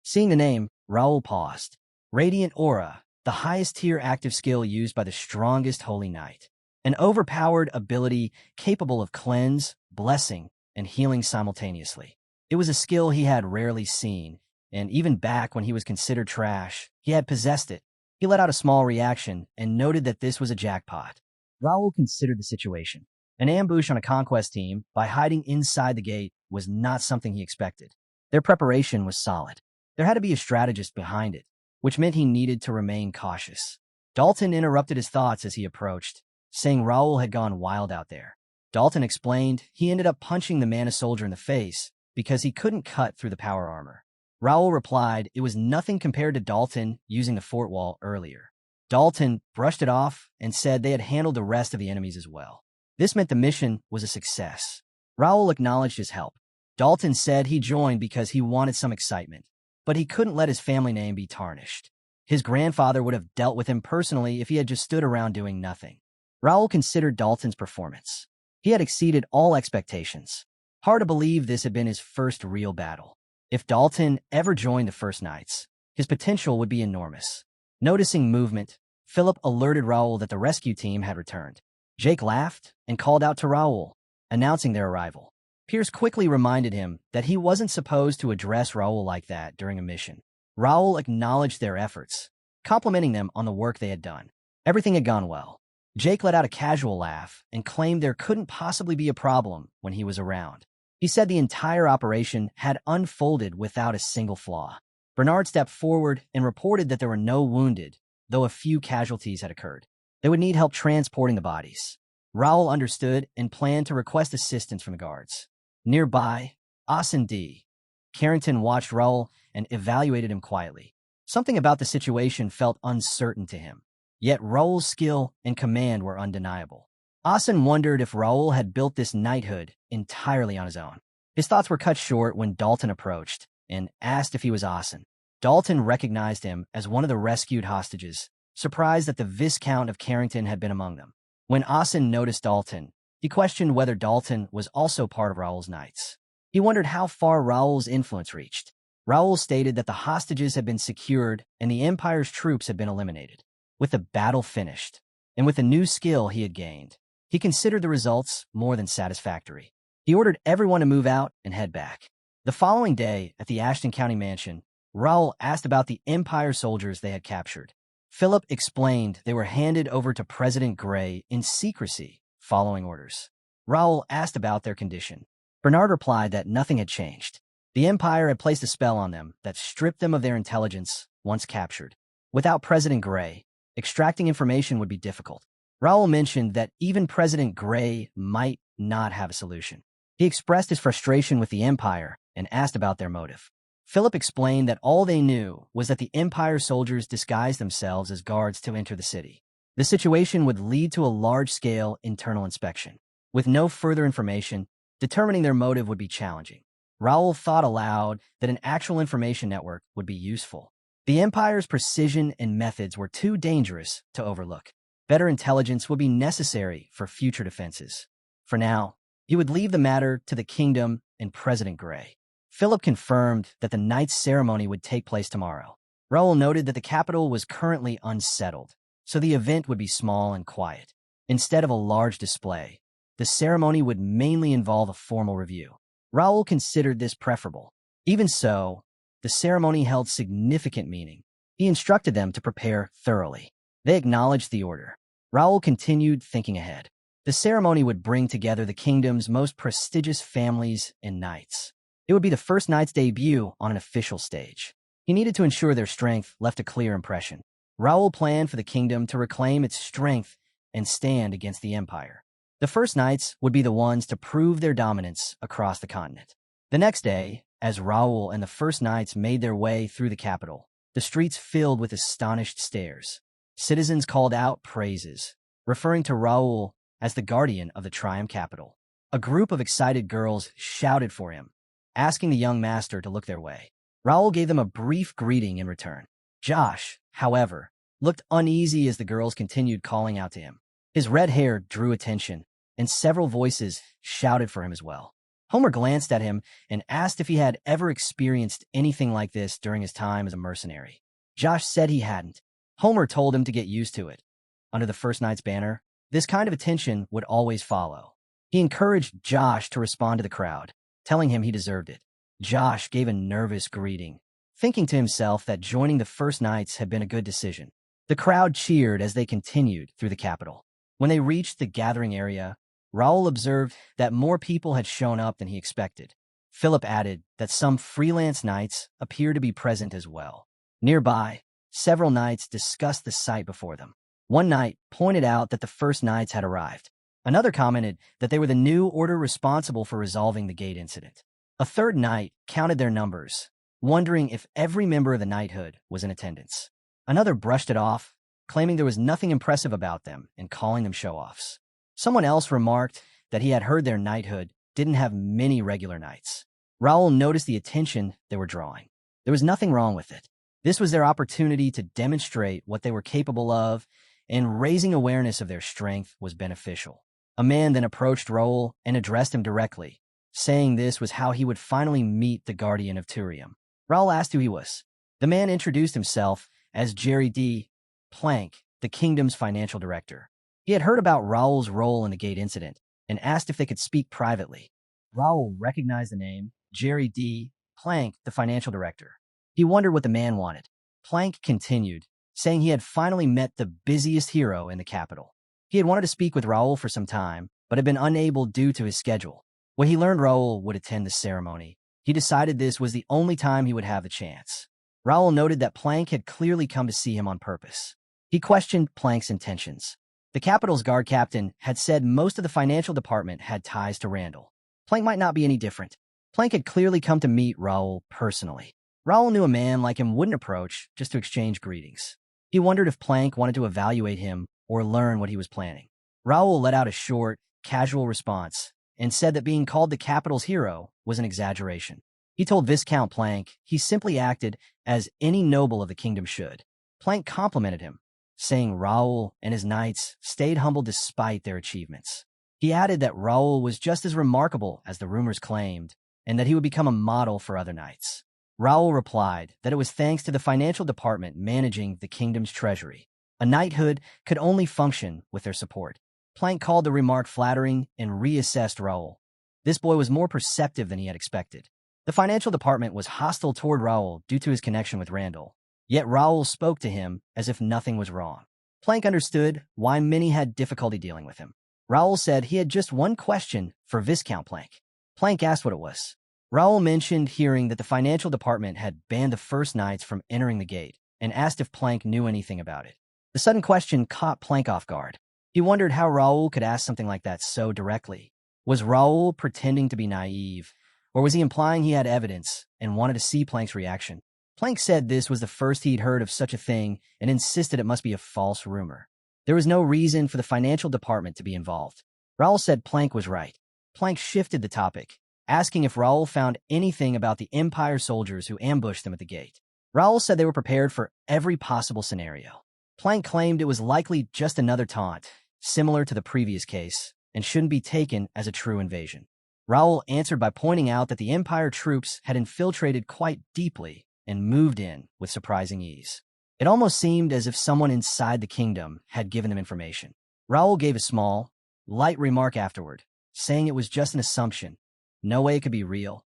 Seeing the name, Raul paused. Radiant Aura, the highest tier active skill used by the strongest Holy Knight. An overpowered ability capable of cleanse, blessing, and healing simultaneously. It was a skill he had rarely seen, and even back when he was considered trash, he had possessed it. He let out a small reaction and noted that this was a jackpot. Raul considered the situation. An ambush on a conquest team by hiding inside the gate was not something he expected. Their preparation was solid. There had to be a strategist behind it, which meant he needed to remain cautious. Dalton interrupted his thoughts as he approached, saying Raul had gone wild out there. Dalton explained he ended up punching the mana soldier in the face because he couldn't cut through the power armor. Raul replied it was nothing compared to Dalton using the fort wall earlier. Dalton brushed it off and said they had handled the rest of the enemies as well. This meant the mission was a success. Raul acknowledged his help. Dalton said he joined because he wanted some excitement, but he couldn't let his family name be tarnished. His grandfather would have dealt with him personally if he had just stood around doing nothing. Raul considered Dalton's performance. He had exceeded all expectations. Hard to believe this had been his first real battle. If Dalton ever joined the First Knights, his potential would be enormous. Noticing movement, Philip alerted Raul that the rescue team had returned. Jake laughed and called out to Raul, announcing their arrival. Pierce quickly reminded him that he wasn't supposed to address Raul like that during a mission. Raul acknowledged their efforts, complimenting them on the work they had done. Everything had gone well. Jake let out a casual laugh and claimed there couldn't possibly be a problem when he was around. He said the entire operation had unfolded without a single flaw. Bernard stepped forward and reported that there were no wounded, though a few casualties had occurred. They would need help transporting the bodies. Raul understood and planned to request assistance from the guards. Nearby, Asen D. Carrington watched Raul and evaluated him quietly. Something about the situation felt uncertain to him. Yet Raul's skill and command were undeniable. Asen wondered if Raul had built this knighthood entirely on his own. His thoughts were cut short when Dalton approached and asked if he was Asen. Dalton recognized him as one of the rescued hostages, surprised that the Viscount of Carrington had been among them. When Asen noticed Dalton, he questioned whether Dalton was also part of Raul's knights. He wondered how far Raul's influence reached. Raul stated that the hostages had been secured and the Empire's troops had been eliminated. With the battle finished, and with the new skill he had gained, he considered the results more than satisfactory. He ordered everyone to move out and head back. The following day, at the Ashton County mansion, Raul asked about the Empire soldiers they had captured. Philip explained they were handed over to President Gray in secrecy, following orders. Raul asked about their condition. Bernard replied that nothing had changed. The Empire had placed a spell on them that stripped them of their intelligence once captured. Without President Gray, extracting information would be difficult. Raul mentioned that even President Gray might not have a solution. He expressed his frustration with the Empire and asked about their motive. Philip explained that all they knew was that the Empire soldiers disguised themselves as guards to enter the city. The situation would lead to a large-scale internal inspection. With no further information, determining their motive would be challenging. Raul thought aloud that an actual information network would be useful. The Empire's precision and methods were too dangerous to overlook. Better intelligence would be necessary for future defenses. For now, he would leave the matter to the kingdom and President Gray. Philip confirmed that the Knights ceremony would take place tomorrow. Raul noted that the capital was currently unsettled, so the event would be small and quiet. Instead of a large display, the ceremony would mainly involve a formal review. Raul considered this preferable. Even so, the ceremony held significant meaning. He instructed them to prepare thoroughly. They acknowledged the order. Raul continued thinking ahead. The ceremony would bring together the kingdom's most prestigious families and knights. It would be the first knight's debut on an official stage. He needed to ensure their strength left a clear impression. Raul planned for the kingdom to reclaim its strength and stand against the empire. The first knights would be the ones to prove their dominance across the continent. The next day, as Raul and the first knights made their way through the capital, the streets filled with astonished stares. Citizens called out praises, referring to Raul as the guardian of the Triumph capital. A group of excited girls shouted for him, asking the young master to look their way. Raul gave them a brief greeting in return. Josh, however, looked uneasy as the girls continued calling out to him. His red hair drew attention, and several voices shouted for him as well. Homer glanced at him and asked if he had ever experienced anything like this during his time as a mercenary. Josh said he hadn't. Homer told him to get used to it. Under the First Knight's banner, this kind of attention would always follow. He encouraged Josh to respond to the crowd, telling him he deserved it. Josh gave a nervous greeting, thinking to himself that joining the First Knights had been a good decision. The crowd cheered as they continued through the capital. When they reached the gathering area, Raul observed that more people had shown up than he expected. Philip added that some freelance knights appeared to be present as well. Nearby, several knights discussed the sight before them. One knight pointed out that the first knights had arrived. Another commented that they were the new order responsible for resolving the gate incident. A third knight counted their numbers, wondering if every member of the knighthood was in attendance. Another brushed it off, claiming there was nothing impressive about them and calling them show-offs. Someone else remarked that he had heard their knighthood didn't have many regular knights. Raul noticed the attention they were drawing. There was nothing wrong with it. This was their opportunity to demonstrate what they were capable of, and raising awareness of their strength was beneficial. A man then approached Raul and addressed him directly, saying this was how he would finally meet the guardian of Turium. Raul asked who he was. The man introduced himself as Jerry D. Plank, the kingdom's financial director. He had heard about Raul's role in the gate incident and asked if they could speak privately. Raul recognized the name, Jerry D. Plank, the financial director. He wondered what the man wanted. Plank continued, saying he had finally met the busiest hero in the capital. He had wanted to speak with Raul for some time, but had been unable due to his schedule. When he learned Raul would attend the ceremony, he decided this was the only time he would have the chance. Raul noted that Plank had clearly come to see him on purpose. He questioned Plank's intentions. The capital's guard captain had said most of the financial department had ties to Randall. Plank might not be any different. Plank had clearly come to meet Raul personally. Raul knew a man like him wouldn't approach just to exchange greetings. He wondered if Plank wanted to evaluate him or learn what he was planning. Raul let out a short, casual response and said that being called the capital's hero was an exaggeration. He told Viscount Plank he simply acted as any noble of the kingdom should. Plank complimented him, saying Raul and his knights stayed humble despite their achievements. He added that Raul was just as remarkable as the rumors claimed, and that he would become a model for other knights. Raul replied that it was thanks to the financial department managing the kingdom's treasury. A knighthood could only function with their support. Plank called the remark flattering and reassessed Raul. This boy was more perceptive than he had expected. The financial department was hostile toward Raul due to his connection with Randall. Yet Raul spoke to him as if nothing was wrong. Plank understood why many had difficulty dealing with him. Raul said he had just one question for Viscount Plank. Plank asked what it was. Raul mentioned hearing that the financial department had banned the first knights from entering the gate and asked if Plank knew anything about it. The sudden question caught Plank off guard. He wondered how Raul could ask something like that so directly. Was Raul pretending to be naive, or was he implying he had evidence and wanted to see Plank's reaction? Plank said this was the first he'd heard of such a thing and insisted it must be a false rumor. There was no reason for the financial department to be involved. Raul said Plank was right. Plank shifted the topic, asking if Raul found anything about the Empire soldiers who ambushed them at the gate. Raul said they were prepared for every possible scenario. Plank claimed it was likely just another taunt, similar to the previous case, and shouldn't be taken as a true invasion. Raul answered by pointing out that the Empire troops had infiltrated quite deeply and moved in with surprising ease. It almost seemed as if someone inside the kingdom had given them information. Raul gave a small, light remark afterward, saying it was just an assumption. No way it could be real,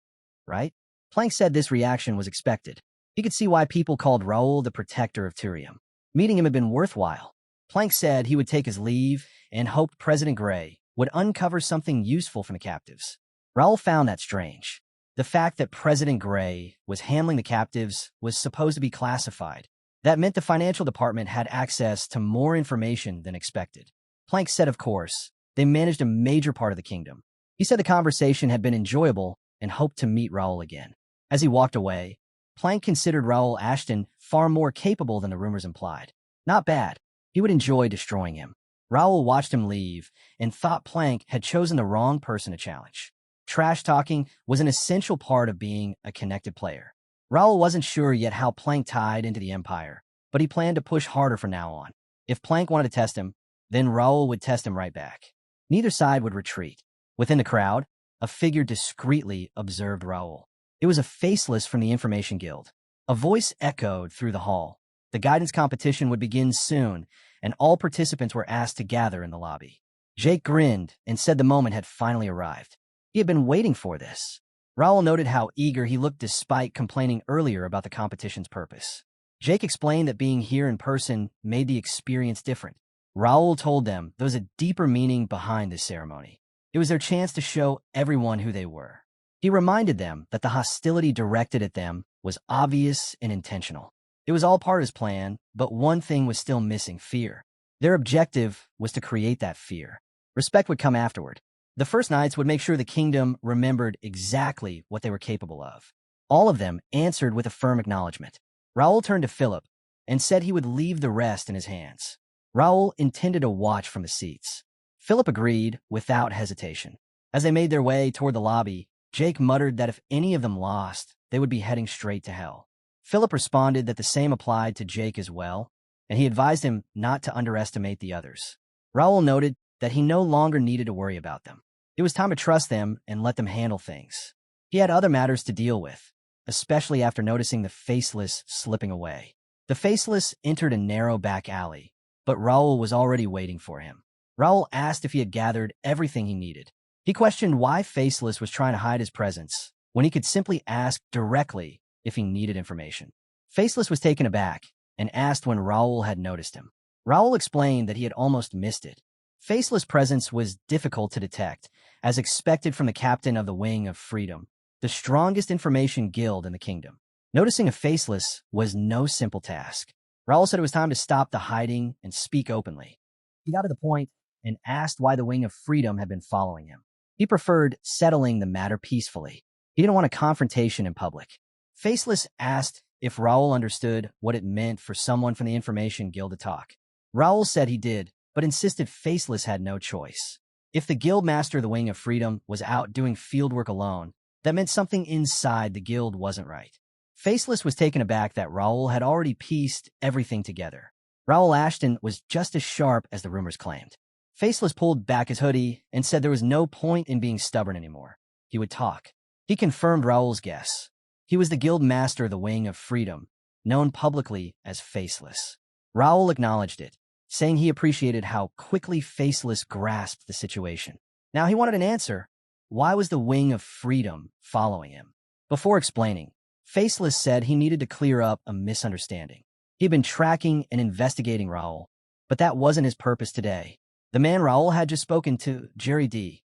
right? Plank said this reaction was expected. He could see why people called Raul the protector of Turium. Meeting him had been worthwhile. Plank said he would take his leave and hoped President Gray would uncover something useful from the captives. Raul found that strange. The fact that President Gray was handling the captives was supposed to be classified. That meant the financial department had access to more information than expected. Plank said, of course, they managed a major part of the kingdom. He said the conversation had been enjoyable and hoped to meet Raul again. As he walked away, Plank considered Raul Ashton far more capable than the rumors implied. Not bad. He would enjoy destroying him. Raul watched him leave and thought Plank had chosen the wrong person to challenge. Trash talking was an essential part of being a connected player. Raul wasn't sure yet how Plank tied into the Empire, but he planned to push harder from now on. If Plank wanted to test him, then Raul would test him right back. Neither side would retreat. Within the crowd, a figure discreetly observed Raul. It was a faceless from the Information Guild. A voice echoed through the hall. The guidance competition would begin soon, and all participants were asked to gather in the lobby. Jake grinned and said the moment had finally arrived. He had been waiting for this. Raul noted how eager he looked despite complaining earlier about the competition's purpose. Jake explained that being here in person made the experience different. Raul told them there was a deeper meaning behind this ceremony. It was their chance to show everyone who they were. He reminded them that the hostility directed at them was obvious and intentional. It was all part of his plan, but one thing was still missing: fear. Their objective was to create that fear. Respect would come afterward. The first knights would make sure the kingdom remembered exactly what they were capable of. All of them answered with a firm acknowledgement. Raul turned to Philip and said he would leave the rest in his hands. Raul intended to watch from the seats. Philip agreed without hesitation. As they made their way toward the lobby, Jake muttered that if any of them lost, they would be heading straight to hell. Philip responded that the same applied to Jake as well, and he advised him not to underestimate the others. Raul noted that he no longer needed to worry about them. It was time to trust them and let them handle things. He had other matters to deal with, especially after noticing the Faceless slipping away. The Faceless entered a narrow back alley, but Raul was already waiting for him. Raul asked if he had gathered everything he needed. He questioned why Faceless was trying to hide his presence when he could simply ask directly if he needed information. Faceless was taken aback and asked when Raul had noticed him. Raul explained that he had almost missed it. Faceless' presence was difficult to detect, as expected from the captain of the Wing of Freedom, the strongest information guild in the kingdom. Noticing a Faceless was no simple task. Raul said it was time to stop the hiding and speak openly. He got to the point and asked why the Wing of Freedom had been following him. He preferred settling the matter peacefully. He didn't want a confrontation in public. Faceless asked if Raul understood what it meant for someone from the Information Guild to talk. Raul said he did, but insisted Faceless had no choice. If the guild master of the Wing of Freedom was out doing fieldwork alone, that meant something inside the guild wasn't right. Faceless was taken aback that Raul had already pieced everything together. Raul Ashton was just as sharp as the rumors claimed. Faceless pulled back his hoodie and said there was no point in being stubborn anymore. He would talk. He confirmed Raul's guess. He was the guild master of the Wing of Freedom, known publicly as Faceless. Raul acknowledged it, saying he appreciated how quickly Faceless grasped the situation. Now he wanted an answer. Why was the Wing of Freedom following him? Before explaining, Faceless said he needed to clear up a misunderstanding. He'd been tracking and investigating Raul, but that wasn't his purpose today. The man Raul had just spoken to, Jerry D.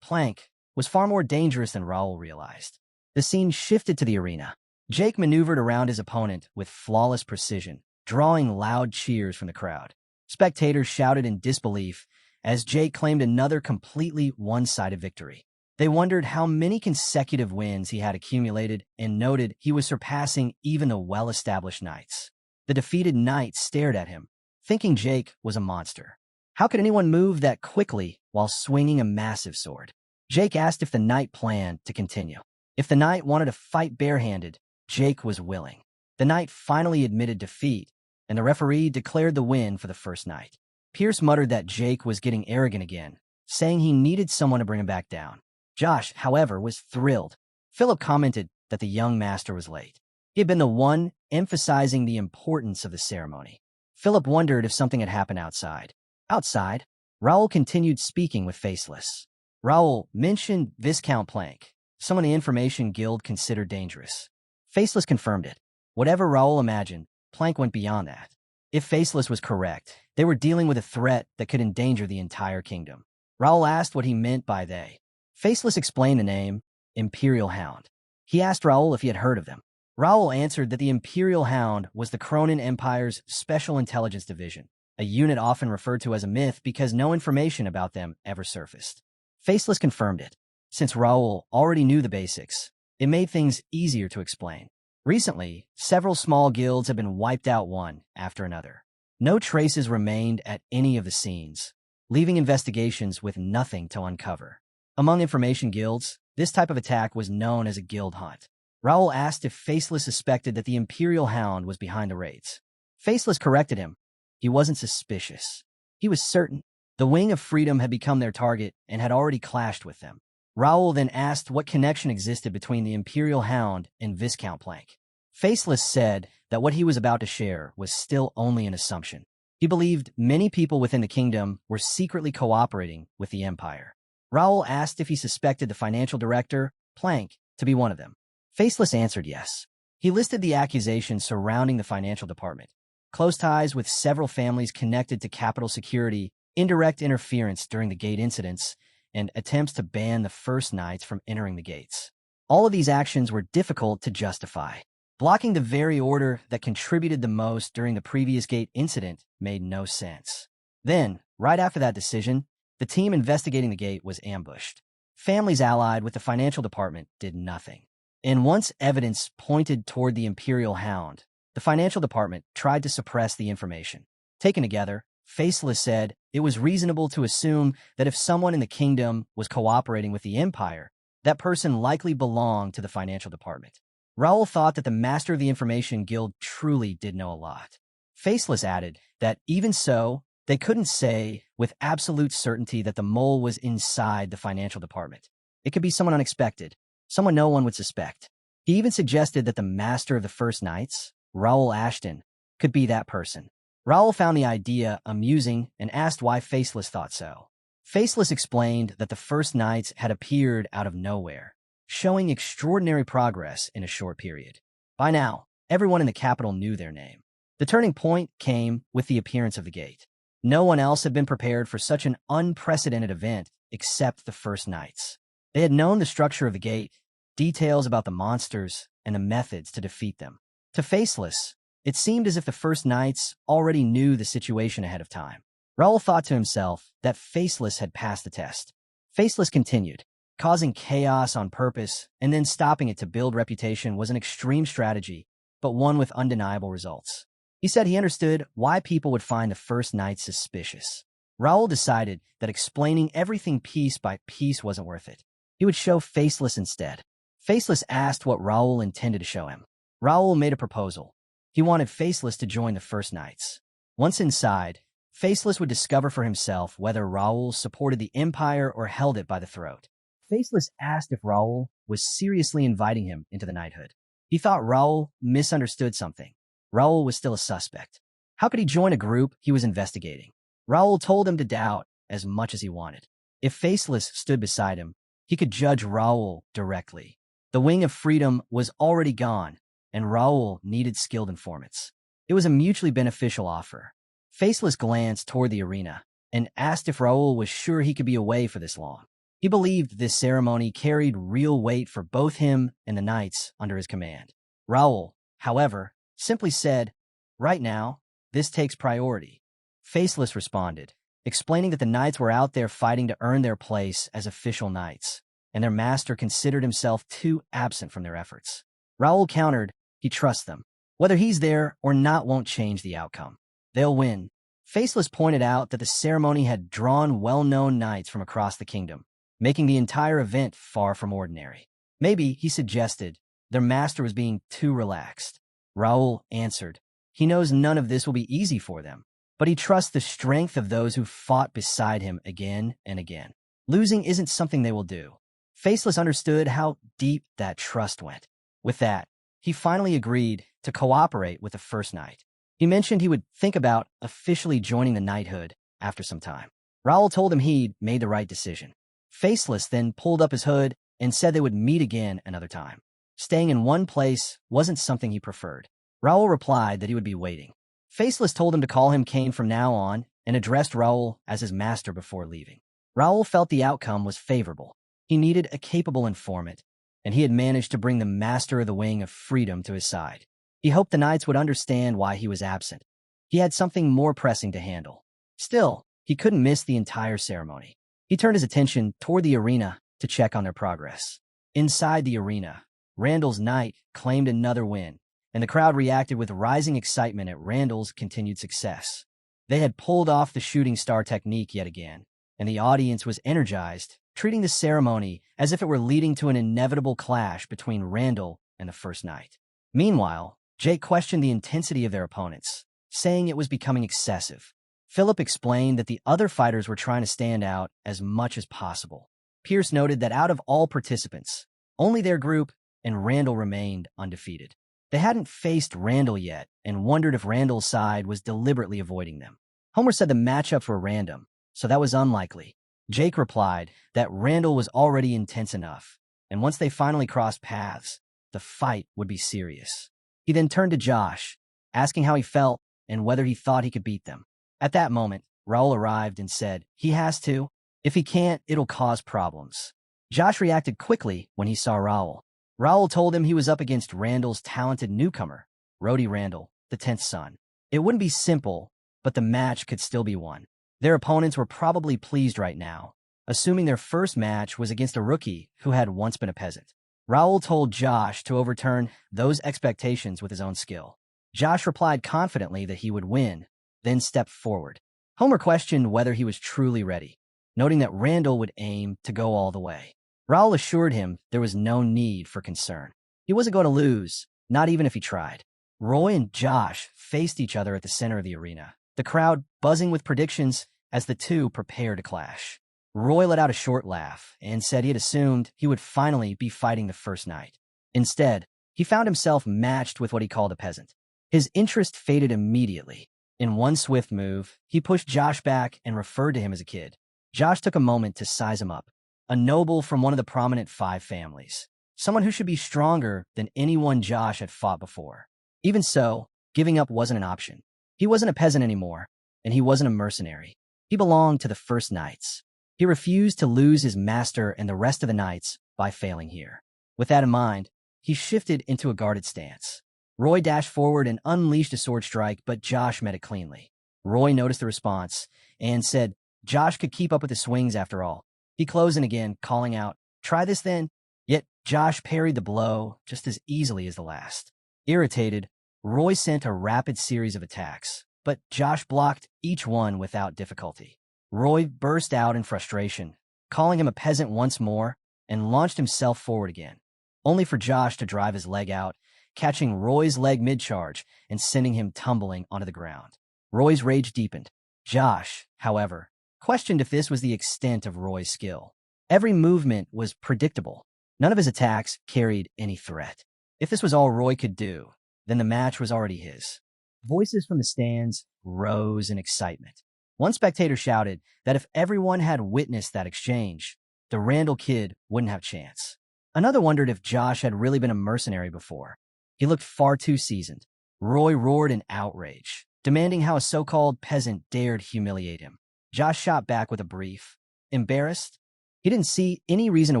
Plank, was far more dangerous than Raul realized. The scene shifted to the arena. Jake maneuvered around his opponent with flawless precision, drawing loud cheers from the crowd. Spectators shouted in disbelief as Jake claimed another completely one-sided victory. They wondered how many consecutive wins he had accumulated and noted he was surpassing even the well-established knights. The defeated knight stared at him, thinking Jake was a monster. How could anyone move that quickly while swinging a massive sword? Jake asked if the knight planned to continue. If the knight wanted to fight barehanded, Jake was willing. The knight finally admitted defeat, and the referee declared the win for the first knight. Pierce muttered that Jake was getting arrogant again, saying he needed someone to bring him back down. Josh, however, was thrilled. Philip commented that the young master was late. He had been the one emphasizing the importance of the ceremony. Philip wondered if something had happened outside. Outside, Raul continued speaking with Faceless. Raul mentioned Viscount Plank, someone the Information Guild considered dangerous. Faceless confirmed it. Whatever Raul imagined, Plank went beyond that. If Faceless was correct, They were dealing with a threat that could endanger the entire kingdom. Raul asked what he meant by they. Faceless explained the name, Imperial Hound. He asked Raul if he had heard of them. Raul answered that the Imperial Hound was the Cronin Empire's Special Intelligence Division, a unit often referred to as a myth because no information about them ever surfaced. Faceless confirmed it. Since Raul already knew the basics, it made things easier to explain. Recently, several small guilds have been wiped out one after another. No traces remained at any of the scenes, leaving investigations with nothing to uncover. Among information guilds, this type of attack was known as a guild hunt. Raul asked if Faceless suspected that the Imperial Hound was behind the raids. Faceless corrected him. He wasn't suspicious. He was certain. The Wing of Freedom had become their target and had already clashed with them. Raul then asked what connection existed between the Imperial Hound and Viscount Plank. Faceless said that what he was about to share was still only an assumption. He believed many people within the kingdom were secretly cooperating with the Empire. Raul asked if he suspected the financial director, Plank, to be one of them. Faceless answered yes. He listed the accusations surrounding the financial department: close ties with several families connected to capital security, indirect interference during the gate incidents, and attempts to ban the First Knights from entering the gates. All of these actions were difficult to justify. Blocking the very order that contributed the most during the previous gate incident made no sense. Then, right after that decision, the team investigating the gate was ambushed. Families allied with the financial department did nothing. And once evidence pointed toward the Imperial Hound, the financial department tried to suppress the information. Taken together, Faceless said it was reasonable to assume that if someone in the kingdom was cooperating with the Empire, that person likely belonged to the financial department. Raul thought that the Master of the Information Guild truly did know a lot. Faceless added that even so, they couldn't say with absolute certainty that the mole was inside the financial department. It could be someone unexpected, someone no one would suspect. He even suggested that the Master of the First Knights, Raul Ashton, could be that person. Raul found the idea amusing and asked why Faceless thought so. Faceless explained that the First Knights had appeared out of nowhere, showing extraordinary progress in a short period. By now, everyone in the capital knew their name. The turning point came with the appearance of the gate. No one else had been prepared for such an unprecedented event except the First Knights. They had known the structure of the gate, details about the monsters, and the methods to defeat them. To Faceless, it seemed as if the First Knights already knew the situation ahead of time. Raul thought to himself that Faceless had passed the test. Faceless continued. Causing chaos on purpose and then stopping it to build reputation was an extreme strategy, but one with undeniable results. He said he understood why people would find the First Knights suspicious. Raul decided that explaining everything piece by piece wasn't worth it. He would show Faceless instead. Faceless asked what Raul intended to show him. Raul made a proposal. He wanted Faceless to join the First Knights. Once inside, Faceless would discover for himself whether Raul supported the Empire or held it by the throat. Faceless asked if Raul was seriously inviting him into the knighthood. He thought Raul misunderstood something. Raul was still a suspect. How could he join a group he was investigating? Raul told him to doubt as much as he wanted. If Faceless stood beside him, he could judge Raul directly. The Wing of Freedom was already gone, and Raul needed skilled informants. It was a mutually beneficial offer. Faceless glanced toward the arena and asked if Raul was sure he could be away for this long. He believed this ceremony carried real weight for both him and the knights under his command. Raul, however, simply said, "Right now, this takes priority." Faceless responded, explaining that the knights were out there fighting to earn their place as official knights, and their master considered himself too absent from their efforts. Raul countered, he trusts them. Whether he's there or not won't change the outcome. They'll win. Faceless pointed out that the ceremony had drawn well-known knights from across the kingdom, making the entire event far from ordinary. Maybe, he suggested, their master was being too relaxed. Raul answered, he knows none of this will be easy for them, but he trusts the strength of those who fought beside him again and again. Losing isn't something they will do. Faceless understood how deep that trust went. With that, he finally agreed to cooperate with the First Knight. He mentioned he would think about officially joining the knighthood after some time. Raul told him he'd made the right decision. Faceless then pulled up his hood and said they would meet again another time. Staying in one place wasn't something he preferred. Raul replied that he would be waiting. Faceless told him to call him Kane from now on and addressed Raul as his master before leaving. Raul felt the outcome was favorable. He needed a capable informant, and he had managed to bring the master of the Wing of Freedom to his side. He hoped the knights would understand why he was absent. He had something more pressing to handle. Still, he couldn't miss the entire ceremony. He turned his attention toward the arena to check on their progress. Inside the arena, Randall's knight claimed another win, and the crowd reacted with rising excitement at Randall's continued success. They had pulled off the shooting star technique yet again, and the audience was energized, treating the ceremony as if it were leading to an inevitable clash between Randall and the first knight. Meanwhile, Jake questioned the intensity of their opponents, saying it was becoming excessive. Philip explained that the other fighters were trying to stand out as much as possible. Pierce noted that out of all participants, only their group and Randall remained undefeated. They hadn't faced Randall yet and wondered if Randall's side was deliberately avoiding them. Homer said the matchups were random, so that was unlikely. Jake replied that Randall was already intense enough, and once they finally crossed paths, the fight would be serious. He then turned to Josh, asking how he felt and whether he thought he could beat them. At that moment, Raul arrived and said, "He has to. If he can't, it'll cause problems." Josh reacted quickly when he saw Raul. Raul told him he was up against Randall's talented newcomer, Rhodey Randall, the 10th son. It wouldn't be simple, but the match could still be won. Their opponents were probably pleased right now, assuming their first match was against a rookie who had once been a peasant. Raul told Josh to overturn those expectations with his own skill. Josh replied confidently that he would win, then stepped forward. Homer questioned whether he was truly ready, noting that Randall would aim to go all the way. Raul assured him there was no need for concern. He wasn't going to lose, not even if he tried. Roy and Josh faced each other at the center of the arena, the crowd buzzing with predictions as the two prepared to clash. Roy let out a short laugh and said he had assumed he would finally be fighting the first night. Instead, he found himself matched with what he called a peasant. His interest faded immediately. In one swift move, he pushed Josh back and referred to him as a kid. Josh took a moment to size him up. A noble from one of the prominent 5 families. Someone who should be stronger than anyone Josh had fought before. Even so, giving up wasn't an option. He wasn't a peasant anymore, and he wasn't a mercenary. He belonged to the First Knights. He refused to lose his master and the rest of the knights by failing here. With that in mind, he shifted into a guarded stance. Roy dashed forward and unleashed a sword strike, but Josh met it cleanly. Roy noticed the response and said Josh could keep up with the swings after all. He closed in again, calling out, "Try this then." Yet Josh parried the blow just as easily as the last. Irritated, Roy sent a rapid series of attacks, but Josh blocked each one without difficulty. Roy burst out in frustration, calling him a peasant once more, and launched himself forward again, only for Josh to drive his leg out, catching Roy's leg mid-charge and sending him tumbling onto the ground. Roy's rage deepened. Josh, however, questioned if this was the extent of Roy's skill. Every movement was predictable. None of his attacks carried any threat. If this was all Roy could do, then the match was already his. Voices from the stands rose in excitement. One spectator shouted that if everyone had witnessed that exchange, the Randall kid wouldn't have a chance. Another wondered if Josh had really been a mercenary before. He looked far too seasoned. Roy roared in outrage, demanding how a so-called peasant dared humiliate him. Josh shot back with a brief, "Embarrassed?" He didn't see any reason to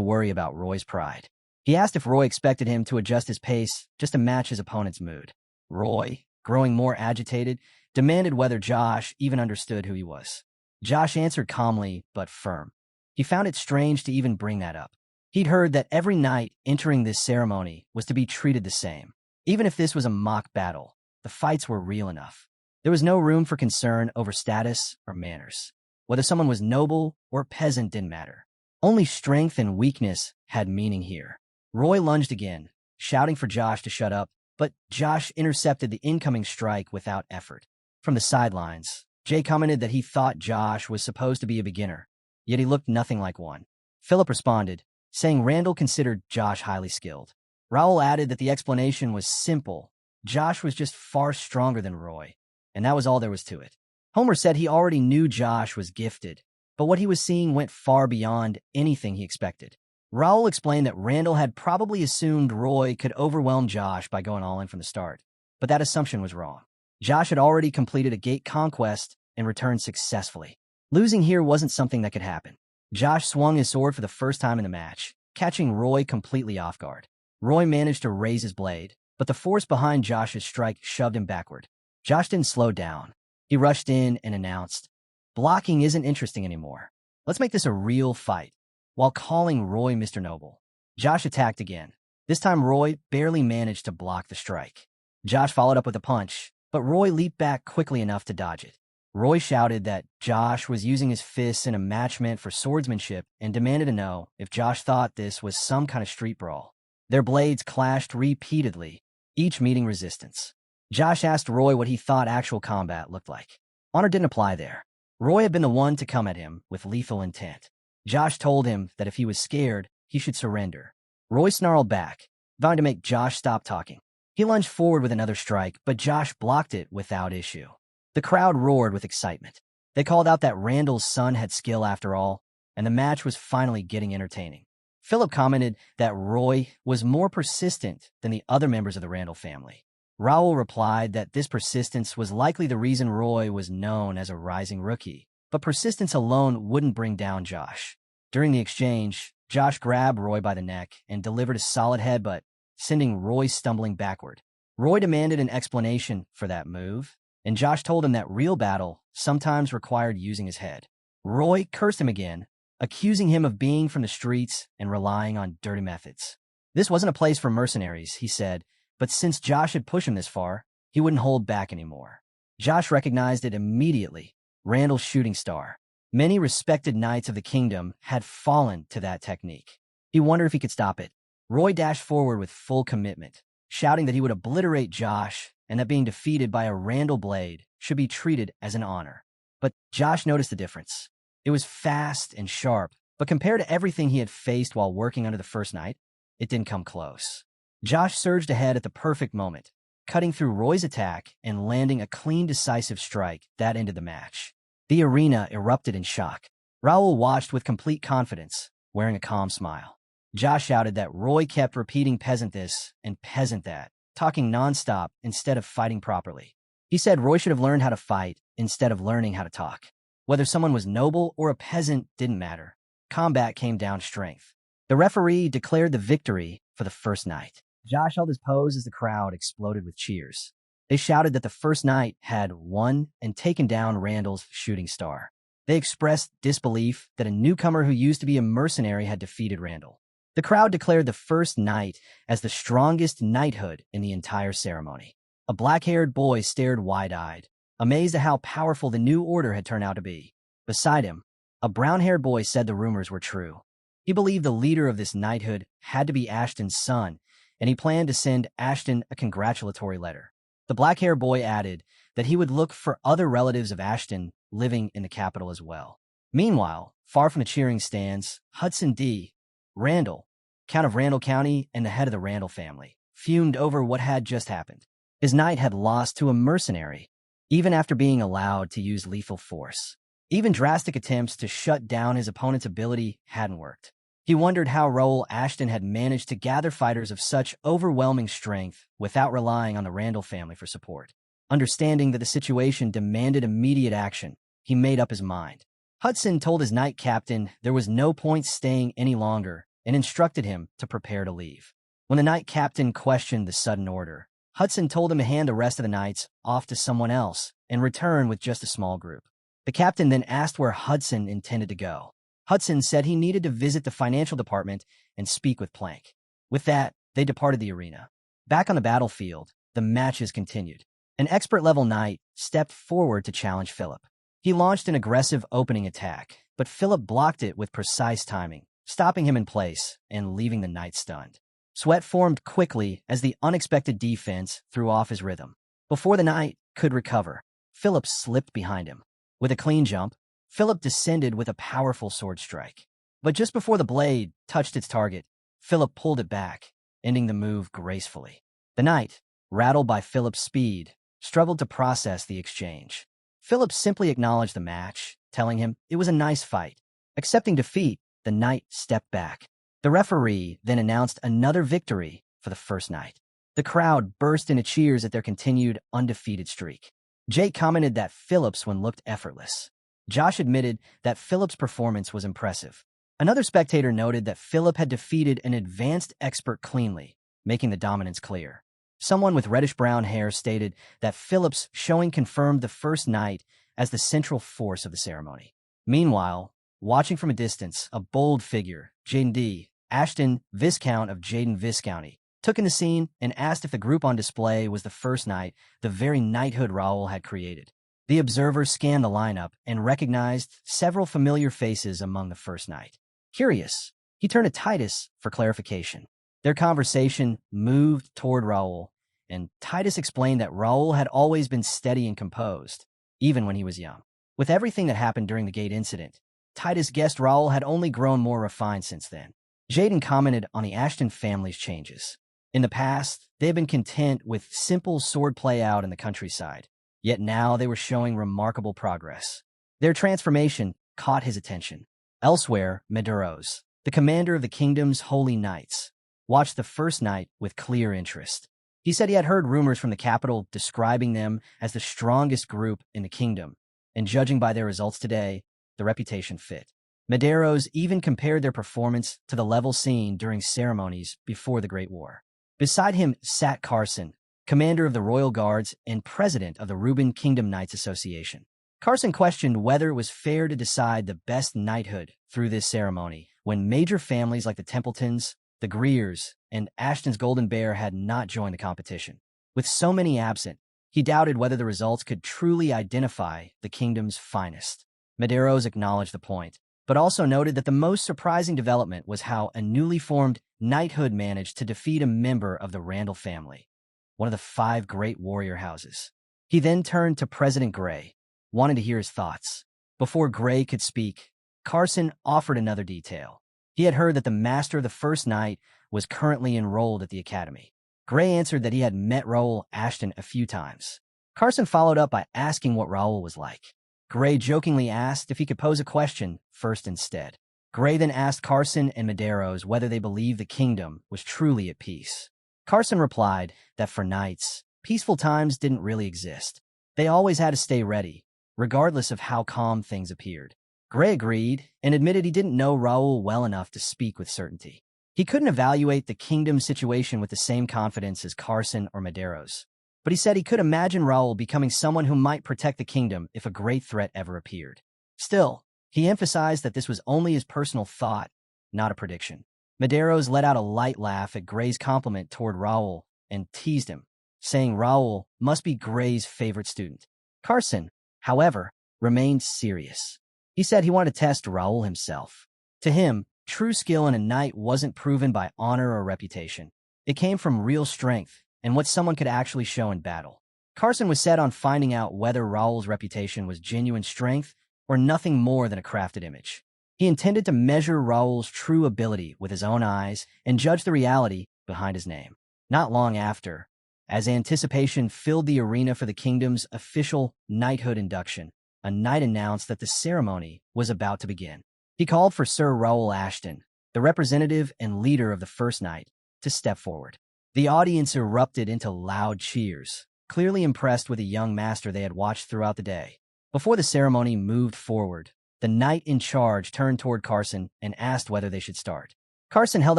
worry about Roy's pride. He asked if Roy expected him to adjust his pace just to match his opponent's mood. Roy, growing more agitated, demanded whether Josh even understood who he was. Josh answered calmly but firm. He found it strange to even bring that up. He'd heard that every knight entering this ceremony was to be treated the same. Even if this was a mock battle, the fights were real enough. There was no room for concern over status or manners. Whether someone was noble or peasant didn't matter. Only strength and weakness had meaning here. Roy lunged again, shouting for Josh to shut up, but Josh intercepted the incoming strike without effort. From the sidelines, Jay commented that he thought Josh was supposed to be a beginner, yet he looked nothing like one. Philip responded, saying Randall considered Josh highly skilled. Raul added that the explanation was simple. Josh was just far stronger than Roy, and that was all there was to it. Homer said he already knew Josh was gifted, but what he was seeing went far beyond anything he expected. Raul explained that Randall had probably assumed Roy could overwhelm Josh by going all in from the start, but that assumption was wrong. Josh had already completed a gate conquest and returned successfully. Losing here wasn't something that could happen. Josh swung his sword for the first time in the match, catching Roy completely off guard. Roy managed to raise his blade, but the force behind Josh's strike shoved him backward. Josh didn't slow down. He rushed in and announced, "Blocking isn't interesting anymore. Let's make this a real fight." While calling Roy Mr. Noble, Josh attacked again. This time Roy barely managed to block the strike. Josh followed up with a punch, but Roy leaped back quickly enough to dodge it. Roy shouted that Josh was using his fists in a match meant for swordsmanship and demanded to know if Josh thought this was some kind of street brawl. Their blades clashed repeatedly, each meeting resistance. Josh asked Roy what he thought actual combat looked like. Honor didn't apply there. Roy had been the one to come at him with lethal intent. Josh told him that if he was scared, he should surrender. Roy snarled back, vowing to make Josh stop talking. He lunged forward with another strike, but Josh blocked it without issue. The crowd roared with excitement. They called out that Randall's son had skill after all, and the match was finally getting entertaining. Philip commented that Roy was more persistent than the other members of the Randall family. Raul replied that this persistence was likely the reason Roy was known as a rising rookie, but persistence alone wouldn't bring down Josh. During the exchange, Josh grabbed Roy by the neck and delivered a solid headbutt, sending Roy stumbling backward. Roy demanded an explanation for that move, and Josh told him that real battle sometimes required using his head. Roy cursed him again, accusing him of being from the streets and relying on dirty methods. This wasn't a place for mercenaries, he said, but since Josh had pushed him this far, he wouldn't hold back anymore. Josh recognized it immediately, Randall's shooting star. Many respected knights of the kingdom had fallen to that technique. He wondered if he could stop it. Roy dashed forward with full commitment, shouting that he would obliterate Josh and that being defeated by a Randall blade should be treated as an honor. But Josh noticed the difference. It was fast and sharp, but compared to everything he had faced while working under the first knight, it didn't come close. Josh surged ahead at the perfect moment, cutting through Roy's attack and landing a clean, decisive strike that ended the match. The arena erupted in shock. Raul watched with complete confidence, wearing a calm smile. Josh shouted that Roy kept repeating peasant this and peasant that, talking nonstop instead of fighting properly. He said Roy should have learned how to fight instead of learning how to talk. Whether someone was noble or a peasant didn't matter. Combat came down to strength. The referee declared the victory for the first knight. Josh held his pose as the crowd exploded with cheers. They shouted that the first knight had won and taken down Randall's shooting star. They expressed disbelief that a newcomer who used to be a mercenary had defeated Randall. The crowd declared the first knight as the strongest knighthood in the entire ceremony. A black-haired boy stared wide-eyed, amazed at how powerful the new order had turned out to be. Beside him, a brown-haired boy said the rumors were true. He believed the leader of this knighthood had to be Ashton's son, and he planned to send Ashton a congratulatory letter. The black-haired boy added that he would look for other relatives of Ashton living in the capital as well. Meanwhile, far from the cheering stands, Hudson D. Randall, Count of Randall County and the head of the Randall family, fumed over what had just happened. His knight had lost to a mercenary, even after being allowed to use lethal force. Even drastic attempts to shut down his opponent's ability hadn't worked. He wondered how Raul Ashton had managed to gather fighters of such overwhelming strength without relying on the Randall family for support. Understanding that the situation demanded immediate action, he made up his mind. Hudson told his knight captain there was no point staying any longer and instructed him to prepare to leave. When the knight captain questioned the sudden order, Hudson told him to hand the rest of the knights off to someone else and return with just a small group. The captain then asked where Hudson intended to go. Hudson said he needed to visit the financial department and speak with Plank. With that, they departed the arena. Back on the battlefield, the matches continued. An expert-level knight stepped forward to challenge Philip. He launched an aggressive opening attack, but Philip blocked it with precise timing, stopping him in place and leaving the knight stunned. Sweat formed quickly as the unexpected defense threw off his rhythm. Before the knight could recover, Philip slipped behind him. With a clean jump, Philip descended with a powerful sword strike. But just before the blade touched its target, Philip pulled it back, ending the move gracefully. The knight, rattled by Philip's speed, struggled to process the exchange. Philip simply acknowledged the match, telling him it was a nice fight. Accepting defeat, the knight stepped back. The referee then announced another victory for the first knight. The crowd burst into cheers at their continued undefeated streak. Jake commented that Phillips' one looked effortless. Josh admitted that Phillips' performance was impressive. Another spectator noted that Phillip had defeated an advanced expert cleanly, making the dominance clear. Someone with reddish-brown hair stated that Phillips' showing confirmed the first night as the central force of the ceremony. Meanwhile, watching from a distance, a bold figure, Jaden D. Ashton, Viscount of Jaden Viscounty, took in the scene and asked if the group on display was the first knight, the very knighthood Raul had created. The observer scanned the lineup and recognized several familiar faces among the first knight. Curious, he turned to Titus for clarification. Their conversation moved toward Raul, and Titus explained that Raul had always been steady and composed, even when he was young. With everything that happened during the gate incident, Titus guessed Raul had only grown more refined since then. Jaden commented on the Ashton family's changes. In the past, they had been content with simple swordplay out in the countryside, yet now they were showing remarkable progress. Their transformation caught his attention. Elsewhere, Medeiros, the commander of the kingdom's holy knights, watched the first night with clear interest. He said he had heard rumors from the capital describing them as the strongest group in the kingdom, and judging by their results today, the reputation fit. Medeiros even compared their performance to the level seen during ceremonies before the Great War. Beside him sat Carson, commander of the Royal Guards and president of the Reuben Kingdom Knights Association. Carson questioned whether it was fair to decide the best knighthood through this ceremony when major families like the Templetons, the Greers, and Ashton's Golden Bear had not joined the competition. With so many absent, he doubted whether the results could truly identify the kingdom's finest. Medeiros acknowledged the point, but also noted that the most surprising development was how a newly formed knighthood managed to defeat a member of the Randall family, one of the 5 great warrior houses. He then turned to President Gray, wanting to hear his thoughts. Before Gray could speak, Carson offered another detail. He had heard that the master of the first knight was currently enrolled at the academy. Gray answered that he had met Raul Ashton a few times. Carson followed up by asking what Raul was like. Gray jokingly asked if he could pose a question first instead. Gray then asked Carson and Medeiros whether they believed the kingdom was truly at peace. Carson replied that for knights, peaceful times didn't really exist. They always had to stay ready, regardless of how calm things appeared. Gray agreed and admitted he didn't know Raul well enough to speak with certainty. He couldn't evaluate the kingdom's situation with the same confidence as Carson or Medeiros, but he said he could imagine Raul becoming someone who might protect the kingdom if a great threat ever appeared. Still, he emphasized that this was only his personal thought, not a prediction. Medeiros let out a light laugh at Gray's compliment toward Raul and teased him, saying Raul must be Gray's favorite student. Carson, however, remained serious. He said he wanted to test Raul himself. To him, true skill in a knight wasn't proven by honor or reputation. It came from real strength and what someone could actually show in battle. Carson was set on finding out whether Raul's reputation was genuine strength or nothing more than a crafted image. He intended to measure Raul's true ability with his own eyes and judge the reality behind his name. Not long after, as anticipation filled the arena for the kingdom's official knighthood induction, a knight announced that the ceremony was about to begin. He called for Sir Raul Ashton, the representative and leader of the first knight, to step forward. The audience erupted into loud cheers, clearly impressed with the young master they had watched throughout the day. Before the ceremony moved forward, the knight in charge turned toward Carson and asked whether they should start. Carson held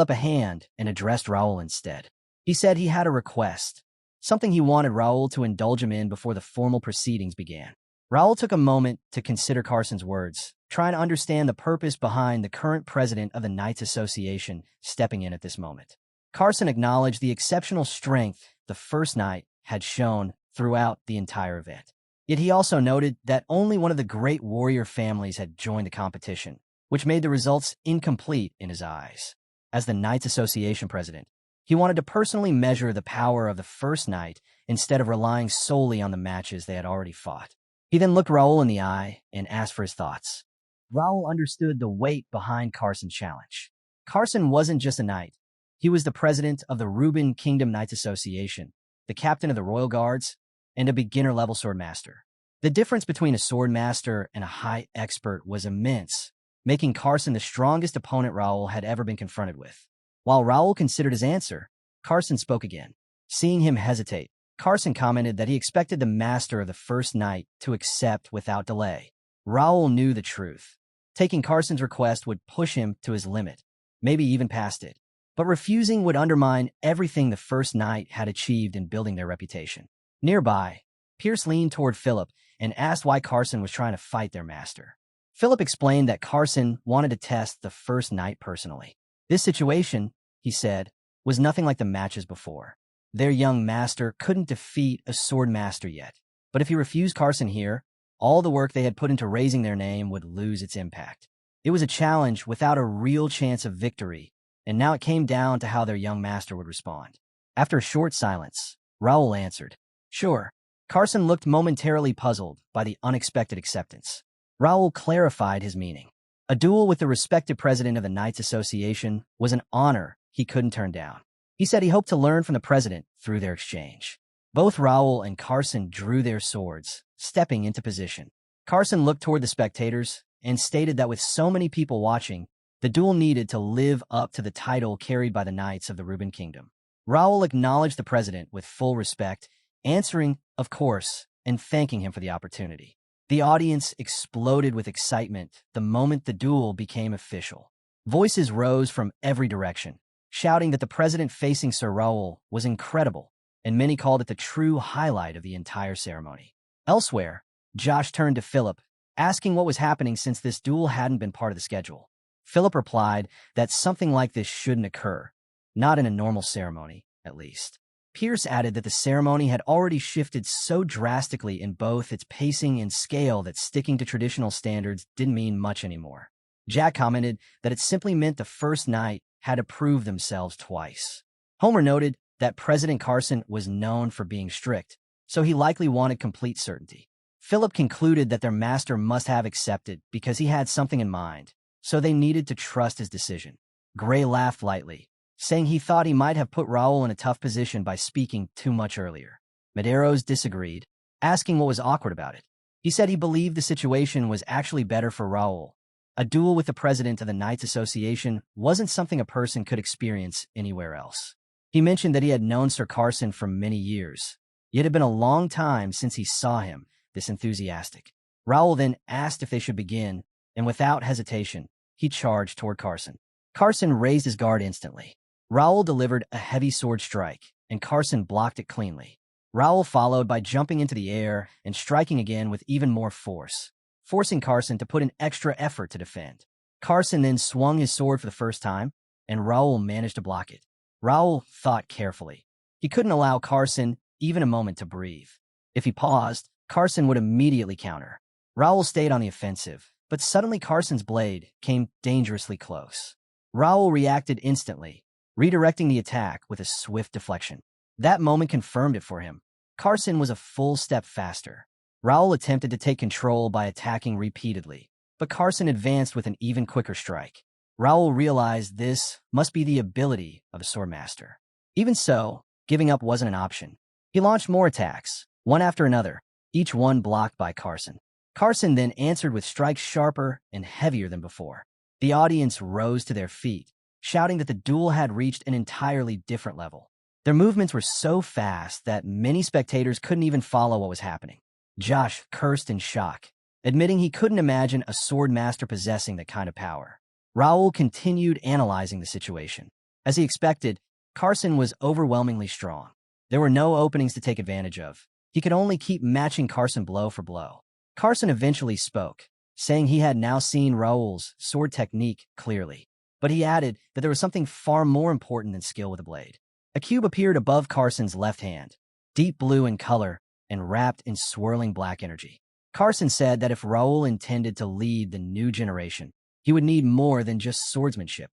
up a hand and addressed Raul instead. He said he had a request, something he wanted Raul to indulge him in before the formal proceedings began. Raul took a moment to consider Carson's words, trying to understand the purpose behind the current president of the Knights Association stepping in at this moment. Carson acknowledged the exceptional strength the first knight had shown throughout the entire event. Yet he also noted that only one of the great warrior families had joined the competition, which made the results incomplete in his eyes. As the Knights Association president, he wanted to personally measure the power of the first knight instead of relying solely on the matches they had already fought. He then looked Raul in the eye and asked for his thoughts. Raul understood the weight behind Carson's challenge. Carson wasn't just a knight. He was the president of the Reuben Kingdom Knights Association, the captain of the Royal Guards, and a beginner-level swordmaster. The difference between a swordmaster and a high expert was immense, making Carson the strongest opponent Raul had ever been confronted with. While Raul considered his answer, Carson spoke again. Seeing him hesitate, Carson commented that he expected the master of the first night to accept without delay. Raul knew the truth. Taking Carson's request would push him to his limit, maybe even past it. But refusing would undermine everything the first night had achieved in building their reputation. Nearby, Pierce leaned toward Philip and asked why Carson was trying to fight their master. Philip explained that Carson wanted to test the first night personally. This situation, he said, was nothing like the matches before. Their young master couldn't defeat a sword master yet, but if he refused Carson here, all the work they had put into raising their name would lose its impact. It was a challenge without a real chance of victory, and now it came down to how their young master would respond. After a short silence, Raul answered, "Sure." Carson looked momentarily puzzled by the unexpected acceptance. Raul clarified his meaning. A duel with the respected president of the Knights Association was an honor he couldn't turn down. He said he hoped to learn from the president through their exchange. Both Raul and Carson drew their swords, stepping into position. Carson looked toward the spectators and stated that with so many people watching, the duel needed to live up to the title carried by the Knights of the Reuben Kingdom. Raul acknowledged the president with full respect, answering, of course, and thanking him for the opportunity. The audience exploded with excitement the moment the duel became official. Voices rose from every direction, shouting that the president facing Sir Raul was incredible, and many called it the true highlight of the entire ceremony. Elsewhere, Josh turned to Philip, asking what was happening since this duel hadn't been part of the schedule. Philip replied that something like this shouldn't occur, not in a normal ceremony, at least. Pierce added that the ceremony had already shifted so drastically in both its pacing and scale that sticking to traditional standards didn't mean much anymore. Jack commented that it simply meant the first night had to prove themselves twice. Homer noted that President Carson was known for being strict, so he likely wanted complete certainty. Philip concluded that their master must have accepted because he had something in mind, so they needed to trust his decision. Gray laughed lightly, saying he thought he might have put Raul in a tough position by speaking too much earlier. Medeiros disagreed, asking what was awkward about it. He said he believed the situation was actually better for Raul. A duel with the president of the Knights Association wasn't something a person could experience anywhere else. He mentioned that he had known Sir Carson for many years, yet it had been a long time since he saw him this enthusiastic. Raul then asked if they should begin, and without hesitation, he charged toward Carson. Carson raised his guard instantly. Raul delivered a heavy sword strike, and Carson blocked it cleanly. Raul followed by jumping into the air and striking again with even more force, forcing Carson to put in extra effort to defend. Carson then swung his sword for the first time, and Raul managed to block it. Raul thought carefully. He couldn't allow Carson even a moment to breathe. If he paused, Carson would immediately counter. Raul stayed on the offensive, but suddenly Carson's blade came dangerously close. Raul reacted instantly, redirecting the attack with a swift deflection. That moment confirmed it for him. Carson was a full step faster. Raul attempted to take control by attacking repeatedly, but Carson advanced with an even quicker strike. Raul realized this must be the ability of a swordmaster. Even so, giving up wasn't an option. He launched more attacks, one after another, each one blocked by Carson. Carson then answered with strikes sharper and heavier than before. The audience rose to their feet, shouting that the duel had reached an entirely different level. Their movements were so fast that many spectators couldn't even follow what was happening. Josh cursed in shock, admitting he couldn't imagine a sword master possessing that kind of power. Raul continued analyzing the situation. As he expected, Carson was overwhelmingly strong. There were no openings to take advantage of. He could only keep matching Carson blow for blow. Carson eventually spoke, saying he had now seen Raul's sword technique clearly, but he added that there was something far more important than skill with a blade. A cube appeared above Carson's left hand, deep blue in color and wrapped in swirling black energy. Carson said that if Raul intended to lead the new generation, he would need more than just swordsmanship.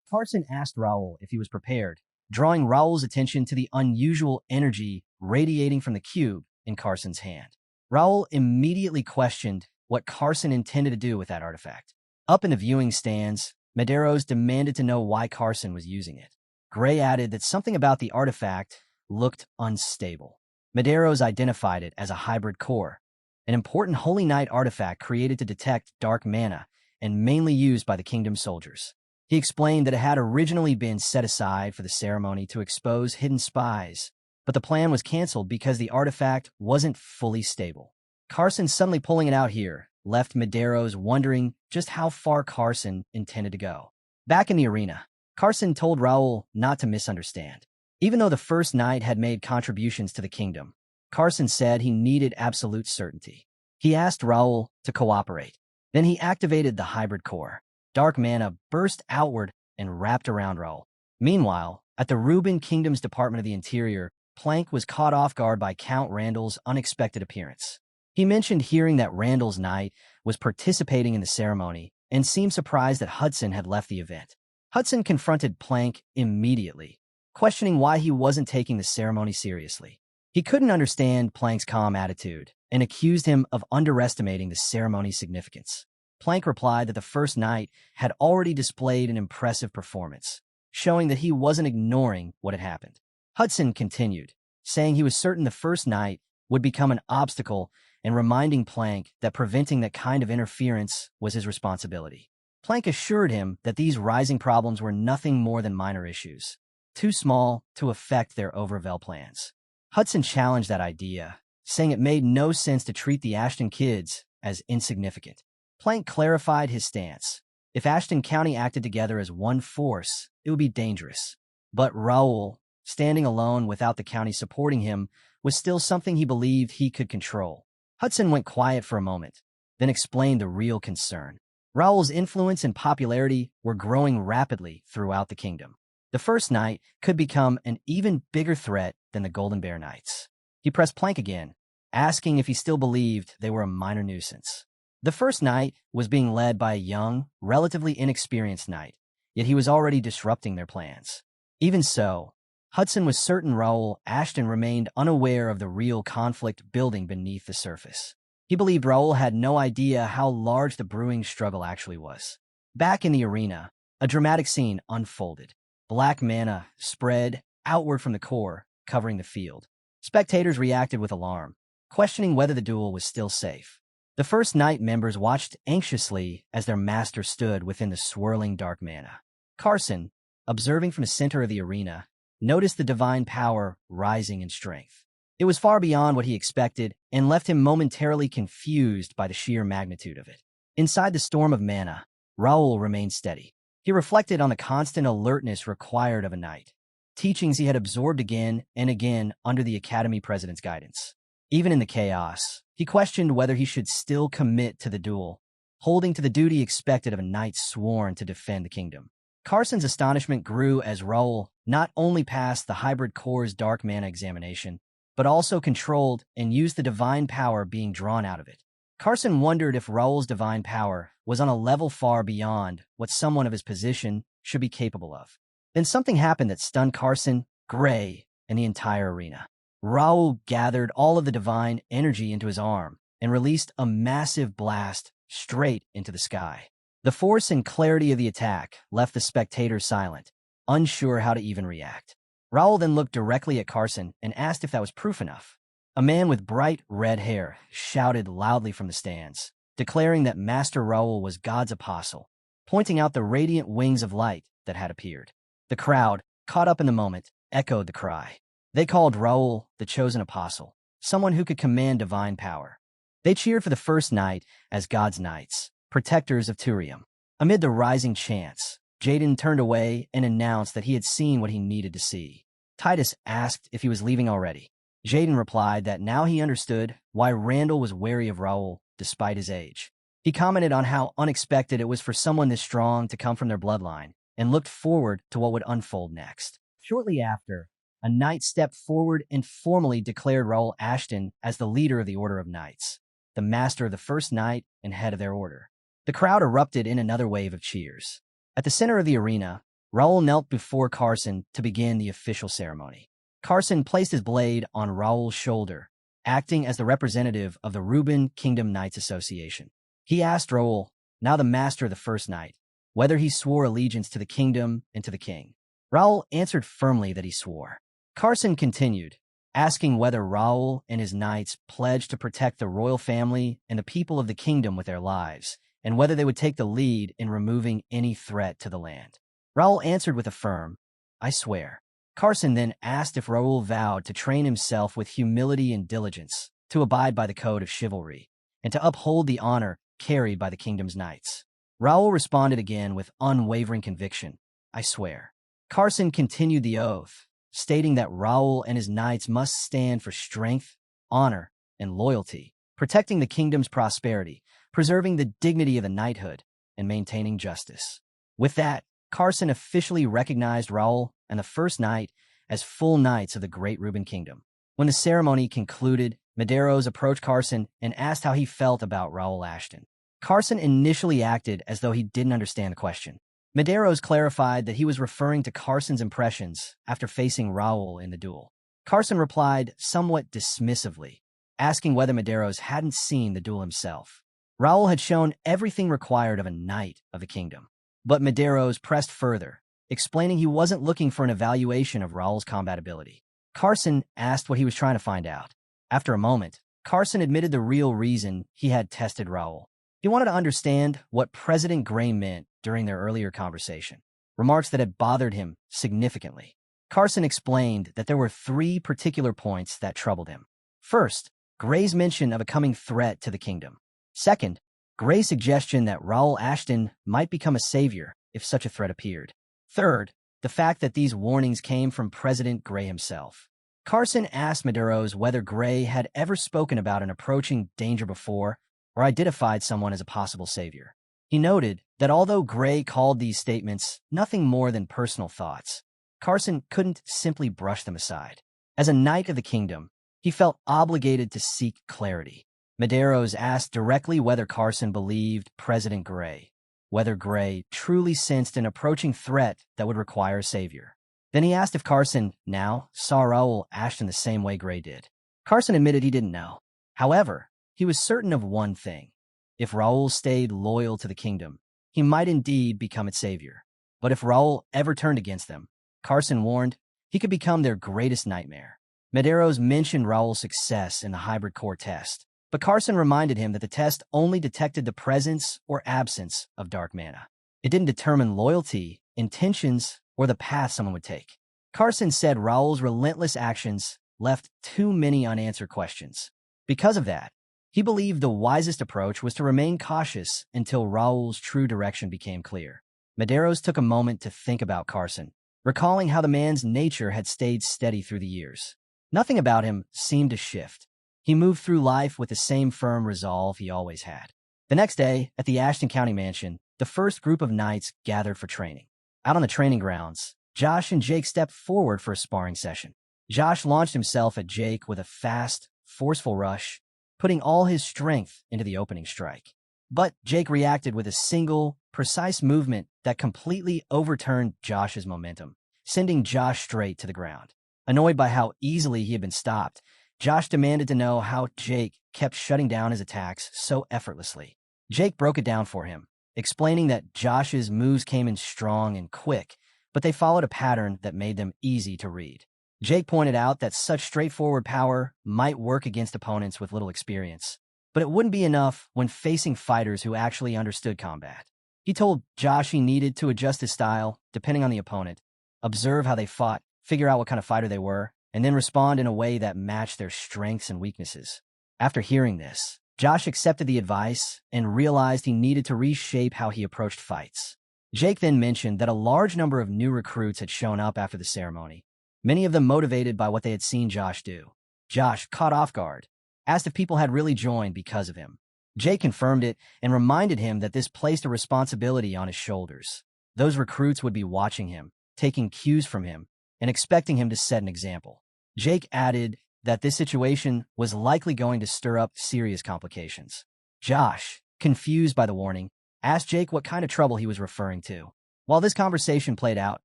Carson asked Raul if he was prepared, drawing Raul's attention to the unusual energy radiating from the cube in Carson's hand. Raul immediately questioned what Carson intended to do with that artifact. Up in the viewing stands, Medeiros demanded to know why Carson was using it. Gray added that something about the artifact looked unstable. Medeiros identified it as a hybrid core, an important Holy Knight artifact created to detect dark mana and mainly used by the kingdom's soldiers. He explained that it had originally been set aside for the ceremony to expose hidden spies, but the plan was canceled because the artifact wasn't fully stable. Carson suddenly pulling it out here left Medeiros wondering just how far Carson intended to go. Back in the arena, Carson told Raul not to misunderstand. Even though the first knight had made contributions to the kingdom, Carson said he needed absolute certainty. He asked Raul to cooperate. Then he activated the hybrid core. Dark mana burst outward and wrapped around Raul. Meanwhile, at the Reuben Kingdom's Department of the Interior, Plank was caught off guard by Count Randall's unexpected appearance. He mentioned hearing that Randall's knight was participating in the ceremony and seemed surprised that Hudson had left the event. Hudson confronted Plank immediately, questioning why he wasn't taking the ceremony seriously. He couldn't understand Plank's calm attitude and accused him of underestimating the ceremony's significance. Plank replied that the first knight had already displayed an impressive performance, showing that he wasn't ignoring what had happened. Hudson continued, saying he was certain the first knight would become an obstacle and reminding Plank that preventing that kind of interference was his responsibility. Plank assured him that these rising problems were nothing more than minor issues, too small to affect their Overvel plans. Hudson challenged that idea, saying it made no sense to treat the Ashton kids as insignificant. Plank clarified his stance. If Ashton County acted together as one force, it would be dangerous. But Raul, standing alone without the county supporting him, was still something he believed he could control. Hudson went quiet for a moment, then explained the real concern. Raul's influence and popularity were growing rapidly throughout the kingdom. The first knight could become an even bigger threat than the Golden Bear Knights. He pressed Plank again, asking if he still believed they were a minor nuisance. The first knight was being led by a young, relatively inexperienced knight, yet he was already disrupting their plans. Even so, Hudson was certain Raul Ashton remained unaware of the real conflict building beneath the surface. He believed Raul had no idea how large the brewing struggle actually was. Back in the arena, a dramatic scene unfolded. Black mana spread outward from the core, covering the field. Spectators reacted with alarm, questioning whether the duel was still safe. The first knight members watched anxiously as their master stood within the swirling dark mana. Carson, observing from the center of the arena, noticed the divine power rising in strength. It was far beyond what he expected and left him momentarily confused by the sheer magnitude of it. Inside the storm of mana, Raul remained steady. He reflected on the constant alertness required of a knight, teachings he had absorbed again and again under the Academy president's guidance. Even in the chaos, he questioned whether he should still commit to the duel, holding to the duty expected of a knight sworn to defend the kingdom. Carson's astonishment grew as Raul not only passed the hybrid core's dark mana examination, but also controlled and used the divine power being drawn out of it. Carson wondered if Raul's divine power was on a level far beyond what someone of his position should be capable of. Then something happened that stunned Carson, Gray, and the entire arena. Raul gathered all of the divine energy into his arm and released a massive blast straight into the sky. The force and clarity of the attack left the spectators silent, unsure how to even react. Raul then looked directly at Carson and asked if that was proof enough. A man with bright red hair shouted loudly from the stands, declaring that Master Raul was God's apostle, pointing out the radiant wings of light that had appeared. The crowd, caught up in the moment, echoed the cry. They called Raul the chosen apostle, someone who could command divine power. They cheered for the first knight as God's knights, protectors of Turium. Amid the rising chants, Jaden turned away and announced that he had seen what he needed to see. Titus asked if he was leaving already. Jaden replied that now he understood why Randall was wary of Raul despite his age. He commented on how unexpected it was for someone this strong to come from their bloodline and looked forward to what would unfold next. Shortly after, a knight stepped forward and formally declared Raul Ashton as the leader of the Order of Knights, the master of the first knight and head of their order. The crowd erupted in another wave of cheers. At the center of the arena, Raul knelt before Carson to begin the official ceremony. Carson placed his blade on Raul's shoulder, acting as the representative of the Reuben Kingdom Knights Association. He asked Raul, now the master of the first knight, whether he swore allegiance to the kingdom and to the king. Raul answered firmly that he swore. Carson continued, asking whether Raul and his knights pledged to protect the royal family and the people of the kingdom with their lives, and whether they would take the lead in removing any threat to the land. Raul answered with a firm, I swear. Carson then asked if Raul vowed to train himself with humility and diligence, to abide by the code of chivalry, and to uphold the honor carried by the kingdom's knights. Raul responded again with unwavering conviction, "I swear." Carson continued the oath, stating that Raul and his knights must stand for strength, honor, and loyalty, protecting the kingdom's prosperity, preserving the dignity of the knighthood, and maintaining justice. With that, Carson officially recognized Raul and the First Knight as full knights of the Great Reuben Kingdom. When the ceremony concluded, Medeiros approached Carson and asked how he felt about Raul Ashton. Carson initially acted as though he didn't understand the question. Medeiros clarified that he was referring to Carson's impressions after facing Raul in the duel. Carson replied somewhat dismissively, asking whether Medeiros hadn't seen the duel himself. Raul had shown everything required of a knight of the kingdom. But Medeiros pressed further, explaining he wasn't looking for an evaluation of Raul's combat ability. Carson asked what he was trying to find out. After a moment, Carson admitted the real reason he had tested Raul. He wanted to understand what President Gray meant during their earlier conversation, remarks that had bothered him significantly. Carson explained that there were 3 particular points that troubled him. First, Gray's mention of a coming threat to the kingdom. Second, Gray's suggestion that Raul Ashton might become a savior if such a threat appeared. Third, the fact that these warnings came from President Gray himself. Carson asked Medeiros whether Gray had ever spoken about an approaching danger before or identified someone as a possible savior. He noted that although Gray called these statements nothing more than personal thoughts, Carson couldn't simply brush them aside. As a knight of the kingdom, he felt obligated to seek clarity. Medeiros asked directly whether Carson believed President Gray, whether Gray truly sensed an approaching threat that would require a savior. Then he asked if Carson now saw Raul Ashton the same way Gray did. Carson admitted he didn't know. However, he was certain of one thing. If Raul stayed loyal to the kingdom, he might indeed become its savior. But if Raul ever turned against them, Carson warned, he could become their greatest nightmare. Medeiros mentioned Raul's success in the hybrid core test, but Carson reminded him that the test only detected the presence or absence of dark mana. It didn't determine loyalty, intentions, or the path someone would take. Carson said Raul's relentless actions left too many unanswered questions. Because of that, he believed the wisest approach was to remain cautious until Raul's true direction became clear. Medeiros took a moment to think about Carson, recalling how the man's nature had stayed steady through the years. Nothing about him seemed to shift. He moved through life with the same firm resolve he always had. The next day, at the Ashton County mansion, the first group of knights gathered for training. Out on the training grounds, Josh and Jake stepped forward for a sparring session. Josh launched himself at Jake with a fast, forceful rush, putting all his strength into the opening strike. But Jake reacted with a single, precise movement that completely overturned Josh's momentum, sending Josh straight to the ground. Annoyed by how easily he had been stopped, Josh demanded to know how Jake kept shutting down his attacks so effortlessly. Jake broke it down for him, explaining that Josh's moves came in strong and quick, but they followed a pattern that made them easy to read. Jake pointed out that such straightforward power might work against opponents with little experience, but it wouldn't be enough when facing fighters who actually understood combat. He told Josh he needed to adjust his style depending on the opponent, observe how they fought, figure out what kind of fighter they were, and then respond in a way that matched their strengths and weaknesses. After hearing this, Josh accepted the advice and realized he needed to reshape how he approached fights. Jake then mentioned that a large number of new recruits had shown up after the ceremony, many of them motivated by what they had seen Josh do. Josh, caught off guard, asked if people had really joined because of him. Jake confirmed it and reminded him that this placed a responsibility on his shoulders. Those recruits would be watching him, taking cues from him, and expecting him to set an example. Jake added that this situation was likely going to stir up serious complications. Josh, confused by the warning, asked Jake what kind of trouble he was referring to. While this conversation played out,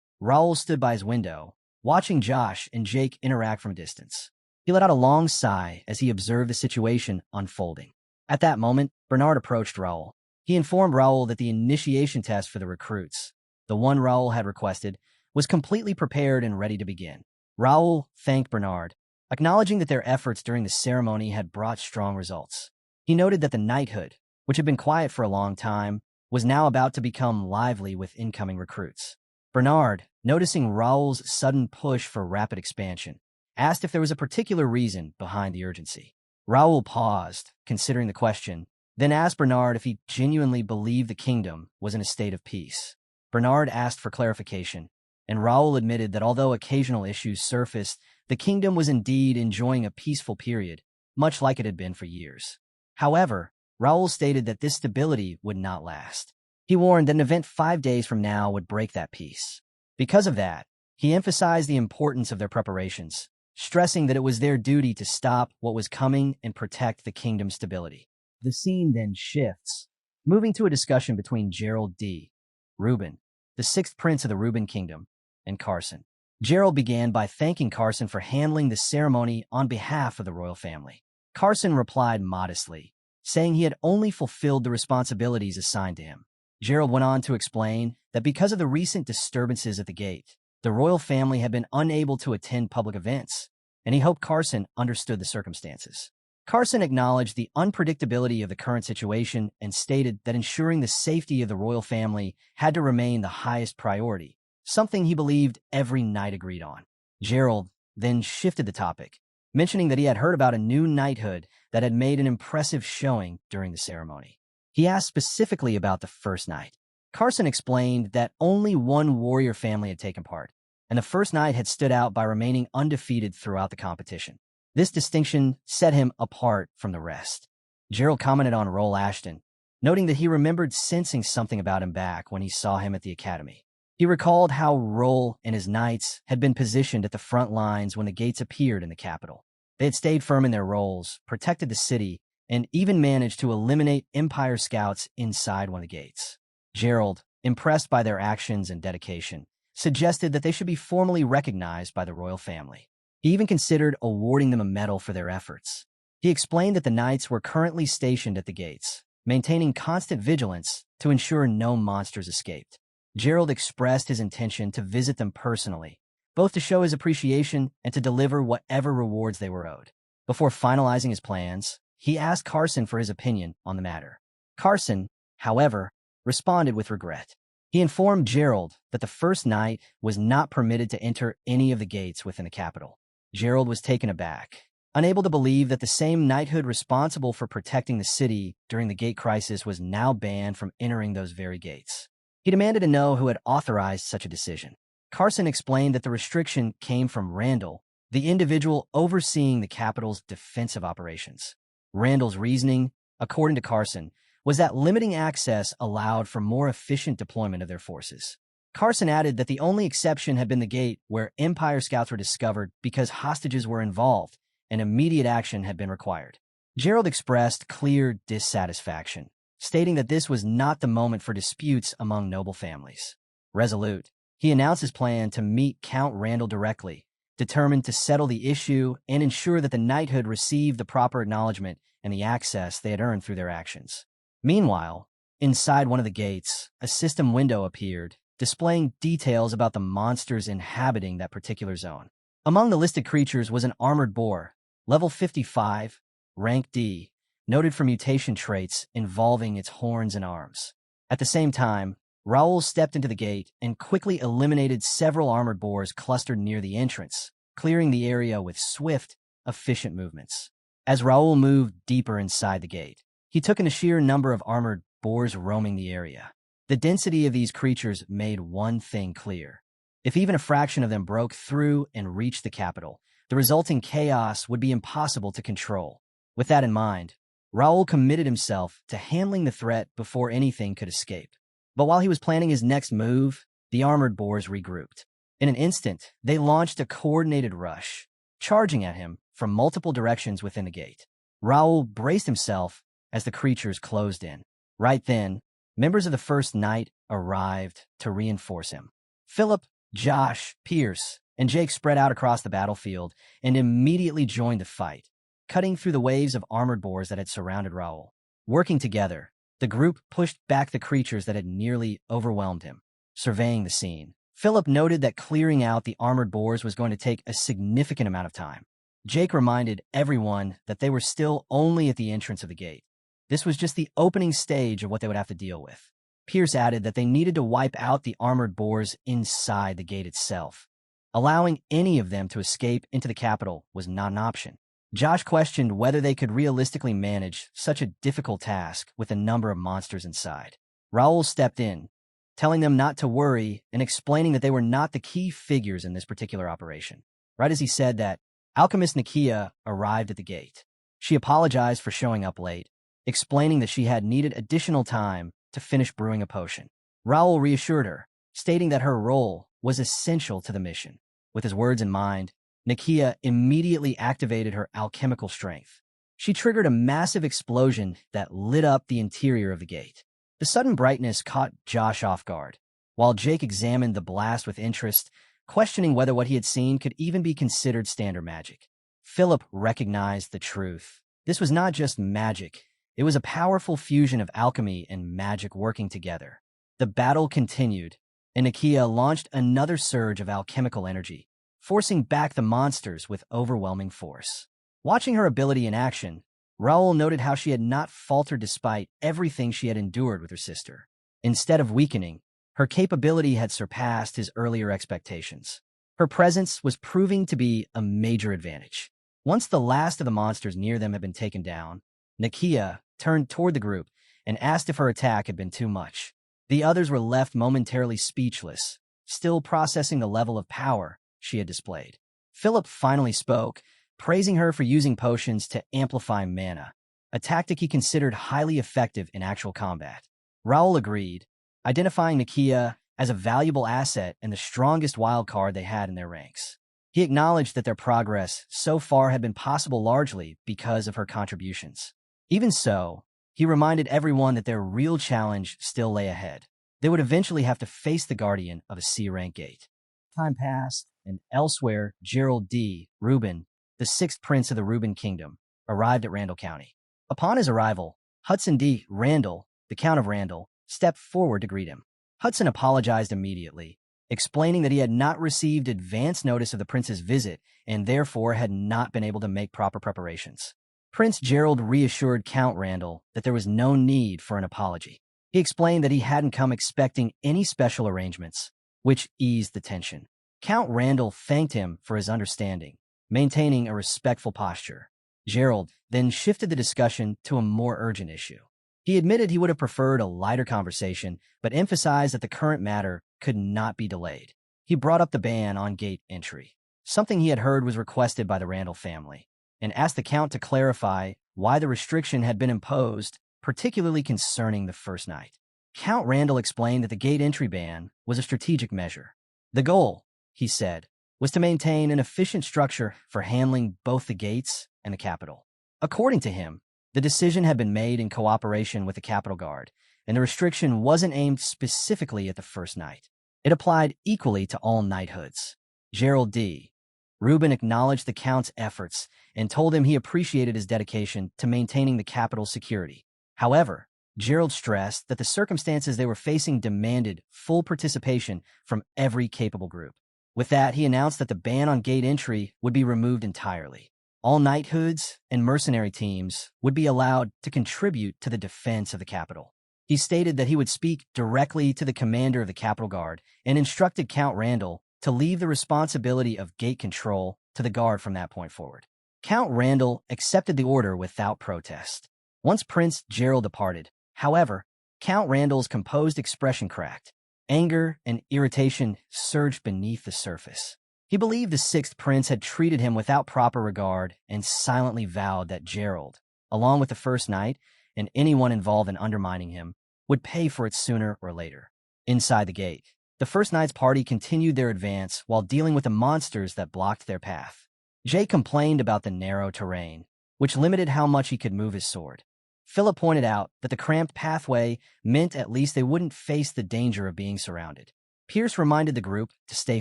Raul stood by his window, watching Josh and Jake interact from a distance. He let out a long sigh as he observed the situation unfolding. At that moment, Bernard approached Raul. He informed Raul that the initiation test for the recruits, the one Raul had requested, was completely prepared and ready to begin. Raul thanked Bernard, acknowledging that their efforts during the ceremony had brought strong results. He noted that the knighthood, which had been quiet for a long time, was now about to become lively with incoming recruits. Bernard, noticing Raul's sudden push for rapid expansion, asked if there was a particular reason behind the urgency. Raul paused, considering the question, then asked Bernard if he genuinely believed the kingdom was in a state of peace. Bernard asked for clarification, and Raul admitted that although occasional issues surfaced, the kingdom was indeed enjoying a peaceful period, much like it had been for years. However, Raul stated that this stability would not last. He warned that an event 5 days from now would break that peace. Because of that, he emphasized the importance of their preparations, stressing that it was their duty to stop what was coming and protect the kingdom's stability. The scene then shifts, moving to a discussion between Gerald D. Reuben, the sixth prince of the Reuben kingdom, and Carson. Gerald began by thanking Carson for handling the ceremony on behalf of the royal family. Carson replied modestly, saying he had only fulfilled the responsibilities assigned to him. Gerald went on to explain that because of the recent disturbances at the gate, the royal family had been unable to attend public events, and he hoped Carson understood the circumstances. Carson acknowledged the unpredictability of the current situation and stated that ensuring the safety of the royal family had to remain the highest priority, something he believed every knight agreed on. Gerald then shifted the topic, mentioning that he had heard about a new knighthood that had made an impressive showing during the ceremony. He asked specifically about the first knight. Carson explained that only one warrior family had taken part, and the first knight had stood out by remaining undefeated throughout the competition. This distinction set him apart from the rest. Gerald commented on Raul Ashton, noting that he remembered sensing something about him back when he saw him at the academy. He recalled how Raul and his knights had been positioned at the front lines when the gates appeared in the capital. They had stayed firm in their roles, protected the city, and even managed to eliminate Empire scouts inside one of the gates. Gerald, impressed by their actions and dedication, suggested that they should be formally recognized by the royal family. He even considered awarding them a medal for their efforts. He explained that the knights were currently stationed at the gates, maintaining constant vigilance to ensure no monsters escaped. Gerald expressed his intention to visit them personally, both to show his appreciation and to deliver whatever rewards they were owed. Before finalizing his plans, he asked Carson for his opinion on the matter. Carson, however, responded with regret. He informed Gerald that the first knight was not permitted to enter any of the gates within the capital. Gerald was taken aback, unable to believe that the same knighthood responsible for protecting the city during the gate crisis was now banned from entering those very gates. He demanded to know who had authorized such a decision. Carson explained that the restriction came from Randall, the individual overseeing the capital's defensive operations. Randall's reasoning, according to Carson, was that limiting access allowed for more efficient deployment of their forces. Carson added that the only exception had been the gate where Empire scouts were discovered because hostages were involved and immediate action had been required. Gerald expressed clear dissatisfaction, stating that this was not the moment for disputes among noble families. Resolute, he announced his plan to meet Count Randall directly, determined to settle the issue and ensure that the knighthood received the proper acknowledgement and the access they had earned through their actions. Meanwhile, inside one of the gates, a system window appeared, displaying details about the monsters inhabiting that particular zone. Among the listed creatures was an armored boar, level 55, rank D, noted for mutation traits involving its horns and arms. At the same time, Raul stepped into the gate and quickly eliminated several armored boars clustered near the entrance, clearing the area with swift, efficient movements. As Raul moved deeper inside the gate, he took in a sheer number of armored boars roaming the area. The density of these creatures made one thing clear. If even a fraction of them broke through and reached the capital, the resulting chaos would be impossible to control. With that in mind, Raul committed himself to handling the threat before anything could escape. But while he was planning his next move, the armored boars regrouped. In an instant, they launched a coordinated rush, charging at him from multiple directions within the gate. Raul braced himself as the creatures closed in. Right then, members of the First Knight arrived to reinforce him. Philip, Josh, Pierce, and Jake spread out across the battlefield and immediately joined the fight, cutting through the waves of armored boars that had surrounded Raul. Working together, the group pushed back the creatures that had nearly overwhelmed him. Surveying the scene, Philip noted that clearing out the armored boars was going to take a significant amount of time. Jake reminded everyone that they were still only at the entrance of the gate. This was just the opening stage of what they would have to deal with. Pierce added that they needed to wipe out the armored boars inside the gate itself. Allowing any of them to escape into the capital was not an option. Josh questioned whether they could realistically manage such a difficult task with a number of monsters inside. Raul stepped in, telling them not to worry and explaining that they were not the key figures in this particular operation. Right as he said that, alchemist Nikia arrived at the gate. She apologized for showing up late, explaining that she had needed additional time to finish brewing a potion. Raul reassured her, stating that her role was essential to the mission. With his words in mind, Nikia immediately activated her alchemical strength. She triggered a massive explosion that lit up the interior of the gate. The sudden brightness caught Josh off guard, while Jake examined the blast with interest, questioning whether what he had seen could even be considered standard magic. Philip recognized the truth. This was not just magic. It was a powerful fusion of alchemy and magic working together. The battle continued, and Nikia launched another surge of alchemical energy, forcing back the monsters with overwhelming force. Watching her ability in action, Raul noted how she had not faltered despite everything she had endured with her sister. Instead of weakening, her capability had surpassed his earlier expectations. Her presence was proving to be a major advantage. Once the last of the monsters near them had been taken down, Nikia turned toward the group and asked if her attack had been too much. The others were left momentarily speechless, still processing the level of power she had displayed. Philip finally spoke, praising her for using potions to amplify mana, a tactic he considered highly effective in actual combat. Raul agreed, identifying Nikia as a valuable asset and the strongest wildcard they had in their ranks. He acknowledged that their progress so far had been possible largely because of her contributions. Even so, he reminded everyone that their real challenge still lay ahead. They would eventually have to face the guardian of a C-rank gate. Time passed, and elsewhere, Gerald D. Reuben, the sixth prince of the Reuben Kingdom, arrived at Randall County. Upon his arrival, Hudson D. Randall, the Count of Randall, stepped forward to greet him. Hudson apologized immediately, explaining that he had not received advance notice of the prince's visit and therefore had not been able to make proper preparations. Prince Gerald reassured Count Randall that there was no need for an apology. He explained that he hadn't come expecting any special arrangements, which eased the tension. Count Randall thanked him for his understanding, maintaining a respectful posture. Gerald then shifted the discussion to a more urgent issue. He admitted he would have preferred a lighter conversation, but emphasized that the current matter could not be delayed. He brought up the ban on gate entry, something he had heard was requested by the Randall family, and asked the Count to clarify why the restriction had been imposed, particularly concerning the first night. Count Randall explained that the gate entry ban was a strategic measure. The goal, he said, was to maintain an efficient structure for handling both the gates and the capital. According to him, the decision had been made in cooperation with the Capitol Guard, and the restriction wasn't aimed specifically at the first night. It applied equally to all knighthoods. Gerald D. Reuben acknowledged the Count's efforts and told him he appreciated his dedication to maintaining the capital's security. However, Gerald stressed that the circumstances they were facing demanded full participation from every capable group. With that, he announced that the ban on gate entry would be removed entirely. All knighthoods and mercenary teams would be allowed to contribute to the defense of the capital. He stated that he would speak directly to the commander of the Capitol Guard and instructed Count Randall to leave the responsibility of gate control to the guard from that point forward. Count Randall accepted the order without protest. Once Prince Gerald departed, however, Count Randall's composed expression cracked. Anger and irritation surged beneath the surface. He believed the sixth prince had treated him without proper regard and silently vowed that Gerald, along with the first knight and anyone involved in undermining him, would pay for it sooner or later. Inside the gate, the first knight's party continued their advance while dealing with the monsters that blocked their path. Jay complained about the narrow terrain, which limited how much he could move his sword. Philip pointed out that the cramped pathway meant at least they wouldn't face the danger of being surrounded. Pierce reminded the group to stay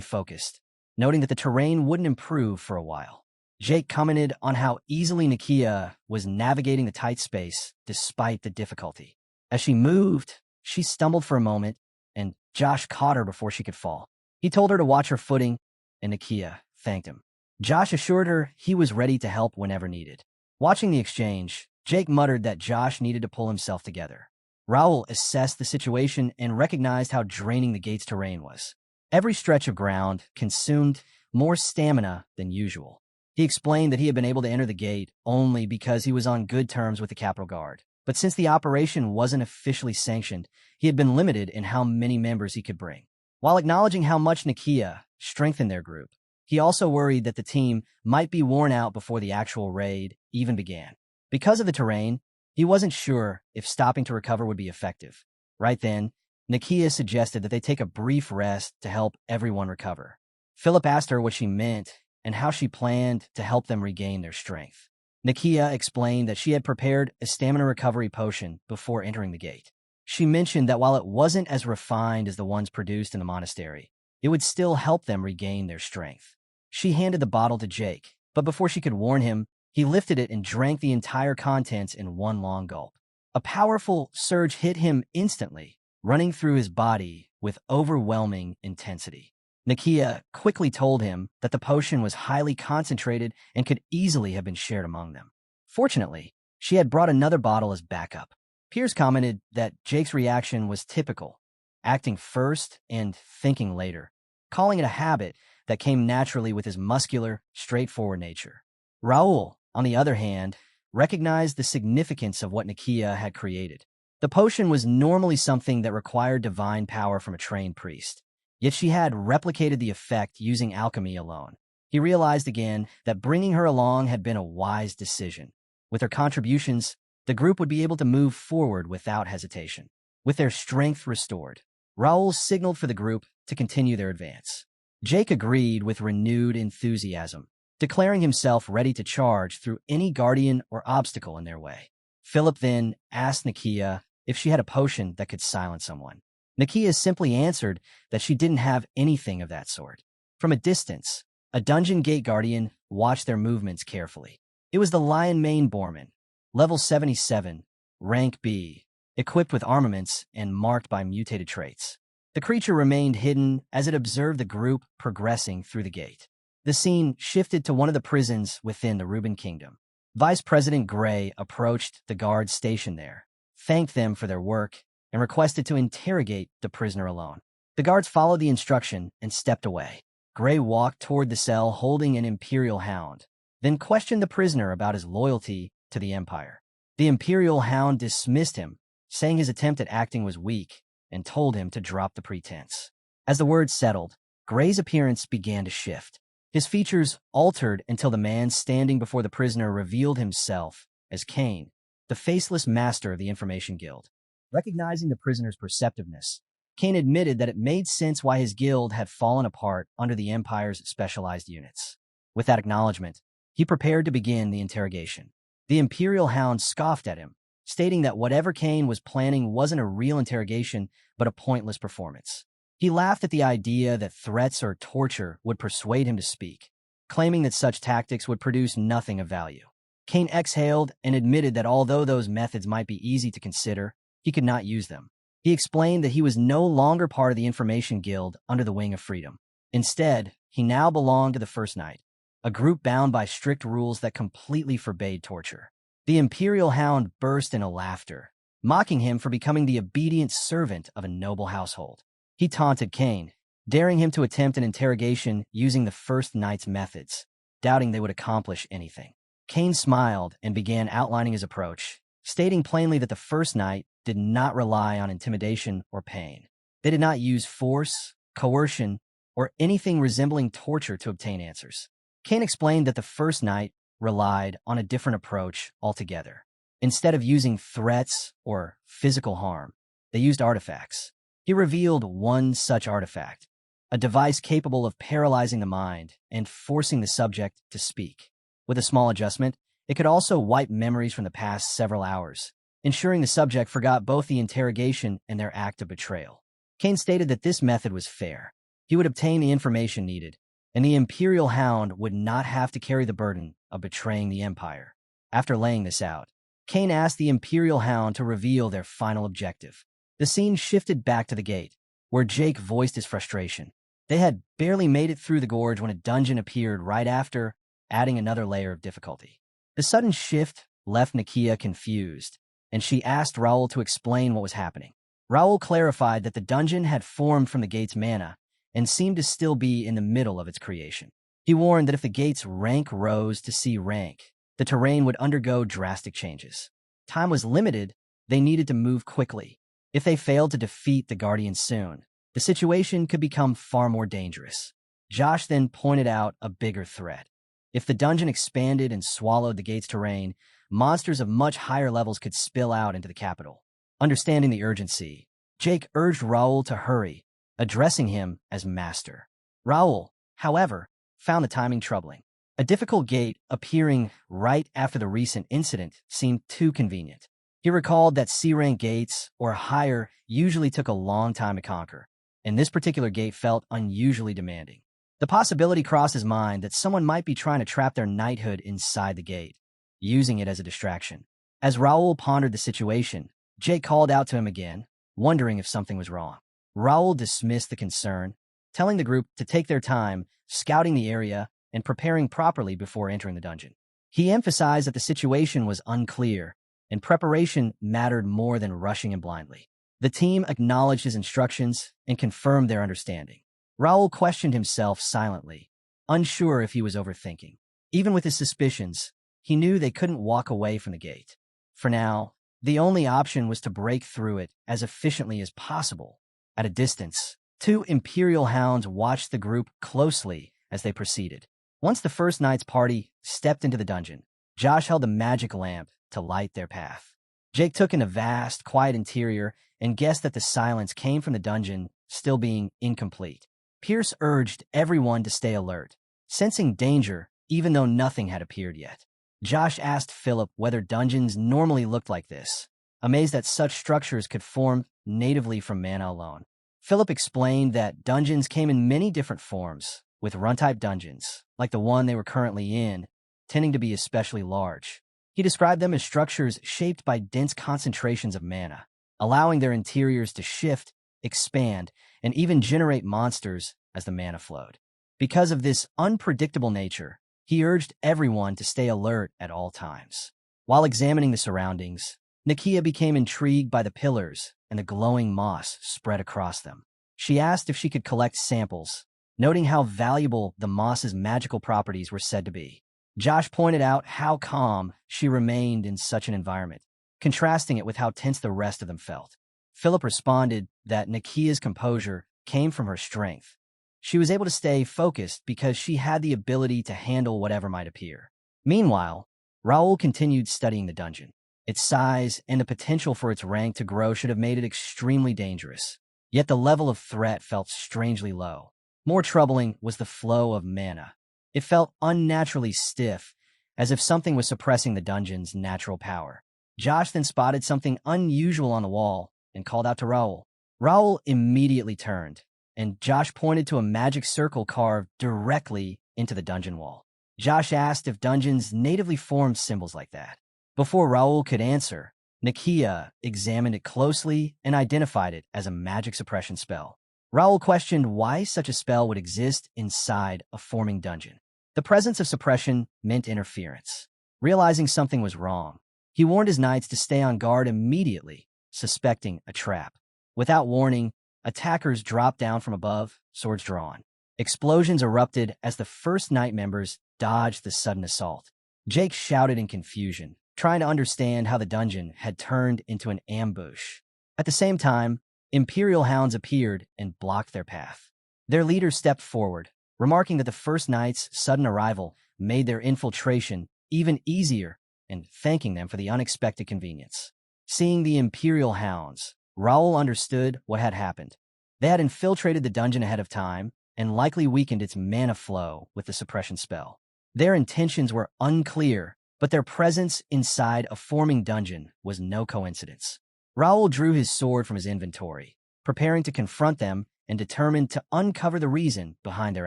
focused, noting that the terrain wouldn't improve for a while. Jake commented on how easily Nikia was navigating the tight space despite the difficulty. As she moved, she stumbled for a moment, and Josh caught her before she could fall. He told her to watch her footing, and Nikia thanked him. Josh assured her he was ready to help whenever needed. Watching the exchange, Jake muttered that Josh needed to pull himself together. Raul assessed the situation and recognized how draining the gate's terrain was. Every stretch of ground consumed more stamina than usual. He explained that he had been able to enter the gate only because he was on good terms with the Capitol Guard. But since the operation wasn't officially sanctioned, he had been limited in how many members he could bring. While acknowledging how much Nikia strengthened their group, he also worried that the team might be worn out before the actual raid even began. Because of the terrain, he wasn't sure if stopping to recover would be effective. Right then, Nikia suggested that they take a brief rest to help everyone recover. Philip asked her what she meant and how she planned to help them regain their strength. Nikia explained that she had prepared a stamina recovery potion before entering the gate. She mentioned that while it wasn't as refined as the ones produced in the monastery, it would still help them regain their strength. She handed the bottle to Jake, but before she could warn him, he lifted it and drank the entire contents in one long gulp. A powerful surge hit him instantly, running through his body with overwhelming intensity. Nikia quickly told him that the potion was highly concentrated and could easily have been shared among them. Fortunately, she had brought another bottle as backup. Piers commented that Jake's reaction was typical, acting first and thinking later, calling it a habit that came naturally with his muscular, straightforward nature. Raul, on the other hand, recognized the significance of what Nikia had created. The potion was normally something that required divine power from a trained priest. Yet she had replicated the effect using alchemy alone. He realized again that bringing her along had been a wise decision. With her contributions, the group would be able to move forward without hesitation. With their strength restored, Raul signaled for the group to continue their advance. Jake agreed with renewed enthusiasm, declaring himself ready to charge through any guardian or obstacle in their way. Philip then asked Nikia if she had a potion that could silence someone. Nikia simply answered that she didn't have anything of that sort. From a distance, a dungeon gate guardian watched their movements carefully. It was the Lion Mane Boreman, level 77, rank B, equipped with armaments and marked by mutated traits. The creature remained hidden as it observed the group progressing through the gate. The scene shifted to one of the prisons within the Reuben Kingdom. Vice President Gray approached the guards stationed there, thanked them for their work, and requested to interrogate the prisoner alone. The guards followed the instruction and stepped away. Gray walked toward the cell holding an Imperial Hound, then questioned the prisoner about his loyalty to the Empire. The Imperial Hound dismissed him, saying his attempt at acting was weak, and told him to drop the pretense. As the words settled, Gray's appearance began to shift. His features altered until the man standing before the prisoner revealed himself as Kane, the faceless master of the Information Guild. Recognizing the prisoner's perceptiveness, Kane admitted that it made sense why his guild had fallen apart under the Empire's specialized units. With that acknowledgement, he prepared to begin the interrogation. The Imperial Hound scoffed at him, stating that whatever Kane was planning wasn't a real interrogation, but a pointless performance. He laughed at the idea that threats or torture would persuade him to speak, claiming that such tactics would produce nothing of value. Kane exhaled and admitted that although those methods might be easy to consider, he could not use them. He explained that he was no longer part of the Information Guild under the Wing of Freedom. Instead, he now belonged to the First Knight, a group bound by strict rules that completely forbade torture. The Imperial Hound burst into laughter, mocking him for becoming the obedient servant of a noble household. He taunted Kane, daring him to attempt an interrogation using the First Knight's methods, doubting they would accomplish anything. Kane smiled and began outlining his approach, stating plainly that the First Knight did not rely on intimidation or pain. They did not use force, coercion, or anything resembling torture to obtain answers. Kane explained that the First Knight relied on a different approach altogether. Instead of using threats or physical harm, they used artifacts. He revealed one such artifact, a device capable of paralyzing the mind and forcing the subject to speak. With a small adjustment, it could also wipe memories from the past several hours, ensuring the subject forgot both the interrogation and their act of betrayal. Kane stated that this method was fair. He would obtain the information needed, and the Imperial Hound would not have to carry the burden of betraying the Empire. After laying this out, Kane asked the Imperial Hound to reveal their final objective. The scene shifted back to the gate, where Jake voiced his frustration. They had barely made it through the gorge when a dungeon appeared right after, adding another layer of difficulty. The sudden shift left Nikia confused, and she asked Raul to explain what was happening. Raul clarified that the dungeon had formed from the gate's mana and seemed to still be in the middle of its creation. He warned that if the gate's rank rose to C rank, the terrain would undergo drastic changes. Time was limited, they needed to move quickly. If they failed to defeat the Guardians soon, the situation could become far more dangerous. Josh then pointed out a bigger threat. If the dungeon expanded and swallowed the gate's terrain, monsters of much higher levels could spill out into the capital. Understanding the urgency, Jake urged Raul to hurry, addressing him as master. Raul, however, found the timing troubling. A difficult gate appearing right after the recent incident seemed too convenient. He recalled that C-rank gates, or higher, usually took a long time to conquer, and this particular gate felt unusually demanding. The possibility crossed his mind that someone might be trying to trap their knighthood inside the gate, using it as a distraction. As Raul pondered the situation, Jake called out to him again, wondering if something was wrong. Raul dismissed the concern, telling the group to take their time, scouting the area and preparing properly before entering the dungeon. He emphasized that the situation was unclear, and preparation mattered more than rushing in blindly. The team acknowledged his instructions and confirmed their understanding. Raul questioned himself silently, unsure if he was overthinking. Even with his suspicions, he knew they couldn't walk away from the gate. For now, the only option was to break through it as efficiently as possible. At a distance, two Imperial Hounds watched the group closely as they proceeded. Once the first night's party stepped into the dungeon, Josh held a magic lamp to light their path. Jake took in a vast, quiet interior and guessed that the silence came from the dungeon still being incomplete. Pierce urged everyone to stay alert, sensing danger even though nothing had appeared yet. Josh asked Philip whether dungeons normally looked like this, amazed that such structures could form natively from mana alone. Philip explained that dungeons came in many different forms, with run-type dungeons, like the one they were currently in, tending to be especially large. He described them as structures shaped by dense concentrations of mana, allowing their interiors to shift, expand, and even generate monsters as the mana flowed. Because of this unpredictable nature, he urged everyone to stay alert at all times. While examining the surroundings, Nikia became intrigued by the pillars and the glowing moss spread across them. She asked if she could collect samples, noting how valuable the moss's magical properties were said to be. Josh pointed out how calm she remained in such an environment, contrasting it with how tense the rest of them felt. Philip responded that Nikia's composure came from her strength. She was able to stay focused because she had the ability to handle whatever might appear. Meanwhile, Raul continued studying the dungeon. Its size and the potential for its rank to grow should have made it extremely dangerous. Yet the level of threat felt strangely low. More troubling was the flow of mana. It felt unnaturally stiff, as if something was suppressing the dungeon's natural power. Josh then spotted something unusual on the wall and called out to Raul. Raul immediately turned, and Josh pointed to a magic circle carved directly into the dungeon wall. Josh asked if dungeons natively formed symbols like that. Before Raul could answer, Nikia examined it closely and identified it as a magic suppression spell. Raul questioned why such a spell would exist inside a forming dungeon. The presence of suppression meant interference. Realizing something was wrong, he warned his knights to stay on guard immediately, suspecting a trap. Without warning, attackers dropped down from above, swords drawn. Explosions erupted as the first knight members dodged the sudden assault. Jake shouted in confusion, trying to understand how the dungeon had turned into an ambush. At the same time, Imperial Hounds appeared and blocked their path. Their leader stepped forward, remarking that the first knight's sudden arrival made their infiltration even easier and thanking them for the unexpected convenience. Seeing the Imperial Hounds, Raul understood what had happened. They had infiltrated the dungeon ahead of time and likely weakened its mana flow with the suppression spell. Their intentions were unclear, but their presence inside a forming dungeon was no coincidence. Raul drew his sword from his inventory, preparing to confront them and determined to uncover the reason behind their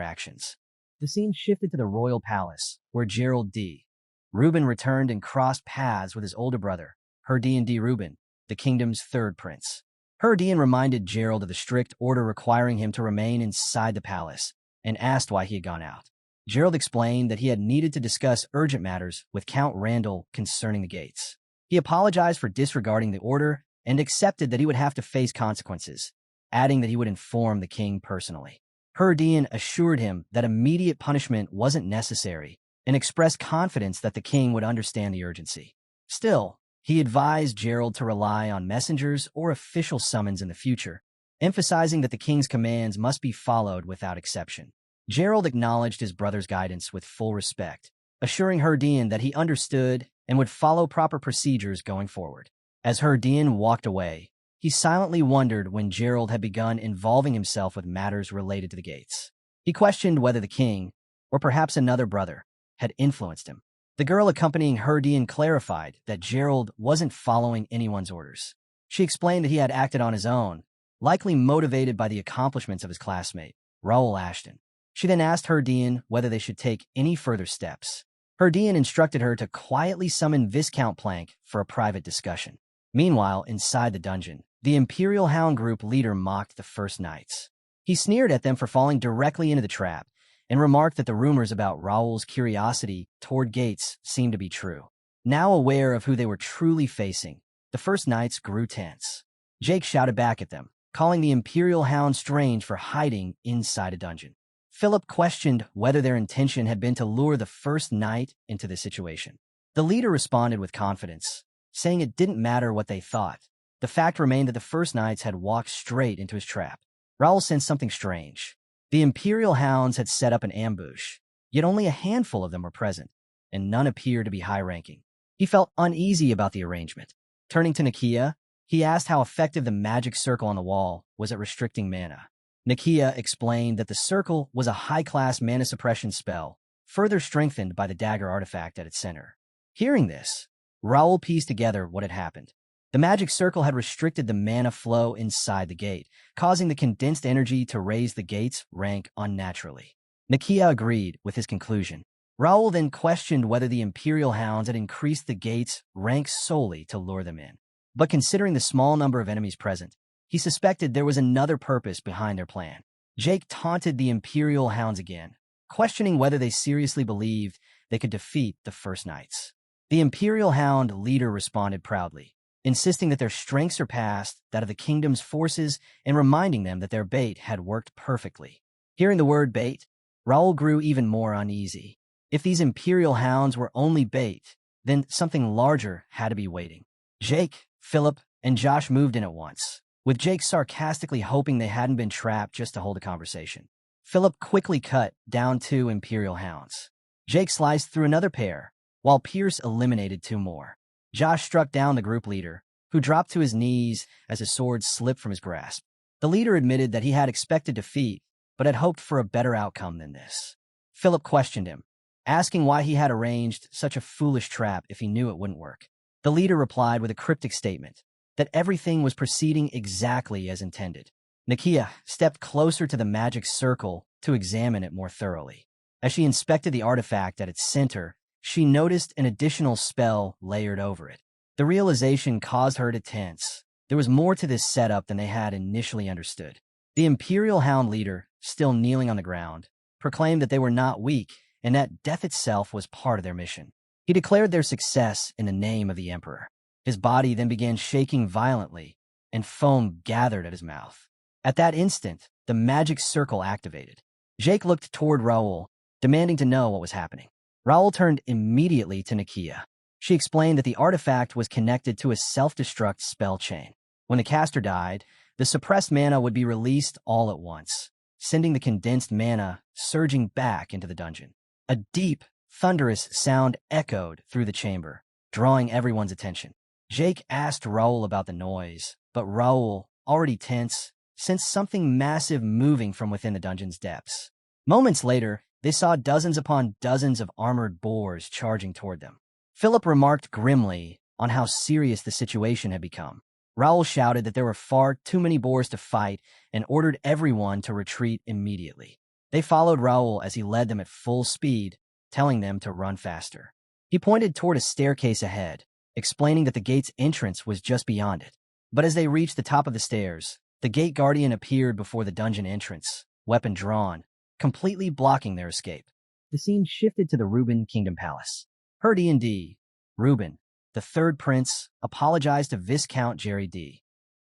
actions. The scene shifted to the royal palace, where Gerald D. Reuben returned and crossed paths with his older brother, Herdian D. Reuben, the kingdom's third prince. Herdian reminded Gerald of the strict order requiring him to remain inside the palace and asked why he had gone out. Gerald explained that he had needed to discuss urgent matters with Count Randall concerning the gates. He apologized for disregarding the order and accepted that he would have to face consequences, adding that he would inform the king personally. Dion assured him that immediate punishment wasn't necessary and expressed confidence that the king would understand the urgency. Still, he advised Gerald to rely on messengers or official summons in the future, emphasizing that the king's commands must be followed without exception. Gerald acknowledged his brother's guidance with full respect, assuring Dion that he understood and would follow proper procedures going forward. As Dion walked away, he silently wondered when Gerald had begun involving himself with matters related to the gates. He questioned whether the king, or perhaps another brother, had influenced him. The girl accompanying Dion clarified that Gerald wasn't following anyone's orders. She explained that he had acted on his own, likely motivated by the accomplishments of his classmate, Raul Ashton. She then asked Dion whether they should take any further steps. Dion instructed her to quietly summon Viscount Plank for a private discussion. Meanwhile, inside the dungeon, the Imperial Hound group leader mocked the first knights. He sneered at them for falling directly into the trap and remarked that the rumors about Raul's curiosity toward gates seemed to be true. Now aware of who they were truly facing, the first knights grew tense. Jake shouted back at them, calling the Imperial Hound strange for hiding inside a dungeon. Philip questioned whether their intention had been to lure the first knight into the situation. The leader responded with confidence, saying it didn't matter what they thought. The fact remained that the first knights had walked straight into his trap. Raul sensed something strange. The Imperial Hounds had set up an ambush, yet only a handful of them were present, and none appeared to be high-ranking. He felt uneasy about the arrangement. Turning to Nikia, he asked how effective the magic circle on the wall was at restricting mana. Nikia explained that the circle was a high-class mana suppression spell, further strengthened by the dagger artifact at its center. Hearing this, Raul pieced together what had happened. The magic circle had restricted the mana flow inside the gate, causing the condensed energy to raise the gate's rank unnaturally. Nikia agreed with his conclusion. Raul then questioned whether the Imperial Hounds had increased the gate's rank solely to lure them in. But considering the small number of enemies present, he suspected there was another purpose behind their plan. Jake taunted the Imperial Hounds again, questioning whether they seriously believed they could defeat the First Knights. The Imperial Hound leader responded proudly, insisting that their strength surpassed that of the kingdom's forces and reminding them that their bait had worked perfectly. Hearing the word bait, Raul grew even more uneasy. If these Imperial Hounds were only bait, then something larger had to be waiting. Jake, Philip, and Josh moved in at once, with Jake sarcastically hoping they hadn't been trapped just to hold a conversation. Philip quickly cut down 2 Imperial Hounds. Jake sliced through another pair, while Pierce eliminated 2 more. Josh struck down the group leader, who dropped to his knees as his sword slipped from his grasp. The leader admitted that he had expected defeat, but had hoped for a better outcome than this. Philip questioned him, asking why he had arranged such a foolish trap if he knew it wouldn't work. The leader replied with a cryptic statement that everything was proceeding exactly as intended. Nikia stepped closer to the magic circle to examine it more thoroughly. As she inspected the artifact at its center, she noticed an additional spell layered over it. The realization caused her to tense. There was more to this setup than they had initially understood. The Imperial Hound leader, still kneeling on the ground, proclaimed that they were not weak and that death itself was part of their mission. He declared their success in the name of the Emperor. His body then began shaking violently, and foam gathered at his mouth. At that instant, the magic circle activated. Jake looked toward Raul, demanding to know what was happening. Raul turned immediately to Nikia. She explained that the artifact was connected to a self-destruct spell chain. When the caster died, the suppressed mana would be released all at once, sending the condensed mana surging back into the dungeon. A deep, thunderous sound echoed through the chamber, drawing everyone's attention. Jake asked Raul about the noise, but Raul, already tense, sensed something massive moving from within the dungeon's depths. Moments later, they saw dozens upon dozens of armored boars charging toward them. Philip remarked grimly on how serious the situation had become. Raul shouted that there were far too many boars to fight and ordered everyone to retreat immediately. They followed Raul as he led them at full speed, telling them to run faster. He pointed toward a staircase ahead, explaining that the gate's entrance was just beyond it. But as they reached the top of the stairs, the gate guardian appeared before the dungeon entrance, weapon drawn, completely blocking their escape. The scene shifted to the Reuben Kingdom Palace. D&D, Reuben, the third prince, apologized to Viscount Jerry D.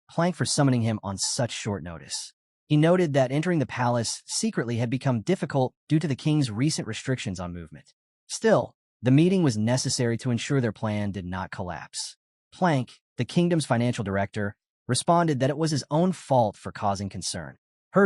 Plank for summoning him on such short notice. He noted that entering the palace secretly had become difficult due to the king's recent restrictions on movement. Still, the meeting was necessary to ensure their plan did not collapse. Plank, the kingdom's financial director, responded that it was his own fault for causing concern.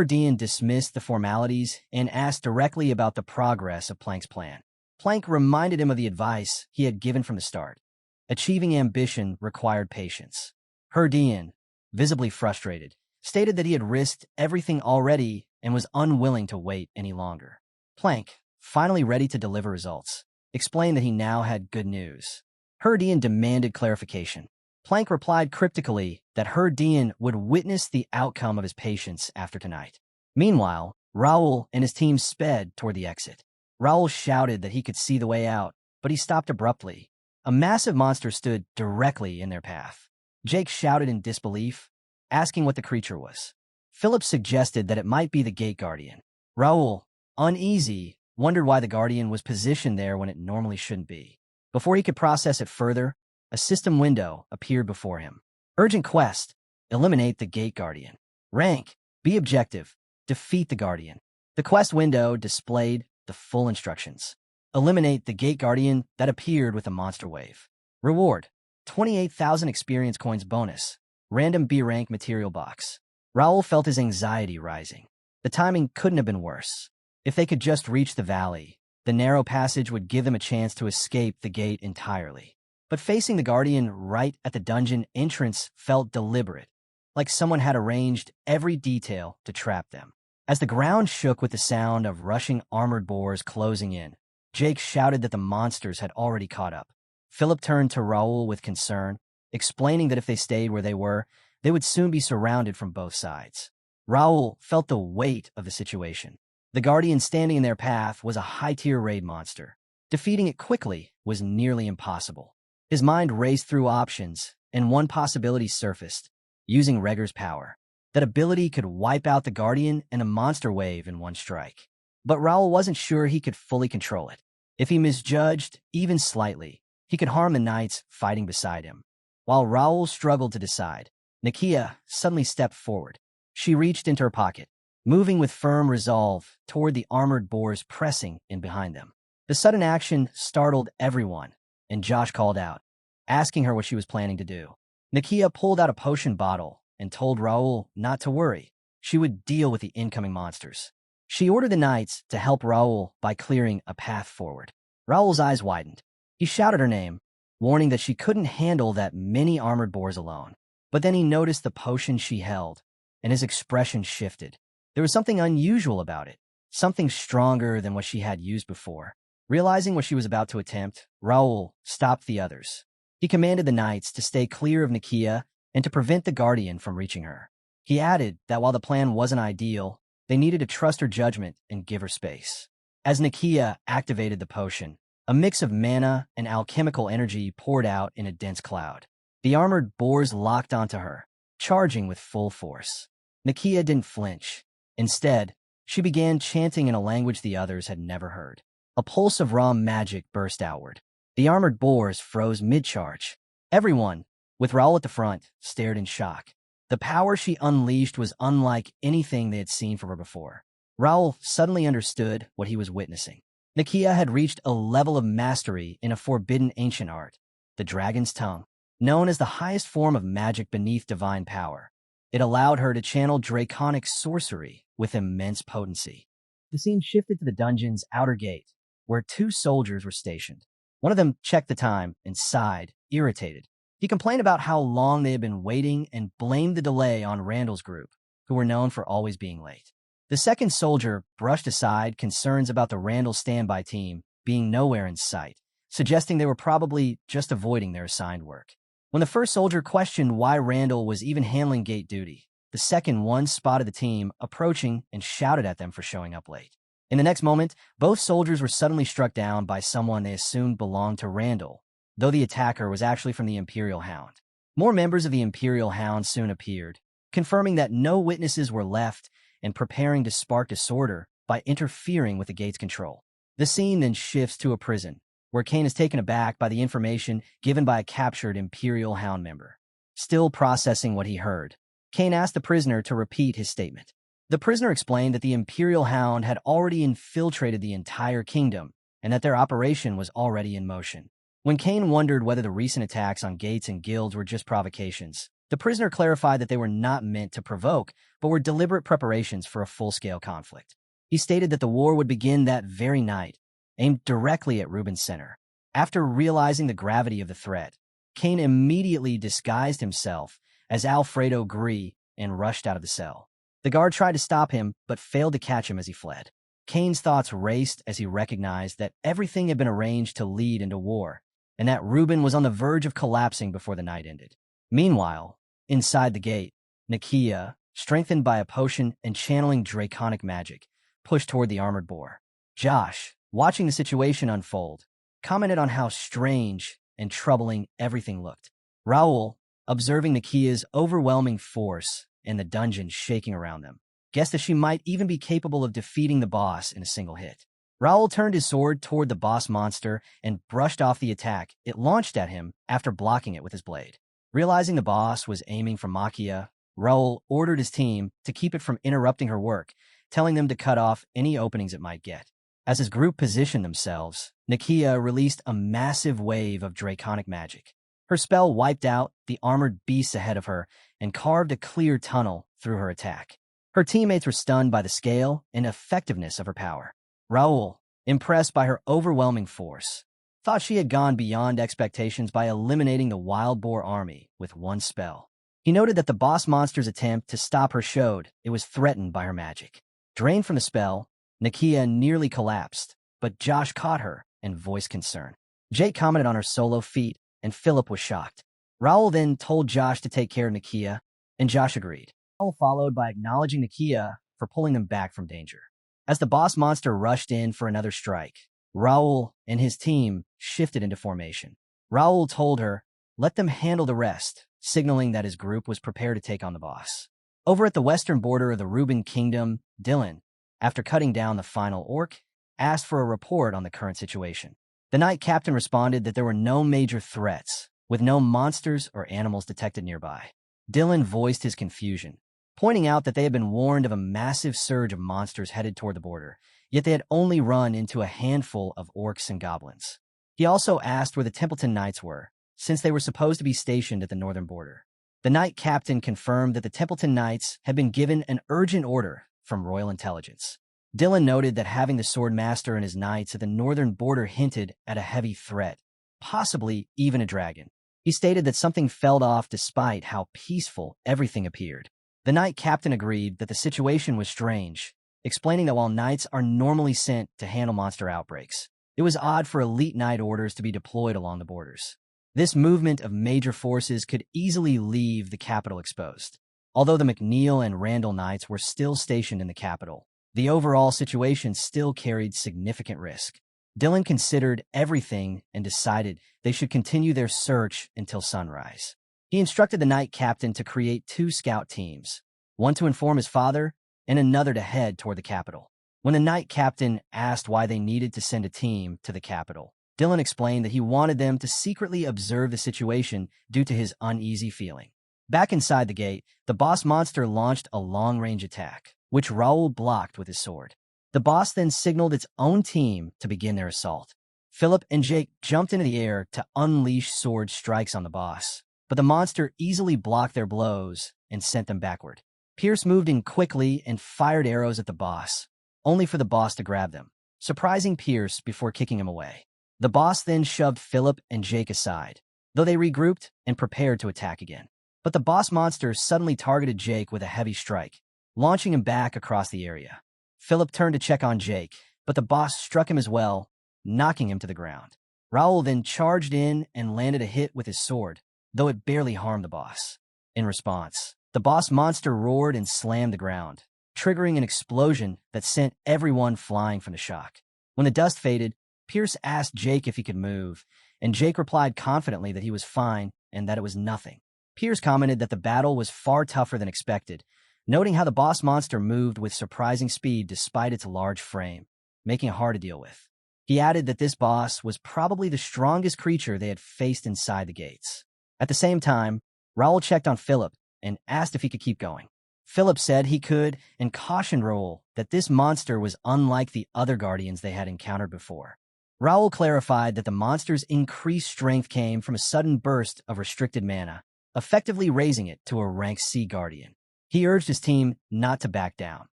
Dion dismissed the formalities and asked directly about the progress of Plank's plan. Plank reminded him of the advice he had given from the start. Achieving ambition required patience. Dion, visibly frustrated, stated that he had risked everything already and was unwilling to wait any longer. Plank, finally ready to deliver results, explained that he now had good news. Dion demanded clarification. Plank replied cryptically that Dion would witness the outcome of his patience after tonight. Meanwhile, Raul and his team sped toward the exit. Raul shouted that he could see the way out, but he stopped abruptly. A massive monster stood directly in their path. Jake shouted in disbelief, asking what the creature was. Philip suggested that it might be the gate guardian. Raul, uneasy, wondered why the guardian was positioned there when it normally shouldn't be. Before he could process it further, a system window appeared before him. Urgent quest: eliminate the gate guardian. Rank: be objective, defeat the guardian. The quest window displayed the full instructions. Eliminate the gate guardian that appeared with a monster wave. Reward: 28,000 experience coins bonus. Random B rank material box. Raul felt his anxiety rising. The timing couldn't have been worse. If they could just reach the valley, the narrow passage would give them a chance to escape the gate entirely. But facing the guardian right at the dungeon entrance felt deliberate, like someone had arranged every detail to trap them. As the ground shook with the sound of rushing armored boars closing in, Jake shouted that the monsters had already caught up. Philip turned to Raul with concern, explaining that if they stayed where they were, they would soon be surrounded from both sides. Raul felt the weight of the situation. The guardian standing in their path was a high-tier raid monster. Defeating it quickly was nearly impossible. His mind raced through options, and one possibility surfaced: using Regger's power. That ability could wipe out the Guardian and a monster wave in one strike. But Raul wasn't sure he could fully control it. If he misjudged, even slightly, he could harm the knights fighting beside him. While Raul struggled to decide, Nikia suddenly stepped forward. She reached into her pocket, moving with firm resolve toward the armored boars pressing in behind them. The sudden action startled everyone, and Josh called out, asking her what she was planning to do. Nikia pulled out a potion bottle and told Raul not to worry. She would deal with the incoming monsters. She ordered the knights to help Raul by clearing a path forward. Raul's eyes widened. He shouted her name, warning that she couldn't handle that many armored boars alone. But then he noticed the potion she held, and his expression shifted. There was something unusual about it, something stronger than what she had used before. Realizing what she was about to attempt, Raul stopped the others. He commanded the knights to stay clear of Nikia and to prevent the guardian from reaching her. He added that while the plan wasn't ideal, they needed to trust her judgment and give her space. As Nikia activated the potion, a mix of mana and alchemical energy poured out in a dense cloud. The armored boars locked onto her, charging with full force. Nikia didn't flinch. Instead, she began chanting in a language the others had never heard. A pulse of raw magic burst outward. The armored boars froze mid-charge. Everyone, with Raul at the front, stared in shock. The power she unleashed was unlike anything they had seen from her before. Raul suddenly understood what he was witnessing. Nikia had reached a level of mastery in a forbidden ancient art, the dragon's tongue, known as the highest form of magic beneath divine power. It allowed her to channel draconic sorcery with immense potency. The scene shifted to the dungeon's outer gate, where two soldiers were stationed. One of them checked the time and sighed, irritated. He complained about how long they had been waiting and blamed the delay on Randall's group, who were known for always being late. The second soldier brushed aside concerns about the Randall standby team being nowhere in sight, suggesting they were probably just avoiding their assigned work. When the first soldier questioned why Randall was even handling gate duty, the second one spotted the team approaching and shouted at them for showing up late. In the next moment, both soldiers were suddenly struck down by someone they assumed belonged to Randall, though the attacker was actually from the Imperial Hound. More members of the Imperial Hound soon appeared, confirming that no witnesses were left and preparing to spark disorder by interfering with the gate's control. The scene then shifts to a prison, where Kane is taken aback by the information given by a captured Imperial Hound member. Still processing what he heard, Kane asked the prisoner to repeat his statement. The prisoner explained that the Imperial Hound had already infiltrated the entire kingdom and that their operation was already in motion. When Kane wondered whether the recent attacks on gates and guilds were just provocations, the prisoner clarified that they were not meant to provoke, but were deliberate preparations for a full-scale conflict. He stated that the war would begin that very night, aimed directly at Rubin's center. After realizing the gravity of the threat, Kane immediately disguised himself as Alfredo Gris and rushed out of the cell. The guard tried to stop him, but failed to catch him as he fled. Kane's thoughts raced as he recognized that everything had been arranged to lead into war, and that Rubin was on the verge of collapsing before the night ended. Meanwhile, inside the gate, Nikia, strengthened by a potion and channeling draconic magic, pushed toward the armored boar. Josh, watching the situation unfold, commented on how strange and troubling everything looked. Raul, observing Nikia's overwhelming force and the dungeon shaking around them, guessed that she might even be capable of defeating the boss in a single hit. Raul turned his sword toward the boss monster and brushed off the attack it launched at him after blocking it with his blade. Realizing the boss was aiming for Nikia, Raul ordered his team to keep it from interrupting her work, telling them to cut off any openings it might get. As his group positioned themselves, Nikia released a massive wave of draconic magic. Her spell wiped out the armored beasts ahead of her and carved a clear tunnel through her attack. Her teammates were stunned by the scale and effectiveness of her power. Raul, impressed by her overwhelming force, thought she had gone beyond expectations by eliminating the wild boar army with one spell. He noted that the boss monster's attempt to stop her showed it was threatened by her magic. Drained from the spell, Nikia nearly collapsed, but Josh caught her and voiced concern. Jake commented on her solo feat, and Philip was shocked. Raul then told Josh to take care of Nikia, and Josh agreed. Raul followed by acknowledging Nikia for pulling them back from danger. As the boss monster rushed in for another strike, Raul and his team shifted into formation. Raul told her, "Let them handle the rest," signaling that his group was prepared to take on the boss. Over at the western border of the Rubin Kingdom, Dylan, after cutting down the final orc, asked for a report on the current situation. The Knight Captain responded that there were no major threats, with no monsters or animals detected nearby. Dylan voiced his confusion, pointing out that they had been warned of a massive surge of monsters headed toward the border, yet they had only run into a handful of orcs and goblins. He also asked where the Templeton Knights were, since they were supposed to be stationed at the northern border. The Knight Captain confirmed that the Templeton Knights had been given an urgent order from Royal Intelligence. Dylan noted that having the Sword Master and his knights at the northern border hinted at a heavy threat, possibly even a dragon. He stated that something fell off despite how peaceful everything appeared. The Knight Captain agreed that the situation was strange, explaining that while knights are normally sent to handle monster outbreaks, it was odd for elite knight orders to be deployed along the borders. This movement of major forces could easily leave the capital exposed. Although the McNeil and Randall knights were still stationed in the capital, the overall situation still carried significant risk. Dylan considered everything and decided they should continue their search until sunrise. He instructed the Knight Captain to create 2 scout teams, one to inform his father and another to head toward the capital. When the Knight Captain asked why they needed to send a team to the capital, Dylan explained that he wanted them to secretly observe the situation due to his uneasy feeling. Back inside the gate, the boss monster launched a long-range attack, which Raul blocked with his sword. The boss then signaled its own team to begin their assault. Philip and Jake jumped into the air to unleash sword strikes on the boss, but the monster easily blocked their blows and sent them backward. Pierce moved in quickly and fired arrows at the boss, only for the boss to grab them, surprising Pierce before kicking him away. The boss then shoved Philip and Jake aside, though they regrouped and prepared to attack again. But the boss monster suddenly targeted Jake with a heavy strike, launching him back across the area. Philip turned to check on Jake, but the boss struck him as well, knocking him to the ground. Raul then charged in and landed a hit with his sword, though it barely harmed the boss. In response, the boss monster roared and slammed the ground, triggering an explosion that sent everyone flying from the shock. When the dust faded, Pierce asked Jake if he could move, and Jake replied confidently that he was fine and that it was nothing. Pierce commented that the battle was far tougher than expected, noting how the boss monster moved with surprising speed despite its large frame, making it hard to deal with. He added that this boss was probably the strongest creature they had faced inside the gates. At the same time, Raul checked on Philip and asked if he could keep going. Philip said he could and cautioned Raul that this monster was unlike the other guardians they had encountered before. Raul clarified that the monster's increased strength came from a sudden burst of restricted mana, effectively raising it to a rank C guardian. He urged his team not to back down,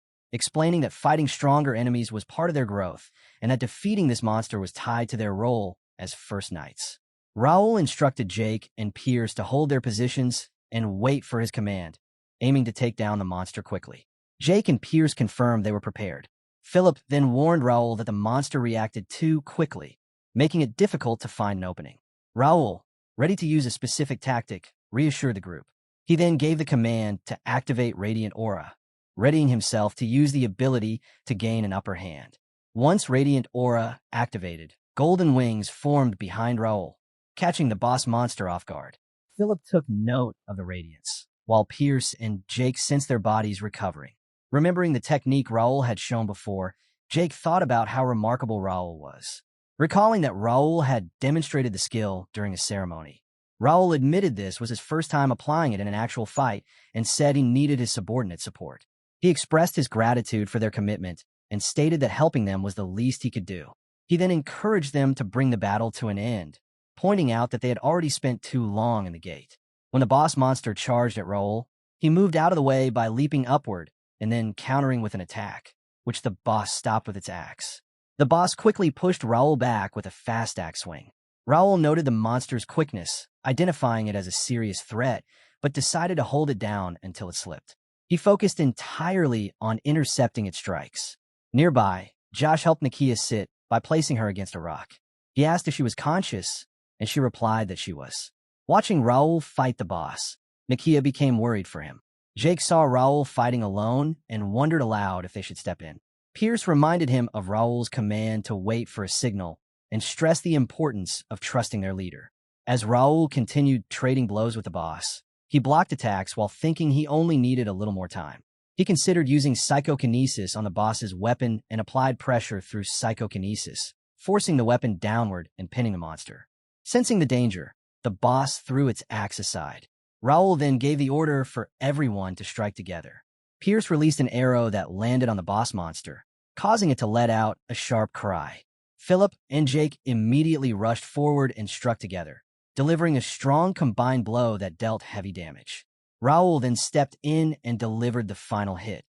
explaining that fighting stronger enemies was part of their growth and that defeating this monster was tied to their role as First Knights. Raul instructed Jake and Pierce to hold their positions and wait for his command, aiming to take down the monster quickly. Jake and Pierce confirmed they were prepared. Philip then warned Raul that the monster reacted too quickly, making it difficult to find an opening. Raul, ready to use a specific tactic, reassured the group. He then gave the command to activate Radiant Aura, readying himself to use the ability to gain an upper hand. Once Radiant Aura activated, golden wings formed behind Raul, catching the boss monster off guard. Philip took note of the radiance, while Pierce and Jake sensed their bodies recovering. Remembering the technique Raul had shown before, Jake thought about how remarkable Raul was. Recalling that Raul had demonstrated the skill during a ceremony, Raul admitted this was his first time applying it in an actual fight and said he needed his subordinate support. He expressed his gratitude for their commitment and stated that helping them was the least he could do. He then encouraged them to bring the battle to an end, pointing out that they had already spent too long in the gate. When the boss monster charged at Raul, he moved out of the way by leaping upward and then countering with an attack, which the boss stopped with its axe. The boss quickly pushed Raul back with a fast axe swing. Raul noted the monster's quickness, identifying it as a serious threat, but decided to hold it down until it slipped. He focused entirely on intercepting its strikes. Nearby, Josh helped Nikia sit by placing her against a rock. He asked if she was conscious, and she replied that she was. Watching Raul fight the boss, Nikia became worried for him. Jake saw Raul fighting alone and wondered aloud if they should step in. Pierce reminded him of Raul's command to wait for a signal and stressed the importance of trusting their leader. As Raul continued trading blows with the boss, he blocked attacks while thinking he only needed a little more time. He considered using psychokinesis on the boss's weapon and applied pressure through psychokinesis, forcing the weapon downward and pinning the monster. Sensing the danger, the boss threw its axe aside. Raul then gave the order for everyone to strike together. Pierce released an arrow that landed on the boss monster, causing it to let out a sharp cry. Philip and Jake immediately rushed forward and struck together, delivering a strong combined blow that dealt heavy damage. Raul then stepped in and delivered the final hit,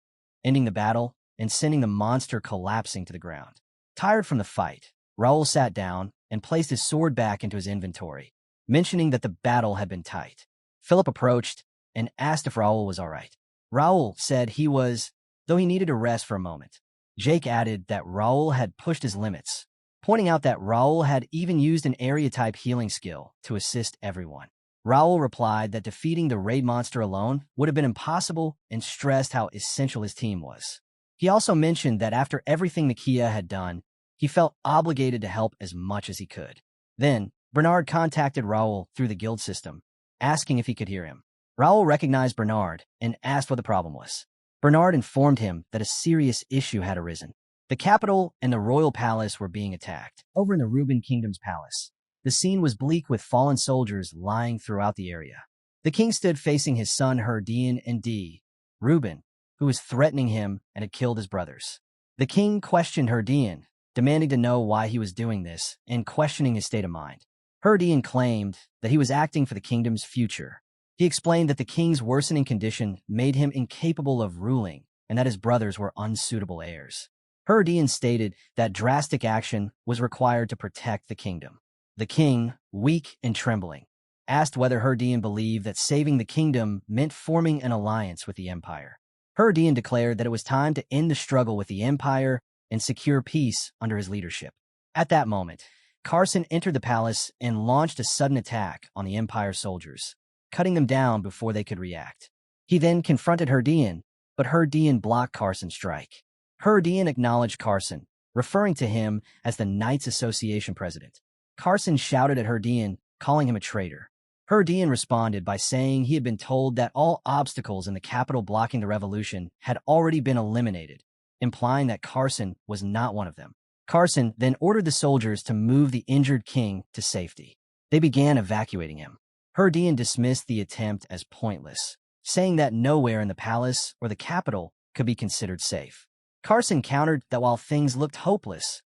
ending the battle and sending the monster collapsing to the ground. Tired from the fight, Raul sat down and placed his sword back into his inventory, mentioning that the battle had been tight. Philip approached and asked if Raul was all right. Raul said he was, though he needed a rest for a moment. Jake added that Raul had pushed his limits, pointing out that Raul had even used an area-type healing skill to assist everyone. Raul replied that defeating the raid monster alone would have been impossible and stressed how essential his team was. He also mentioned that after everything Nikia had done, he felt obligated to help as much as he could. Then, Bernard contacted Raul through the guild system, asking if he could hear him. Raul recognized Bernard and asked what the problem was. Bernard informed him that a serious issue had arisen. The capital and the royal palace were being attacked. Over in the Reuben Kingdom's palace, the scene was bleak with fallen soldiers lying throughout the area. The king stood facing his son Dion and Reuben, who was threatening him and had killed his brothers. The king questioned Dion, demanding to know why he was doing this and questioning his state of mind. Dion claimed that he was acting for the kingdom's future. He explained that the king's worsening condition made him incapable of ruling and that his brothers were unsuitable heirs. Dion stated that drastic action was required to protect the kingdom. The king, weak and trembling, asked whether Dion believed that saving the kingdom meant forming an alliance with the empire. Dion declared that it was time to end the struggle with the empire and secure peace under his leadership. At that moment, Carson entered the palace and launched a sudden attack on the empire soldiers, cutting them down before they could react. He then confronted Dion, but Dion blocked Carson's strike. Dion acknowledged Carson, referring to him as the Knights Association president. Carson shouted at Dion, calling him a traitor. Dion responded by saying he had been told that all obstacles in the capital blocking the revolution had already been eliminated, implying that Carson was not one of them. Carson then ordered the soldiers to move the injured king to safety. They began evacuating him. Dion dismissed the attempt as pointless, saying that nowhere in the palace or the capital could be considered safe. Carson countered that while things looked hopeless,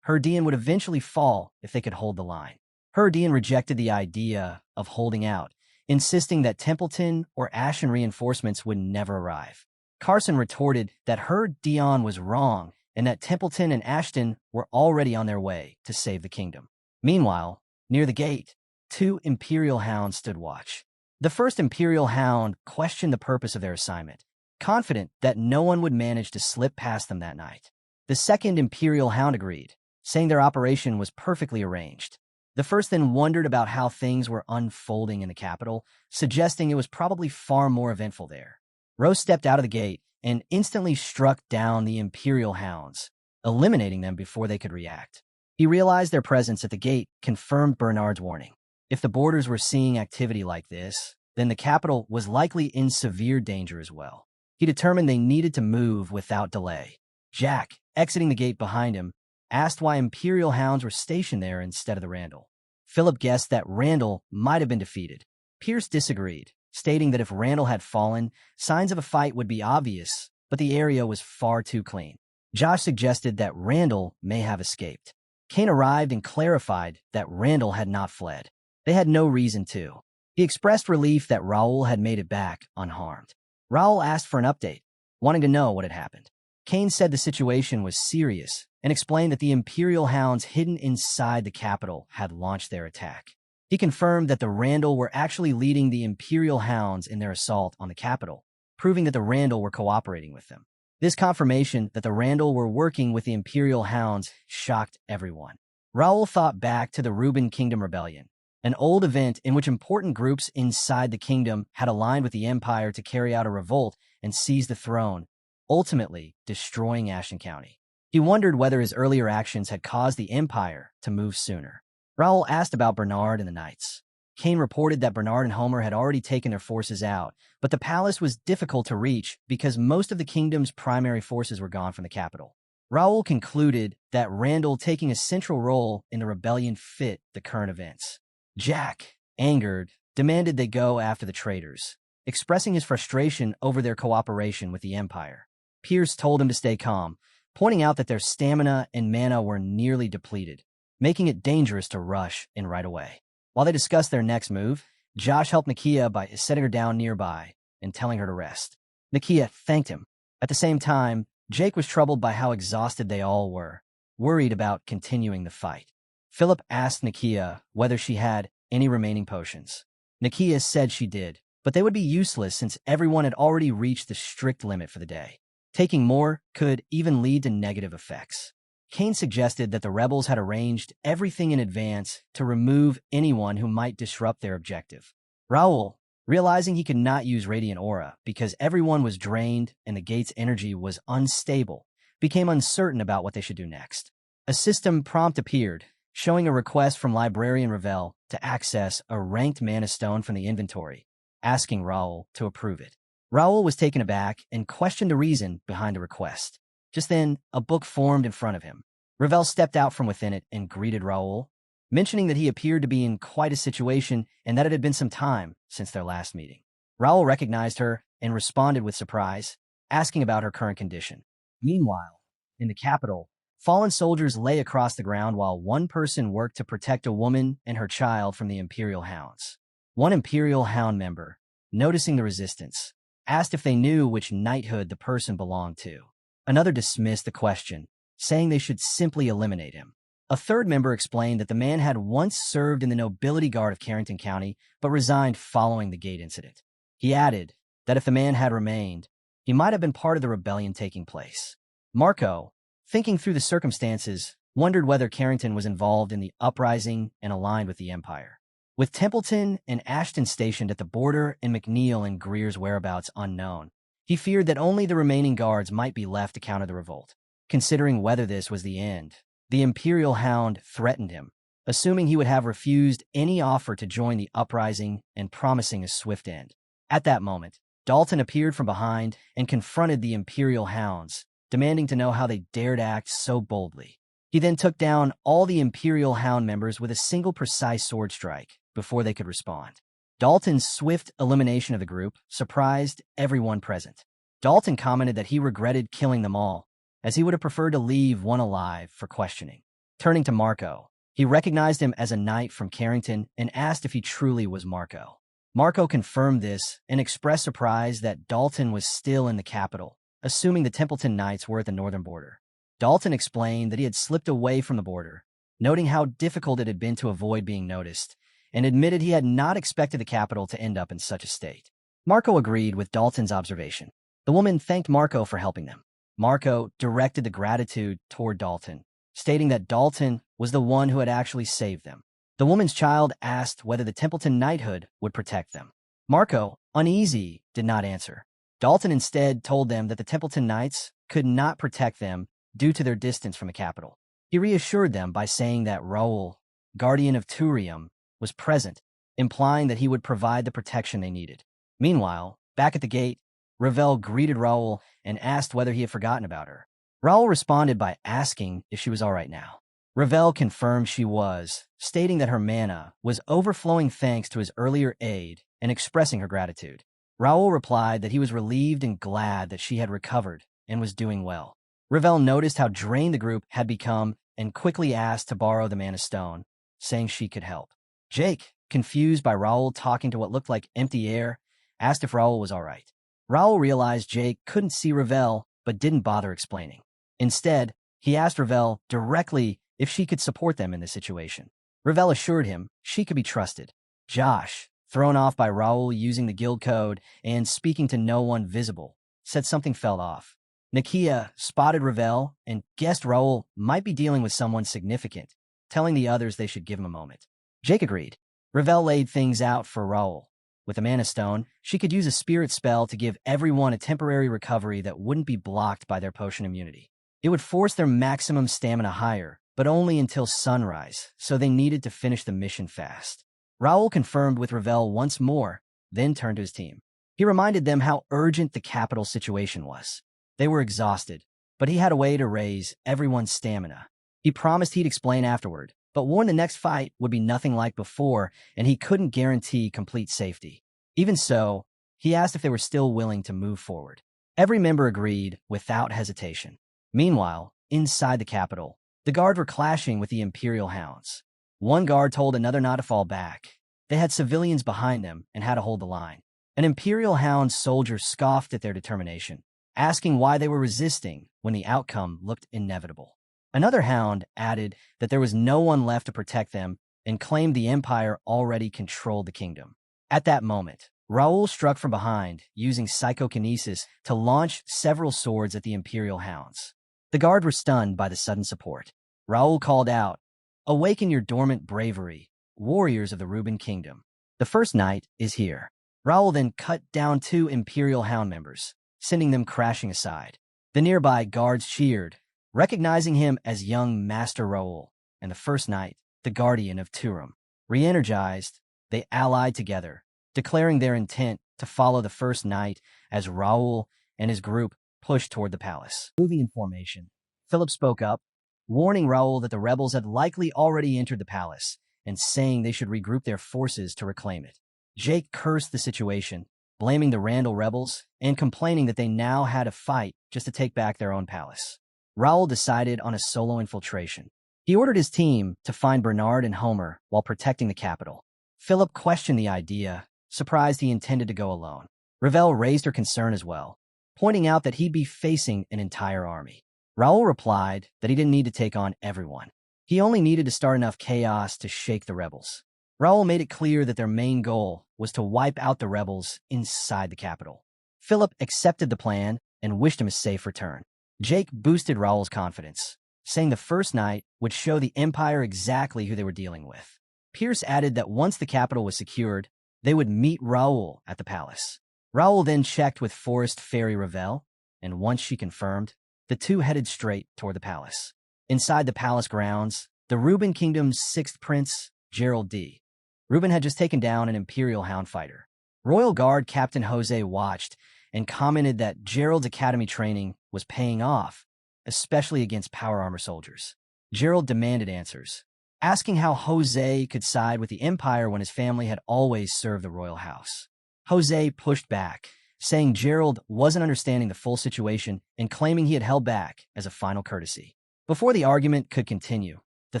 Dion would eventually fall if they could hold the line. Dion rejected the idea of holding out, insisting that Templeton or Ashen reinforcements would never arrive. Carson retorted that Dion was wrong and that Templeton and Ashton were already on their way to save the kingdom. Meanwhile, near the gate, 2 Imperial Hounds stood watch. The first Imperial Hound questioned the purpose of their assignment, confident that no one would manage to slip past them that night. The second Imperial Hound agreed, saying their operation was perfectly arranged. The first then wondered about how things were unfolding in the capital, suggesting it was probably far more eventful there. Rose stepped out of the gate and instantly struck down the Imperial Hounds, eliminating them before they could react. He realized their presence at the gate confirmed Bernard's warning. If the boarders were seeing activity like this, then the capital was likely in severe danger as well. He determined they needed to move without delay. Jack, exiting the gate behind him, asked why Imperial Hounds were stationed there instead of the Randall. Philip guessed that Randall might have been defeated. Pierce disagreed, stating that if Randall had fallen, signs of a fight would be obvious, but the area was far too clean. Josh suggested that Randall may have escaped. Kane arrived and clarified that Randall had not fled. They had no reason to. He expressed relief that Raul had made it back unharmed. Raul asked for an update, wanting to know what had happened. Kane said the situation was serious and explained that the Imperial Hounds hidden inside the capital had launched their attack. He confirmed that the Randall were actually leading the Imperial Hounds in their assault on the capital, proving that the Randall were cooperating with them. This confirmation that the Randall were working with the Imperial Hounds shocked everyone. Raul thought back to the Reuben Kingdom Rebellion, an old event in which important groups inside the kingdom had aligned with the Empire to carry out a revolt and seize the throne, ultimately destroying Ashen County. He wondered whether his earlier actions had caused the Empire to move sooner. Raul asked about Bernard and the Knights. Kane reported that Bernard and Homer had already taken their forces out, but the palace was difficult to reach because most of the kingdom's primary forces were gone from the capital. Raul concluded that Randall taking a central role in the rebellion fit the current events. Jack, angered, demanded they go after the traitors, expressing his frustration over their cooperation with the Empire. Pierce told him to stay calm, pointing out that their stamina and mana were nearly depleted, making it dangerous to rush in right away. While they discussed their next move, Josh helped Nikia by setting her down nearby and telling her to rest. Nikia thanked him. At the same time, Jake was troubled by how exhausted they all were, worried about continuing the fight. Philip asked Nikia whether she had any remaining potions. Nikia said she did, but they would be useless since everyone had already reached the strict limit for the day. Taking more could even lead to negative effects. Kane suggested that the rebels had arranged everything in advance to remove anyone who might disrupt their objective. Raul, realizing he could not use Radiant Aura because everyone was drained and the gate's energy was unstable, became uncertain about what they should do next. A system prompt appeared, showing a request from Librarian Ravel to access a ranked mana stone from the inventory, asking Raul to approve it. Raul was taken aback and questioned the reason behind the request. Just then, a book formed in front of him. Ravel stepped out from within it and greeted Raul, mentioning that he appeared to be in quite a situation and that it had been some time since their last meeting. Raul recognized her and responded with surprise, asking about her current condition. Meanwhile, in the capital, fallen soldiers lay across the ground while one person worked to protect a woman and her child from the Imperial Hounds. One Imperial Hound member, noticing the resistance, asked if they knew which knighthood the person belonged to. Another dismissed the question, saying they should simply eliminate him. A third member explained that the man had once served in the nobility guard of Carrington County, but resigned following the gate incident. He added that if the man had remained, he might have been part of the rebellion taking place. Marco, thinking through the circumstances, wondered whether Carrington was involved in the uprising and aligned with the Empire. With Templeton and Ashton stationed at the border and McNeil and Greer's whereabouts unknown, he feared that only the remaining guards might be left to counter the revolt. Considering whether this was the end, the Imperial Hound threatened him, assuming he would have refused any offer to join the uprising and promising a swift end. At that moment, Dalton appeared from behind and confronted the Imperial Hounds, demanding to know how they dared act so boldly. He then took down all the Imperial Hound members with a single precise sword strike before they could respond. Dalton's swift elimination of the group surprised everyone present. Dalton commented that he regretted killing them all, as he would have preferred to leave one alive for questioning. Turning to Marco, he recognized him as a knight from Carrington and asked if he truly was Marco. Marco confirmed this and expressed surprise that Dalton was still in the capital, assuming the Templeton Knights were at the northern border. Dalton explained that he had slipped away from the border, noting how difficult it had been to avoid being noticed, and admitted he had not expected the capital to end up in such a state. Marco agreed with Dalton's observation. The woman thanked Marco for helping them. Marco directed the gratitude toward Dalton, stating that Dalton was the one who had actually saved them. The woman's child asked whether the Templeton knighthood would protect them. Marco, uneasy, did not answer. Dalton instead told them that the Templeton Knights could not protect them due to their distance from the capital. He reassured them by saying that Raul, guardian of Turium, was present, implying that he would provide the protection they needed. Meanwhile, back at the gate, Ravel greeted Raul and asked whether he had forgotten about her. Raul responded by asking if she was all right now. Ravel confirmed she was, stating that her mana was overflowing thanks to his earlier aid and expressing her gratitude. Raul replied that he was relieved and glad that she had recovered and was doing well. Ravel noticed how drained the group had become and quickly asked to borrow the mana stone, saying she could help. Jake, confused by Raul talking to what looked like empty air, asked if Raul was all right. Raul realized Jake couldn't see Ravel but didn't bother explaining. Instead, he asked Ravel directly if she could support them in this situation. Ravel assured him she could be trusted. Josh, thrown off by Raul using the guild code and speaking to no one visible, said something fell off. Nikia spotted Ravel and guessed Raul might be dealing with someone significant, telling the others they should give him a moment. Jake agreed. Ravel laid things out for Raul. With a mana stone, she could use a spirit spell to give everyone a temporary recovery that wouldn't be blocked by their potion immunity. It would force their maximum stamina higher, but only until sunrise, so they needed to finish the mission fast. Raul confirmed with Ravel once more, then turned to his team. He reminded them how urgent the capital situation was. They were exhausted, but he had a way to raise everyone's stamina. He promised he'd explain afterward, but warned the next fight would be nothing like before, and he couldn't guarantee complete safety. Even so, he asked if they were still willing to move forward. Every member agreed without hesitation. Meanwhile, inside the capital, the guards were clashing with the Imperial Hounds. One guard told another not to fall back. They had civilians behind them and had to hold the line. An Imperial Hound soldier scoffed at their determination, asking why they were resisting when the outcome looked inevitable. Another Hound added that there was no one left to protect them and claimed the Empire already controlled the kingdom. At that moment, Raul struck from behind, using psychokinesis to launch several swords at the Imperial Hounds. The guard were stunned by the sudden support. Raul called out, "Awaken your dormant bravery, warriors of the Reuben Kingdom. The first knight is here." Raul then cut down 2 Imperial Hound members, sending them crashing aside. The nearby guards cheered, recognizing him as young Master Raul, and the first knight, the guardian of Turum. Re-energized, they allied together, declaring their intent to follow the first knight as Raul and his group pushed toward the palace. Moving in formation, Philip spoke up, warning Raul that the rebels had likely already entered the palace and saying they should regroup their forces to reclaim it. Jake cursed the situation, blaming the Randall rebels and complaining that they now had to fight just to take back their own palace. Raul decided on a solo infiltration. He ordered his team to find Bernard and Homer while protecting the capital. Philip questioned the idea, surprised he intended to go alone. Ravel raised her concern as well, pointing out that he'd be facing an entire army. Raul replied that he didn't need to take on everyone. He only needed to start enough chaos to shake the rebels. Raul made it clear that their main goal was to wipe out the rebels inside the capital. Philip accepted the plan and wished him a safe return. Jake boosted Raul's confidence, saying the first night would show the Empire exactly who they were dealing with. Pierce added that once the capital was secured, they would meet Raul at the palace. Raul then checked with Forest Fairy Ravel, and once she confirmed, the two headed straight toward the palace. Inside the palace grounds, the Reuben Kingdom's 6th prince, Gerald D. Reuben had just taken down an Imperial Hound fighter. Royal Guard Captain Jose watched and commented that Gerald's academy training was paying off, especially against power armor soldiers. Gerald demanded answers, asking how Jose could side with the Empire when his family had always served the royal house. Jose pushed back, saying Gerald wasn't understanding the full situation and claiming he had held back as a final courtesy. Before the argument could continue, the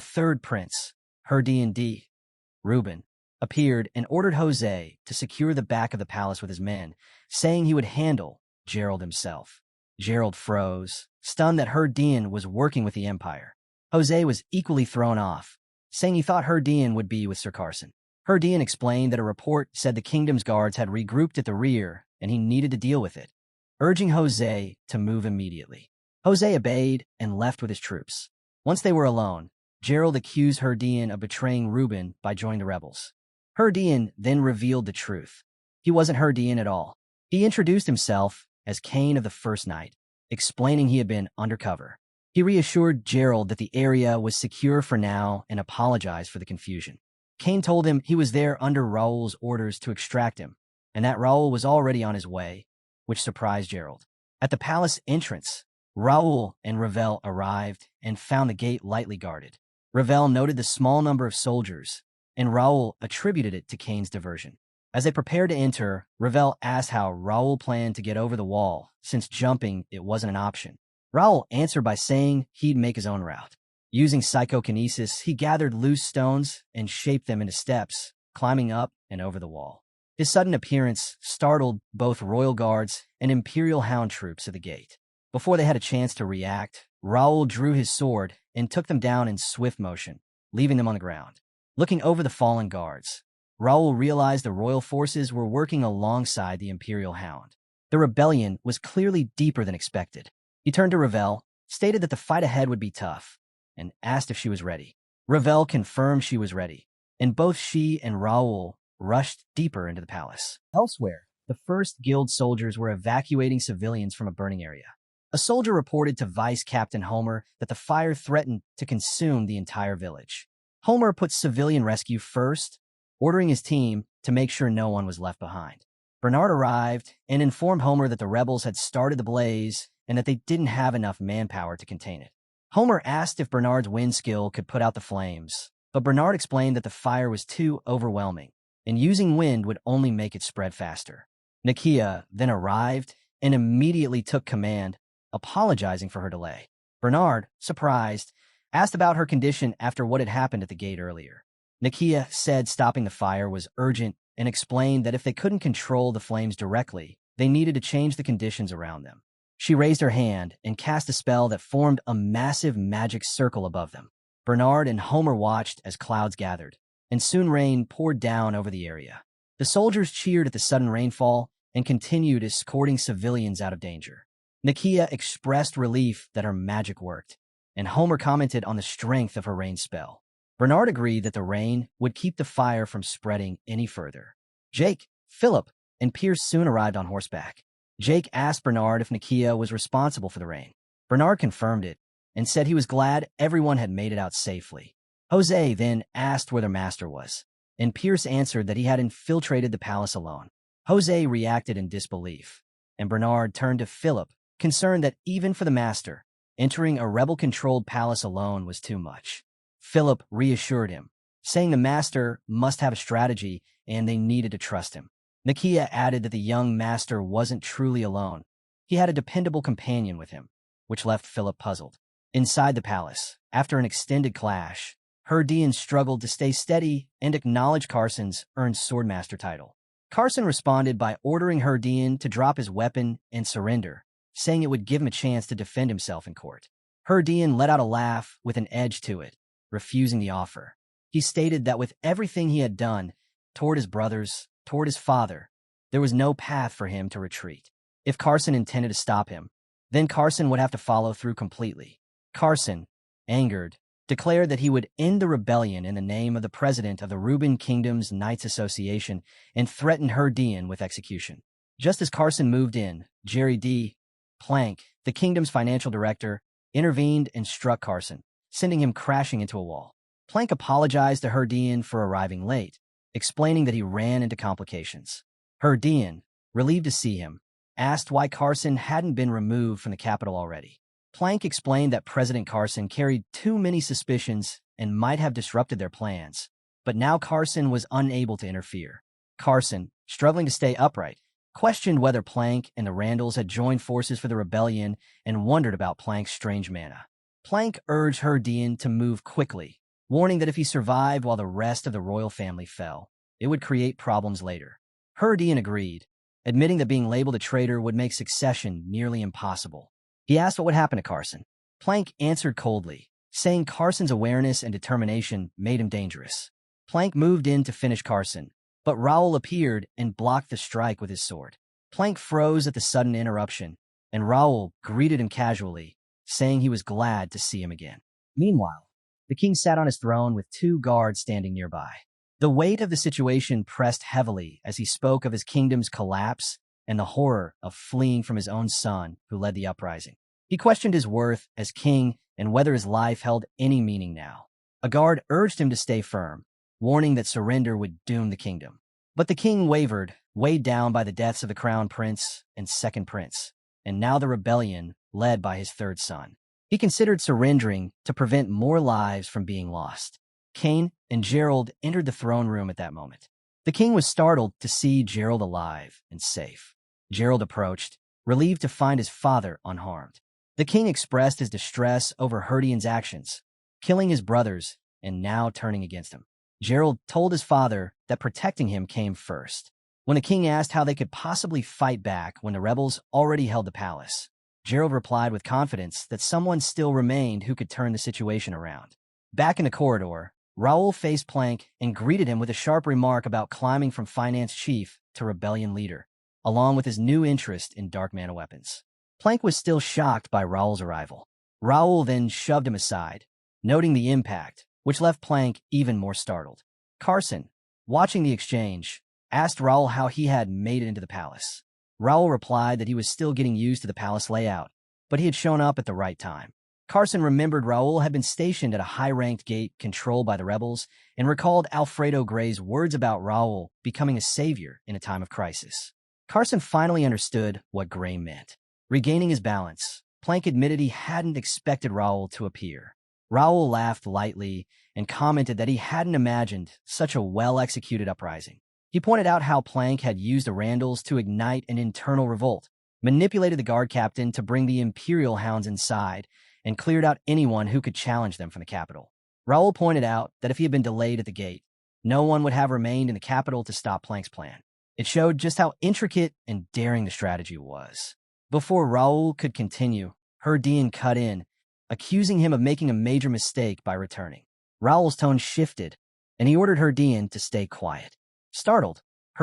third prince, her D&D, Reuben, appeared and ordered Jose to secure the back of the palace with his men, saying he would handle Gerald himself. Gerald froze, stunned that Dion was working with the Empire. Jose was equally thrown off, saying he thought Dion would be with Sir Carson. Dion explained that a report said the kingdom's guards had regrouped at the rear and he needed to deal with it, urging Jose to move immediately. Jose obeyed and left with his troops. Once they were alone, Gerald accused Dion of betraying Reuben by joining the rebels. Dion then revealed the truth. He wasn't Dion at all. He introduced himself as Cain of the First Night, explaining he had been undercover. He reassured Gerald that the area was secure for now and apologized for the confusion. Cain told him he was there under Raul's orders to extract him, and that Raul was already on his way, which surprised Gerald. At the palace entrance, Raul and Ravel arrived and found the gate lightly guarded. Ravel noted the small number of soldiers, and Raul attributed it to Cain's diversion. As they prepared to enter, Ravel asked how Raul planned to get over the wall, since jumping it wasn't an option. Raul answered by saying he'd make his own route. Using psychokinesis, he gathered loose stones and shaped them into steps, climbing up and over the wall. His sudden appearance startled both royal guards and Imperial Hound troops at the gate. Before they had a chance to react, Raul drew his sword and took them down in swift motion, leaving them on the ground. Looking over the fallen guards, Raul realized the royal forces were working alongside the Imperial Hound. The rebellion was clearly deeper than expected. He turned to Ravel, stated that the fight ahead would be tough, and asked if she was ready. Ravel confirmed she was ready, and both she and Raul rushed deeper into the palace. Elsewhere, the first guild soldiers were evacuating civilians from a burning area. A soldier reported to Vice Captain Homer that the fire threatened to consume the entire village. Homer put civilian rescue first, ordering his team to make sure no one was left behind. Bernard arrived and informed Homer that the rebels had started the blaze and that they didn't have enough manpower to contain it. Homer asked if Bernard's wind skill could put out the flames, but Bernard explained that the fire was too overwhelming, and using wind would only make it spread faster. Nikia then arrived and immediately took command, apologizing for her delay. Bernard, surprised, asked about her condition after what had happened at the gate earlier. Nikia said stopping the fire was urgent and explained that if they couldn't control the flames directly, they needed to change the conditions around them. She raised her hand and cast a spell that formed a massive magic circle above them. Bernard and Homer watched as clouds gathered, and soon rain poured down over the area. The soldiers cheered at the sudden rainfall and continued escorting civilians out of danger. Nikia expressed relief that her magic worked, and Homer commented on the strength of her rain spell. Bernard agreed that the rain would keep the fire from spreading any further. Jake, Philip, and Pierce soon arrived on horseback. Jake asked Bernard if Nikia was responsible for the rain. Bernard confirmed it and said he was glad everyone had made it out safely. Jose then asked where their master was, and Pierce answered that he had infiltrated the palace alone. Jose reacted in disbelief, and Bernard turned to Philip, concerned that even for the master, entering a rebel-controlled palace alone was too much. Philip reassured him, saying the master must have a strategy and they needed to trust him. Nikia added that the young master wasn't truly alone. He had a dependable companion with him, which left Philip puzzled. Inside the palace, after an extended clash, Dion struggled to stay steady and acknowledge Carson's earned swordmaster title. Carson responded by ordering Dion to drop his weapon and surrender, saying it would give him a chance to defend himself in court. Dion let out a laugh with an edge to it, refusing the offer. He stated that with everything he had done toward his brothers, toward his father, there was no path for him to retreat. If Carson intended to stop him, then Carson would have to follow through completely. Carson, angered, declared that he would end the rebellion in the name of the president of the Reuben Kingdom's Knights Association and threatened Dion with execution. Just as Carson moved in, Jerry D. Plank, the kingdom's financial director, intervened and struck Carson, sending him crashing into a wall. Plank apologized to Dion for arriving late, explaining that he ran into complications. Dion, relieved to see him, asked why Carson hadn't been removed from the capital already. Plank explained that President Carson carried too many suspicions and might have disrupted their plans, but now Carson was unable to interfere. Carson, struggling to stay upright, questioned whether Plank and the Randalls had joined forces for the rebellion and wondered about Plank's strange mana. Plank urged Dion to move quickly, warning that if he survived while the rest of the royal family fell, it would create problems later. Dion agreed, admitting that being labeled a traitor would make succession nearly impossible. He asked what would happen to Carson. Plank answered coldly, saying Carson's awareness and determination made him dangerous. Plank moved in to finish Carson, but Raul appeared and blocked the strike with his sword. Plank froze at the sudden interruption, and Raul greeted him casually, saying he was glad to see him again. Meanwhile, the king sat on his throne with 2 guards standing nearby. The weight of the situation pressed heavily as he spoke of his kingdom's collapse and the horror of fleeing from his own son who led the uprising. He questioned his worth as king and whether his life held any meaning now. A guard urged him to stay firm, warning that surrender would doom the kingdom. But the king wavered, weighed down by the deaths of the crown prince and second prince, and now the rebellion led by his 3rd son. He considered surrendering to prevent more lives from being lost. Cain and Gerald entered the throne room at that moment. The king was startled to see Gerald alive and safe. Gerald approached, relieved to find his father unharmed. The king expressed his distress over Dion's actions, killing his brothers and now turning against him. Gerald told his father that protecting him came first. When the king asked how they could possibly fight back when the rebels already held the palace, Gerald replied with confidence that someone still remained who could turn the situation around. Back in the corridor, Raul faced Plank and greeted him with a sharp remark about climbing from finance chief to rebellion leader, along with his new interest in dark mana weapons. Plank was still shocked by Raul's arrival. Raul then shoved him aside, noting the impact, which left Plank even more startled. Carson, watching the exchange, asked Raul how he had made it into the palace. Raul replied that he was still getting used to the palace layout, but he had shown up at the right time. Carson remembered Raul had been stationed at a high-ranked gate controlled by the rebels and recalled Alfredo Gray's words about Raul becoming a savior in a time of crisis. Carson finally understood what Gray meant. Regaining his balance, Plank admitted he hadn't expected Raul to appear. Raul laughed lightly and commented that he hadn't imagined such a well-executed uprising. He pointed out how Plank had used the Randalls to ignite an internal revolt, manipulated the guard captain to bring the Imperial Hounds inside, and cleared out anyone who could challenge them from the capital. Raul pointed out that if he had been delayed at the gate, no one would have remained in the capital to stop Plank's plan. It showed just how intricate and daring the strategy was. Before Raul could continue, Dion cut in, accusing him of making a major mistake by returning. Raul's tone shifted, and he ordered Dion to stay quiet. Startled,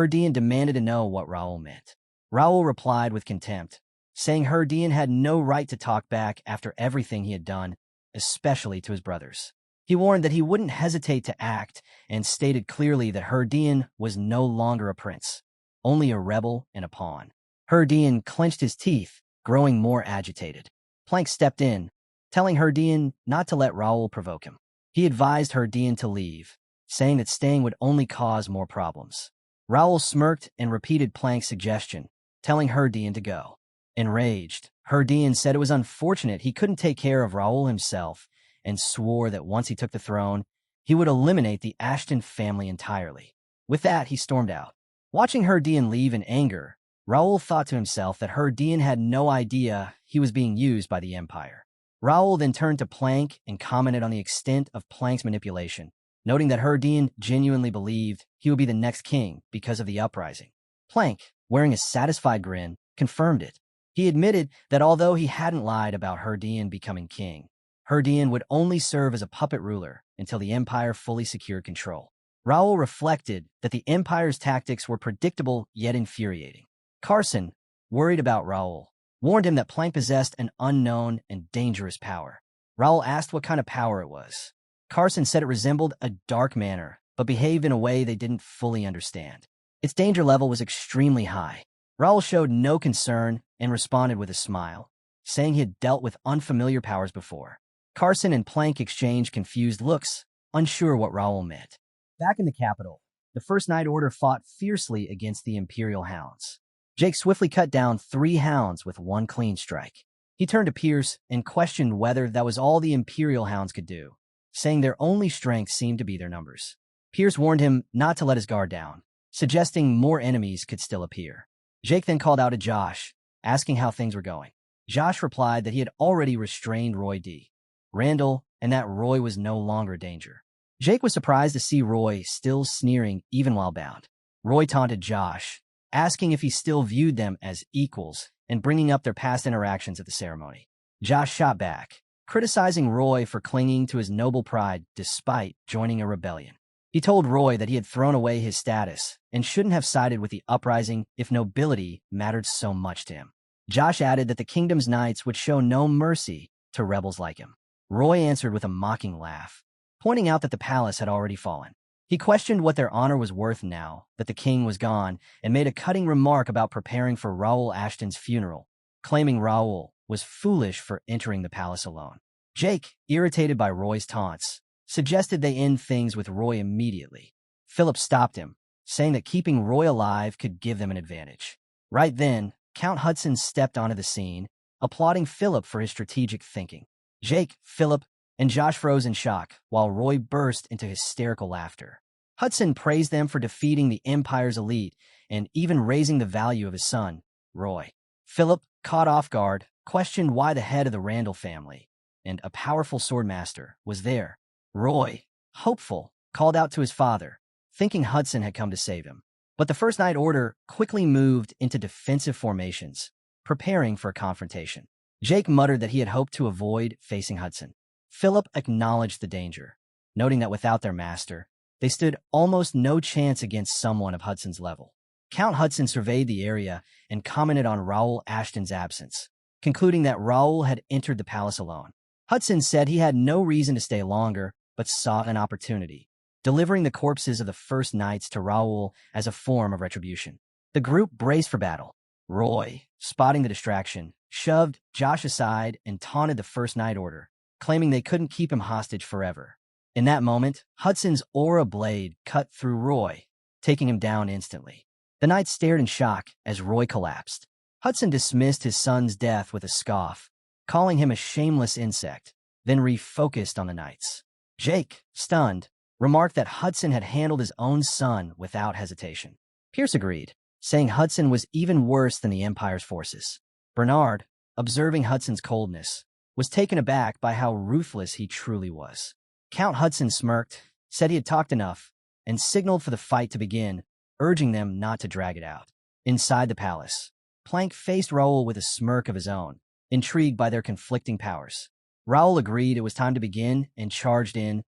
Dion demanded to know what Raul meant. Raul replied with contempt, saying Dion had no right to talk back after everything he had done, especially to his brothers. He warned that he wouldn't hesitate to act and stated clearly that Dion was no longer a prince, only a rebel and a pawn. Dion clenched his teeth, growing more agitated. Plank stepped in, telling Dion not to let Raul provoke him. He advised Dion to leave, saying that staying would only cause more problems. Raul smirked and repeated Plank's suggestion, telling Dion to go. Enraged, Dion said it was unfortunate he couldn't take care of Raul himself and swore that once he took the throne, he would eliminate the Ashton family entirely. With that, he stormed out. Watching Dion leave in anger, Raul thought to himself that Dion had no idea he was being used by the Empire. Raul then turned to Plank and commented on the extent of Plank's manipulation, noting that Dion genuinely believed he would be the next king because of the uprising. Plank, wearing a satisfied grin, confirmed it. He admitted that although he hadn't lied about Dion becoming king, Dion would only serve as a puppet ruler until the Empire fully secured control. Raul reflected that the Empire's tactics were predictable yet infuriating. Carson, worried about Raul, warned him that Plank possessed an unknown and dangerous power. Raul asked what kind of power it was. Carson said it resembled a dark manner, but behaved in a way they didn't fully understand. Its danger level was extremely high. Raul showed no concern and responded with a smile, saying he had dealt with unfamiliar powers before. Carson and Plank exchanged confused looks, unsure what Raul meant. Back in the capital, the First Night Order fought fiercely against the Imperial Hounds. Jake swiftly cut down 3 hounds with one clean strike. He turned to Pierce and questioned whether that was all the Imperial Hounds could do, saying their only strength seemed to be their numbers. Pierce warned him not to let his guard down, suggesting more enemies could still appear. Jake then called out to Josh, asking how things were going. Josh replied that he had already restrained Roy D. Randall and that Roy was no longer a danger. Jake was surprised to see Roy still sneering even while bound. Roy taunted Josh, asking if he still viewed them as equals and bringing up their past interactions at the ceremony. Josh shot back, criticizing Roy for clinging to his noble pride despite joining a rebellion. He told Roy that he had thrown away his status and shouldn't have sided with the uprising if nobility mattered so much to him. Josh added that the kingdom's knights would show no mercy to rebels like him. Roy answered with a mocking laugh, pointing out that the palace had already fallen. He questioned what their honor was worth now that the king was gone and made a cutting remark about preparing for Raul Ashton's funeral, claiming Raul was foolish for entering the palace alone. Jake, irritated by Roy's taunts, suggested they end things with Roy immediately. Philip stopped him, saying that keeping Roy alive could give them an advantage. Right then, Count Hudson stepped onto the scene, applauding Philip for his strategic thinking. Jake, Philip, and Josh froze in shock, while Roy burst into hysterical laughter. Hudson praised them for defeating the Empire's elite and even raising the value of his son, Roy. Philip, caught off guard, questioned why the head of the Randall family, and a powerful swordmaster, was there. Roy, hopeful, called out to his father, thinking Hudson had come to save him. But the First Night Order quickly moved into defensive formations, preparing for a confrontation. Jake muttered that he had hoped to avoid facing Hudson. Philip acknowledged the danger, noting that without their master, they stood almost no chance against someone of Hudson's level. Count Hudson surveyed the area and commented on Raul Ashton's absence, concluding that Raul had entered the palace alone. Hudson said he had no reason to stay longer, but saw an opportunity, delivering the corpses of the first knights to Raul as a form of retribution. The group braced for battle. Roy, spotting the distraction, shoved Josh aside and taunted the First Night Order, claiming they couldn't keep him hostage forever. In that moment, Hudson's aura blade cut through Roy, taking him down instantly. The knights stared in shock as Roy collapsed. Hudson dismissed his son's death with a scoff, calling him a shameless insect, then refocused on the knights. Jake, stunned, remarked that Hudson had handled his own son without hesitation. Pierce agreed, saying Hudson was even worse than the Empire's forces. Bernard, observing Hudson's coldness, was taken aback by how ruthless he truly was. Count Hudson smirked, said he had talked enough, and signaled for the fight to begin, urging them not to drag it out. Inside the palace, Plank faced Raul with a smirk of his own, intrigued by their conflicting powers. Raul agreed it was time to begin and charged in,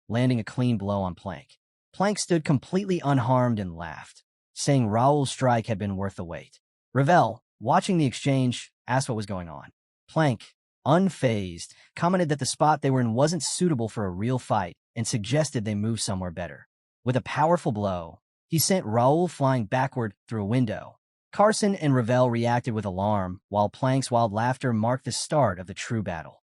landing a clean blow on Plank. Plank stood completely unharmed and laughed, saying Raul's strike had been worth the wait. Ravel, watching the exchange, asked what was going on. Plank, unfazed, commented that the spot they were in wasn't suitable for a real fight and suggested they move somewhere better. With a powerful blow, he sent Raul flying backward through a window. Carson and Ravel reacted with alarm, while Plank's wild laughter marked the start of the true battle.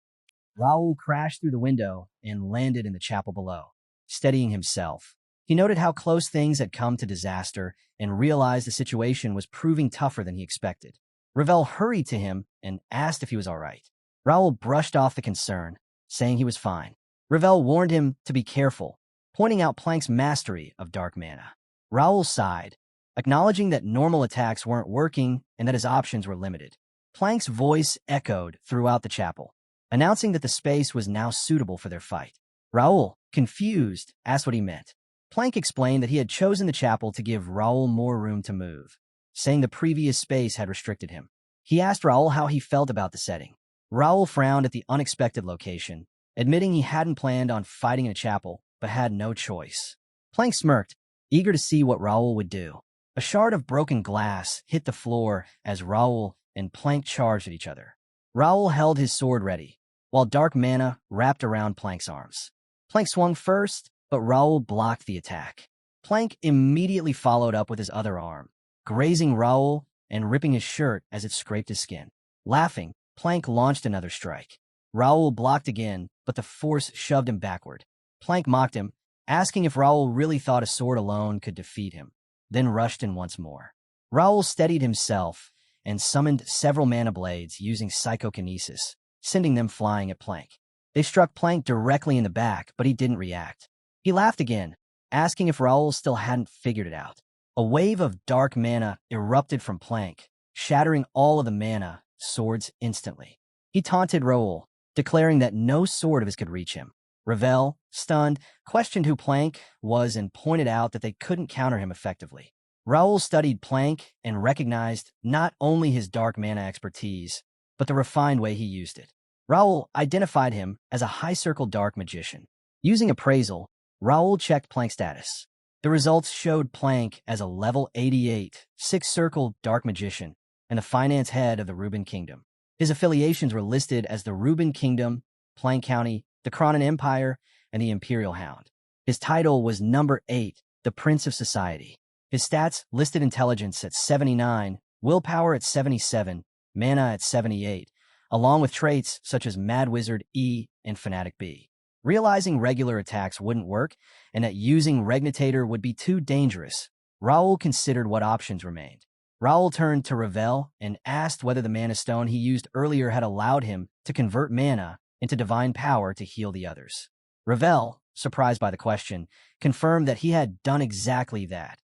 Raul crashed through the window and landed in the chapel below, steadying himself. He noted how close things had come to disaster and realized the situation was proving tougher than he expected. Ravel hurried to him and asked if he was all right. Raul brushed off the concern, saying he was fine. Ravel warned him to be careful, pointing out Plank's mastery of dark mana. Raul sighed, acknowledging that normal attacks weren't working and that his options were limited. Plank's voice echoed throughout the chapel, announcing that the space was now suitable for their fight. Raul, confused, asked what he meant. Plank explained that he had chosen the chapel to give Raul more room to move, saying the previous space had restricted him. He asked Raul how he felt about the setting. Raul frowned at the unexpected location, admitting he hadn't planned on fighting in a chapel, but had no choice. Plank smirked, eager to see what Raul would do. A shard of broken glass hit the floor as Raul and Plank charged at each other. Raul held his sword ready, while dark mana wrapped around Plank's arms. Plank swung first, but Raul blocked the attack. Plank immediately followed up with his other arm, grazing Raul and ripping his shirt as it scraped his skin. Laughing, Plank launched another strike. Raul blocked again, but the force shoved him backward. Plank mocked him, asking if Raul really thought a sword alone could defeat him, then rushed in once more. Raul steadied himself and summoned several mana blades using psychokinesis, sending them flying at Plank. They struck Plank directly in the back, but he didn't react. He laughed again, asking if Raul still hadn't figured it out. A wave of dark mana erupted from Plank, shattering all of the mana swords instantly. He taunted Raul, declaring that no sword of his could reach him. Ravel, stunned, questioned who Plank was and pointed out that they couldn't counter him effectively. Raul studied Plank and recognized not only his dark mana expertise, but the refined way he used it. Raul identified him as a high-circle dark magician. Using appraisal, Raul checked Plank's status. The results showed Plank as a level 88, six-circle dark magician and the finance head of the Reuben Kingdom. His affiliations were listed as the Reuben Kingdom, Plank County, the Cronin Empire, and the Imperial Hound. His title was number 8, the Prince of Society. His stats listed intelligence at 79, willpower at 77, mana at 78, along with traits such as Mad Wizard E and Fanatic B. Realizing regular attacks wouldn't work and that using Regnitator would be too dangerous, Raul considered what options remained. Raul turned to Ravel and asked whether the mana stone he used earlier had allowed him to convert mana into divine power to heal the others. Ravel, surprised by the question, confirmed that he had done exactly that,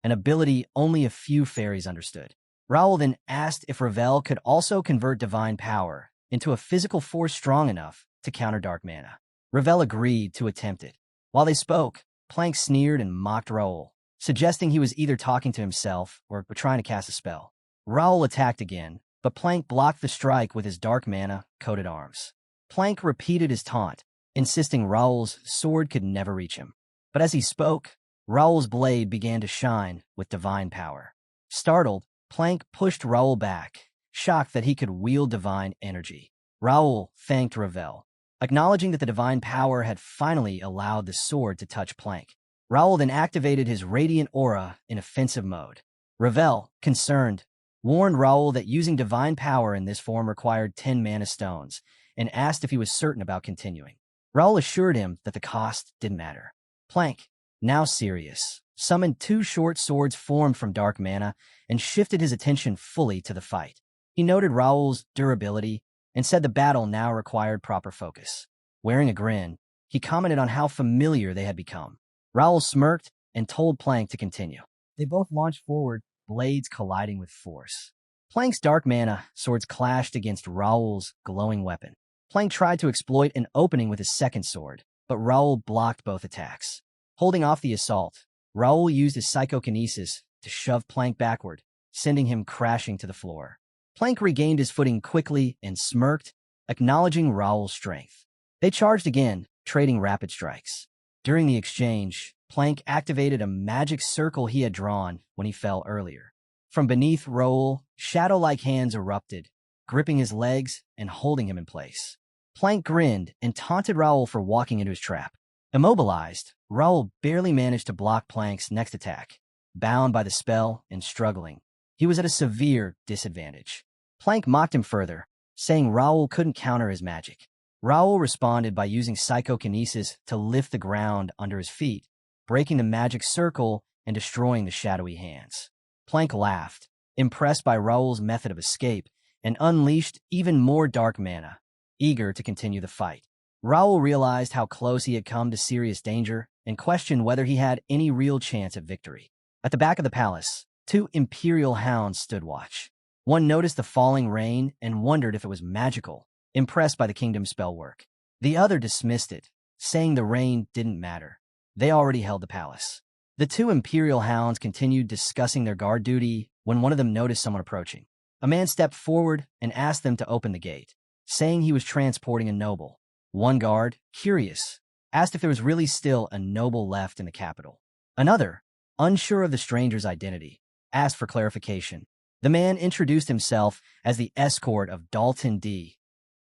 an ability only a few fairies understood. Raul then asked if Ravel could also convert divine power into a physical force strong enough to counter dark mana. Ravel agreed to attempt it. While they spoke, Plank sneered and mocked Raul, suggesting he was either talking to himself or trying to cast a spell. Raul attacked again, but Plank blocked the strike with his dark mana coated arms. Plank repeated his taunt, insisting Raul's sword could never reach him. But as he spoke, Raul's blade began to shine with divine power. Startled, Plank pushed Raul back, shocked that he could wield divine energy. Raul thanked Ravel, acknowledging that the divine power had finally allowed the sword to touch Plank. Raul then activated his radiant aura in offensive mode. Ravel, concerned, warned Raul that using divine power in this form required 10 mana stones, and asked if he was certain about continuing. Raul assured him that the cost didn't matter. Plank, now serious, summoned 2 short swords formed from dark mana and shifted his attention fully to the fight. He noted Raul's durability and said the battle now required proper focus. Wearing a grin, he commented on how familiar they had become. Raul smirked and told Plank to continue. They both launched forward, blades colliding with force. Plank's dark mana swords clashed against Raul's glowing weapon. Plank tried to exploit an opening with his second sword, but Raul blocked both attacks. Holding off the assault, Raul used his psychokinesis to shove Plank backward, sending him crashing to the floor. Plank regained his footing quickly and smirked, acknowledging Raul's strength. They charged again, trading rapid strikes. During the exchange, Plank activated a magic circle he had drawn when he fell earlier. From beneath Raul, shadow-like hands erupted, gripping his legs and holding him in place. Plank grinned and taunted Raul for walking into his trap. Immobilized, Raul barely managed to block Plank's next attack, bound by the spell and struggling. He was at a severe disadvantage. Plank mocked him further, saying Raul couldn't counter his magic. Raul responded by using psychokinesis to lift the ground under his feet, breaking the magic circle and destroying the shadowy hands. Plank laughed, impressed by Raul's method of escape, and unleashed even more dark mana, eager to continue the fight. Raul realized how close he had come to serious danger and questioned whether he had any real chance at victory. At the back of the palace, 2 Imperial Hounds stood watch. One noticed the falling rain and wondered if it was magical, impressed by the kingdom's spell work. The other dismissed it, saying the rain didn't matter. They already held the palace. The 2 Imperial Hounds continued discussing their guard duty when one of them noticed someone approaching. A man stepped forward and asked them to open the gate, saying he was transporting a noble. One guard, curious, asked if there was really still a noble left in the capital. Another, unsure of the stranger's identity, asked for clarification. The man introduced himself as the escort of Dalton D.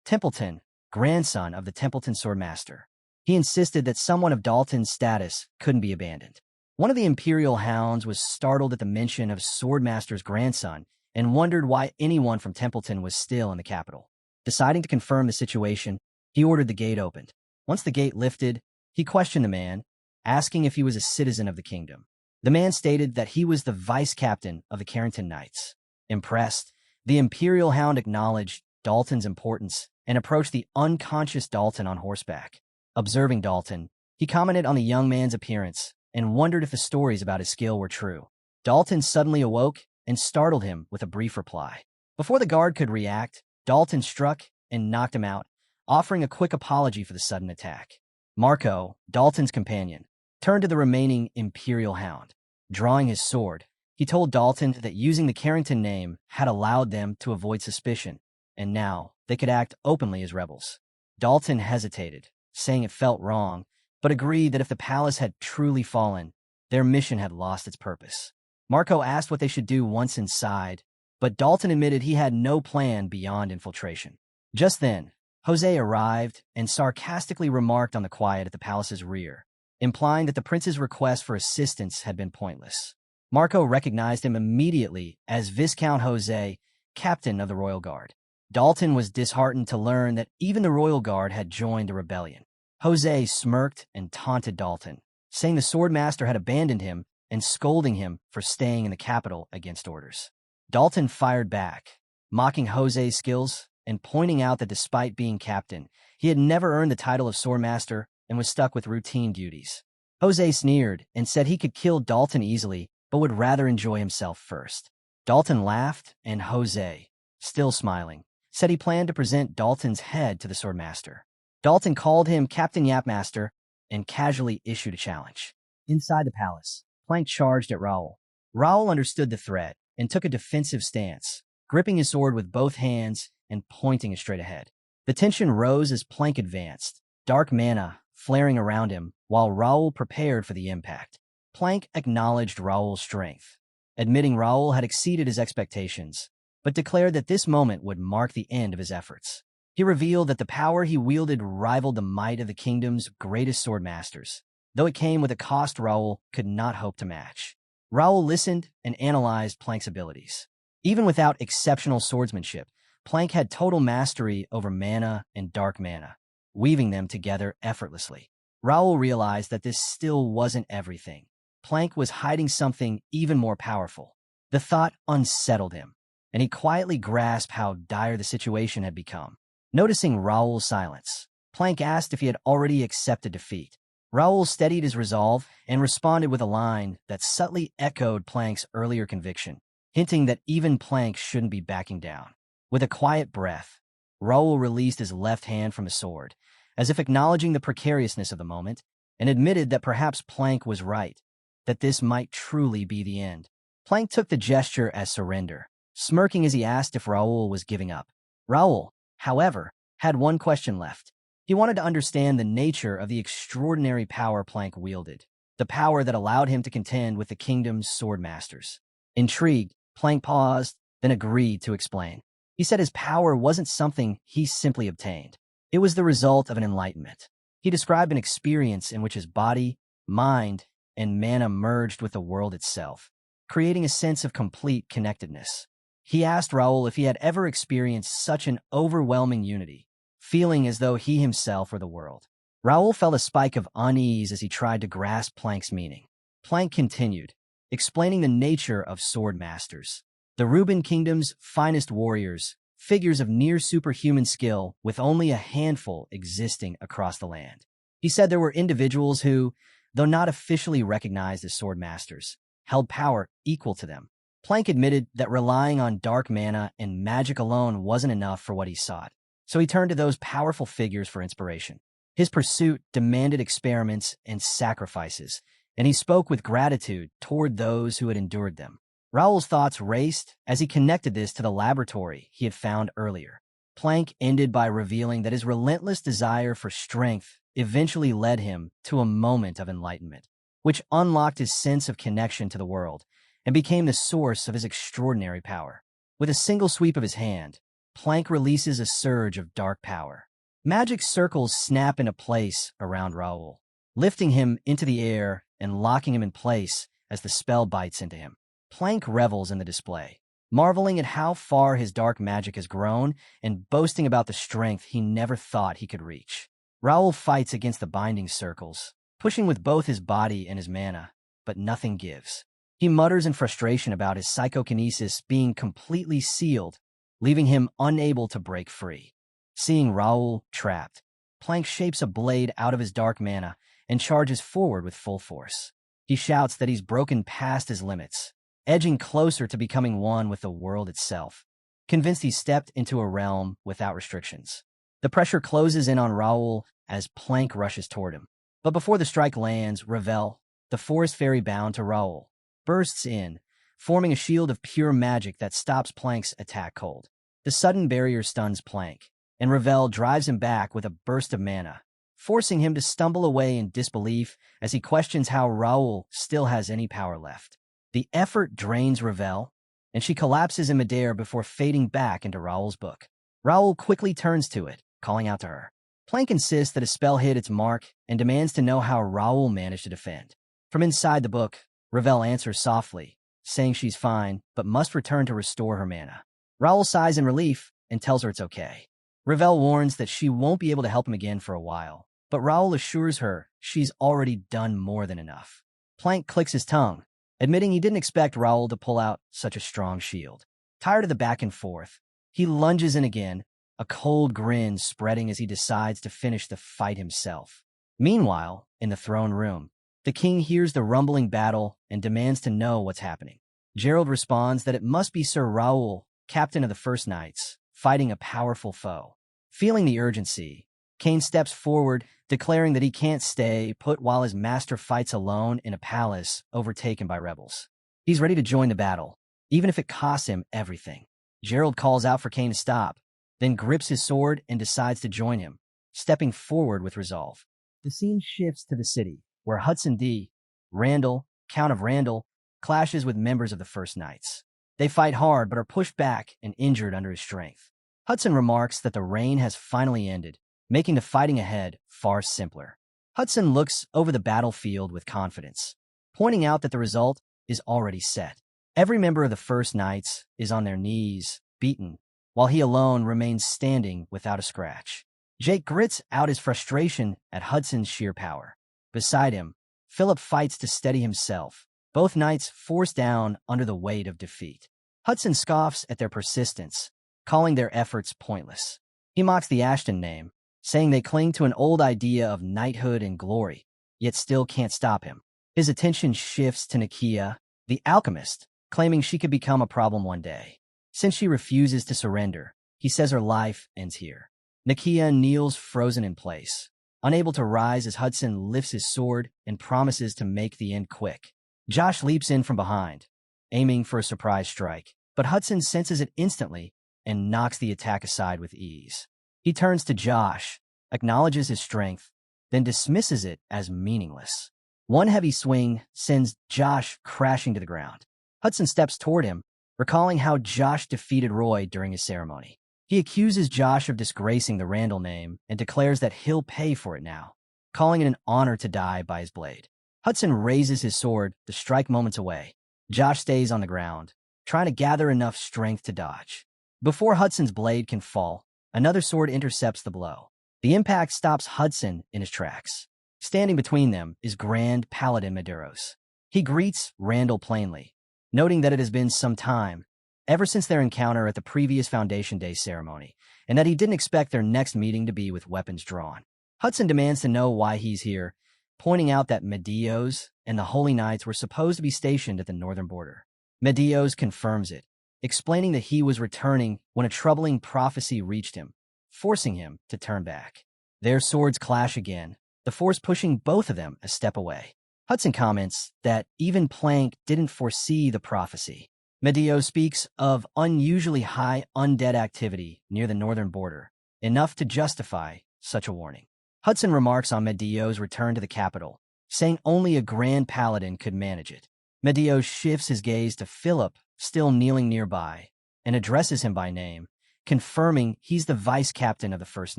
Templeton, grandson of the Templeton Swordmaster. He insisted that someone of Dalton's status couldn't be abandoned. One of the Imperial Hounds was startled at the mention of Swordmaster's grandson and wondered why anyone from Templeton was still in the capital. Deciding to confirm the situation, he ordered the gate opened. Once the gate lifted, he questioned the man, asking if he was a citizen of the kingdom. The man stated that he was the vice captain of the Carrington Knights. Impressed, The Imperial Hound acknowledged Dalton's importance and approached the unconscious Dalton on horseback. Observing Dalton, he commented on the young man's appearance and wondered if the stories about his skill were true. Dalton suddenly awoke and startled him with a brief reply. Before the guard could react, Dalton struck and knocked him out, offering a quick apology for the sudden attack. Marco, Dalton's companion, turned to the remaining Imperial Hound. Drawing his sword, he told Dalton that using the Carrington name had allowed them to avoid suspicion, and now they could act openly as rebels. Dalton hesitated, saying it felt wrong, but agreed that if the palace had truly fallen, their mission had lost its purpose. Marco asked what they should do once inside, but Dalton admitted he had no plan beyond infiltration. Just then, Jose arrived and sarcastically remarked on the quiet at the palace's rear, implying that the prince's request for assistance had been pointless. Marco recognized him immediately as Viscount Jose, captain of the Royal Guard. Dalton was disheartened to learn that even the Royal Guard had joined the rebellion. Jose smirked and taunted Dalton, saying the swordmaster had abandoned him and scolding him for staying in the capital against orders. Dalton fired back, mocking Jose's skills and pointing out that despite being captain, he had never earned the title of swordmaster and was stuck with routine duties. Jose sneered and said he could kill Dalton easily, but would rather enjoy himself first. Dalton laughed, and Jose, still smiling, said he planned to present Dalton's head to the swordmaster. Dalton called him Captain Yapmaster and casually issued a challenge. Inside the palace, Plank charged at Raul. Raul understood the threat and took a defensive stance, gripping his sword with both hands and pointing it straight ahead. The tension rose as Plank advanced, dark mana flaring around him while Raul prepared for the impact. Plank acknowledged Raul's strength, admitting Raul had exceeded his expectations, but declared that this moment would mark the end of his efforts. He revealed that the power he wielded rivaled the might of the kingdom's greatest swordmasters, though it came with a cost Raul could not hope to match. Raul listened and analyzed Plank's abilities. Even without exceptional swordsmanship, Plank had total mastery over mana and dark mana, weaving them together effortlessly. Raul realized that this still wasn't everything. Plank was hiding something even more powerful. The thought unsettled him, and he quietly grasped how dire the situation had become. Noticing Raul's silence, Plank asked if he had already accepted defeat. Raul steadied his resolve and responded with a line that subtly echoed Plank's earlier conviction, hinting that even Plank shouldn't be backing down. With a quiet breath, Raul released his left hand from his sword, as if acknowledging the precariousness of the moment, and admitted that perhaps Plank was right, that this might truly be the end. Plank took the gesture as surrender, smirking as he asked if Raul was giving up. Raul, however, had one question left. He wanted to understand the nature of the extraordinary power Plank wielded, the power that allowed him to contend with the kingdom's swordmasters. Intrigued, Plank paused, then agreed to explain. He said his power wasn't something he simply obtained. It was the result of an enlightenment. He described an experience in which his body, mind, and mana merged with the world itself, creating a sense of complete connectedness. He asked Raul if he had ever experienced such an overwhelming unity, feeling as though he himself were the world. Raul felt a spike of unease as he tried to grasp Plank's meaning. Plank continued, explaining the nature of sword masters. The Reuben Kingdom's finest warriors, figures of near superhuman skill with only a handful existing across the land. He said there were individuals who, though not officially recognized as sword masters, held power equal to them. Plank admitted that relying on dark mana and magic alone wasn't enough for what he sought, so he turned to those powerful figures for inspiration. His pursuit demanded experiments and sacrifices, and he spoke with gratitude toward those who had endured them. Raul's thoughts raced as he connected this to the laboratory he had found earlier. Plank ended by revealing that his relentless desire for strength eventually led him to a moment of enlightenment, which unlocked his sense of connection to the world and became the source of his extraordinary power. With a single sweep of his hand, Plank releases a surge of dark power. Magic circles snap into place around Raul, lifting him into the air and locking him in place as the spell bites into him. Plank revels in the display, marveling at how far his dark magic has grown and boasting about the strength he never thought he could reach. Raul fights against the binding circles, pushing with both his body and his mana, but nothing gives. He mutters in frustration about his psychokinesis being completely sealed leaving him unable to break free. Seeing Raul trapped, Plank shapes a blade out of his dark mana and charges forward with full force. He shouts that he's broken past his limits, edging closer to becoming one with the world itself, convinced he's stepped into a realm without restrictions. The pressure closes in on Raul as Plank rushes toward him. But before the strike lands, Ravel, the forest fairy bound to Raul, bursts in, forming a shield of pure magic that stops Plank's attack cold. The sudden barrier stuns Plank, and Ravel drives him back with a burst of mana, forcing him to stumble away in disbelief as he questions how Raul still has any power left. The effort drains Ravel, and she collapses in midair before fading back into Raul's book. Raul quickly turns to it, calling out to her. Plank insists that a spell hit its mark and demands to know how Raul managed to defend. From inside the book, Ravel answers softly, saying she's fine, but must return to restore her mana. Raul sighs in relief and tells her it's okay. Ravel warns that she won't be able to help him again for a while, but Raul assures her she's already done more than enough. Plank clicks his tongue, admitting he didn't expect Raul to pull out such a strong shield. Tired of the back and forth, he lunges in again, a cold grin spreading as he decides to finish the fight himself. Meanwhile, in the throne room, the king hears the rumbling battle and demands to know what's happening. Gerald responds that it must be Sir Raul, captain of the First Knights, fighting a powerful foe. Feeling the urgency, Kane steps forward, declaring that he can't stay put while his master fights alone in a palace overtaken by rebels. He's ready to join the battle, even if it costs him everything. Gerald calls out for Kane to stop, then grips his sword and decides to join him, stepping forward with resolve. The scene shifts to the city, where Hudson D. Randall, Count of Randall, clashes with members of the First Knights. They fight hard but are pushed back and injured under his strength. Hudson remarks that the rain has finally ended, making the fighting ahead far simpler. Hudson looks over the battlefield with confidence, pointing out that the result is already set. Every member of the First Knights is on their knees, beaten, while he alone remains standing without a scratch. Jake grits out his frustration at Hudson's sheer power. Beside him, Philip fights to steady himself, both knights forced down under the weight of defeat. Hudson scoffs at their persistence, calling their efforts pointless. He mocks the Ashton name, saying they cling to an old idea of knighthood and glory, yet still can't stop him. His attention shifts to Nikia, the alchemist, claiming she could become a problem one day. Since she refuses to surrender, he says her life ends here. Nikia kneels frozen in place, unable to rise as Hudson lifts his sword and promises to make the end quick. Josh leaps in from behind, aiming for a surprise strike, but Hudson senses it instantly and knocks the attack aside with ease. He turns to Josh, acknowledges his strength, then dismisses it as meaningless. One heavy swing sends Josh crashing to the ground. Hudson steps toward him, recalling how Josh defeated Roy during his ceremony. He accuses Josh of disgracing the Randall name and declares that he'll pay for it now, calling it an honor to die by his blade. Hudson raises his sword to strike moments away. Josh stays on the ground, trying to gather enough strength to dodge. Before Hudson's blade can fall, another sword intercepts the blow. The impact stops Hudson in his tracks. Standing between them is Grand Paladin Medeiros. He greets Randall plainly, noting that it has been some time, ever since their encounter at the previous Foundation Day ceremony, and that he didn't expect their next meeting to be with weapons drawn. Hudson demands to know why he's here, pointing out that Medeiros and the Holy Knights were supposed to be stationed at the northern border. Medeiros confirms it, explaining that he was returning when a troubling prophecy reached him, forcing him to turn back. Their swords clash again, the force pushing both of them a step away. Hudson comments that even Plank didn't foresee the prophecy. Medeiros speaks of unusually high undead activity near the northern border, enough to justify such a warning. Hudson remarks on Medeiros' return to the capital, saying only a Grand Paladin could manage it. Medeiros shifts his gaze to Philip, still kneeling nearby, and addresses him by name, confirming he's the vice captain of the First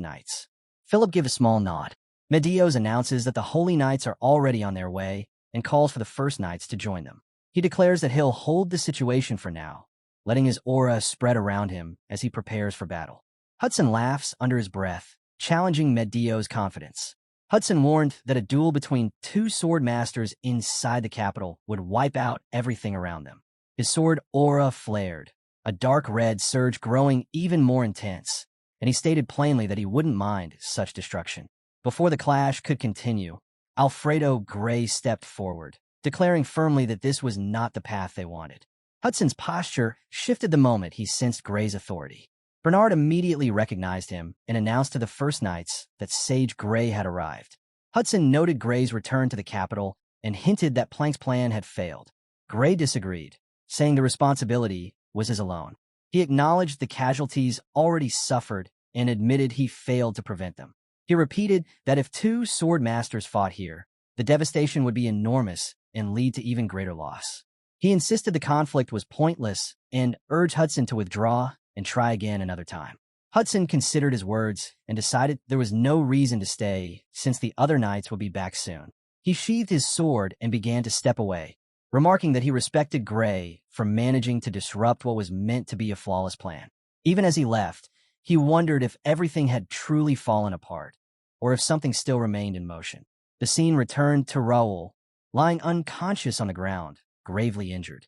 Knights. Philip gives a small nod. Medeiros announces that the Holy Knights are already on their way and calls for the First Knights to join them. He declares that he'll hold the situation for now, letting his aura spread around him as he prepares for battle. Hudson laughs under his breath, challenging Medeiros' confidence. Hudson warned that a duel between two sword masters inside the capital would wipe out everything around them. His sword aura flared, a dark red surge growing even more intense, and he stated plainly that he wouldn't mind such destruction. Before the clash could continue, Alfredo Gray stepped forward, declaring firmly that this was not the path they wanted. Hudson's posture shifted the moment he sensed Gray's authority. Bernard immediately recognized him and announced to the First Knights that Sage Gray had arrived. Hudson noted Gray's return to the capital and hinted that Plank's plan had failed. Gray disagreed, saying the responsibility was his alone. He acknowledged the casualties already suffered and admitted he failed to prevent them. He repeated that if two sword masters fought here, the devastation would be enormous and lead to even greater loss. He insisted the conflict was pointless and urged Hudson to withdraw and try again another time. Hudson considered his words and decided there was no reason to stay since the other knights would be back soon. He sheathed his sword and began to step away, remarking that he respected Gray for managing to disrupt what was meant to be a flawless plan. Even as he left, he wondered if everything had truly fallen apart, or if something still remained in motion. The scene returned to Raul, lying unconscious on the ground, gravely injured.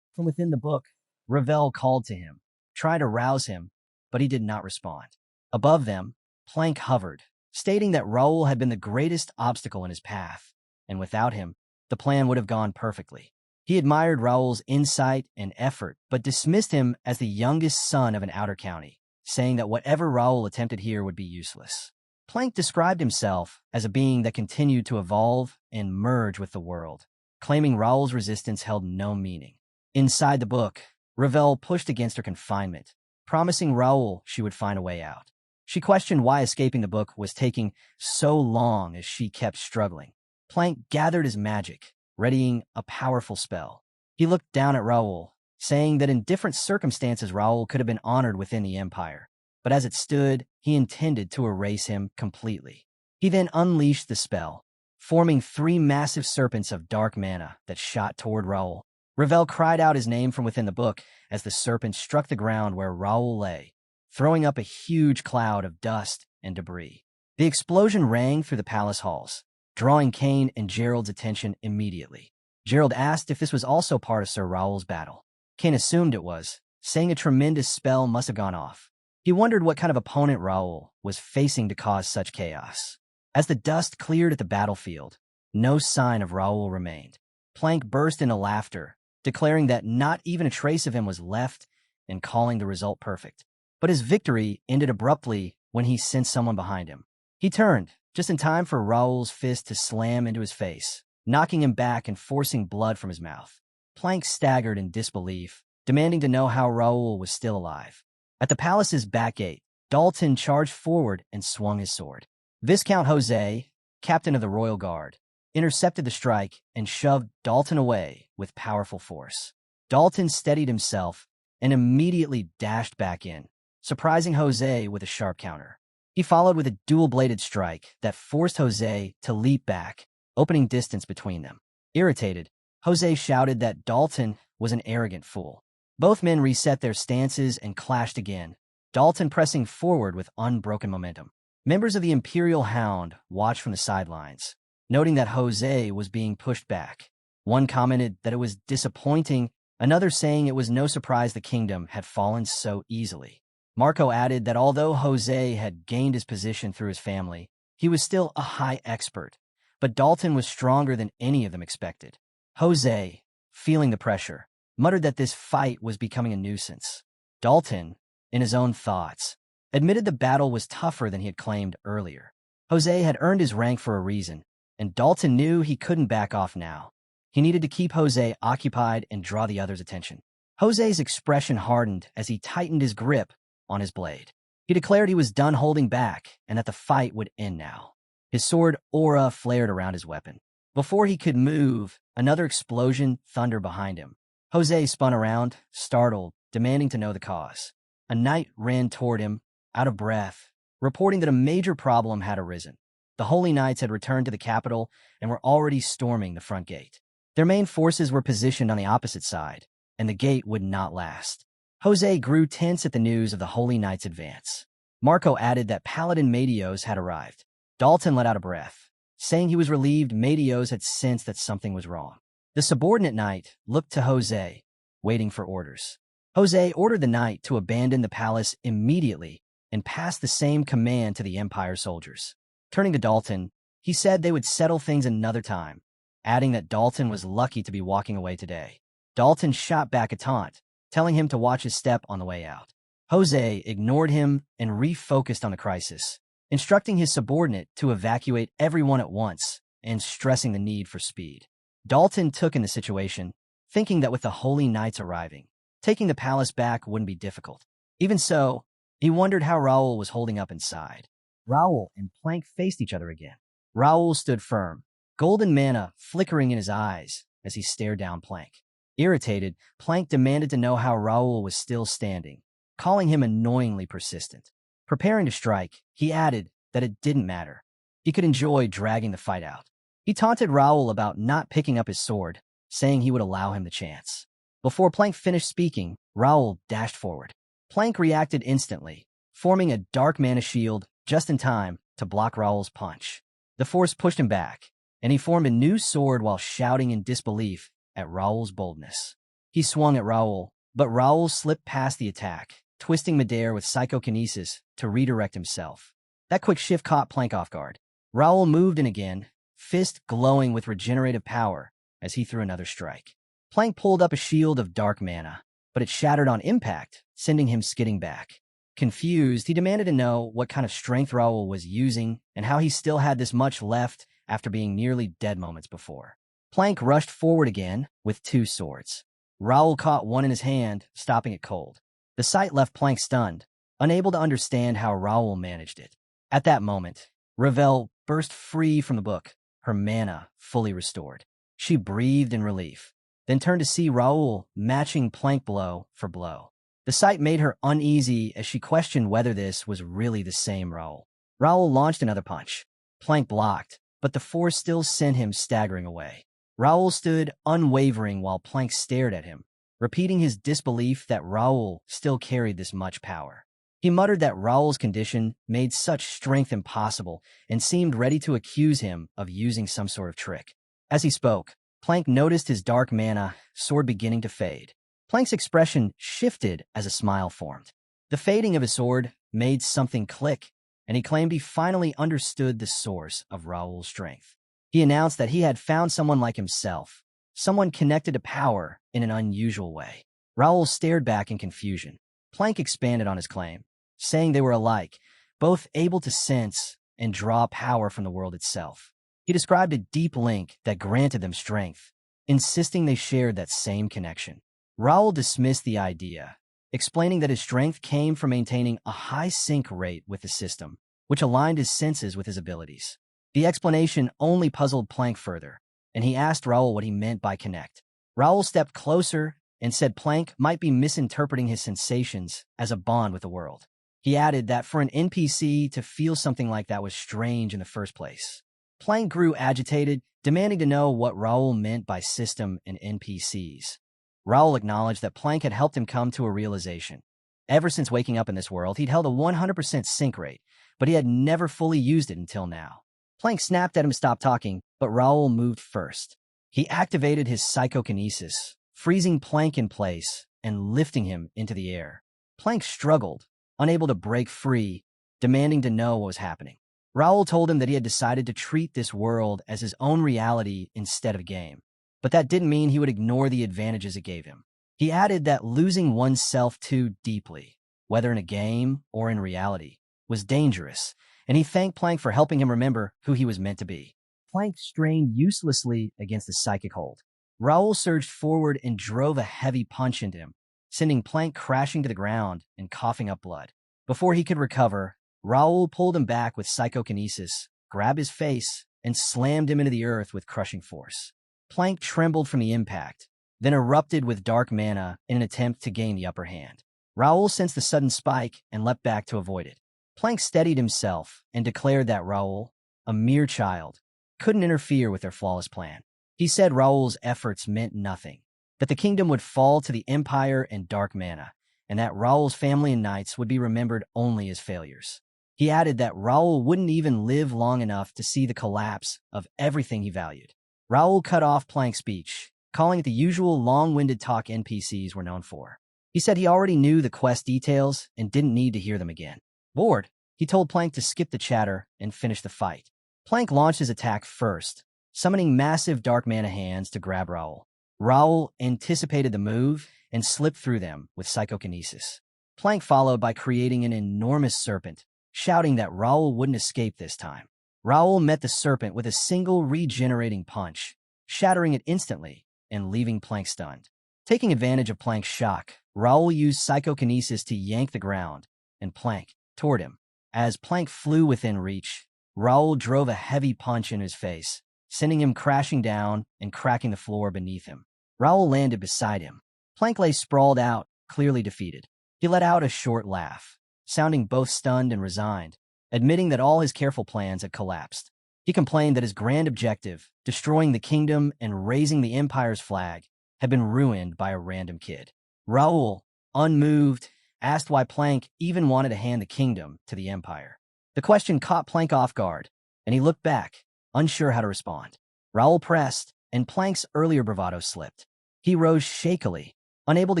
From within the book, Ravel called to him, tried to rouse him, but he did not respond. Above them, Plank hovered, stating that Raul had been the greatest obstacle in his path, and without him, the plan would have gone perfectly. He admired Raul's insight and effort, but dismissed him as the youngest son of an outer county, saying that whatever Raul attempted here would be useless. Plank described himself as a being that continued to evolve and merge with the world, claiming Raul's resistance held no meaning. Inside the book, Ravel pushed against her confinement, promising Raul she would find a way out. She questioned why escaping the book was taking so long as she kept struggling. Plank gathered his magic, readying a powerful spell. He looked down at Raul, saying that in different circumstances Raul could have been honored within the Empire, but as it stood, he intended to erase him completely. He then unleashed the spell, forming 3 massive serpents of dark mana that shot toward Raul. Ravel cried out his name from within the book as the serpents struck the ground where Raul lay, throwing up a huge cloud of dust and debris. The explosion rang through the palace halls, drawing Kane and Gerald's attention immediately. Gerald asked if this was also part of Sir Raul's battle. Kane assumed it was, saying a tremendous spell must have gone off. He wondered what kind of opponent Raul was facing to cause such chaos. As the dust cleared at the battlefield, no sign of Raul remained. Plank burst into laughter, declaring that not even a trace of him was left and calling the result perfect. But his victory ended abruptly when he sensed someone behind him. He turned, just in time for Raul's fist to slam into his face, knocking him back and forcing blood from his mouth. Plank staggered in disbelief, demanding to know how Raul was still alive. At the palace's back gate, Dalton charged forward and swung his sword. Viscount Jose, captain of the Royal Guard, intercepted the strike and shoved Dalton away with powerful force. Dalton steadied himself and immediately dashed back in, surprising Jose with a sharp counter. He followed with a dual-bladed strike that forced Jose to leap back, opening distance between them. Irritated, Jose shouted that Dalton was an arrogant fool. Both men reset their stances and clashed again, Dalton pressing forward with unbroken momentum. Members of the Imperial Hound watched from the sidelines, noting that Jose was being pushed back. One commented that it was disappointing, another saying it was no surprise the kingdom had fallen so easily. Marco added that although Jose had gained his position through his family, he was still a high expert, but Dalton was stronger than any of them expected. Jose, feeling the pressure, muttered that this fight was becoming a nuisance. Dalton, in his own thoughts, admitted the battle was tougher than he had claimed earlier. Jose had earned his rank for a reason, and Dalton knew he couldn't back off now. He needed to keep Jose occupied and draw the others' attention. Jose's expression hardened as he tightened his grip on his blade. He declared he was done holding back and that the fight would end now. His sword aura flared around his weapon. Before he could move, another explosion thundered behind him. Jose spun around, startled, demanding to know the cause. A knight ran toward him, out of breath, reporting that a major problem had arisen. The Holy Knights had returned to the capital and were already storming the front gate. Their main forces were positioned on the opposite side, and the gate would not last. Jose grew tense at the news of the Holy Knights' advance. Marco added that Paladin Medios had arrived. Dalton let out a breath, saying he was relieved Medios had sensed that something was wrong. The subordinate knight looked to Jose, waiting for orders. Jose ordered the knight to abandon the palace immediately and passed the same command to the Empire soldiers. Turning to Dalton, he said they would settle things another time, adding that Dalton was lucky to be walking away today. Dalton shot back a taunt, telling him to watch his step on the way out. Jose ignored him and refocused on the crisis, instructing his subordinate to evacuate everyone at once and stressing the need for speed. Dalton took in the situation, thinking that with the Holy Knights arriving, taking the palace back wouldn't be difficult. Even so, he wondered how Raul was holding up inside. Raul and Plank faced each other again. Raul stood firm, golden mana flickering in his eyes as he stared down Plank. Irritated, Plank demanded to know how Raul was still standing, calling him annoyingly persistent. Preparing to strike, he added that it didn't matter. He could enjoy dragging the fight out. He taunted Raul about not picking up his sword, saying he would allow him the chance. Before Plank finished speaking, Raul dashed forward. Plank reacted instantly, forming a dark mana shield just in time to block Raul's punch. The force pushed him back, and he formed a new sword while shouting in disbelief at Raul's boldness. He swung at Raul, but Raul slipped past the attack, twisting midair with psychokinesis to redirect himself. That quick shift caught Plank off guard. Raul moved in again, fist glowing with regenerative power as he threw another strike. Plank pulled up a shield of dark mana, but it shattered on impact, sending him skidding back. Confused, he demanded to know what kind of strength Raul was using and how he still had this much left after being nearly dead moments before. Plank rushed forward again with two swords. Raul caught one in his hand, stopping it cold. The sight left Plank stunned, unable to understand how Raul managed it. At that moment, Ravel burst free from the book, her mana fully restored. She breathed in relief, then turned to see Raul matching Plank blow for blow. The sight made her uneasy as she questioned whether this was really the same Raul. Raul launched another punch. Plank blocked, but the force still sent him staggering away. Raul stood unwavering while Plank stared at him, repeating his disbelief that Raul still carried this much power. He muttered that Raul's condition made such strength impossible and seemed ready to accuse him of using some sort of trick. As he spoke, Plank noticed his dark mana sword beginning to fade. Plank's expression shifted as a smile formed. The fading of his sword made something click, and he claimed he finally understood the source of Raul's strength. He announced that he had found someone like himself, someone connected to power in an unusual way. Raul stared back in confusion. Plank expanded on his claim, saying they were alike, both able to sense and draw power from the world itself. He described a deep link that granted them strength, insisting they shared that same connection. Raul dismissed the idea, explaining that his strength came from maintaining a high sync rate with the system, which aligned his senses with his abilities. The explanation only puzzled Plank further, and he asked Raul what he meant by connect. Raul stepped closer and said Plank might be misinterpreting his sensations as a bond with the world. He added that for an NPC to feel something like that was strange in the first place. Plank grew agitated, demanding to know what Raul meant by system and NPCs. Raul acknowledged that Plank had helped him come to a realization. Ever since waking up in this world, he'd held a 100% sync rate, but he had never fully used it until now. Plank snapped at him to stop talking, but Raul moved first. He activated his psychokinesis, freezing Plank in place and lifting him into the air. Plank struggled, unable to break free, demanding to know what was happening. Raul told him that he had decided to treat this world as his own reality instead of a game, but that didn't mean he would ignore the advantages it gave him. He added that losing oneself too deeply, whether in a game or in reality, was dangerous, and he thanked Plank for helping him remember who he was meant to be. Plank strained uselessly against the psychic hold. Raul surged forward and drove a heavy punch into him, sending Plank crashing to the ground and coughing up blood. Before he could recover, Raul pulled him back with psychokinesis, grabbed his face, and slammed him into the earth with crushing force. Plank trembled from the impact, then erupted with dark mana in an attempt to gain the upper hand. Raul sensed the sudden spike and leapt back to avoid it. Plank steadied himself and declared that Raul, a mere child, couldn't interfere with their flawless plan. He said Raul's efforts meant nothing, that the kingdom would fall to the Empire and dark mana, and that Raul's family and knights would be remembered only as failures. He added that Raul wouldn't even live long enough to see the collapse of everything he valued. Raul cut off Plank's speech, calling it the usual long-winded talk NPCs were known for. He He said he already knew the quest details and didn't need to hear them again. Bored, he told Plank to skip the chatter and finish the fight. Plank launched his attack first, summoning massive dark mana hands to grab Raul. Raul anticipated the move and slipped through them with psychokinesis. Plank followed by creating an enormous serpent, shouting that Raul wouldn't escape this time. Raul met the serpent with a single regenerating punch, shattering it instantly and leaving Plank stunned. Taking advantage of Plank's shock, Raul used psychokinesis to yank the ground and Plank toward him. As Plank flew within reach, Raul drove a heavy punch in his face, sending him crashing down and cracking the floor beneath him. Raul landed beside him. Plank lay sprawled out, clearly defeated. He let out a short laugh, sounding both stunned and resigned, admitting that all his careful plans had collapsed. He complained that his grand objective, destroying the kingdom and raising the Empire's flag, had been ruined by a random kid. Raul, unmoved, asked why Plank even wanted to hand the kingdom to the Empire. The question caught Plank off guard, and he looked back, unsure how to respond. Raul pressed, and Plank's earlier bravado slipped. He rose shakily, unable to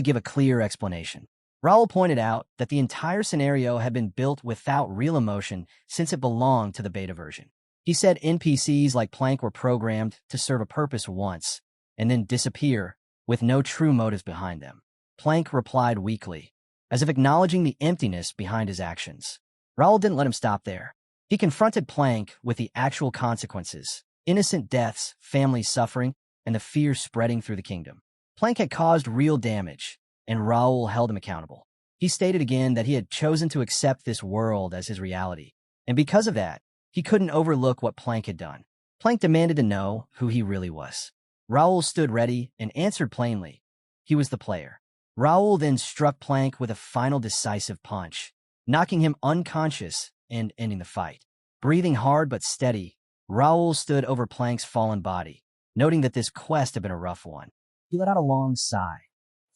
give a clear explanation. Raul pointed out that the entire scenario had been built without real emotion since it belonged to the beta version. He said NPCs like Plank were programmed to serve a purpose once, and then disappear with no true motives behind them. Plank replied weakly, as if acknowledging the emptiness behind his actions. Raul didn't let him stop there. He confronted Plank with the actual consequences: innocent deaths, family suffering, and the fear spreading through the kingdom. Plank had caused real damage, and Raul held him accountable. He stated again that he had chosen to accept this world as his reality, and because of that, he couldn't overlook what Plank had done. Plank demanded to know who he really was. Raul stood ready and answered plainly. He was the player. Raul then struck Plank with a final decisive punch, knocking him unconscious and ending the fight. Breathing hard but steady, Raul stood over Plank's fallen body, noting that this quest had been a rough one. He let out a long sigh,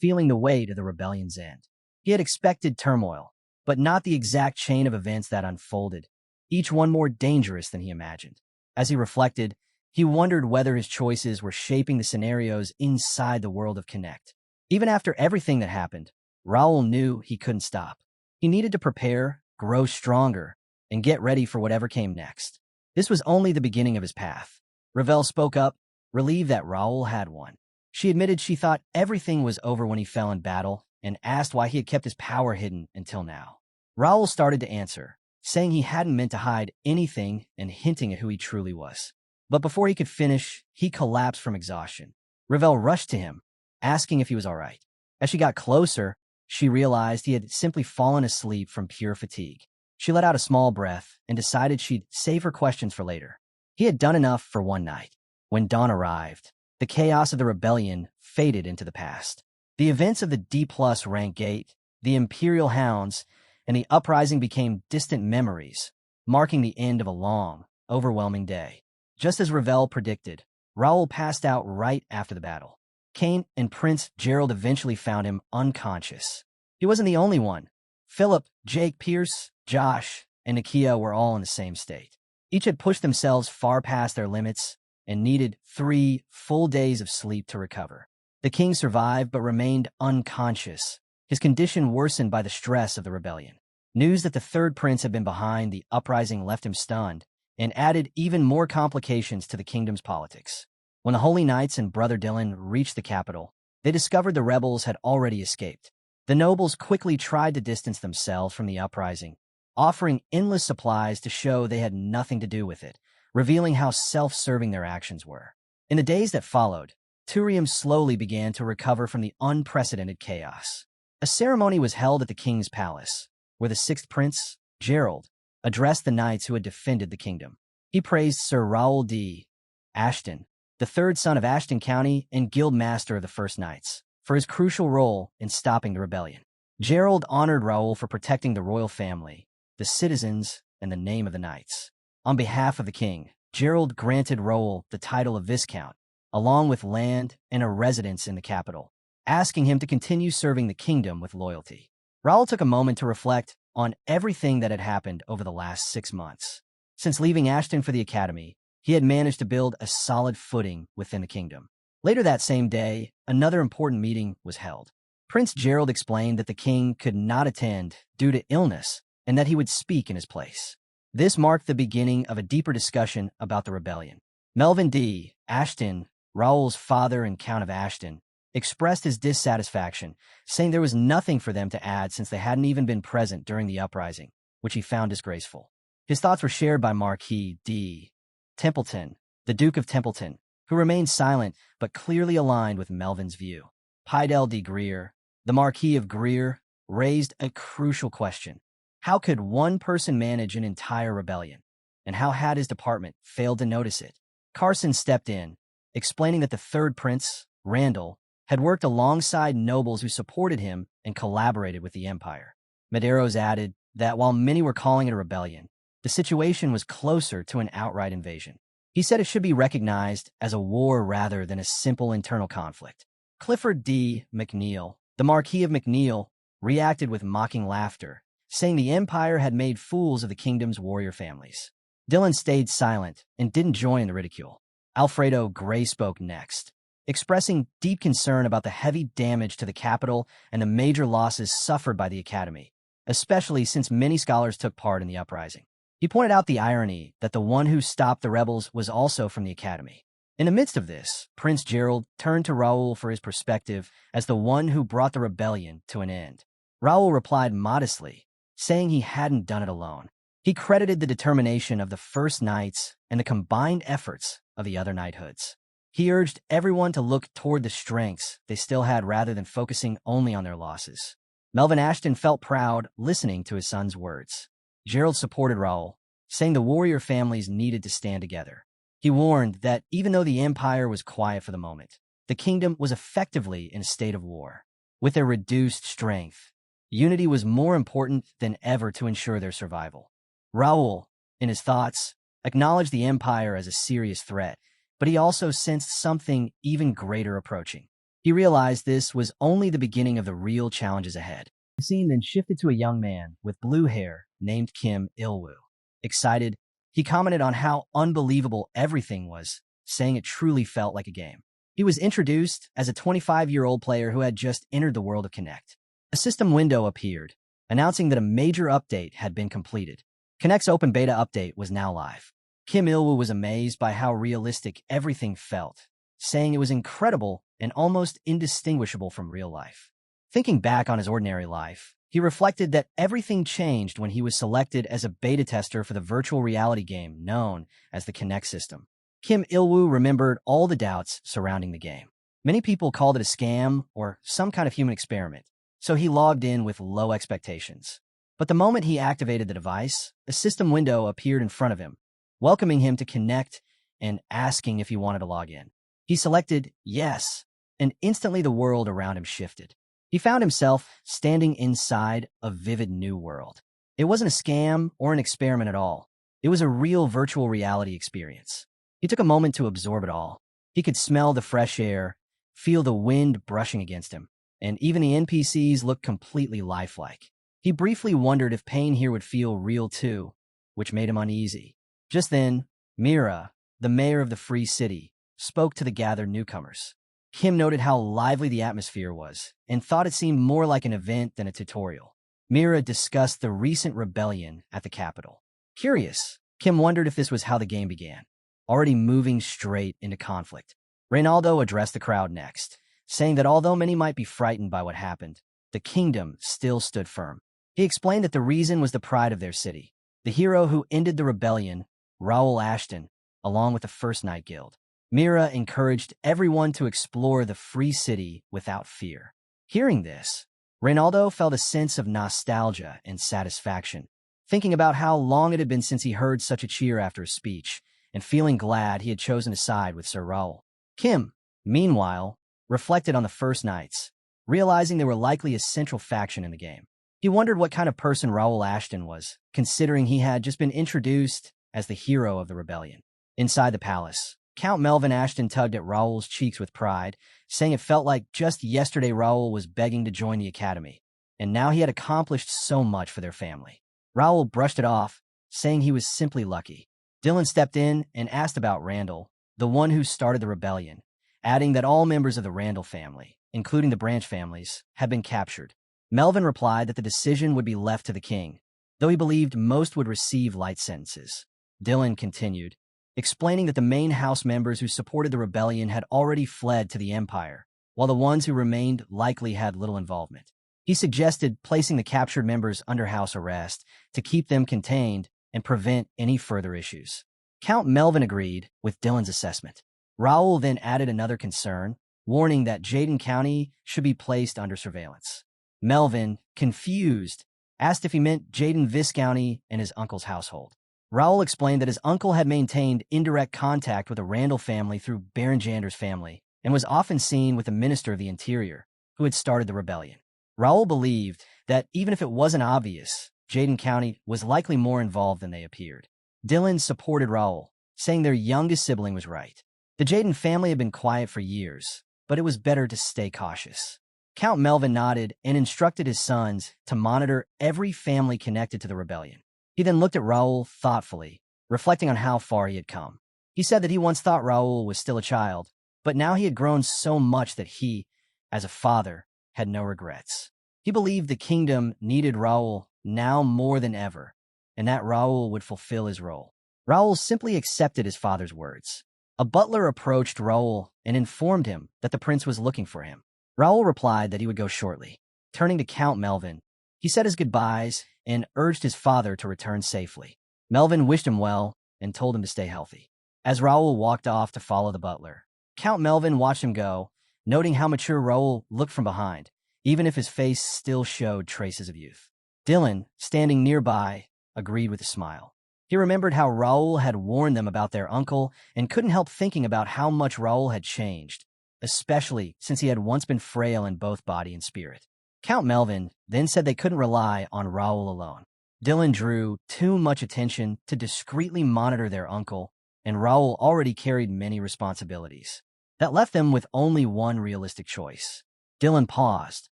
feeling the weight of the rebellion's end. He had expected turmoil, but not the exact chain of events that unfolded, each one more dangerous than he imagined. As he reflected, he wondered whether his choices were shaping the scenarios inside the world of Connect. Even after everything that happened, Raul knew he couldn't stop. He needed to prepare, grow stronger, and get ready for whatever came next. This was only the beginning of his path. Ravel spoke up, relieved that Raul had one. She admitted she thought everything was over when he fell in battle and asked why he had kept his power hidden until now. Raul started to answer, saying he hadn't meant to hide anything and hinting at who he truly was. But before he could finish, he collapsed from exhaustion. Ravel rushed to him, asking if he was all right. As she got closer, she realized he had simply fallen asleep from pure fatigue. She let out a small breath and decided she'd save her questions for later. He had done enough for one night. When dawn arrived, the chaos of the rebellion faded into the past. The events of the D+ rank gate, the Imperial Hounds, and the uprising became distant memories, marking the end of a long, overwhelming day. Just as Ravel predicted, Raul passed out right after the battle. Kane and Prince Gerald eventually found him unconscious. He wasn't the only one. Philip, Jake, Pierce, Josh, and Nikia were all in the same state. Each had pushed themselves far past their limits and needed 3 full days of sleep to recover. The king survived but remained unconscious, his condition worsened by the stress of the rebellion. News that the third prince had been behind the uprising left him stunned and added even more complications to the kingdom's politics. When the Holy Knights and Brother Dylan reached the capital, they discovered the rebels had already escaped. The nobles quickly tried to distance themselves from the uprising, offering endless supplies to show they had nothing to do with it, revealing how self-serving their actions were. In the days that followed, Turium slowly began to recover from the unprecedented chaos. A ceremony was held at the king's palace, where the sixth prince, Gerald, addressed the knights who had defended the kingdom. He praised Sir Raul D. Ashton, the third son of Ashton County and guild master of the First Knights, for his crucial role in stopping the rebellion. Gerald honored Raul for protecting the royal family, the citizens, and the name of the knights. On behalf of the king, Gerald granted Raul the title of Viscount, along with land and a residence in the capital, asking him to continue serving the kingdom with loyalty. Raul took a moment to reflect on everything that had happened over the last 6 months. Since leaving Ashton for the academy, he had managed to build a solid footing within the kingdom. Later that same day, another important meeting was held. Prince Gerald explained that the king could not attend due to illness and that he would speak in his place. This marked the beginning of a deeper discussion about the rebellion. Melvin D. Ashton, Raul's father and Count of Ashton, expressed his dissatisfaction, saying there was nothing for them to add since they hadn't even been present during the uprising, which he found disgraceful. His thoughts were shared by Marquis D. Templeton, the Duke of Templeton, who remained silent but clearly aligned with Melvin's view. Pidel de Greer, the Marquis of Greer, raised a crucial question. How could one person manage an entire rebellion? And how had his department failed to notice it? Carson stepped in, explaining that the third prince, Randall, had worked alongside nobles who supported him and collaborated with the Empire. Medeiros added that while many were calling it a rebellion, the situation was closer to an outright invasion. He said it should be recognized as a war rather than a simple internal conflict. Clifford D. McNeil, the Marquis of McNeil, reacted with mocking laughter, saying the Empire had made fools of the kingdom's warrior families. Dylan stayed silent and didn't join in the ridicule. Alfredo Gray spoke next, expressing deep concern about the heavy damage to the capital and the major losses suffered by the Academy, especially since many scholars took part in the uprising. He pointed out the irony that the one who stopped the rebels was also from the Academy. In the midst of this, Prince Gerald turned to Raul for his perspective as the one who brought the rebellion to an end. Raul replied modestly, saying he hadn't done it alone. He credited the determination of the first knights and the combined efforts of the other knighthoods. He urged everyone to look toward the strengths they still had rather than focusing only on their losses. Melvin Ashton felt proud listening to his son's words. Gerald supported Raul, saying the warrior families needed to stand together. He warned that even though the Empire was quiet for the moment, the kingdom was effectively in a state of war. With their reduced strength, unity was more important than ever to ensure their survival. Raul, in his thoughts, acknowledged the Empire as a serious threat, but he also sensed something even greater approaching. He realized this was only the beginning of the real challenges ahead. The scene then shifted to a young man with blue hair named Kim Il-woo. Excited, he commented on how unbelievable everything was, saying it truly felt like a game. He was introduced as a 25-year-old player who had just entered the world of Connect. A system window appeared, announcing that a major update had been completed. Connect's open beta update was now live. Kim Il-woo was amazed by how realistic everything felt, saying it was incredible and almost indistinguishable from real life. Thinking back on his ordinary life, he reflected that everything changed when he was selected as a beta tester for the virtual reality game known as the Connect system. Kim Il-woo remembered all the doubts surrounding the game. Many people called it a scam or some kind of human experiment, so he logged in with low expectations. But the moment he activated the device, a system window appeared in front of him, welcoming him to Connect and asking if he wanted to log in. He selected yes, and instantly the world around him shifted. He found himself standing inside a vivid new world. It wasn't a scam or an experiment at all. It was a real virtual reality experience. He took a moment to absorb it all. He could smell the fresh air, feel the wind brushing against him, and even the NPCs looked completely lifelike. He briefly wondered if pain here would feel real too, which made him uneasy. Just then, Mira, the mayor of the Free City, spoke to the gathered newcomers. Kim noted how lively the atmosphere was and thought it seemed more like an event than a tutorial. Mira discussed the recent rebellion at the capital. Curious, Kim wondered if this was how the game began, already moving straight into conflict. Reinaldo addressed the crowd next, saying that although many might be frightened by what happened, the kingdom still stood firm. He explained that the reason was the pride of their city, the hero who ended the rebellion, Raul Ashton, along with the First Knight Guild. Mira encouraged everyone to explore the Free City without fear. Hearing this, Reinaldo felt a sense of nostalgia and satisfaction, thinking about how long it had been since he heard such a cheer after a speech, and feeling glad he had chosen to side with Sir Raul. Kim, meanwhile, reflected on the First Knights, realizing they were likely a central faction in the game. He wondered what kind of person Raul Ashton was, considering he had just been introduced as the hero of the rebellion. Inside the palace, Count Melvin Ashton tugged at Raul's cheeks with pride, saying it felt like just yesterday Raul was begging to join the academy, and now he had accomplished so much for their family. Raul brushed it off, saying he was simply lucky. Dylan stepped in and asked about Randall, the one who started the rebellion, adding that all members of the Randall family, including the branch families, had been captured. Melvin replied that the decision would be left to the king, though he believed most would receive light sentences. Dylan continued, explaining that the main house members who supported the rebellion had already fled to the Empire, while the ones who remained likely had little involvement. He suggested placing the captured members under house arrest to keep them contained and prevent any further issues. Count Melvin agreed with Dylan's assessment. Raul then added another concern, warning that Jaden County should be placed under surveillance. Melvin, confused, asked if he meant Jaden Viscounty and his uncle's household. Raul explained that his uncle had maintained indirect contact with the Randall family through Baron Jander's family and was often seen with the Minister of the Interior, who had started the rebellion. Raul believed that even if it wasn't obvious, Jaden County was likely more involved than they appeared. Dylan supported Raul, saying their youngest sibling was right. The Jaden family had been quiet for years, but it was better to stay cautious. Count Melvin nodded and instructed his sons to monitor every family connected to the rebellion. He then looked at Raul thoughtfully, reflecting on how far he had come. He said that he once thought Raul was still a child, but now he had grown so much that he, as a father, had no regrets. He believed the kingdom needed Raul now more than ever, and that Raul would fulfill his role. Raul simply accepted his father's words. A butler approached Raul and informed him that the prince was looking for him. Raul replied that he would go shortly. Turning to Count Melvin, he said his goodbyes and urged his father to return safely. Melvin wished him well and told him to stay healthy. As Raul walked off to follow the butler, Count Melvin watched him go, noting how mature Raul looked from behind, even if his face still showed traces of youth. Dylan, standing nearby, agreed with a smile. He remembered how Raul had warned them about their uncle and couldn't help thinking about how much Raul had changed, especially since he had once been frail in both body and spirit. Count Melvin then said they couldn't rely on Raul alone. Dylan drew too much attention to discreetly monitor their uncle, and Raul already carried many responsibilities. That left them with only one realistic choice. Dylan paused,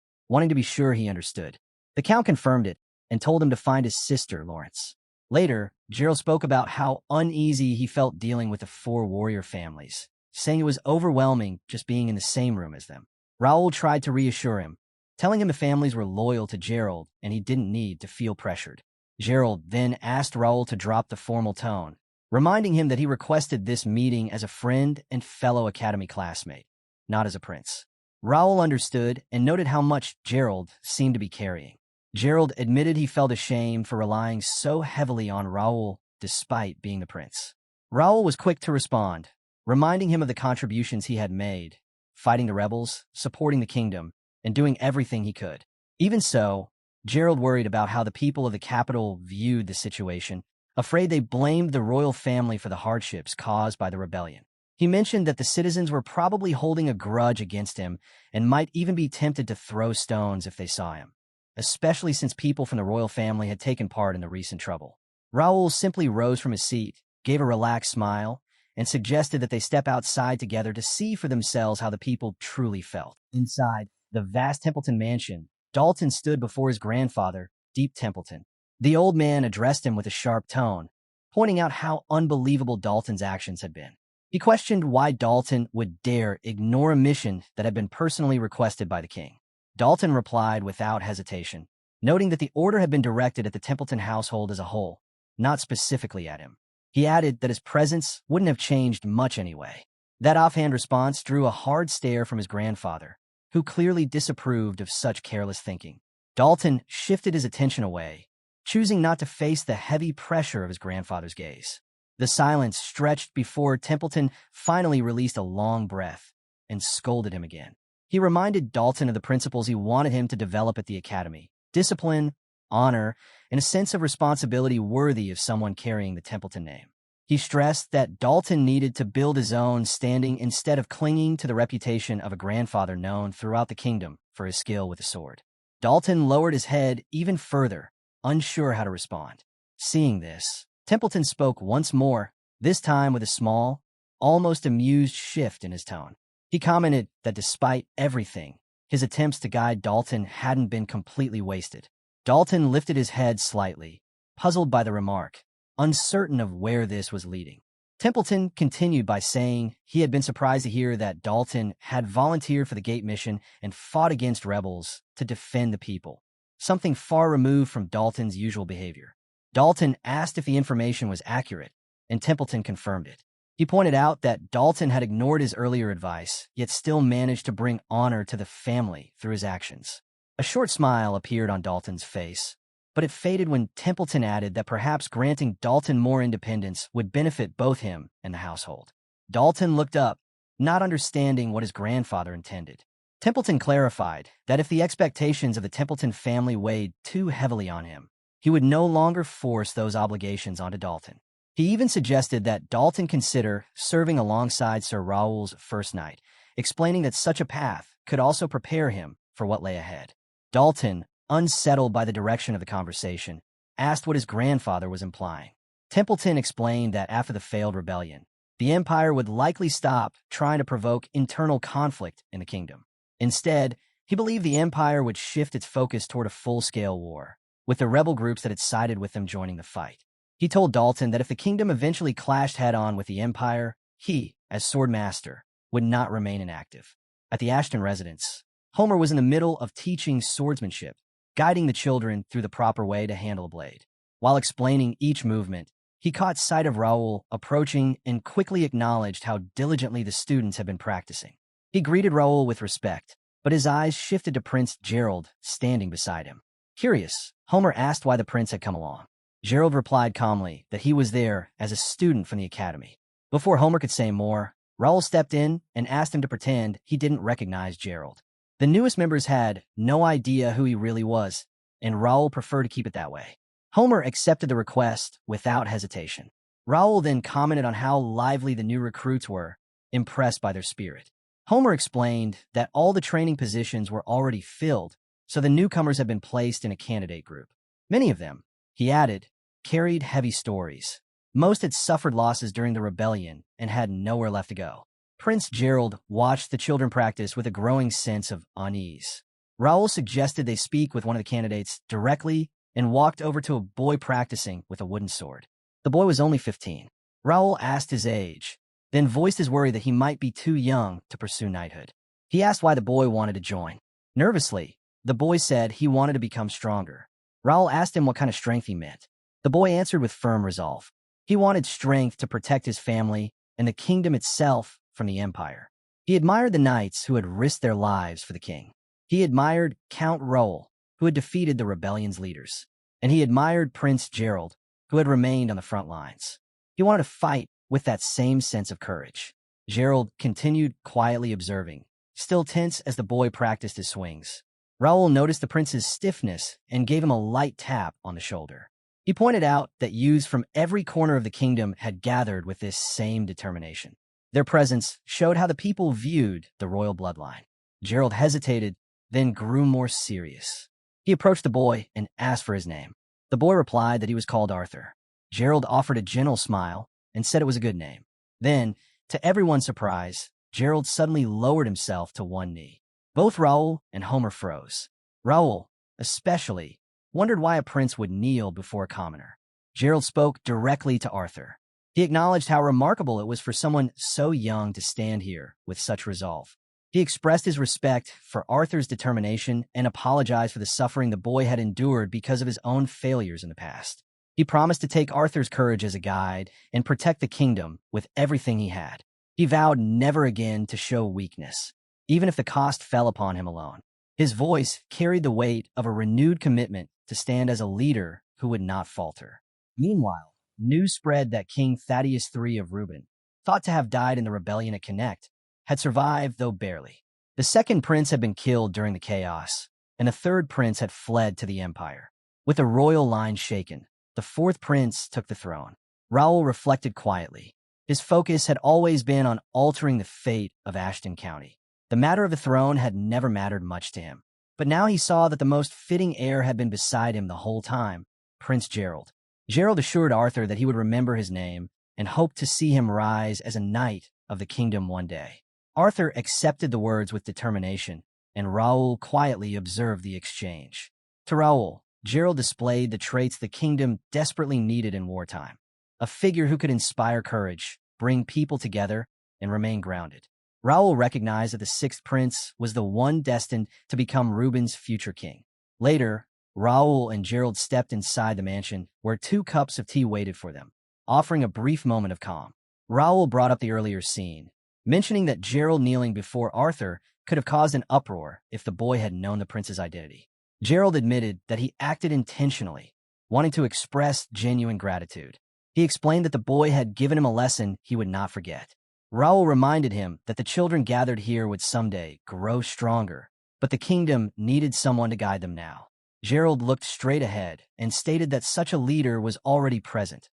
wanting to be sure he understood. The Count confirmed it and told him to find his sister, Lawrence. Later, Gerald spoke about how uneasy he felt dealing with the 4 warrior families, saying it was overwhelming just being in the same room as them. Raul tried to reassure him, telling him the families were loyal to Gerald and he didn't need to feel pressured. Gerald then asked Raul to drop the formal tone, reminding him that he requested this meeting as a friend and fellow academy classmate, not as a prince. Raul understood and noted how much Gerald seemed to be carrying. Gerald admitted he felt ashamed for relying so heavily on Raul despite being the prince. Raul was quick to respond, reminding him of the contributions he had made, fighting the rebels, supporting the kingdom, and doing everything he could. Even so, Gerald worried about how the people of the capital viewed the situation, afraid they blamed the royal family for the hardships caused by the rebellion. He mentioned that the citizens were probably holding a grudge against him and might even be tempted to throw stones if they saw him, especially since people from the royal family had taken part in the recent trouble. Raul simply rose from his seat, gave a relaxed smile, and suggested that they step outside together to see for themselves how the people truly felt. Inside the vast Templeton mansion, Dalton stood before his grandfather, Deep Templeton. The old man addressed him with a sharp tone, pointing out how unbelievable Dalton's actions had been. He questioned why Dalton would dare ignore a mission that had been personally requested by the king. Dalton replied without hesitation, noting that the order had been directed at the Templeton household as a whole, not specifically at him. He added that his presence wouldn't have changed much anyway. That offhand response drew a hard stare from his grandfather, who clearly disapproved of such careless thinking. Dalton shifted his attention away, choosing not to face the heavy pressure of his grandfather's gaze. The silence stretched before Templeton finally released a long breath and scolded him again. He reminded Dalton of the principles he wanted him to develop at the academy: discipline, honor, and a sense of responsibility worthy of someone carrying the Templeton name. He stressed that Dalton needed to build his own standing instead of clinging to the reputation of a grandfather known throughout the kingdom for his skill with the sword. Dalton lowered his head even further, unsure how to respond. Seeing this, Templeton spoke once more, this time with a small, almost amused shift in his tone. He commented that despite everything, his attempts to guide Dalton hadn't been completely wasted. Dalton lifted his head slightly, puzzled by the remark, uncertain of where this was leading. Templeton continued by saying he had been surprised to hear that Dalton had volunteered for the gate mission and fought against rebels to defend the people, something far removed from Dalton's usual behavior. Dalton asked if the information was accurate, and Templeton confirmed it. He pointed out that Dalton had ignored his earlier advice, yet still managed to bring honor to the family through his actions. A short smile appeared on Dalton's face, but it faded when Templeton added that perhaps granting Dalton more independence would benefit both him and the household. Dalton looked up, not understanding what his grandfather intended. Templeton clarified that if the expectations of the Templeton family weighed too heavily on him, he would no longer force those obligations onto Dalton. He even suggested that Dalton consider serving alongside Sir Raul's first night, explaining that such a path could also prepare him for what lay ahead. Dalton, unsettled by the direction of the conversation, asked what his grandfather was implying. Templeton explained that after the failed rebellion, the Empire would likely stop trying to provoke internal conflict in the kingdom. Instead, he believed the Empire would shift its focus toward a full-scale war, with the rebel groups that had sided with them joining the fight. He told Dalton that if the kingdom eventually clashed head-on with the Empire, he, as Swordmaster, would not remain inactive. At the Ashton residence, Homer was in the middle of teaching swordsmanship, guiding the children through the proper way to handle a blade. While explaining each movement, he caught sight of Raul approaching and quickly acknowledged how diligently the students had been practicing. He greeted Raul with respect, but his eyes shifted to Prince Gerald standing beside him. Curious, Homer asked why the prince had come along. Gerald replied calmly that he was there as a student from the academy. Before Homer could say more, Raul stepped in and asked him to pretend he didn't recognize Gerald. The newest members had no idea who he really was, and Raul preferred to keep it that way. Homer accepted the request without hesitation. Raul then commented on how lively the new recruits were, impressed by their spirit. Homer explained that all the training positions were already filled, so the newcomers had been placed in a candidate group. Many of them, he added, carried heavy stories. Most had suffered losses during the rebellion and had nowhere left to go. Prince Gerald watched the children practice with a growing sense of unease. Raul suggested they speak with one of the candidates directly and walked over to a boy practicing with a wooden sword. The boy was only 15. Raul asked his age, then voiced his worry that he might be too young to pursue knighthood. He asked why the boy wanted to join. Nervously, the boy said he wanted to become stronger. Raul asked him what kind of strength he meant. The boy answered with firm resolve. He wanted strength to protect his family and the kingdom itself from the Empire. He admired the knights who had risked their lives for the king. He admired Count Raul, who had defeated the rebellion's leaders. And he admired Prince Gerald, who had remained on the front lines. He wanted to fight with that same sense of courage. Gerald continued quietly observing, still tense as the boy practiced his swings. Raul noticed the prince's stiffness and gave him a light tap on the shoulder. He pointed out that youths from every corner of the kingdom had gathered with this same determination. Their presence showed how the people viewed the royal bloodline. Gerald hesitated, then grew more serious. He approached the boy and asked for his name. The boy replied that he was called Arthur. Gerald offered a gentle smile and said it was a good name. Then, to everyone's surprise, Gerald suddenly lowered himself to one knee. Both Raul and Homer froze. Raul, especially, wondered why a prince would kneel before a commoner. Gerald spoke directly to Arthur. He acknowledged how remarkable it was for someone so young to stand here with such resolve. He expressed his respect for Arthur's determination and apologized for the suffering the boy had endured because of his own failures in the past. He promised to take Arthur's courage as a guide and protect the kingdom with everything he had. He vowed never again to show weakness, even if the cost fell upon him alone. His voice carried the weight of a renewed commitment to stand as a leader who would not falter. Meanwhile, news spread that King Thaddeus III of Reuben, thought to have died in the rebellion at Connect, had survived, though barely. The second prince had been killed during the chaos, and a third prince had fled to the Empire. With the royal line shaken, the fourth prince took the throne. Raul reflected quietly. His focus had always been on altering the fate of Ashton County. The matter of the throne had never mattered much to him. But now he saw that the most fitting heir had been beside him the whole time, Prince Gerald. Gerald assured Arthur that he would remember his name and hoped to see him rise as a knight of the kingdom one day. Arthur accepted the words with determination, and Raul quietly observed the exchange. To Raul, Gerald displayed the traits the kingdom desperately needed in wartime. A figure who could inspire courage, bring people together and remain grounded. Raul recognized that the sixth prince was the one destined to become Reuben's future king. Later, Raul and Gerald stepped inside the mansion where 2 cups of tea waited for them, offering a brief moment of calm. Raul brought up the earlier scene, mentioning that Gerald kneeling before Arthur could have caused an uproar if the boy had known the prince's identity. Gerald admitted that he acted intentionally, wanting to express genuine gratitude. He explained that the boy had given him a lesson he would not forget. Raul reminded him that the children gathered here would someday grow stronger, but the kingdom needed someone to guide them now. Gerald looked straight ahead and stated that such a leader was already present.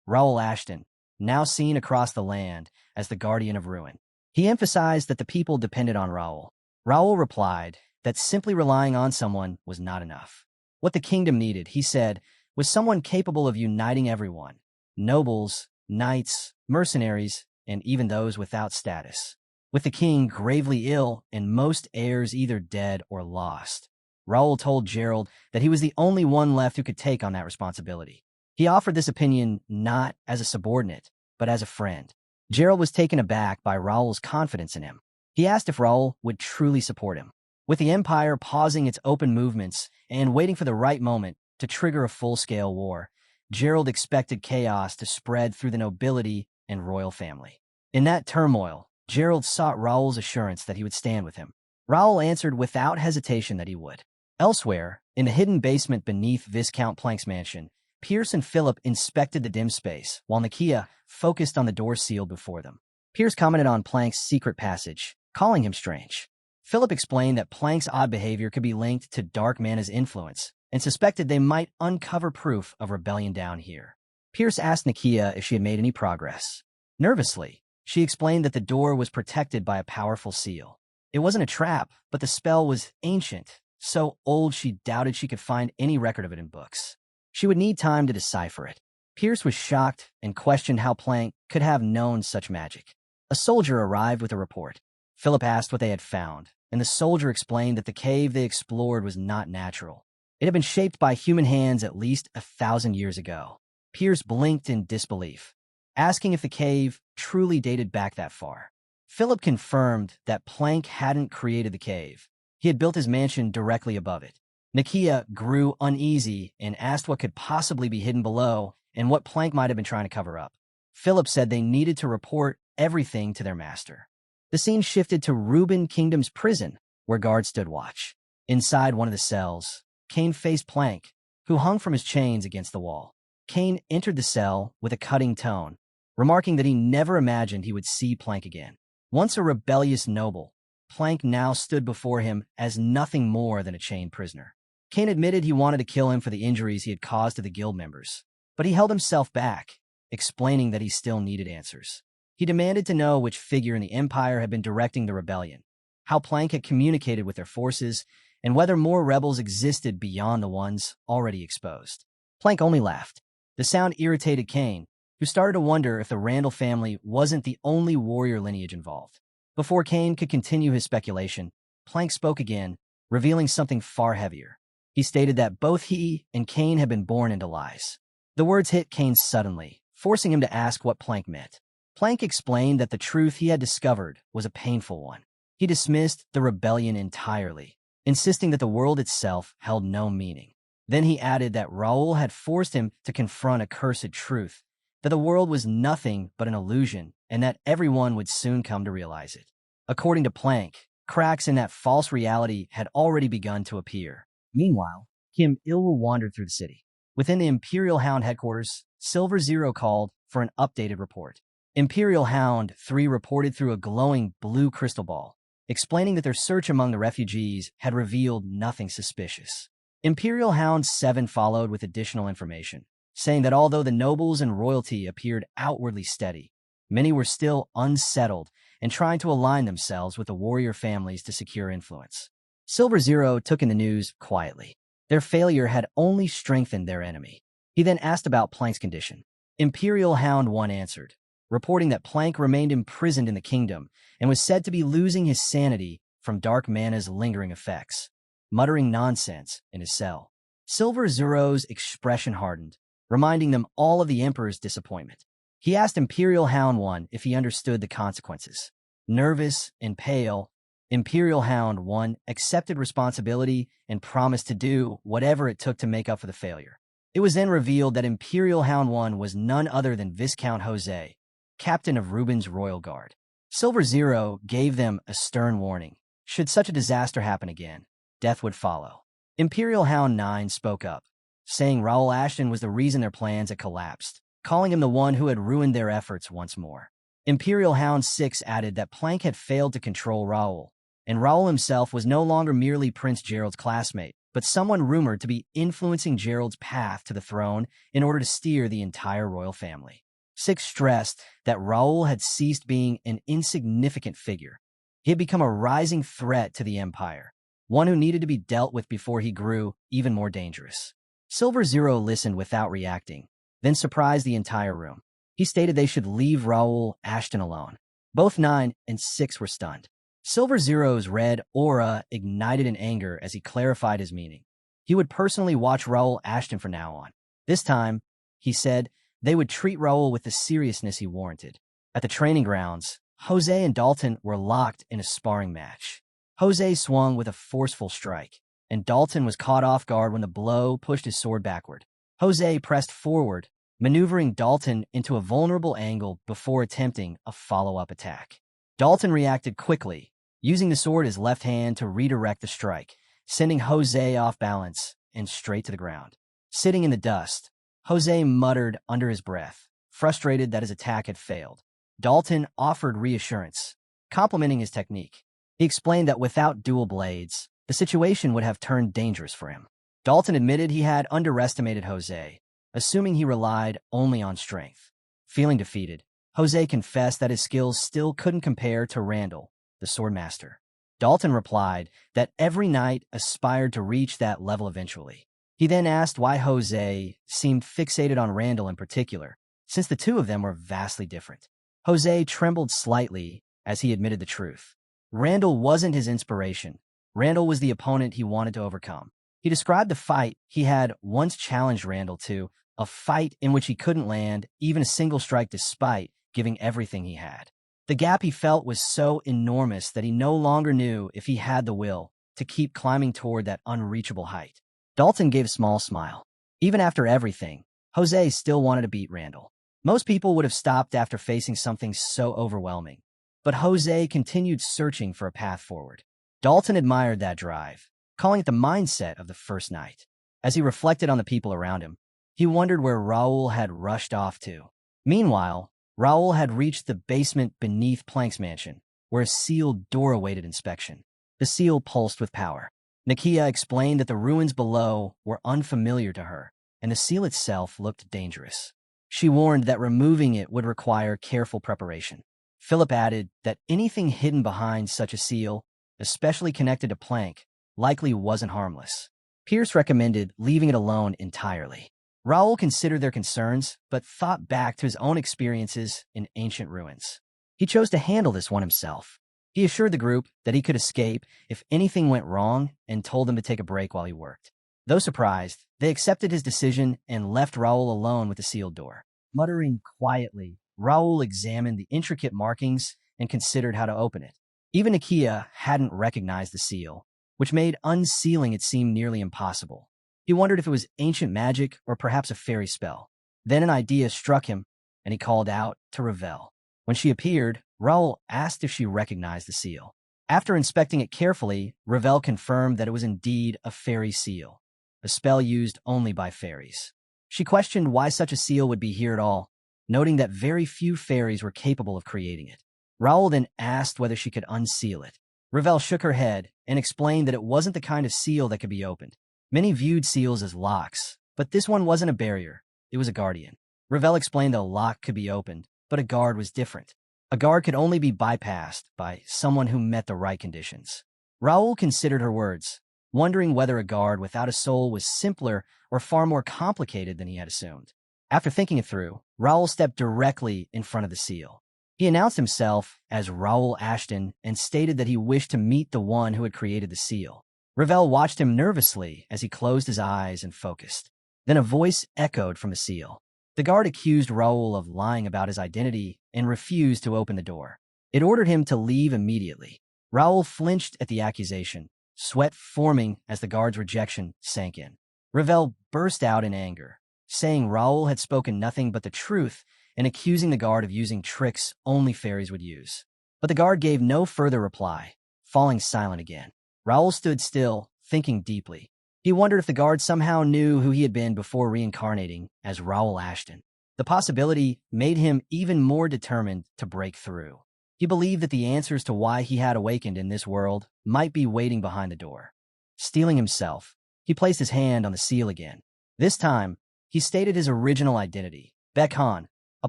Raul Ashton, now seen across the land as the guardian of ruin. He emphasized that the people depended on Raul. Raul replied that simply relying on someone was not enough. What the kingdom needed, he said, was someone capable of uniting everyone: nobles, knights, mercenaries, and even those without status. With the king gravely ill and most heirs either dead or lost, Raul told Gerald that he was the only one left who could take on that responsibility. He offered this opinion not as a subordinate, but as a friend. Gerald was taken aback by Raul's confidence in him. He asked if Raul would truly support him. With the Empire pausing its open movements and waiting for the right moment to trigger a full-scale war, Gerald expected chaos to spread through the nobility and royal family. In that turmoil, Gerald sought Raul's assurance that he would stand with him. Raul answered without hesitation that he would. Elsewhere, in the hidden basement beneath Viscount Plank's mansion, Pierce and Philip inspected the dim space, while Nikia focused on the door sealed before them. Pierce commented on Plank's secret passage, calling him strange. Philip explained that Plank's odd behavior could be linked to Dark Mana's influence, and suspected they might uncover proof of rebellion down here. Pierce asked Nikia if she had made any progress. Nervously, she explained that the door was protected by a powerful seal. It wasn't a trap, but the spell was ancient, so old she doubted she could find any record of it in books. She would need time to decipher it. Pierce was shocked and questioned how Plank could have known such magic. A soldier arrived with a report. Philip asked what they had found, and the soldier explained that the cave they explored was not natural. It had been shaped by human hands at least 1,000 years ago. Pierce blinked in disbelief, asking if the cave truly dated back that far. Philip confirmed that Plank hadn't created the cave. He had built his mansion directly above it. Nikia grew uneasy and asked what could possibly be hidden below and what Plank might have been trying to cover up. Philip said they needed to report everything to their master. The scene shifted to Reuben Kingdom's prison, where guards stood watch. Inside one of the cells, Kane faced Plank, who hung from his chains against the wall. Kane entered the cell with a cutting tone, remarking that he never imagined he would see Plank again. Once a rebellious noble, Plank now stood before him as nothing more than a chained prisoner. Kane admitted he wanted to kill him for the injuries he had caused to the guild members, but he held himself back, explaining that he still needed answers. He demanded to know which figure in the Empire had been directing the rebellion, how Plank had communicated with their forces, and whether more rebels existed beyond the ones already exposed. Plank only laughed. The sound irritated Kane, who started to wonder if the Randall family wasn't the only warrior lineage involved. Before Kane could continue his speculation, Plank spoke again, revealing something far heavier. He stated that both he and Kane had been born into lies. The words hit Kane suddenly, forcing him to ask what Plank meant. Plank explained that the truth he had discovered was a painful one. He dismissed the rebellion entirely, insisting that the world itself held no meaning. Then he added that Raul had forced him to confront a cursed truth, that the world was nothing but an illusion, and that everyone would soon come to realize it. According to Plank, cracks in that false reality had already begun to appear. Meanwhile, Kim Il wandered through the city. Within the Imperial Hound headquarters, Silver Zero called for an updated report. Imperial Hound 3 reported through a glowing blue crystal ball, explaining that their search among the refugees had revealed nothing suspicious. Imperial Hound 7 followed with additional information, saying that although the nobles and royalty appeared outwardly steady, many were still unsettled and trying to align themselves with the warrior families to secure influence. Silver Zero took in the news quietly. Their failure had only strengthened their enemy. He then asked about Plank's condition. Imperial Hound 1 answered, reporting that Plank remained imprisoned in the kingdom and was said to be losing his sanity from Dark Mana's lingering effects, muttering nonsense in his cell. Silver Zero's expression hardened, reminding them all of the Emperor's disappointment. He asked Imperial Hound 1 if he understood the consequences. Nervous and pale, Imperial Hound 1 accepted responsibility and promised to do whatever it took to make up for the failure. It was then revealed that Imperial Hound 1 was none other than Viscount Jose, captain of Reuben's Royal Guard. Silver Zero gave them a stern warning. Should such a disaster happen again, death would follow. Imperial Hound 9 spoke up, saying Raul Ashton was the reason their plans had collapsed, calling him the one who had ruined their efforts once more. Imperial Hound 6 added that Plank had failed to control Raul, and Raul himself was no longer merely Prince Gerald's classmate, but someone rumored to be influencing Gerald's path to the throne in order to steer the entire royal family. 6 stressed that Raul had ceased being an insignificant figure. He had become a rising threat to the empire, one who needed to be dealt with before he grew even more dangerous. Silver Zero listened without reacting, then surprised the entire room. He stated they should leave Raul Ashton alone. Both 9 and 6 were stunned. Silver Zero's red aura ignited in anger as he clarified his meaning. He would personally watch Raul Ashton from now on. This time, he said, they would treat Raul with the seriousness he warranted. At the training grounds, Jose and Dalton were locked in a sparring match. Jose swung with a forceful strike, and Dalton was caught off guard when the blow pushed his sword backward. Jose pressed forward, maneuvering Dalton into a vulnerable angle before attempting a follow-up attack. Dalton reacted quickly, using the sword as left hand to redirect the strike, sending Jose off balance and straight to the ground. Sitting in the dust, Jose muttered under his breath, frustrated that his attack had failed. Dalton offered reassurance, complimenting his technique. He explained that without dual blades, the situation would have turned dangerous for him. Dalton admitted he had underestimated Jose, assuming he relied only on strength. Feeling defeated, Jose confessed that his skills still couldn't compare to Randall, the swordmaster. Dalton replied that every knight aspired to reach that level eventually. He then asked why Jose seemed fixated on Randall in particular, since the two of them were vastly different. Jose trembled slightly as he admitted the truth. Randall wasn't his inspiration. Randall was the opponent he wanted to overcome. He described the fight he had once challenged Randall to, a fight in which he couldn't land even a single strike despite giving everything he had. The gap he felt was so enormous that he no longer knew if he had the will to keep climbing toward that unreachable height. Dalton gave a small smile. Even after everything, Jose still wanted to beat Randall. Most people would have stopped after facing something so overwhelming, but Jose continued searching for a path forward. Dalton admired that drive, calling it the mindset of the first night. As he reflected on the people around him, he wondered where Raul had rushed off to. Meanwhile, Raul had reached the basement beneath Plank's mansion, where a sealed door awaited inspection. The seal pulsed with power. Nikia explained that the ruins below were unfamiliar to her, and the seal itself looked dangerous. She warned that removing it would require careful preparation. Philip added that anything hidden behind such a seal, especially connected to Plank, likely wasn't harmless. Pierce recommended leaving it alone entirely. Raul considered their concerns, but thought back to his own experiences in ancient ruins. He chose to handle this one himself. He assured the group that he could escape if anything went wrong and told them to take a break while he worked. Though surprised, they accepted his decision and left Raul alone with the sealed door. Muttering quietly, Raul examined the intricate markings and considered how to open it. Even Nikia hadn't recognized the seal, which made unsealing it seem nearly impossible. He wondered if it was ancient magic or perhaps a fairy spell. Then an idea struck him, and he called out to Ravel. When she appeared, Raul asked if she recognized the seal. After inspecting it carefully, Ravel confirmed that it was indeed a fairy seal, a spell used only by fairies. She questioned why such a seal would be here at all, noting that very few fairies were capable of creating it. Raul then asked whether she could unseal it. Ravel shook her head and explained that it wasn't the kind of seal that could be opened. Many viewed seals as locks, but this one wasn't a barrier, it was a guardian. Ravel explained that a lock could be opened, but a guard was different. A guard could only be bypassed by someone who met the right conditions. Raul considered her words, wondering whether a guard without a soul was simpler or far more complicated than he had assumed. After thinking it through, Raul stepped directly in front of the seal. He announced himself as Raul Ashton and stated that he wished to meet the one who had created the seal. Ravel watched him nervously as he closed his eyes and focused. Then a voice echoed from the seal. The guard accused Raul of lying about his identity and refused to open the door. It ordered him to leave immediately. Raul flinched at the accusation, sweat forming as the guard's rejection sank in. Ravel burst out in anger, saying Raul had spoken nothing but the truth and accusing the guard of using tricks only fairies would use. But the guard gave no further reply, falling silent again. Raul stood still, thinking deeply. He wondered if the guard somehow knew who he had been before reincarnating as Raul Ashton. The possibility made him even more determined to break through. He believed that the answers to why he had awakened in this world might be waiting behind the door. Steeling himself, he placed his hand on the seal again. This time, he stated his original identity, Bekhan, a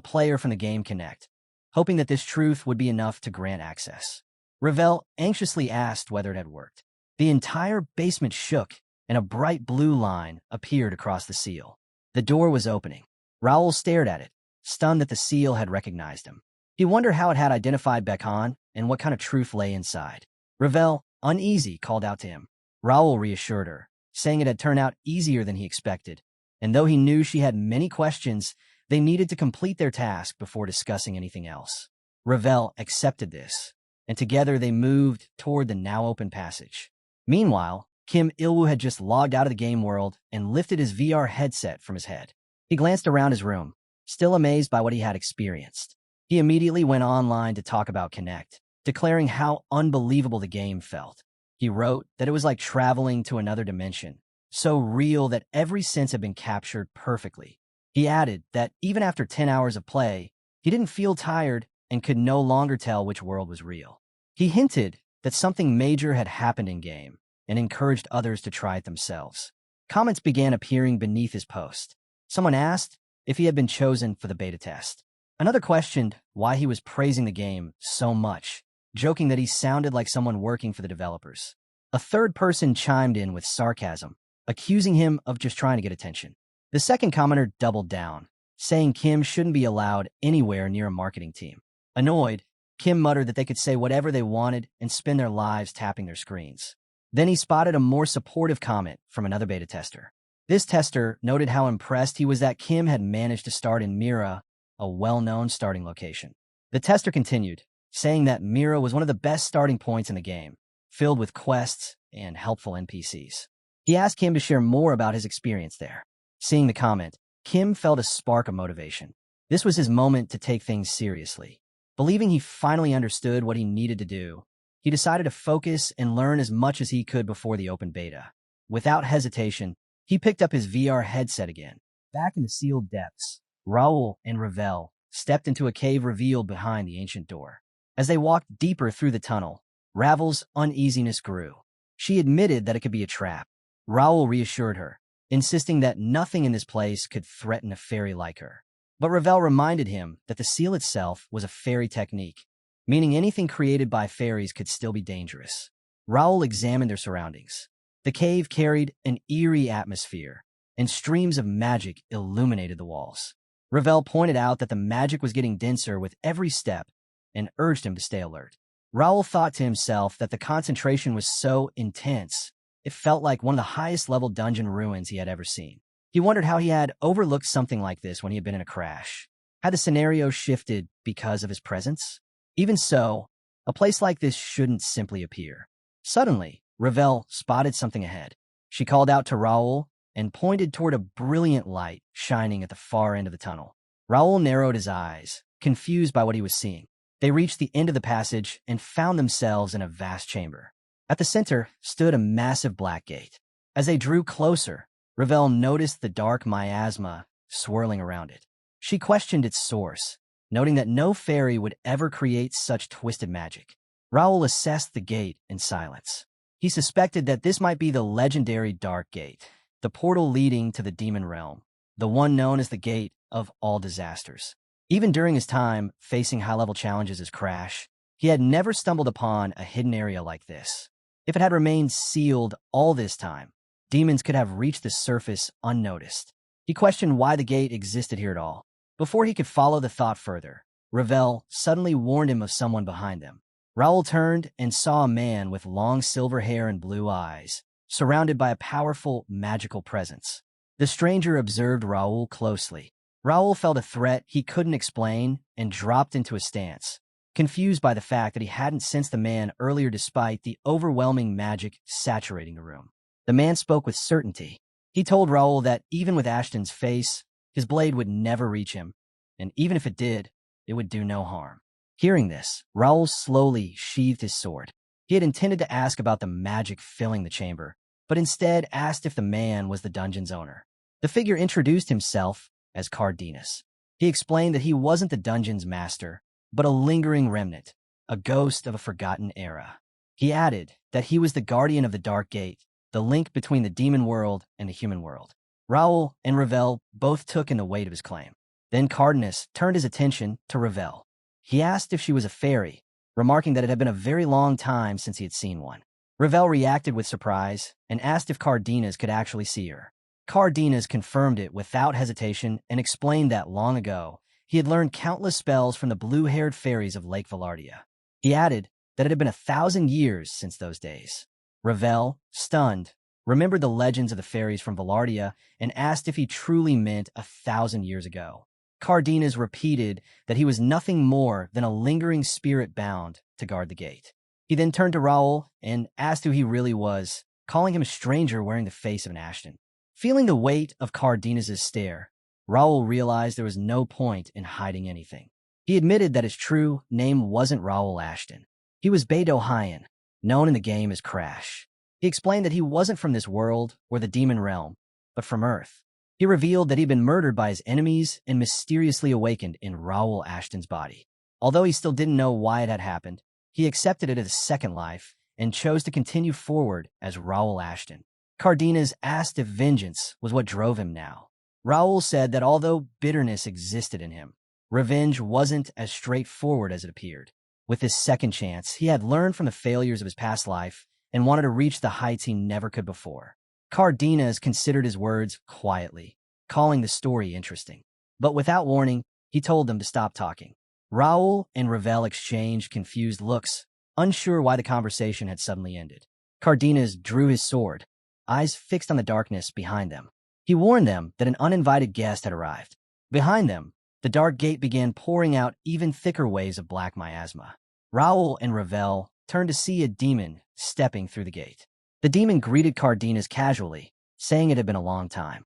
player from the game Connect, hoping that this truth would be enough to grant access. Ravel anxiously asked whether it had worked. The entire basement shook, and a bright blue line appeared across the seal. The door was opening. Raul stared at it, stunned that the seal had recognized him. He wondered how it had identified Bekhan and what kind of truth lay inside. Ravel, uneasy, called out to him. Raul reassured her, saying it had turned out easier than he expected, and though he knew she had many questions, they needed to complete their task before discussing anything else. Ravel accepted this, and together they moved toward the now-open passage. Meanwhile, Kim Il-woo had just logged out of the game world and lifted his VR headset from his head. He glanced around his room, still amazed by what he had experienced. He immediately went online to talk about Connect, declaring how unbelievable the game felt. He wrote that it was like traveling to another dimension, so real that every sense had been captured perfectly. He added that even after 10 hours of play, he didn't feel tired and could no longer tell which world was real. He hinted that something major had happened in-game and encouraged others to try it themselves. Comments began appearing beneath his post. Someone asked if he had been chosen for the beta test. Another questioned why he was praising the game so much, joking that he sounded like someone working for the developers. A third person chimed in with sarcasm, accusing him of just trying to get attention. The second commenter doubled down, saying Kim shouldn't be allowed anywhere near a marketing team. Annoyed, Kim muttered that they could say whatever they wanted and spend their lives tapping their screens. Then he spotted a more supportive comment from another beta tester. This tester noted how impressed he was that Kim had managed to start in Mira, a well-known starting location. The tester continued, saying that Mira was one of the best starting points in the game, filled with quests and helpful NPCs. He asked Kim to share more about his experience there. Seeing the comment, Kim felt a spark of motivation. This was his moment to take things seriously. Believing he finally understood what he needed to do, he decided to focus and learn as much as he could before the open beta. Without hesitation, he picked up his VR headset again. Back in the sealed depths, Raul and Ravel stepped into a cave revealed behind the ancient door. As they walked deeper through the tunnel, Ravel's uneasiness grew. She admitted that it could be a trap. Raul reassured her, insisting that nothing in this place could threaten a fairy like her. But Ravel reminded him that the seal itself was a fairy technique, meaning anything created by fairies could still be dangerous. Raul examined their surroundings. The cave carried an eerie atmosphere, and streams of magic illuminated the walls. Ravel pointed out that the magic was getting denser with every step and urged him to stay alert. Raul thought to himself that the concentration was so intense, it felt like one of the highest-level dungeon ruins he had ever seen. He wondered how he had overlooked something like this when he had been in a crash. Had the scenario shifted because of his presence? Even so, a place like this shouldn't simply appear. Suddenly, Ravel spotted something ahead. She called out to Raul and pointed toward a brilliant light shining at the far end of the tunnel. Raul narrowed his eyes, confused by what he was seeing. They reached the end of the passage and found themselves in a vast chamber. At the center stood a massive black gate. As they drew closer, Ravel noticed the dark miasma swirling around it. She questioned its source, noting that no fairy would ever create such twisted magic. Raul assessed the gate in silence. He suspected that this might be the legendary Dark Gate, the portal leading to the demon realm, the one known as the Gate of All Disasters. Even during his time facing high-level challenges as Crash, he had never stumbled upon a hidden area like this. If it had remained sealed all this time, demons could have reached the surface unnoticed. He questioned why the gate existed here at all. Before he could follow the thought further, Ravel suddenly warned him of someone behind them. Raul turned and saw a man with long silver hair and blue eyes, surrounded by a powerful, magical presence. The stranger observed Raul closely. Raul felt a threat he couldn't explain and dropped into a stance, confused by the fact that he hadn't sensed the man earlier despite the overwhelming magic saturating the room. The man spoke with certainty. He told Raul that even with Ashton's face, his blade would never reach him, and even if it did, it would do no harm. Hearing this, Raul slowly sheathed his sword. He had intended to ask about the magic filling the chamber, but instead asked if the man was the dungeon's owner. The figure introduced himself as Cardenas. He explained that he wasn't the dungeon's master, but a lingering remnant, a ghost of a forgotten era. He added that he was the guardian of the Dark Gate, the link between the demon world and the human world. Raul and Ravel both took in the weight of his claim. Then Cardenas turned his attention to Ravel. He asked if she was a fairy, remarking that it had been a very long time since he had seen one. Ravel reacted with surprise and asked if Cardenas could actually see her. Cardenas confirmed it without hesitation and explained that long ago, he had learned countless spells from the blue-haired fairies of Lake Velardia. He added that it had been 1,000 years since those days. Ravel, stunned, remembered the legends of the fairies from Velardia and asked if he truly meant 1,000 years ago. Cardenas repeated that he was nothing more than a lingering spirit bound to guard the gate. He then turned to Raul and asked who he really was, calling him a stranger wearing the face of an Ashton. Feeling the weight of Cardenas' stare, Raul realized there was no point in hiding anything. He admitted that his true name wasn't Raul Ashton. He was Beidou Hyan, known in the game as Crash. He explained that he wasn't from this world or the demon realm, but from Earth. He revealed that he'd been murdered by his enemies and mysteriously awakened in Raul Ashton's body. Although he still didn't know why it had happened, he accepted it as a second life and chose to continue forward as Raul Ashton. Cardenas asked if vengeance was what drove him now. Raul said that although bitterness existed in him, revenge wasn't as straightforward as it appeared. With this second chance, he had learned from the failures of his past life and wanted to reach the heights he never could before. Cardenas considered his words quietly, calling the story interesting. But without warning, he told them to stop talking. Raul and Ravel exchanged confused looks, unsure why the conversation had suddenly ended. Cardenas drew his sword, eyes fixed on the darkness behind them. He warned them that an uninvited guest had arrived. Behind them, the dark gate began pouring out even thicker waves of black miasma. Raul and Ravel turned to see a demon stepping through the gate. The demon greeted Cardenas casually, saying it had been a long time.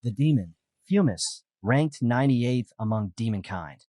The demon, Fumus, ranked 98th among demonkind,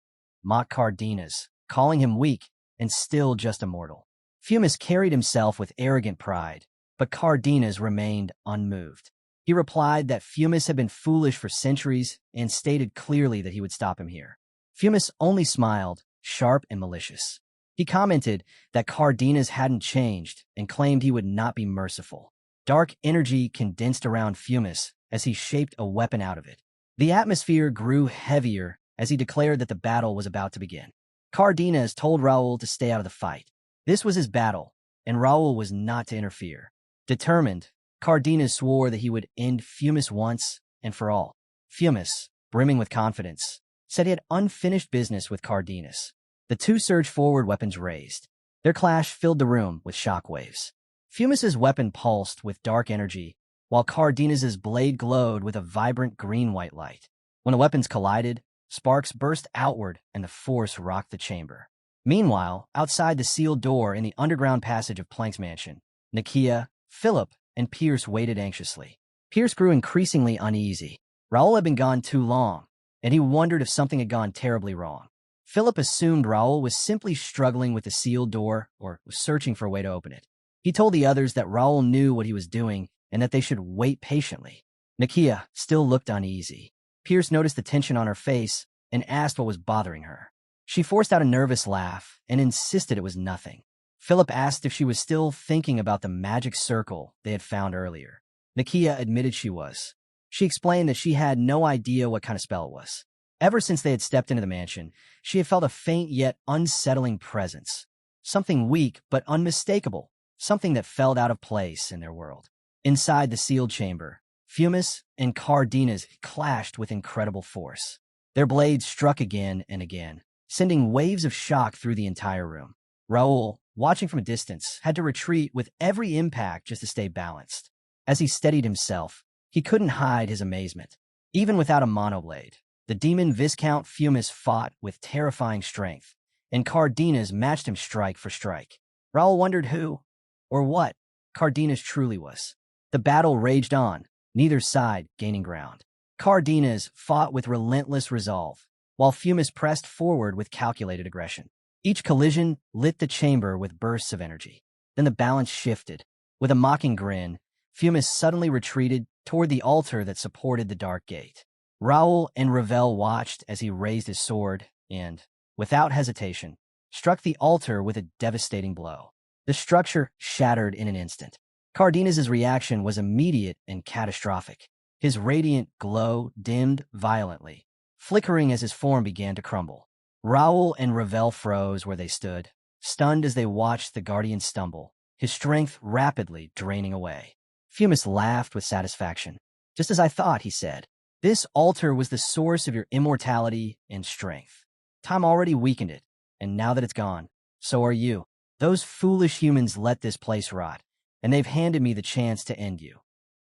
mocked Cardenas, calling him weak and still just a mortal. Fumus carried himself with arrogant pride, but Cardenas remained unmoved. He replied that Fumus had been foolish for centuries and stated clearly that he would stop him here. Fumus only smiled, sharp and malicious. He commented that Cardenas hadn't changed and claimed he would not be merciful. Dark energy condensed around Fumus as he shaped a weapon out of it. The atmosphere grew heavier as he declared that the battle was about to begin. Cardenas told Raul to stay out of the fight. This was his battle, and Raul was not to interfere. Determined, Cardenas swore that he would end Fumus once and for all. Fumus, brimming with confidence, said he had unfinished business with Cardenas. The two surged forward, weapons raised. Their clash filled the room with shockwaves. Fumus's weapon pulsed with dark energy, while Cardenas's blade glowed with a vibrant green-white light. When the weapons collided, sparks burst outward and the force rocked the chamber. Meanwhile, outside the sealed door in the underground passage of Plank's mansion, Nikia, Philip, and Pierce waited anxiously. Pierce grew increasingly uneasy. Raul had been gone too long, and he wondered if something had gone terribly wrong. Philip assumed Raul was simply struggling with the sealed door or was searching for a way to open it. He told the others that Raul knew what he was doing and that they should wait patiently. Nikia still looked uneasy. Pierce noticed the tension on her face and asked what was bothering her. She forced out a nervous laugh and insisted it was nothing. Philip asked if she was still thinking about the magic circle they had found earlier. Nikia admitted she was. She explained that she had no idea what kind of spell it was. Ever since they had stepped into the mansion, she had felt a faint yet unsettling presence. Something weak but unmistakable, something that felt out of place in their world. Inside the sealed chamber, Fumus and Cardenas clashed with incredible force. Their blades struck again and again, sending waves of shock through the entire room. Raul, watching from a distance, had to retreat with every impact just to stay balanced. As he steadied himself, he couldn't hide his amazement. Even without a monoblade, The demon Viscount Fumus fought with terrifying strength, and Cardenas matched him strike for strike. Raul wondered who, or what, Cardenas truly was. The battle raged on, neither side gaining ground. Cardenas fought with relentless resolve, while Fumus pressed forward with calculated aggression. Each collision lit the chamber with bursts of energy. Then the balance shifted. With a mocking grin, Fumus suddenly retreated toward the altar that supported the dark gate. Raul and Ravel watched as he raised his sword and, without hesitation, struck the altar with a devastating blow. The structure shattered in an instant. Cardenas' reaction was immediate and catastrophic. His radiant glow dimmed violently, flickering as his form began to crumble. Raul and Ravel froze where they stood, stunned as they watched the guardian stumble, his strength rapidly draining away. Fumus laughed with satisfaction. "Just as I thought," he said. "This altar was the source of your immortality and strength. Time already weakened it, and now that it's gone, so are you. Those foolish humans let this place rot, and they've handed me the chance to end you."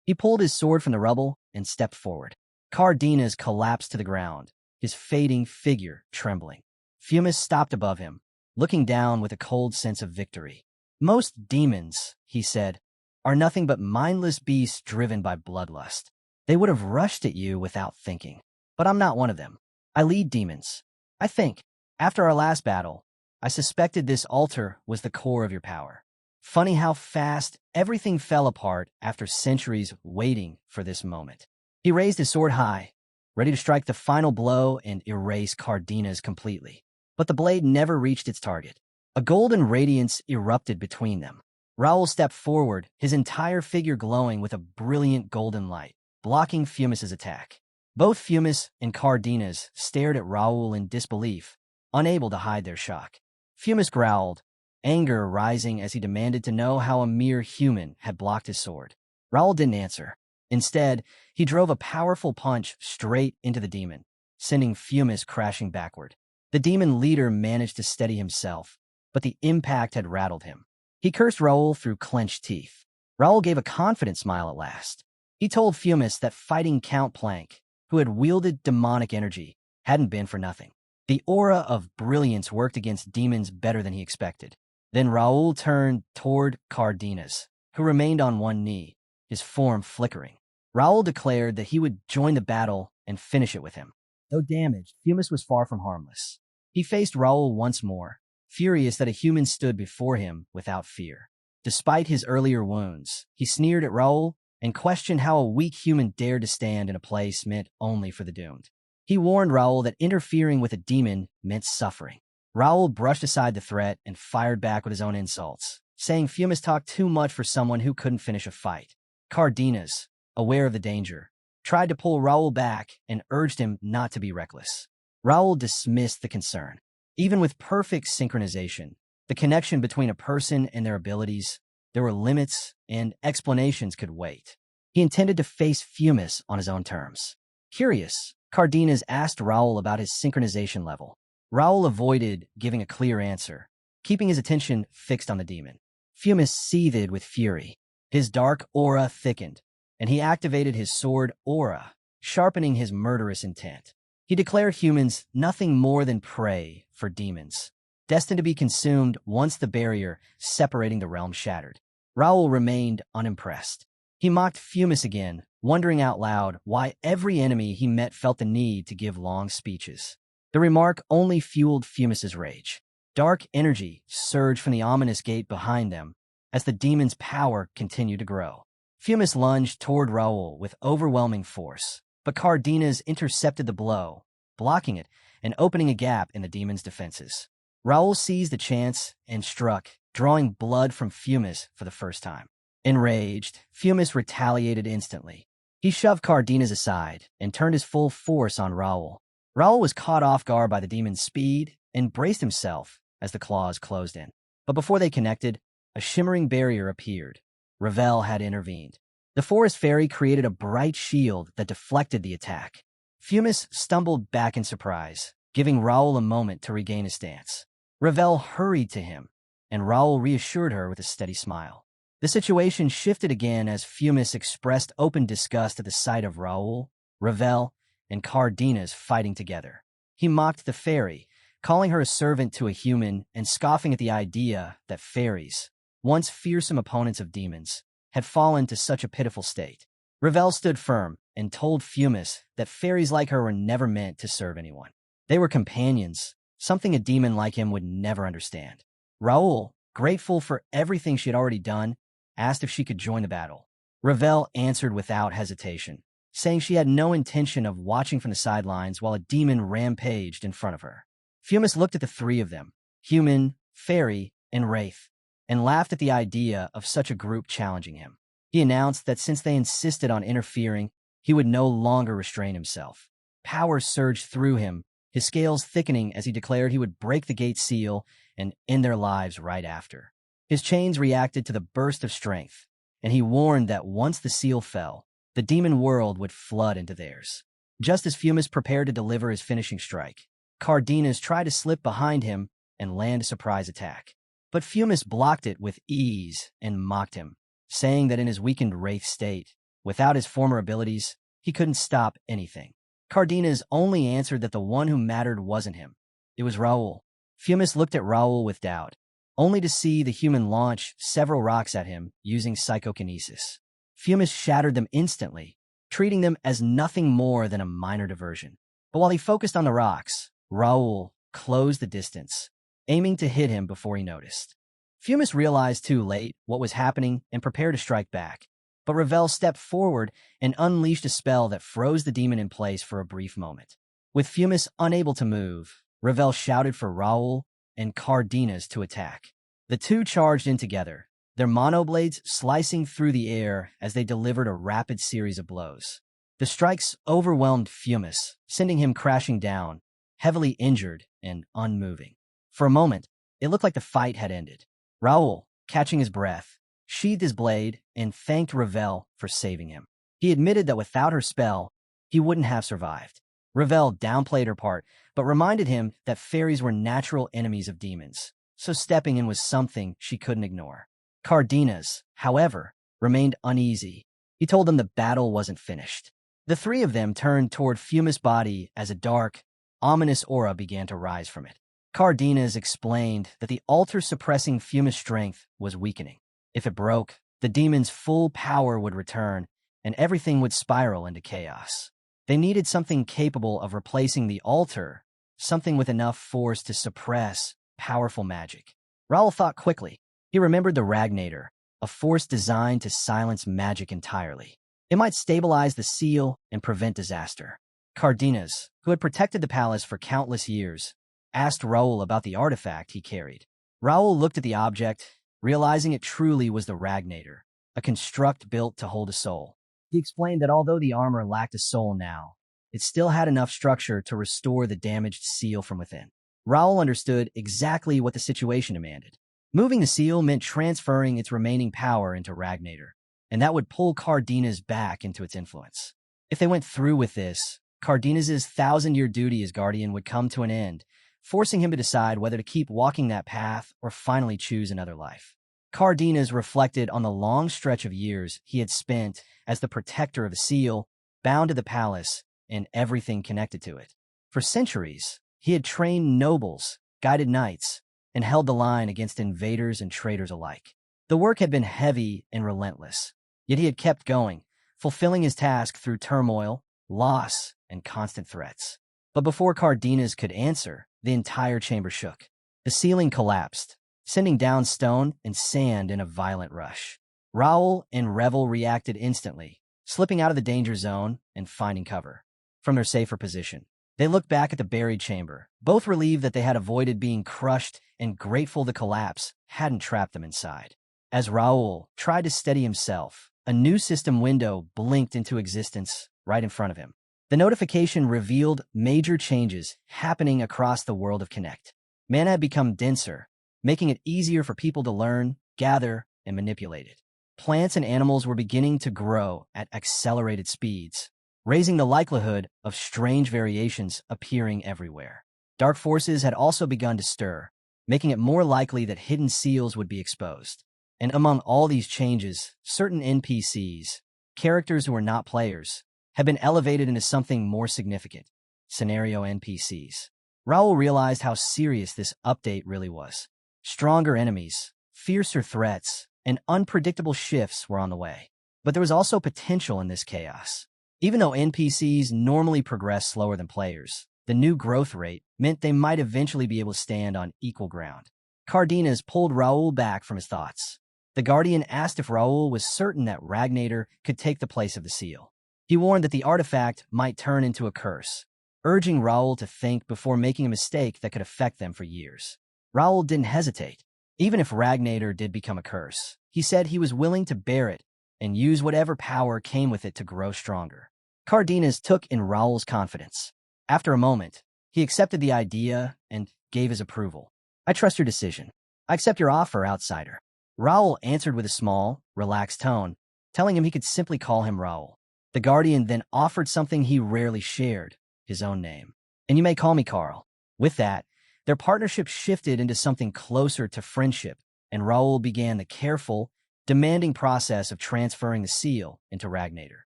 He pulled his sword from the rubble and stepped forward. Cardenas collapsed to the ground, his fading figure trembling. Fumus stopped above him, looking down with a cold sense of victory. "Most demons," he said, "are nothing but mindless beasts driven by bloodlust. They would have rushed at you without thinking. But I'm not one of them. I lead demons. I think, after our last battle, I suspected this altar was the core of your power. Funny how fast everything fell apart after centuries waiting for this moment." He raised his sword high, ready to strike the final blow and erase Cardenas completely. But the blade never reached its target. A golden radiance erupted between them. Raul stepped forward, his entire figure glowing with a brilliant golden light, blocking Fumus's attack. Both Fumus and Cardenas stared at Raul in disbelief, unable to hide their shock. Fumus growled, anger rising as he demanded to know how a mere human had blocked his sword. Raul didn't answer. Instead, he drove a powerful punch straight into the demon, sending Fumus crashing backward. The demon leader managed to steady himself, but the impact had rattled him. He cursed Raul through clenched teeth. Raul gave a confident smile at last. He told Fumus that fighting Count Plank, who had wielded demonic energy, hadn't been for nothing. The aura of brilliance worked against demons better than he expected. Then Raul turned toward Cardenas, who remained on one knee, his form flickering. Raul declared that he would join the battle and finish it with him. Though damaged, Fumus was far from harmless. He faced Raul once more, furious that a human stood before him without fear. Despite his earlier wounds, he sneered at Raul and questioned how a weak human dared to stand in a place meant only for the doomed. He warned Raul that interfering with a demon meant suffering. Raul brushed aside the threat and fired back with his own insults, saying Fumus talked too much for someone who couldn't finish a fight. Cardenas, aware of the danger, tried to pull Raul back and urged him not to be reckless. Raul dismissed the concern. Even with perfect synchronization, the connection between a person and their abilities, there were limits and explanations could wait. He intended to face Fumus on his own terms. Curious, Cardenas asked Raul about his synchronization level. Raul avoided giving a clear answer, keeping his attention fixed on the demon. Fumus seethed with fury. His dark aura thickened, and he activated his sword aura, sharpening his murderous intent. He declared humans nothing more than prey for demons, destined to be consumed once the barrier separating the realm shattered. Raul remained unimpressed. He mocked Fumus again, wondering out loud why every enemy he met felt the need to give long speeches. The remark only fueled Fumus's rage. Dark energy surged from the ominous gate behind them as the demon's power continued to grow. Fumus lunged toward Raul with overwhelming force, but Cardenas intercepted the blow, blocking it and opening a gap in the demon's defenses. Raul seized the chance and struck, drawing blood from Fumus for the first time. Enraged, Fumus retaliated instantly. He shoved Cardenas aside and turned his full force on Raul. Raul was caught off guard by the demon's speed and braced himself as the claws closed in. But before they connected, a shimmering barrier appeared. Ravel had intervened. The forest fairy created a bright shield that deflected the attack. Fumus stumbled back in surprise, giving Raul a moment to regain his stance. Ravel hurried to him, and Raul reassured her with a steady smile. The situation shifted again as Fumus expressed open disgust at the sight of Raul, Ravel, and Cardenas fighting together. He mocked the fairy, calling her a servant to a human and scoffing at the idea that fairies, once fearsome opponents of demons, had fallen to such a pitiful state. Ravel stood firm and told Fumis that fairies like her were never meant to serve anyone. They were companions, something a demon like him would never understand. Raul, grateful for everything she had already done, asked if she could join the battle. Ravel answered without hesitation, saying she had no intention of watching from the sidelines while a demon rampaged in front of her. Fumis looked at the three of them, human, fairy, and wraith, and laughed at the idea of such a group challenging him. He announced that since they insisted on interfering, he would no longer restrain himself. Power surged through him, his scales thickening as he declared he would break the gate seal and end their lives right after. His chains reacted to the burst of strength, and he warned that once the seal fell, the demon world would flood into theirs. Just as Fumis prepared to deliver his finishing strike, Cardenas tried to slip behind him and land a surprise attack. But Fumis blocked it with ease and mocked him, saying that in his weakened wraith state, without his former abilities, he couldn't stop anything. Cardenas only answered that the one who mattered wasn't him. It was Raul. Fumis looked at Raul with doubt, only to see the human launch several rocks at him using psychokinesis. Fumis shattered them instantly, treating them as nothing more than a minor diversion. But while he focused on the rocks, Raul closed the distance, aiming to hit him before he noticed. Fumis realized too late what was happening and prepared to strike back, but Ravel stepped forward and unleashed a spell that froze the demon in place for a brief moment. With Fumis unable to move, Ravel shouted for Raul and Cardenas to attack. The two charged in together, their monoblades slicing through the air as they delivered a rapid series of blows. The strikes overwhelmed Fumis, sending him crashing down, heavily injured and unmoving. For a moment, it looked like the fight had ended. Raul, catching his breath, sheathed his blade and thanked Ravel for saving him. He admitted that without her spell, he wouldn't have survived. Ravel downplayed her part, but reminded him that fairies were natural enemies of demons, so stepping in was something she couldn't ignore. Cardenas, however, remained uneasy. He told them the battle wasn't finished. The three of them turned toward Fumis' body as a dark, ominous aura began to rise from it. Cardenas explained that the altar suppressing Fumis' strength was weakening. If it broke, the demon's full power would return, and everything would spiral into chaos. They needed something capable of replacing the altar, something with enough force to suppress powerful magic. Raul thought quickly. He remembered the Ragnator, a force designed to silence magic entirely. It might stabilize the seal and prevent disaster. Cardenas, who had protected the palace for countless years, asked Raul about the artifact he carried. Raul looked at the object, realizing it truly was the Ragnator, a construct built to hold a soul. He explained that although the armor lacked a soul now, it still had enough structure to restore the damaged seal from within. Raul understood exactly what the situation demanded. Moving the seal meant transferring its remaining power into Ragnator, and that would pull Cardenas back into its influence. If they went through with this, Cardenas' 1,000-year duty as guardian would come to an end, forcing him to decide whether to keep walking that path or finally choose another life. Cardenas reflected on the long stretch of years he had spent as the protector of the seal, bound to the palace, and everything connected to it. For centuries, he had trained nobles, guided knights, and held the line against invaders and traitors alike. The work had been heavy and relentless, yet he had kept going, fulfilling his task through turmoil, loss, and constant threats. But before Cardenas could answer, the entire chamber shook. The ceiling collapsed, sending down stone and sand in a violent rush. Raul and Revel reacted instantly, slipping out of the danger zone and finding cover. From their safer position, they looked back at the buried chamber, both relieved that they had avoided being crushed and grateful the collapse hadn't trapped them inside. As Raul tried to steady himself, a new system window blinked into existence right in front of him. The notification revealed major changes happening across the world of Connect. Mana had become denser, making it easier for people to learn, gather, and manipulate it. Plants and animals were beginning to grow at accelerated speeds, raising the likelihood of strange variations appearing everywhere. Dark forces had also begun to stir, making it more likely that hidden seals would be exposed. And among all these changes, certain NPCs, characters who were not players, had been elevated into something more significant: scenario NPCs. Raul realized how serious this update really was. Stronger enemies, fiercer threats, and unpredictable shifts were on the way. But there was also potential in this chaos. Even though NPCs normally progress slower than players, the new growth rate meant they might eventually be able to stand on equal ground. Cardenas pulled Raul back from his thoughts. The Guardian asked if Raul was certain that Ragnator could take the place of the seal. He warned that the artifact might turn into a curse, urging Raul to think before making a mistake that could affect them for years. Raul didn't hesitate. Even if Ragnator did become a curse, he said he was willing to bear it and use whatever power came with it to grow stronger. Cardenas took in Raul's confidence. After a moment, he accepted the idea and gave his approval. "I trust your decision. I accept your offer, outsider." Raul answered with a small, relaxed tone, telling him he could simply call him Raul. The Guardian then offered something he rarely shared: his own name. "And you may call me Carl." With that, their partnership shifted into something closer to friendship, and Raul began the careful, demanding process of transferring the seal into Ragnator.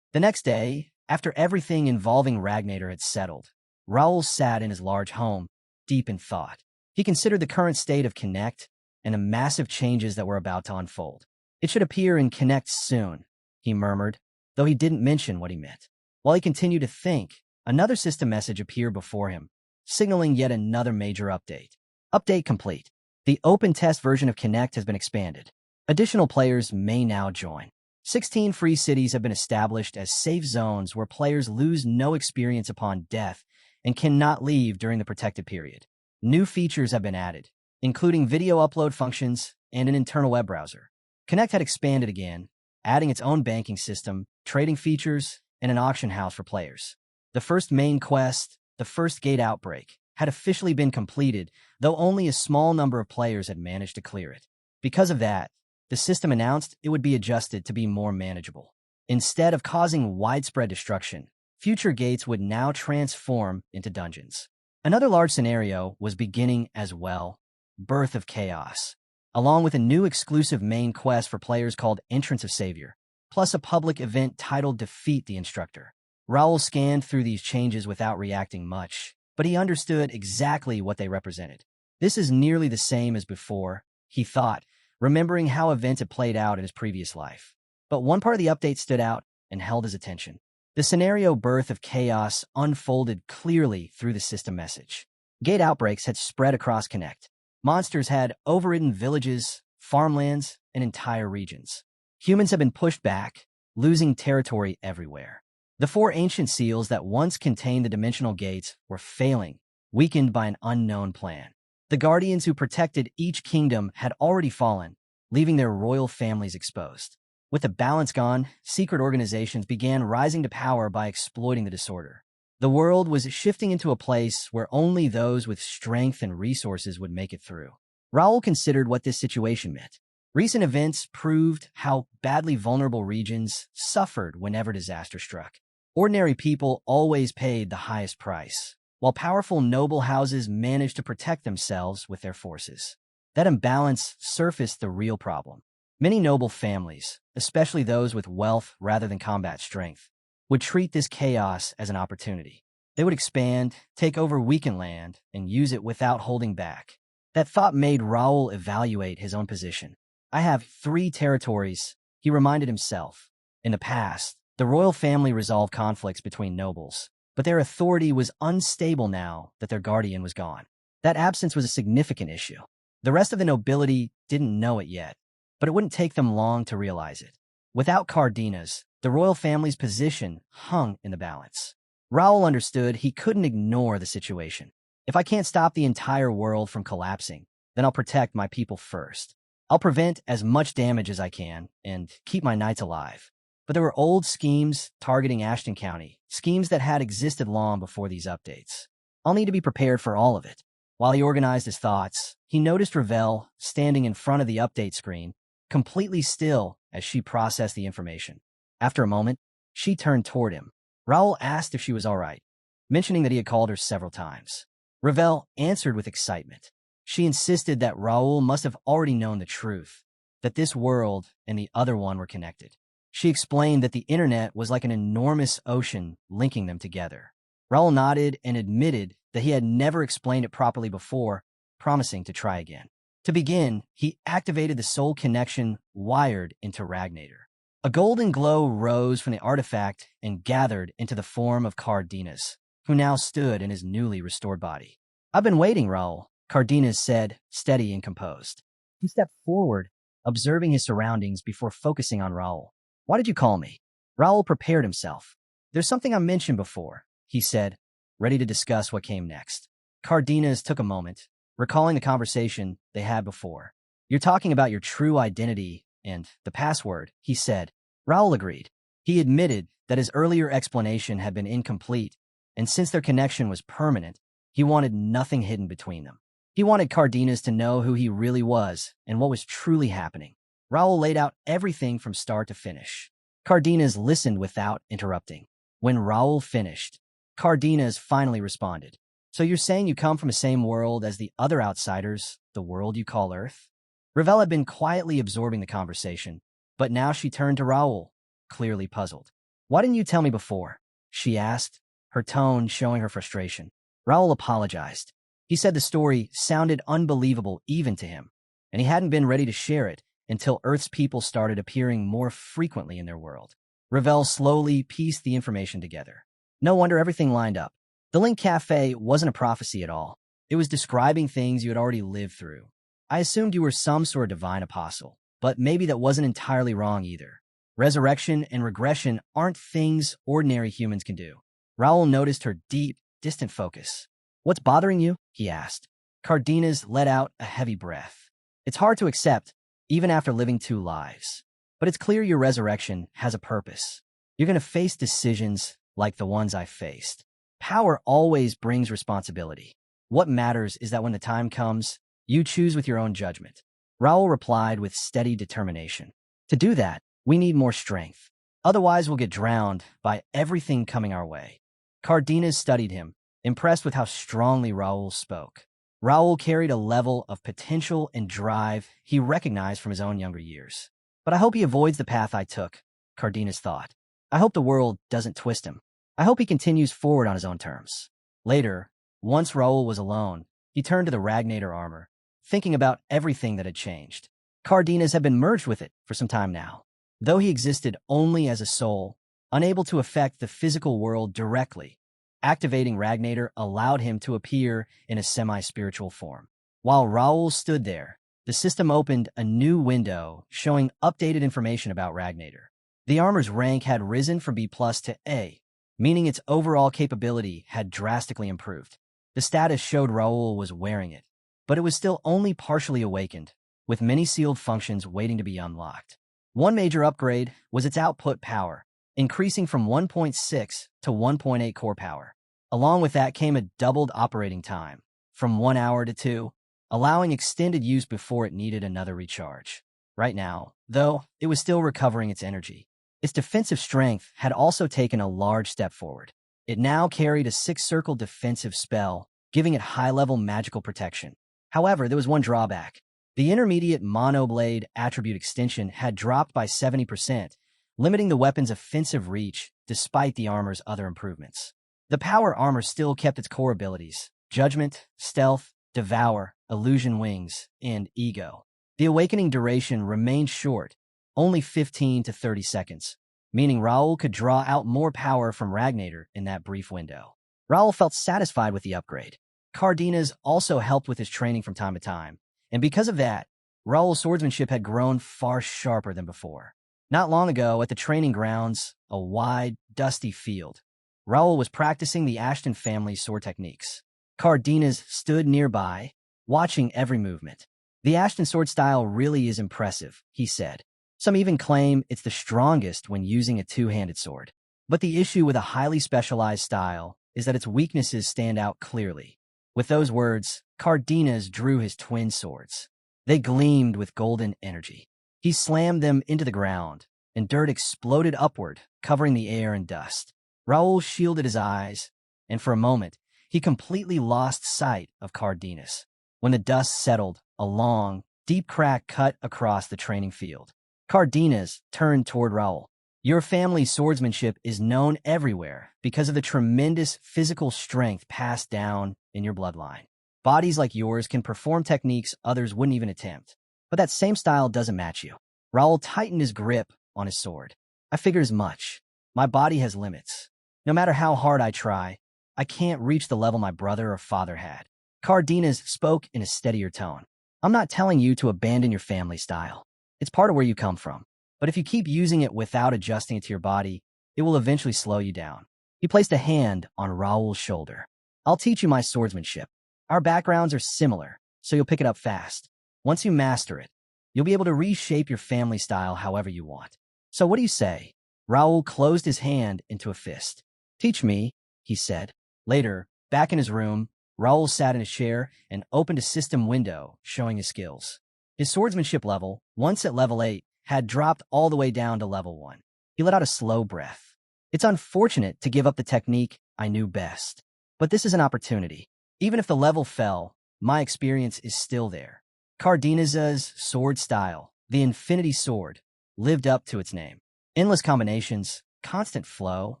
The next day, after everything involving Ragnator had settled, Raul sat in his large home, deep in thought. He considered the current state of Connect and the massive changes that were about to unfold. "It should appear in Connect soon," he murmured, though he didn't mention what he meant. While he continued to think, another system message appeared before him, signaling yet another major update. Update complete. The open test version of Connect has been expanded. Additional players may now join. 16 free cities have been established as safe zones where players lose no experience upon death and cannot leave during the protected period. New features have been added, including video upload functions and an internal web browser. Connect had expanded again, adding its own banking system, trading features, and an auction house for players. The first main quest, the first gate outbreak, had officially been completed, though only a small number of players had managed to clear it. Because of that, the system announced it would be adjusted to be more manageable. Instead of causing widespread destruction, future gates would now transform into dungeons. Another large scenario was beginning as well: Birth of Chaos, along with a new exclusive main quest for players called Entrance of Savior, plus a public event titled Defeat the Instructor. Raul scanned through these changes without reacting much, but he understood exactly what they represented. This is nearly the same as before, he thought, remembering how events had played out in his previous life. But one part of the update stood out and held his attention. The scenario Birth of Chaos unfolded clearly through the system message. Gate outbreaks had spread across Connect. Monsters had overridden villages, farmlands, and entire regions. Humans had been pushed back, losing territory everywhere. The 4 ancient seals that once contained the dimensional gates were failing, weakened by an unknown plan. The guardians who protected each kingdom had already fallen, leaving their royal families exposed. With the balance gone, secret organizations began rising to power by exploiting the disorder. The world was shifting into a place where only those with strength and resources would make it through. Raul considered what this situation meant. Recent events proved how badly vulnerable regions suffered whenever disaster struck. Ordinary people always paid the highest price, while powerful noble houses managed to protect themselves with their forces. That imbalance surfaced the real problem. Many noble families, especially those with wealth rather than combat strength, would treat this chaos as an opportunity. They would expand, take over weakened land, and use it without holding back. That thought made Raul evaluate his own position. "I have 3 territories," he reminded himself. In the past, the royal family resolved conflicts between nobles, but their authority was unstable now that their guardian was gone. That absence was a significant issue. The rest of the nobility didn't know it yet, but it wouldn't take them long to realize it. Without Cardenas, the royal family's position hung in the balance. Raul understood he couldn't ignore the situation. "If I can't stop the entire world from collapsing, then I'll protect my people first. I'll prevent as much damage as I can and keep my knights alive." But there were old schemes targeting Ashton County, schemes that had existed long before these updates. "I'll need to be prepared for all of it." While he organized his thoughts, he noticed Ravel standing in front of the update screen, completely still as she processed the information. After a moment, she turned toward him. Raul asked if she was all right, mentioning that he had called her several times. Ravel answered with excitement. She insisted that Raul must have already known the truth, that this world and the other one were connected. She explained that the internet was like an enormous ocean linking them together. Raul nodded and admitted that he had never explained it properly before, promising to try again. To begin, he activated the soul connection wired into Ragnator. A golden glow rose from the artifact and gathered into the form of Cardenas, who now stood in his newly restored body. "I've been waiting, Raul," Cardenas said, steady and composed. He stepped forward, observing his surroundings before focusing on Raul. "Why did you call me?" Raul prepared himself. "There's something I mentioned before," he said, ready to discuss what came next. Cardenas took a moment, recalling the conversation they had before. "You're talking about your true identity and the password," he said. Raul agreed. He admitted that his earlier explanation had been incomplete, and since their connection was permanent, he wanted nothing hidden between them. He wanted Cardenas to know who he really was and what was truly happening. Raul laid out everything from start to finish. Cardenas listened without interrupting. When Raul finished, Cardenas finally responded. "So you're saying you come from the same world as the other outsiders, the world you call Earth?" Ravel had been quietly absorbing the conversation, but now she turned to Raul, clearly puzzled. "Why didn't you tell me before?" she asked, her tone showing her frustration. Raul apologized. He said the story sounded unbelievable even to him, and he hadn't been ready to share it until Earth's people started appearing more frequently in their world. Ravel slowly pieced the information together. No wonder everything lined up. The Link Cafe wasn't a prophecy at all. It was describing things you had already lived through. "I assumed you were some sort of divine apostle, but maybe that wasn't entirely wrong either. Resurrection and regression aren't things ordinary humans can do." Raul noticed her deep, distant focus. "What's bothering you?" he asked. Cardenas let out a heavy breath. "It's hard to accept, even after living 2 lives. But it's clear your resurrection has a purpose. You're going to face decisions like the ones I faced. Power always brings responsibility. What matters is that when the time comes, you choose with your own judgment." Raul replied with steady determination. "To do that, we need more strength. Otherwise, we'll get drowned by everything coming our way." Cardenas studied him, impressed with how strongly Raul spoke. Raul carried a level of potential and drive he recognized from his own younger years. "But I hope he avoids the path I took," Cardenas thought. "I hope the world doesn't twist him. I hope he continues forward on his own terms." Later, once Raul was alone, he turned to the Ragnator armor, thinking about everything that had changed. Cardenas had been merged with it for some time now. Though he existed only as a soul, unable to affect the physical world directly, activating Ragnator allowed him to appear in a semi-spiritual form. While Raul stood there, the system opened a new window showing updated information about Ragnator. The armor's rank had risen from B+ to A, meaning its overall capability had drastically improved. The status showed Raul was wearing it, but it was still only partially awakened, with many sealed functions waiting to be unlocked. One major upgrade was its output power, increasing from 1.6 to 1.8 core power. Along with that came a doubled operating time, from 1 hour to 2, allowing extended use before it needed another recharge. Right now, though, it was still recovering its energy. Its defensive strength had also taken a large step forward. It now carried a 6-circle defensive spell, giving it high-level magical protection. However, there was one drawback. The intermediate monoblade attribute extension had dropped by 70%, limiting the weapon's offensive reach despite the armor's other improvements. The power armor still kept its core abilities: Judgment, Stealth, Devour, Illusion Wings, and Ego. The awakening duration remained short, only 15 to 30 seconds, meaning Raul could draw out more power from Ragnator in that brief window. Raul felt satisfied with the upgrade. Cardenas also helped with his training from time to time, and because of that, Raul's swordsmanship had grown far sharper than before. Not long ago, at the training grounds, a wide, dusty field, Raul was practicing the Ashton family's sword techniques. Cardenas stood nearby, watching every movement. "The Ashton sword style really is impressive," he said. "Some even claim it's the strongest when using a two-handed sword. But the issue with a highly specialized style is that its weaknesses stand out clearly." With those words, Cardenas drew his twin swords. They gleamed with golden energy. He slammed them into the ground, and dirt exploded upward, covering the air in dust. Raul shielded his eyes, and for a moment, he completely lost sight of Cardenas. When the dust settled, a long, deep crack cut across the training field. Cardenas turned toward Raul. Your family's swordsmanship is known everywhere because of the tremendous physical strength passed down in your bloodline. Bodies like yours can perform techniques others wouldn't even attempt, but that same style doesn't match you. Raul tightened his grip on his sword. I figured as much. My body has limits. No matter how hard I try, I can't reach the level my brother or father had. Cardenas spoke in a steadier tone. I'm not telling you to abandon your family style. It's part of where you come from. But if you keep using it without adjusting it to your body, it will eventually slow you down. He placed a hand on Raul's shoulder. I'll teach you my swordsmanship. Our backgrounds are similar, so you'll pick it up fast. Once you master it, you'll be able to reshape your family style however you want. So what do you say? Raul closed his hand into a fist. Teach me, he said. Later, back in his room, Raul sat in a chair and opened a system window showing his skills. His swordsmanship level, once at level 8, had dropped all the way down to level 1. He let out a slow breath. It's unfortunate to give up the technique I knew best, but this is an opportunity. Even if the level fell, my experience is still there. Cardenas's sword style, the Infinity Sword, lived up to its name. Endless combinations, constant flow,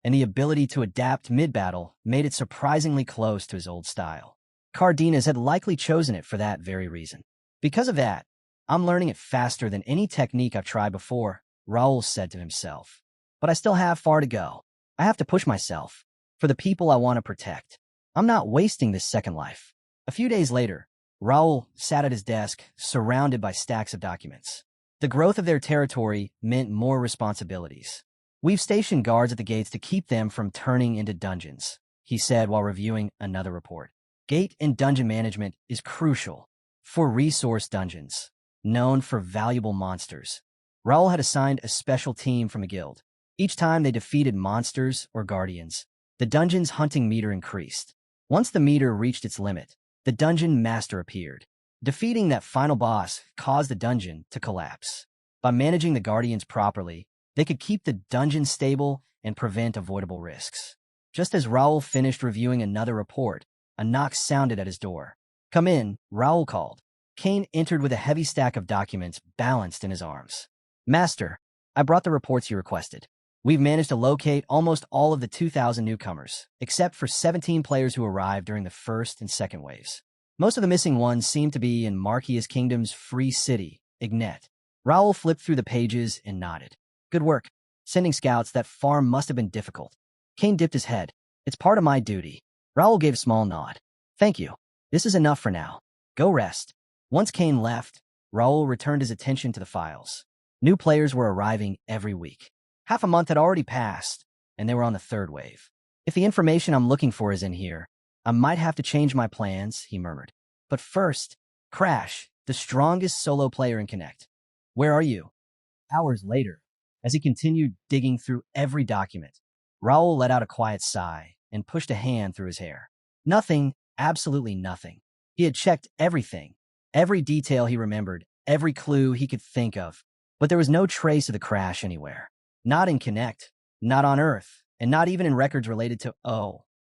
and the ability to adapt mid-battle made it surprisingly close to his old style. Cardenas had likely chosen it for that very reason. Because of that, I'm learning it faster than any technique I've tried before, Raul said to himself. But I still have far to go. I have to push myself for the people I want to protect. I'm not wasting this second life. A few days later, Raul sat at his desk, surrounded by stacks of documents. The growth of their territory meant more responsibilities. We've stationed guards at the gates to keep them from turning into dungeons, he said while reviewing another report. Gate and dungeon management is crucial for resource dungeons, known for valuable monsters. Raul had assigned a special team from a guild. Each time they defeated monsters or guardians, the dungeon's hunting meter increased. Once the meter reached its limit, the dungeon master appeared. Defeating that final boss caused the dungeon to collapse. By managing the guardians properly, they could keep the dungeon stable and prevent avoidable risks. Just as Raul finished reviewing another report, a knock sounded at his door. Come in, Raul called. Kane entered with a heavy stack of documents balanced in his arms. Master, I brought the reports you requested. We've managed to locate almost all of the 2,000 newcomers, except for 17 players who arrived during the first and second waves. Most of the missing ones seem to be in Markia's Kingdom's free city, Ignet. Raul flipped through the pages and nodded. Good work. Sending scouts that far must have been difficult. Kane dipped his head. It's part of my duty. Raul gave a small nod. Thank you. This is enough for now. Go rest. Once Kane left, Raul returned his attention to the files. New players were arriving every week. Half a month had already passed, and they were on the third wave. If the information I'm looking for is in here, I might have to change my plans, he murmured. But first, Crash, the strongest solo player in Connect. Where are you? Hours later, as he continued digging through every document, Raul let out a quiet sigh and pushed a hand through his hair. Nothing, absolutely nothing. He had checked everything, every detail he remembered, every clue he could think of, but there was no trace of the crash anywhere. Not in Connect, not on Earth, and not even in records related to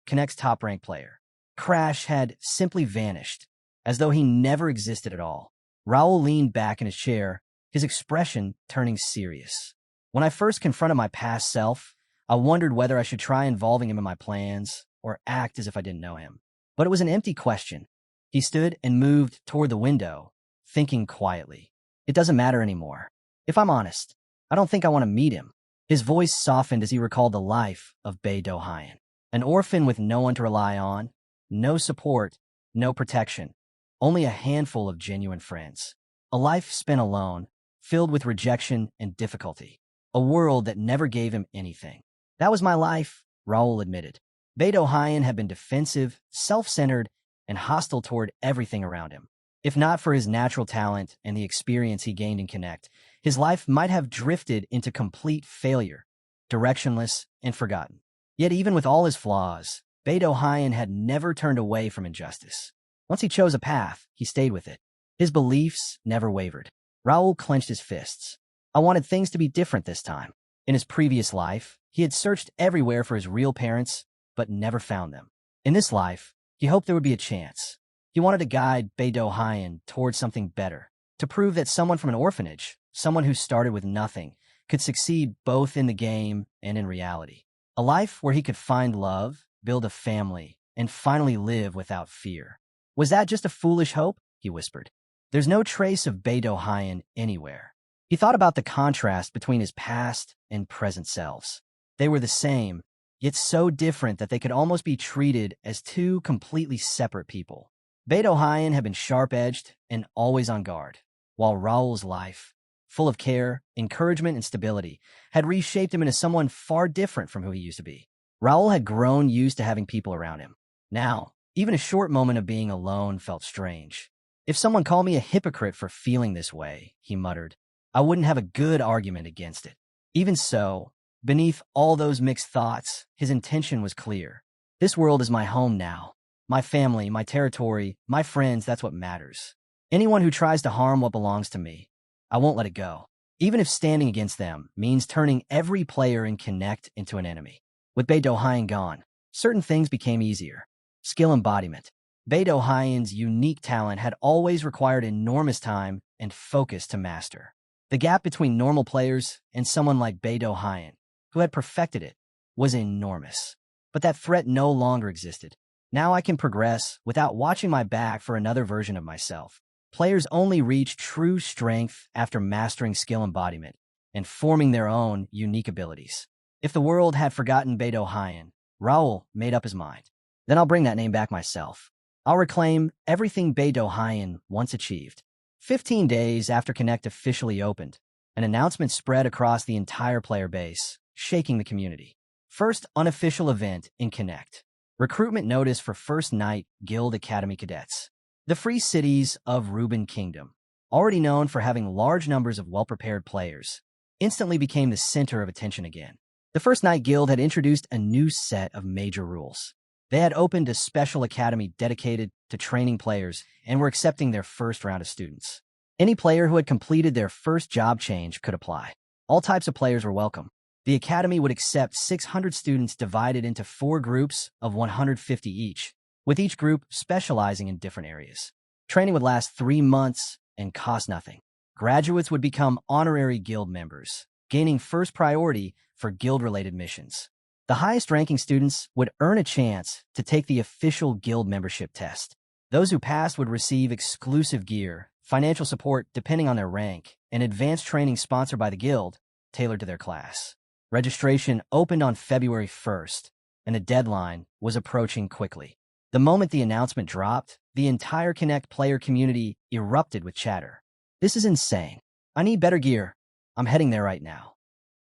Connect's top-ranked player. Crash had simply vanished, as though he never existed at all. Raul leaned back in his chair, his expression turning serious. When I first confronted my past self, I wondered whether I should try involving him in my plans or act as if I didn't know him. But it was an empty question. He stood and moved toward the window, thinking quietly. It doesn't matter anymore. If I'm honest, I don't think I want to meet him. His voice softened as he recalled the life of Bei Dohayan, an orphan with no one to rely on, no support, no protection, only a handful of genuine friends. A life spent alone, filled with rejection and difficulty. A world that never gave him anything. That was my life, Raul admitted. Bei Dohayan had been defensive, self-centered, and hostile toward everything around him. If not for his natural talent and the experience he gained in Connect, his life might have drifted into complete failure, directionless and forgotten. Yet even with all his flaws, Bei Dohayan had never turned away from injustice. Once he chose a path, he stayed with it. His beliefs never wavered. Raul clenched his fists. I wanted things to be different this time. In his previous life, he had searched everywhere for his real parents, but never found them. In this life, he hoped there would be a chance. He wanted to guide Bei Dohayan towards something better, to prove that someone from an orphanage, someone who started with nothing, could succeed both in the game and in reality. A life where he could find love, build a family, and finally live without fear. Was that just a foolish hope? He whispered. There's no trace of Beidou Haiyan anywhere. He thought about the contrast between his past and present selves. They were the same, yet so different that they could almost be treated as two completely separate people. Beidou Haiyan had been sharp-edged and always on guard, while Raul's life, full of care, encouragement, and stability, had reshaped him into someone far different from who he used to be. Raul had grown used to having people around him. Now, even a short moment of being alone felt strange. If someone called me a hypocrite for feeling this way, he muttered, I wouldn't have a good argument against it. Even so, beneath all those mixed thoughts, his intention was clear. This world is my home now. My family, my territory, my friends, that's what matters. Anyone who tries to harm what belongs to me, I won't let it go. Even if standing against them means turning every player in Connect into an enemy. With Beidou Haiyan gone, certain things became easier. Skill embodiment. Beidou Haiyan's unique talent had always required enormous time and focus to master. The gap between normal players and someone like Beidou Haiyan, who had perfected it, was enormous. But that threat no longer existed. Now I can progress without watching my back for another version of myself. Players only reach true strength after mastering skill embodiment and forming their own unique abilities. If the world had forgotten Beidou Haiyan, Raul made up his mind. Then I'll bring that name back myself. I'll reclaim everything Beidou Haiyan once achieved. 15 days after Connect officially opened, an announcement spread across the entire player base, shaking the community. First unofficial event in Connect. Recruitment notice for First Night Guild Academy cadets. The Free Cities of Rubin Kingdom, already known for having large numbers of well-prepared players, instantly became the center of attention again. The First Night Guild had introduced a new set of major rules. They had opened a special academy dedicated to training players and were accepting their first round of students. Any player who had completed their first job change could apply. All types of players were welcome. The academy would accept 600 students divided into 4 groups of 150 each, with each group specializing in different areas. Training would last 3 months and cost nothing. Graduates would become honorary guild members, gaining first priority for guild-related missions. The highest-ranking students would earn a chance to take the official guild membership test. Those who passed would receive exclusive gear, financial support depending on their rank, and advanced training sponsored by the guild, tailored to their class. Registration opened on February 1st, and the deadline was approaching quickly. The moment the announcement dropped, the entire Connect player community erupted with chatter. This is insane. I need better gear. I'm heading there right now.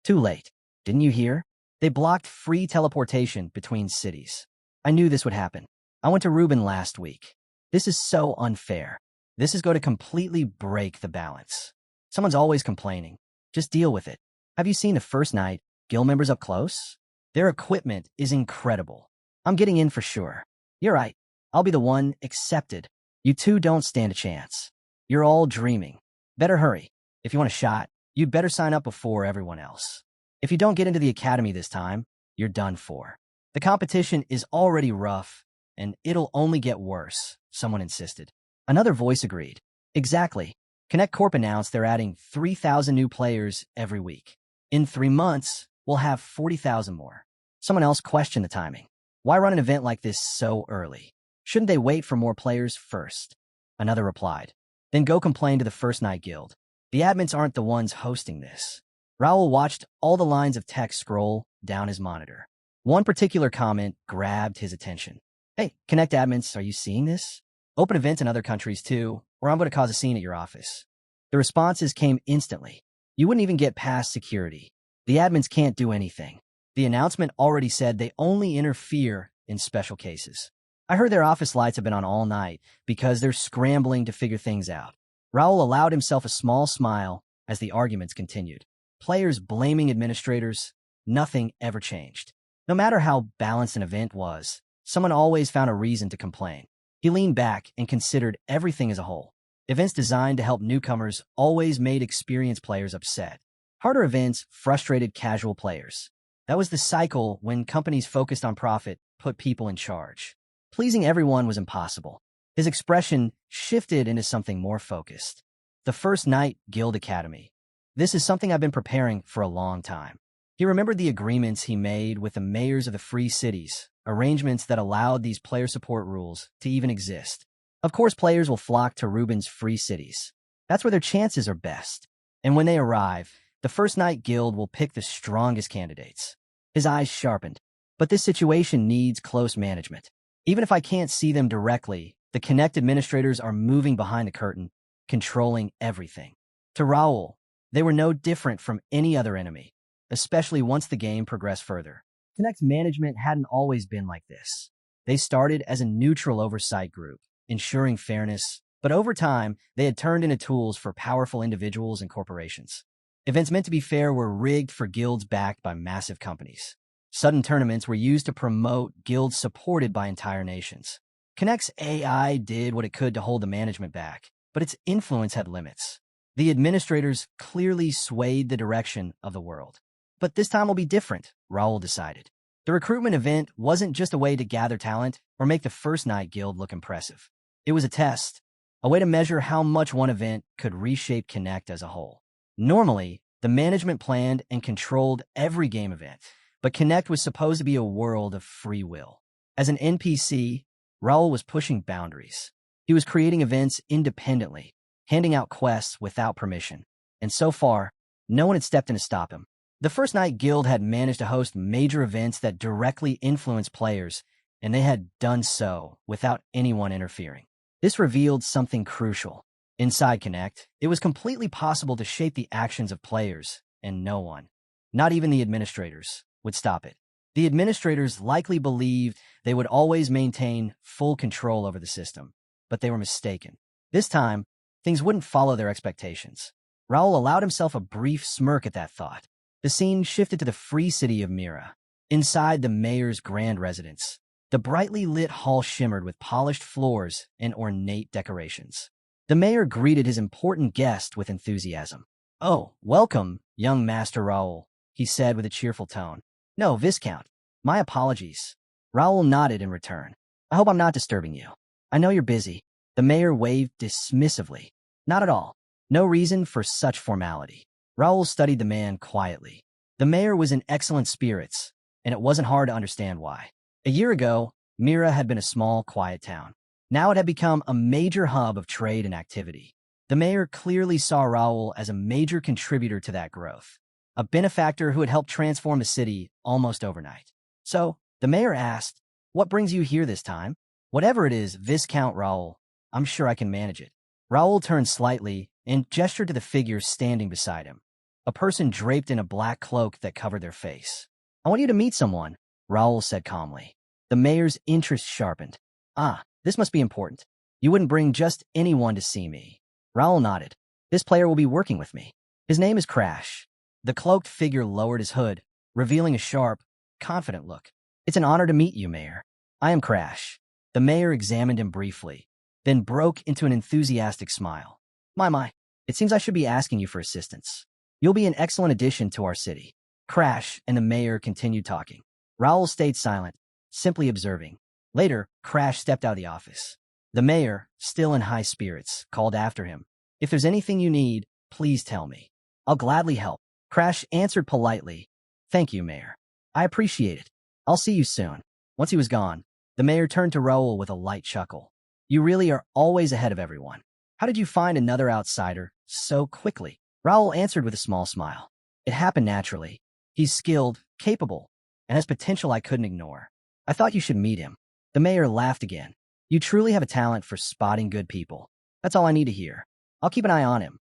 Too late. Didn't you hear? They blocked free teleportation between cities. I knew this would happen. I went to Rubin last week. This is so unfair. This is going to completely break the balance. Someone's always complaining. Just deal with it. Have you seen the First Night Guild members up close? Their equipment is incredible. I'm getting in for sure. You're right. I'll be the one accepted. You two don't stand a chance. You're all dreaming. Better hurry. If you want a shot, you'd better sign up before everyone else. If you don't get into the academy this time, you're done for. The competition is already rough, and it'll only get worse, someone insisted. Another voice agreed. Exactly. Connect Corp announced they're adding 3,000 new players every week. In 3 months, we'll have 40,000 more. Someone else questioned the timing. Why run an event like this so early? Shouldn't they wait for more players first? Another replied. Then go complain to the First Night Guild. The admins aren't the ones hosting this. Raul watched all the lines of text scroll down his monitor. One particular comment grabbed his attention. Hey, Connect admins, are you seeing this? Open events in other countries too, or I'm going to cause a scene at your office. The responses came instantly. You wouldn't even get past security. The admins can't do anything. The announcement already said they only interfere in special cases. I heard their office lights have been on all night because they're scrambling to figure things out. Raul allowed himself a small smile as the arguments continued. Players blaming administrators, nothing ever changed. No matter how balanced an event was, someone always found a reason to complain. He leaned back and considered everything as a whole. Events designed to help newcomers always made experienced players upset. Harder events frustrated casual players. That was the cycle when companies focused on profit put people in charge. Pleasing everyone was impossible. His expression shifted into something more focused. The First Night Guild Academy. This is something I've been preparing for a long time. He remembered the agreements he made with the mayors of the free cities, arrangements that allowed these player support rules to even exist. Of course, players will flock to Ruben's free cities. That's where their chances are best. And when they arrive, the First Night Guild will pick the strongest candidates. His eyes sharpened. But this situation needs close management. Even if I can't see them directly, the Connect administrators are moving behind the curtain, controlling everything. To Raul, they were no different from any other enemy, especially once the game progressed further. Connect management hadn't always been like this. They started as a neutral oversight group, ensuring fairness, but over time, they had turned into tools for powerful individuals and corporations. Events meant to be fair were rigged for guilds backed by massive companies. Sudden tournaments were used to promote guilds supported by entire nations. Connect's AI did what it could to hold the management back, but its influence had limits. The administrators clearly swayed the direction of the world. But this time will be different, Raul decided. The recruitment event wasn't just a way to gather talent or make the First Night Guild look impressive. It was a test, a way to measure how much one event could reshape Connect as a whole. Normally, the management planned and controlled every game event, but Connect was supposed to be a world of free will. As an NPC, Raul was pushing boundaries. He was creating events independently, handing out quests without permission, and so far, no one had stepped in to stop him. The First Night Guild had managed to host major events that directly influenced players, and they had done so without anyone interfering. This revealed something crucial. Inside Connect, it was completely possible to shape the actions of players, and no one, not even the administrators, would stop it. The administrators likely believed they would always maintain full control over the system, but they were mistaken. This time, things wouldn't follow their expectations. Raul allowed himself a brief smirk at that thought. The scene shifted to the free city of Mira. Inside the mayor's grand residence, the brightly lit hall shimmered with polished floors and ornate decorations. The mayor greeted his important guest with enthusiasm. "Oh, welcome, young Master Raul," he said with a cheerful tone. "No, Viscount. My apologies." Raul nodded in return. "I hope I'm not disturbing you. I know you're busy." The mayor waved dismissively. "Not at all. No reason for such formality." Raul studied the man quietly. The mayor was in excellent spirits, and it wasn't hard to understand why. A year ago, Mira had been a small, quiet town. Now it had become a major hub of trade and activity. The mayor clearly saw Raul as a major contributor to that growth, a benefactor who had helped transform the city almost overnight. So, the mayor asked, "What brings you here this time?" "Whatever it is, Viscount Raul, I'm sure I can manage it." Raul turned slightly and gestured to the figure standing beside him, a person draped in a black cloak that covered their face. "I want you to meet someone," Raul said calmly. The mayor's interest sharpened. "Ah, this must be important. You wouldn't bring just anyone to see me." Raul nodded. "This player will be working with me. His name is Crash." The cloaked figure lowered his hood, revealing a sharp, confident look. "It's an honor to meet you, Mayor. I am Crash." The mayor examined him briefly, then broke into an enthusiastic smile. My, it seems I should be asking you for assistance. You'll be an excellent addition to our city." Crash and the mayor continued talking. Raul stayed silent, simply observing. Later, Crash stepped out of the office. The mayor, still in high spirits, called after him. "If there's anything you need, please tell me. I'll gladly help." Crash answered politely. "Thank you, Mayor. I appreciate it. I'll see you soon." Once he was gone, the mayor turned to Raul with a light chuckle. "You really are always ahead of everyone. How did you find another outsider so quickly?" Raul answered with a small smile. "It happened naturally. He's skilled, capable, and has potential I couldn't ignore. I thought you should meet him." The mayor laughed again. "You truly have a talent for spotting good people. That's all I need to hear. I'll keep an eye on him."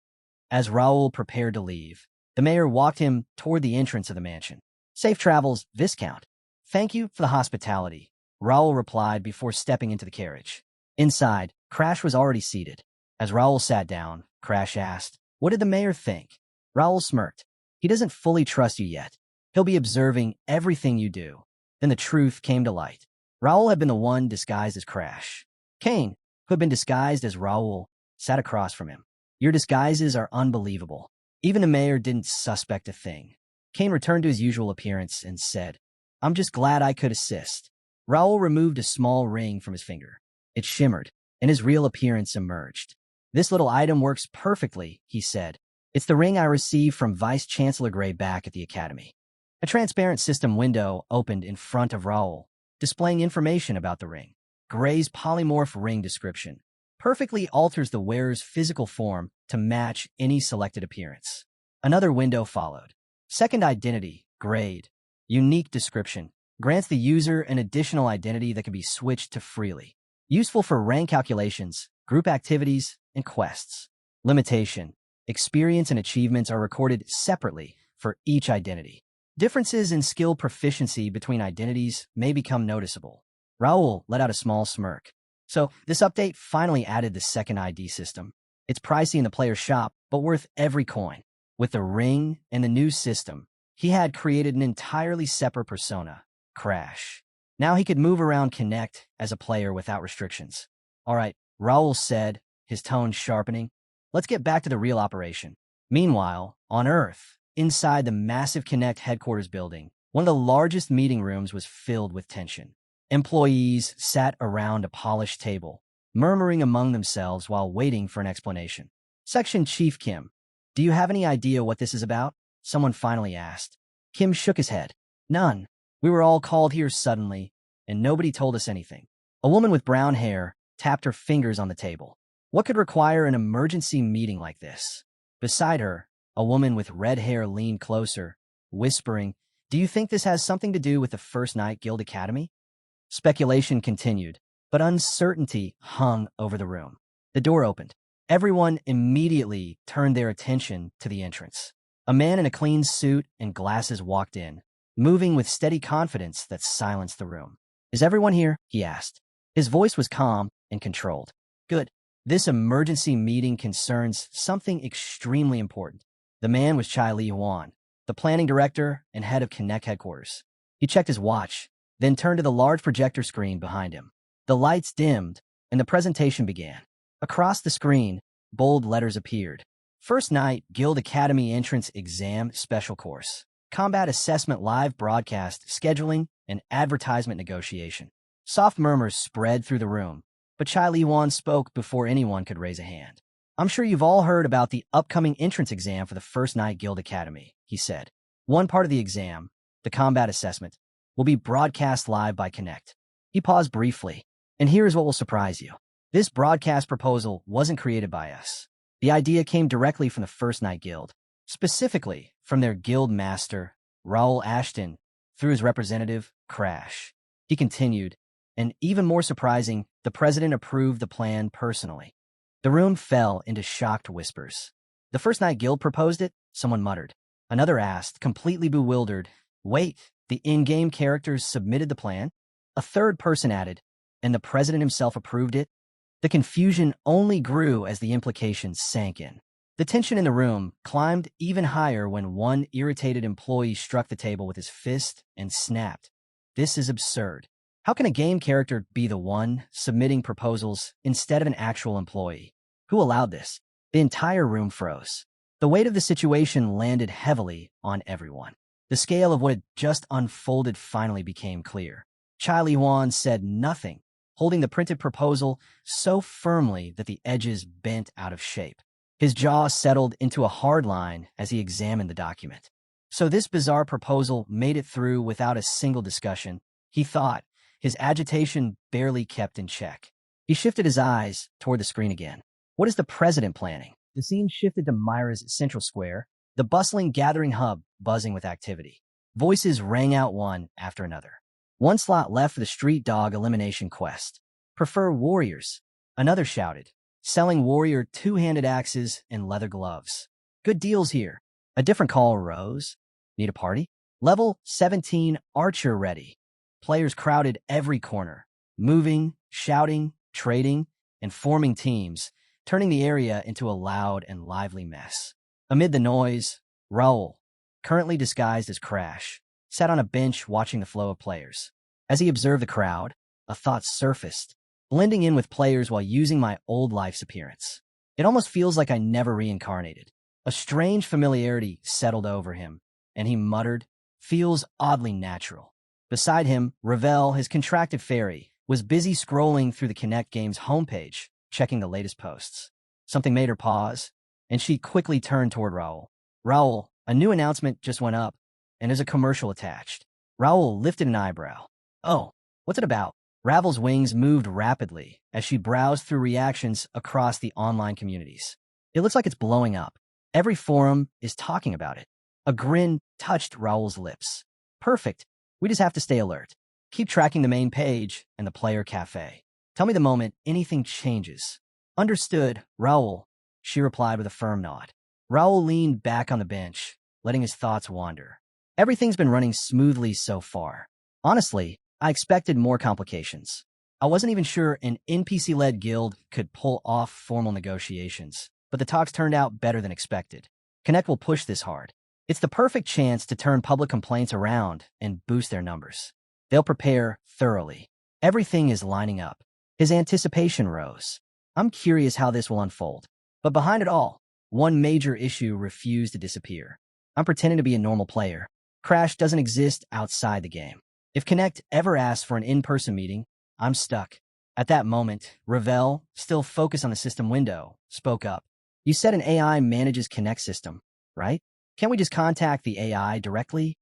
As Raul prepared to leave, the mayor walked him toward the entrance of the mansion. "Safe travels, Viscount." "Thank you for the hospitality," Raul replied before stepping into the carriage. Inside, Crash was already seated. As Raul sat down, Crash asked, "What did the mayor think?" Raul smirked. "He doesn't fully trust you yet. He'll be observing everything you do." Then the truth came to light. Raul had been the one disguised as Crash. Kane, who had been disguised as Raul, sat across from him. "Your disguises are unbelievable." Even the mayor didn't suspect a thing. Kane returned to his usual appearance and said, "I'm just glad I could assist." Raul removed a small ring from his finger. It shimmered, and his real appearance emerged. "This little item works perfectly," he said. It's the ring I received from Vice Chancellor Gray back at the Academy. A transparent system window opened in front of Raul, displaying information about the ring. Gray's polymorph ring description perfectly alters the wearer's physical form to match any selected appearance. Another window followed. Second identity, grade. Unique description grants the user an additional identity that can be switched to freely. Useful for rank calculations, group activities, and quests. Limitation. Experience and achievements are recorded separately for each identity. Differences in skill proficiency between identities may become noticeable. Raul let out a small smirk. So, this update finally added the second ID system. It's pricey in the player's shop, but worth every coin. With the ring and the new system, he had created an entirely separate persona, Crash. Now he could move around Connect as a player without restrictions. All right, Raul said, his tone sharpening. Let's get back to the real operation. Meanwhile, on Earth, inside the massive Connect headquarters building, one of the largest meeting rooms was filled with tension. Employees sat around a polished table, murmuring among themselves while waiting for an explanation. Section Chief Kim, do you have any idea what this is about? Someone finally asked. Kim shook his head. None. We were all called here suddenly, and nobody told us anything. A woman with brown hair tapped her fingers on the table. What could require an emergency meeting like this? Beside her, a woman with red hair leaned closer, whispering, Do you think this has something to do with the First Night Guild Academy? Speculation continued, but uncertainty hung over the room. The door opened. Everyone immediately turned their attention to the entrance. A man in a clean suit and glasses walked in, moving with steady confidence that silenced the room. Is everyone here? He asked. His voice was calm and controlled. Good. This emergency meeting concerns something extremely important. The man was Chai Li Huan, the planning director and head of Connect headquarters. He checked his watch, then turned to the large projector screen behind him. The lights dimmed, and the presentation began. Across the screen, bold letters appeared. First Night Guild Academy Entrance Exam Special Course. Combat Assessment Live Broadcast Scheduling and Advertisement Negotiation. Soft murmurs spread through the room, but Chai Li Wan spoke before anyone could raise a hand. I'm sure you've all heard about the upcoming entrance exam for the First Night Guild Academy, he said. One part of the exam, the combat assessment, will be broadcast live by Connect. He paused briefly, and here is what will surprise you. This broadcast proposal wasn't created by us. The idea came directly from the First Night Guild, specifically from their guild master, Raul Ashton, through his representative, Crash. He continued, and even more surprising, the president approved the plan personally. The room fell into shocked whispers. The First Night Guild proposed it, someone muttered. Another asked, completely bewildered, Wait, the in-game characters submitted the plan? A third person added, and the president himself approved it? The confusion only grew as the implications sank in. The tension in the room climbed even higher when one irritated employee struck the table with his fist and snapped. This is absurd. How can a game character be the one submitting proposals instead of an actual employee? Who allowed this? The entire room froze. The weight of the situation landed heavily on everyone. The scale of what had just unfolded finally became clear. Chai Li Huan said nothing, holding the printed proposal so firmly that the edges bent out of shape. His jaw settled into a hard line as he examined the document. So this bizarre proposal made it through without a single discussion, he thought, his agitation barely kept in check. He shifted his eyes toward the screen again. What is the president planning? The scene shifted to Myra's central square, the bustling gathering hub buzzing with activity. Voices rang out one after another. One slot left for the street dog elimination quest. Prefer warriors. Another shouted, selling warrior two-handed axes and leather gloves. Good deals here. A different call arose. Need a party? Level 17 archer ready. Players crowded every corner, moving, shouting, trading, and forming teams, turning the area into a loud and lively mess. Amid the noise, Raul, currently disguised as Crash, sat on a bench watching the flow of players. As he observed the crowd, a thought surfaced, blending in with players while using my old life's appearance. It almost feels like I never reincarnated. A strange familiarity settled over him, and he muttered, feels oddly natural. Beside him, Ravel, his contracted fairy, was busy scrolling through the Connect game's homepage, checking the latest posts. Something made her pause. and she quickly turned toward Raul. Raul, a new announcement just went up, and there's a commercial attached. Raul lifted an eyebrow. Oh, what's it about? Ravel's wings moved rapidly as she browsed through reactions across the online communities. It looks like it's blowing up. Every forum is talking about it. A grin touched Raul's lips. Perfect. We just have to stay alert. Keep tracking the main page and the player cafe. Tell me the moment anything changes. Understood, Raul, she replied with a firm nod. Raul leaned back on the bench, letting his thoughts wander. Everything's been running smoothly so far. Honestly, I expected more complications. I wasn't even sure an NPC-led guild could pull off formal negotiations, but the talks turned out better than expected. Connect will push this hard. It's the perfect chance to turn public complaints around and boost their numbers. They'll prepare thoroughly. Everything is lining up. His anticipation rose. I'm curious how this will unfold. But behind it all, one major issue refused to disappear. I'm pretending to be a normal player. Crash doesn't exist outside the game. If Connect ever asks for an in-person meeting, I'm stuck. At that moment, Ravel, still focused on the system window, spoke up. You said an AI manages Connect system, right? Can't we just contact the AI directly?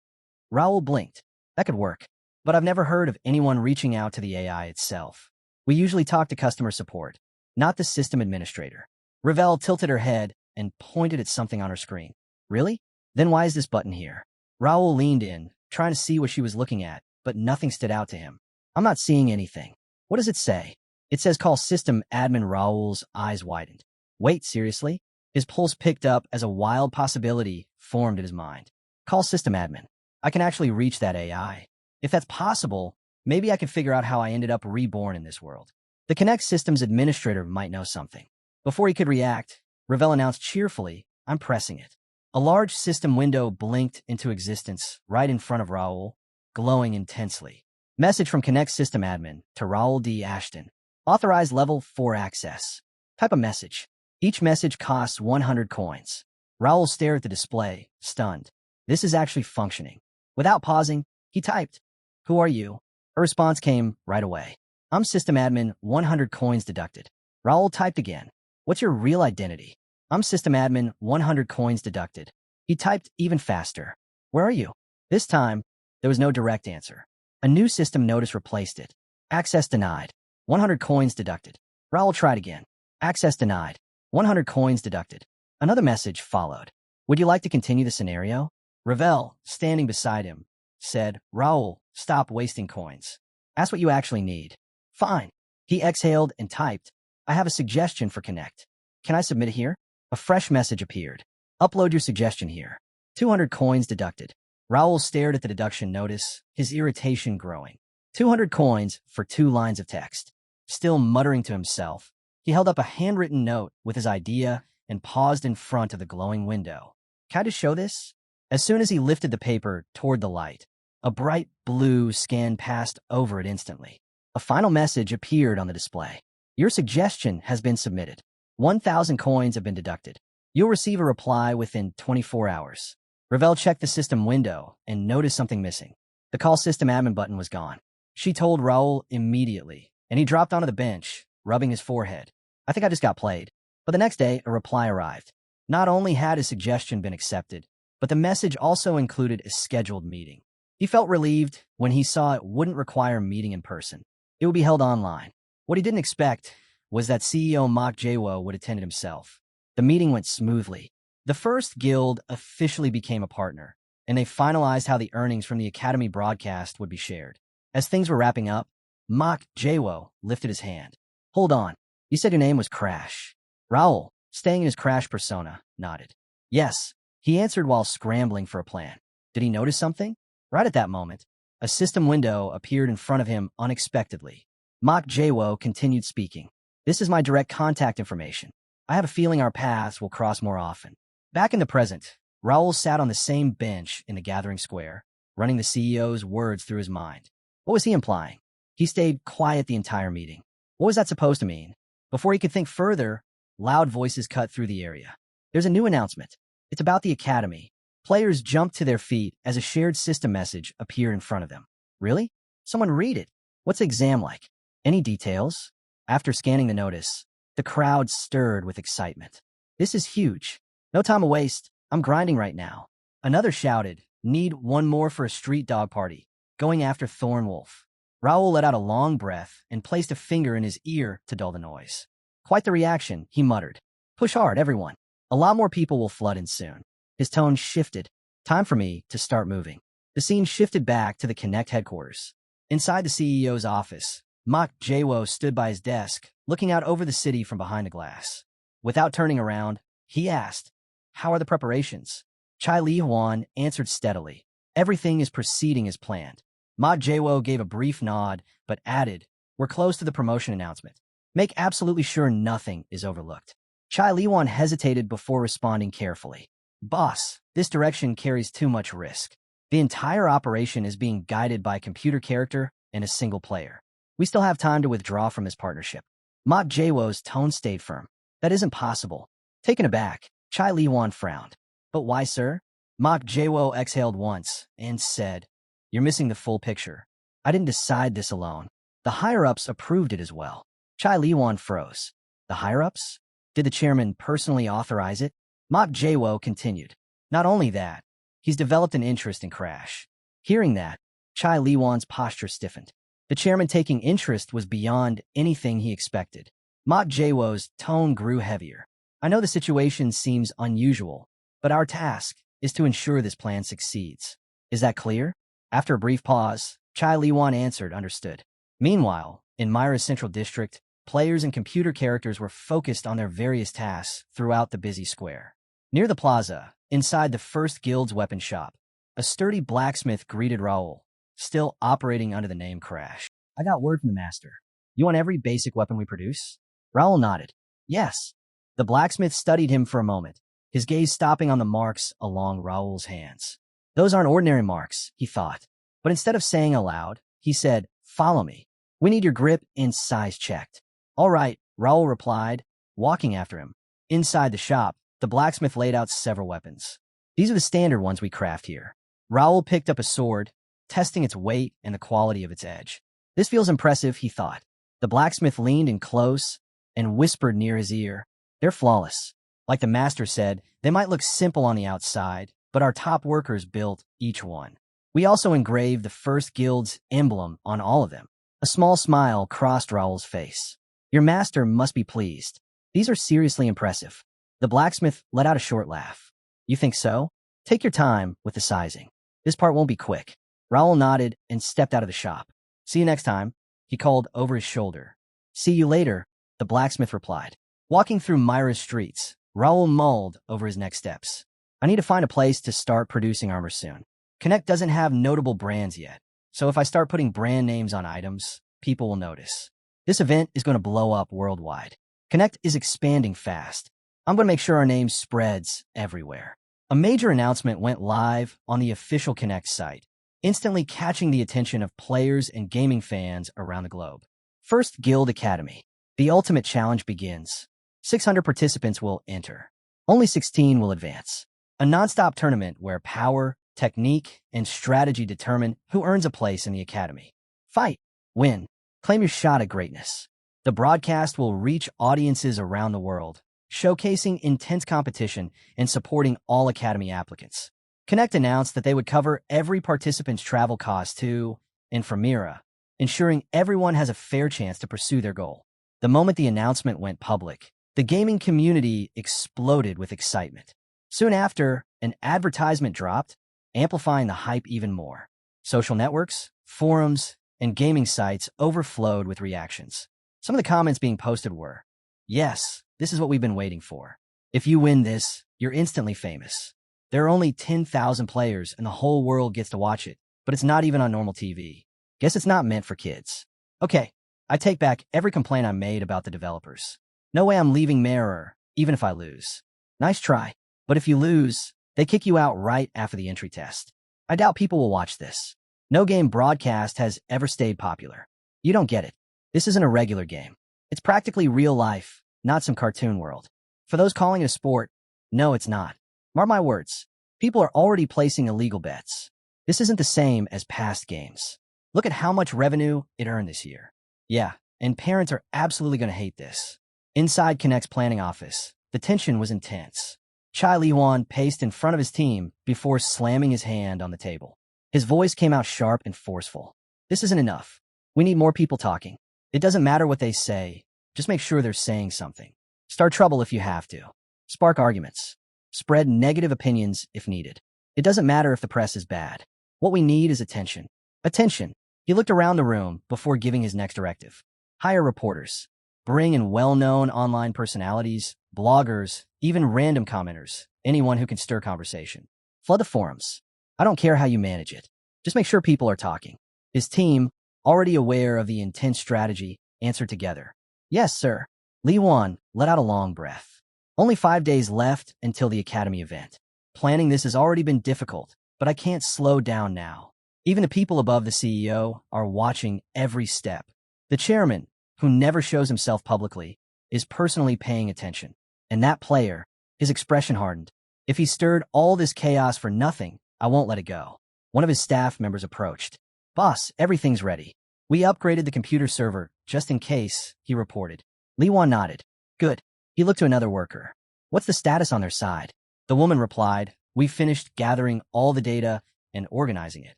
Raul blinked. That could work. But I've never heard of anyone reaching out to the AI itself. We usually talk to customer support, not the system administrator. Ravel tilted her head and pointed at something on her screen. Really? Then why is this button here? Raul leaned in, trying to see what she was looking at, but nothing stood out to him. I'm not seeing anything. What does it say? It says call system admin. Raul's eyes widened. Wait, seriously? His pulse picked up as a wild possibility formed in his mind. Call system admin. I can actually reach that AI. If that's possible, maybe I can figure out how I ended up reborn in this world. The Connect system's administrator might know something. Before he could react, Ravel announced cheerfully, I'm pressing it. A large system window blinked into existence right in front of Raul, glowing intensely. Message from Connect system admin to Raul D. Ashton. Authorized level 4 access. Type a message. Each message costs 100 coins. Raul stared at the display, stunned. This is actually functioning. Without pausing, he typed, Who are you? A response came right away. I'm system admin, 100 coins deducted. Raul typed again. What's your real identity? I'm system admin, 100 coins deducted. He typed even faster. Where are you? This time, there was no direct answer. A new system notice replaced it. Access denied. 100 coins deducted. Raul tried again. Access denied. 100 coins deducted. Another message followed. Would you like to continue the scenario? Ravel, standing beside him, said, Raul, stop wasting coins. Ask what you actually need. Fine. He exhaled and typed, I have a suggestion for Connect. Can I submit it here? A fresh message appeared. Upload your suggestion here. 200 coins deducted. Raul stared at the deduction notice, his irritation growing. 200 coins for 2 lines of text. Still muttering to himself, he held up a handwritten note with his idea and paused in front of the glowing window. Can I just show this? As soon as he lifted the paper toward the light, a bright blue scan passed over it instantly. A final message appeared on the display. Your suggestion has been submitted. 1,000 coins have been deducted. You'll receive a reply within 24 hours. Ravel checked the system window and noticed something missing. The call system admin button was gone. She told Raul immediately, and he dropped onto the bench, rubbing his forehead. I think I just got played. But the next day, a reply arrived. Not only had his suggestion been accepted, but the message also included a scheduled meeting. He felt relieved when he saw it wouldn't require a meeting in person. It would be held online. What he didn't expect was that CEO Mak Jaewo would attend it himself. The meeting went smoothly. The first guild officially became a partner, and they finalized how the earnings from the Academy broadcast would be shared. As things were wrapping up, Mak Jaewo lifted his hand. Hold on. You said your name was Crash. Raul, staying in his Crash persona, nodded. Yes, he answered while scrambling for a plan. Did he notice something? Right at that moment, a system window appeared in front of him unexpectedly. Mak Jaewo continued speaking. This is my direct contact information. I have a feeling our paths will cross more often. Back in the present, Raul sat on the same bench in the gathering square, running the CEO's words through his mind. What was he implying? He stayed quiet the entire meeting. What was that supposed to mean? Before he could think further, loud voices cut through the area. There's a new announcement. It's about the Academy. Players jumped to their feet as a shared system message appeared in front of them. Really? Someone read it. What's the exam like? Any details? After scanning the notice, the crowd stirred with excitement. This is huge. No time to waste. I'm grinding right now. Another shouted, need one more for a street dog party, going after Thornwolf. Raul let out a long breath and placed a finger in his ear to dull the noise. Quite the reaction, he muttered. Push hard, everyone. A lot more people will flood in soon. His tone shifted. Time for me to start moving. The scene shifted back to the Connect headquarters. Inside the CEO's office, Mak Jaewo stood by his desk, looking out over the city from behind the glass. Without turning around, he asked, how are the preparations? Chai Li Huan answered steadily. Everything is proceeding as planned. Ma Jaewo gave a brief nod, but added, we're close to the promotion announcement. Make absolutely sure nothing is overlooked. Chai Li Huan hesitated before responding carefully. Boss, this direction carries too much risk. The entire operation is being guided by a computer character and a single player. We still have time to withdraw from this partnership. Ma Jaewo's tone stayed firm. That isn't possible. Taken aback, Chai Li Huan frowned. But why, sir? Ma Jaewo exhaled once and said, you're missing the full picture. I didn't decide this alone. The higher-ups approved it as well. Chai Li Huan froze. The higher-ups? Did the chairman personally authorize it? Ma Jaewo continued. Not only that, he's developed an interest in Crash. Hearing that, Chai Li Huan's posture stiffened. The chairman taking interest was beyond anything he expected. Ma Jaewo's tone grew heavier. I know the situation seems unusual, but our task is to ensure this plan succeeds. Is that clear? After a brief pause, Chai Li Huan answered, understood. Meanwhile, in Myra's central district, players and computer characters were focused on their various tasks throughout the busy square. Near the plaza, inside the first guild's weapon shop, a sturdy blacksmith greeted Raul, still operating under the name Crash. I got word from the master. You want every basic weapon we produce? Raul nodded. Yes. The blacksmith studied him for a moment, his gaze stopping on the marks along Raul's hands. Those aren't ordinary marks, he thought. But instead of saying aloud, he said, follow me. We need your grip and size checked. All right, Raul replied, walking after him. Inside the shop, the blacksmith laid out several weapons. These are the standard ones we craft here. Raul picked up a sword, testing its weight and the quality of its edge. This feels impressive, he thought. The blacksmith leaned in close and whispered near his ear, they're flawless. Like the master said, they might look simple on the outside, but our top workers built each one. We also engraved the first guild's emblem on all of them. A small smile crossed Raul's face. Your master must be pleased. These are seriously impressive. The blacksmith let out a short laugh. You think so? Take your time with the sizing. This part won't be quick. Raul nodded and stepped out of the shop. See you next time, he called over his shoulder. See you later, the blacksmith replied. Walking through Myra's streets, Raul mulled over his next steps. I need to find a place to start producing armor soon. Connect doesn't have notable brands yet, so if I start putting brand names on items, people will notice. This event is going to blow up worldwide. Connect is expanding fast. I'm going to make sure our name spreads everywhere. A major announcement went live on the official Connect site, instantly catching the attention of players and gaming fans around the globe. First Guild Academy. The ultimate challenge begins. 600 participants will enter. Only 16 will advance. A non-stop tournament where power, technique, and strategy determine who earns a place in the academy. Fight. Win. Claim your shot at greatness. The broadcast will reach audiences around the world, showcasing intense competition and supporting all academy applicants. Connect announced that they would cover every participant's travel costs to Infirmira, ensuring everyone has a fair chance to pursue their goal. The moment the announcement went public, the gaming community exploded with excitement. Soon after, an advertisement dropped, amplifying the hype even more. Social networks, forums, and gaming sites overflowed with reactions. Some of the comments being posted were, yes, this is what we've been waiting for. If you win this, you're instantly famous. There are only 10,000 players and the whole world gets to watch it, but it's not even on normal TV. Guess it's not meant for kids. Okay, I take back every complaint I made about the developers. No way I'm leaving Mirror, even if I lose. Nice try. But if you lose, they kick you out right after the entry test. I doubt people will watch this. No game broadcast has ever stayed popular. You don't get it. This isn't a regular game. It's practically real life, not some cartoon world. For those calling it a sport, no, it's not. Mark my words. People are already placing illegal bets. This isn't the same as past games. Look at how much revenue it earned this year. Yeah, and parents are absolutely going to hate this. Inside Connect's planning office, The tension was intense. Chai Li-wan paced in front of his team before slamming his hand on the table. His voice came out sharp and forceful. This isn't enough. We need more people talking. It doesn't matter what they say. Just make sure they're saying something. Start trouble if you have to. Spark arguments. Spread negative opinions if needed. It doesn't matter if the press is bad. What we need is attention. Attention. He looked around the room before giving his next directive. Hire reporters. Bring in well-known online personalities, bloggers, even random commenters, anyone who can stir conversation. Flood the forums. I don't care how you manage it. Just make sure people are talking. His team, already aware of the intense strategy, answered together. Yes, sir. Li-wan let out a long breath. Only 5 days left until the Academy event. Planning this has already been difficult, but I can't slow down now. Even the people above the CEO are watching every step. The chairman, who never shows himself publicly, is personally paying attention. And that player, his expression hardened. If he stirred all this chaos for nothing, I won't let it go. One of his staff members approached. Boss, everything's ready. We upgraded the computer server, just in case, he reported. Li-wan nodded. Good. He looked to another worker. What's the status on their side? The woman replied, we finished gathering all the data and organizing it.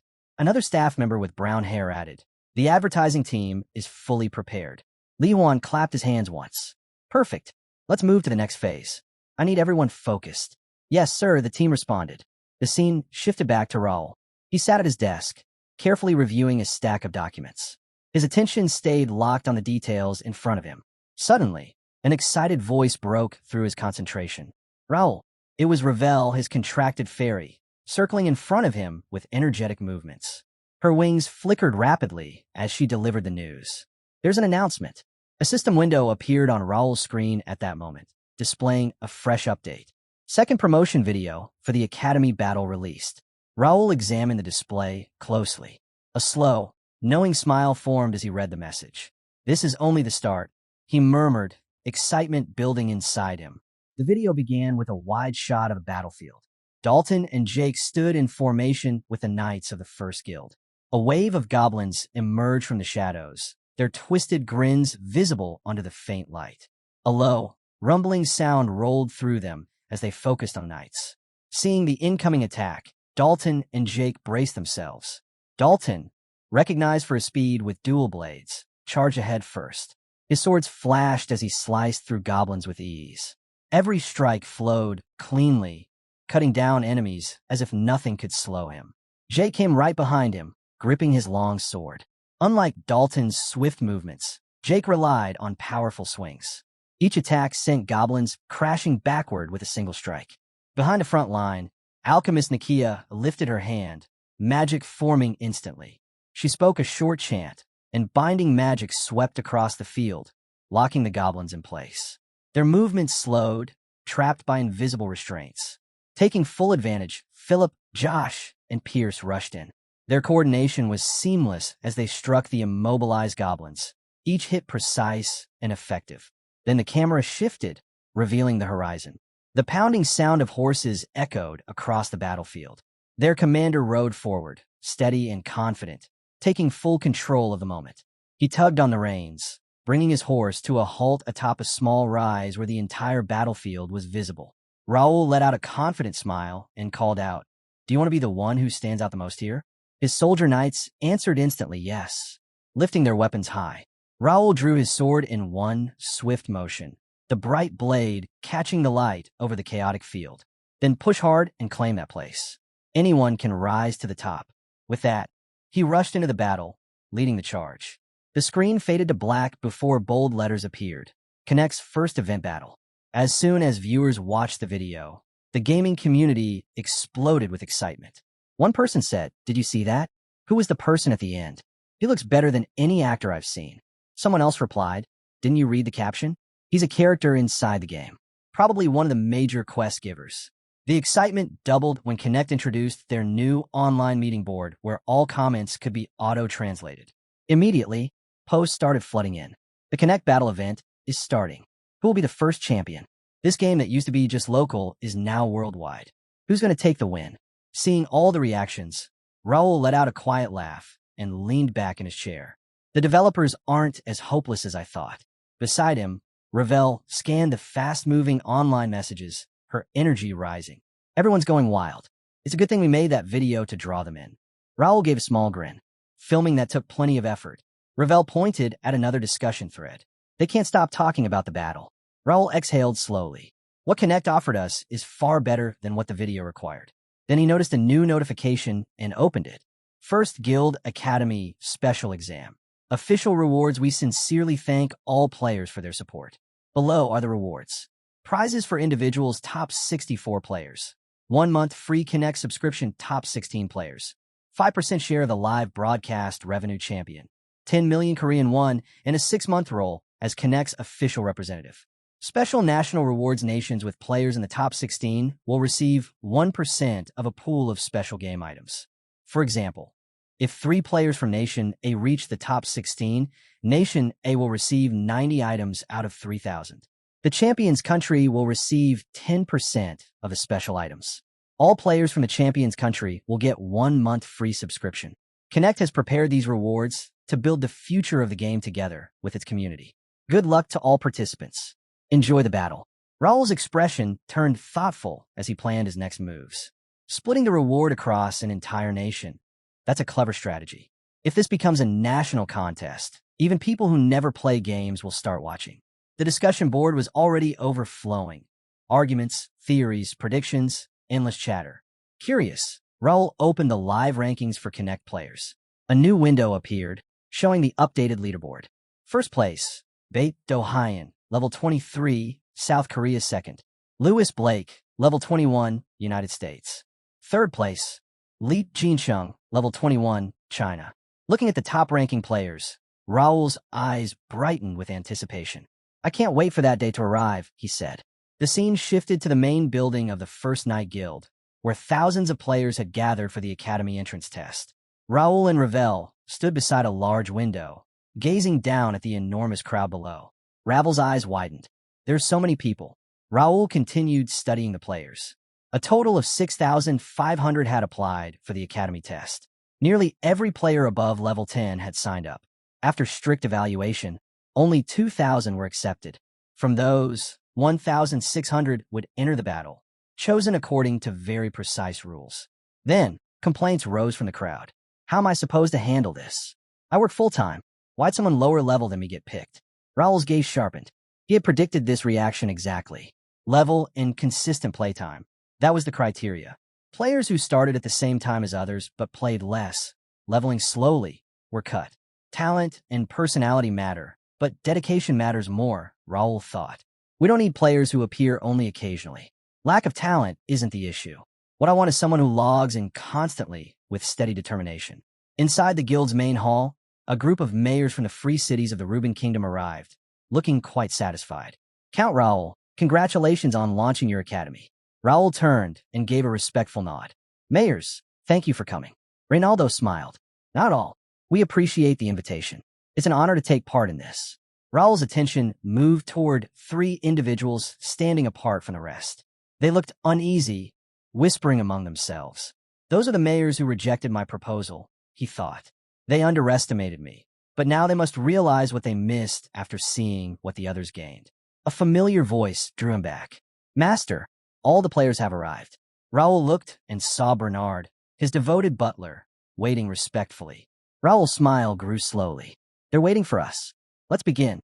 Another staff member with brown hair added, the advertising team is fully prepared. Li-wan clapped his hands once. Perfect. Let's move to the next phase. I need everyone focused. Yes, sir, the team responded. The scene shifted back to Raul. He sat at his desk, carefully reviewing a stack of documents. His attention stayed locked on the details in front of him. Suddenly, an excited voice broke through his concentration. Raul. It was Ravel, his contracted fairy, circling in front of him with energetic movements. Her wings flickered rapidly as she delivered the news. There's an announcement. A system window appeared on Raul's screen at that moment, displaying a fresh update. Second promotion video for the Academy battle released. Raul examined the display closely. A slow, knowing smile formed as he read the message. This is only the start, he murmured, excitement building inside him. The video began with a wide shot of a battlefield. Dalton and Jake stood in formation with the Knights of the First Guild. A wave of goblins emerged from the shadows, their twisted grins visible under the faint light. A low, rumbling sound rolled through them as they focused on Knights. Seeing the incoming attack, Dalton and Jake braced themselves. Dalton, recognized for his speed with dual blades, charged ahead first. His swords flashed as he sliced through goblins with ease. Every strike flowed cleanly, cutting down enemies as if nothing could slow him. Jake came right behind him, gripping his long sword. Unlike Dalton's swift movements, Jake relied on powerful swings. Each attack sent goblins crashing backward with a single strike. Behind the front line, alchemist Nikia lifted her hand, magic forming instantly. She spoke a short chant, and binding magic swept across the field, locking the goblins in place. Their movements slowed, trapped by invisible restraints. Taking full advantage, Philip, Josh, and Pierce rushed in. Their coordination was seamless as they struck the immobilized goblins, each hit precise and effective. Then the camera shifted, revealing the horizon. The pounding sound of horses echoed across the battlefield. Their commander rode forward, steady and confident, taking full control of the moment. He tugged on the reins, bringing his horse to a halt atop a small rise where the entire battlefield was visible. Raul let out a confident smile and called out, "Do you want to be the one who stands out the most here?" His soldier knights answered instantly yes, lifting their weapons high. Raul drew his sword in one swift motion, the bright blade catching the light over the chaotic field. Then push hard and claim that place. Anyone can rise to the top. With that, he rushed into the battle, leading the charge. The screen faded to black before bold letters appeared. Connect's first event battle. As soon as viewers watched the video, the gaming community exploded with excitement. One person said, "Did you see that? Who was the person at the end? He looks better than any actor I've seen." Someone else replied, "Didn't you read the caption? He's a character inside the game. Probably one of the major quest givers." The excitement doubled when Connect introduced their new online meeting board where all comments could be auto-translated. Immediately, posts started flooding in. The Connect battle event is starting. Who will be the first champion? This game that used to be just local is now worldwide. Who's going to take the win? Seeing all the reactions, Raul let out a quiet laugh and leaned back in his chair. The developers aren't as hopeless as I thought. Beside him, Ravel scanned the fast-moving online messages, her energy rising. Everyone's going wild. It's a good thing we made that video to draw them in. Raul gave a small grin. Filming that took plenty of effort. Ravel pointed at another discussion thread. They can't stop talking about the battle. Raul exhaled slowly. What Connect offered us is far better than what the video required. Then he noticed a new notification and opened it. First Guild Academy Special Exam. Official rewards. We sincerely thank all players for their support. Below are the rewards. Prizes for individuals top 64 players. 1 month free Connect subscription top 16 players. 5% share of the live broadcast revenue champion. 10 million Korean won and a 6-month role as Connect's official representative. Special national rewards. Nations with players in the top 16 will receive 1% of a pool of special game items. For example, if 3 players from Nation A reach the top 16, Nation A will receive 90 items out of 3,000. The champion's country will receive 10% of the special items. All players from the champion's country will get 1 month free subscription. Connect has prepared these rewards to build the future of the game together with its community. Good luck to all participants. Enjoy the battle. Raul's expression turned thoughtful as he planned his next moves. Splitting the reward across an entire nation. That's a clever strategy. If this becomes a national contest, even people who never play games will start watching. The discussion board was already overflowing. Arguments, theories, predictions, endless chatter. Curious, Raul opened the live rankings for Connect players. A new window appeared, showing the updated leaderboard. First place, Bait Do-hyun, level 23, South Korea. Second, Lewis Blake, level 21, United States. Third place, Li Jincheng, level 21, China. Looking at the top-ranking players, Raul's eyes brightened with anticipation. I can't wait for that day to arrive, he said. The scene shifted to the main building of the First Night Guild, where thousands of players had gathered for the Academy entrance test. Raul and Ravel stood beside a large window, gazing down at the enormous crowd below. Ravel's eyes widened. There's so many people. Raul continued studying the players. A total of 6,500 had applied for the Academy test. Nearly every player above level 10 had signed up. After strict evaluation, only 2,000 were accepted. From those, 1,600 would enter the battle, chosen according to very precise rules. Then, complaints rose from the crowd. How am I supposed to handle this? I work full-time. Why'd someone lower level than me get picked? Raul's gaze sharpened. He had predicted this reaction exactly. Level and consistent playtime. That was the criteria. Players who started at the same time as others but played less, leveling slowly, were cut. Talent and personality matter, but dedication matters more, Raul thought. We don't need players who appear only occasionally. Lack of talent isn't the issue. What I want is someone who logs in constantly with steady determination. Inside the guild's main hall, a group of mayors from the free cities of the Reuben Kingdom arrived, looking quite satisfied. Count Raul, congratulations on launching your academy. Raul turned and gave a respectful nod. Mayors, thank you for coming. Reynaldo smiled. Not at all. We appreciate the invitation. It's an honor to take part in this. Raul's attention moved toward 3 individuals standing apart from the rest. They looked uneasy, whispering among themselves. Those are the mayors who rejected my proposal, he thought. They underestimated me, but now they must realize what they missed after seeing what the others gained. A familiar voice drew him back. Master, all the players have arrived. Raul looked and saw Bernard, his devoted butler, waiting respectfully. Raul's smile grew slowly. They're waiting for us. Let's begin.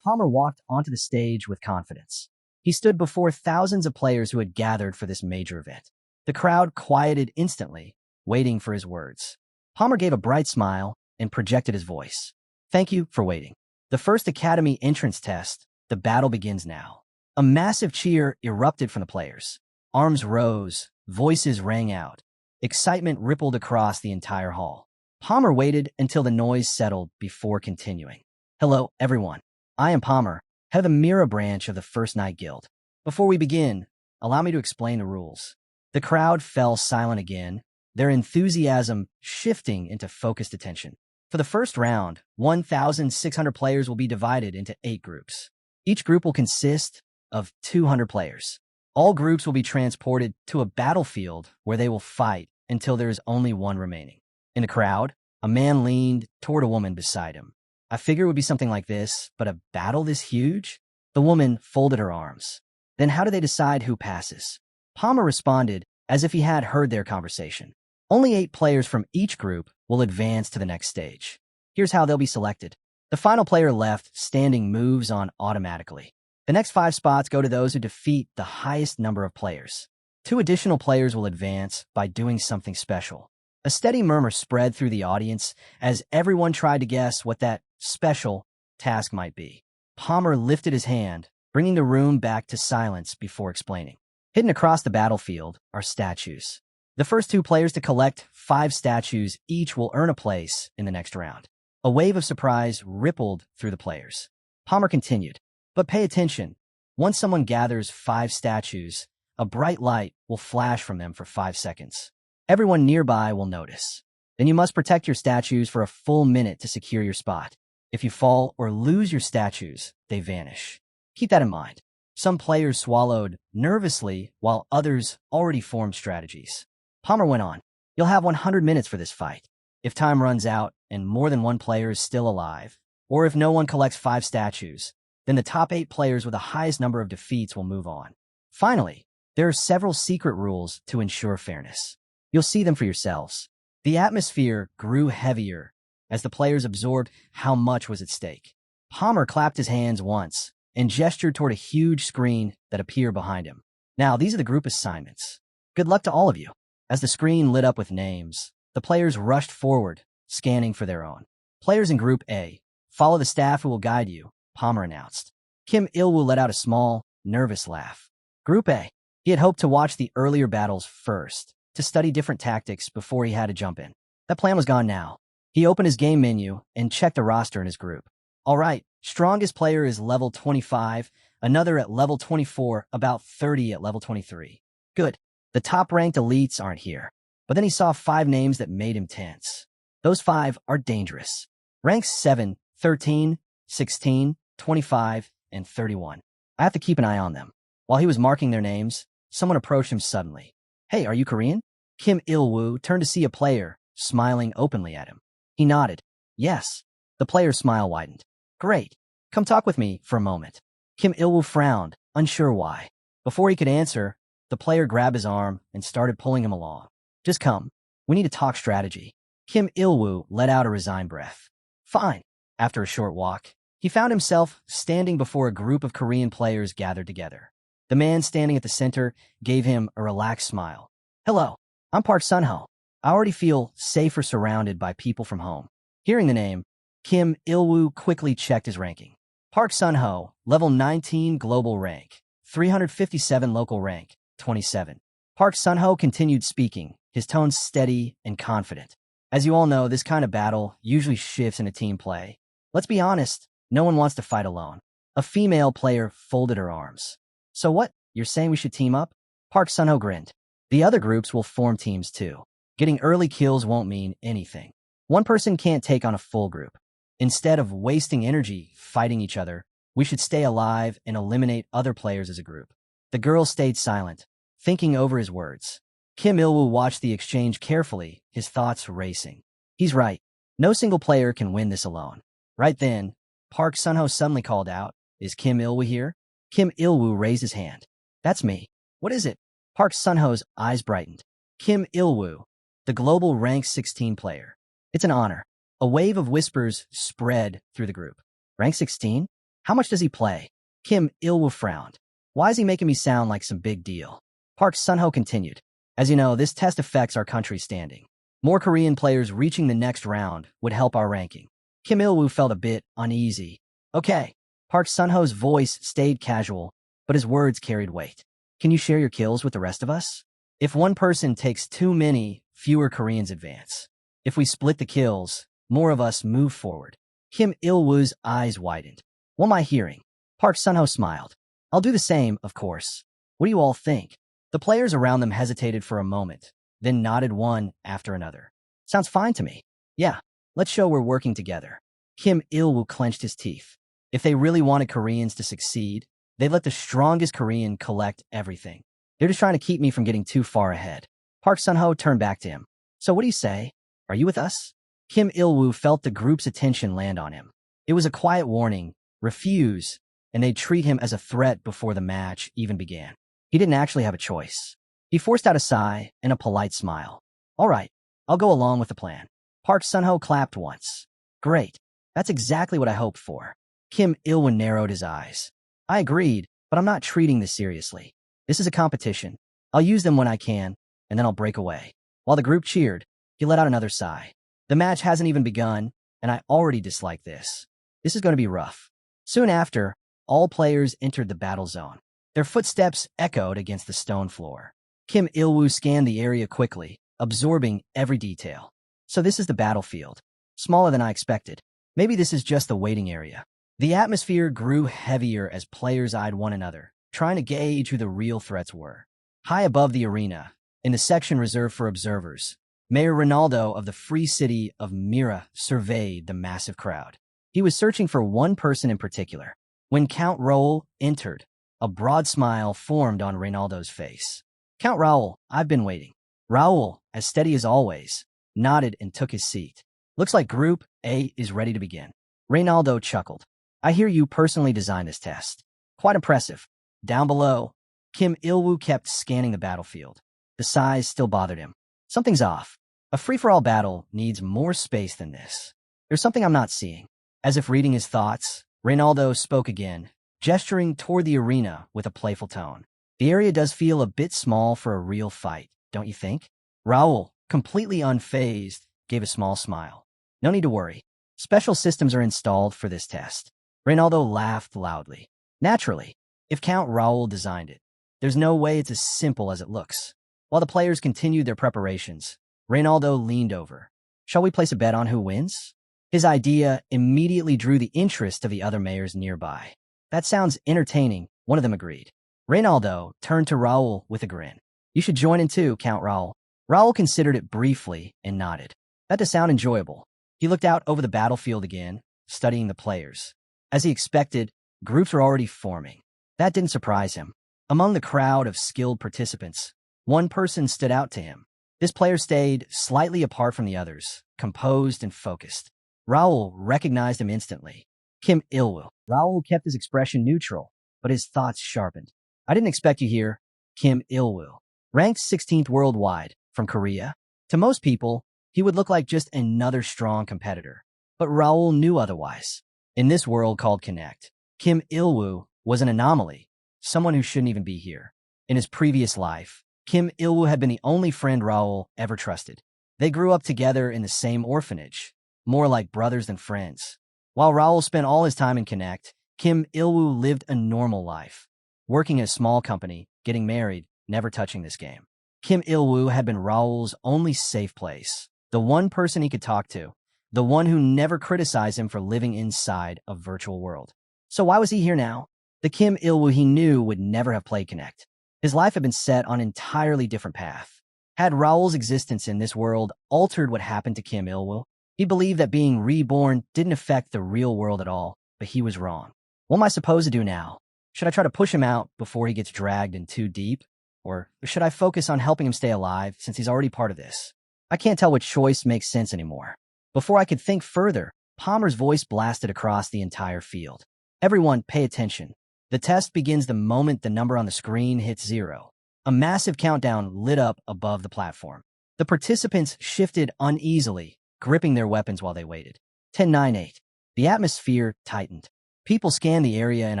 Palmer walked onto the stage with confidence. He stood before thousands of players who had gathered for this major event. The crowd quieted instantly, waiting for his words. Palmer gave a bright smile and projected his voice. Thank you for waiting. The first Academy entrance test, the battle begins now. A massive cheer erupted from the players. Arms rose, voices rang out. Excitement rippled across the entire hall. Palmer waited until the noise settled before continuing. Hello, everyone. I am Palmer, head of the Mira branch of the First Night Guild. Before we begin, allow me to explain the rules. The crowd fell silent again, their enthusiasm shifting into focused attention. For the first round, 1,600 players will be divided into 8 groups. Each group will consist of 200 players. All groups will be transported to a battlefield where they will fight until there is only one remaining. In the crowd, a man leaned toward a woman beside him. I figured it would be something like this, but a battle this huge? The woman folded her arms. Then how do they decide who passes? Palmer responded as if he had heard their conversation. Only 8 players from each group will advance to the next stage. Here's how they'll be selected. The final player left standing moves on automatically. The next 5 spots go to those who defeat the highest number of players. 2 additional players will advance by doing something special. A steady murmur spread through the audience as everyone tried to guess what that special task might be. Palmer lifted his hand, bringing the room back to silence before explaining. Hidden across the battlefield are statues. The first 2 players to collect 5 statues each will earn a place in the next round. A wave of surprise rippled through the players. Palmer continued, but pay attention. Once someone gathers 5 statues, a bright light will flash from them for 5 seconds. Everyone nearby will notice. Then you must protect your statues for a full minute to secure your spot. If you fall or lose your statues, they vanish. Keep that in mind. Some players swallowed nervously while others already formed strategies. Palmer went on. You'll have 100 minutes for this fight. If time runs out and more than one player is still alive, or if no one collects 5 statues, then the top 8 players with the highest number of defeats will move on. Finally, there are several secret rules to ensure fairness. You'll see them for yourselves. The atmosphere grew heavier as the players absorbed how much was at stake. Palmer clapped his hands once and gestured toward a huge screen that appeared behind him. Now, these are the group assignments. Good luck to all of you. As the screen lit up with names, the players rushed forward, scanning for their own. Players in Group A, follow the staff who will guide you, Palmer announced. Kim Il-woo let out a small, nervous laugh. Group A. He had hoped to watch the earlier battles first, to study different tactics before he had to jump in. That plan was gone now. He opened his game menu and checked the roster in his group. All right, strongest player is level 25, another at level 24, about 30 at level 23. Good. The top-ranked elites aren't here. But then he saw 5 names that made him tense. Those 5 are dangerous. Ranks 7, 13, 16, 25, and 31. I have to keep an eye on them. While he was marking their names, someone approached him suddenly. Hey, are you Korean? Kim Il-woo turned to see a player, smiling openly at him. He nodded. Yes. The player's smile widened. Great. Come talk with me for a moment. Kim Il-woo frowned, unsure why. Before he could answer, the player grabbed his arm and started pulling him along. Just come. We need to talk strategy. Kim Il-woo let out a resigned breath. Fine. After a short walk, he found himself standing before a group of Korean players gathered together. The man standing at the center gave him a relaxed smile. Hello, I'm Park Sun-ho. I already feel safer surrounded by people from home. Hearing the name, Kim Il-woo quickly checked his ranking. Park Sun-ho, level 19 global rank, 357 local rank, 27. Park Sun-ho continued speaking, his tone steady and confident. As you all know, this kind of battle usually shifts into team play. Let's be honest, no one wants to fight alone. A female player folded her arms. So what? You're saying we should team up? Park Sun-ho grinned. The other groups will form teams too. Getting early kills won't mean anything. One person can't take on a full group. Instead of wasting energy fighting each other, we should stay alive and eliminate other players as a group. The girl stayed silent, thinking over his words. Kim Il-woo watched the exchange carefully, his thoughts racing. He's right. No single player can win this alone. Right then, Park Sun-ho suddenly called out, Is Kim Il-woo here? Kim Il-woo raised his hand. That's me. What is it? Park Sun-ho's eyes brightened. Kim Il-woo, the global rank 16 player. It's an honor. A wave of whispers spread through the group. Rank 16? How much does he play? Kim Il-woo frowned. Why is he making me sound like some big deal? Park Sun-ho continued. As you know, this test affects our country's standing. More Korean players reaching the next round would help our ranking. Kim Il-woo felt a bit uneasy. Okay. Park Sun-ho's voice stayed casual, but his words carried weight. Can you share your kills with the rest of us? If one person takes too many, fewer Koreans advance. If we split the kills, more of us move forward. Kim Il-woo's eyes widened. What am I hearing? Park Sun-ho smiled. I'll do the same, of course. What do you all think? The players around them hesitated for a moment, then nodded one after another. Sounds fine to me. Yeah, let's show we're working together. Kim Il-woo clenched his teeth. If they really wanted Koreans to succeed, they'd let the strongest Korean collect everything. They're just trying to keep me from getting too far ahead. Park Sun-ho turned back to him. So what do you say? Are you with us? Kim Il-woo felt the group's attention land on him. It was a quiet warning. Refuse, and they'd treat him as a threat before the match even began. He didn't actually have a choice. He forced out a sigh and a polite smile. All right, I'll go along with the plan. Park Sun-ho clapped once. Great. That's exactly what I hoped for. Kim Il-woo narrowed his eyes. I agreed, but I'm not treating this seriously. This is a competition. I'll use them when I can, and then I'll break away. While the group cheered, he let out another sigh. The match hasn't even begun, and I already dislike this. This is going to be rough. Soon after, all players entered the battle zone. Their footsteps echoed against the stone floor. Kim Il-woo scanned the area quickly, absorbing every detail. So this is the battlefield. Smaller than I expected. Maybe this is just the waiting area. The atmosphere grew heavier as players eyed one another, trying to gauge who the real threats were. High above the arena, in the section reserved for observers, Mayor Ronaldo of the free city of Mira surveyed the massive crowd. He was searching for one person in particular. When Count Raul entered, a broad smile formed on Ronaldo's face. Count Raul, I've been waiting. Raul, as steady as always, nodded and took his seat. Looks like Group A is ready to begin. Ronaldo chuckled. I hear you personally designed this test. Quite impressive. Down below, Kim Il-woo kept scanning the battlefield. The size still bothered him. Something's off. A free-for-all battle needs more space than this. There's something I'm not seeing. As if reading his thoughts, Ronaldo spoke again, gesturing toward the arena with a playful tone. The area does feel a bit small for a real fight, don't you think? Raul, completely unfazed, gave a small smile. No need to worry. Special systems are installed for this test. Ronaldo laughed loudly. Naturally, if Count Raul designed it, there's no way it's as simple as it looks. While the players continued their preparations, Ronaldo leaned over. Shall we place a bet on who wins? His idea immediately drew the interest of the other mayors nearby. That sounds entertaining, one of them agreed. Ronaldo turned to Raul with a grin. You should join in too, Count Raul. Raul considered it briefly and nodded. That does sound enjoyable. He looked out over the battlefield again, studying the players. As he expected, groups were already forming. That didn't surprise him. Among the crowd of skilled participants, one person stood out to him. This player stayed slightly apart from the others, composed and focused. Raul recognized him instantly. Kim Il-woo. Raul kept his expression neutral, but his thoughts sharpened. I didn't expect you here, Kim Il-woo. Ranked 16th worldwide, from Korea. To most people, he would look like just another strong competitor. But Raul knew otherwise. In this world called Connect, Kim Il-woo was an anomaly, someone who shouldn't even be here. In his previous life, Kim Il-woo had been the only friend Raul ever trusted. They grew up together in the same orphanage, more like brothers than friends. While Raul spent all his time in Connect, Kim Il-woo lived a normal life, working in a small company, getting married, never touching this game. Kim Il-woo had been Raul's only safe place, the one person he could talk to, the one who never criticized him for living inside a virtual world. So why was he here now? The Kim Il-woo he knew would never have played Connect. His life had been set on an entirely different path. Had Raul's existence in this world altered what happened to Kim Il-woo? He believed that being reborn didn't affect the real world at all, but he was wrong. What am I supposed to do now? Should I try to push him out before he gets dragged in too deep? Or should I focus on helping him stay alive since he's already part of this? I can't tell which choice makes sense anymore. Before I could think further, Palmer's voice blasted across the entire field. Everyone, pay attention. The test begins the moment the number on the screen hits 0. A massive countdown lit up above the platform. The participants shifted uneasily, gripping their weapons while they waited. 10, 9, 8. The atmosphere tightened. People scanned the area in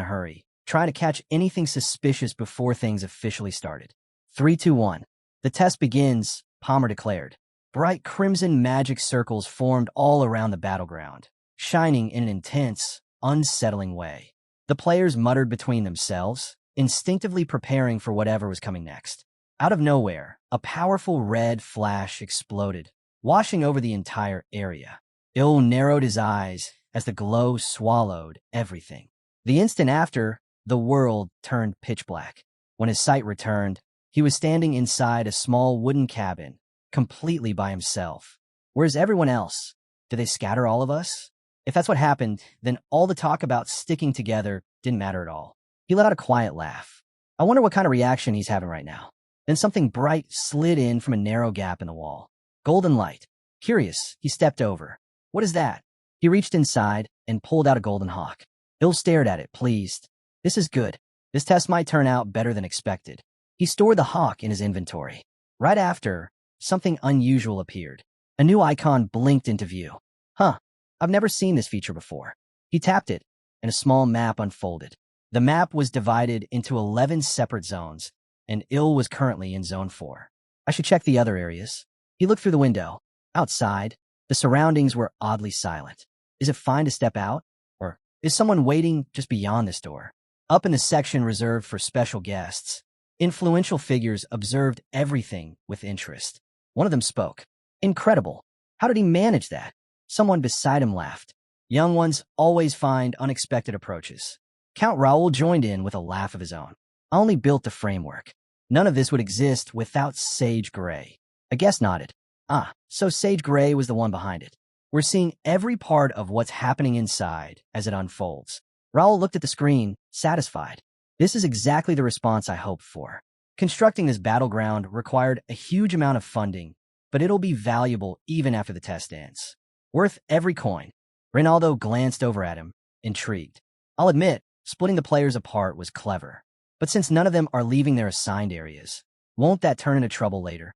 a hurry, trying to catch anything suspicious before things officially started. 3, 2, 1. The test begins, Palmer declared. Bright crimson magic circles formed all around the battleground, shining in an intense, unsettling way. The players muttered between themselves, instinctively preparing for whatever was coming next. Out of nowhere, a powerful red flash exploded, washing over the entire area. Il narrowed his eyes as the glow swallowed everything. The instant after, the world turned pitch black. When his sight returned, he was standing inside a small wooden cabin, completely by himself. Where's everyone else? Did they scatter all of us? If that's what happened, then all the talk about sticking together didn't matter at all. He let out a quiet laugh. I wonder what kind of reaction he's having right now. Then something bright slid in from a narrow gap in the wall. Golden light. Curious, he stepped over. What is that? He reached inside and pulled out a golden hawk. Il stared at it, pleased. This is good. This test might turn out better than expected. He stored the hawk in his inventory. Right after, something unusual appeared. A new icon blinked into view. Huh, I've never seen this feature before. He tapped it, and a small map unfolded. The map was divided into 11 separate zones, and Il was currently in Zone 4. I should check the other areas. He looked through the window. Outside, the surroundings were oddly silent. Is it fine to step out? Or is someone waiting just beyond this door? Up in the section reserved for special guests, influential figures observed everything with interest. One of them spoke. Incredible. How did he manage that? Someone beside him laughed. Young ones always find unexpected approaches. Count Raul joined in with a laugh of his own. I only built the framework. None of this would exist without Sage Grey. A guest nodded. Ah, so Sage Grey was the one behind it. We're seeing every part of what's happening inside as it unfolds. Raul looked at the screen, satisfied. This is exactly the response I hoped for. Constructing this battleground required a huge amount of funding, but it'll be valuable even after the test ends. Worth every coin. Randall glanced over at him, intrigued. I'll admit, splitting the players apart was clever. But since none of them are leaving their assigned areas, won't that turn into trouble later?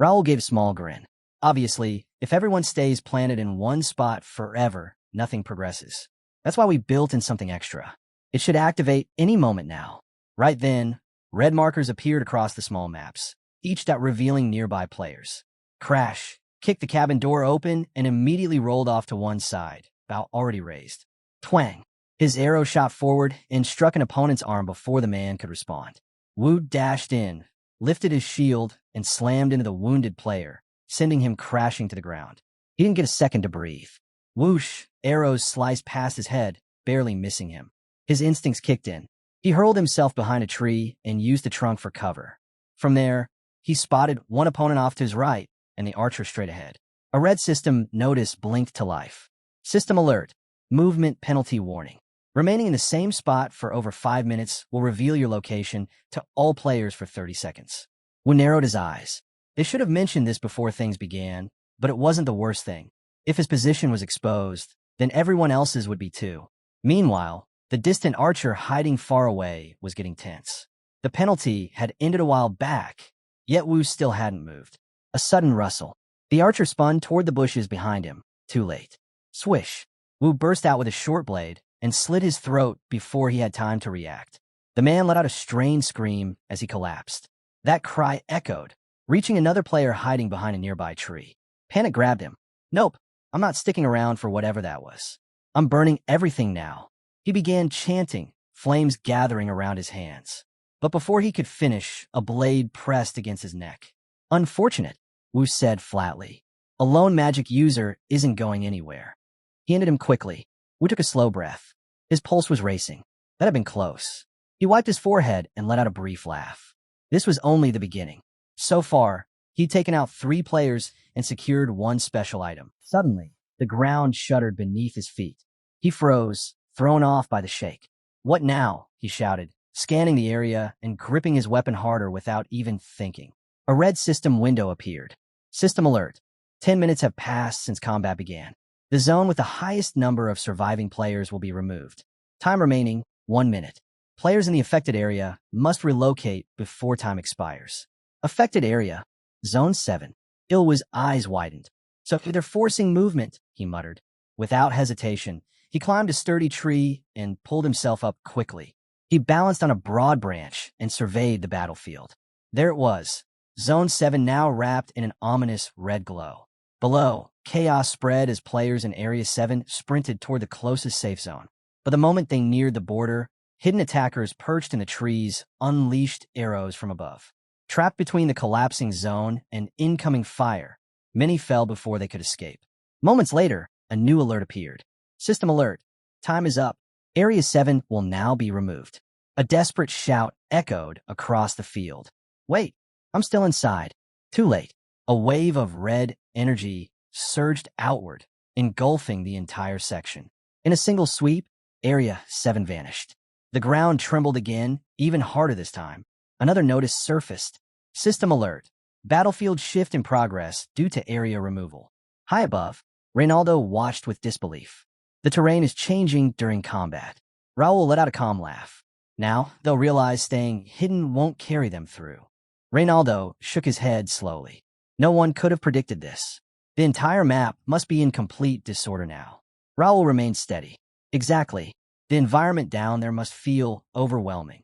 Raul gave a small grin. Obviously, if everyone stays planted in one spot forever, nothing progresses. That's why we built in something extra. It should activate any moment now. Right then, red markers appeared across the small maps, each revealing nearby players. Crash kicked the cabin door open and immediately rolled off to one side, bow already raised. Twang! His arrow shot forward and struck an opponent's arm before the man could respond. Wu dashed in, lifted his shield, and slammed into the wounded player, sending him crashing to the ground. He didn't get a second to breathe. Whoosh! Arrows sliced past his head, barely missing him. His instincts kicked in. He hurled himself behind a tree and used the trunk for cover. From there, he spotted one opponent off to his right and the archer straight ahead. A red system notice blinked to life. System alert. Movement penalty warning. Remaining in the same spot for over 5 minutes will reveal your location to all players for 30 seconds. Wu narrowed his eyes. They should have mentioned this before things began, but it wasn't the worst thing. If his position was exposed, then everyone else's would be too. Meanwhile, the distant archer hiding far away was getting tense. The penalty had ended a while back, yet Wu still hadn't moved. A sudden rustle. The archer spun toward the bushes behind him. Too late. Swish. Wu burst out with a short blade and slit his throat before he had time to react. The man let out a strained scream as he collapsed. That cry echoed, reaching another player hiding behind a nearby tree. Panic grabbed him. Nope, I'm not sticking around for whatever that was. I'm burning everything now. He began chanting, flames gathering around his hands. But before he could finish, a blade pressed against his neck. Unfortunate, Wu said flatly. A lone magic user isn't going anywhere. He ended him quickly. Wu took a slow breath. His pulse was racing. That had been close. He wiped his forehead and let out a brief laugh. This was only the beginning. So far, he'd taken out 3 players and secured 1 special item. Suddenly, the ground shuddered beneath his feet. He froze, thrown off by the shake. What now? He shouted, scanning the area and gripping his weapon harder without even thinking. A red system window appeared. System alert. 10 minutes have passed since combat began. The zone with the highest number of surviving players will be removed. Time remaining, 1 minute. Players in the affected area must relocate before time expires. Affected area, Zone 7. Ilwa's eyes widened. So they're forcing movement, he muttered. Without hesitation, he climbed a sturdy tree and pulled himself up quickly. He balanced on a broad branch and surveyed the battlefield. There it was, Zone 7 now wrapped in an ominous red glow. Below, chaos spread as players in Area 7 sprinted toward the closest safe zone. But the moment they neared the border, hidden attackers perched in the trees unleashed arrows from above. Trapped between the collapsing zone and incoming fire, many fell before they could escape. Moments later, a new alert appeared. System alert. Time is up. Area 7 will now be removed. A desperate shout echoed across the field. Wait, I'm still inside. Too late. A wave of red energy surged outward, engulfing the entire section. In a single sweep, Area 7 vanished. The ground trembled again, even harder this time. Another notice surfaced. System alert. Battlefield shift in progress due to area removal. High above, Reinaldo watched with disbelief. The terrain is changing during combat. Raul let out a calm laugh. Now, they'll realize staying hidden won't carry them through. Reynaldo shook his head slowly. No one could have predicted this. The entire map must be in complete disorder now. Raul remained steady. Exactly. The environment down there must feel overwhelming.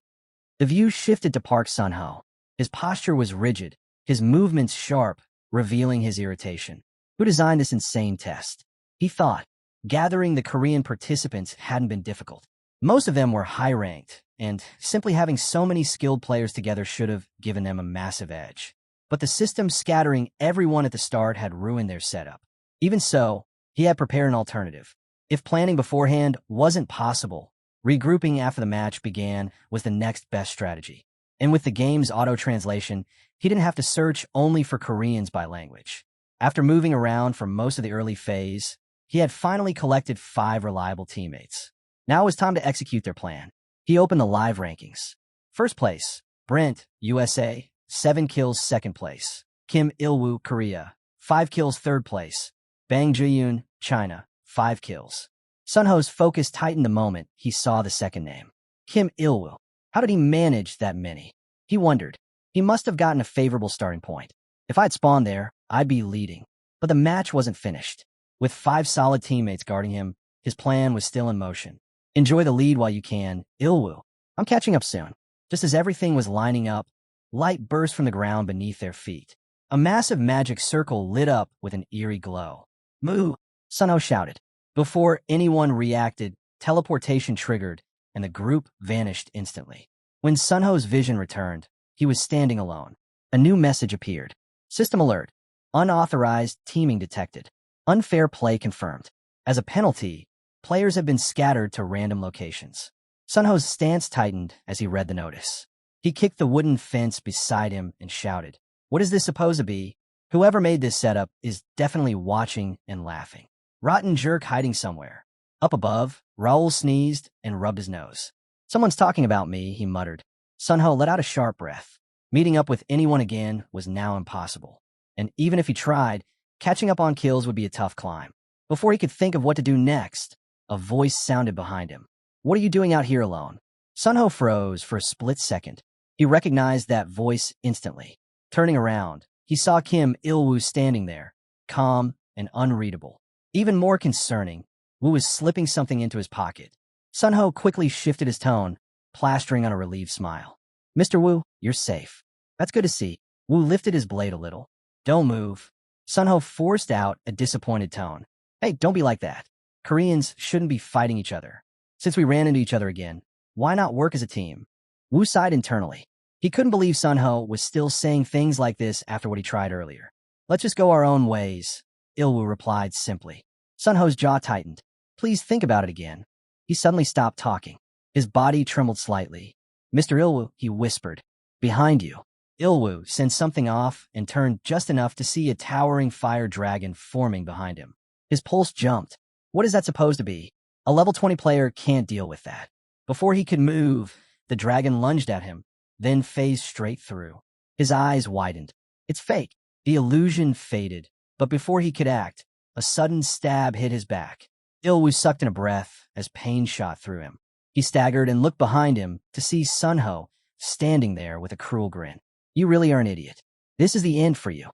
The view shifted to Park Sun-ho. His posture was rigid, his movements sharp, revealing his irritation. Who designed this insane test? He thought. Gathering the Korean participants hadn't been difficult. Most of them were high-ranked, and simply having so many skilled players together should have given them a massive edge. But the system scattering everyone at the start had ruined their setup. Even so, he had prepared an alternative. If planning beforehand wasn't possible, regrouping after the match began was the next best strategy. And with the game's auto-translation, he didn't have to search only for Koreans by language. After moving around for most of the early phase, he had finally collected 5 reliable teammates. Now it was time to execute their plan. He opened the live rankings. First place, Brent, USA, 7 kills. Second place, Kim Il-woo, Korea, 5 kills. Third place, Bang Ji-yoon, China, 5 kills. Sunho's focus tightened the moment he saw the second name. Kim Il-woo. How did he manage that many? He wondered. He must have gotten a favorable starting point. If I'd spawned there, I'd be leading. But the match wasn't finished. With 5 solid teammates guarding him, his plan was still in motion. Enjoy the lead while you can, Il-woo. I'm catching up soon. Just as everything was lining up, light burst from the ground beneath their feet. A massive magic circle lit up with an eerie glow. Moo! Sunho shouted. Before anyone reacted, teleportation triggered, and the group vanished instantly. When Sunho's vision returned, he was standing alone. A new message appeared. System alert. Unauthorized teaming detected. Unfair play confirmed. As a penalty, players have been scattered to random locations. Sunho's stance tightened as he read the notice. He kicked the wooden fence beside him and shouted, "What is this supposed to be? Whoever made this setup is definitely watching and laughing. Rotten jerk hiding somewhere." Up above, Raul sneezed and rubbed his nose. "Someone's talking about me," he muttered. Sunho let out a sharp breath. Meeting up with anyone again was now impossible. And even if he tried, catching up on kills would be a tough climb. Before he could think of what to do next, a voice sounded behind him. "What are you doing out here alone?" Sunho froze for a split second. He recognized that voice instantly. Turning around, he saw Kim Il-woo standing there, calm and unreadable. Even more concerning, Woo was slipping something into his pocket. Sunho quickly shifted his tone, plastering on a relieved smile. "Mr. Woo, you're safe." "That's good to see." Woo lifted his blade a little. "Don't move." Sunho forced out a disappointed tone. "Hey, don't be like that. Koreans shouldn't be fighting each other. Since we ran into each other again, why not work as a team?" Woo sighed internally. He couldn't believe Sunho was still saying things like this after what he tried earlier. "Let's just go our own ways," Il-woo replied simply. Sunho's jaw tightened. "Please think about it again." He suddenly stopped talking. His body trembled slightly. "Mr. Il-woo," he whispered. "Behind you." Il-woo sent something off and turned just enough to see a towering fire dragon forming behind him. His pulse jumped. What is that supposed to be? A level 20 player can't deal with that. Before he could move, the dragon lunged at him, then phased straight through. His eyes widened. "It's fake." The illusion faded, but before he could act, a sudden stab hit his back. Il-woo sucked in a breath as pain shot through him. He staggered and looked behind him to see Sunho standing there with a cruel grin. "You really are an idiot. This is the end for you."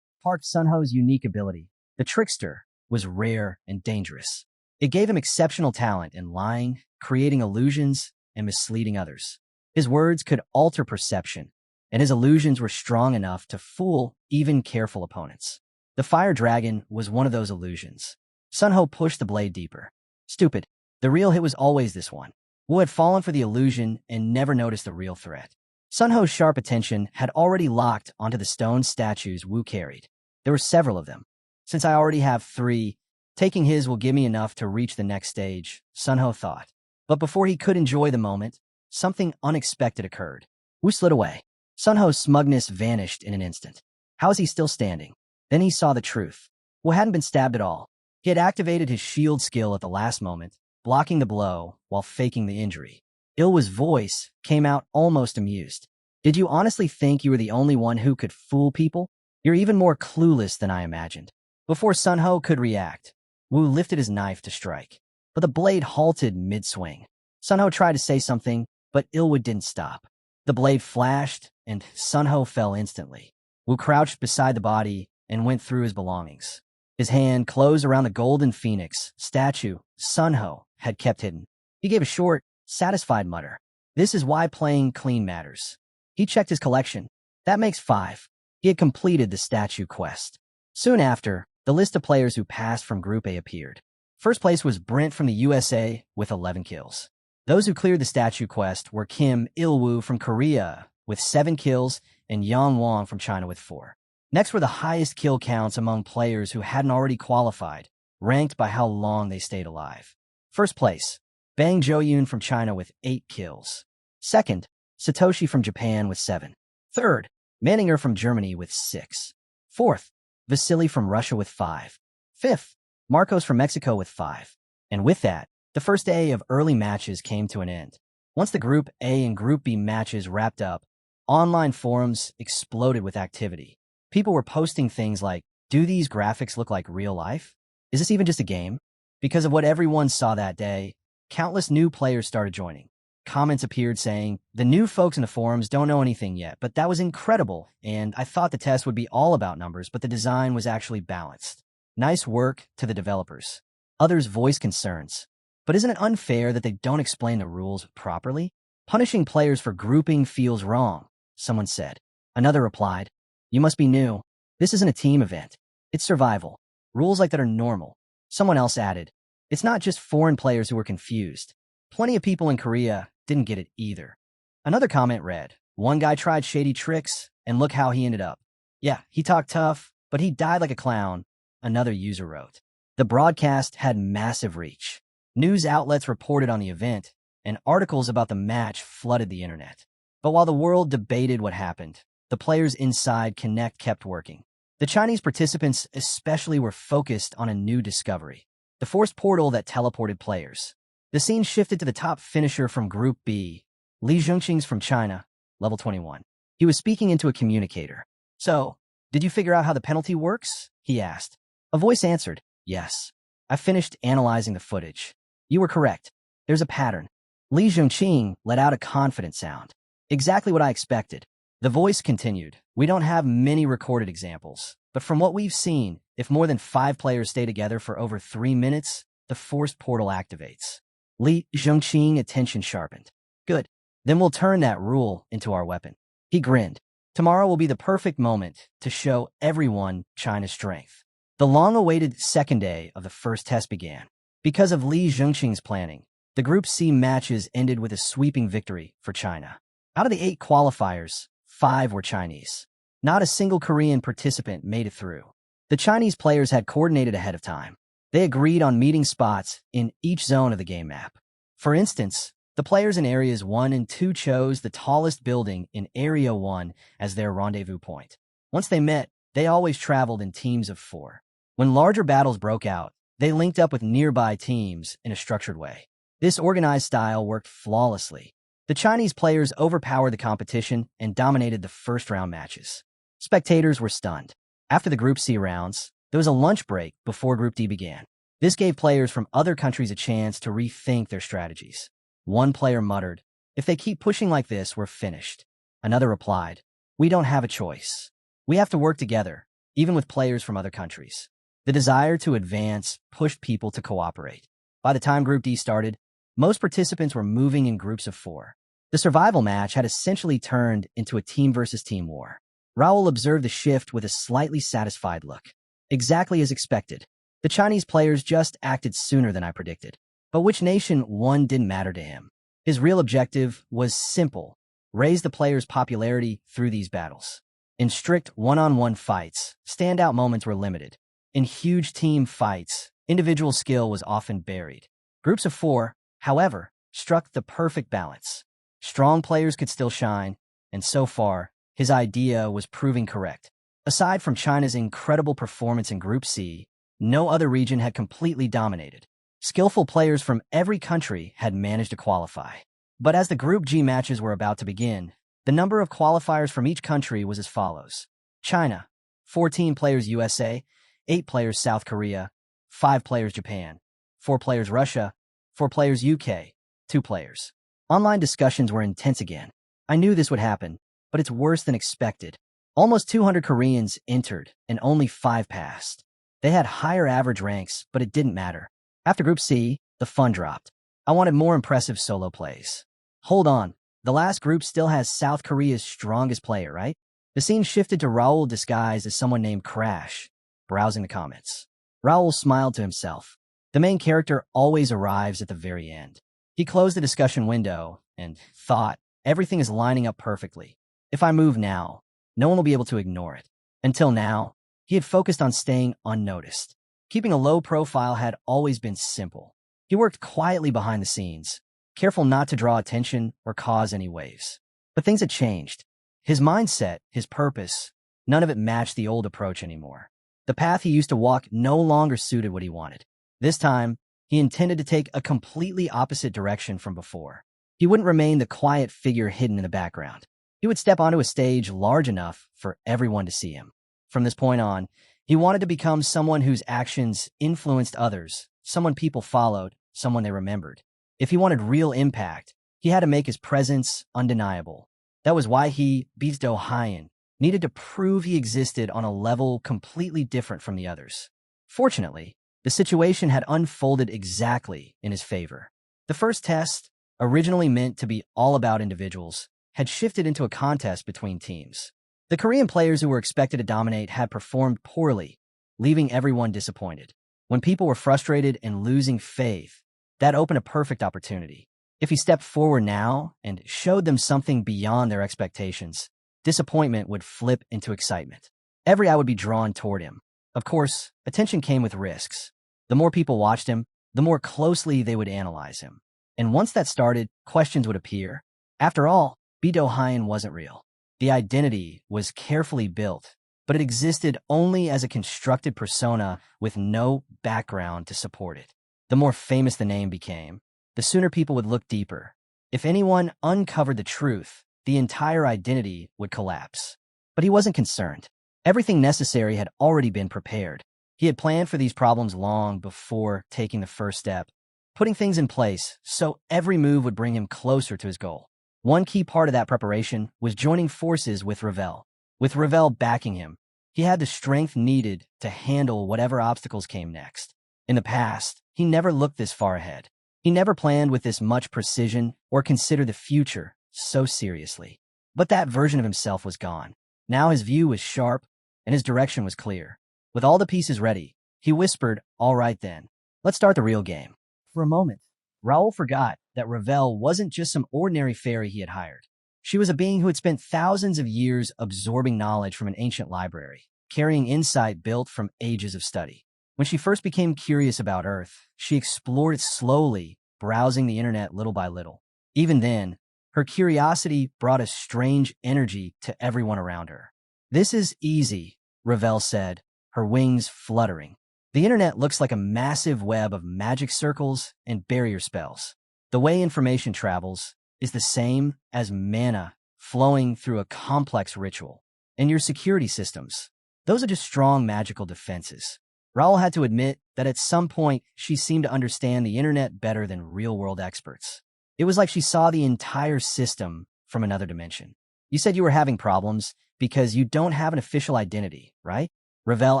Park Sunho's unique ability, the trickster, was rare and dangerous. It gave him exceptional talent in lying, creating illusions, and misleading others. His words could alter perception, and his illusions were strong enough to fool even careful opponents. The fire dragon was one of those illusions. Sunho pushed the blade deeper. Stupid. The real hit was always this one. Woo had fallen for the illusion and never noticed the real threat. Sunho's sharp attention had already locked onto the stone statues Woo carried. There were several of them. "Since I already have 3, taking his will give me enough to reach the next stage," Sunho thought. But before he could enjoy the moment, something unexpected occurred. Woo slid away. Sunho's smugness vanished in an instant. How is he still standing? Then he saw the truth. Woo hadn't been stabbed at all. He had activated his shield skill at the last moment, blocking the blow while faking the injury. Il-woo's voice came out almost amused. "Did you honestly think you were the only one who could fool people? You're even more clueless than I imagined." Before Sunho could react, Woo lifted his knife to strike, but the blade halted mid-swing. Sunho tried to say something, But Ilwood didn't stop. The blade flashed, and Sunho fell instantly. Wu crouched beside the body and went through his belongings. His hand closed around the golden phoenix statue Sunho had kept hidden. He gave a short, satisfied mutter. This is why playing clean matters. He checked his collection. That makes 5. He had completed the statue quest. Soon after, the list of players who passed from Group A appeared. First place was Brent from the USA with 11 kills. Those who cleared the statue quest were Kim Il-woo from Korea with 7 kills and Yang Wang from China with 4. Next were the highest kill counts among players who hadn't already qualified, ranked by how long they stayed alive. First place, Bang Joyun from China with 8 kills. Second, Satoshi from Japan with 7. Third, Manninger from Germany with 6. Fourth, Vasily from Russia with 5. Fifth, Marcos from Mexico with 5. And with that, the first day of early matches came to an end. Once the Group A and Group B matches wrapped up, online forums exploded with activity. People were posting things like, do these graphics look like real life? Is this even just a game? Because of what everyone saw that day, countless new players started joining. Comments appeared saying, the new folks in the forums don't know anything yet, but that was incredible, and I thought the test would be all about numbers, but the design was actually balanced. Nice work to the developers. Others voiced concerns. But isn't it unfair that they don't explain the rules properly? Punishing players for grouping feels wrong, someone said. Another replied, you must be new. This isn't a team event. It's survival. Rules like that are normal. Someone else added, it's not just foreign players who were confused. Plenty of people in Korea didn't get it either. Another comment read, one guy tried shady tricks, and look how he ended up. Yeah, he talked tough, but he died like a clown, another user wrote. The broadcast had massive reach. News outlets reported on the event, and articles about the match flooded the internet. But while the world debated what happened, the players inside Connect kept working. The Chinese participants especially were focused on a new discovery, the forced portal that teleported players. The scene shifted to the top finisher from Group B, Li Zhongqing's from China, level 21. He was speaking into a communicator. So, did you figure out how the penalty works? He asked. A voice answered, yes. I finished analyzing the footage. You were correct. There's a pattern. Li Zhongqing let out a confident sound. Exactly what I expected. The voice continued, we don't have many recorded examples, but from what we've seen, if more than 5 players stay together for over 3 minutes, the forced portal activates. Li Zhongqing attention sharpened. Good. Then we'll turn that rule into our weapon. He grinned. Tomorrow will be the perfect moment to show everyone China's strength. The long-awaited second day of the first test began. Because of Li Zhongqing's planning, the Group C matches ended with a sweeping victory for China. Out of the 8 qualifiers, 5 were Chinese. Not a single Korean participant made it through. The Chinese players had coordinated ahead of time. They agreed on meeting spots in each zone of the game map. For instance, the players in Areas 1 and 2 chose the tallest building in Area 1 as their rendezvous point. Once they met, they always traveled in teams of 4. When larger battles broke out, they linked up with nearby teams in a structured way. This organized style worked flawlessly. The Chinese players overpowered the competition and dominated the first-round matches. Spectators were stunned. After the Group C rounds, there was a lunch break before Group D began. This gave players from other countries a chance to rethink their strategies. One player muttered, if they keep pushing like this, we're finished. Another replied, we don't have a choice. We have to work together, even with players from other countries. The desire to advance pushed people to cooperate. By the time Group D started, most participants were moving in groups of 4. The survival match had essentially turned into a team-versus-team war. Raul observed the shift with a slightly satisfied look. Exactly as expected. The Chinese players just acted sooner than I predicted. But which nation won didn't matter to him. His real objective was simple: raise the players' popularity through these battles. In strict one-on-one fights, standout moments were limited. In huge team fights, individual skill was often buried. Groups of 4, however, struck the perfect balance. Strong players could still shine, and so far, his idea was proving correct. Aside from China's incredible performance in Group C, no other region had completely dominated. Skillful players from every country had managed to qualify. But as the Group G matches were about to begin, the number of qualifiers from each country was as follows. China, 14 players USA, 8 players South Korea, 5 players Japan, 4 players Russia, 4 players UK, 2 players. Online discussions were intense again. I knew this would happen, but it's worse than expected. Almost 200 Koreans entered, and only 5 passed. They had higher average ranks, but it didn't matter. After Group C, the fun dropped. I wanted more impressive solo plays. Hold on, the last group still has South Korea's strongest player, right? The scene shifted to Raul disguised as someone named Crash, browsing the comments. Raul smiled to himself. The main character always arrives at the very end. He closed the discussion window and thought, everything is lining up perfectly. If I move now, no one will be able to ignore it. Until now, he had focused on staying unnoticed. Keeping a low profile had always been simple. He worked quietly behind the scenes, careful not to draw attention or cause any waves. But things had changed. His mindset, his purpose, none of it matched the old approach anymore. The path he used to walk no longer suited what he wanted. This time, he intended to take a completely opposite direction from before. He wouldn't remain the quiet figure hidden in the background. He would step onto a stage large enough for everyone to see him. From this point on, he wanted to become someone whose actions influenced others, someone people followed, someone they remembered. If he wanted real impact, he had to make his presence undeniable. That was why he, Do Hyun, needed to prove he existed on a level completely different from the others. Fortunately, the situation had unfolded exactly in his favor. The first test, originally meant to be all about individuals, had shifted into a contest between teams. The Korean players who were expected to dominate had performed poorly, leaving everyone disappointed. When people were frustrated and losing faith, that opened a perfect opportunity. If he stepped forward now and showed them something beyond their expectations, disappointment would flip into excitement. Every eye would be drawn toward him. Of course, attention came with risks. The more people watched him, the more closely they would analyze him. And once that started, questions would appear. After all, Do Hyun wasn't real. The identity was carefully built, but it existed only as a constructed persona with no background to support it. The more famous the name became, the sooner people would look deeper. If anyone uncovered the truth, the entire identity would collapse. But he wasn't concerned. Everything necessary had already been prepared. He had planned for these problems long before taking the first step, putting things in place so every move would bring him closer to his goal. One key part of that preparation was joining forces with Ravel. With Ravel backing him, he had the strength needed to handle whatever obstacles came next. In the past, he never looked this far ahead. He never planned with this much precision or considered the future so seriously. But that version of himself was gone. Now his view was sharp and his direction was clear. With all the pieces ready, he whispered, "All right then, let's start the real game." For a moment, Raul forgot that Ravel wasn't just some ordinary fairy he had hired. She was a being who had spent thousands of years absorbing knowledge from an ancient library, carrying insight built from ages of study. When she first became curious about Earth, she explored it slowly, browsing the internet little by little. Even then, her curiosity brought a strange energy to everyone around her. "This is easy," Ravel said, her wings fluttering. "The internet looks like a massive web of magic circles and barrier spells. The way information travels is the same as mana flowing through a complex ritual. And your security systems, those are just strong magical defenses." Raul had to admit that at some point she seemed to understand the internet better than real-world experts. It was like she saw the entire system from another dimension. "You said you were having problems because you don't have an official identity, right?" Ravel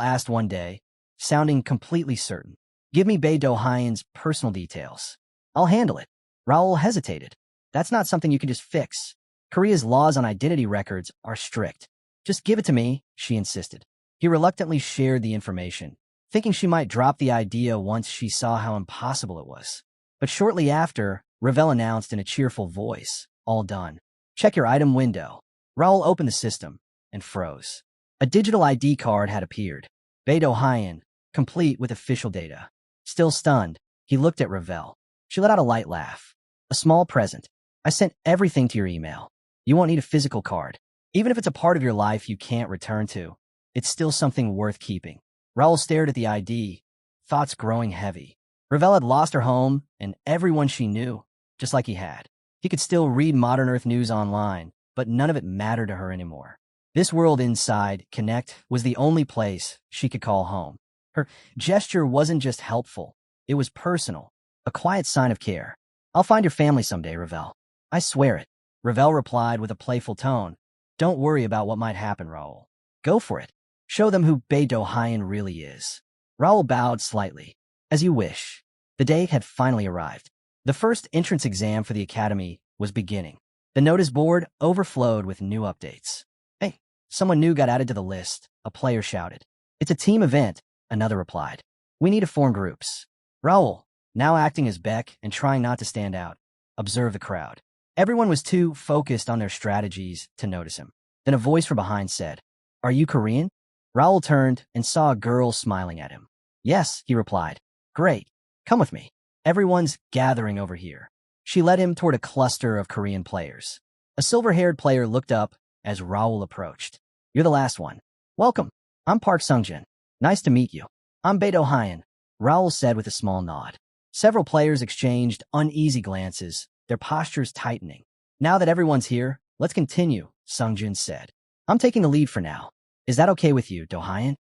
asked one day, sounding completely certain. "Give me Do Hyun's personal details. I'll handle it." Raul hesitated. "That's not something you can just fix. Korea's laws on identity records are strict. Just give it to me," she insisted. He reluctantly shared the information, thinking she might drop the idea once she saw how impossible it was. But shortly after, Ravel announced in a cheerful voice, "All done. Check your item window." Raul opened the system and froze. A digital ID card had appeared. Do Hyun, complete with official data. Still stunned, he looked at Ravel. She let out a light laugh. "A small present. I sent everything to your email. You won't need a physical card. Even if it's a part of your life you can't return to, it's still something worth keeping." Raul stared at the ID, thoughts growing heavy. Ravel had lost her home and everyone she knew, just like he had. He could still read modern Earth news online, but none of it mattered to her anymore. This world inside Connect was the only place she could call home. Her gesture wasn't just helpful, it was personal, a quiet sign of care. "I'll find your family someday, Ravel. I swear it. Ravel replied with a playful tone. Don't worry about what might happen, Raul. Go for it. Show them who Beidou really is. Raul bowed slightly. As you wish. The day had finally arrived. The first entrance exam for the academy was beginning. The notice board overflowed with new updates. Hey, someone new got added to the list, a player shouted. It's a team event, another replied. We need to form groups. Raul, now acting as Beck and trying not to stand out, observed the crowd. Everyone was too focused on their strategies to notice him. Then a voice from behind said, Are you Korean? Raul turned and saw a girl smiling at him. Yes, he replied. Great. Come with me. Everyone's gathering over here. She led him toward a cluster of Korean players. A silver-haired player looked up as Raul approached. You're the last one. Welcome. I'm Park Sungjin. Nice to meet you. I'm Beidou Hyan, Raul said with a small nod. Several players exchanged uneasy glances, their postures tightening. Now that everyone's here, let's continue, Sungjin said. I'm taking the lead for now. Is that okay with you, Do-Hyan?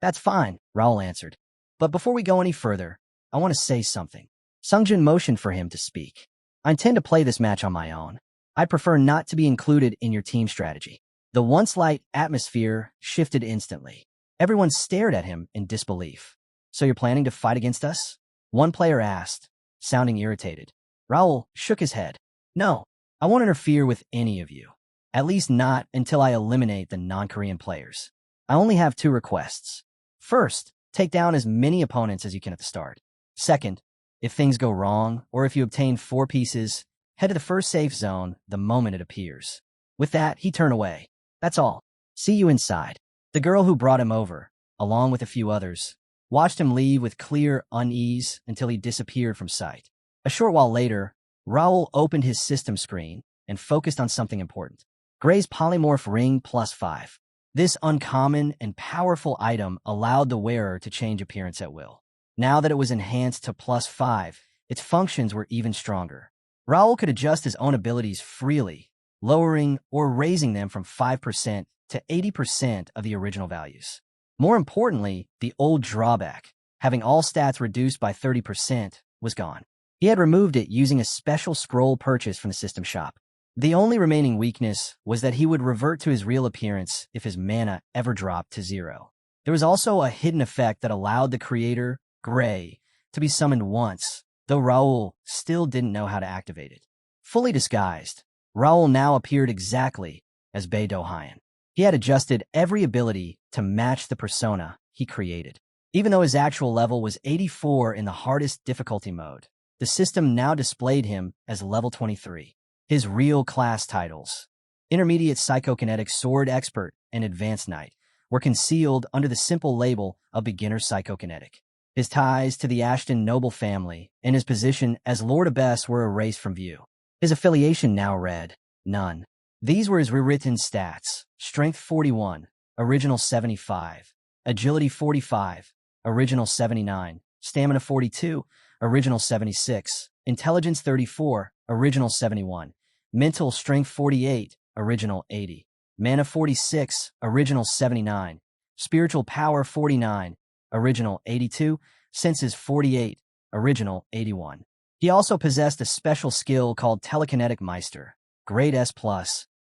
That's fine, Raul answered. But before we go any further, I want to say something. Sungjin motioned for him to speak. I intend to play this match on my own. I'd prefer not to be included in your team strategy. The once light atmosphere shifted instantly. Everyone stared at him in disbelief. So you're planning to fight against us? One player asked, sounding irritated. Raul shook his head. No, I won't interfere with any of you. At least not until I eliminate the non-Korean players. I only have two requests. First, take down as many opponents as you can at the start. Second, if things go wrong, or if you obtain 4 pieces, head to the first safe zone the moment it appears. With that, he turned away. That's all. See you inside. The girl who brought him over, along with a few others, watched him leave with clear unease until he disappeared from sight. A short while later, Raul opened his system screen and focused on something important. Gray's polymorph ring +5. This uncommon and powerful item allowed the wearer to change appearance at will. Now that it was enhanced to +5, its functions were even stronger. Raul could adjust his own abilities freely, lowering or raising them from 5% to 80% of the original values. More importantly, the old drawback, having all stats reduced by 30%, was gone. He had removed it using a special scroll purchase from the system shop. The only remaining weakness was that he would revert to his real appearance if his mana ever dropped to 0. There was also a hidden effect that allowed the creator, Gray, to be summoned once, though Raul still didn't know how to activate it. Fully disguised, Raul now appeared exactly as Beidou Hyan. He had adjusted every ability to match the persona he created. Even though his actual level was 84 in the hardest difficulty mode, the system now displayed him as level 23. His real class titles, Intermediate Psychokinetic Sword Expert and Advanced Knight, were concealed under the simple label of Beginner Psychokinetic. His ties to the Ashton noble family and his position as Lord Abbess were erased from view. His affiliation now read, None. These were his rewritten stats: Strength 41, original 75, Agility 45, original 79, Stamina 42, original 76, Intelligence 34, original 71, Mental Strength 48, original 80, Mana 46, original 79, Spiritual Power 49, original 82, Senses 48, original 81. He also possessed a special skill called Telekinetic Meister, grade S+,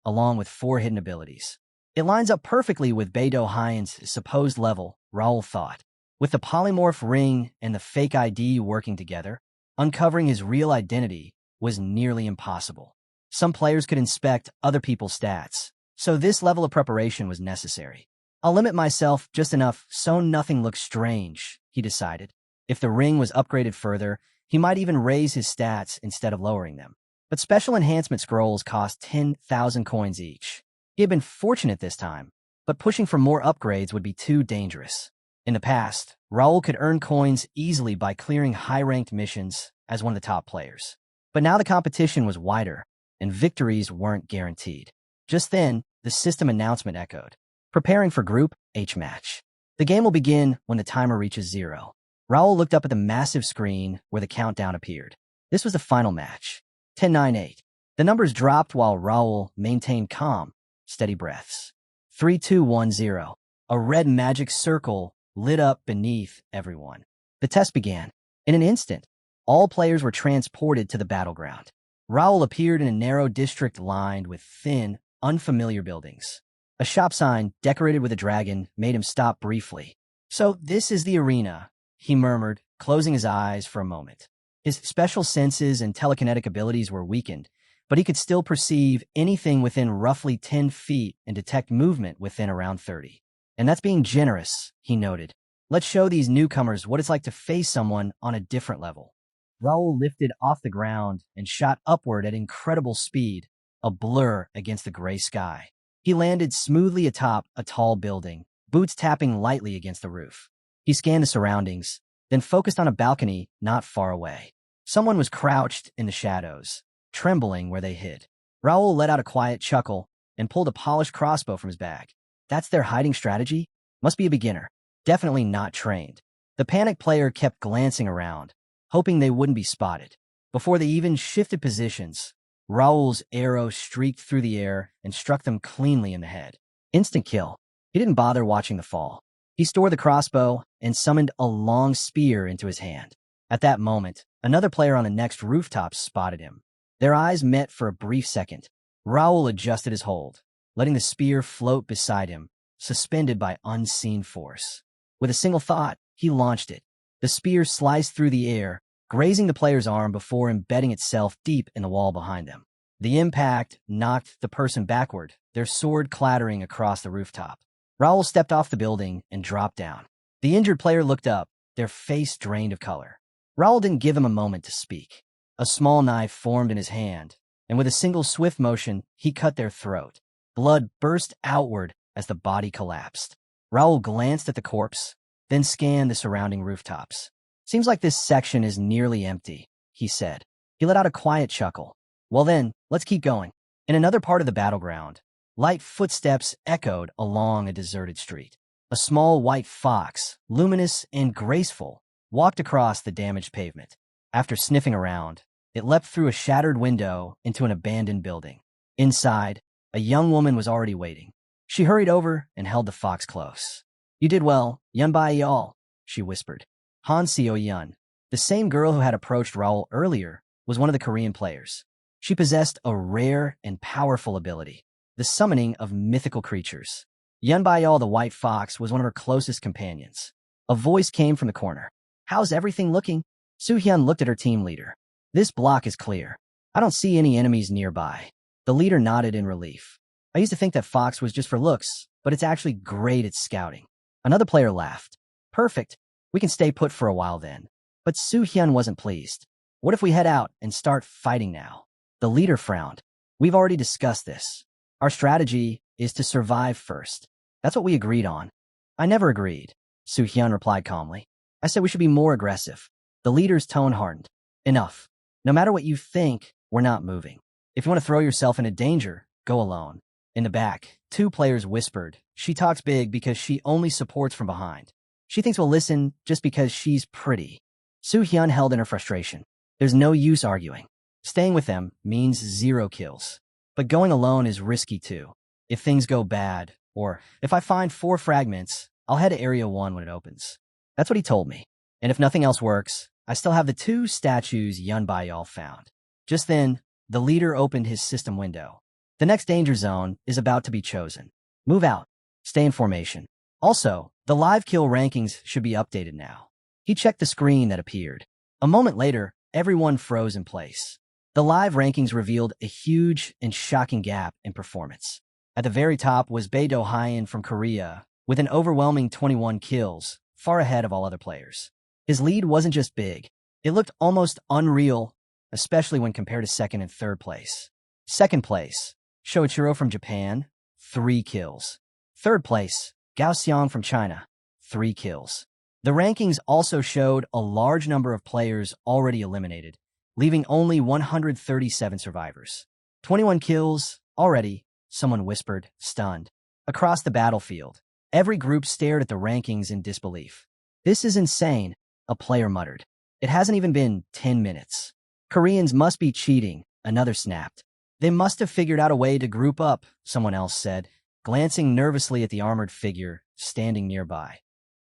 along with 4 hidden abilities. It lines up perfectly with Beidou Hyan's supposed level, Raul thought. With the polymorph ring and the fake ID working together, uncovering his real identity was nearly impossible. Some players could inspect other people's stats, so this level of preparation was necessary. I'll limit myself just enough so nothing looks strange, he decided. If the ring was upgraded further, he might even raise his stats instead of lowering them. But special enhancement scrolls cost 10,000 coins each. He had been fortunate this time, but pushing for more upgrades would be too dangerous. In the past, Raul could earn coins easily by clearing high-ranked missions as one of the top players. But now the competition was wider, and victories weren't guaranteed. Just then, the system announcement echoed. Preparing for Group H match. The game will begin when the timer reaches 0. Raul looked up at the massive screen where the countdown appeared. This was the final match. 10-9-8. The numbers dropped while Raul maintained calm, steady breaths. 3-2-1-0. A red magic circle lit up beneath everyone. The test began. In an instant, all players were transported to the battleground. Raul appeared in a narrow district lined with thin, unfamiliar buildings. A shop sign decorated with a dragon made him stop briefly. "So this is the arena," he murmured, closing his eyes for a moment. His special senses and telekinetic abilities were weakened, but he could still perceive anything within roughly 10 feet and detect movement within around 30. "And that's being generous," he noted. "Let's show these newcomers what it's like to face someone on a different level." Raul lifted off the ground and shot upward at incredible speed, a blur against the gray sky. He landed smoothly atop a tall building, boots tapping lightly against the roof. He scanned the surroundings, then focused on a balcony not far away. Someone was crouched in the shadows, trembling where they hid. Raul let out a quiet chuckle and pulled a polished crossbow from his bag. "That's their hiding strategy? Must be a beginner. Definitely not trained." The panicked player kept glancing around, hoping they wouldn't be spotted. Before they even shifted positions, Raul's arrow streaked through the air and struck them cleanly in the head. Instant kill. He didn't bother watching the fall. He stored the crossbow and summoned a long spear into his hand. At that moment, another player on the next rooftop spotted him. Their eyes met for a brief second. Raul adjusted his hold, letting the spear float beside him, suspended by unseen force. With a single thought, he launched it. The spear sliced through the air, grazing the player's arm before embedding itself deep in the wall behind them. The impact knocked the person backward, their sword clattering across the rooftop. Raul stepped off the building and dropped down. The injured player looked up, their face drained of color. Raul didn't give him a moment to speak. A small knife formed in his hand, and with a single swift motion, he cut their throat. Blood burst outward as the body collapsed. Raul glanced at the corpse, then scanned the surrounding rooftops. "Seems like this section is nearly empty," he said. He let out a quiet chuckle. "Well then, let's keep going." In another part of the battleground, light footsteps echoed along a deserted street. A small white fox, luminous and graceful, walked across the damaged pavement. After sniffing around, it leapt through a shattered window into an abandoned building. Inside, a young woman was already waiting. She hurried over and held the fox close. "You did well, Yun Bai Yal," she whispered. Han Seo Yun, the same girl who had approached Raul earlier, was one of the Korean players. She possessed a rare and powerful ability, the summoning of mythical creatures. Yun Bai Yal the White Fox was one of her closest companions. A voice came from the corner. "How's everything looking?" Soo-hyun looked at her team leader. "This block is clear. I don't see any enemies nearby." The leader nodded in relief. "I used to think that Fox was just for looks, but it's actually great at scouting." Another player laughed. "Perfect. We can stay put for a while then." But Soo-hyun wasn't pleased. "What if we head out and start fighting now?" The leader frowned. "We've already discussed this. Our strategy is to survive first. That's what we agreed on." "I never agreed," Soo-hyun replied calmly. "I said we should be more aggressive." The leader's tone hardened. "Enough. No matter what you think, we're not moving. If you want to throw yourself into danger, go alone." In the back, two players whispered. "She talks big because she only supports from behind. She thinks we'll listen just because she's pretty." Soo-hyun held in her frustration. There's no use arguing. Staying with them means 0 kills. But going alone is risky too. If things go bad, or if I find 4 fragments, I'll head to Area 1 when it opens. That's what he told me. And if nothing else works, I still have the 2 statues Yun Bai-yal found. Just then, the leader opened his system window. "The next danger zone is about to be chosen. Move out. Stay in formation. Also, the live kill rankings should be updated now." He checked the screen that appeared. A moment later, everyone froze in place. The live rankings revealed a huge and shocking gap in performance. At the very top was Bae Do-hyun from Korea, with an overwhelming 21 kills, far ahead of all other players. His lead wasn't just big. It looked almost unreal, especially when compared to second and third place. Second place, Shoichiro from Japan, 3 kills. Third place, Gao Xiang from China, 3 kills. The rankings also showed a large number of players already eliminated, leaving only 137 survivors. 21 kills, already, someone whispered, stunned. Across the battlefield, every group stared at the rankings in disbelief. "This is insane," a player muttered. "It hasn't even been 10 minutes. Koreans must be cheating," another snapped. "They must have figured out a way to group up," someone else said, glancing nervously at the armored figure standing nearby.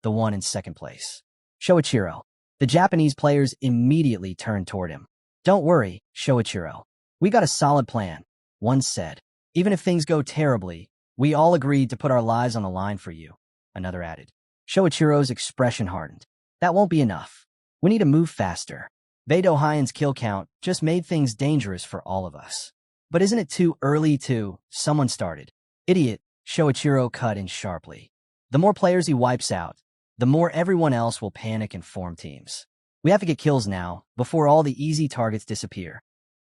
The one in second place. Shoichiro. The Japanese players immediately turned toward him. "Don't worry, Shoichiro. "We got a solid plan," one said. "Even if things go terribly, we all agreed to put our lives on the line for you," another added. Shoichiro's expression hardened. "That won't be enough. We need to move faster. Beidou Haiyan's kill count just made things dangerous for all of us." "But isn't it too early to—" someone started. "Idiot," Shoichiro cut in sharply. "The more players he wipes out, the more everyone else will panic and form teams. We have to get kills now, before all the easy targets disappear."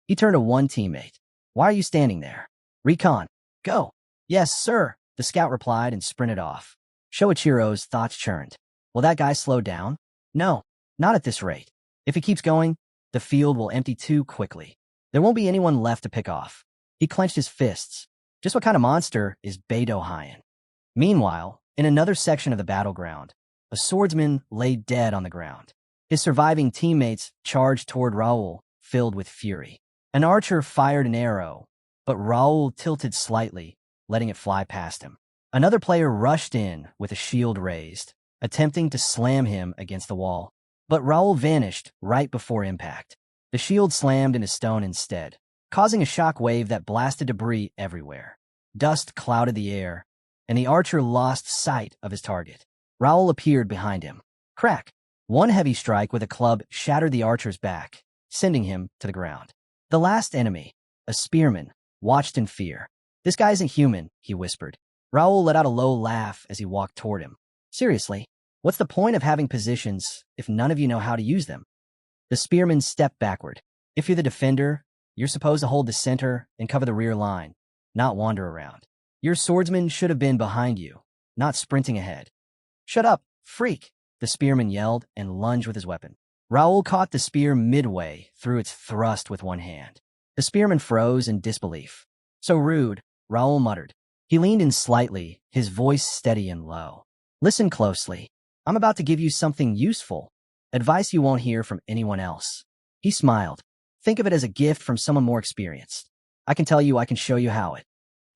He turned to one teammate. "Why are you standing there? Recon, go." "Yes, sir," the scout replied and sprinted off. Shoichiro's thoughts churned. "Will that guy slow down? No, not at this rate. If he keeps going, the field will empty too quickly. There won't be anyone left to pick off." He clenched his fists. Just what kind of monster is Beidou Haiyan? Meanwhile, in another section of the battleground, a swordsman lay dead on the ground. His surviving teammates charged toward Raul, filled with fury. An archer fired an arrow, but Raul tilted slightly, letting it fly past him. Another player rushed in with a shield raised, attempting to slam him against the wall. But Raul vanished right before impact. The shield slammed into stone instead, causing a shock wave that blasted debris everywhere. Dust clouded the air, and the archer lost sight of his target. Raul appeared behind him. Crack! One heavy strike with a club shattered the archer's back, sending him to the ground. The last enemy, a spearman, watched in fear. "This guy isn't human," he whispered. Raul let out a low laugh as he walked toward him. "Seriously, what's the point of having positions if none of you know how to use them?" The spearman stepped backward. "If you're the defender, you're supposed to hold the center and cover the rear line, not wander around. Your swordsman should have been behind you, not sprinting ahead." "Shut up, freak!" the spearman yelled and lunged with his weapon. Raul caught the spear midway through its thrust with one hand. The spearman froze in disbelief. "So rude," Raul muttered. He leaned in slightly, his voice steady and low. "Listen closely. I'm about to give you something useful. Advice you won't hear from anyone else." He smiled. "Think of it as a gift from someone more experienced. I can tell you I can show you how it."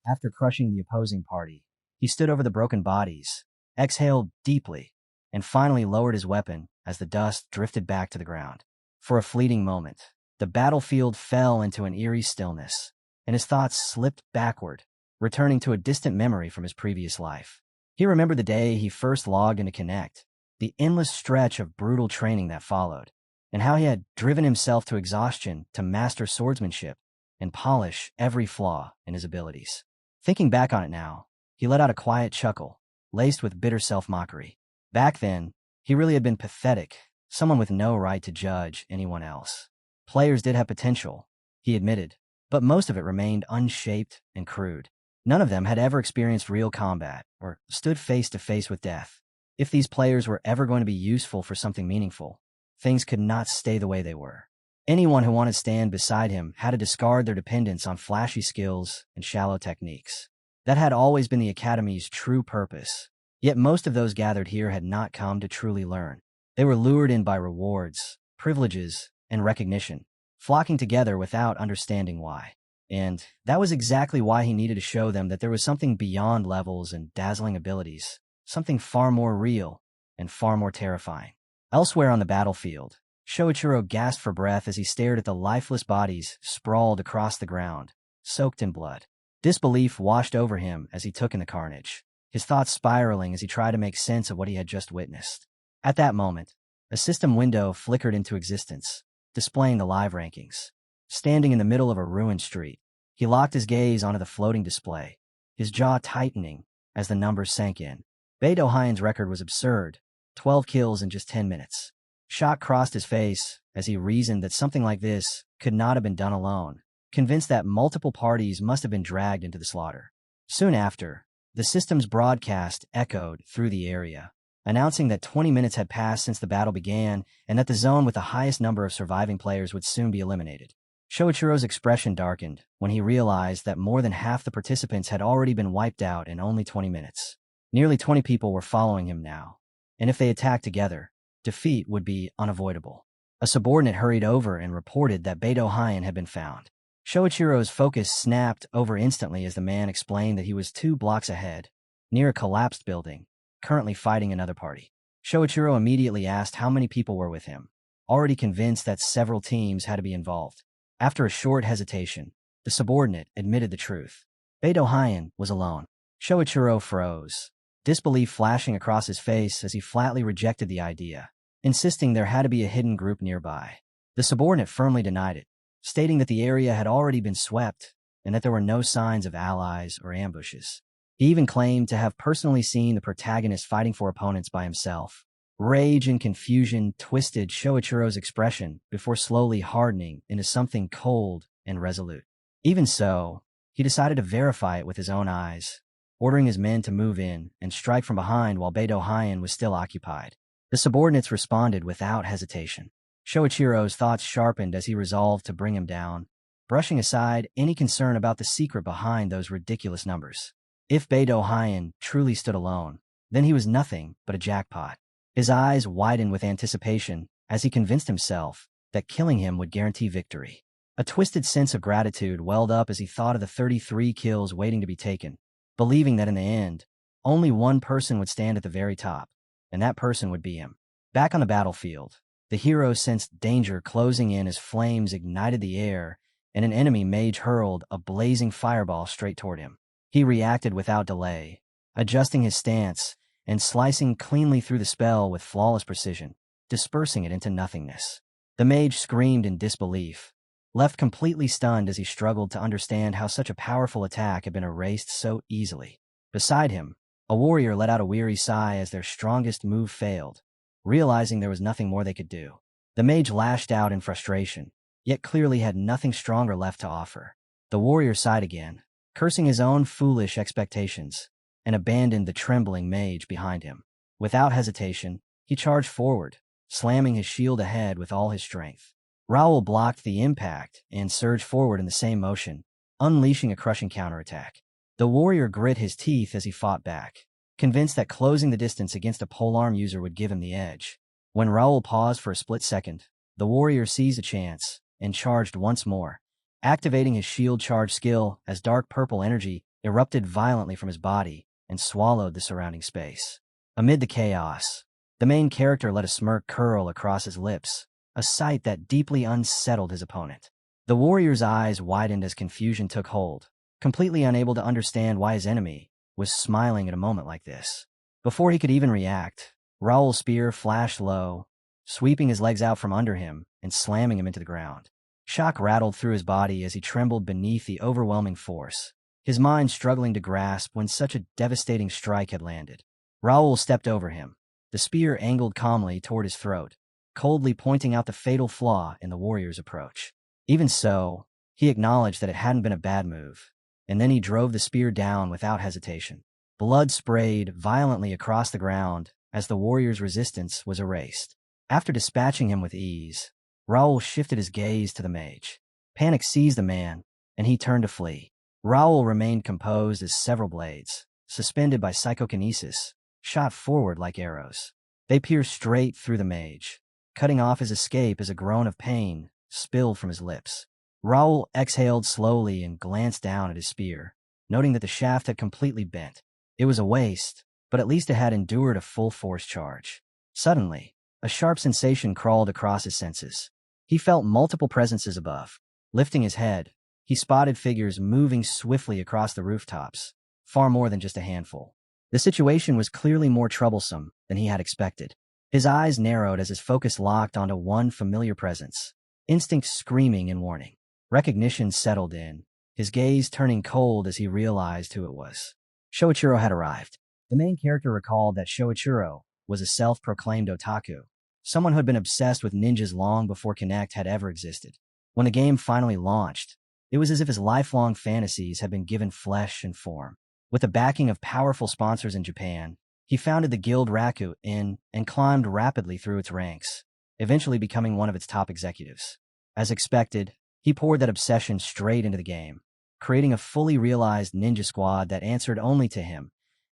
After crushing the opposing party, he stood over the broken bodies, exhaled deeply, and finally lowered his weapon as the dust drifted back to the ground. For a fleeting moment, the battlefield fell into an eerie stillness, and his thoughts slipped backward, returning to a distant memory from his previous life. He remembered the day he first logged into Connect, the endless stretch of brutal training that followed, and how he had driven himself to exhaustion to master swordsmanship and polish every flaw in his abilities. Thinking back on it now, he let out a quiet chuckle, laced with bitter self-mockery. Back then, he really had been pathetic, someone with no right to judge anyone else. Players did have potential, he admitted, but most of it remained unshaped and crude. None of them had ever experienced real combat or stood face to face with death. If these players were ever going to be useful for something meaningful, things could not stay the way they were. Anyone who wanted to stand beside him had to discard their dependence on flashy skills and shallow techniques. That had always been the Academy's true purpose. Yet most of those gathered here had not come to truly learn. They were lured in by rewards, privileges, and recognition, flocking together without understanding why. And that was exactly why he needed to show them that there was something beyond levels and dazzling abilities, something far more real and far more terrifying. Elsewhere on the battlefield, Shoichiro gasped for breath as he stared at the lifeless bodies sprawled across the ground, soaked in blood. Disbelief washed over him as he took in the carnage, his thoughts spiraling as he tried to make sense of what he had just witnessed. At that moment, a system window flickered into existence, displaying the live rankings. Standing in the middle of a ruined street, he locked his gaze onto the floating display, his jaw tightening as the numbers sank in. Beidou Haiyan's record was absurd, 12 kills in just 10 minutes. Shock crossed his face as he reasoned that something like this could not have been done alone, convinced that multiple parties must have been dragged into the slaughter. Soon after, the system's broadcast echoed through the area, announcing that 20 minutes had passed since the battle began and that the zone with the highest number of surviving players would soon be eliminated. Shoichiro's expression darkened when he realized that more than half the participants had already been wiped out in only 20 minutes. Nearly 20 people were following him now, and if they attacked together, defeat would be unavoidable. A subordinate hurried over and reported that Beidou Haiyan had been found. Shoichiro's focus snapped over instantly as the man explained that he was 2 blocks ahead, near a collapsed building, currently fighting another party. Shoichiro immediately asked how many people were with him, already convinced that several teams had to be involved. After a short hesitation, the subordinate admitted the truth. Beidou Heian was alone. Shoichiro froze, disbelief flashing across his face as he flatly rejected the idea, insisting there had to be a hidden group nearby. The subordinate firmly denied it, stating that the area had already been swept and that there were no signs of allies or ambushes. He even claimed to have personally seen the protagonist fighting for opponents by himself. Rage and confusion twisted Shoichiro's expression before slowly hardening into something cold and resolute. Even so, he decided to verify it with his own eyes, ordering his men to move in and strike from behind while Beidou Heian was still occupied. The subordinates responded without hesitation. Shoichiro's thoughts sharpened as he resolved to bring him down, brushing aside any concern about the secret behind those ridiculous numbers. If Beidou Heian truly stood alone, then he was nothing but a jackpot. His eyes widened with anticipation as he convinced himself that killing him would guarantee victory. A twisted sense of gratitude welled up as he thought of the 33 kills waiting to be taken, believing that in the end, only one person would stand at the very top, and that person would be him. Back on the battlefield, the hero sensed danger closing in as flames ignited the air and an enemy mage hurled a blazing fireball straight toward him. He reacted without delay, adjusting his stance and slicing cleanly through the spell with flawless precision, dispersing it into nothingness. The mage screamed in disbelief, left completely stunned as he struggled to understand how such a powerful attack had been erased so easily. Beside him, a warrior let out a weary sigh as their strongest move failed, realizing there was nothing more they could do. The mage lashed out in frustration, yet clearly had nothing stronger left to offer. The warrior sighed again, cursing his own foolish expectations, and abandoned the trembling mage behind him. Without hesitation, he charged forward, slamming his shield ahead with all his strength. Raul blocked the impact and surged forward in the same motion, unleashing a crushing counterattack. The warrior grit his teeth as he fought back, convinced that closing the distance against a polearm user would give him the edge. When Raul paused for a split second, the warrior seized a chance and charged once more, activating his shield charge skill as dark purple energy erupted violently from his body and swallowed the surrounding space. Amid the chaos, the main character let a smirk curl across his lips, a sight that deeply unsettled his opponent. The warrior's eyes widened as confusion took hold, completely unable to understand why his enemy was smiling at a moment like this. Before he could even react, Raul's spear flashed low, sweeping his legs out from under him and slamming him into the ground. Shock rattled through his body as he trembled beneath the overwhelming force, his mind struggling to grasp when such a devastating strike had landed. Raul stepped over him, the spear angled calmly toward his throat, coldly pointing out the fatal flaw in the warrior's approach. Even so, he acknowledged that it hadn't been a bad move, and then he drove the spear down without hesitation. Blood sprayed violently across the ground as the warrior's resistance was erased. After dispatching him with ease, Raul shifted his gaze to the mage. Panic seized the man, and he turned to flee. Raul remained composed as several blades, suspended by psychokinesis, shot forward like arrows. They pierced straight through the mage, cutting off his escape as a groan of pain spilled from his lips. Raul exhaled slowly and glanced down at his spear, noting that the shaft had completely bent. It was a waste, but at least it had endured a full-force charge. Suddenly, a sharp sensation crawled across his senses. He felt multiple presences above. Lifting his head, he spotted figures moving swiftly across the rooftops, far more than just a handful. The situation was clearly more troublesome than he had expected. His eyes narrowed as his focus locked onto one familiar presence, instinct screaming in warning. Recognition settled in, his gaze turning cold as he realized who it was. Shoichiro had arrived. The main character recalled that Shoichiro was a self-proclaimed otaku, someone who had been obsessed with ninjas long before Connect had ever existed. When the game finally launched, it was as if his lifelong fantasies had been given flesh and form. With the backing of powerful sponsors in Japan, he founded the Guild Raku in and climbed rapidly through its ranks, eventually becoming one of its top executives. As expected, he poured that obsession straight into the game, creating a fully realized ninja squad that answered only to him,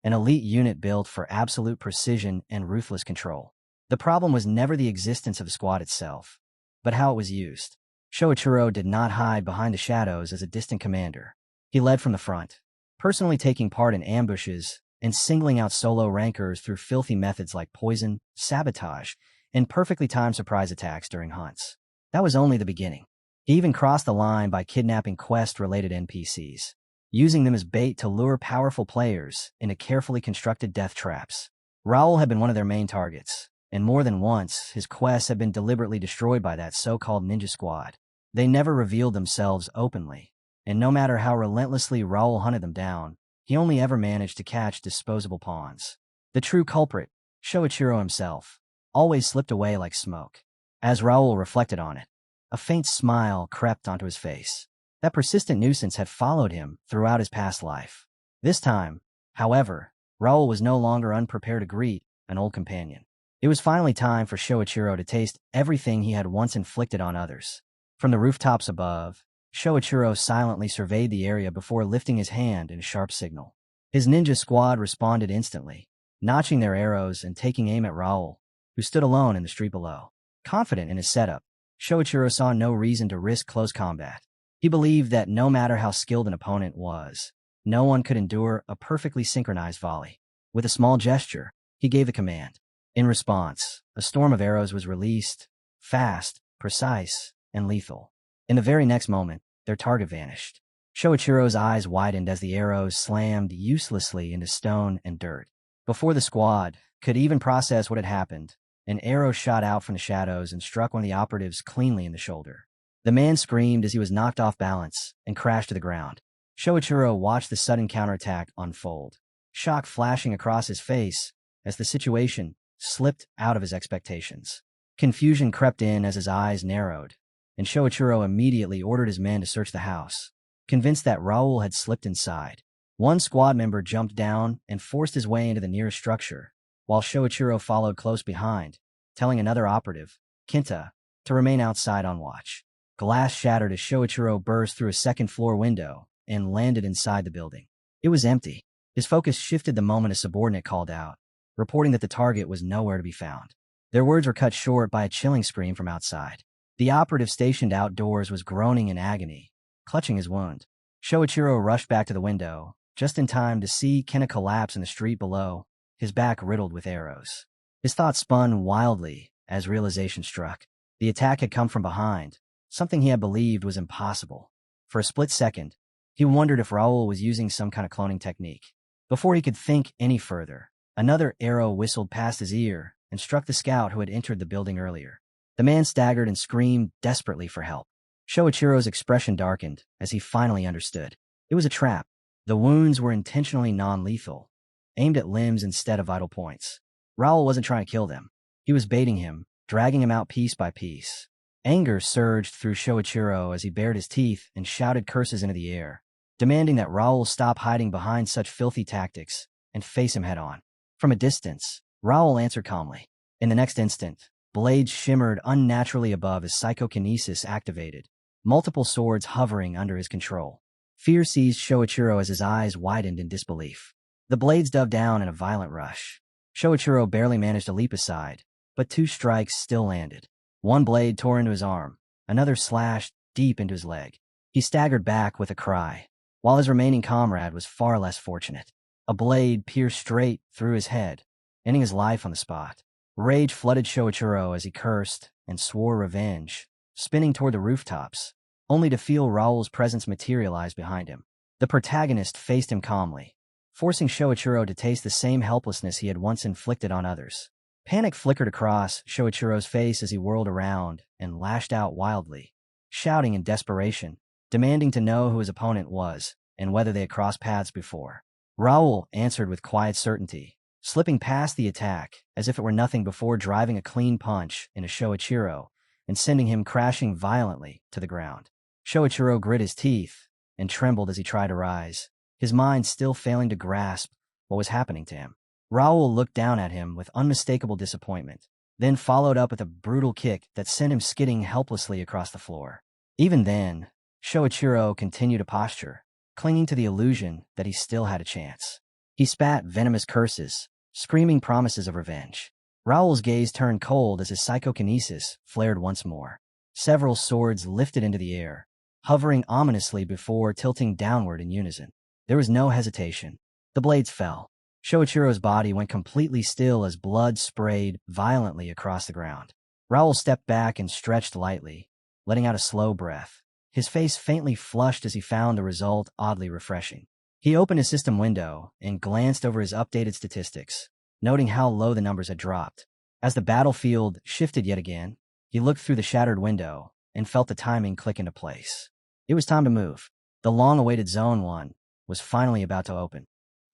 an elite unit built for absolute precision and ruthless control. The problem was never the existence of the squad itself, but how it was used. Shoichiro did not hide behind the shadows as a distant commander. He led from the front, personally taking part in ambushes and singling out solo rankers through filthy methods like poison, sabotage, and perfectly timed surprise attacks during hunts. That was only the beginning. He even crossed the line by kidnapping quest-related NPCs, using them as bait to lure powerful players into carefully constructed death traps. Raul had been one of their main targets, and more than once, his quests had been deliberately destroyed by that so-called ninja squad. They never revealed themselves openly, and no matter how relentlessly Raul hunted them down, he only ever managed to catch disposable pawns. The true culprit, Shoichiro himself, always slipped away like smoke. As Raul reflected on it, a faint smile crept onto his face. That persistent nuisance had followed him throughout his past life. This time, however, Raul was no longer unprepared to greet an old companion. It was finally time for Shoichiro to taste everything he had once inflicted on others. From the rooftops above, Shoichiro silently surveyed the area before lifting his hand in a sharp signal. His ninja squad responded instantly, notching their arrows and taking aim at Raul, who stood alone in the street below. Confident in his setup, Shoichiro saw no reason to risk close combat. He believed that no matter how skilled an opponent was, no one could endure a perfectly synchronized volley. With a small gesture, he gave the command. In response, a storm of arrows was released, fast, precise, and lethal. In the very next moment, their target vanished. Shoichiro's eyes widened as the arrows slammed uselessly into stone and dirt. Before the squad could even process what had happened, an arrow shot out from the shadows and struck one of the operatives cleanly in the shoulder. The man screamed as he was knocked off balance and crashed to the ground. Shoichiro watched the sudden counterattack unfold, shock flashing across his face as the situation slipped out of his expectations. Confusion crept in as his eyes narrowed, and Shoichiro immediately ordered his men to search the house, convinced that Raul had slipped inside. One squad member jumped down and forced his way into the nearest structure, while Shoichiro followed close behind, telling another operative, Kinta, to remain outside on watch. Glass shattered as Shoichiro burst through a second-floor window and landed inside the building. It was empty. His focus shifted the moment a subordinate called out, reporting that the target was nowhere to be found. Their words were cut short by a chilling scream from outside. The operative stationed outdoors was groaning in agony, clutching his wound. Shoichiro rushed back to the window, just in time to see Kinta collapse in the street below, his back riddled with arrows. His thoughts spun wildly as realization struck. The attack had come from behind, something he had believed was impossible. For a split second, he wondered if Raul was using some kind of cloning technique. Before he could think any further, another arrow whistled past his ear and struck the scout who had entered the building earlier. The man staggered and screamed desperately for help. Shoichiro's expression darkened as he finally understood. It was a trap. The wounds were intentionally non-lethal, aimed at limbs instead of vital points. Raul wasn't trying to kill them. He was baiting him, dragging him out piece by piece. Anger surged through Shoichiro as he bared his teeth and shouted curses into the air, demanding that Raul stop hiding behind such filthy tactics and face him head-on. From a distance, Raul answered calmly. In the next instant, blades shimmered unnaturally above as psychokinesis activated, multiple swords hovering under his control. Fear seized Shoichiro as his eyes widened in disbelief. The blades dove down in a violent rush. Shoichiro barely managed to leap aside, but two strikes still landed. One blade tore into his arm, another slashed deep into his leg. He staggered back with a cry, while his remaining comrade was far less fortunate. A blade pierced straight through his head, ending his life on the spot. Rage flooded Shoichiro as he cursed and swore revenge, spinning toward the rooftops, only to feel Raul's presence materialize behind him. The protagonist faced him calmly, forcing Shoichiro to taste the same helplessness he had once inflicted on others. Panic flickered across Shoichiro's face as he whirled around and lashed out wildly, shouting in desperation, demanding to know who his opponent was and whether they had crossed paths before. Raul answered with quiet certainty, slipping past the attack as if it were nothing before driving a clean punch into Shoichiro and sending him crashing violently to the ground. Shoichiro grit his teeth and trembled as he tried to rise, his mind still failing to grasp what was happening to him. Raul looked down at him with unmistakable disappointment, then followed up with a brutal kick that sent him skidding helplessly across the floor. Even then, Shoichiro continued to posture, clinging to the illusion that he still had a chance. He spat venomous curses, screaming promises of revenge. Raul's gaze turned cold as his psychokinesis flared once more. Several swords lifted into the air, hovering ominously before tilting downward in unison. There was no hesitation. The blades fell. Shoichiro's body went completely still as blood sprayed violently across the ground. Raul stepped back and stretched lightly, letting out a slow breath. His face faintly flushed as he found the result oddly refreshing. He opened his system window and glanced over his updated statistics, noting how low the numbers had dropped. As the battlefield shifted yet again, he looked through the shattered window and felt the timing click into place. It was time to move. The long-awaited Zone 1 was finally about to open.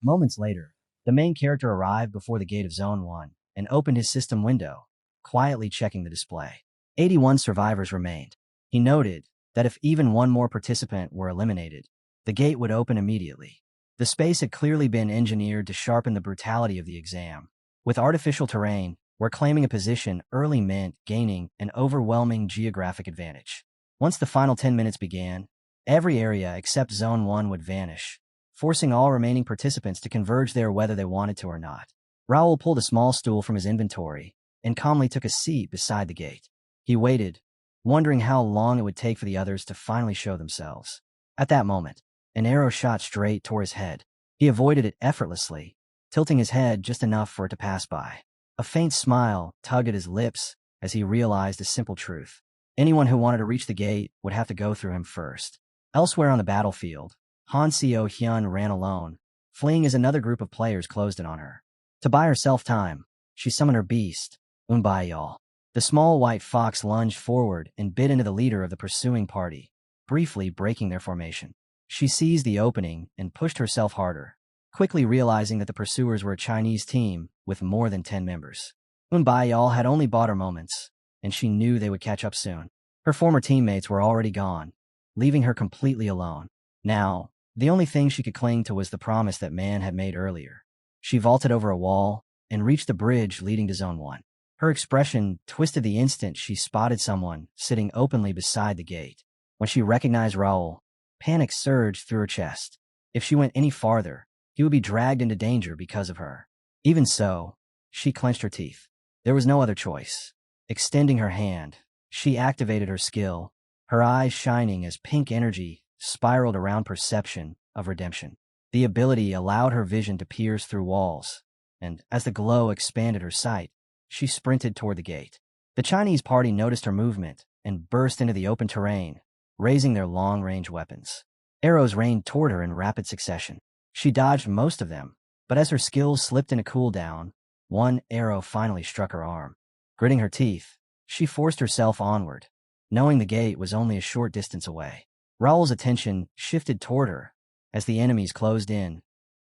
Moments later, the main character arrived before the gate of Zone 1 and opened his system window, quietly checking the display. 81 survivors remained. He noted that if even one more participant were eliminated, the gate would open immediately. The space had clearly been engineered to sharpen the brutality of the exam. With artificial terrain, where claiming a position early meant gaining an overwhelming geographic advantage. Once the final 10 minutes began, every area except Zone 1 would vanish, forcing all remaining participants to converge there whether they wanted to or not. Raul pulled a small stool from his inventory and calmly took a seat beside the gate. He waited, wondering how long it would take for the others to finally show themselves. At that moment, an arrow shot straight toward his head. He avoided it effortlessly, tilting his head just enough for it to pass by. A faint smile tugged at his lips as he realized a simple truth. Anyone who wanted to reach the gate would have to go through him first. Elsewhere on the battlefield, Han Seo-hyun ran alone, fleeing as another group of players closed in on her. To buy herself time, she summoned her beast, Unbayal. The small white fox lunged forward and bit into the leader of the pursuing party, briefly breaking their formation. She seized the opening and pushed herself harder, quickly realizing that the pursuers were a Chinese team with more than 10 members. Unbayal had only bought her moments, and she knew they would catch up soon. Her former teammates were already gone, leaving her completely alone. Now, the only thing she could cling to was the promise that Man had made earlier. She vaulted over a wall and reached the bridge leading to Zone 1. Her expression twisted the instant she spotted someone sitting openly beside the gate. When she recognized Raul, panic surged through her chest. If she went any farther, he would be dragged into danger because of her. Even so, she clenched her teeth. There was no other choice. Extending her hand, she activated her skill, her eyes shining as pink energy spiraled around perception of redemption. The ability allowed her vision to pierce through walls, and as the glow expanded her sight, she sprinted toward the gate. The Chinese party noticed her movement and burst into the open terrain, raising their long-range weapons. Arrows rained toward her in rapid succession. She dodged most of them, but as her skills slipped into cooldown, one arrow finally struck her arm. Gritting her teeth, she forced herself onward, knowing the gate was only a short distance away. Raul's attention shifted toward her as the enemies closed in,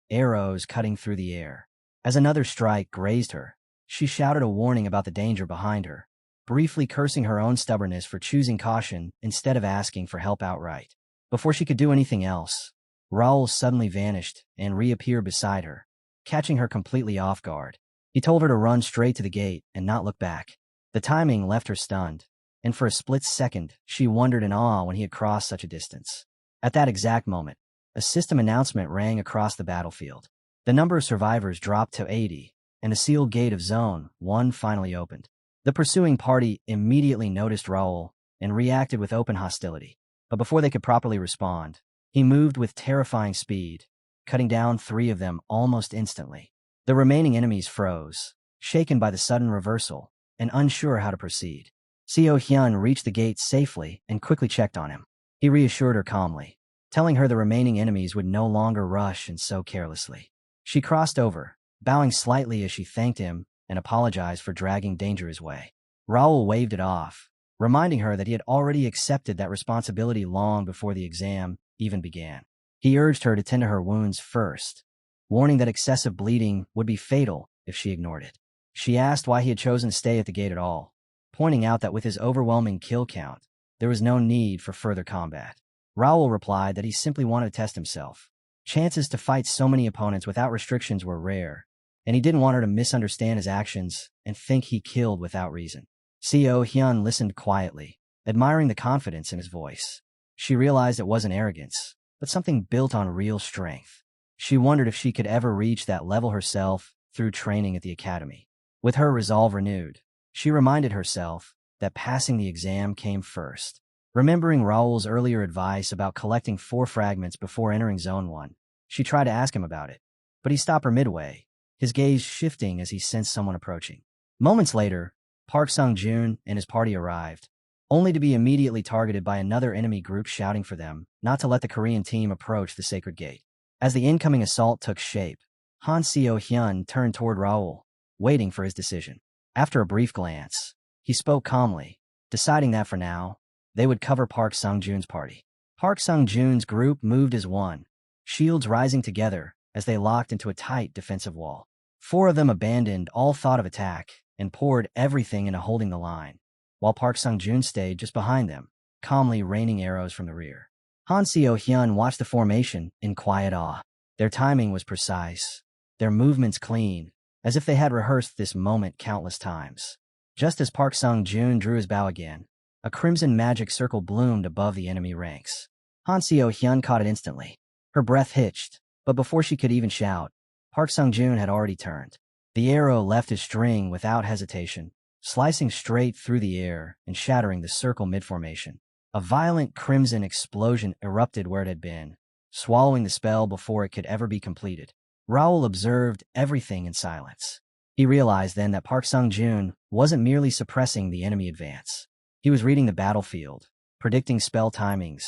arrows cutting through the air. As another strike grazed her, she shouted a warning about the danger behind her, briefly cursing her own stubbornness for choosing caution instead of asking for help outright. Before she could do anything else, Raul suddenly vanished and reappeared beside her, catching her completely off guard. He told her to run straight to the gate and not look back. The timing left her stunned, and for a split second, she wondered in awe when he had crossed such a distance. At that exact moment, a system announcement rang across the battlefield. The number of survivors dropped to 80, and the sealed gate of Zone 1 finally opened. The pursuing party immediately noticed Raul and reacted with open hostility. But before they could properly respond, he moved with terrifying speed, cutting down 3 of them almost instantly. The remaining enemies froze, shaken by the sudden reversal, and unsure how to proceed. Seo-hyun reached the gate safely and quickly checked on him. He reassured her calmly, telling her the remaining enemies would no longer rush and so carelessly. She crossed over, bowing slightly as she thanked him and apologized for dragging danger his way. Raul waved it off, reminding her that he had already accepted that responsibility long before the exam even began. He urged her to tend to her wounds first, warning that excessive bleeding would be fatal if she ignored it. She asked why he had chosen to stay at the gate at all, pointing out that with his overwhelming kill count, there was no need for further combat. Raul replied that he simply wanted to test himself. Chances to fight so many opponents without restrictions were rare, and he didn't want her to misunderstand his actions and think he killed without reason. Seo-hyun listened quietly, admiring the confidence in his voice. She realized it wasn't arrogance, but something built on real strength. She wondered if she could ever reach that level herself through training at the academy. With her resolve renewed, she reminded herself that passing the exam came first. Remembering Raul's earlier advice about collecting 4 fragments before entering Zone 1, she tried to ask him about it, but he stopped her midway, his gaze shifting as he sensed someone approaching. Moments later, Park Sung-joon and his party arrived, only to be immediately targeted by another enemy group shouting for them not to let the Korean team approach the sacred gate. As the incoming assault took shape, Han Seo-hyun turned toward Raul, waiting for his decision. After a brief glance, he spoke calmly, deciding that for now, they would cover Park Sung-joon's party. Park Sung-joon's group moved as one, shields rising together as they locked into a tight defensive wall. 4 of them abandoned all thought of attack and poured everything into holding the line, while Park Sung-joon stayed just behind them, calmly raining arrows from the rear. Han Seo-hyun watched the formation in quiet awe. Their timing was precise, their movements clean, as if they had rehearsed this moment countless times. Just as Park Sung-joon drew his bow again, a crimson magic circle bloomed above the enemy ranks. Han Seo-hyun caught it instantly. Her breath hitched, but before she could even shout, Park Sung-joon had already turned. The arrow left his string without hesitation, slicing straight through the air and shattering the circle mid-formation. A violent crimson explosion erupted where it had been, swallowing the spell before it could ever be completed. Raul observed everything in silence. He realized then that Park Sung-joon wasn't merely suppressing the enemy advance. He was reading the battlefield, predicting spell timings,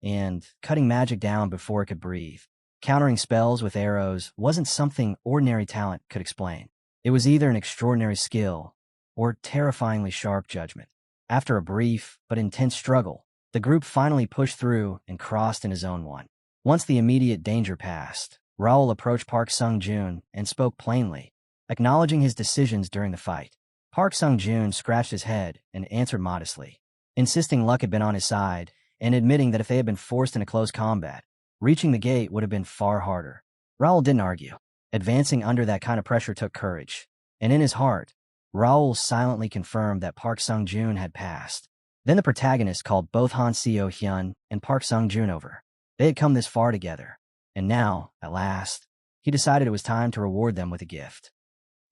and cutting magic down before it could breathe. Countering spells with arrows wasn't something ordinary talent could explain. It was either an extraordinary skill or terrifyingly sharp judgment. After a brief but intense struggle, the group finally pushed through and crossed into Zone 1. Once the immediate danger passed, Raul approached Park Sung-joon and spoke plainly, acknowledging his decisions during the fight. Park Sung-joon scratched his head and answered modestly, insisting luck had been on his side and admitting that if they had been forced into close combat, reaching the gate would have been far harder. Raul didn't argue. Advancing under that kind of pressure took courage, and in his heart, Raul silently confirmed that Park Sung-joon had passed. Then the protagonist called both Han Seo-hyun and Park Sung-joon over. They had come this far together, and now, at last, he decided it was time to reward them with a gift.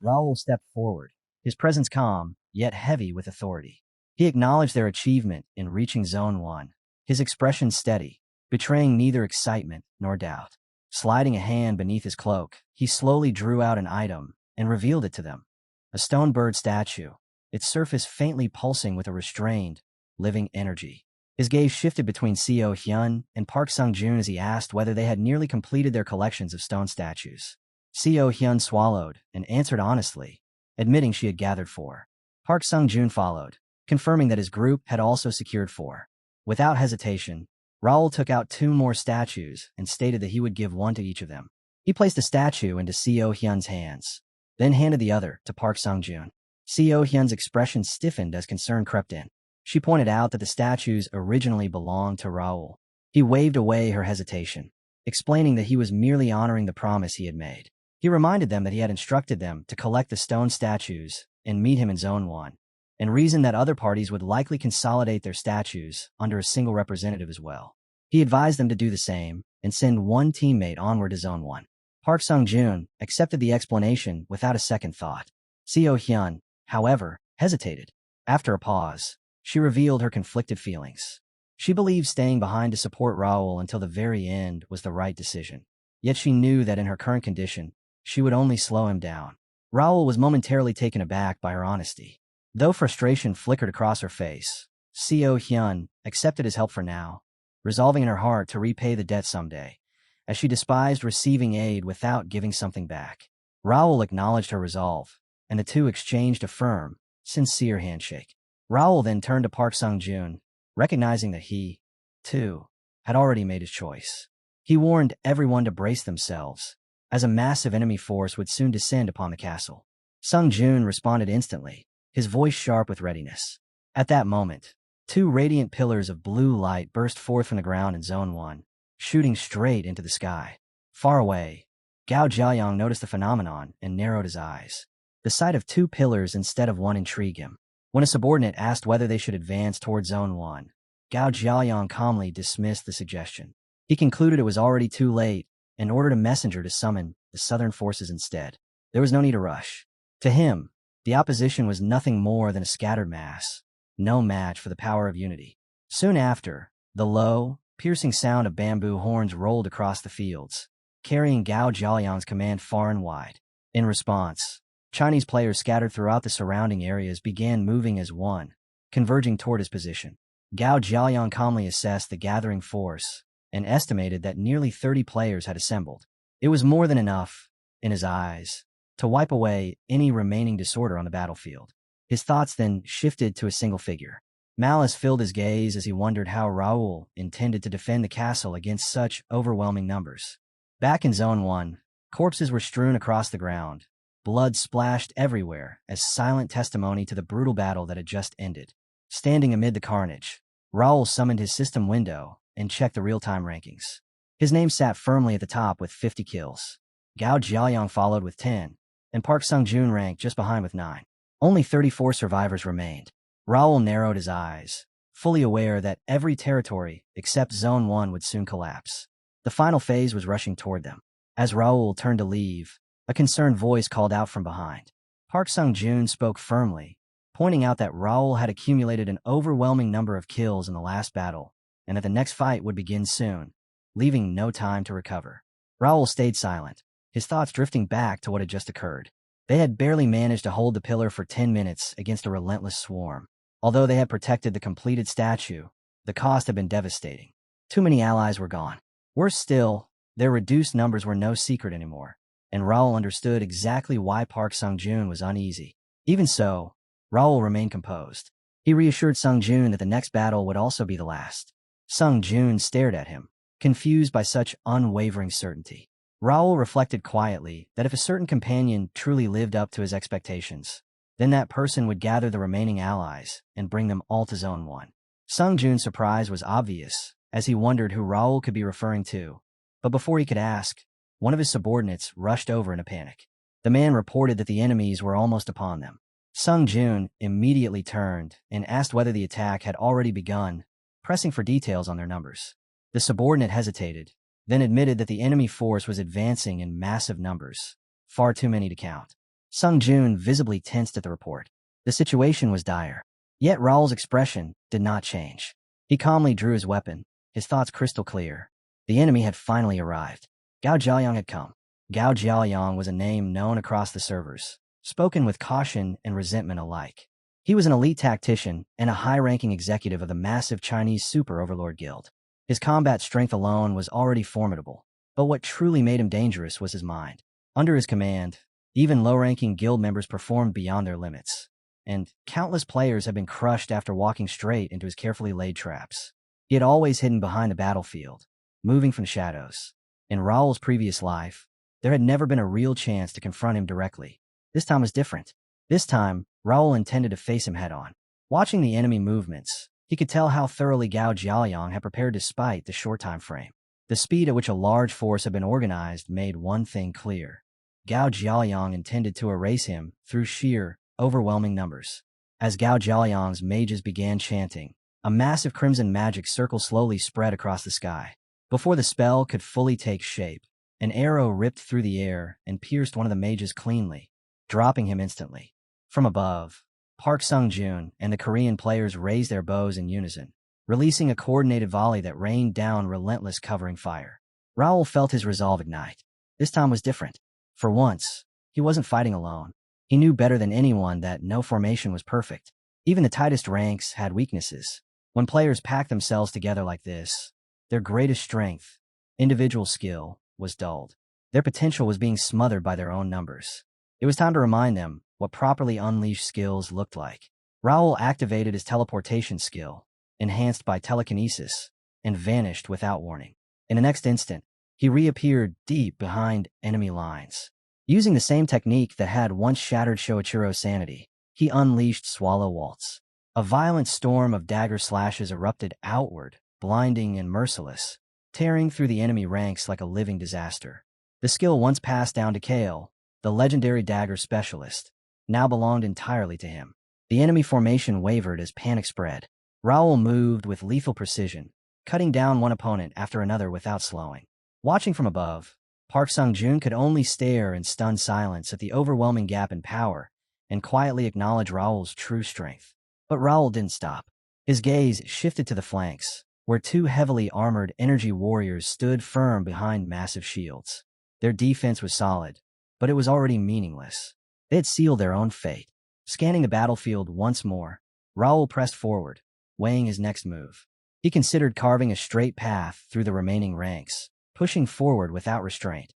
Raul stepped forward, his presence calm, yet heavy with authority. He acknowledged their achievement in reaching Zone 1, his expression steady, betraying neither excitement nor doubt. Sliding a hand beneath his cloak, he slowly drew out an item and revealed it to them. A stone bird statue, its surface faintly pulsing with a restrained, living energy. His gaze shifted between Seo-hyun and Park Sung-joon as he asked whether they had nearly completed their collections of stone statues. Seo-hyun swallowed and answered honestly, admitting she had gathered 4. Park Sung-joon followed, confirming that his group had also secured 4. Without hesitation, Raul took out 2 more statues and stated that he would give one to each of them. He placed a statue into Seo-hyun's hands, then handed the other to Park Sung-joon. Seo-hyun's expression stiffened as concern crept in. She pointed out that the statues originally belonged to Raul. He waved away her hesitation, explaining that he was merely honoring the promise he had made. He reminded them that he had instructed them to collect the stone statues and meet him in Zone 1, and reasoned that other parties would likely consolidate their statues under a single representative as well. He advised them to do the same and send one teammate onward to Zone 1. Park Sung-joon accepted the explanation without a second thought. Seo-hyun, however, hesitated. After a pause, she revealed her conflicted feelings. She believed staying behind to support Raul until the very end was the right decision. Yet she knew that in her current condition, she would only slow him down. Raul was momentarily taken aback by her honesty. Though frustration flickered across her face, Seo-hyun accepted his help for now, resolving in her heart to repay the debt someday, as she despised receiving aid without giving something back. Raul acknowledged her resolve, and the two exchanged a firm, sincere handshake. Raul then turned to Park Sung-joon, recognizing that he, too, had already made his choice. He warned everyone to brace themselves, as a massive enemy force would soon descend upon the castle. Sung-joon responded instantly, his voice sharp with readiness. At that moment, 2 radiant pillars of blue light burst forth from the ground in Zone 1, shooting straight into the sky. Far away, Gao Jiaoyang noticed the phenomenon and narrowed his eyes. The sight of 2 pillars instead of one intrigued him. When a subordinate asked whether they should advance toward Zone 1, Gao Jiaoyang calmly dismissed the suggestion. He concluded it was already too late and ordered a messenger to summon the southern forces instead. There was no need to rush. To him, the opposition was nothing more than a scattered mass, no match for the power of unity. Soon after, the low, piercing sound of bamboo horns rolled across the fields, carrying Gao Jiaoyang's command far and wide. In response, Chinese players scattered throughout the surrounding areas began moving as one, converging toward his position. Gao Jiaoyang calmly assessed the gathering force and estimated that nearly 30 players had assembled. It was more than enough, in his eyes, to wipe away any remaining disorder on the battlefield. His thoughts then shifted to a single figure. Malice filled his gaze as he wondered how Raul intended to defend the castle against such overwhelming numbers. Back in Zone 1, corpses were strewn across the ground. Blood splashed everywhere as silent testimony to the brutal battle that had just ended. Standing amid the carnage, Raul summoned his system window and checked the real-time rankings. His name sat firmly at the top with 50 kills. Gao Jiaoyang followed with 10, and Park Sung-joon ranked just behind with 9. Only 34 survivors remained. Raul narrowed his eyes, fully aware that every territory except Zone 1 would soon collapse. The final phase was rushing toward them. As Raul turned to leave, a concerned voice called out from behind. Park Sung-joon spoke firmly, pointing out that Raul had accumulated an overwhelming number of kills in the last battle, and that the next fight would begin soon, leaving no time to recover. Raul stayed silent, his thoughts drifting back to what had just occurred. They had barely managed to hold the pillar for 10 minutes against a relentless swarm. Although they had protected the completed statue, the cost had been devastating. Too many allies were gone. Worse still, their reduced numbers were no secret anymore, and Raul understood exactly why Park Sung-joon was uneasy. Even so, Raul remained composed. He reassured Sung-joon that the next battle would also be the last. Sung-joon stared at him, confused by such unwavering certainty. Raul reflected quietly that if a certain companion truly lived up to his expectations, then that person would gather the remaining allies and bring them all to Zone 1. Sung-joon's surprise was obvious, as he wondered who Raul could be referring to. But before he could ask, one of his subordinates rushed over in a panic. The man reported that the enemies were almost upon them. Sung-joon immediately turned and asked whether the attack had already begun, pressing for details on their numbers. The subordinate hesitated, then admitted that the enemy force was advancing in massive numbers, far too many to count. Sung-joon visibly tensed at the report. The situation was dire. Yet Raul's expression did not change. He calmly drew his weapon, his thoughts crystal clear. The enemy had finally arrived. Gao Jiaoyang had come. Gao Jiaoyang was a name known across the servers, spoken with caution and resentment alike. He was an elite tactician and a high-ranking executive of the massive Chinese Super Overlord Guild. His combat strength alone was already formidable, but what truly made him dangerous was his mind. Under his command, even low-ranking guild members performed beyond their limits, and countless players had been crushed after walking straight into his carefully laid traps. He had always hidden behind the battlefield, moving from the shadows. In Raul's previous life, there had never been a real chance to confront him directly. This time was different. This time, Raul intended to face him head-on. Watching the enemy movements, he could tell how thoroughly Gao Jiaoyang had prepared despite the short time frame. The speed at which a large force had been organized made one thing clear. Gao Jiaoyang intended to erase him through sheer, overwhelming numbers. As Gao Jiaoyang's mages began chanting, a massive crimson magic circle slowly spread across the sky. Before the spell could fully take shape, an arrow ripped through the air and pierced one of the mages cleanly, dropping him instantly. From above, Park Sung-joon and the Korean players raised their bows in unison, releasing a coordinated volley that rained down relentless covering fire. Raul felt his resolve ignite. This time was different. For once, he wasn't fighting alone. He knew better than anyone that no formation was perfect. Even the tightest ranks had weaknesses. When players packed themselves together like this, their greatest strength, individual skill, was dulled. Their potential was being smothered by their own numbers. It was time to remind them what properly unleashed skills looked like. Raul activated his teleportation skill, enhanced by telekinesis, and vanished without warning. In the next instant, he reappeared deep behind enemy lines. Using the same technique that had once shattered Shoichiro's sanity, he unleashed Swallow Waltz. A violent storm of dagger slashes erupted outward, blinding and merciless, tearing through the enemy ranks like a living disaster. The skill once passed down to Kale, the legendary dagger specialist, now belonged entirely to him. The enemy formation wavered as panic spread. Raul moved with lethal precision, cutting down one opponent after another without slowing. Watching from above, Park Sung-joon could only stare in stunned silence at the overwhelming gap in power and quietly acknowledge Raul's true strength. But Raul didn't stop. His gaze shifted to the flanks, where two heavily armored energy warriors stood firm behind massive shields. Their defense was solid, but it was already meaningless. They had sealed their own fate. Scanning the battlefield once more, Raul pressed forward, weighing his next move. He considered carving a straight path through the remaining ranks, pushing forward without restraint,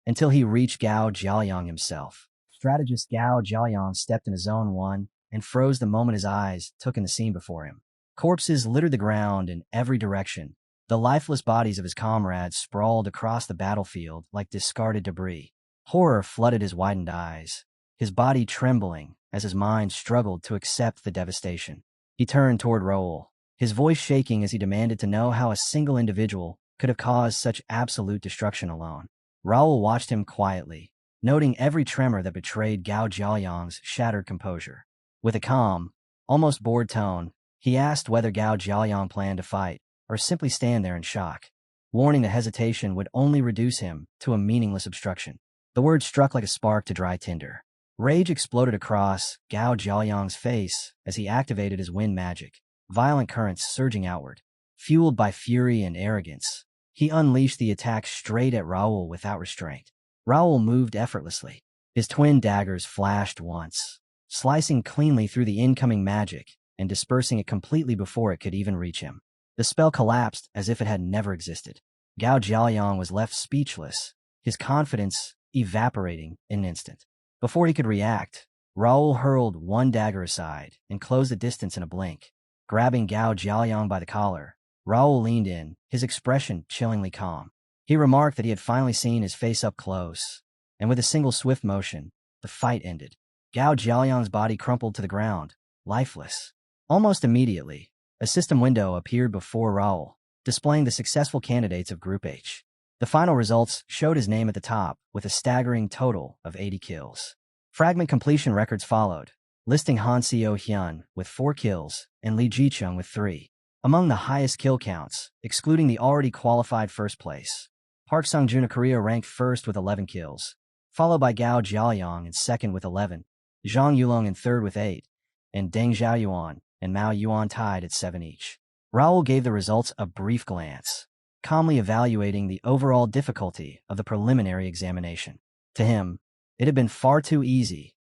until he reached Gao Jiaoyang himself. Strategist Gao Jiaoyang stepped into Zone 1 and froze the moment his eyes took in the scene before him. Corpses littered the ground in every direction. The lifeless bodies of his comrades sprawled across the battlefield like discarded debris. Horror flooded his widened eyes, his body trembling as his mind struggled to accept the devastation. He turned toward Raul, his voice shaking as he demanded to know how a single individual could have caused such absolute destruction alone. Raul watched him quietly, noting every tremor that betrayed Gao Jiaoyang's shattered composure. With a calm, almost bored tone, he asked whether Gao Jiaoyang planned to fight or simply stand there in shock, warning that hesitation would only reduce him to a meaningless obstruction. The words struck like a spark to dry tinder. Rage exploded across Gao Jiaoyang's face as he activated his wind magic, violent currents surging outward. Fueled by fury and arrogance, he unleashed the attack straight at Raul without restraint. Raul moved effortlessly. His twin daggers flashed once, slicing cleanly through the incoming magic and dispersing it completely before it could even reach him. The spell collapsed as if it had never existed. Gao Jiaoyang was left speechless, his confidence evaporating in an instant. Before he could react, Raul hurled one dagger aside and closed the distance in a blink. Grabbing Gao Jiaoyang by the collar, Raul leaned in, his expression chillingly calm. He remarked that he had finally seen his face up close, and with a single swift motion, the fight ended. Gao Jiaoyang's body crumpled to the ground, lifeless. Almost immediately, a system window appeared before Raul, displaying the successful candidates of Group H. The final results showed his name at the top, with a staggering total of 80 kills. Fragment completion records followed, listing Han Seo-hyun with 4 kills and Li Jicheng with 3. Among the highest kill counts, excluding the already qualified first place, Park Sung-joon of Korea ranked first with 11 kills, followed by Gao Jiaoyang in second with 11, Zhang Yulong in third with 8, and Deng Xiaoyuan and Mao Yuan tied at 7 each. Raul gave the results a brief glance, calmly evaluating the overall difficulty of the preliminary examination. To him, it had been far too easy,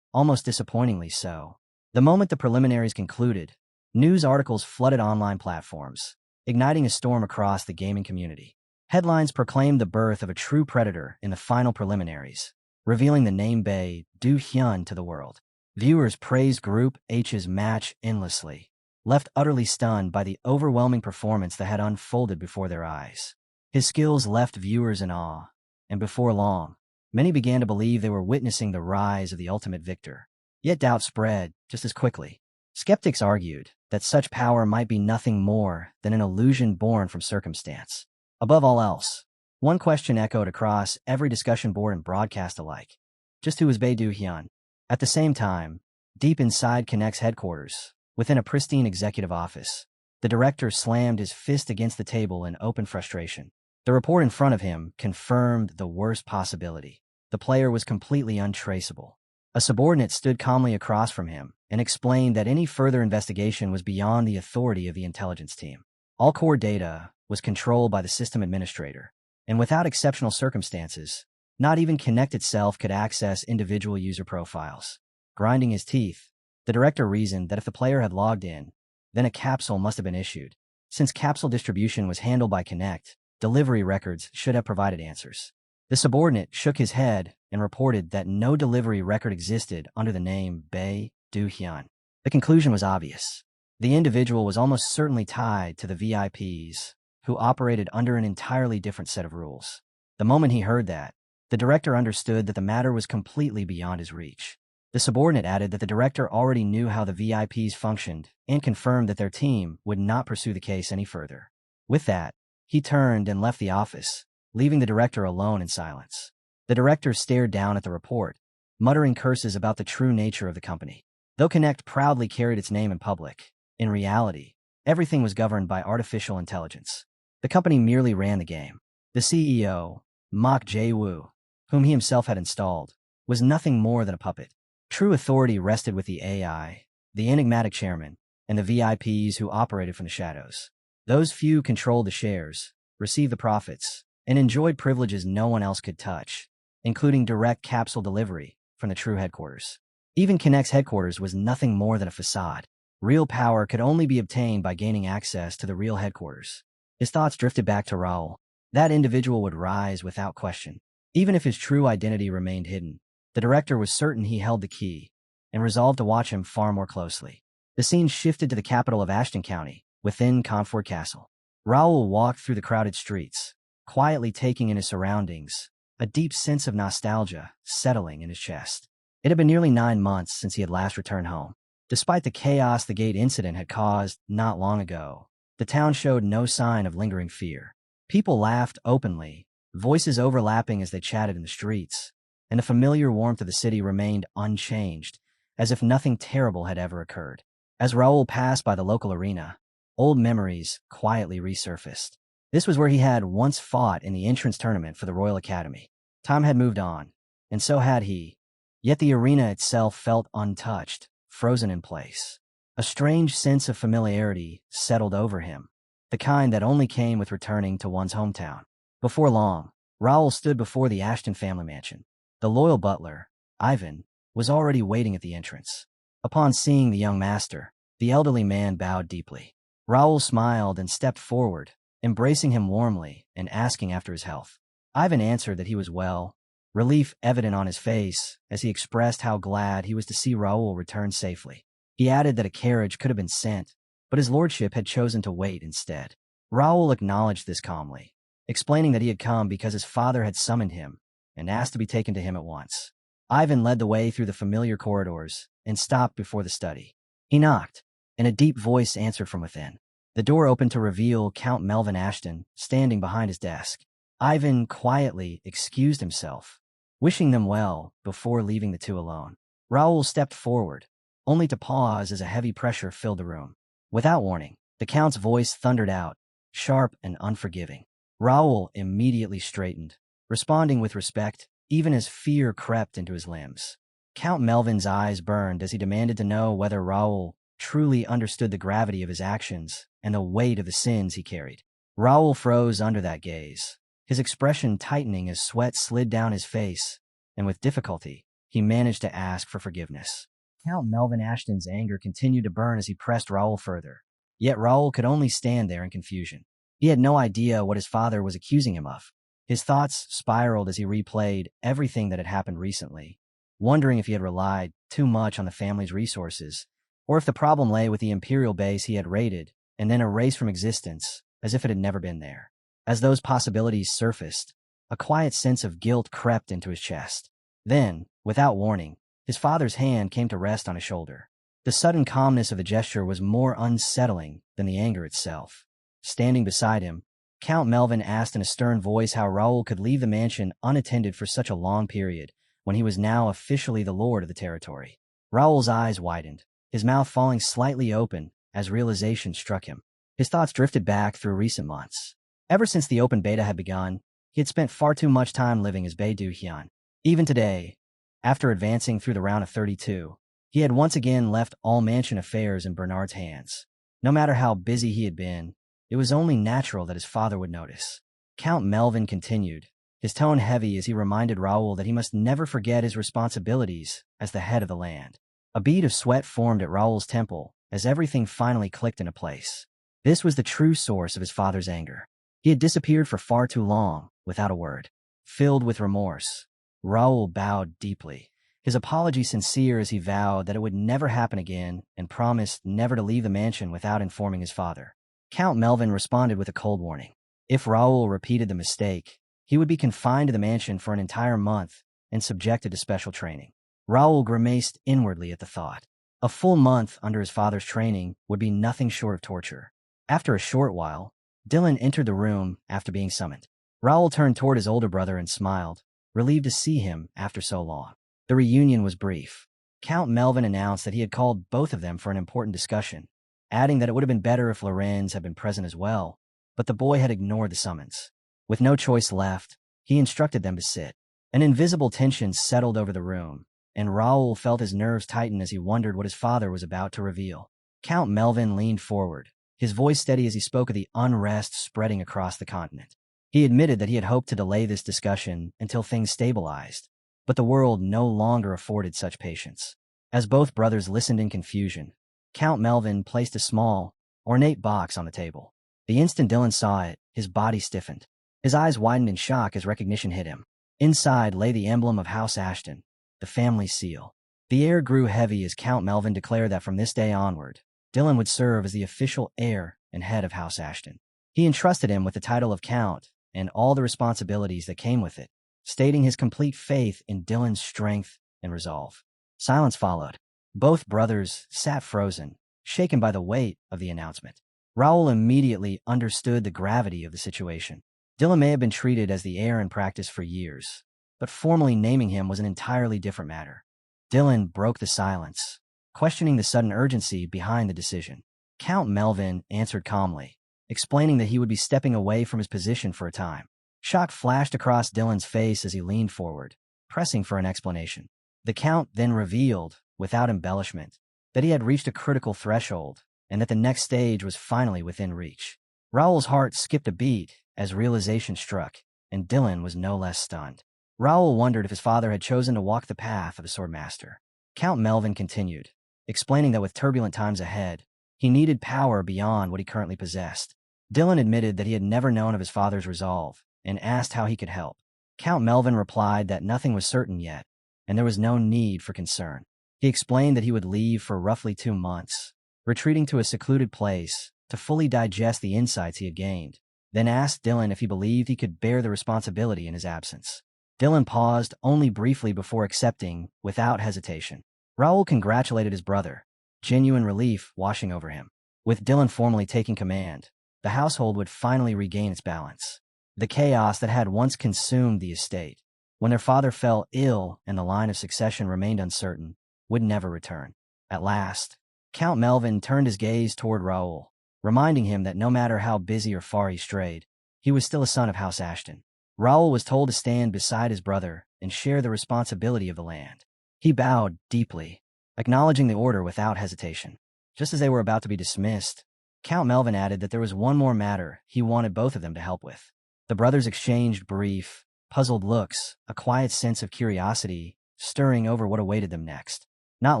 almost disappointingly so. The moment the preliminaries concluded, news articles flooded online platforms, igniting a storm across the gaming community. Headlines proclaimed the birth of a true predator in the final preliminaries, revealing the name Bae Du-hyun to the world. Viewers praised Group H's match endlessly, left utterly stunned by the overwhelming performance that had unfolded before their eyes. His skills left viewers in awe, and before long, many began to believe they were witnessing the rise of the ultimate victor. Yet doubt spread just as quickly. Skeptics argued that such power might be nothing more than an illusion born from circumstance. Above all else, one question echoed across every discussion board and broadcast alike. Just who was Bae Du-hyun? At the same time, deep inside Connect's headquarters, within a pristine executive office, the director slammed his fist against the table in open frustration. The report in front of him confirmed the worst possibility. The player was completely untraceable. A subordinate stood calmly across from him and explained that any further investigation was beyond the authority of the intelligence team. All core data was controlled by the system administrator, and without exceptional circumstances, not even Connect itself could access individual user profiles. Grinding his teeth, the director reasoned that if the player had logged in, then a capsule must have been issued. Since capsule distribution was handled by Connect, delivery records should have provided answers. The subordinate shook his head and reported that no delivery record existed under the name Bae Du-hyun. The conclusion was obvious. The individual was almost certainly tied to the VIPs, who operated under an entirely different set of rules. The moment he heard that, the director understood that the matter was completely beyond his reach. The subordinate added that the director already knew how the VIPs functioned and confirmed that their team would not pursue the case any further. With that, he turned and left the office, leaving the director alone in silence. The director stared down at the report, muttering curses about the true nature of the company. Though Connect proudly carried its name in public, in reality, everything was governed by artificial intelligence. The company merely ran the game. The CEO, Mok Jae-woo, whom he himself had installed, was nothing more than a puppet. True authority rested with the AI, the enigmatic chairman, and the VIPs who operated from the shadows. Those few controlled the shares, received the profits, and enjoyed privileges no one else could touch, including direct capsule delivery from the true headquarters. Even Connect's headquarters was nothing more than a facade. Real power could only be obtained by gaining access to the real headquarters. His thoughts drifted back to Raul. That individual would rise without question. Even if his true identity remained hidden, the director was certain he held the key, and resolved to watch him far more closely. The scene shifted to the capital of Ashton County, within Confort Castle. Raul walked through the crowded streets, quietly taking in his surroundings, a deep sense of nostalgia settling in his chest. It had been nearly 9 months since he had last returned home. Despite the chaos the gate incident had caused not long ago, the town showed no sign of lingering fear. People laughed openly, voices overlapping as they chatted in the streets, and the familiar warmth of the city remained unchanged, as if nothing terrible had ever occurred. As Raul passed by the local arena, old memories quietly resurfaced. This was where he had once fought in the entrance tournament for the Royal Academy. Time had moved on, and so had he. Yet the arena itself felt untouched, frozen in place. A strange sense of familiarity settled over him, the kind that only came with returning to one's hometown. Before long, Raul stood before the Ashton family mansion. The loyal butler, Ivan, was already waiting at the entrance. Upon seeing the young master, the elderly man bowed deeply. Raul smiled and stepped forward, embracing him warmly and asking after his health. Ivan answered that he was well, relief evident on his face as he expressed how glad he was to see Raul return safely. He added that a carriage could have been sent, but his lordship had chosen to wait instead. Raul acknowledged this calmly, explaining that he had come because his father had summoned him and asked to be taken to him at once. Ivan led the way through the familiar corridors and stopped before the study. He knocked, and a deep voice answered from within. The door opened to reveal Count Melvin Ashton standing behind his desk. Ivan quietly excused himself, wishing them well before leaving the two alone. Raul stepped forward, only to pause as a heavy pressure filled the room. Without warning, the Count's voice thundered out, sharp and unforgiving. Raul immediately straightened, responding with respect, even as fear crept into his limbs. Count Melvin's eyes burned as he demanded to know whether Raul truly understood the gravity of his actions and the weight of the sins he carried. Raul froze under that gaze, his expression tightening as sweat slid down his face, and with difficulty, he managed to ask for forgiveness. Count Melvin Ashton's anger continued to burn as he pressed Raul further. Yet Raul could only stand there in confusion. He had no idea what his father was accusing him of. His thoughts spiraled as he replayed everything that had happened recently, wondering if he had relied too much on the family's resources, or if the problem lay with the imperial base he had raided and then erased from existence as if it had never been there. As those possibilities surfaced, a quiet sense of guilt crept into his chest. Then, without warning, his father's hand came to rest on his shoulder. The sudden calmness of the gesture was more unsettling than the anger itself. Standing beside him, Count Melvin asked in a stern voice how Raul could leave the mansion unattended for such a long period when he was now officially the lord of the territory. Raul's eyes widened, his mouth falling slightly open as realization struck him. His thoughts drifted back through recent months. Ever since the open beta had begun, he had spent far too much time living as Beidou Hyun. Even today, after advancing through the round of 32, he had once again left all mansion affairs in Bernard's hands. No matter how busy he had been, it was only natural that his father would notice. Count Melvin continued, his tone heavy as he reminded Raul that he must never forget his responsibilities as the head of the land. A bead of sweat formed at Raul's temple as everything finally clicked into place. This was the true source of his father's anger. He had disappeared for far too long, without a word. Filled with remorse, Raul bowed deeply, his apology sincere as he vowed that it would never happen again and promised never to leave the mansion without informing his father. Count Melvin responded with a cold warning. If Raul repeated the mistake, he would be confined to the mansion for an entire month and subjected to special training. Raul grimaced inwardly at the thought. A full month under his father's training would be nothing short of torture. After a short while, Dylan entered the room after being summoned. Raul turned toward his older brother and smiled, relieved to see him after so long. The reunion was brief. Count Melvin announced that he had called both of them for an important discussion, adding that it would have been better if Lorenz had been present as well, but the boy had ignored the summons. With no choice left, he instructed them to sit. An invisible tension settled over the room, and Raul felt his nerves tighten as he wondered what his father was about to reveal. Count Melvin leaned forward, his voice steady as he spoke of the unrest spreading across the continent. He admitted that he had hoped to delay this discussion until things stabilized, but the world no longer afforded such patience. As both brothers listened in confusion, Count Melvin placed a small, ornate box on the table. The instant Dylan saw it, his body stiffened. His eyes widened in shock as recognition hit him. Inside lay the emblem of House Ashton, the family seal. The air grew heavy as Count Melvin declared that from this day onward, Dylan would serve as the official heir and head of House Ashton. He entrusted him with the title of Count and all the responsibilities that came with it, stating his complete faith in Dylan's strength and resolve. Silence followed. Both brothers sat frozen, shaken by the weight of the announcement. Raul immediately understood the gravity of the situation. Dylan may have been treated as the heir in practice for years, but formally naming him was an entirely different matter. Dylan broke the silence, questioning the sudden urgency behind the decision. Count Melvin answered calmly, explaining that he would be stepping away from his position for a time. Shock flashed across Dylan's face as he leaned forward, pressing for an explanation. The Count then revealed, without embellishment, that he had reached a critical threshold and that the next stage was finally within reach. Raul's heart skipped a beat as realization struck, and Dylan was no less stunned. Raul wondered if his father had chosen to walk the path of a swordmaster. Count Melvin continued, explaining that with turbulent times ahead, he needed power beyond what he currently possessed. Dylan admitted that he had never known of his father's resolve and asked how he could help. Count Melvin replied that nothing was certain yet, and there was no need for concern. He explained that he would leave for roughly 2 months, retreating to a secluded place to fully digest the insights he had gained, then asked Dylan if he believed he could bear the responsibility in his absence. Dylan paused only briefly before accepting without hesitation. Raul congratulated his brother, genuine relief washing over him. With Dylan formally taking command, the household would finally regain its balance. The chaos that had once consumed the estate, when their father fell ill and the line of succession remained uncertain, would never return. At last, Count Melvin turned his gaze toward Raul, reminding him that no matter how busy or far he strayed, he was still a son of House Ashton. Raul was told to stand beside his brother and share the responsibility of the land. He bowed deeply, acknowledging the order without hesitation. Just as they were about to be dismissed, Count Melvin added that there was one more matter he wanted both of them to help with. The brothers exchanged brief, puzzled looks, a quiet sense of curiosity stirring over what awaited them next. Not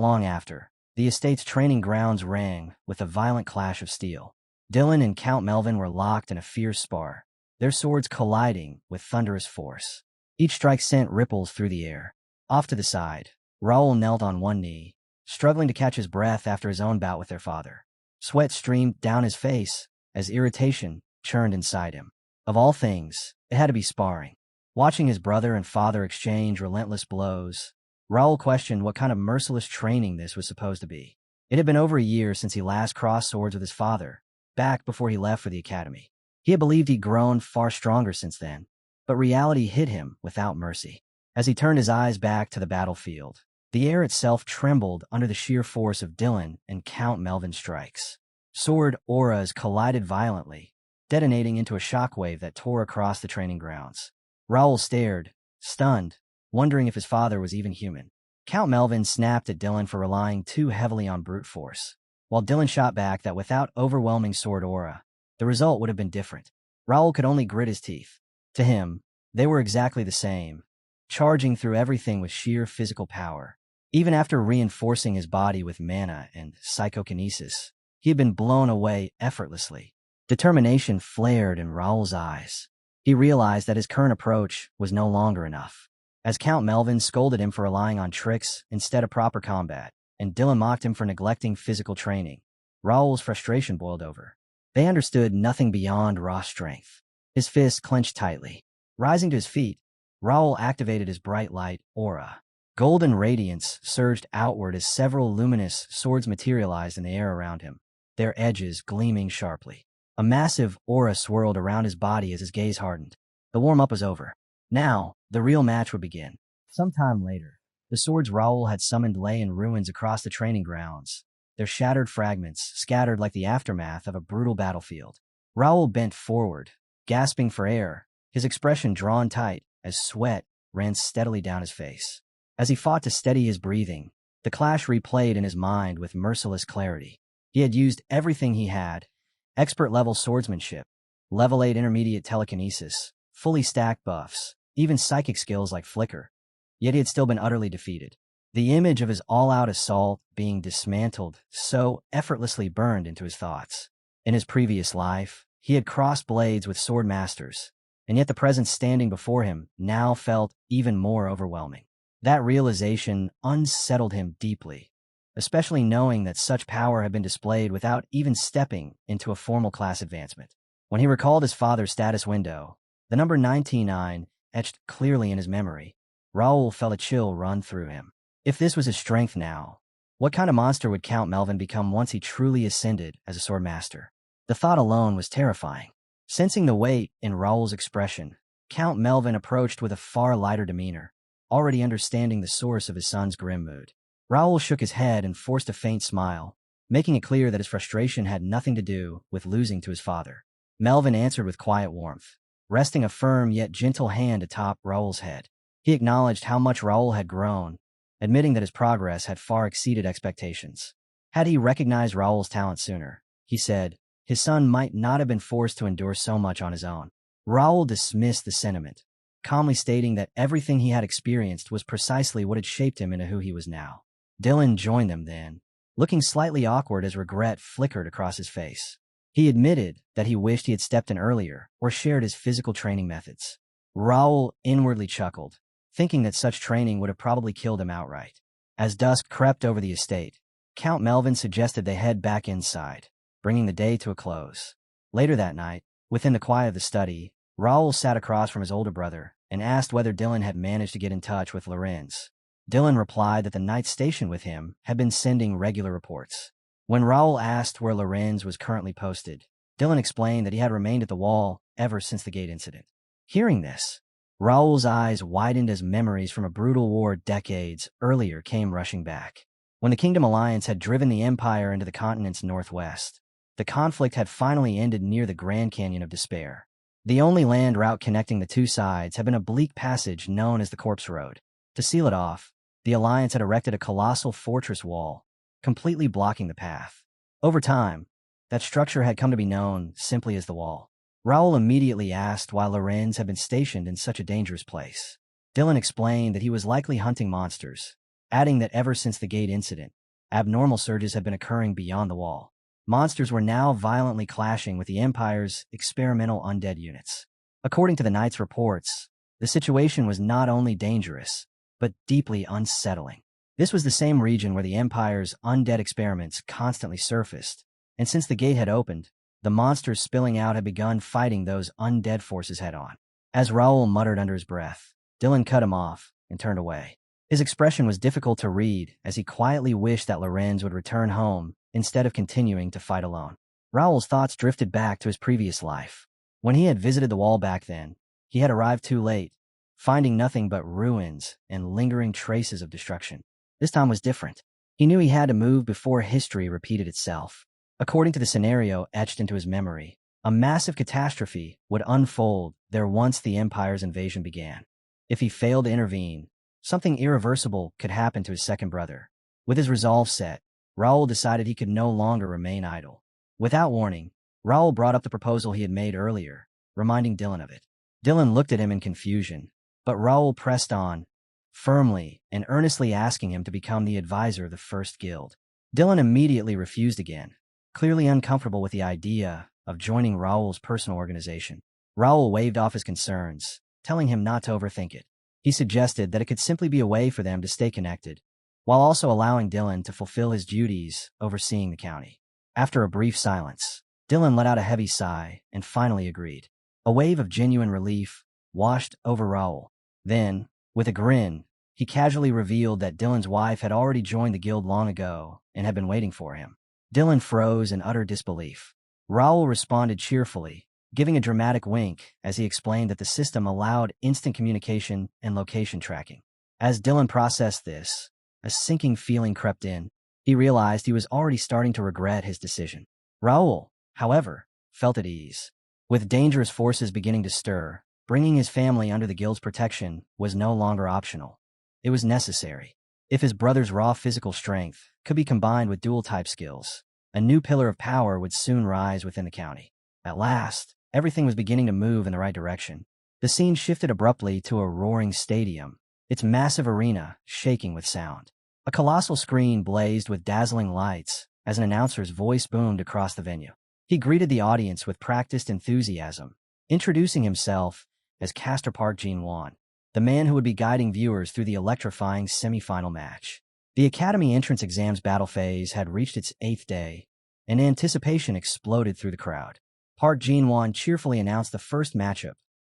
long after, the estate's training grounds rang with a violent clash of steel. Dylan and Count Melvin were locked in a fierce spar, their swords colliding with thunderous force. Each strike sent ripples through the air. Off to the side, Raul knelt on one knee, struggling to catch his breath after his own bout with their father. Sweat streamed down his face as irritation churned inside him. Of all things, it had to be sparring. Watching his brother and father exchange relentless blows, Raul questioned what kind of merciless training this was supposed to be. It had been over a year since he last crossed swords with his father, back before he left for the academy. He had believed he'd grown far stronger since then, but reality hit him without mercy. As he turned his eyes back to the battlefield, the air itself trembled under the sheer force of Dylan and Count Melvin's strikes. Sword auras collided violently, detonating into a shockwave that tore across the training grounds. Raul stared, stunned, wondering if his father was even human. Count Melvin snapped at Dylan for relying too heavily on brute force, while Dylan shot back that without overwhelming sword aura, the result would have been different. Raul could only grit his teeth. To him, they were exactly the same, charging through everything with sheer physical power. Even after reinforcing his body with mana and psychokinesis, he had been blown away effortlessly. Determination flared in Raul's eyes. He realized that his current approach was no longer enough. As Count Melvin scolded him for relying on tricks instead of proper combat, and Dylan mocked him for neglecting physical training, Raul's frustration boiled over. They understood nothing beyond raw strength. His fists clenched tightly. Rising to his feet, Raul activated his bright light aura. Golden radiance surged outward as several luminous swords materialized in the air around him, their edges gleaming sharply. A massive aura swirled around his body as his gaze hardened. The warm-up was over. Now, the real match would begin. Sometime later, the swords Raul had summoned lay in ruins across the training grounds, their shattered fragments scattered like the aftermath of a brutal battlefield. Raul bent forward, gasping for air, his expression drawn tight as sweat ran steadily down his face. As he fought to steady his breathing, the clash replayed in his mind with merciless clarity. He had used everything he had: expert-level swordsmanship, level 8 intermediate telekinesis, fully stacked buffs, even psychic skills like flicker. Yet he had still been utterly defeated. The image of his all-out assault being dismantled so effortlessly burned into his thoughts. In his previous life, he had crossed blades with sword masters, and yet the presence standing before him now felt even more overwhelming. That realization unsettled him deeply, especially knowing that such power had been displayed without even stepping into a formal class advancement. When he recalled his father's status window, the number 99 etched clearly in his memory, Raul felt a chill run through him. If this was his strength now, what kind of monster would Count Melvin become once he truly ascended as a sword master? The thought alone was terrifying. Sensing the weight in Raul's expression, Count Melvin approached with a far lighter demeanor, already understanding the source of his son's grim mood. Raul shook his head and forced a faint smile, making it clear that his frustration had nothing to do with losing to his father. Melvin answered with quiet warmth, resting a firm yet gentle hand atop Raul's head. He acknowledged how much Raul had grown, admitting that his progress had far exceeded expectations. Had he recognized Raul's talent sooner, he said, his son might not have been forced to endure so much on his own. Raul dismissed the sentiment, calmly stating that everything he had experienced was precisely what had shaped him into who he was now. Dylan joined them then, looking slightly awkward as regret flickered across his face. He admitted that he wished he had stepped in earlier or shared his physical training methods. Raul inwardly chuckled, thinking that such training would have probably killed him outright. As dusk crept over the estate, Count Melvin suggested they head back inside, bringing the day to a close. Later that night, within the quiet of the study, Raul sat across from his older brother and asked whether Dylan had managed to get in touch with Lorenz. Dylan replied that the knights stationed with him had been sending regular reports. When Raul asked where Lorenz was currently posted, Dylan explained that he had remained at the wall ever since the gate incident. Hearing this, Raul's eyes widened as memories from a brutal war decades earlier came rushing back. When the Kingdom Alliance had driven the Empire into the continent's northwest, the conflict had finally ended near the Grand Canyon of Despair. The only land route connecting the two sides had been a bleak passage known as the Corpse Road. To seal it off, the Alliance had erected a colossal fortress wall, completely blocking the path. Over time, that structure had come to be known simply as the Wall. Raul immediately asked why Lorenz had been stationed in such a dangerous place. Dylan explained that he was likely hunting monsters, adding that ever since the gate incident, abnormal surges had been occurring beyond the wall. Monsters were now violently clashing with the Empire's experimental undead units. According to the Knights' reports, the situation was not only dangerous, but deeply unsettling. This was the same region where the Empire's undead experiments constantly surfaced, and since the gate had opened, the monsters spilling out had begun fighting those undead forces head-on. As Raul muttered under his breath, Dylan cut him off and turned away. His expression was difficult to read as he quietly wished that Lorenz would return home instead of continuing to fight alone. Raul's thoughts drifted back to his previous life. When he had visited the wall back then, he had arrived too late, finding nothing but ruins and lingering traces of destruction. This time was different. He knew he had to move before history repeated itself. According to the scenario etched into his memory, a massive catastrophe would unfold there once the Empire's invasion began. If he failed to intervene, something irreversible could happen to his second brother. With his resolve set, Raul decided he could no longer remain idle. Without warning, Raul brought up the proposal he had made earlier, reminding Dylan of it. Dylan looked at him in confusion, but Raul pressed on, firmly and earnestly asking him to become the advisor of the First Guild. Dylan immediately refused again, clearly uncomfortable with the idea of joining Raul's personal organization. Raul waved off his concerns, telling him not to overthink it. He suggested that it could simply be a way for them to stay connected, while also allowing Dylan to fulfill his duties overseeing the county. After a brief silence, Dylan let out a heavy sigh and finally agreed. A wave of genuine relief washed over Raul. Then, with a grin, he casually revealed that Dylan's wife had already joined the guild long ago and had been waiting for him. Dylan froze in utter disbelief. Raul responded cheerfully, giving a dramatic wink as he explained that the system allowed instant communication and location tracking. As Dylan processed this, a sinking feeling crept in. He realized he was already starting to regret his decision. Raul, however, felt at ease. With dangerous forces beginning to stir, bringing his family under the guild's protection was no longer optional. It was necessary. If his brother's raw physical strength could be combined with dual-type skills, a new pillar of power would soon rise within the county. At last, everything was beginning to move in the right direction. The scene shifted abruptly to a roaring stadium, its massive arena shaking with sound. A colossal screen blazed with dazzling lights as an announcer's voice boomed across the venue. He greeted the audience with practiced enthusiasm, introducing himself as Caster Park Jin-won, the man who would be guiding viewers through the electrifying semifinal match. The Academy entrance exams battle phase had reached its 8th day, and anticipation exploded through the crowd. Park Jin-won cheerfully announced the first matchup,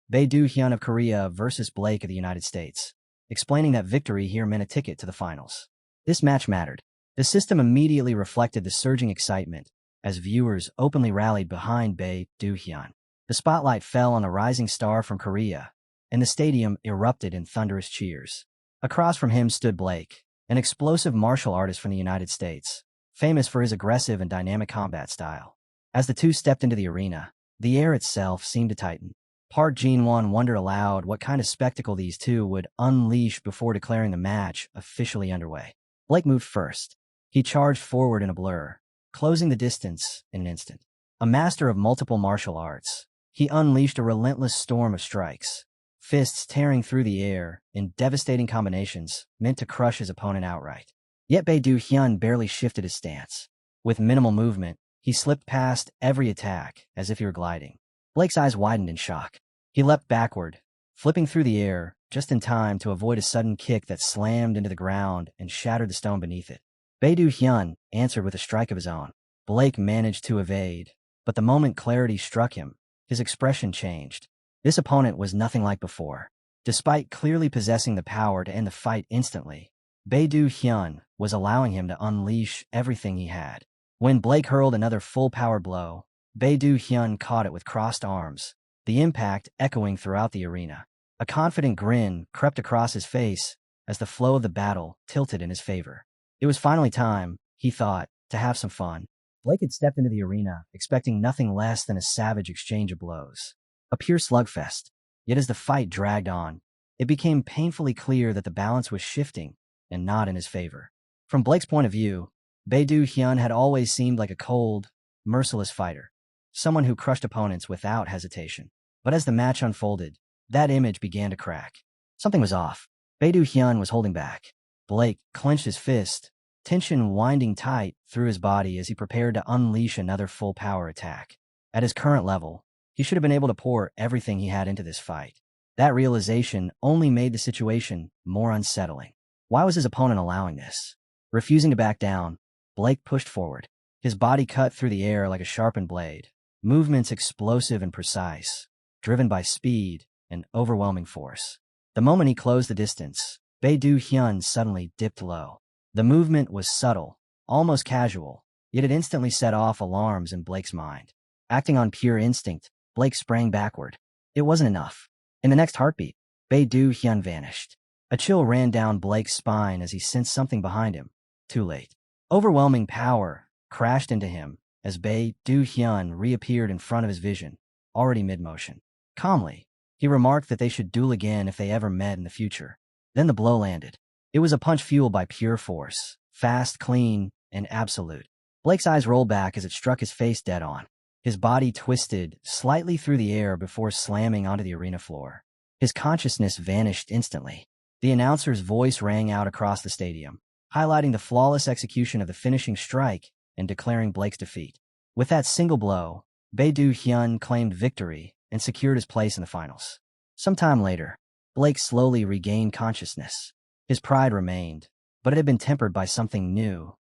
Bae Do-hyun of Korea versus Blake of the United States, explaining that victory here meant a ticket to the finals. This match mattered. The system immediately reflected the surging excitement as viewers openly rallied behind Bae Do-hyun. The spotlight fell on a rising star from Korea, and the stadium erupted in thunderous cheers. Across from him stood Blake, an explosive martial artist from the United States, famous for his aggressive and dynamic combat style. As the two stepped into the arena, the air itself seemed to tighten. Park Jin-won wondered aloud what kind of spectacle these two would unleash before declaring the match officially underway. Blake moved first. He charged forward in a blur, closing the distance in an instant. A master of multiple martial arts, he unleashed a relentless storm of strikes, fists tearing through the air in devastating combinations meant to crush his opponent outright. Yet Bae Do-hyun barely shifted his stance. With minimal movement, he slipped past every attack as if he were gliding. Blake's eyes widened in shock. He leapt backward, flipping through the air just in time to avoid a sudden kick that slammed into the ground and shattered the stone beneath it. Bae Do-hyun answered with a strike of his own. Blake managed to evade, but the moment clarity struck him, his expression changed. This opponent was nothing like before. Despite clearly possessing the power to end the fight instantly, Bae Do-hyun was allowing him to unleash everything he had. When Blake hurled another full-power blow, Bae Do-hyun caught it with crossed arms, the impact echoing throughout the arena. A confident grin crept across his face as the flow of the battle tilted in his favor. It was finally time, he thought, to have some fun. Blake had stepped into the arena, expecting nothing less than a savage exchange of blows. A pure slugfest. Yet as the fight dragged on, it became painfully clear that the balance was shifting and not in his favor. From Blake's point of view, Bae Do-hyun had always seemed like a cold, merciless fighter, someone who crushed opponents without hesitation. But as the match unfolded, that image began to crack. Something was off. Bae Do-hyun was holding back. Blake clenched his fist, tension winding tight through his body as he prepared to unleash another full-power attack. At his current level, he should have been able to pour everything he had into this fight. That realization only made the situation more unsettling. Why was his opponent allowing this? Refusing to back down, Blake pushed forward. His body cut through the air like a sharpened blade, movements explosive and precise, driven by speed and overwhelming force. The moment he closed the distance, Bae Do-hyun suddenly dipped low. The movement was subtle, almost casual, yet it instantly set off alarms in Blake's mind. Acting on pure instinct, Blake sprang backward. It wasn't enough. In the next heartbeat, Bae Do-hyun vanished. A chill ran down Blake's spine as he sensed something behind him. Too late. Overwhelming power crashed into him as Bae Do-hyun reappeared in front of his vision, already mid-motion. Calmly, he remarked that they should duel again if they ever met in the future. Then the blow landed. It was a punch fueled by pure force, fast, clean, and absolute. Blake's eyes rolled back as it struck his face dead on. His body twisted slightly through the air before slamming onto the arena floor. His consciousness vanished instantly. The announcer's voice rang out across the stadium, highlighting the flawless execution of the finishing strike and declaring Blake's defeat. With that single blow, Bae Do-hyun claimed victory and secured his place in the finals. Sometime later, Blake slowly regained consciousness. His pride remained, but it had been tempered by something new,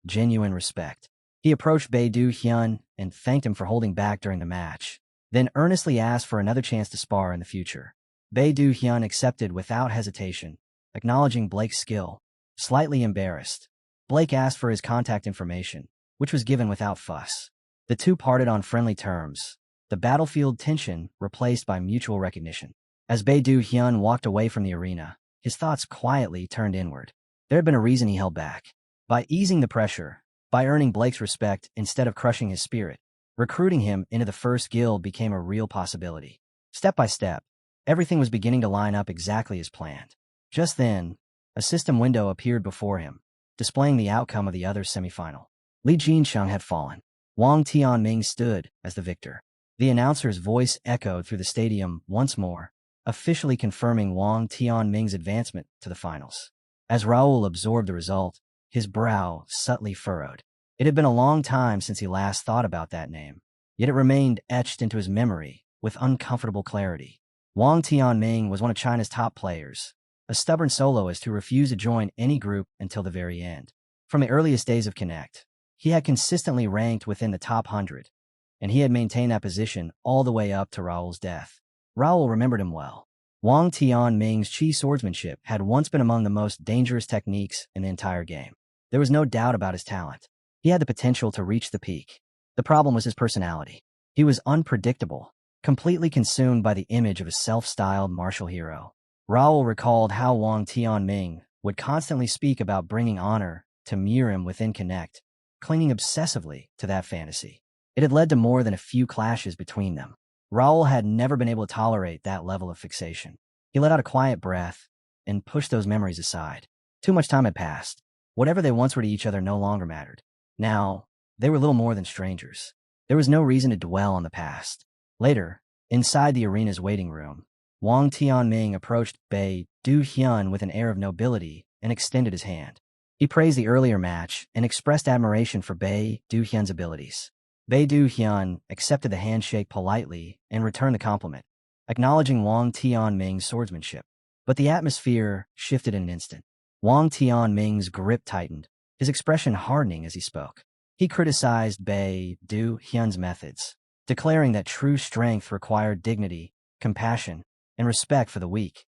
genuine respect. He approached Bae Do-hyun and thanked him for holding back during the match, then earnestly asked for another chance to spar in the future. Bae Do-hyun accepted without hesitation, acknowledging Blake's skill. Slightly embarrassed, Blake asked for his contact information, which was given without fuss. The two parted on friendly terms, the battlefield tension replaced by mutual recognition. As Bae Do-hyun walked away from the arena, his thoughts quietly turned inward. There had been a reason he held back. By easing the pressure, by earning Blake's respect instead of crushing his spirit, recruiting him into the first guild became a real possibility. Step by step, everything was beginning to line up exactly as planned. Just then, a system window appeared before him, displaying the outcome of the other semifinal. Li Jincheng had fallen. Wang Tianming stood as the victor. The announcer's voice echoed through the stadium once more, officially confirming Wang Tianming's advancement to the finals. As Raul absorbed the result, his brow subtly furrowed. It had been a long time since he last thought about that name, yet it remained etched into his memory with uncomfortable clarity. Wang Tianming was one of China's top players, a stubborn soloist who refused to join any group until the very end. From the earliest days of Connect, he had consistently ranked within the top 100, and he had maintained that position all the way up to Raul's death. Raul remembered him well. Wang Tianming's chi swordsmanship had once been among the most dangerous techniques in the entire game. There was no doubt about his talent. He had the potential to reach the peak. The problem was his personality. He was unpredictable, completely consumed by the image of a self-styled martial hero. Raul recalled how Wang Tianming would constantly speak about bringing honor to Mirim within Connect, clinging obsessively to that fantasy. It had led to more than a few clashes between them. Raul had never been able to tolerate that level of fixation. He let out a quiet breath and pushed those memories aside. Too much time had passed. Whatever they once were to each other no longer mattered. Now, they were little more than strangers. There was no reason to dwell on the past. Later, inside the arena's waiting room, Wang Tianming approached Bei Du-hyun with an air of nobility and extended his hand. He praised the earlier match and expressed admiration for Bei Du-hyun's abilities. Bei Du-hyun accepted the handshake politely and returned the compliment, acknowledging Wang Tianming's swordsmanship. But the atmosphere shifted in an instant. Wang Tianming's grip tightened, his expression hardening as he spoke. He criticized Bei Du-hyun's methods, declaring that true strength required dignity, compassion, and respect for the weak,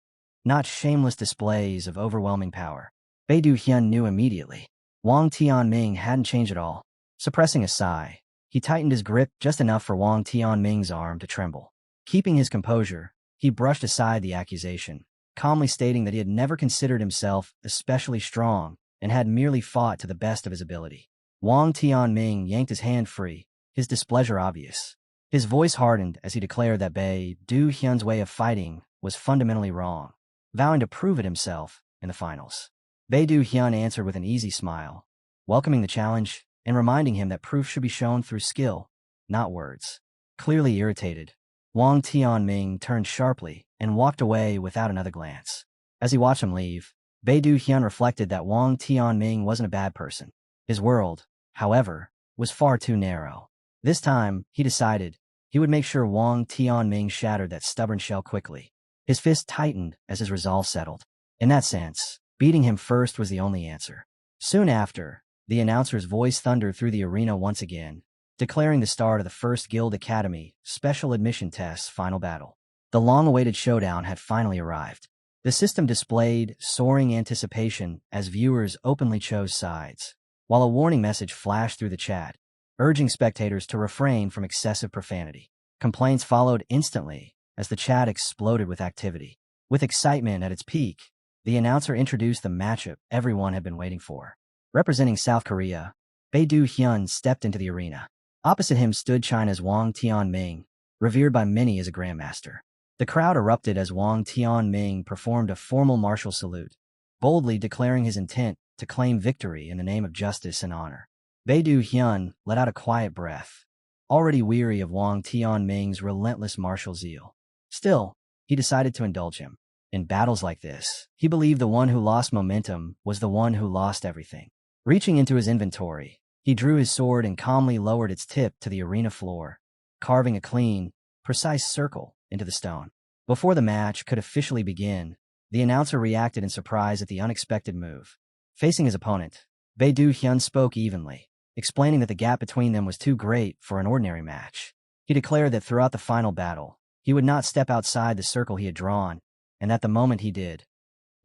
not shameless displays of overwhelming power. Bei Du-hyun knew immediately. Wang Tianming hadn't changed at all. Suppressing a sigh, he tightened his grip just enough for Wang Tianming's arm to tremble. Keeping his composure, he brushed aside the accusation, calmly stating that he had never considered himself especially strong and had merely fought to the best of his ability. Wang Tianming yanked his hand free, his displeasure obvious. His voice hardened as he declared that Bei Du-hyun's way of fighting was fundamentally wrong, vowing to prove it himself in the finals. Bei Du-hyun answered with an easy smile, welcoming the challenge and reminding him that proof should be shown through skill, not words. Clearly irritated, Wang Tianming turned sharply and walked away without another glance. As he watched him leave, Bei Du-hyun reflected that Wang Tianming wasn't a bad person. His world, however, was far too narrow. This time, he decided, he would make sure Wang Tianming shattered that stubborn shell quickly. His fist tightened as his resolve settled. In that sense, beating him first was the only answer. Soon after, the announcer's voice thundered through the arena once again, declaring the start of the First Guild Academy Special Admission Test's final battle. The long-awaited showdown had finally arrived. The system displayed soaring anticipation as viewers openly chose sides, while a warning message flashed through the chat, urging spectators to refrain from excessive profanity. Complaints followed instantly as the chat exploded with activity. With excitement at its peak, the announcer introduced the matchup everyone had been waiting for. Representing South Korea, Bei Du-hyun stepped into the arena. Opposite him stood China's Wang Tianming, revered by many as a grandmaster. The crowd erupted as Wang Tianming performed a formal martial salute, boldly declaring his intent to claim victory in the name of justice and honor. Bei Du-hyun let out a quiet breath, already weary of Wang Tianming's relentless martial zeal. Still, he decided to indulge him. In battles like this, he believed the one who lost momentum was the one who lost everything. Reaching into his inventory, he drew his sword and calmly lowered its tip to the arena floor, carving a clean, precise circle into the stone. Before the match could officially begin, the announcer reacted in surprise at the unexpected move. Facing his opponent, Bei Du-hyun spoke evenly, explaining that the gap between them was too great for an ordinary match. He declared that throughout the final battle, he would not step outside the circle he had drawn, and that the moment he did,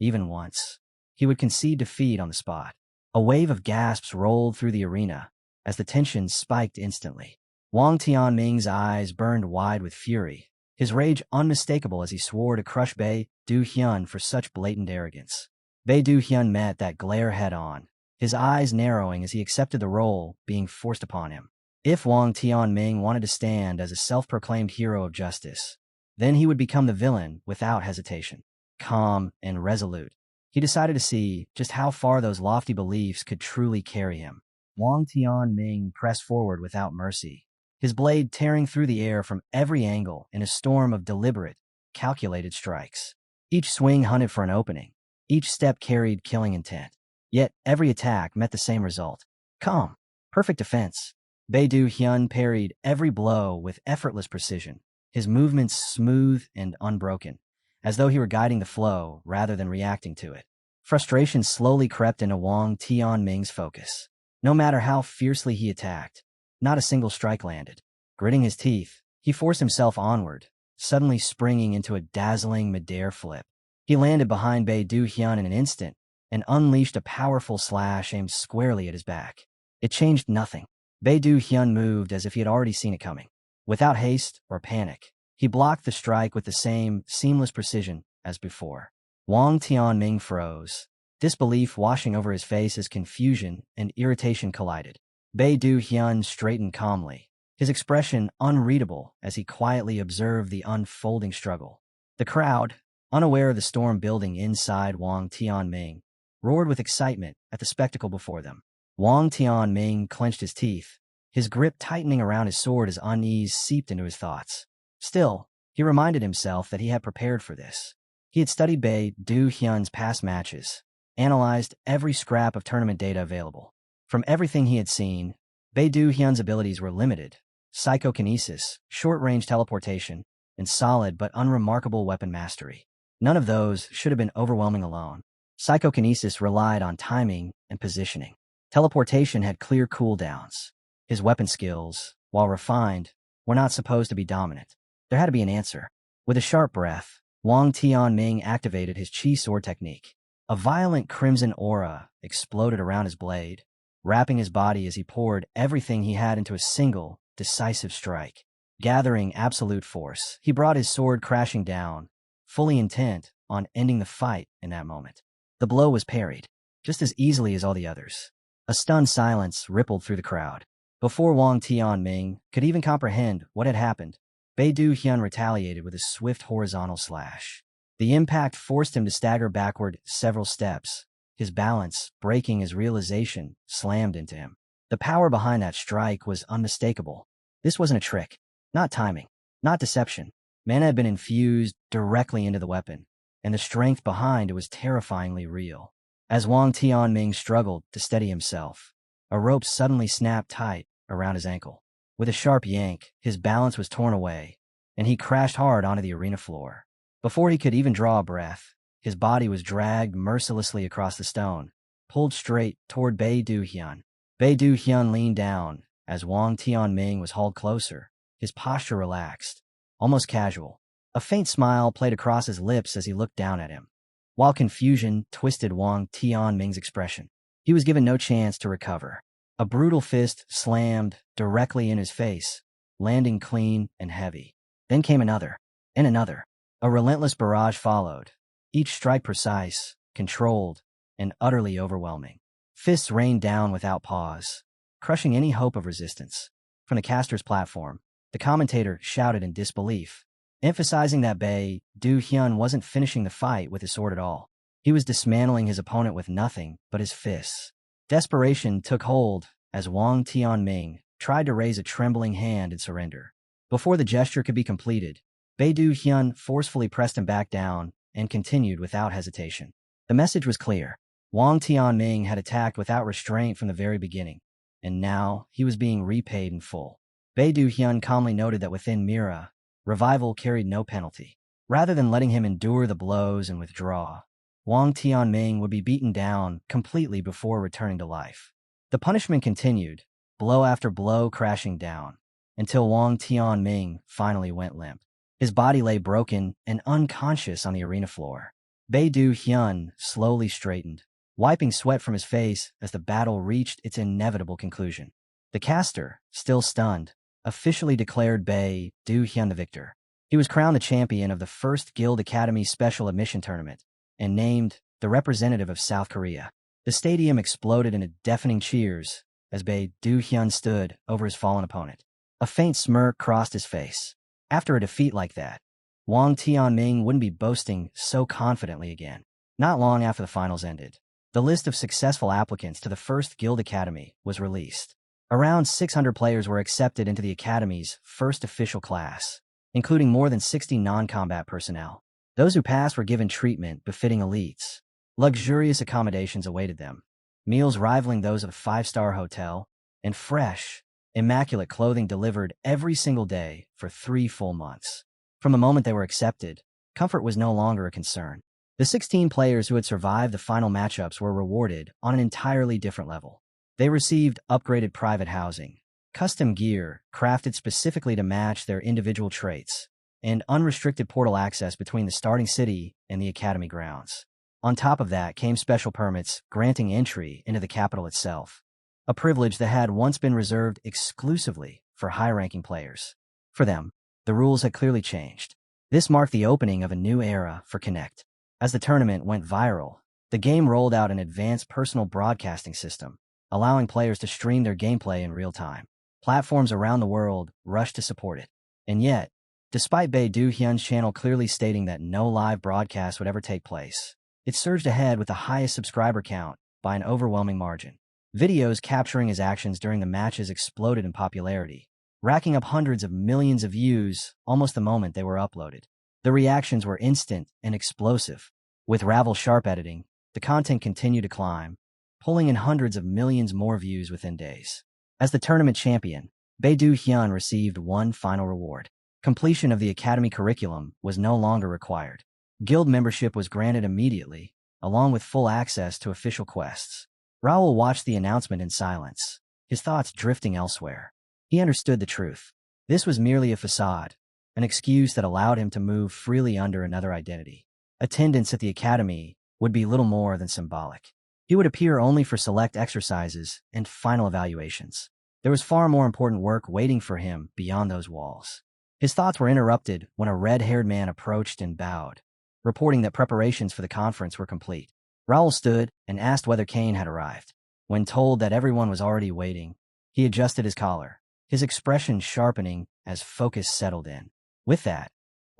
even once, he would concede defeat on the spot. A wave of gasps rolled through the arena as the tension spiked instantly. Wang Tianming's eyes burned wide with fury, his rage unmistakable as he swore to crush Bei Du-hyun for such blatant arrogance. Bei Du-hyun met that glare head-on, his eyes narrowing as he accepted the role being forced upon him. If Wang Tianming wanted to stand as a self-proclaimed hero of justice, then he would become the villain without hesitation. Calm and resolute, he decided to see just how far those lofty beliefs could truly carry him. Wang Tianming pressed forward without mercy, his blade tearing through the air from every angle in a storm of deliberate, calculated strikes. Each swing hunted for an opening, Each step carried killing intent. Yet every attack met the same result. Calm. Perfect defense. Bae-do Hyun parried every blow with effortless precision, his movements smooth and unbroken, as though he were guiding the flow rather than reacting to it. Frustration slowly crept into Wang Tianming's focus. No matter how fiercely he attacked, not a single strike landed. Gritting his teeth, he forced himself onward, suddenly springing into a dazzling mid-air flip. He landed behind Bae-do Hyun in an instant and unleashed a powerful slash aimed squarely at his back. It changed nothing. Bae-do Hyun moved as if he had already seen it coming. Without haste or panic, he blocked the strike with the same seamless precision as before. Wang Tianming froze, disbelief washing over his face as confusion and irritation collided. Bae-do Hyun straightened calmly, his expression unreadable as he quietly observed the unfolding struggle. The crowd, unaware of the storm building inside Wang Tianming, roared with excitement at the spectacle before them. Wang Tianming clenched his teeth, his grip tightening around his sword as unease seeped into his thoughts. Still, he reminded himself that he had prepared for this. He had studied Bae-do Hyun's past matches, analyzed every scrap of tournament data available. From everything he had seen, Bae-do Hyun's abilities were limited: psychokinesis, short-range teleportation, and solid but unremarkable weapon mastery. None of those should have been overwhelming alone. Psychokinesis relied on timing and positioning. Teleportation had clear cooldowns. His weapon skills, while refined, were not supposed to be dominant. There had to be an answer. With a sharp breath, Wang Tianming activated his chi sword technique. A violent crimson aura exploded around his blade, wrapping his body as he poured everything he had into a single, decisive strike. Gathering absolute force, he brought his sword crashing down, fully intent on ending the fight in that moment. The blow was parried, just as easily as all the others. A stunned silence rippled through the crowd. Before Wang Tianming could even comprehend what had happened, Bae-do Hyun retaliated with a swift horizontal slash. The impact forced him to stagger backward several steps, his balance breaking as realization slammed into him. The power behind that strike was unmistakable. This wasn't a trick, not timing, not deception. Mana had been infused directly into the weapon, and the strength behind it was terrifyingly real. As Wang Tianming struggled to steady himself, a rope suddenly snapped tight around his ankle. With a sharp yank, his balance was torn away, and he crashed hard onto the arena floor. Before he could even draw a breath, his body was dragged mercilessly across the stone, pulled straight toward Bae-do Hyun. Bae-do Hyun leaned down as Wang Tianming was hauled closer, his posture relaxed, almost casual. A faint smile played across his lips as he looked down at him. While confusion twisted Wang Tianming's expression, he was given no chance to recover. A brutal fist slammed directly in his face, landing clean and heavy. Then came another, and another. A relentless barrage followed, each strike precise, controlled, and utterly overwhelming. Fists rained down without pause, crushing any hope of resistance. From the caster's platform, the commentator shouted in disbelief, emphasizing that Bae-do Hyun wasn't finishing the fight with his sword at all. He was dismantling his opponent with nothing but his fists. Desperation took hold as Wang Tianming tried to raise a trembling hand in surrender. Before the gesture could be completed, Bae-do Hyun forcefully pressed him back down and continued without hesitation. The message was clear. Wang Tianming had attacked without restraint from the very beginning, and now he was being repaid in full. Bae-do Hyun calmly noted that within Mira, revival carried no penalty. Rather than letting him endure the blows and withdraw, Wang Tianming would be beaten down completely before returning to life. The punishment continued, blow after blow crashing down, until Wang Tianming finally went limp. His body lay broken and unconscious on the arena floor. Bae-do Hyun slowly straightened, wiping sweat from his face as the battle reached its inevitable conclusion. The caster, still stunned, officially declared Bae-do Hyun the victor. He was crowned the champion of the first Guild Academy Special Admission Tournament and named the representative of South Korea. The stadium exploded into deafening cheers as Bae-do Hyun stood over his fallen opponent. A faint smirk crossed his face. After a defeat like that, Wang Tianming wouldn't be boasting so confidently again. Not long after the finals ended, the list of successful applicants to the first Guild Academy was released. Around 600 players were accepted into the Academy's first official class, including more than 60 non-combat personnel. Those who passed were given treatment befitting elites, Luxurious accommodations awaited them, meals rivaling those of a five-star hotel, and fresh, immaculate clothing delivered every single day for 3 full months. From the moment they were accepted, comfort was no longer a concern. The 16 players who had survived the final matchups were rewarded on an entirely different level. They received upgraded private housing, custom gear crafted specifically to match their individual traits, and unrestricted portal access between the starting city and the academy grounds. On top of that came special permits granting entry into the capital itself, a privilege that had once been reserved exclusively for high-ranking players. For them, the rules had clearly changed. This marked the opening of a new era for Connect. As the tournament went viral, the game rolled out an advanced personal broadcasting system, allowing players to stream their gameplay in real time. Platforms around the world rushed to support it. And yet, despite Bae Do-hyun's channel clearly stating that no live broadcast would ever take place, it surged ahead with the highest subscriber count by an overwhelming margin. Videos capturing his actions during the matches exploded in popularity, racking up hundreds of millions of views almost the moment they were uploaded. The reactions were instant and explosive. With Raul sharp editing, the content continued to climb, pulling in hundreds of millions more views within days. As the tournament champion, Bae Do-hyun received one final reward. Completion of the academy curriculum was no longer required. Guild membership was granted immediately, along with full access to official quests. Raul watched the announcement in silence, his thoughts drifting elsewhere. He understood the truth. This was merely a facade, an excuse that allowed him to move freely under another identity. Attendance at the academy would be little more than symbolic. He would appear only for select exercises and final evaluations. There was far more important work waiting for him beyond those walls. His thoughts were interrupted when a red-haired man approached and bowed, reporting that preparations for the conference were complete. Raul stood and asked whether Kane had arrived. When told that everyone was already waiting, he adjusted his collar, his expression sharpening as focus settled in. With that,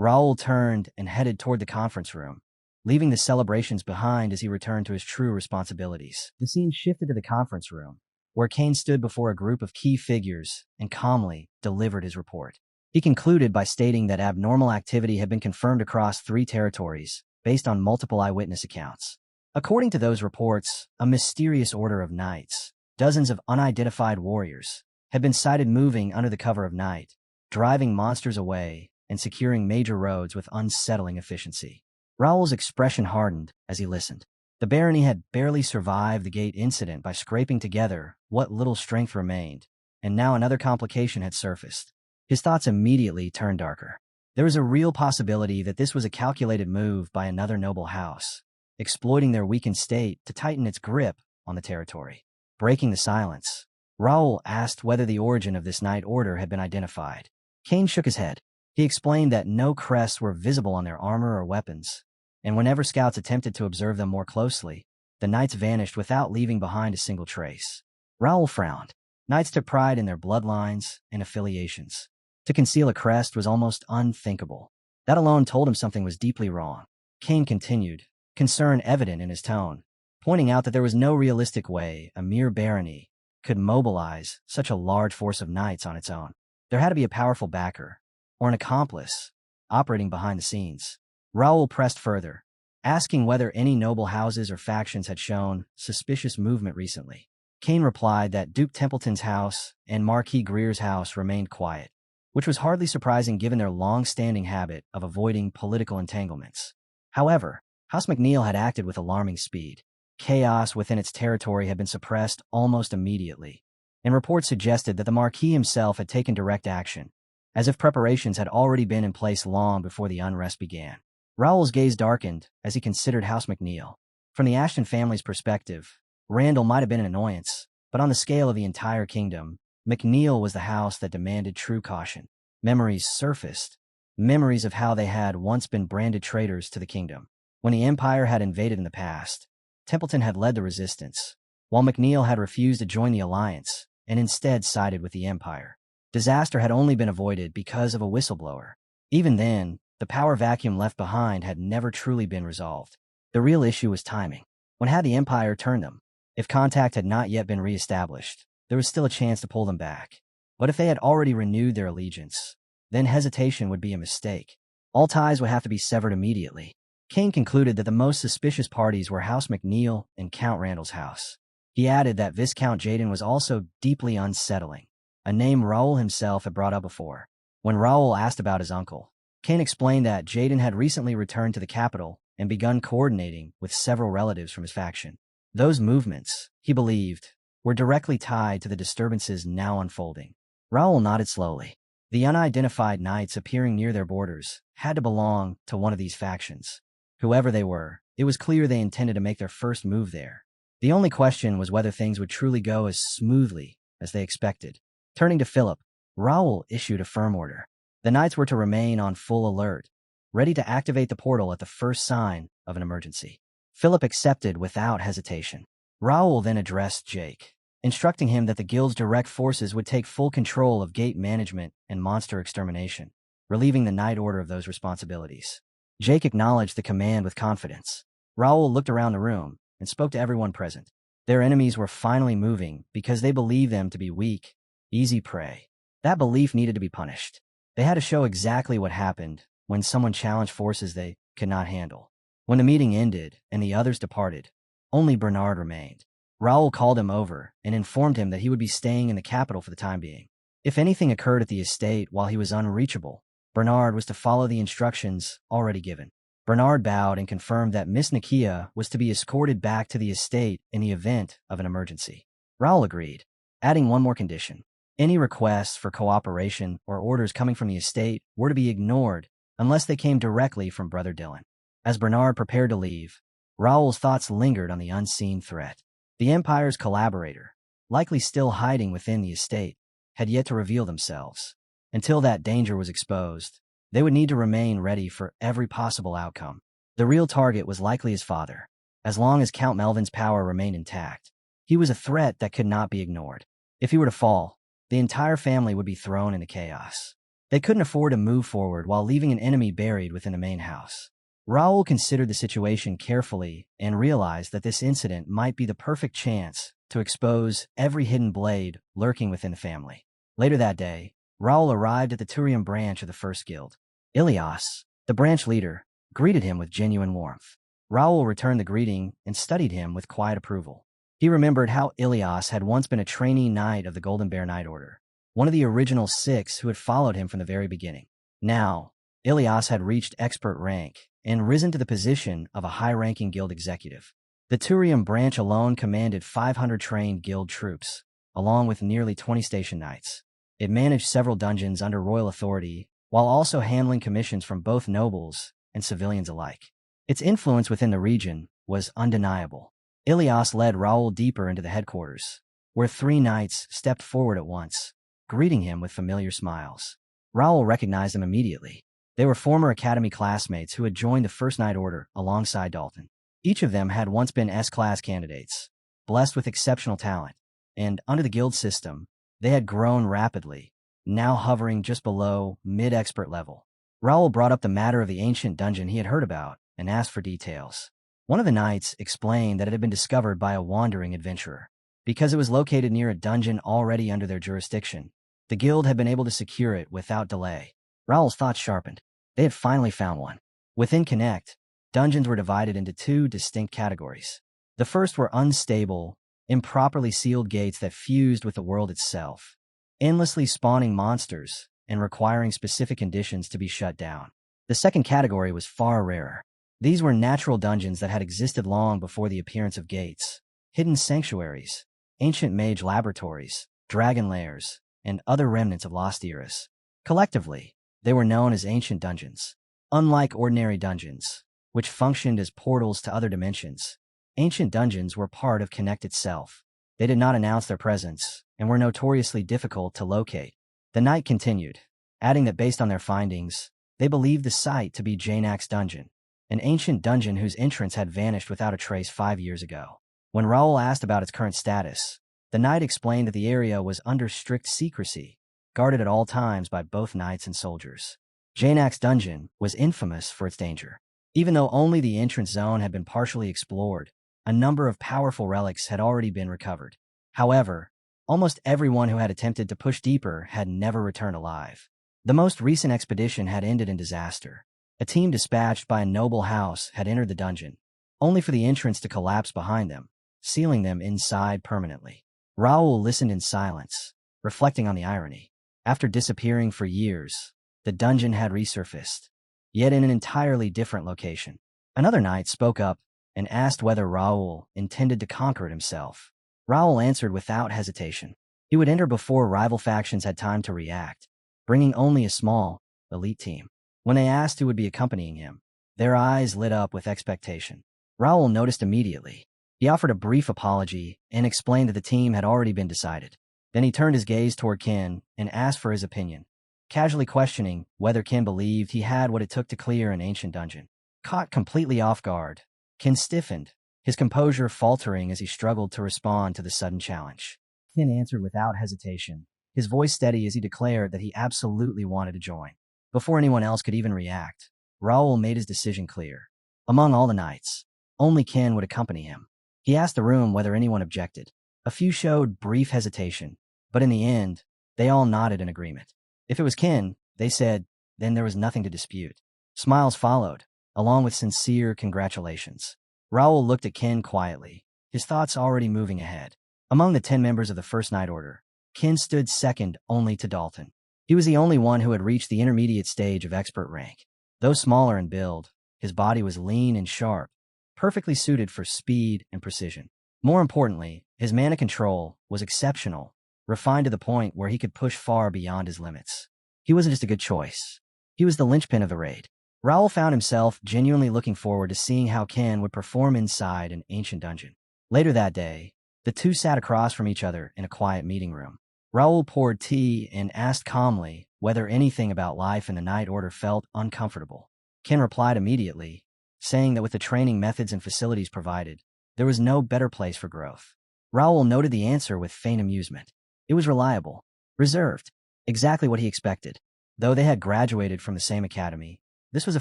Raul turned and headed toward the conference room, leaving the celebrations behind as he returned to his true responsibilities. The scene shifted to the conference room, where Kane stood before a group of key figures and calmly delivered his report. He concluded by stating that abnormal activity had been confirmed across 3 territories, based on multiple eyewitness accounts. According to those reports, a mysterious order of knights, dozens of unidentified warriors, had been sighted moving under the cover of night, driving monsters away and securing major roads with unsettling efficiency. Raul's expression hardened as he listened. The barony had barely survived the gate incident by scraping together what little strength remained, and now another complication had surfaced. His thoughts immediately turned darker. There was a real possibility that this was a calculated move by another noble house, exploiting their weakened state to tighten its grip on the territory. Breaking the silence, Raul asked whether the origin of this knight order had been identified. Kane shook his head. He explained that no crests were visible on their armor or weapons, and whenever scouts attempted to observe them more closely, the knights vanished without leaving behind a single trace. Raul frowned. Knights took pride in their bloodlines and affiliations. To conceal a crest was almost unthinkable. That alone told him something was deeply wrong. Kane continued, concern evident in his tone, pointing out that there was no realistic way a mere barony could mobilize such a large force of knights on its own. There had to be a powerful backer, or an accomplice, operating behind the scenes. Raul pressed further, asking whether any noble houses or factions had shown suspicious movement recently. Kane replied that Duke Templeton's house and Marquis Greer's house remained quiet, which was hardly surprising given their long-standing habit of avoiding political entanglements. However, House McNeil had acted with alarming speed. Chaos within its territory had been suppressed almost immediately, and reports suggested that the Marquis himself had taken direct action, as if preparations had already been in place long before the unrest began. Raul's gaze darkened as he considered House McNeil. From the Ashton family's perspective, Randall might have been an annoyance, but on the scale of the entire kingdom, McNeil was the house that demanded true caution. Memories surfaced, memories of how they had once been branded traitors to the kingdom. When the Empire had invaded in the past, Templeton had led the resistance, while McNeil had refused to join the alliance and instead sided with the Empire. Disaster had only been avoided because of a whistleblower. Even then, the power vacuum left behind had never truly been resolved. The real issue was timing. When had the Empire turned them? If contact had not yet been reestablished, there was still a chance to pull them back. But if they had already renewed their allegiance, then hesitation would be a mistake. All ties would have to be severed immediately. Kane concluded that the most suspicious parties were House McNeil and Count Randall's house. He added that Viscount Jaden was also deeply unsettling, a name Raul himself had brought up before. When Raul asked about his uncle, Kane explained that Jaden had recently returned to the capital and begun coordinating with several relatives from his faction. Those movements, he believed, were directly tied to the disturbances now unfolding. Raul nodded slowly. The unidentified knights appearing near their borders had to belong to one of these factions. Whoever they were, it was clear they intended to make their first move there. The only question was whether things would truly go as smoothly as they expected. Turning to Philip, Raul issued a firm order. The knights were to remain on full alert, ready to activate the portal at the first sign of an emergency. Philip accepted without hesitation. Raul then addressed Jake, instructing him that the guild's direct forces would take full control of gate management and monster extermination, relieving the Knight Order of those responsibilities. Jake acknowledged the command with confidence. Raul looked around the room and spoke to everyone present. Their enemies were finally moving because they believed them to be weak, easy prey. That belief needed to be punished. They had to show exactly what happened when someone challenged forces they could not handle. When the meeting ended and the others departed, only Bernard remained. Raul called him over and informed him that he would be staying in the capital for the time being. If anything occurred at the estate while he was unreachable, Bernard was to follow the instructions already given. Bernard bowed and confirmed that Miss Nikia was to be escorted back to the estate in the event of an emergency. Raul agreed, adding one more condition. Any requests for cooperation or orders coming from the estate were to be ignored unless they came directly from Brother Dylan. As Bernard prepared to leave, Raul's thoughts lingered on the unseen threat. The Empire's collaborator, likely still hiding within the estate, had yet to reveal themselves. Until that danger was exposed, they would need to remain ready for every possible outcome. The real target was likely his father. As long as Count Melvin's power remained intact, he was a threat that could not be ignored. If he were to fall, the entire family would be thrown into chaos. They couldn't afford to move forward while leaving an enemy buried within the main house. Raul considered the situation carefully and realized that this incident might be the perfect chance to expose every hidden blade lurking within the family. Later that day, Raul arrived at the Turium branch of the First Guild. Ilias, the branch leader, greeted him with genuine warmth. Raul returned the greeting and studied him with quiet approval. He remembered how Ilias had once been a trainee knight of the Golden Bear Knight Order, one of the original 6 who had followed him from the very beginning. Now, Ilias had reached expert rank and risen to the position of a high-ranking guild executive. The Turium branch alone commanded 500 trained guild troops, along with nearly 20 station knights. It managed several dungeons under royal authority, while also handling commissions from both nobles and civilians alike. Its influence within the region was undeniable. Ilias led Raul deeper into the headquarters, where 3 knights stepped forward at once, greeting him with familiar smiles. Raul recognized them immediately. They were former academy classmates who had joined the First Knight Order alongside Dalton. Each of them had once been S-class candidates, blessed with exceptional talent, and under the guild system, they had grown rapidly, now hovering just below mid-expert level. Raul brought up the matter of the ancient dungeon he had heard about and asked for details. One of the knights explained that it had been discovered by a wandering adventurer. Because it was located near a dungeon already under their jurisdiction, the guild had been able to secure it without delay. Raul's thoughts sharpened. They had finally found one. Within Connect, dungeons were divided into 2 distinct categories. The first were unstable, improperly sealed gates that fused with the world itself, endlessly spawning monsters and requiring specific conditions to be shut down. The second category was far rarer. These were natural dungeons that had existed long before the appearance of gates, hidden sanctuaries, ancient mage laboratories, dragon lairs, and other remnants of lost eras. Collectively, they were known as ancient dungeons. Unlike ordinary dungeons, which functioned as portals to other dimensions, ancient dungeons were part of Connect itself. They did not announce their presence and were notoriously difficult to locate. The knight continued, adding that based on their findings, they believed the site to be Janak's dungeon, an ancient dungeon whose entrance had vanished without a trace 5 years ago. When Raul asked about its current status, the knight explained that the area was under strict secrecy, guarded at all times by both knights and soldiers. Janak's dungeon was infamous for its danger. Even though only the entrance zone had been partially explored, a number of powerful relics had already been recovered. However, almost everyone who had attempted to push deeper had never returned alive. The most recent expedition had ended in disaster. A team dispatched by a noble house had entered the dungeon, only for the entrance to collapse behind them, sealing them inside permanently. Raul listened in silence, reflecting on the irony. After disappearing for years, the dungeon had resurfaced, yet in an entirely different location. Another knight spoke up and asked whether Raul intended to conquer it himself. Raul answered without hesitation. He would enter before rival factions had time to react, bringing only a small, elite team. When they asked who would be accompanying him, their eyes lit up with expectation. Raul noticed immediately. He offered a brief apology and explained that the team had already been decided. Then he turned his gaze toward Ken and asked for his opinion, casually questioning whether Ken believed he had what it took to clear an ancient dungeon. Caught completely off guard, Ken stiffened, his composure faltering as he struggled to respond to the sudden challenge. Ken answered without hesitation, his voice steady as he declared that he absolutely wanted to join. Before anyone else could even react, Raul made his decision clear. Among all the knights, only Ken would accompany him. He asked the room whether anyone objected. A few showed brief hesitation, but in the end, they all nodded in agreement. If it was Ken, they said, then there was nothing to dispute. Smiles followed, along with sincere congratulations. Raul looked at Ken quietly, his thoughts already moving ahead. Among the 10 members of the First Knight Order, Ken stood second only to Dalton. He was the only one who had reached the intermediate stage of expert rank. Though smaller in build, his body was lean and sharp, perfectly suited for speed and precision. More importantly, his mana control was exceptional, refined to the point where he could push far beyond his limits. He wasn't just a good choice. He was the linchpin of the raid. Raul found himself genuinely looking forward to seeing how Ken would perform inside an ancient dungeon. Later that day, the two sat across from each other in a quiet meeting room. Raul poured tea and asked calmly whether anything about life in the Knight Order felt uncomfortable. Ken replied immediately, saying that with the training methods and facilities provided, there was no better place for growth. Raul noted the answer with faint amusement. It was reliable, reserved, exactly what he expected. Though they had graduated from the same academy, this was the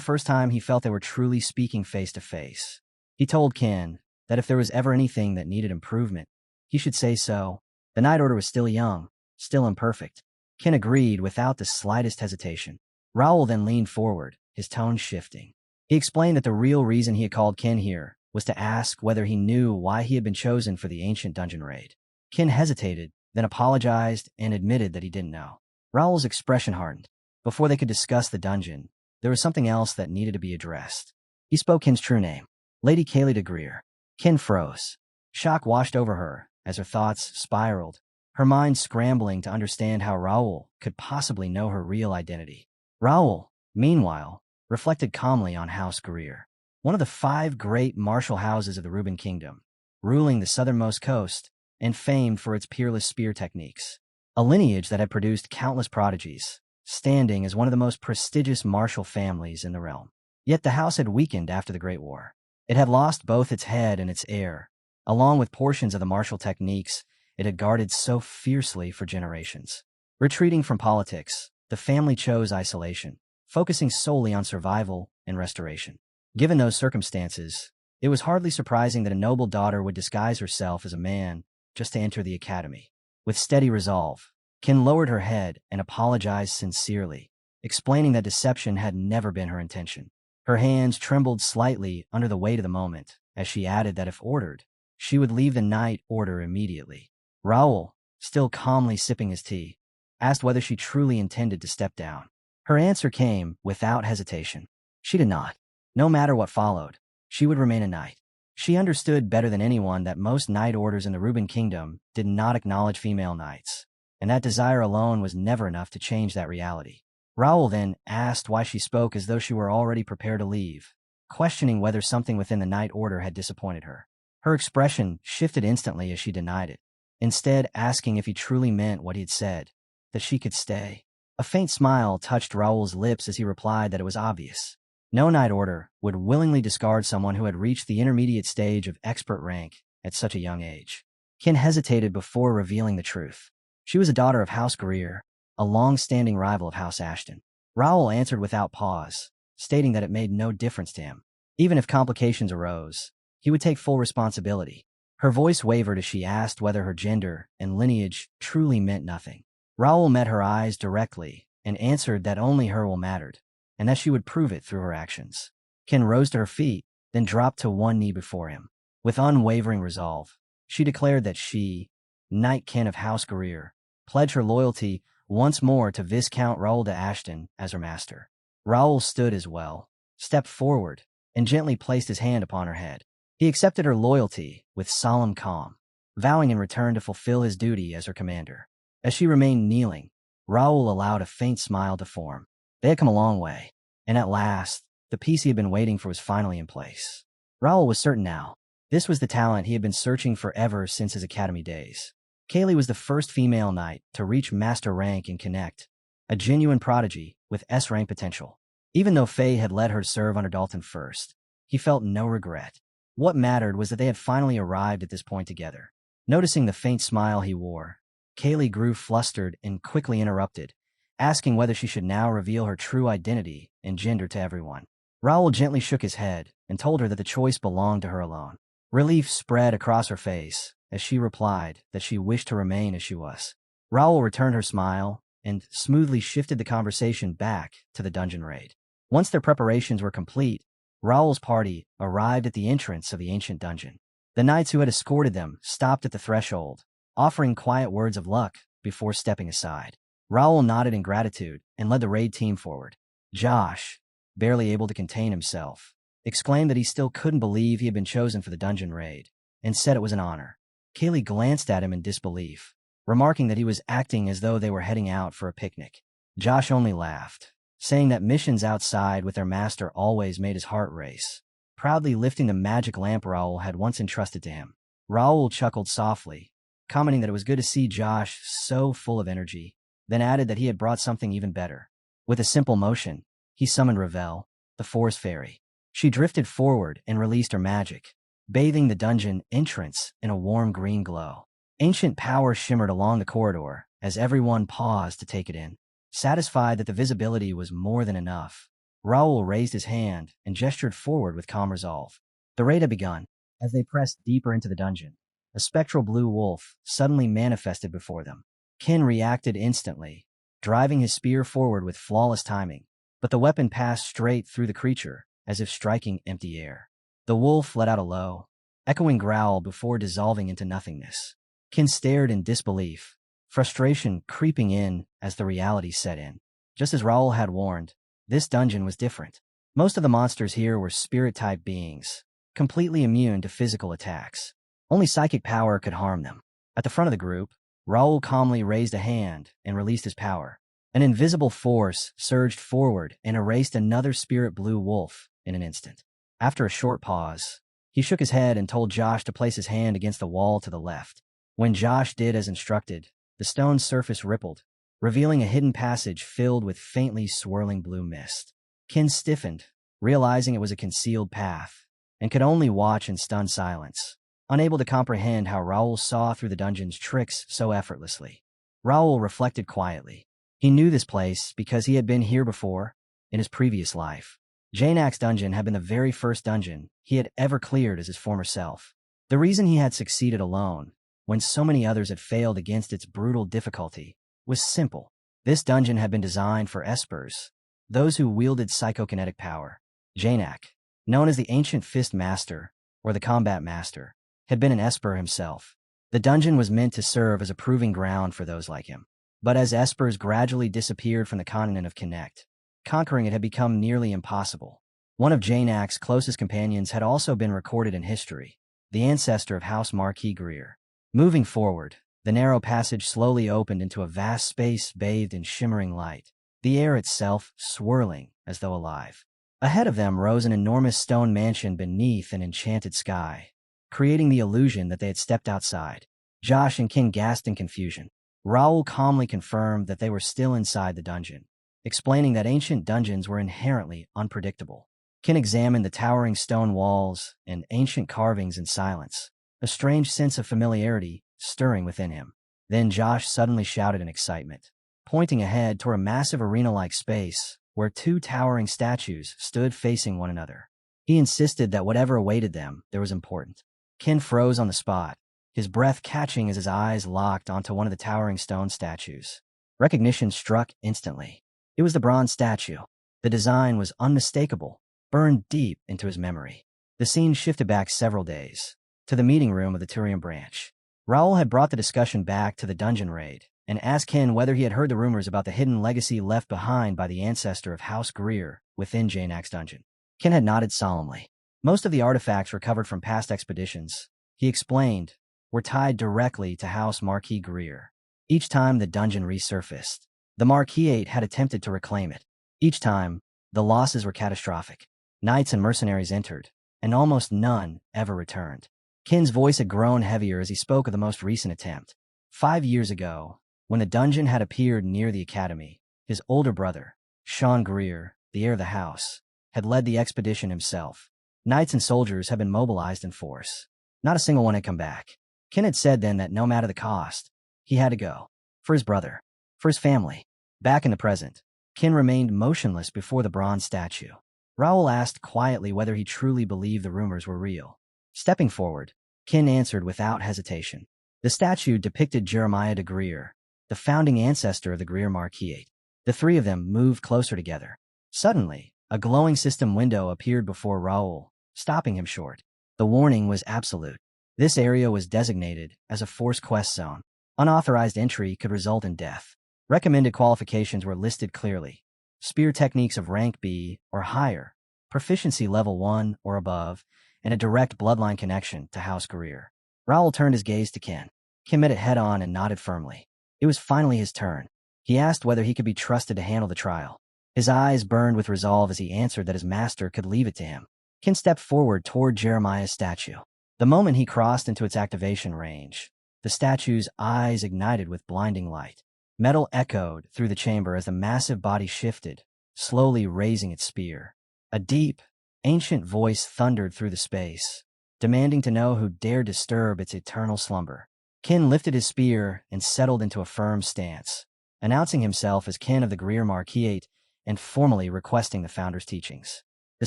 first time he felt they were truly speaking face to face. He told Ken that if there was ever anything that needed improvement, he should say so. The Knight Order was still young, still imperfect. Ken agreed without the slightest hesitation. Raul then leaned forward, his tone shifting. He explained that the real reason he had called Ken here was to ask whether he knew why he had been chosen for the ancient dungeon raid. Ken hesitated, then apologized and admitted that he didn't know. Raul's expression hardened. Before they could discuss the dungeon, there was something else that needed to be addressed. He spoke Ken's true name, Lady Kaylee de Greer. Ken froze. Shock washed over her as her thoughts spiraled, her mind scrambling to understand how Raul could possibly know her real identity. Raul, meanwhile, reflected calmly on House Greer, one of the 5 great martial houses of the Reuben Kingdom, ruling the southernmost coast and famed for its peerless spear techniques. A lineage that had produced countless prodigies, standing as one of the most prestigious martial families in the realm. Yet the house had weakened after the Great War. It had lost both its head and its heir, along with portions of the martial techniques it had guarded so fiercely for generations. Retreating from politics, the family chose isolation, focusing solely on survival and restoration. Given those circumstances, it was hardly surprising that a noble daughter would disguise herself as a man just to enter the academy. With steady resolve, Ken lowered her head and apologized sincerely, explaining that deception had never been her intention. Her hands trembled slightly under the weight of the moment, as she added that if ordered, she would leave the Knight Order immediately. Raul, still calmly sipping his tea, asked whether she truly intended to step down. Her answer came without hesitation. She did not. No matter what followed, she would remain a knight. She understood better than anyone that most Knight Orders in the Reuben Kingdom did not acknowledge female knights, and that desire alone was never enough to change that reality. Raul then asked why she spoke as though she were already prepared to leave, questioning whether something within the Knight Order had disappointed her. Her expression shifted instantly as she denied it, instead asking if he truly meant what he had said, that she could stay. A faint smile touched Raul's lips as he replied that it was obvious. No Knight Order would willingly discard someone who had reached the intermediate stage of expert rank at such a young age. Ken hesitated before revealing the truth. She was a daughter of House Greer, a long-standing rival of House Ashton. Raul answered without pause, stating that it made no difference to him. Even if complications arose, he would take full responsibility. Her voice wavered as she asked whether her gender and lineage truly meant nothing. Raul met her eyes directly and answered that only her will mattered, and that she would prove it through her actions. Ken rose to her feet, then dropped to one knee before him. With unwavering resolve, she declared that she, Knight Ken of House Greer, pledged her loyalty once more to Viscount Raul de Ashton as her master. Raul stood as well, stepped forward, and gently placed his hand upon her head. He accepted her loyalty with solemn calm, vowing in return to fulfill his duty as her commander. As she remained kneeling, Raul allowed a faint smile to form. They had come a long way, and at last, the peace he had been waiting for was finally in place. Raul was certain now. This was the talent he had been searching for ever since his academy days. Kaylee was the first female knight to reach master rank in Connect, a genuine prodigy with S-rank potential. Even though Faye had led her to serve under Dalton first, he felt no regret. What mattered was that they had finally arrived at this point together. Noticing the faint smile he wore, Kaylee grew flustered and quickly interrupted, asking whether she should now reveal her true identity and gender to everyone. Raul gently shook his head and told her that the choice belonged to her alone. Relief spread across her face as she replied that she wished to remain as she was. Raul returned her smile and smoothly shifted the conversation back to the dungeon raid. Once their preparations were complete, Raul's party arrived at the entrance of the ancient dungeon. The knights who had escorted them stopped at the threshold, offering quiet words of luck before stepping aside. Raul nodded in gratitude and led the raid team forward. Josh, barely able to contain himself, exclaimed that he still couldn't believe he had been chosen for the dungeon raid, and said it was an honor. Kaylee glanced at him in disbelief, remarking that he was acting as though they were heading out for a picnic. Josh only laughed, saying that missions outside with their master always made his heart race, proudly lifting the magic lamp Raul had once entrusted to him. Raul chuckled softly, commenting that it was good to see Josh so full of energy, then added that he had brought something even better. With a simple motion, he summoned Ravel, the forest fairy. She drifted forward and released her magic, bathing the dungeon entrance in a warm green glow. Ancient power shimmered along the corridor as everyone paused to take it in. Satisfied that the visibility was more than enough, Raul raised his hand and gestured forward with calm resolve. The raid had begun. As they pressed deeper into the dungeon, a spectral blue wolf suddenly manifested before them. Ken reacted instantly, driving his spear forward with flawless timing, but the weapon passed straight through the creature, as if striking empty air. The wolf let out a low, echoing growl before dissolving into nothingness. Ken stared in disbelief, frustration creeping in as the reality set in. Just as Raul had warned, this dungeon was different. Most of the monsters here were spirit-type beings, completely immune to physical attacks. Only psychic power could harm them. At the front of the group, Raul calmly raised a hand and released his power. An invisible force surged forward and erased another spirit blue wolf in an instant. After a short pause, he shook his head and told Josh to place his hand against the wall to the left. When Josh did as instructed, the stone surface rippled, revealing a hidden passage filled with faintly swirling blue mist. Ken stiffened, realizing it was a concealed path, and could only watch in stunned silence, unable to comprehend how Raul saw through the dungeon's tricks so effortlessly. Raul reflected quietly. He knew this place because he had been here before, in his previous life. Janak's dungeon had been the very first dungeon he had ever cleared as his former self. The reason he had succeeded alone, when so many others had failed against its brutal difficulty, was simple. This dungeon had been designed for espers, those who wielded psychokinetic power. Janak, known as the Ancient Fist Master, or the Combat Master, had been an esper himself. The dungeon was meant to serve as a proving ground for those like him. But as espers gradually disappeared from the continent of Connect, conquering it had become nearly impossible. One of Janak's closest companions had also been recorded in history, the ancestor of House Marquis Greer. Moving forward, the narrow passage slowly opened into a vast space bathed in shimmering light, the air itself swirling as though alive. Ahead of them rose an enormous stone mansion beneath an enchanted sky, creating the illusion that they had stepped outside. Josh and King gasped in confusion. Raul calmly confirmed that they were still inside the dungeon, explaining that ancient dungeons were inherently unpredictable. Ken examined the towering stone walls and ancient carvings in silence, a strange sense of familiarity stirring within him. Then Josh suddenly shouted in excitement, pointing ahead toward a massive arena-like space where two towering statues stood facing one another. He insisted that whatever awaited them there was important. Ken froze on the spot, his breath catching as his eyes locked onto one of the towering stone statues. Recognition struck instantly. It was the bronze statue, The design was unmistakable, burned deep into his memory. The scene shifted back several days, to the meeting room of the Turian branch. Raul had brought the discussion back to the dungeon raid, and asked Ken whether he had heard the rumors about the hidden legacy left behind by the ancestor of House Greer within Janak's dungeon. Ken had nodded solemnly. Most of the artifacts recovered from past expeditions, he explained, were tied directly to House Marquis Greer. Each time the dungeon resurfaced, the Marquis had attempted to reclaim it. Each time, the losses were catastrophic. Knights and mercenaries entered, and almost none ever returned. Ken's voice had grown heavier as he spoke of the most recent attempt. 5 years ago, when the dungeon had appeared near the academy, his older brother, Sean Greer, the heir of the house, had led the expedition himself. Knights and soldiers had been mobilized in force. Not a single one had come back. Ken had said then that no matter the cost, he had to go. For his brother. For his family. Back in the present, Ken remained motionless before the bronze statue. Raul asked quietly whether he truly believed the rumors were real. Stepping forward, Ken answered without hesitation. The statue depicted Jeremiah de Greer, the founding ancestor of the Greer Marquis. The three of them moved closer together. Suddenly, a glowing system window appeared before Raul, stopping him short. The warning was absolute. This area was designated as a Force Quest Zone. Unauthorized entry could result in death. Recommended qualifications were listed clearly. Spear techniques of rank B or higher, proficiency level 1 or above, and a direct bloodline connection to House Greer. Raul turned his gaze to Ken. Ken met it head-on and nodded firmly. It was finally his turn. He asked whether he could be trusted to handle the trial. His eyes burned with resolve as he answered that his master could leave it to him. Ken stepped forward toward Jeremiah's statue. The moment he crossed into its activation range, the statue's eyes ignited with blinding light. Metal echoed through the chamber as the massive body shifted, slowly raising its spear. A deep, ancient voice thundered through the space, demanding to know who dared disturb its eternal slumber. Ken lifted his spear and settled into a firm stance, announcing himself as Ken of the Greer Marquis and formally requesting the founder's teachings. The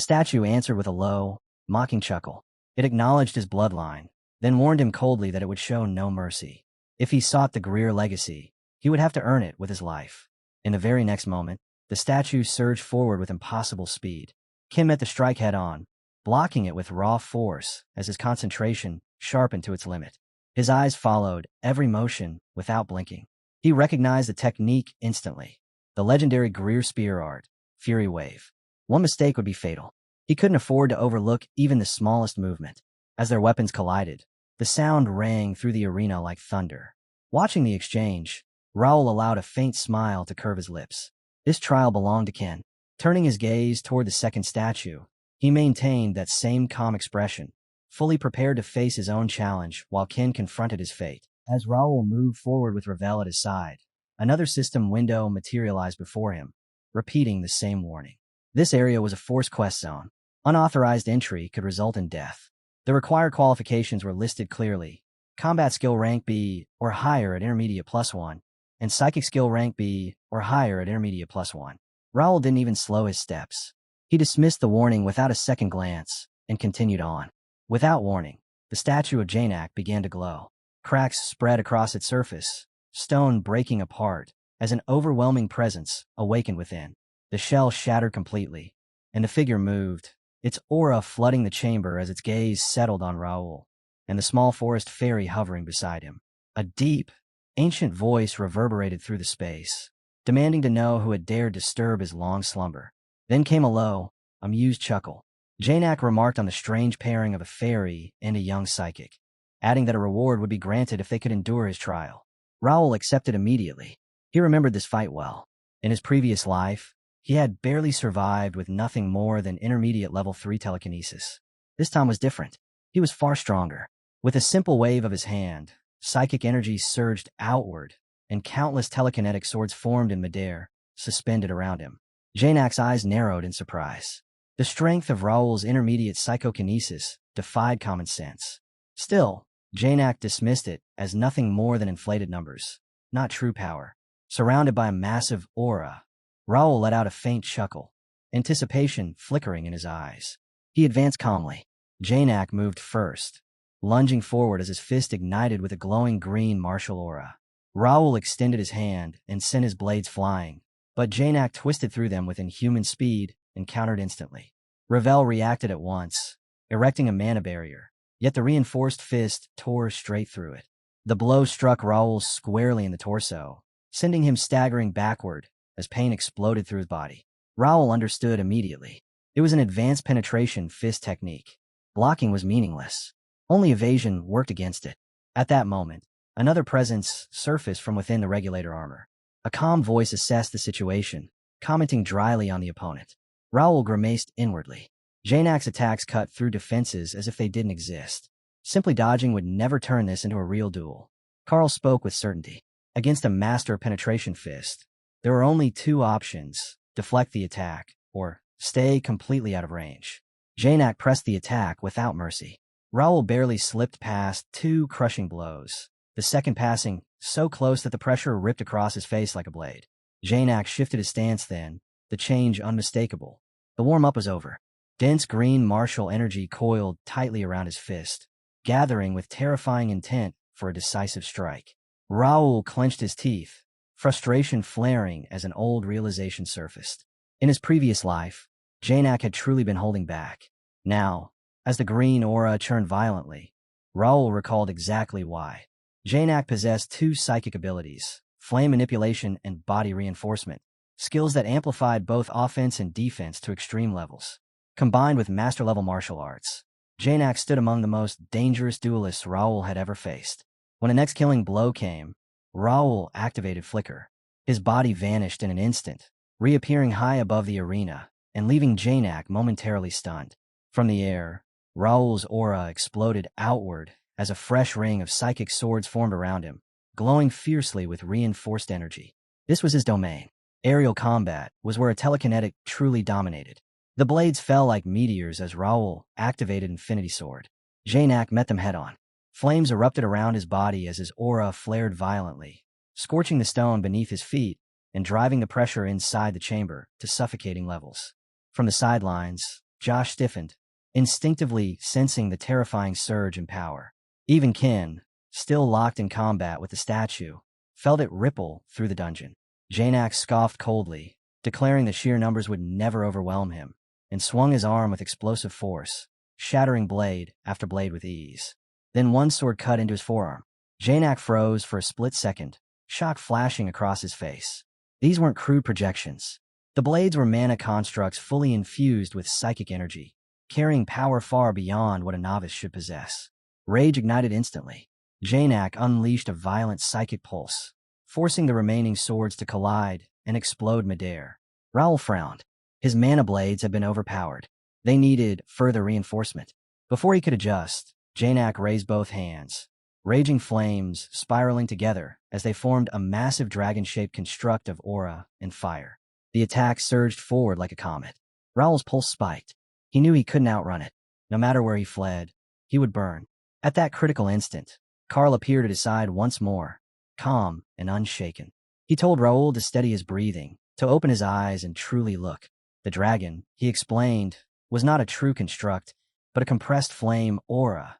statue answered with a low, mocking chuckle. It acknowledged his bloodline, then warned him coldly that it would show no mercy. If he sought the Greer legacy, he would have to earn it with his life. In the very next moment, the statue surged forward with impossible speed. Ken met the strike head-on, blocking it with raw force as his concentration sharpened to its limit. His eyes followed every motion without blinking. He recognized the technique instantly. The legendary Greer spear art, Fury Wave. One mistake would be fatal. He couldn't afford to overlook even the smallest movement. As their weapons collided, the sound rang through the arena like thunder. Watching the exchange, Raul allowed a faint smile to curve his lips. This trial belonged to Ken. Turning his gaze toward the second statue, he maintained that same calm expression, fully prepared to face his own challenge while Ken confronted his fate. As Raul moved forward with Ravel at his side, another system window materialized before him, repeating the same warning. This area was a Force Quest Zone. Unauthorized entry could result in death. The required qualifications were listed clearly. Combat skill rank B or higher at intermediate +1, and psychic skill rank B or higher at intermediate +1. Raul didn't even slow his steps. He dismissed the warning without a second glance and continued on. Without warning, the statue of Janak began to glow. Cracks spread across its surface, stone breaking apart as an overwhelming presence awakened within. The shell shattered completely, and the figure moved, its aura flooding the chamber as its gaze settled on Raul and the small forest fairy hovering beside him. A deep, ancient voice reverberated through the space, demanding to know who had dared disturb his long slumber. Then came a low, amused chuckle. Janak remarked on the strange pairing of a fairy and a young psychic, adding that a reward would be granted if they could endure his trial. Raul accepted immediately. He remembered this fight well. In his previous life, he had barely survived with nothing more than intermediate level 3 telekinesis. This time was different. He was far stronger. With a simple wave of his hand, psychic energy surged outward, and countless telekinetic swords formed in midair, suspended around him. Janak's eyes narrowed in surprise. The strength of Raul's intermediate psychokinesis defied common sense. Still, Janak dismissed it as nothing more than inflated numbers, not true power. Surrounded by a massive aura, Raul let out a faint chuckle, anticipation flickering in his eyes. He advanced calmly. Janak moved first, lunging forward as his fist ignited with a glowing green martial aura. Raul extended his hand and sent his blades flying, but Janak twisted through them with inhuman speed and countered instantly. Ravel reacted at once, erecting a mana barrier, yet the reinforced fist tore straight through it. The blow struck Raul squarely in the torso, sending him staggering backward as pain exploded through his body. Raul understood immediately. It was an advanced penetration fist technique. Blocking was meaningless. Only evasion worked against it. At that moment, another presence surfaced from within the regulator armor. A calm voice assessed the situation, commenting dryly on the opponent. Raul grimaced inwardly. Janak's attacks cut through defenses as if they didn't exist. Simply dodging would never turn this into a real duel. Carl spoke with certainty. Against a master penetration fist, there were only two options: deflect the attack, or stay completely out of range. Janak pressed the attack without mercy. Raul barely slipped past two crushing blows, the second passing so close that the pressure ripped across his face like a blade. Janak shifted his stance then, the change unmistakable. The warm-up was over. Dense green martial energy coiled tightly around his fist, gathering with terrifying intent for a decisive strike. Raul clenched his teeth, frustration flaring as an old realization surfaced. In his previous life, Janak had truly been holding back. Now, as the green aura churned violently, Raul recalled exactly why. Janak possessed two psychic abilities: flame manipulation and body reinforcement, skills that amplified both offense and defense to extreme levels. Combined with master-level martial arts, Janak stood among the most dangerous duelists Raul had ever faced. When the next killing blow came, Raul activated Flicker. His body vanished in an instant, reappearing high above the arena and leaving Janak momentarily stunned. From the air, Raul's aura exploded outward as a fresh ring of psychic swords formed around him, glowing fiercely with reinforced energy. This was his domain. Aerial combat was where a telekinetic truly dominated. The blades fell like meteors as Raul activated Infinity Sword. Janak met them head-on. Flames erupted around his body as his aura flared violently, scorching the stone beneath his feet and driving the pressure inside the chamber to suffocating levels. From the sidelines, Josh stiffened, instinctively sensing the terrifying surge in power. Even Ken, still locked in combat with the statue, felt it ripple through the dungeon. Janak scoffed coldly, declaring the sheer numbers would never overwhelm him, and swung his arm with explosive force, shattering blade after blade with ease. Then one sword cut into his forearm. Janak froze for a split second, shock flashing across his face. These weren't crude projections. The blades were mana constructs fully infused with psychic energy, carrying power far beyond what a novice should possess. Rage ignited instantly. Janak unleashed a violent psychic pulse, forcing the remaining swords to collide and explode midair. Raul frowned. His mana blades had been overpowered. They needed further reinforcement. Before he could adjust, Janak raised both hands, raging flames spiraling together as they formed a massive dragon-shaped construct of aura and fire. The attack surged forward like a comet. Raul's pulse spiked. He knew he couldn't outrun it. No matter where he fled, he would burn. At that critical instant, Carl appeared at his side once more, calm and unshaken. He told Raul to steady his breathing, to open his eyes and truly look. The dragon, he explained, was not a true construct, but a compressed flame aura,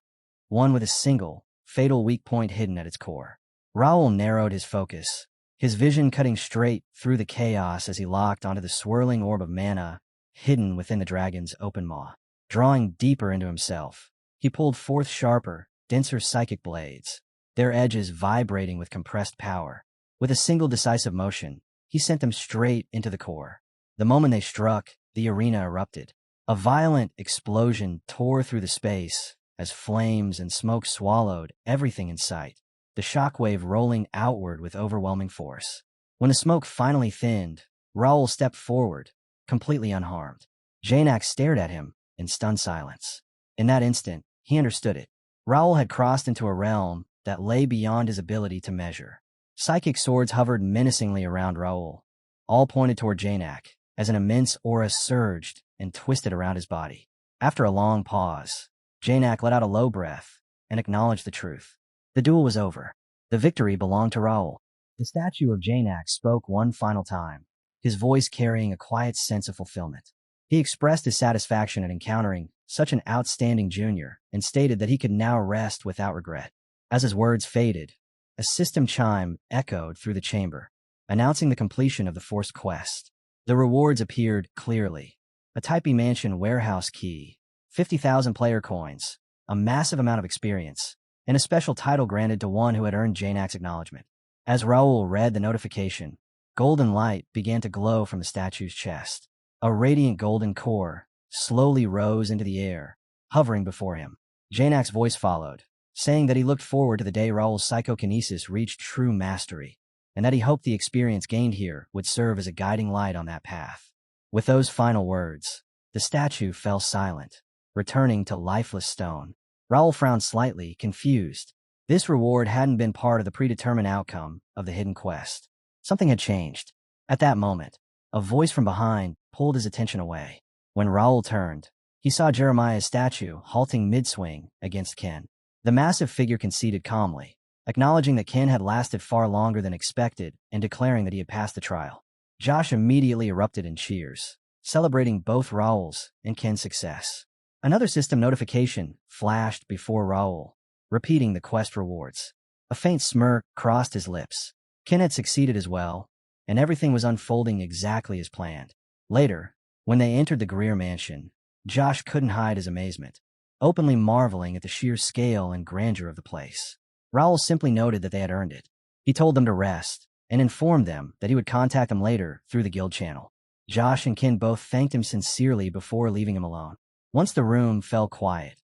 one with a single, fatal weak point hidden at its core. Raul narrowed his focus, his vision cutting straight through the chaos as he locked onto the swirling orb of mana hidden within the dragon's open maw. Drawing deeper into himself, he pulled forth sharper, denser psychic blades, their edges vibrating with compressed power. With a single decisive motion, he sent them straight into the core. The moment they struck, the arena erupted. A violent explosion tore through the space as flames and smoke swallowed everything in sight, the shockwave rolling outward with overwhelming force. When the smoke finally thinned, Raul stepped forward, completely unharmed. Janak stared at him in stunned silence. In that instant, he understood it. Raul had crossed into a realm that lay beyond his ability to measure. Psychic swords hovered menacingly around Raul, all pointed toward Janak, as an immense aura surged and twisted around his body. After a long pause, Janak let out a low breath and acknowledged the truth. The duel was over. The victory belonged to Raul. The statue of Janak spoke one final time, his voice carrying a quiet sense of fulfillment. He expressed his satisfaction at encountering such an outstanding junior and stated that he could now rest without regret. As his words faded, a system chime echoed through the chamber. announcing the completion of the forced quest. The rewards appeared clearly. A Type B mansion warehouse key, 50,000 player coins, a massive amount of experience, and a special title granted to one who had earned Janak's acknowledgement. As Raul read the notification, golden light began to glow from the statue's chest. A radiant golden core slowly rose into the air, hovering before him. Janak's voice followed, saying that he looked forward to the day Raul's psychokinesis reached true mastery, and that he hoped the experience gained here would serve as a guiding light on that path. With those final words, the statue fell silent, returning to lifeless stone. Raul frowned slightly, confused. This reward hadn't been part of the predetermined outcome of the hidden quest. Something had changed. At that moment, a voice from behind pulled his attention away. When Raul turned, he saw Jeremiah's statue halting mid-swing against Ken. The massive figure conceded calmly, acknowledging that Ken had lasted far longer than expected and declaring that he had passed the trial. Josh immediately erupted in cheers, celebrating both Raul's and Ken's success. Another system notification flashed before Raul, repeating the quest rewards. A faint smirk crossed his lips. Ken had succeeded as well, and everything was unfolding exactly as planned. Later, when they entered the Greer mansion, Josh couldn't hide his amazement, openly marveling at the sheer scale and grandeur of the place. Raul simply noted that they had earned it. He told them to rest, and informed them that he would contact them later through the guild channel. Josh and Ken both thanked him sincerely before leaving him alone. Once the room fell quiet,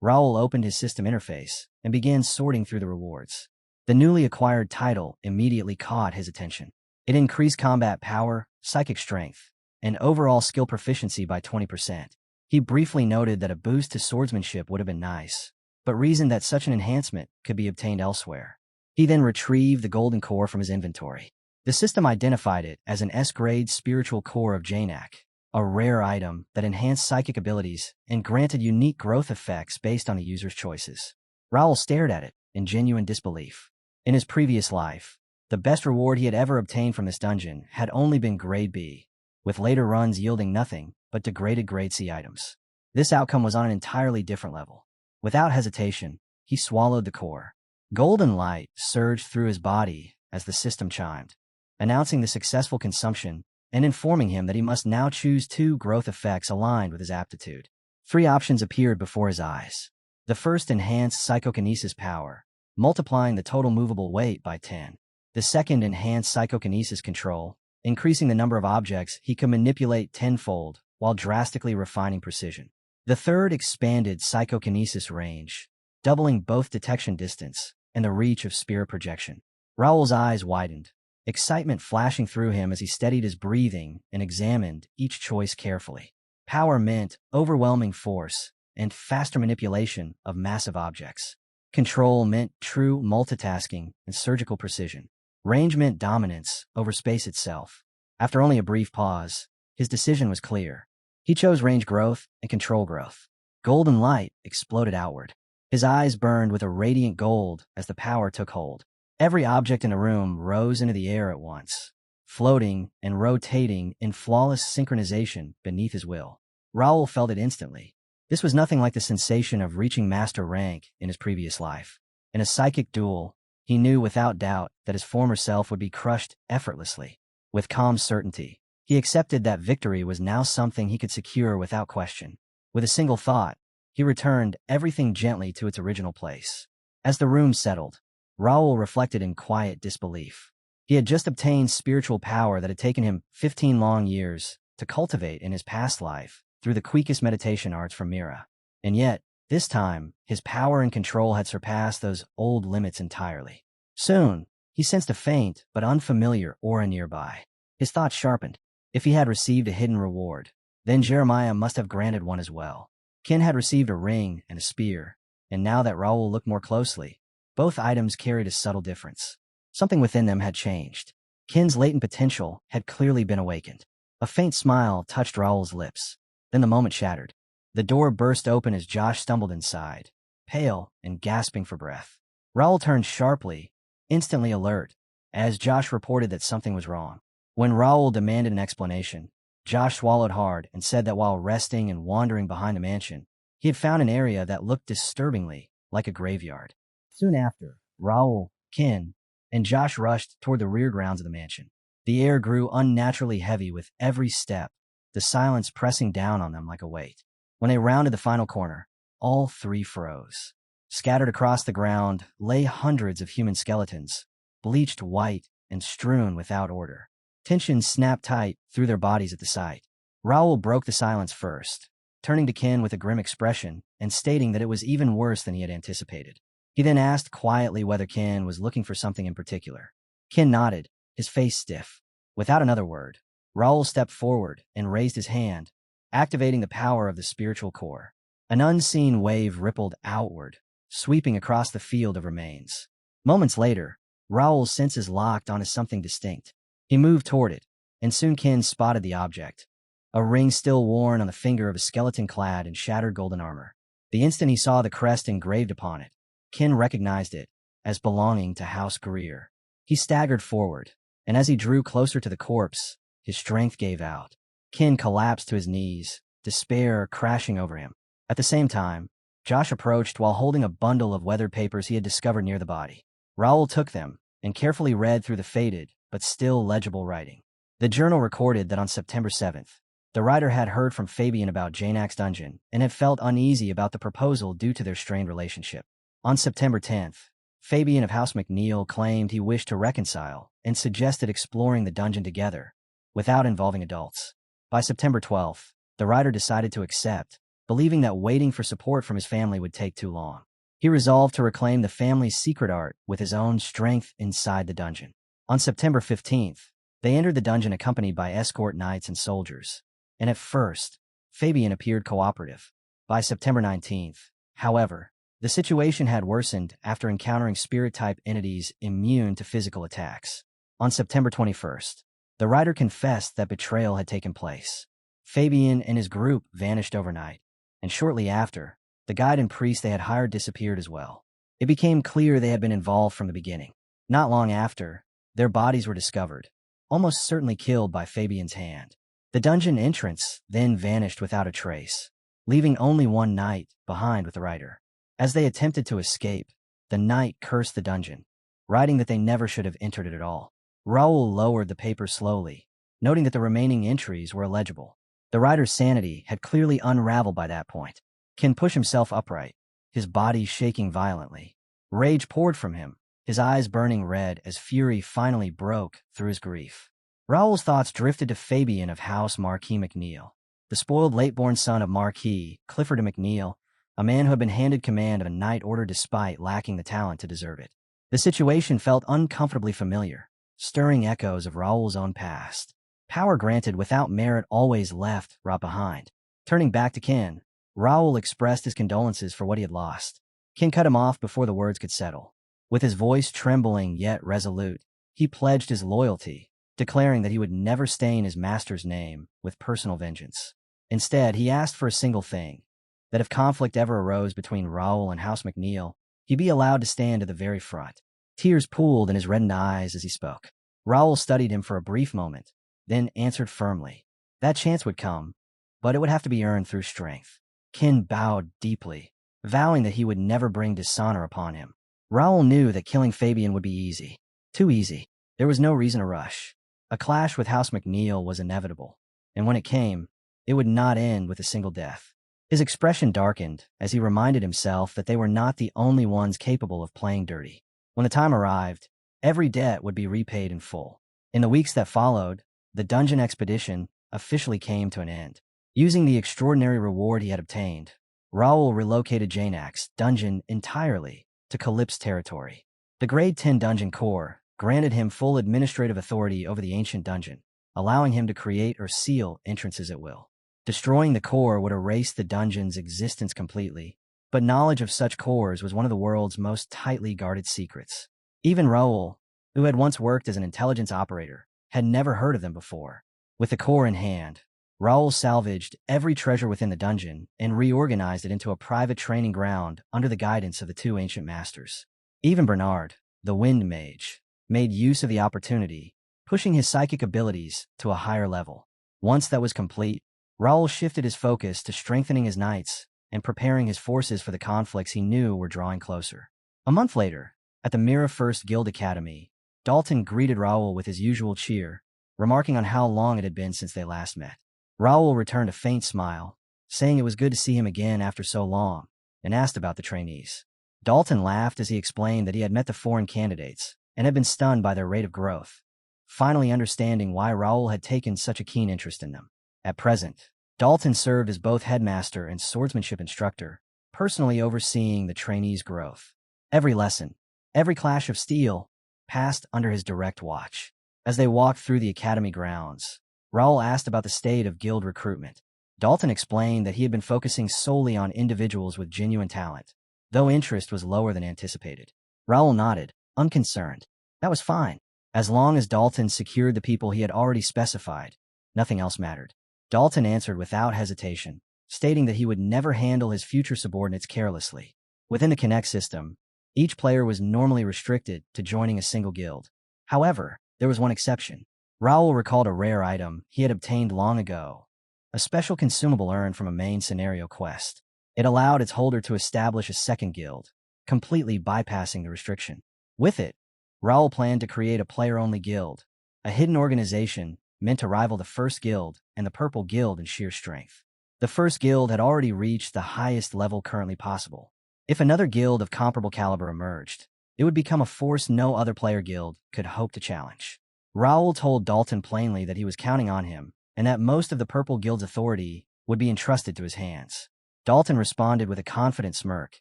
Raul opened his system interface and began sorting through the rewards. The newly acquired title immediately caught his attention. It increased combat power, psychic strength, and overall skill proficiency by 20%. He briefly noted that a boost to swordsmanship would have been nice, but reasoned that such an enhancement could be obtained elsewhere. He then retrieved the golden core from his inventory. The system identified it as an S-grade spiritual core of Janak, a rare item that enhanced psychic abilities and granted unique growth effects based on the user's choices. Raul stared at it in genuine disbelief. In his previous life, the best reward he had ever obtained from this dungeon had only been Grade B, with later runs yielding nothing but degraded Grade C items. This outcome was on an entirely different level. Without hesitation, he swallowed the core. Golden light surged through his body as the system chimed, announcing the successful consumption and informing him that he must now choose 2 growth effects aligned with his aptitude. 3 options appeared before his eyes. The first enhanced psychokinesis power, multiplying the total movable weight by 10. The second enhanced psychokinesis control, increasing the number of objects he could manipulate tenfold while drastically refining precision. The third expanded psychokinesis range, doubling both detection distance and the reach of spirit projection. Raul's eyes widened, excitement flashing through him as he steadied his breathing and examined each choice carefully. Power meant overwhelming force and faster manipulation of massive objects. Control meant true multitasking and surgical precision. Range meant dominance over space itself. After only a brief pause, his decision was clear. He chose range growth and control growth. Golden light exploded outward. His eyes burned with a radiant gold as the power took hold. Every object in the room rose into the air at once, floating and rotating in flawless synchronization beneath his will. Raul felt it instantly. This was nothing like the sensation of reaching master rank in his previous life. In a psychic duel, he knew without doubt that his former self would be crushed effortlessly. With calm certainty, he accepted that victory was now something he could secure without question. With a single thought, he returned everything gently to its original place. As the room settled, Raul reflected in quiet disbelief. He had just obtained spiritual power that had taken him 15 long years to cultivate in his past life through the quickest meditation arts from Mira. And yet, this time, his power and control had surpassed those old limits entirely. Soon, he sensed a faint but unfamiliar aura nearby. His thoughts sharpened. If he had received a hidden reward, then Jeremiah must have granted one as well. Ken had received a ring and a spear, and now that Raul looked more closely, both items carried a subtle difference. Something within them had changed. Ken's latent potential had clearly been awakened. A faint smile touched Raul's lips. Then the moment shattered. The door burst open as Josh stumbled inside, pale and gasping for breath. Raul turned sharply, instantly alert, as Josh reported that something was wrong. When Raul demanded an explanation, Josh swallowed hard and said that while resting and wandering behind the mansion, he had found an area that looked disturbingly like a graveyard. Soon after, Raul, Ken, and Josh rushed toward the rear grounds of the mansion. The air grew unnaturally heavy with every step, the silence pressing down on them like a weight. When they rounded the final corner, all three froze. Scattered across the ground lay hundreds of human skeletons, bleached white and strewn without order. Tension snapped tight through their bodies at the sight. Raul broke the silence first, turning to Ken with a grim expression and stating that it was even worse than he had anticipated. He then asked quietly whether Ken was looking for something in particular. Ken nodded, his face stiff. Without another word, Raul stepped forward and raised his hand, activating the power of the spiritual core. An unseen wave rippled outward, sweeping across the field of remains. Moments later, Raul's senses locked onto something distinct. He moved toward it, and soon Ken spotted the object. A ring still worn on the finger of a skeleton clad in shattered golden armor. The instant he saw the crest engraved upon it, Ken recognized it as belonging to House Greer. He staggered forward, and as he drew closer to the corpse, his strength gave out. Ken collapsed to his knees, despair crashing over him. At the same time, Josh approached while holding a bundle of weathered papers he had discovered near the body. Raul took them and carefully read through the faded but still legible writing. The journal recorded that on September 7th, the writer had heard from Fabian about Janak's dungeon and had felt uneasy about the proposal due to their strained relationship. On September 10th, Fabian of House McNeil claimed he wished to reconcile and suggested exploring the dungeon together, without involving adults. By September 12th, the writer decided to accept, believing that waiting for support from his family would take too long. He resolved to reclaim the family's secret art with his own strength inside the dungeon. On September 15th, they entered the dungeon accompanied by escort knights and soldiers, and at first, Fabian appeared cooperative. By September 19th, however, the situation had worsened after encountering spirit-type entities immune to physical attacks. On September 21st, the writer confessed that betrayal had taken place. Fabian and his group vanished overnight, and shortly after, the guide and priest they had hired disappeared as well. It became clear they had been involved from the beginning. Not long after, their bodies were discovered, almost certainly killed by Fabian's hand. The dungeon entrance then vanished without a trace, leaving only one knight behind with the writer. As they attempted to escape, the knight cursed the dungeon, writing that they never should have entered it at all. Raul lowered the paper slowly, noting that the remaining entries were illegible. The writer's sanity had clearly unraveled by that point. Ken pushed himself upright, his body shaking violently. Rage poured from him, his eyes burning red as fury finally broke through his grief. Raul's thoughts drifted to Fabian of House Marquis McNeil, the spoiled late-born son of Marquis Clifford McNeil, a man who had been handed command of a night order despite lacking the talent to deserve it. The situation felt uncomfortably familiar, stirring echoes of Raul's own past. Power granted without merit always left rot behind. Turning back to Ken, Raul expressed his condolences for what he had lost. Ken cut him off before the words could settle. With his voice trembling yet resolute, he pledged his loyalty, declaring that he would never stain his master's name with personal vengeance. Instead, he asked for a single thing, that if conflict ever arose between Raul and House McNeil, he be allowed to stand at the very front. Tears pooled in his reddened eyes as he spoke. Raul studied him for a brief moment, then answered firmly. That chance would come, but it would have to be earned through strength. Ken bowed deeply, vowing that he would never bring dishonor upon him. Raul knew that killing Fabian would be easy. Too easy. There was no reason to rush. A clash with House McNeil was inevitable, and when it came, it would not end with a single death. His expression darkened as he reminded himself that they were not the only ones capable of playing dirty. When the time arrived, every debt would be repaid in full. In the weeks that followed, the dungeon expedition officially came to an end. Using the extraordinary reward he had obtained, Raul relocated Janak's dungeon entirely to Calypse territory. The Grade 10 Dungeon Core granted him full administrative authority over the ancient dungeon, allowing him to create or seal entrances at will. Destroying the core would erase the dungeon's existence completely, but knowledge of such cores was one of the world's most tightly guarded secrets. Even Raul, who had once worked as an intelligence operator, had never heard of them before. With the core in hand, Raul salvaged every treasure within the dungeon and reorganized it into a private training ground under the guidance of the two ancient masters. Even Bernard, the Wind Mage, made use of the opportunity, pushing his psychic abilities to a higher level. Once that was complete, Raul shifted his focus to strengthening his knights and preparing his forces for the conflicts he knew were drawing closer. A month later, at the Mira First Guild Academy, Dalton greeted Raul with his usual cheer remarking on how long it had been since they last met. Raul returned a faint smile, saying it was good to see him again after so long, and asked about the trainees. Dalton laughed as he explained that he had met the foreign candidates and had been stunned by their rate of growth, finally understanding why Raul had taken such a keen interest in them. At present, Dalton served as both headmaster and swordsmanship instructor, personally overseeing the trainees' growth. Every lesson, every clash of steel, passed under his direct watch. As they walked through the academy grounds, Raul asked about the state of guild recruitment. Dalton explained that he had been focusing solely on individuals with genuine talent, though interest was lower than anticipated. Raul nodded, unconcerned. That was fine. As long as Dalton secured the people he had already specified, nothing else mattered. Dalton answered without hesitation, stating that he would never handle his future subordinates carelessly. Within the Connect system, each player was normally restricted to joining a single guild. However, there was one exception. Raul recalled a rare item he had obtained long ago, a special consumable earned from a main scenario quest. It allowed its holder to establish a second guild, completely bypassing the restriction. With it, Raul planned to create a player-only guild, a hidden organization meant to rival the first guild and the Purple Guild in sheer strength. The first guild had already reached the highest level currently possible. If another guild of comparable caliber emerged, it would become a force no other player guild could hope to challenge. Raul told Dalton plainly that he was counting on him, and that most of the Purple Guild's authority would be entrusted to his hands. Dalton responded with a confident smirk,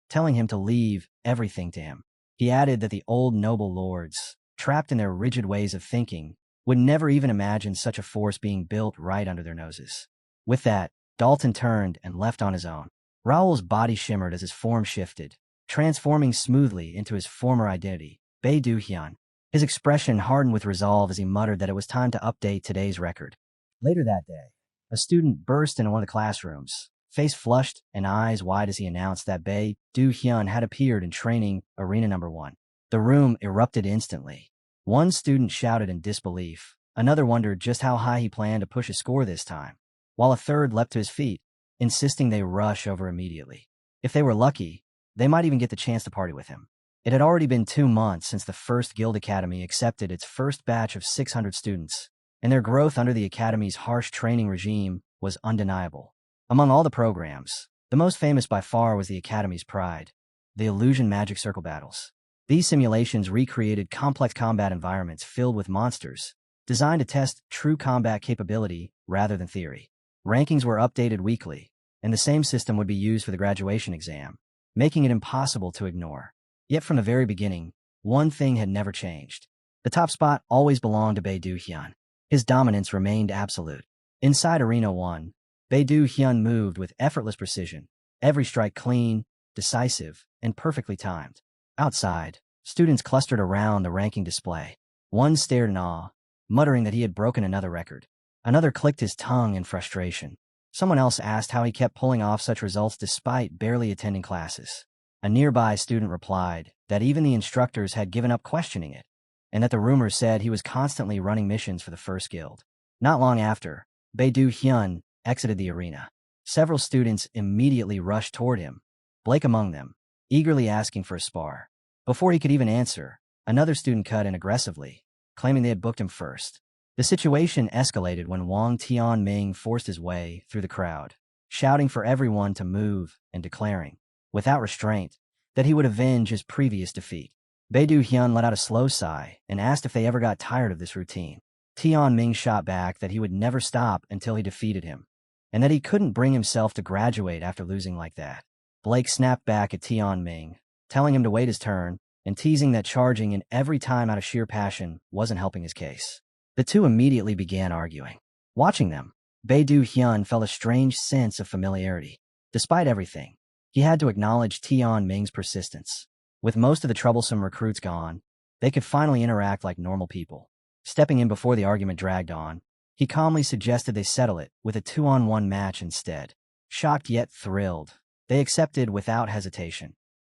telling him to leave everything to him. He added that the old noble lords, trapped in their rigid ways of thinking, would never even imagine such a force being built right under their noses. With that, Dalton turned and left on his own. Raul's body shimmered as his form shifted, transforming smoothly into his former identity, Bei Du Hyun. His expression hardened with resolve as he muttered that it was time to update today's record. Later that day, a student burst into one of the classrooms, face flushed and eyes wide as he announced that Bei Du Hyun had appeared in training arena number 1. The room erupted instantly. One student shouted in disbelief, another wondered just how high he planned to push his score this time, while a third leapt to his feet, insisting they rush over immediately. If they were lucky, they might even get the chance to party with him. It had already been 2 months since the first Guild Academy accepted its first batch of 600 students, and their growth under the Academy's harsh training regime was undeniable. Among all the programs, the most famous by far was the Academy's pride, the Illusion Magic Circle battles. These simulations recreated complex combat environments filled with monsters, designed to test true combat capability rather than theory. Rankings were updated weekly, and the same system would be used for the graduation exam, making it impossible to ignore. Yet from the very beginning, one thing had never changed. The top spot always belonged to Bei Du Hyun. His dominance remained absolute. Inside Arena 1, Bei Du Hyun moved with effortless precision, every strike clean, decisive, and perfectly timed. Outside, students clustered around the ranking display. One stared in awe, muttering that he had broken another record. Another clicked his tongue in frustration. Someone else asked how he kept pulling off such results despite barely attending classes. A nearby student replied that even the instructors had given up questioning it, and that the rumors said he was constantly running missions for the first guild. Not long after, Bei Du Hyun exited the arena. Several students immediately rushed toward him, Blake among them, eagerly asking for a spar. Before he could even answer, another student cut in aggressively, claiming they had booked him first. The situation escalated when Wang Tianming forced his way through the crowd, shouting for everyone to move and declaring, without restraint, that he would avenge his previous defeat. Bei Du Hyun let out a slow sigh and asked if they ever got tired of this routine. Tianming shot back that he would never stop until he defeated him, and that he couldn't bring himself to graduate after losing like that. Blake snapped back at Tianming, telling him to wait his turn, and teasing that charging in every time out of sheer passion wasn't helping his case. The two immediately began arguing. Watching them, Bei Du Hyun felt a strange sense of familiarity. Despite everything, he had to acknowledge Tianming's persistence. With most of the troublesome recruits gone, they could finally interact like normal people. Stepping in before the argument dragged on, he calmly suggested they settle it with a 2-on-1 match instead. Shocked yet thrilled, they accepted without hesitation,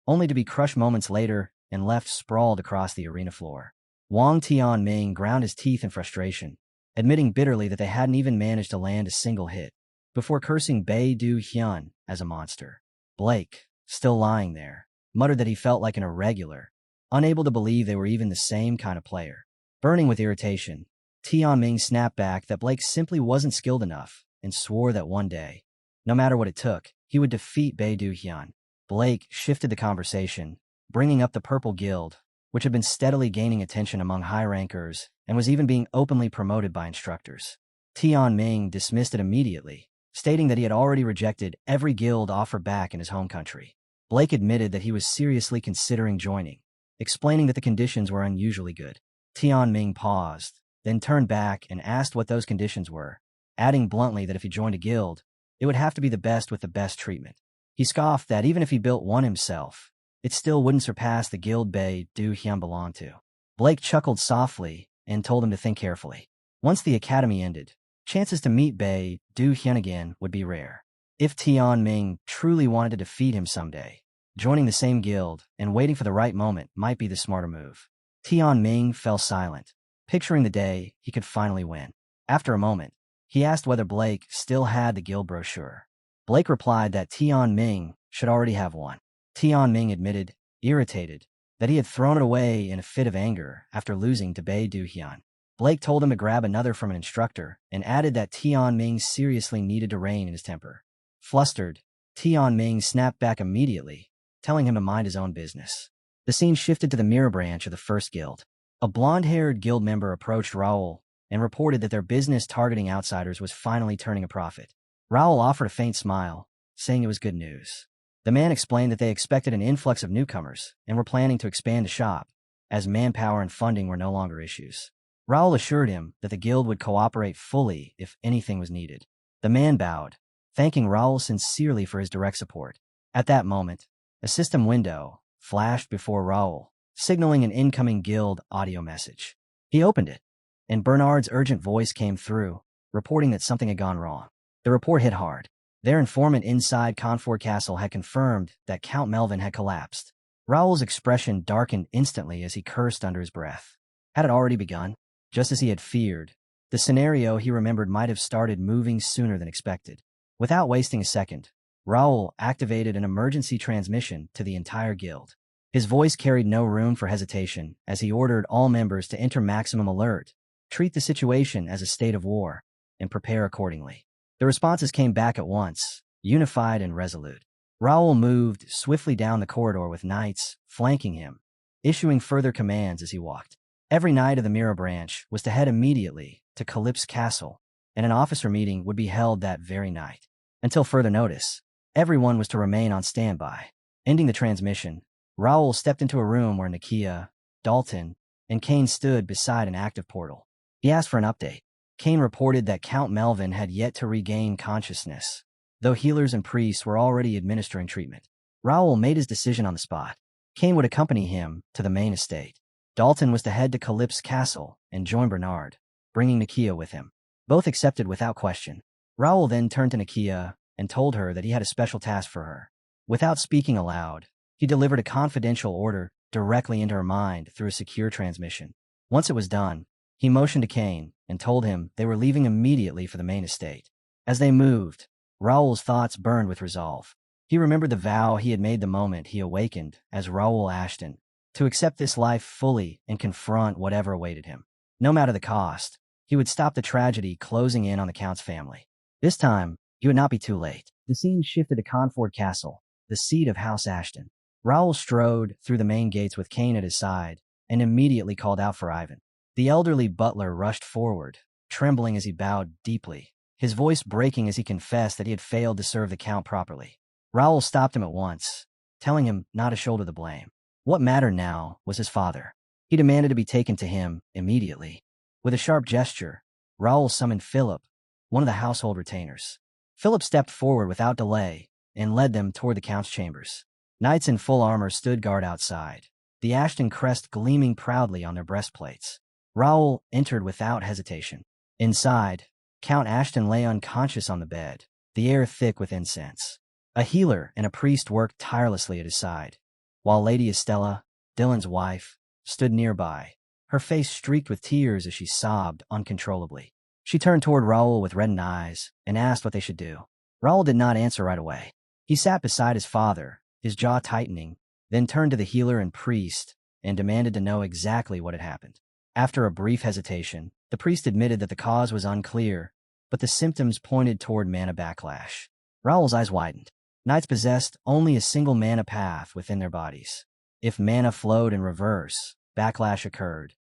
only to be crushed moments later and left sprawled across the arena floor. Wang Tianming ground his teeth in frustration, admitting bitterly that they hadn't even managed to land a single hit, before cursing Bei Du Hyun as a monster. Blake, still lying there, muttered that he felt like an irregular, unable to believe they were even the same kind of player. Burning with irritation, Tian Ming snapped back that Blake simply wasn't skilled enough and swore that one day, no matter what it took, he would defeat Bei Du-hyun. Blake shifted the conversation, bringing up the Purple Guild, which had been steadily gaining attention among high rankers and was even being openly promoted by instructors. Tian Ming dismissed it immediately, stating that he had already rejected every guild offer back in his home country. Blake admitted that he was seriously considering joining, explaining that the conditions were unusually good. Tian Ming paused, then turned back and asked what those conditions were, adding bluntly that if he joined a guild, it would have to be the best with the best treatment. He scoffed that even if he built one himself, it still wouldn't surpass the guild Bei Du-hyun belonged to. Blake chuckled softly and told him to think carefully. Once the academy ended, chances to meet Bei Du-hyun again would be rare. If Tian Ming truly wanted to defeat him someday, joining the same guild and waiting for the right moment might be the smarter move. Tian Ming fell silent, picturing the day he could finally win. After a moment, he asked whether Blake still had the guild brochure. Blake replied that Tian Ming should already have one. Tian Ming admitted, irritated, that he had thrown it away in a fit of anger after losing to Bei Du-hyun. Blake told him to grab another from an instructor and added that Tian Ming seriously needed to rein in his temper. Flustered, Tian Ming snapped back immediately, telling him to mind his own business. The scene shifted to the mirror branch of the first guild. A blonde-haired guild member approached Raul and reported that their business targeting outsiders was finally turning a profit. Raul offered a faint smile, saying it was good news. The man explained that they expected an influx of newcomers and were planning to expand the shop, as manpower and funding were no longer issues. Raul assured him that the guild would cooperate fully if anything was needed. The man bowed, thanking Raul sincerely for his direct support. At that moment, a system window flashed before Raul, signaling an incoming guild audio message. He opened it, and Bernard's urgent voice came through, reporting that something had gone wrong. The report hit hard. Their informant inside Confort Castle had confirmed that Count Melvin had collapsed. Raul's expression darkened instantly as he cursed under his breath. Had it already begun? Just as he had feared, the scenario he remembered might have started moving sooner than expected. Without wasting a second, Raul activated an emergency transmission to the entire guild. His voice carried no room for hesitation as he ordered all members to enter maximum alert, treat the situation as a state of war, and prepare accordingly. The responses came back at once, unified and resolute. Raul moved swiftly down the corridor with knights flanking him, issuing further commands as he walked. Every knight of the Mirror Branch was to head immediately to Calypso Castle, and an officer meeting would be held that very night. Until further notice, everyone was to remain on standby. Ending the transmission, Raul stepped into a room where Nikia, Dalton, and Kane stood beside an active portal. He asked for an update. Kane reported that Count Melvin had yet to regain consciousness, though healers and priests were already administering treatment. Raul made his decision on the spot. Kane would accompany him to the main estate. Dalton was to head to Calypso Castle and join Bernard, bringing Nikia with him. Both accepted without question. Raul then turned to Nikia and told her that he had a special task for her. Without speaking aloud, he delivered a confidential order directly into her mind through a secure transmission. Once it was done, he motioned to Kane and told him they were leaving immediately for the main estate. As they moved, Raul's thoughts burned with resolve. He remembered the vow he had made the moment he awakened as Raul Ashton, to accept this life fully and confront whatever awaited him. No matter the cost, he would stop the tragedy closing in on the Count's family. This time, he would not be too late. The scene shifted to Confort Castle, the seat of House Ashton. Raul strode through the main gates with Kane at his side and immediately called out for Ivan. The elderly butler rushed forward, trembling as he bowed deeply, his voice breaking as he confessed that he had failed to serve the Count properly. Raul stopped him at once, telling him not to shoulder the blame. What mattered now was his father. He demanded to be taken to him immediately. With a sharp gesture, Raul summoned Philip, one of the household retainers. Philip stepped forward without delay and led them toward the Count's chambers. Knights in full armor stood guard outside, the Ashton crest gleaming proudly on their breastplates. Raul entered without hesitation. Inside, Count Ashton lay unconscious on the bed, the air thick with incense. A healer and a priest worked tirelessly at his side, while Lady Estella, Dylan's wife, stood nearby, her face streaked with tears as she sobbed uncontrollably. She turned toward Raul with reddened eyes and asked what they should do. Raul did not answer right away. He sat beside his father, his jaw tightening, then turned to the healer and priest and demanded to know exactly what had happened. After a brief hesitation, the priest admitted that the cause was unclear, but the symptoms pointed toward mana backlash. Raul's eyes widened. Knights possessed only a single mana path within their bodies. If mana flowed in reverse, backlash occurred,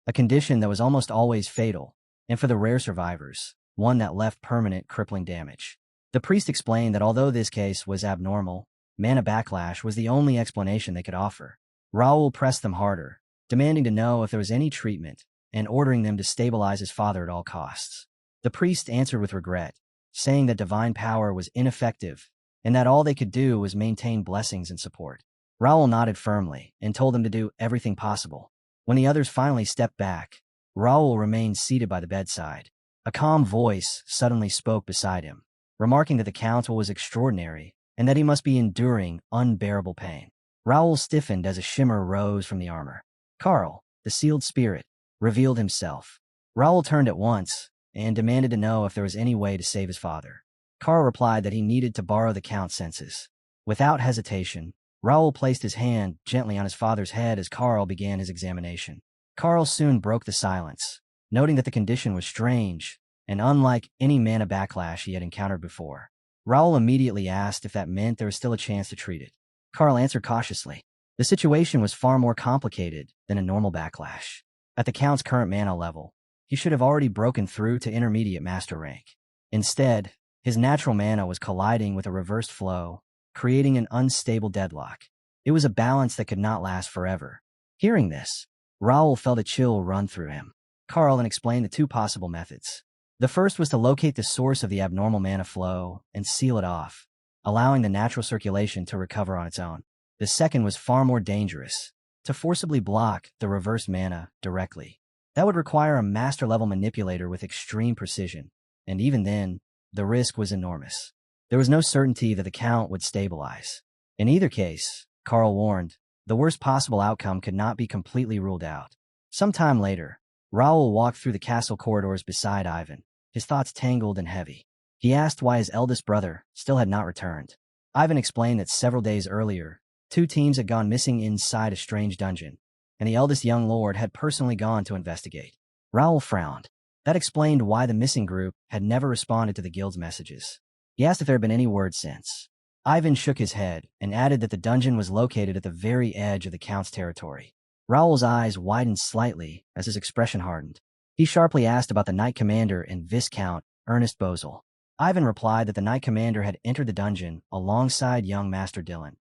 a condition that was almost always fatal, and for the rare survivors, one that left permanent crippling damage. The priest explained that although this case was abnormal, mana backlash was the only explanation they could offer. Raul pressed them harder, demanding to know if there was any treatment, and ordering them to stabilize his father at all costs. The priest answered with regret, saying that divine power was ineffective, and that all they could do was maintain blessings and support. Raul nodded firmly and told them to do everything possible. When the others finally stepped back, Raul remained seated by the bedside. A calm voice suddenly spoke beside him, remarking that the council was extraordinary and that he must be enduring unbearable pain. Raul stiffened as a shimmer rose from the armor. Carl, the sealed spirit, revealed himself. Raul turned at once and demanded to know if there was any way to save his father. Carl replied that he needed to borrow the count's senses. Without hesitation, Raul placed his hand gently on his father's head as Carl began his examination. Carl soon broke the silence, noting that the condition was strange and unlike any mana backlash he had encountered before. Raul immediately asked if that meant there was still a chance to treat it. Carl answered cautiously. The situation was far more complicated than a normal backlash. At the count's current mana level, he should have already broken through to intermediate master rank. Instead, his natural mana was colliding with a reversed flow, creating an unstable deadlock. It was a balance that could not last forever. Hearing this, Raul felt a chill run through him. Carl then explained the two possible methods. The first was to locate the source of the abnormal mana flow and seal it off, allowing the natural circulation to recover on its own. The second was far more dangerous, to forcibly block the reverse mana directly. That would require a master-level manipulator with extreme precision, and even then, the risk was enormous. There was no certainty that the count would stabilize. In either case, Carl warned, the worst possible outcome could not be completely ruled out. Some time later, Raul walked through the castle corridors beside Ivan, his thoughts tangled and heavy. He asked why his eldest brother still had not returned. Ivan explained that several days earlier, two teams had gone missing inside a strange dungeon, and the eldest young lord had personally gone to investigate. Raul frowned. That explained why the missing group had never responded to the guild's messages. He asked if there had been any word since. Ivan shook his head and added that the dungeon was located at the very edge of the count's territory. Raul's eyes widened slightly as his expression hardened. He sharply asked about the knight commander and Viscount Ernest Bozel. Ivan replied that the knight commander had entered the dungeon alongside young Master Dion,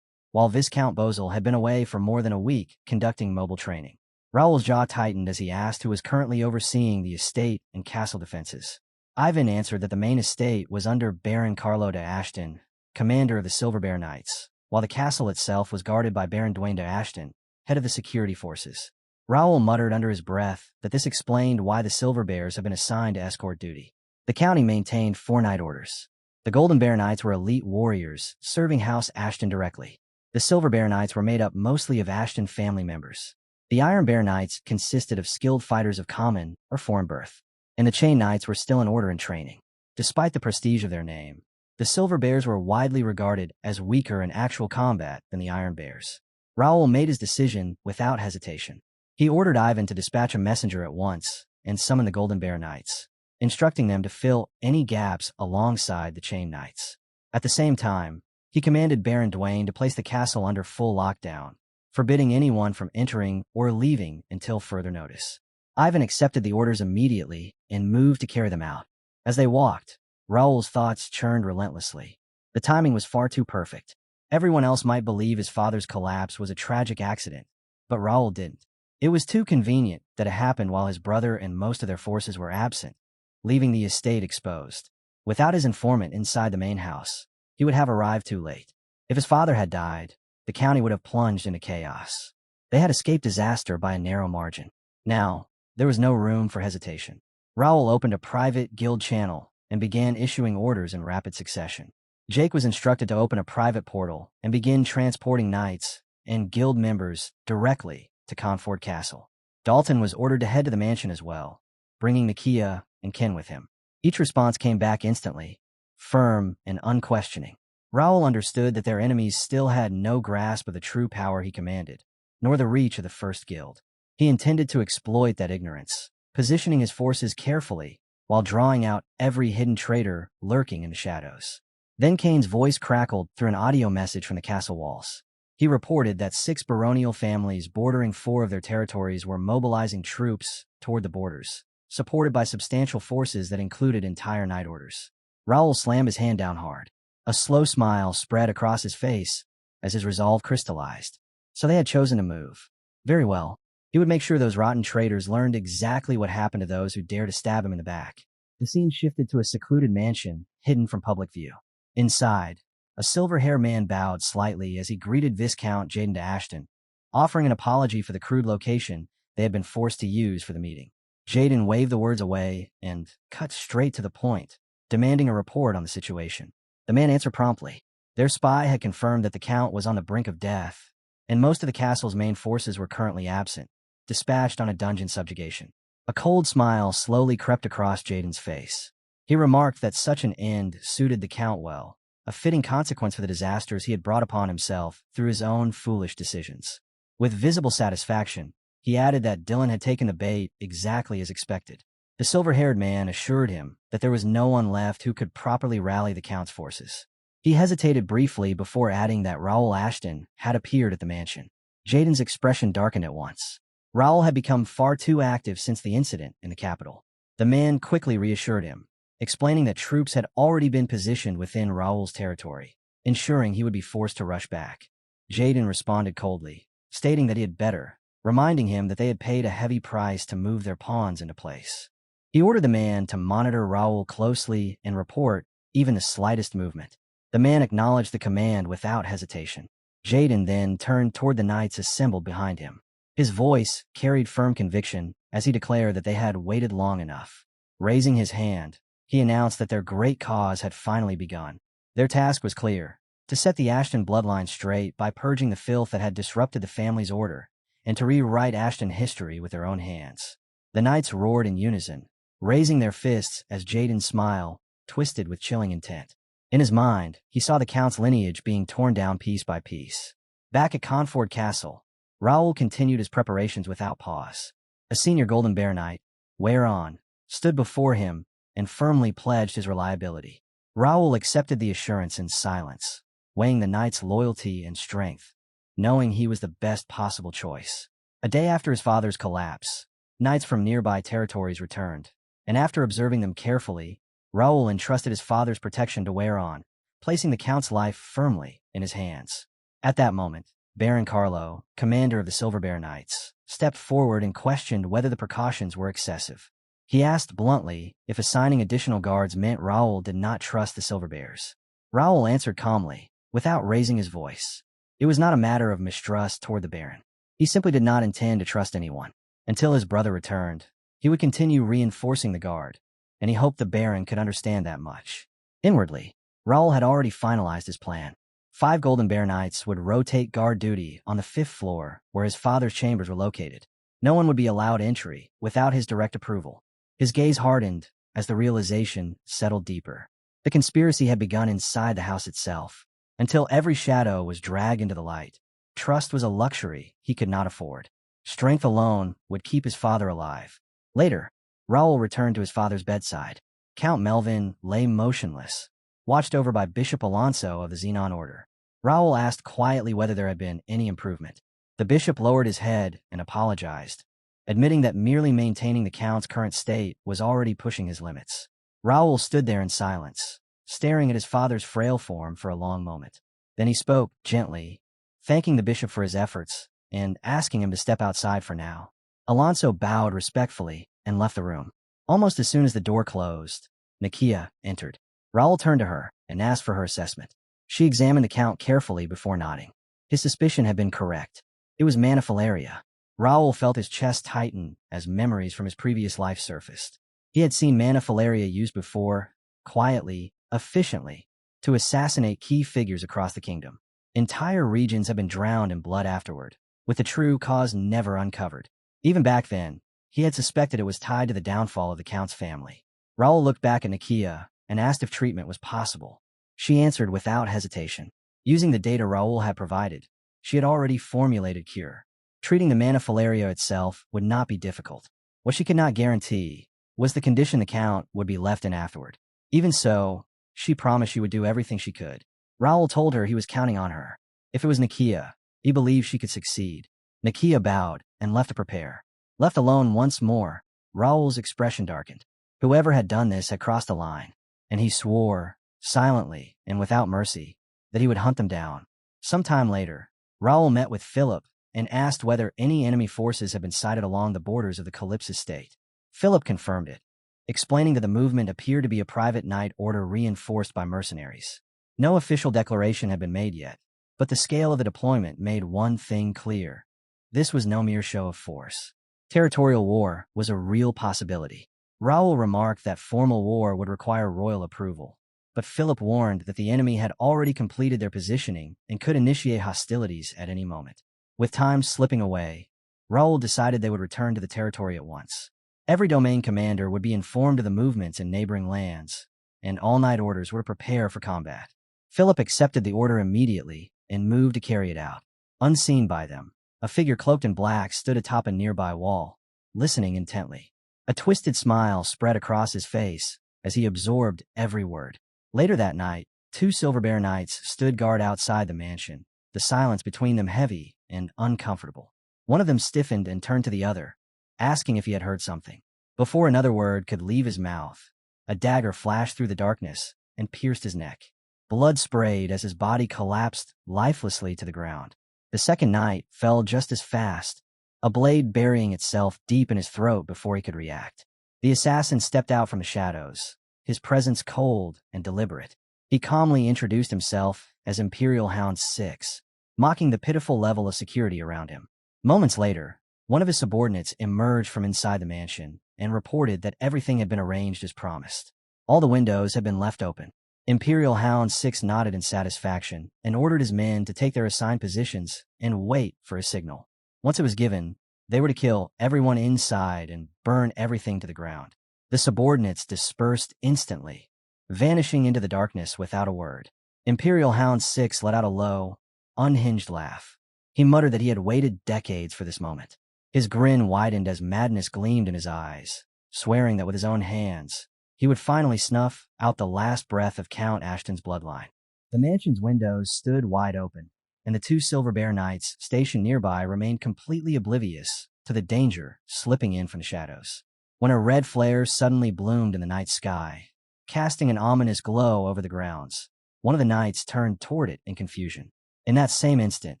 while Viscount Bozel had been away for more than a week conducting mobile training. Raul's jaw tightened as he asked who was currently overseeing the estate and castle defenses. Ivan answered that the main estate was under Baron Carlo de Ashton, commander of the Silver Bear Knights, while the castle itself was guarded by Baron Dwayne de Ashton, head of the security forces. Raul muttered under his breath that this explained why the Silver Bears had been assigned to escort duty. The county maintained 4 knight orders. The Golden Bear Knights were elite warriors serving House Ashton directly. The Silver Bear Knights were made up mostly of Ashton family members. The Iron Bear Knights consisted of skilled fighters of common or foreign birth, and the Chain Knights were still in order and training. Despite the prestige of their name, the Silver Bears were widely regarded as weaker in actual combat than the Iron Bears. Raul made his decision without hesitation. He ordered Ivan to dispatch a messenger at once and summon the Golden Bear Knights, instructing them to fill any gaps alongside the Chain Knights. At the same time, he commanded Baron Dwayne to place the castle under full lockdown, forbidding anyone from entering or leaving until further notice. Ivan accepted the orders immediately and moved to carry them out. As they walked, Raul's thoughts churned relentlessly. The timing was far too perfect. Everyone else might believe his father's collapse was a tragic accident, but Raul didn't. It was too convenient that it happened while his brother and most of their forces were absent, leaving the estate exposed. Without his informant inside the main house, he would have arrived too late. If his father had died, the county would have plunged into chaos. They had escaped disaster by a narrow margin. Now, there was no room for hesitation. Raul opened a private guild channel and began issuing orders in rapid succession. Jake was instructed to open a private portal and begin transporting knights and guild members directly to Confort Castle. Dalton was ordered to head to the mansion as well, bringing Nikia and Ken with him. Each response came back instantly, firm and unquestioning. Raul understood that their enemies still had no grasp of the true power he commanded, nor the reach of the First Guild. He intended to exploit that ignorance, positioning his forces carefully while drawing out every hidden traitor lurking in the shadows. Then Kane's voice crackled through an audio message from the castle walls. He reported that 6 baronial families bordering 4 of their territories were mobilizing troops toward the borders, supported by substantial forces that included entire night orders. Raul slammed his hand down hard. A slow smile spread across his face as his resolve crystallized. So they had chosen to move. Very well. He would make sure those rotten traitors learned exactly what happened to those who dared to stab him in the back. The scene shifted to a secluded mansion, hidden from public view. Inside, a silver-haired man bowed slightly as he greeted Viscount Jaden Ashton, offering an apology for the crude location they had been forced to use for the meeting. Jaden waved the words away and cut straight to the point, demanding a report on the situation. The man answered promptly. Their spy had confirmed that the Count was on the brink of death, and most of the castle's main forces were currently absent, dispatched on a dungeon subjugation. A cold smile slowly crept across Jaden's face. He remarked that such an end suited the Count well, a fitting consequence for the disasters he had brought upon himself through his own foolish decisions. With visible satisfaction, he added that Dylan had taken the bait exactly as expected. The silver-haired man assured him that there was no one left who could properly rally the Count's forces. He hesitated briefly before adding that Raul Ashton had appeared at the mansion. Jaden's expression darkened at once. Raul had become far too active since the incident in the capital. The man quickly reassured him, explaining that troops had already been positioned within Raul's territory, ensuring he would be forced to rush back. Jaden responded coldly, stating that he had better, reminding him that they had paid a heavy price to move their pawns into place. He ordered the man to monitor Raul closely and report even the slightest movement. The man acknowledged the command without hesitation. Jaden then turned toward the knights assembled behind him. His voice carried firm conviction as he declared that they had waited long enough. Raising his hand, he announced that their great cause had finally begun. Their task was clear: to set the Ashton bloodline straight by purging the filth that had disrupted the family's order, and to rewrite Ashton history with their own hands. The knights roared in unison, raising their fists as Jaden's smile twisted with chilling intent. In his mind, he saw the Count's lineage being torn down piece by piece. Back at Confort Castle, Raul continued his preparations without pause. A senior Golden Bear Knight, Whereon, stood before him and firmly pledged his reliability. Raul accepted the assurance in silence, weighing the knight's loyalty and strength, knowing he was the best possible choice. A day after his father's collapse, knights from nearby territories returned, and after observing them carefully, Raul entrusted his father's protection to Whereon, placing the Count's life firmly in his hands. At that moment, Baron Carlo, commander of the Silver Bear Knights, stepped forward and questioned whether the precautions were excessive. He asked bluntly if assigning additional guards meant Raul did not trust the Silver Bears. Raul answered calmly, without raising his voice. It was not a matter of mistrust toward the Baron. He simply did not intend to trust anyone. Until his brother returned, he would continue reinforcing the guard, and he hoped the Baron could understand that much. Inwardly, Raul had already finalized his plan. 5 Golden Bear Knights would rotate guard duty on the 5th floor where his father's chambers were located. No one would be allowed entry without his direct approval. His gaze hardened as the realization settled deeper. The conspiracy had begun inside the house itself. Until every shadow was dragged into the light, trust was a luxury he could not afford. Strength alone would keep his father alive. Later, Raul returned to his father's bedside. Count Melvin lay motionless, watched over by Bishop Alonso of the Xenon Order. Raul asked quietly whether there had been any improvement. The bishop lowered his head and apologized, admitting that merely maintaining the Count's current state was already pushing his limits. Raul stood there in silence, staring at his father's frail form for a long moment. Then he spoke gently, thanking the bishop for his efforts and asking him to step outside for now. Alonso bowed respectfully and left the room. Almost as soon as the door closed, Nikia entered. Raul turned to her and asked for her assessment. She examined the Count carefully before nodding. His suspicion had been correct. It was Manapheria. Raul felt his chest tighten as memories from his previous life surfaced. He had seen Manapheria used before, quietly, efficiently, to assassinate key figures across the kingdom. Entire regions had been drowned in blood afterward, with the true cause never uncovered. Even back then, he had suspected it was tied to the downfall of the Count's family. Raul looked back at Nikia and asked if treatment was possible. She answered without hesitation. Using the data Raul had provided, she had already formulated cure. Treating the Manapheria itself would not be difficult. What she could not guarantee was the condition the Count would be left in afterward. Even so, she promised she would do everything she could. Raul told her he was counting on her. If it was Nikia, he believed she could succeed. Nikia bowed and left to prepare. Left alone once more, Raul's expression darkened. Whoever had done this had crossed the line, and he swore, silently and without mercy, that he would hunt them down. Some time later, Raul met with Philip and asked whether any enemy forces had been sighted along the borders of the Calypso state. Philip confirmed it, explaining that the movement appeared to be a private night order reinforced by mercenaries. No official declaration had been made yet, but the scale of the deployment made one thing clear. This was no mere show of force. Territorial war was a real possibility. Raul remarked that formal war would require royal approval, but Philip warned that the enemy had already completed their positioning and could initiate hostilities at any moment. With time slipping away, Raul decided they would return to the territory at once. Every domain commander would be informed of the movements in neighboring lands, and all-night orders were to prepare for combat. Philip accepted the order immediately and moved to carry it out. Unseen by them, a figure cloaked in black stood atop a nearby wall, listening intently. A twisted smile spread across his face as he absorbed every word. Later that night, 2 Silver Bear Knights stood guard outside the mansion, the silence between them heavy and uncomfortable. One of them stiffened and turned to the other, asking if he had heard something. Before another word could leave his mouth, a dagger flashed through the darkness and pierced his neck. Blood sprayed as his body collapsed lifelessly to the ground. The second knight fell just as fast, a blade burying itself deep in his throat before he could react. The assassin stepped out from the shadows, his presence cold and deliberate. He calmly introduced himself as Imperial Hound 6, mocking the pitiful level of security around him. Moments later, one of his subordinates emerged from inside the mansion and reported that everything had been arranged as promised. All the windows had been left open. Imperial Hound 6 nodded in satisfaction and ordered his men to take their assigned positions and wait for a signal. Once it was given, they were to kill everyone inside and burn everything to the ground. The subordinates dispersed instantly, vanishing into the darkness without a word. Imperial Hound 6 let out a low, unhinged laugh. He muttered that he had waited decades for this moment. His grin widened as madness gleamed in his eyes, swearing that with his own hands, he would finally snuff out the last breath of Count Ashton's bloodline. The mansion's windows stood wide open, and the 2 Silver Bear Knights stationed nearby remained completely oblivious to the danger slipping in from the shadows. When a red flare suddenly bloomed in the night sky, casting an ominous glow over the grounds, one of the knights turned toward it in confusion. In that same instant,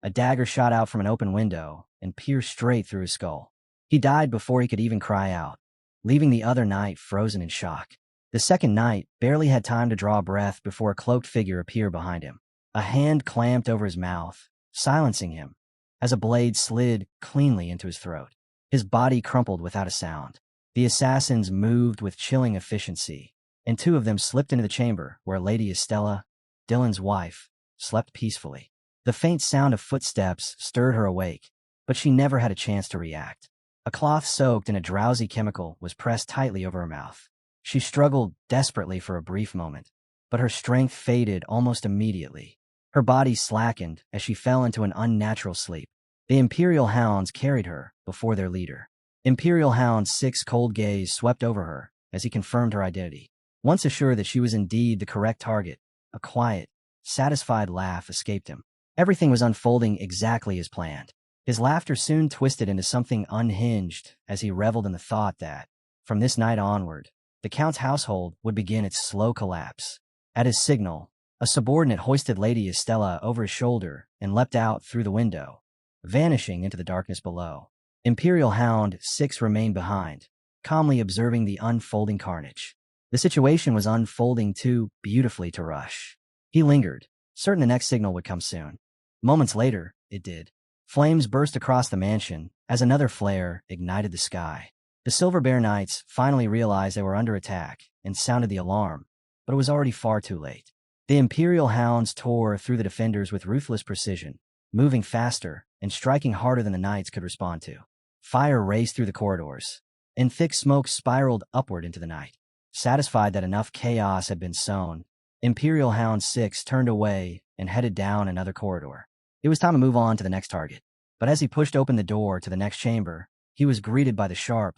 a dagger shot out from an open window and pierced straight through his skull. He died before he could even cry out, leaving the other knight frozen in shock. The second knight barely had time to draw a breath before a cloaked figure appeared behind him. A hand clamped over his mouth, silencing him, as a blade slid cleanly into his throat. His body crumpled without a sound. The assassins moved with chilling efficiency, and 2 of them slipped into the chamber where Lady Estella, Dylan's wife, slept peacefully. The faint sound of footsteps stirred her awake, but she never had a chance to react. A cloth soaked in a drowsy chemical was pressed tightly over her mouth. She struggled desperately for a brief moment, but her strength faded almost immediately. Her body slackened as she fell into an unnatural sleep. The Imperial Hounds carried her before their leader. Imperial Hound 6's cold gaze swept over her as he confirmed her identity. Once assured that she was indeed the correct target, a quiet, satisfied laugh escaped him. Everything was unfolding exactly as planned. His laughter soon twisted into something unhinged as he reveled in the thought that, from this night onward, the Count's household would begin its slow collapse. At his signal, a subordinate hoisted Lady Estella over his shoulder and leapt out through the window, vanishing into the darkness below. Imperial Hound 6 remained behind, calmly observing the unfolding carnage. The situation was unfolding too beautifully to rush. He lingered, certain the next signal would come soon. Moments later, it did. Flames burst across the mansion as another flare ignited the sky. The Silver Bear Knights finally realized they were under attack and sounded the alarm, but it was already far too late. The Imperial Hounds tore through the defenders with ruthless precision, moving faster and striking harder than the knights could respond to. Fire raced through the corridors, and thick smoke spiraled upward into the night. Satisfied that enough chaos had been sown, Imperial Hound 6 turned away and headed down another corridor. It was time to move on to the next target. But as he pushed open the door to the next chamber, he was greeted by the sharp,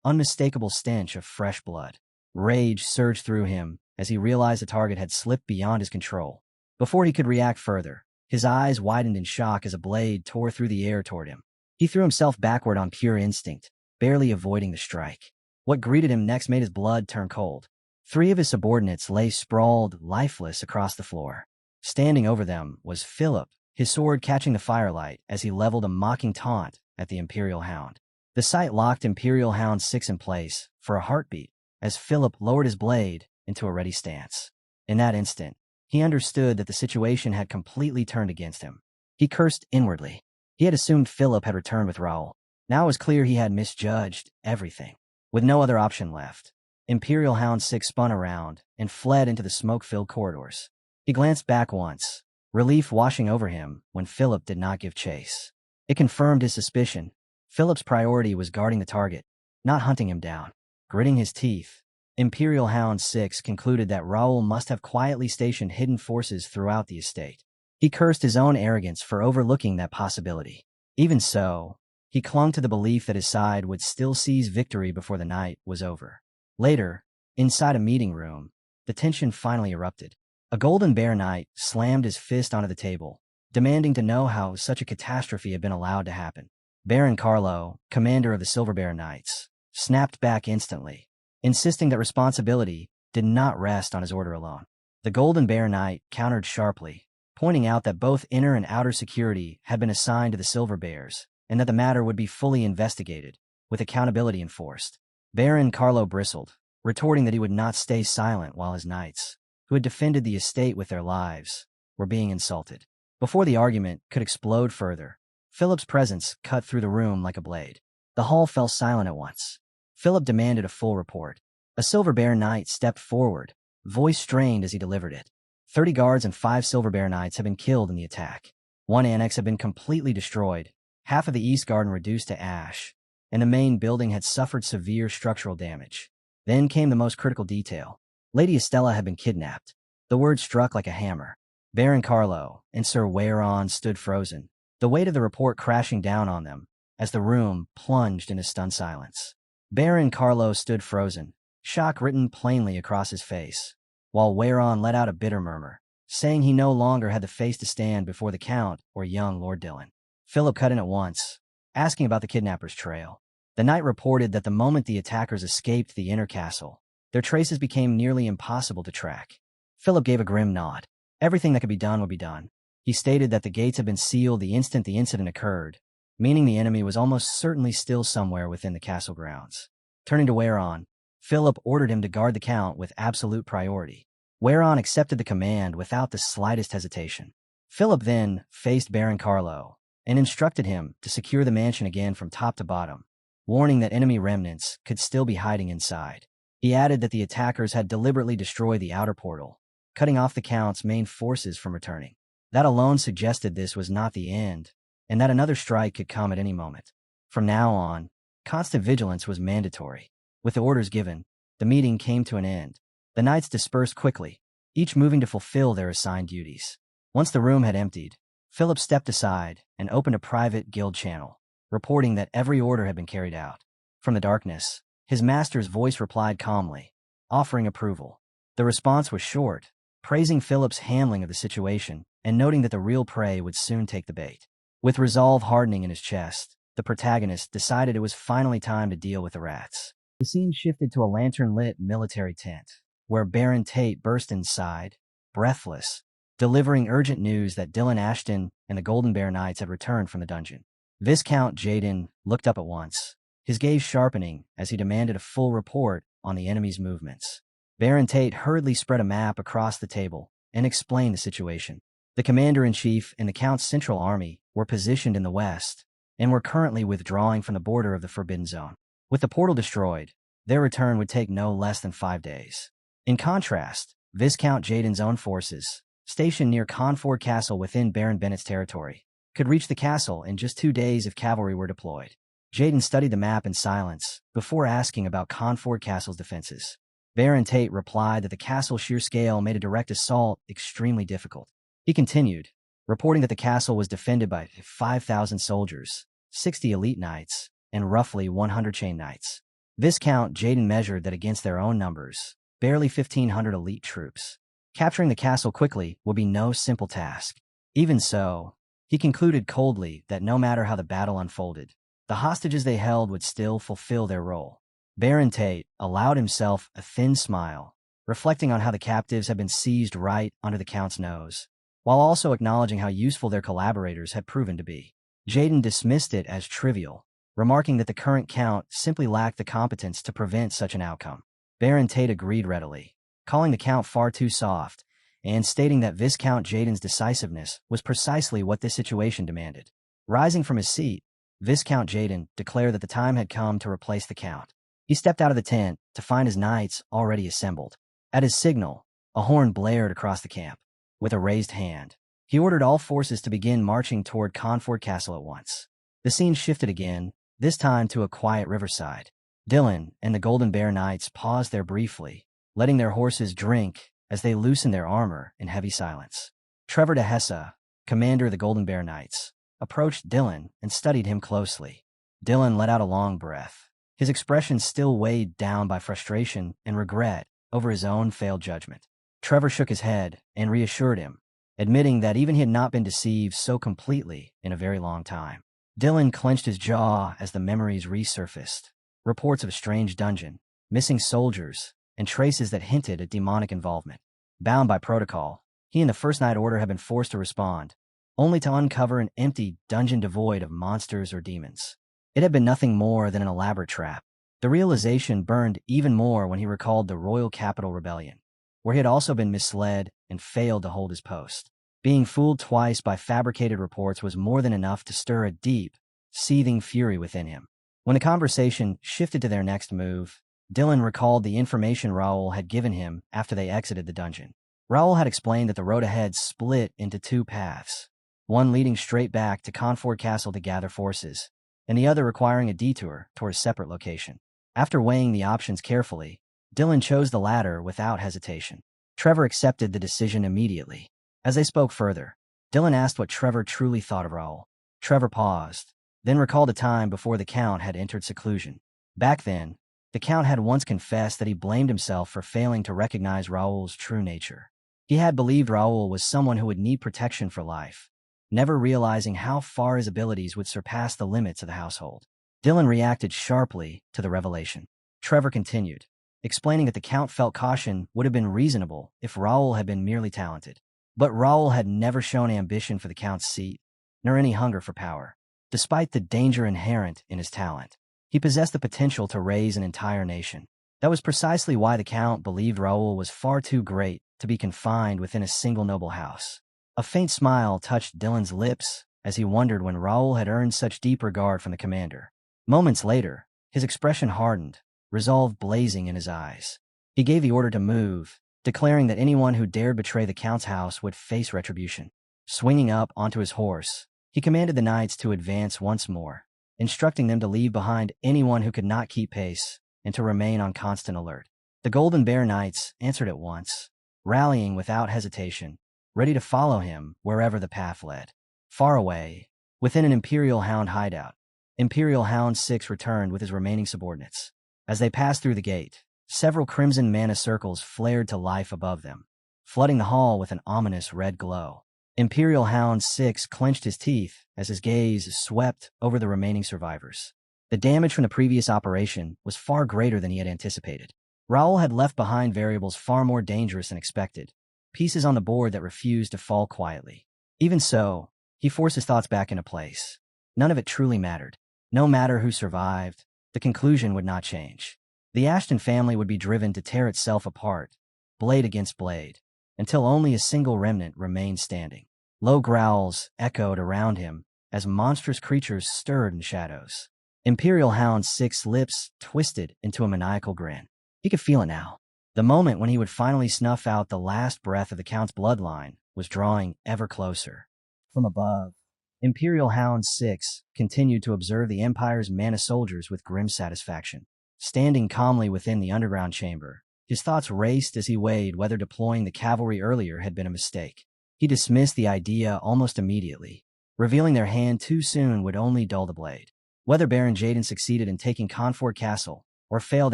unmistakable stench of fresh blood. Rage surged through him as he realized the target had slipped beyond his control. Before he could react further, his eyes widened in shock as a blade tore through the air toward him. He threw himself backward on pure instinct, barely avoiding the strike. What greeted him next made his blood turn cold. 3 of his subordinates lay sprawled, lifeless across the floor. Standing over them was Philip, his sword catching the firelight as he leveled a mocking taunt at the Imperial Hound. The sight locked Imperial Hound 6 in place for a heartbeat as Philip lowered his blade into a ready stance. In that instant, he understood that the situation had completely turned against him. He cursed inwardly. He had assumed Philip had returned with Raul. Now it was clear he had misjudged everything. With no other option left, Imperial Hound 6 spun around and fled into the smoke-filled corridors. He glanced back once, relief washing over him when Philip did not give chase. It confirmed his suspicion. Philip's priority was guarding the target, not hunting him down. Gritting his teeth, Imperial Hound 6 concluded that Raul must have quietly stationed hidden forces throughout the estate. He cursed his own arrogance for overlooking that possibility. Even so, he clung to the belief that his side would still seize victory before the night was over. Later, inside a meeting room, the tension finally erupted. A Golden Bear Knight slammed his fist onto the table, demanding to know how such a catastrophe had been allowed to happen. Baron Carlo, commander of the Silver Bear Knights, snapped back instantly, insisting that responsibility did not rest on his order alone. The Golden Bear Knight countered sharply, pointing out that both inner and outer security had been assigned to the Silver Bears, and that the matter would be fully investigated, with accountability enforced. Baron Carlo bristled, retorting that he would not stay silent while his knights, who had defended the estate with their lives, were being insulted. Before the argument could explode further, Philip's presence cut through the room like a blade. The hall fell silent at once. Philip demanded a full report. A Silver Bear Knight stepped forward, voice strained as he delivered it. 30 guards and 5 Silver Bear Knights had been killed in the attack. 1 annex had been completely destroyed, half of the East Garden reduced to ash, and the main building had suffered severe structural damage. Then came the most critical detail. Lady Estella had been kidnapped. The word struck like a hammer. Baron Carlo and Sir Wayron stood frozen, the weight of the report crashing down on them as the room plunged into stunned silence. Baron Carlo stood frozen, shock written plainly across his face, while Wayron let out a bitter murmur, saying he no longer had the face to stand before the Count or young Lord Dillon. Philip cut in at once, asking about the kidnapper's trail. The knight reported that the moment the attackers escaped the inner castle, their traces became nearly impossible to track. Philip gave a grim nod. Everything that could be done would be done. He stated that the gates had been sealed the instant the incident occurred, meaning the enemy was almost certainly still somewhere within the castle grounds. Turning to Wayron, Philip ordered him to guard the Count with absolute priority. Wayron accepted the command without the slightest hesitation. Philip then faced Baron Carlo and instructed him to secure the mansion again from top to bottom, warning that enemy remnants could still be hiding inside. He added that the attackers had deliberately destroyed the outer portal, cutting off the Count's main forces from returning. That alone suggested this was not the end, and that another strike could come at any moment. From now on, constant vigilance was mandatory. With the orders given, the meeting came to an end. The knights dispersed quickly, each moving to fulfill their assigned duties. Once the room had emptied, Philip stepped aside and opened a private guild channel, reporting that every order had been carried out. From the darkness, his master's voice replied calmly, offering approval. The response was short, praising Philip's handling of the situation and noting that the real prey would soon take the bait. With resolve hardening in his chest, the protagonist decided it was finally time to deal with the rats. The scene shifted to a lantern-lit military tent, where Baron Tate burst inside, breathless, delivering urgent news that Dylan Ashton and the Golden Bear Knights had returned from the dungeon. Viscount Jaden looked up at once, his gaze sharpening as he demanded a full report on the enemy's movements. Baron Tate hurriedly spread a map across the table and explained the situation. The commander-in-chief and the Count's central army were positioned in the west and were currently withdrawing from the border of the Forbidden Zone. With the portal destroyed, their return would take no less than 5 days. In contrast, Viscount Jaden's own forces, stationed near Conford Castle within Baron Bennett's territory, could reach the castle in just 2 days if cavalry were deployed. Jaden studied the map in silence before asking about Conford Castle's defenses. Baron Tate replied that the castle's sheer scale made a direct assault extremely difficult. He continued, reporting that the castle was defended by 5,000 soldiers, 60 elite knights, and roughly 100 chain knights. Viscount Jaden measured that against their own numbers, barely 1,500 elite troops. Capturing the castle quickly would be no simple task. Even so, he concluded coldly that no matter how the battle unfolded, the hostages they held would still fulfill their role. Baron Tate allowed himself a thin smile, reflecting on how the captives had been seized right under the Count's nose, while also acknowledging how useful their collaborators had proven to be. Jaden dismissed it as trivial, remarking that the current Count simply lacked the competence to prevent such an outcome. Baron Tate agreed readily, calling the Count far too soft, and stating that Viscount Jaden's decisiveness was precisely what this situation demanded. Rising from his seat, Viscount Jaden declared that the time had come to replace the Count. He stepped out of the tent to find his knights already assembled. At his signal, a horn blared across the camp. With a raised hand, he ordered all forces to begin marching toward Confort Castle at once. The scene shifted again, this time to a quiet riverside. Dylan and the Golden Bear Knights paused there briefly, letting their horses drink as they loosened their armor in heavy silence. Trevor de Hessa, commander of the Golden Bear Knights, approached Dylan and studied him closely. Dylan let out a long breath, his expression still weighed down by frustration and regret over his own failed judgment. Trevor shook his head and reassured him, admitting that even he had not been deceived so completely in a very long time. Dylan clenched his jaw as the memories resurfaced. Reports of a strange dungeon, missing soldiers, and traces that hinted at demonic involvement. Bound by protocol, he and the First Night Order had been forced to respond, only to uncover an empty dungeon devoid of monsters or demons. It had been nothing more than an elaborate trap. The realization burned even more when he recalled the Royal Capital Rebellion, where he had also been misled and failed to hold his post. Being fooled twice by fabricated reports was more than enough to stir a deep, seething fury within him. When the conversation shifted to their next move, Dylan recalled the information Raul had given him after they exited the dungeon. Raul had explained that the road ahead split into two paths, one leading straight back to Confort Castle to gather forces, and the other requiring a detour toward a separate location. After weighing the options carefully, Dylan chose the latter without hesitation. Trevor accepted the decision immediately. As they spoke further, Dylan asked what Trevor truly thought of Raul. Trevor paused, then recalled a time before the Count had entered seclusion. Back then, the Count had once confessed that he blamed himself for failing to recognize Raul's true nature. He had believed Raul was someone who would need protection for life, never realizing how far his abilities would surpass the limits of the household. Dylan reacted sharply to the revelation. Trevor continued, explaining that the Count felt caution would have been reasonable if Raul had been merely talented. But Raul had never shown ambition for the Count's seat, nor any hunger for power. Despite the danger inherent in his talent, he possessed the potential to raise an entire nation. That was precisely why the Count believed Raul was far too great to be confined within a single noble house. A faint smile touched Dylan's lips as he wondered when Raul had earned such deep regard from the commander. Moments later, his expression hardened, resolve blazing in his eyes. He gave the order to move, declaring that anyone who dared betray the Count's house would face retribution. Swinging up onto his horse, he commanded the knights to advance once more, instructing them to leave behind anyone who could not keep pace and to remain on constant alert. The Golden Bear Knights answered at once, rallying without hesitation, ready to follow him wherever the path led. Far away, within an Imperial Hound hideout, Imperial Hound 6 returned with his remaining subordinates. As they passed through the gate, several crimson mana circles flared to life above them, flooding the hall with an ominous red glow. Imperial Hound 6 clenched his teeth as his gaze swept over the remaining survivors. The damage from the previous operation was far greater than he had anticipated. Raul had left behind variables far more dangerous than expected, pieces on the board that refused to fall quietly. Even so, he forced his thoughts back into place. None of it truly mattered. No matter who survived, the conclusion would not change. The Ashton family would be driven to tear itself apart, blade against blade, until only a single remnant remained standing. Low growls echoed around him as monstrous creatures stirred in shadows. Imperial Hound 6's lips twisted into a maniacal grin. He could feel it now. The moment when he would finally snuff out the last breath of the Count's bloodline was drawing ever closer. From above, Imperial Hound 6 continued to observe the Empire's mana soldiers with grim satisfaction. Standing calmly within the underground chamber, his thoughts raced as he weighed whether deploying the cavalry earlier had been a mistake. He dismissed the idea almost immediately. Revealing their hand too soon would only dull the blade. Whether Baron Jaden succeeded in taking Confort Castle or failed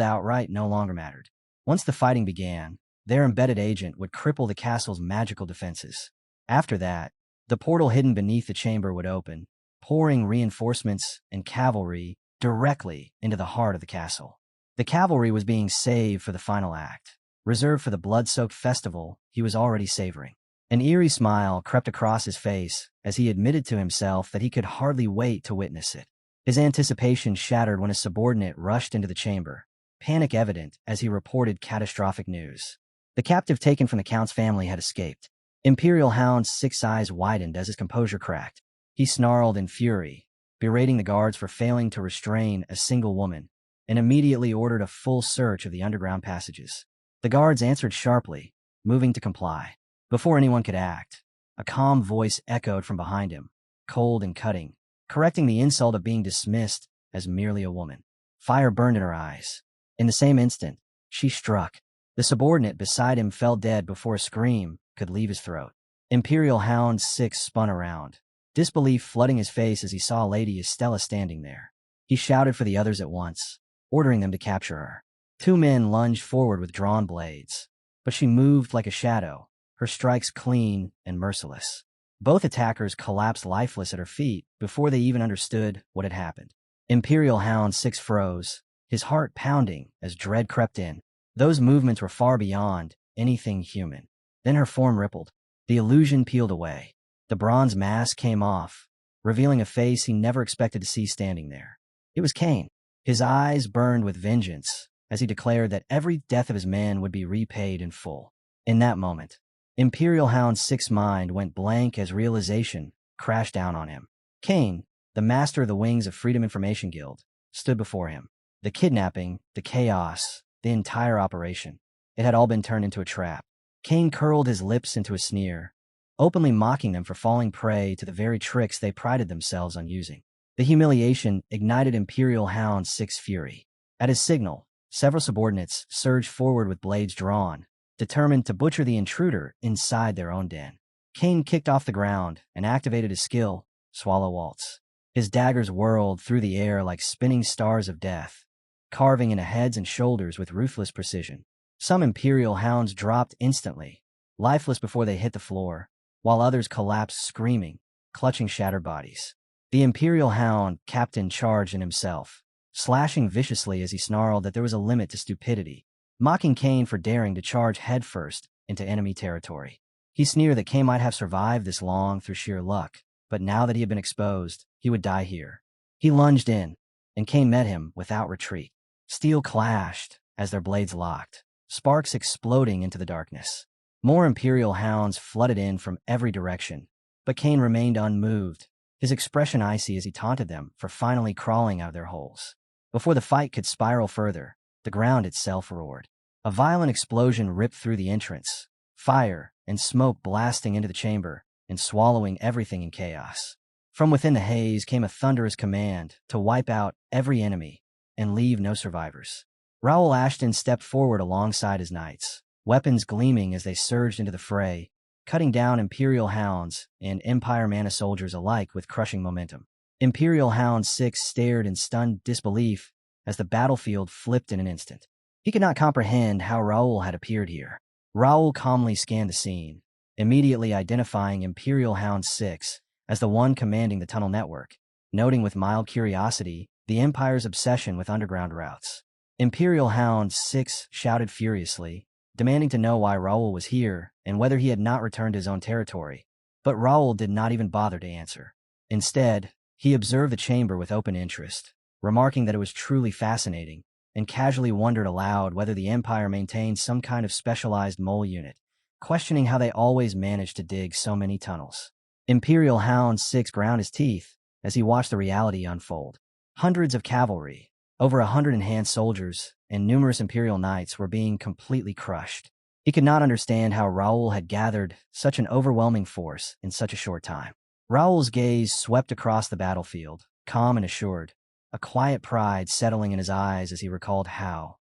outright no longer mattered. Once the fighting began, their embedded agent would cripple the castle's magical defenses. After that, the portal hidden beneath the chamber would open, pouring reinforcements and cavalry directly into the heart of the castle. The cavalry was being saved for the final act, reserved for the blood-soaked festival he was already savoring. An eerie smile crept across his face as he admitted to himself that he could hardly wait to witness it. His anticipation shattered when a subordinate rushed into the chamber, panic evident as he reported catastrophic news. The captive taken from the Count's family had escaped. Imperial Hound's 6 eyes widened as his composure cracked. He snarled in fury, berating the guards for failing to restrain a single woman, and immediately ordered a full search of the underground passages. The guards answered sharply, moving to comply. Before anyone could act, a calm voice echoed from behind him, cold and cutting, correcting the insult of being dismissed as merely a woman. Fire burned in her eyes. In the same instant, she struck. The subordinate beside him fell dead before a scream could leave his throat. Imperial Hound 6 spun around, disbelief flooding his face as he saw Lady Estella standing there. He shouted for the others at once, ordering them to capture her. 2 men lunged forward with drawn blades, but she moved like a shadow, her strikes clean and merciless. Both attackers collapsed lifeless at her feet before they even understood what had happened. Imperial Hound 6 froze, his heart pounding as dread crept in. Those movements were far beyond anything human. Then her form rippled. The illusion peeled away. The bronze mask came off, revealing a face he never expected to see standing there. It was Cain. His eyes burned with vengeance as he declared that every death of his men would be repaid in full. In that moment, Imperial Hound 6's mind went blank as realization crashed down on him. Cain, the master of the Wings of Freedom Information Guild, stood before him. The kidnapping, the chaos, the entire operation. It had all been turned into a trap. Cain curled his lips into a sneer, openly mocking them for falling prey to the very tricks they prided themselves on using. The humiliation ignited Imperial Hound 6's fury. At his signal, several subordinates surged forward with blades drawn, determined to butcher the intruder inside their own den. Cain kicked off the ground and activated his skill, Swallow Waltz. His daggers whirled through the air like spinning stars of death, carving into heads and shoulders with ruthless precision. Some Imperial Hounds dropped instantly, lifeless before they hit the floor, while others collapsed screaming, clutching shattered bodies. The Imperial Hound captain charged in himself, slashing viciously as he snarled that there was a limit to stupidity, mocking Cain for daring to charge headfirst into enemy territory. He sneered that Cain might have survived this long through sheer luck, but now that he had been exposed, he would die here. He lunged in, and Cain met him without retreat. Steel clashed as their blades locked, sparks exploding into the darkness. More Imperial Hounds flooded in from every direction, but Cain remained unmoved, his expression icy as he taunted them for finally crawling out of their holes. Before the fight could spiral further, the ground itself roared. A violent explosion ripped through the entrance, fire and smoke blasting into the chamber and swallowing everything in chaos. From within the haze came a thunderous command to wipe out every enemy and leave no survivors. Raul Ashton stepped forward alongside his knights, weapons gleaming as they surged into the fray, cutting down Imperial Hounds and Empire Mana soldiers alike with crushing momentum. Imperial Hound 6 stared in stunned disbelief as the battlefield flipped in an instant. He could not comprehend how Raul had appeared here. Raul calmly scanned the scene, immediately identifying Imperial Hound 6 as the one commanding the tunnel network, noting with mild curiosity the Empire's obsession with underground routes. Imperial Hound 6 shouted furiously, demanding to know why Raul was here and whether he had not returned to his own territory. But Raul did not even bother to answer. Instead, he observed the chamber with open interest, remarking that it was truly fascinating, and casually wondered aloud whether the Empire maintained some kind of specialized mole unit, questioning how they always managed to dig so many tunnels. Imperial Hound 6 ground his teeth as he watched the reality unfold. Hundreds of cavalry, over 100 enhanced soldiers, and numerous Imperial knights were being completely crushed. He could not understand how Raul had gathered such an overwhelming force in such a short time. Raul's gaze swept across the battlefield, calm and assured, a quiet pride settling in his eyes as he recalled how,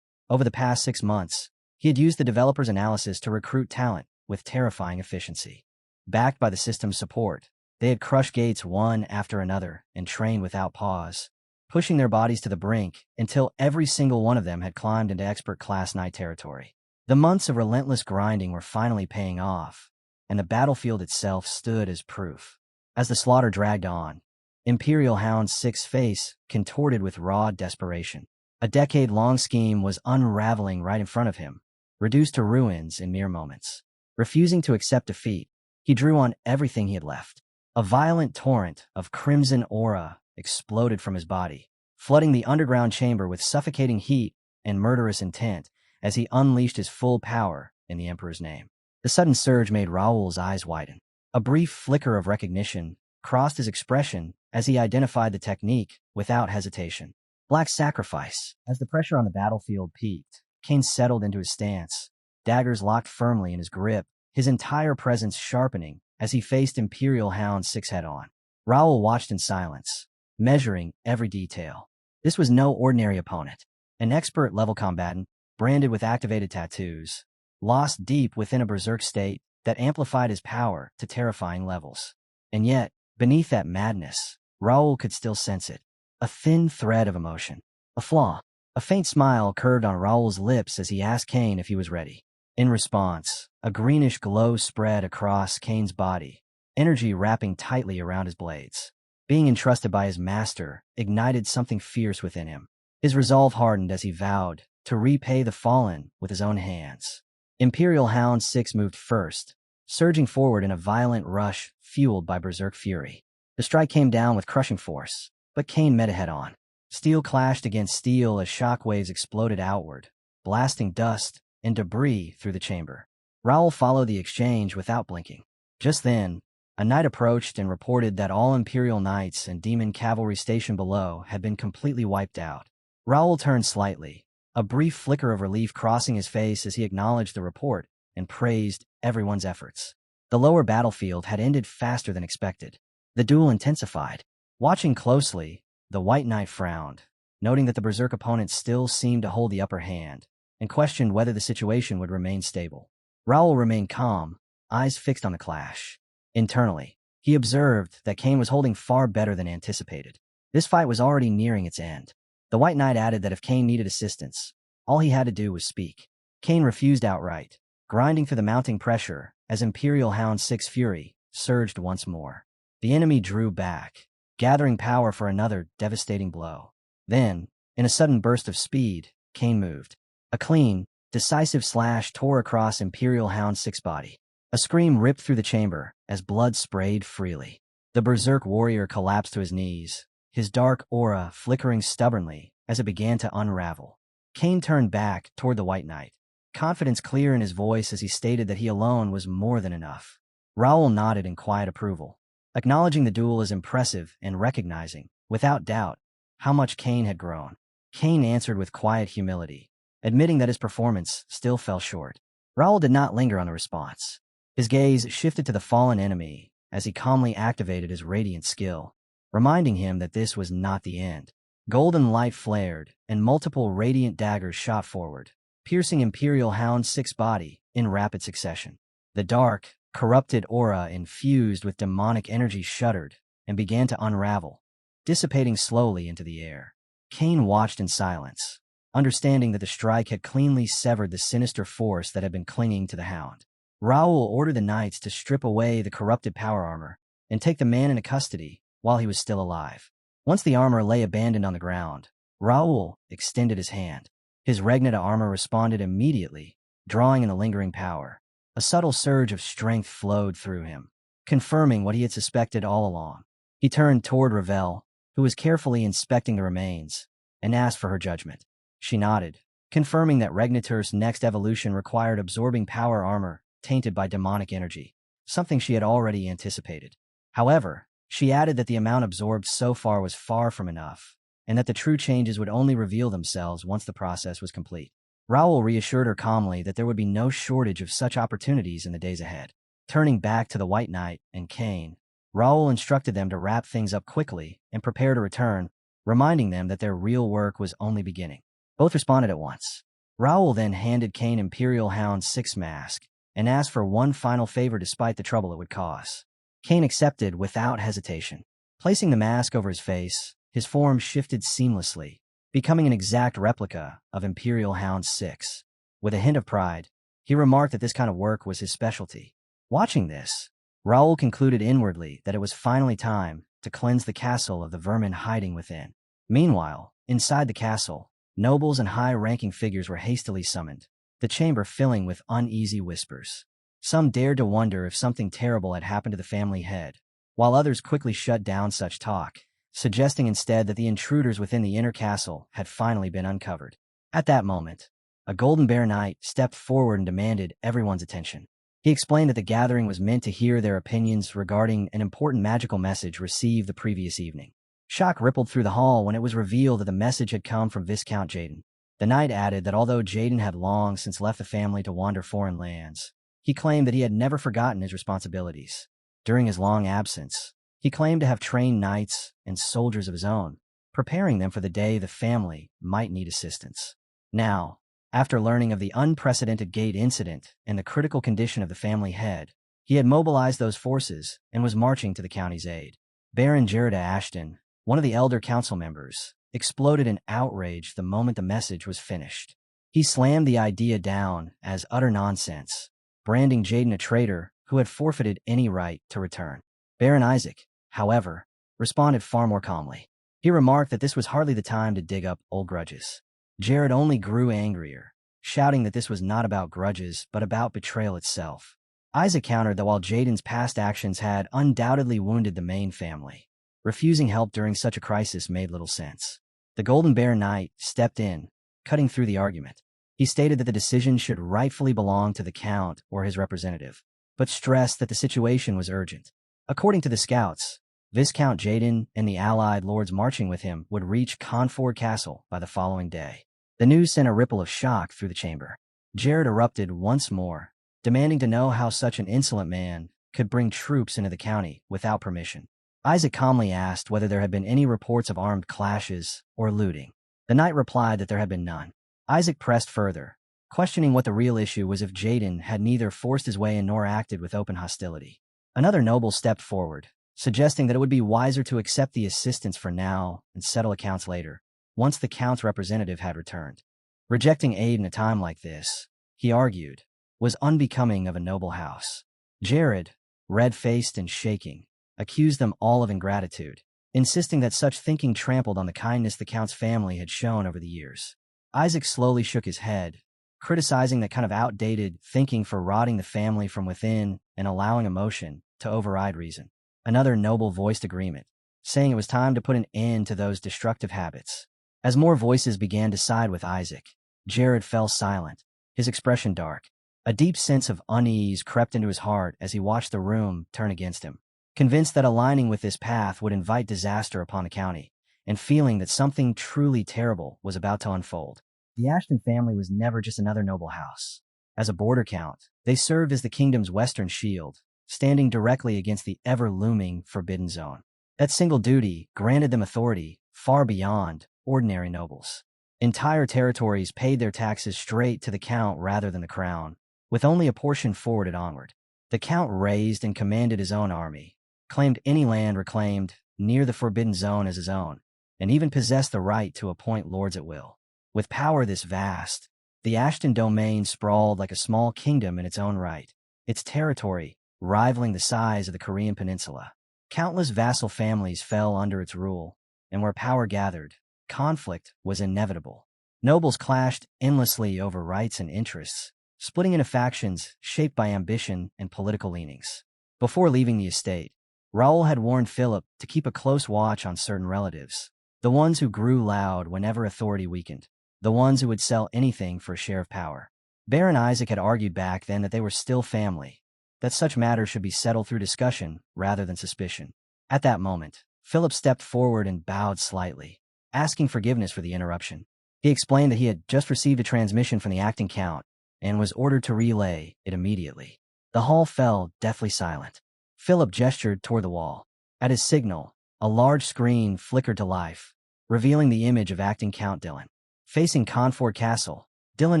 over the past 6 months, he had used the developer's analysis to recruit talent with terrifying efficiency. Backed by the system's support, they had crushed gates one after another and trained without pause, pushing their bodies to the brink until every single one of them had climbed into expert-class knight territory. The months of relentless grinding were finally paying off, and the battlefield itself stood as proof. As the slaughter dragged on, Imperial Hound 6's face contorted with raw desperation. A decade-long scheme was unraveling right in front of him, reduced to ruins in mere moments. Refusing to accept defeat, he drew on everything he had left. A violent torrent of crimson aura exploded from his body, flooding the underground chamber with suffocating heat and murderous intent as he unleashed his full power in the Emperor's name. The sudden surge made Raul's eyes widen. A brief flicker of recognition crossed his expression as he identified the technique without hesitation. Black Sacrifice. As the pressure on the battlefield peaked, Kane settled into his stance, daggers locked firmly in his grip, his entire presence sharpening as he faced Imperial Hound 6 head-on. Raul watched in silence, measuring every detail. This was no ordinary opponent. An expert-level combatant, branded with activated tattoos, lost deep within a berserk state that amplified his power to terrifying levels. And yet, beneath that madness, Raul could still sense it. A thin thread of emotion. A flaw. A faint smile curved on Raul's lips as he asked Kane if he was ready. In response, a greenish glow spread across Kane's body, energy wrapping tightly around his blades. Being entrusted by his master ignited something fierce within him. His resolve hardened as he vowed to repay the fallen with his own hands. Imperial Hound 6 moved first, surging forward in a violent rush fueled by berserk fury. The strike came down with crushing force, but Kane met it head-on. Steel clashed against steel as shockwaves exploded outward, blasting dust and debris through the chamber. Raul followed the exchange without blinking. Just then, a knight approached and reported that all Imperial knights and demon cavalry stationed below had been completely wiped out. Raul turned slightly, a brief flicker of relief crossing his face as he acknowledged the report and praised everyone's efforts. The lower battlefield had ended faster than expected. The duel intensified. Watching closely, the White Knight frowned, noting that the berserk opponent still seemed to hold the upper hand, and questioned whether the situation would remain stable. Raul remained calm, eyes fixed on the clash. Internally, he observed that Kane was holding far better than anticipated. This fight was already nearing its end. The White Knight added that if Kane needed assistance, all he had to do was speak. Kane refused outright, grinding through the mounting pressure as Imperial Hound 6 fury surged once more. The enemy drew back, gathering power for another devastating blow. Then, in a sudden burst of speed, Kane moved. A clean, decisive slash tore across Imperial Hound 6's body. A scream ripped through the chamber as blood sprayed freely. The berserk warrior collapsed to his knees, his dark aura flickering stubbornly as it began to unravel. Kane turned back toward the White Knight, confidence clear in his voice as he stated that he alone was more than enough. Raul nodded in quiet approval, acknowledging the duel as impressive and recognizing, without doubt, how much Kane had grown. Kane answered with quiet humility, admitting that his performance still fell short. Raul did not linger on a response. His gaze shifted to the fallen enemy as he calmly activated his radiant skill, reminding him that this was not the end. Golden light flared, and multiple radiant daggers shot forward, piercing Imperial Hound 6's body in rapid succession. The dark, corrupted aura infused with demonic energy shuddered and began to unravel, dissipating slowly into the air. Kane watched in silence, understanding that the strike had cleanly severed the sinister force that had been clinging to the Hound. Raul ordered the knights to strip away the corrupted power armor and take the man into custody while he was still alive. Once the armor lay abandoned on the ground, Raul extended his hand. His Regnita armor responded immediately, drawing in the lingering power. A subtle surge of strength flowed through him, confirming what he had suspected all along. He turned toward Ravel, who was carefully inspecting the remains, and asked for her judgment. She nodded, confirming that Regnitur's next evolution required absorbing power armor tainted by demonic energy, something she had already anticipated. However, she added that the amount absorbed so far was far from enough, and that the true changes would only reveal themselves once the process was complete. Raul reassured her calmly that there would be no shortage of such opportunities in the days ahead. Turning back to the White Knight and Kane, Raul instructed them to wrap things up quickly and prepare to return, reminding them that their real work was only beginning. Both responded at once. Raul then handed Kane Imperial Hound 6 mask, and asked for one final favor despite the trouble it would cause. Kane accepted without hesitation. Placing the mask over his face, his form shifted seamlessly, becoming an exact replica of Imperial Hound 6. With a hint of pride, he remarked that this kind of work was his specialty. Watching this, Raul concluded inwardly that it was finally time to cleanse the castle of the vermin hiding within. Meanwhile, inside the castle, nobles and high-ranking figures were hastily summoned, the chamber filling with uneasy whispers. Some dared to wonder if something terrible had happened to the family head, while others quickly shut down such talk, suggesting instead that the intruders within the inner castle had finally been uncovered. At that moment, a Golden Bear Knight stepped forward and demanded everyone's attention. He explained that the gathering was meant to hear their opinions regarding an important magical message received the previous evening. Shock rippled through the hall when it was revealed that the message had come from Viscount Jaden. The knight added that although Jaden had long since left the family to wander foreign lands, he claimed that he had never forgotten his responsibilities. During his long absence, he claimed to have trained knights and soldiers of his own, preparing them for the day the family might need assistance. Now, after learning of the unprecedented gate incident and the critical condition of the family head, he had mobilized those forces and was marching to the county's aid. Baron Gerda Ashton, one of the elder council members, exploded in outrage the moment the message was finished. He slammed the idea down as utter nonsense, branding Jaden a traitor who had forfeited any right to return. Baron Isaac, however, responded far more calmly. He remarked that this was hardly the time to dig up old grudges. Jared only grew angrier, shouting that this was not about grudges but about betrayal itself. Isaac countered that while Jaden's past actions had undoubtedly wounded the main family, refusing help during such a crisis made little sense. The Golden Bear Knight stepped in, cutting through the argument. He stated that the decision should rightfully belong to the Count or his representative, but stressed that the situation was urgent. According to the scouts, Viscount Jaden and the allied lords marching with him would reach Confort Castle by the following day. The news sent a ripple of shock through the chamber. Jared erupted once more, demanding to know how such an insolent man could bring troops into the county without permission. Isaac calmly asked whether there had been any reports of armed clashes or looting. The knight replied that there had been none. Isaac pressed further, questioning what the real issue was if Jaden had neither forced his way in nor acted with open hostility. Another noble stepped forward, suggesting that it would be wiser to accept the assistance for now and settle accounts later, once the Count's representative had returned. Rejecting aid in a time like this, he argued, was unbecoming of a noble house. Jared, red-faced and shaking, accused them all of ingratitude, insisting that such thinking trampled on the kindness the Count's family had shown over the years. Isaac slowly shook his head, criticizing that kind of outdated thinking for rotting the family from within and allowing emotion to override reason. Another noble voiced agreement, saying it was time to put an end to those destructive habits. As more voices began to side with Isaac, Jared fell silent, his expression dark. A deep sense of unease crept into his heart as he watched the room turn against him. Convinced that aligning with this path would invite disaster upon the county, and feeling that something truly terrible was about to unfold. The Ashton family was never just another noble house. As a border count, they served as the kingdom's western shield, standing directly against the ever-looming Forbidden Zone. That single duty granted them authority far beyond ordinary nobles. Entire territories paid their taxes straight to the Count rather than the crown, with only a portion forwarded onward. The Count raised and commanded his own army, claimed any land reclaimed near the Forbidden Zone as his own, and even possessed the right to appoint lords at will. With power this vast, the Ashton domain sprawled like a small kingdom in its own right, its territory rivaling the size of the Korean peninsula. Countless vassal families fell under its rule, and where power gathered, conflict was inevitable. Nobles clashed endlessly over rights and interests, splitting into factions shaped by ambition and political leanings. Before leaving the estate, Raul had warned Philip to keep a close watch on certain relatives, the ones who grew loud whenever authority weakened, the ones who would sell anything for a share of power. Baron Isaac had argued back then that they were still family, that such matters should be settled through discussion rather than suspicion. At that moment, Philip stepped forward and bowed slightly, asking forgiveness for the interruption. He explained that he had just received a transmission from the acting count and was ordered to relay it immediately. The hall fell deathly silent. Philip gestured toward the wall. At his signal, a large screen flickered to life, revealing the image of acting Count Dylan. Facing Confort Castle, Dylan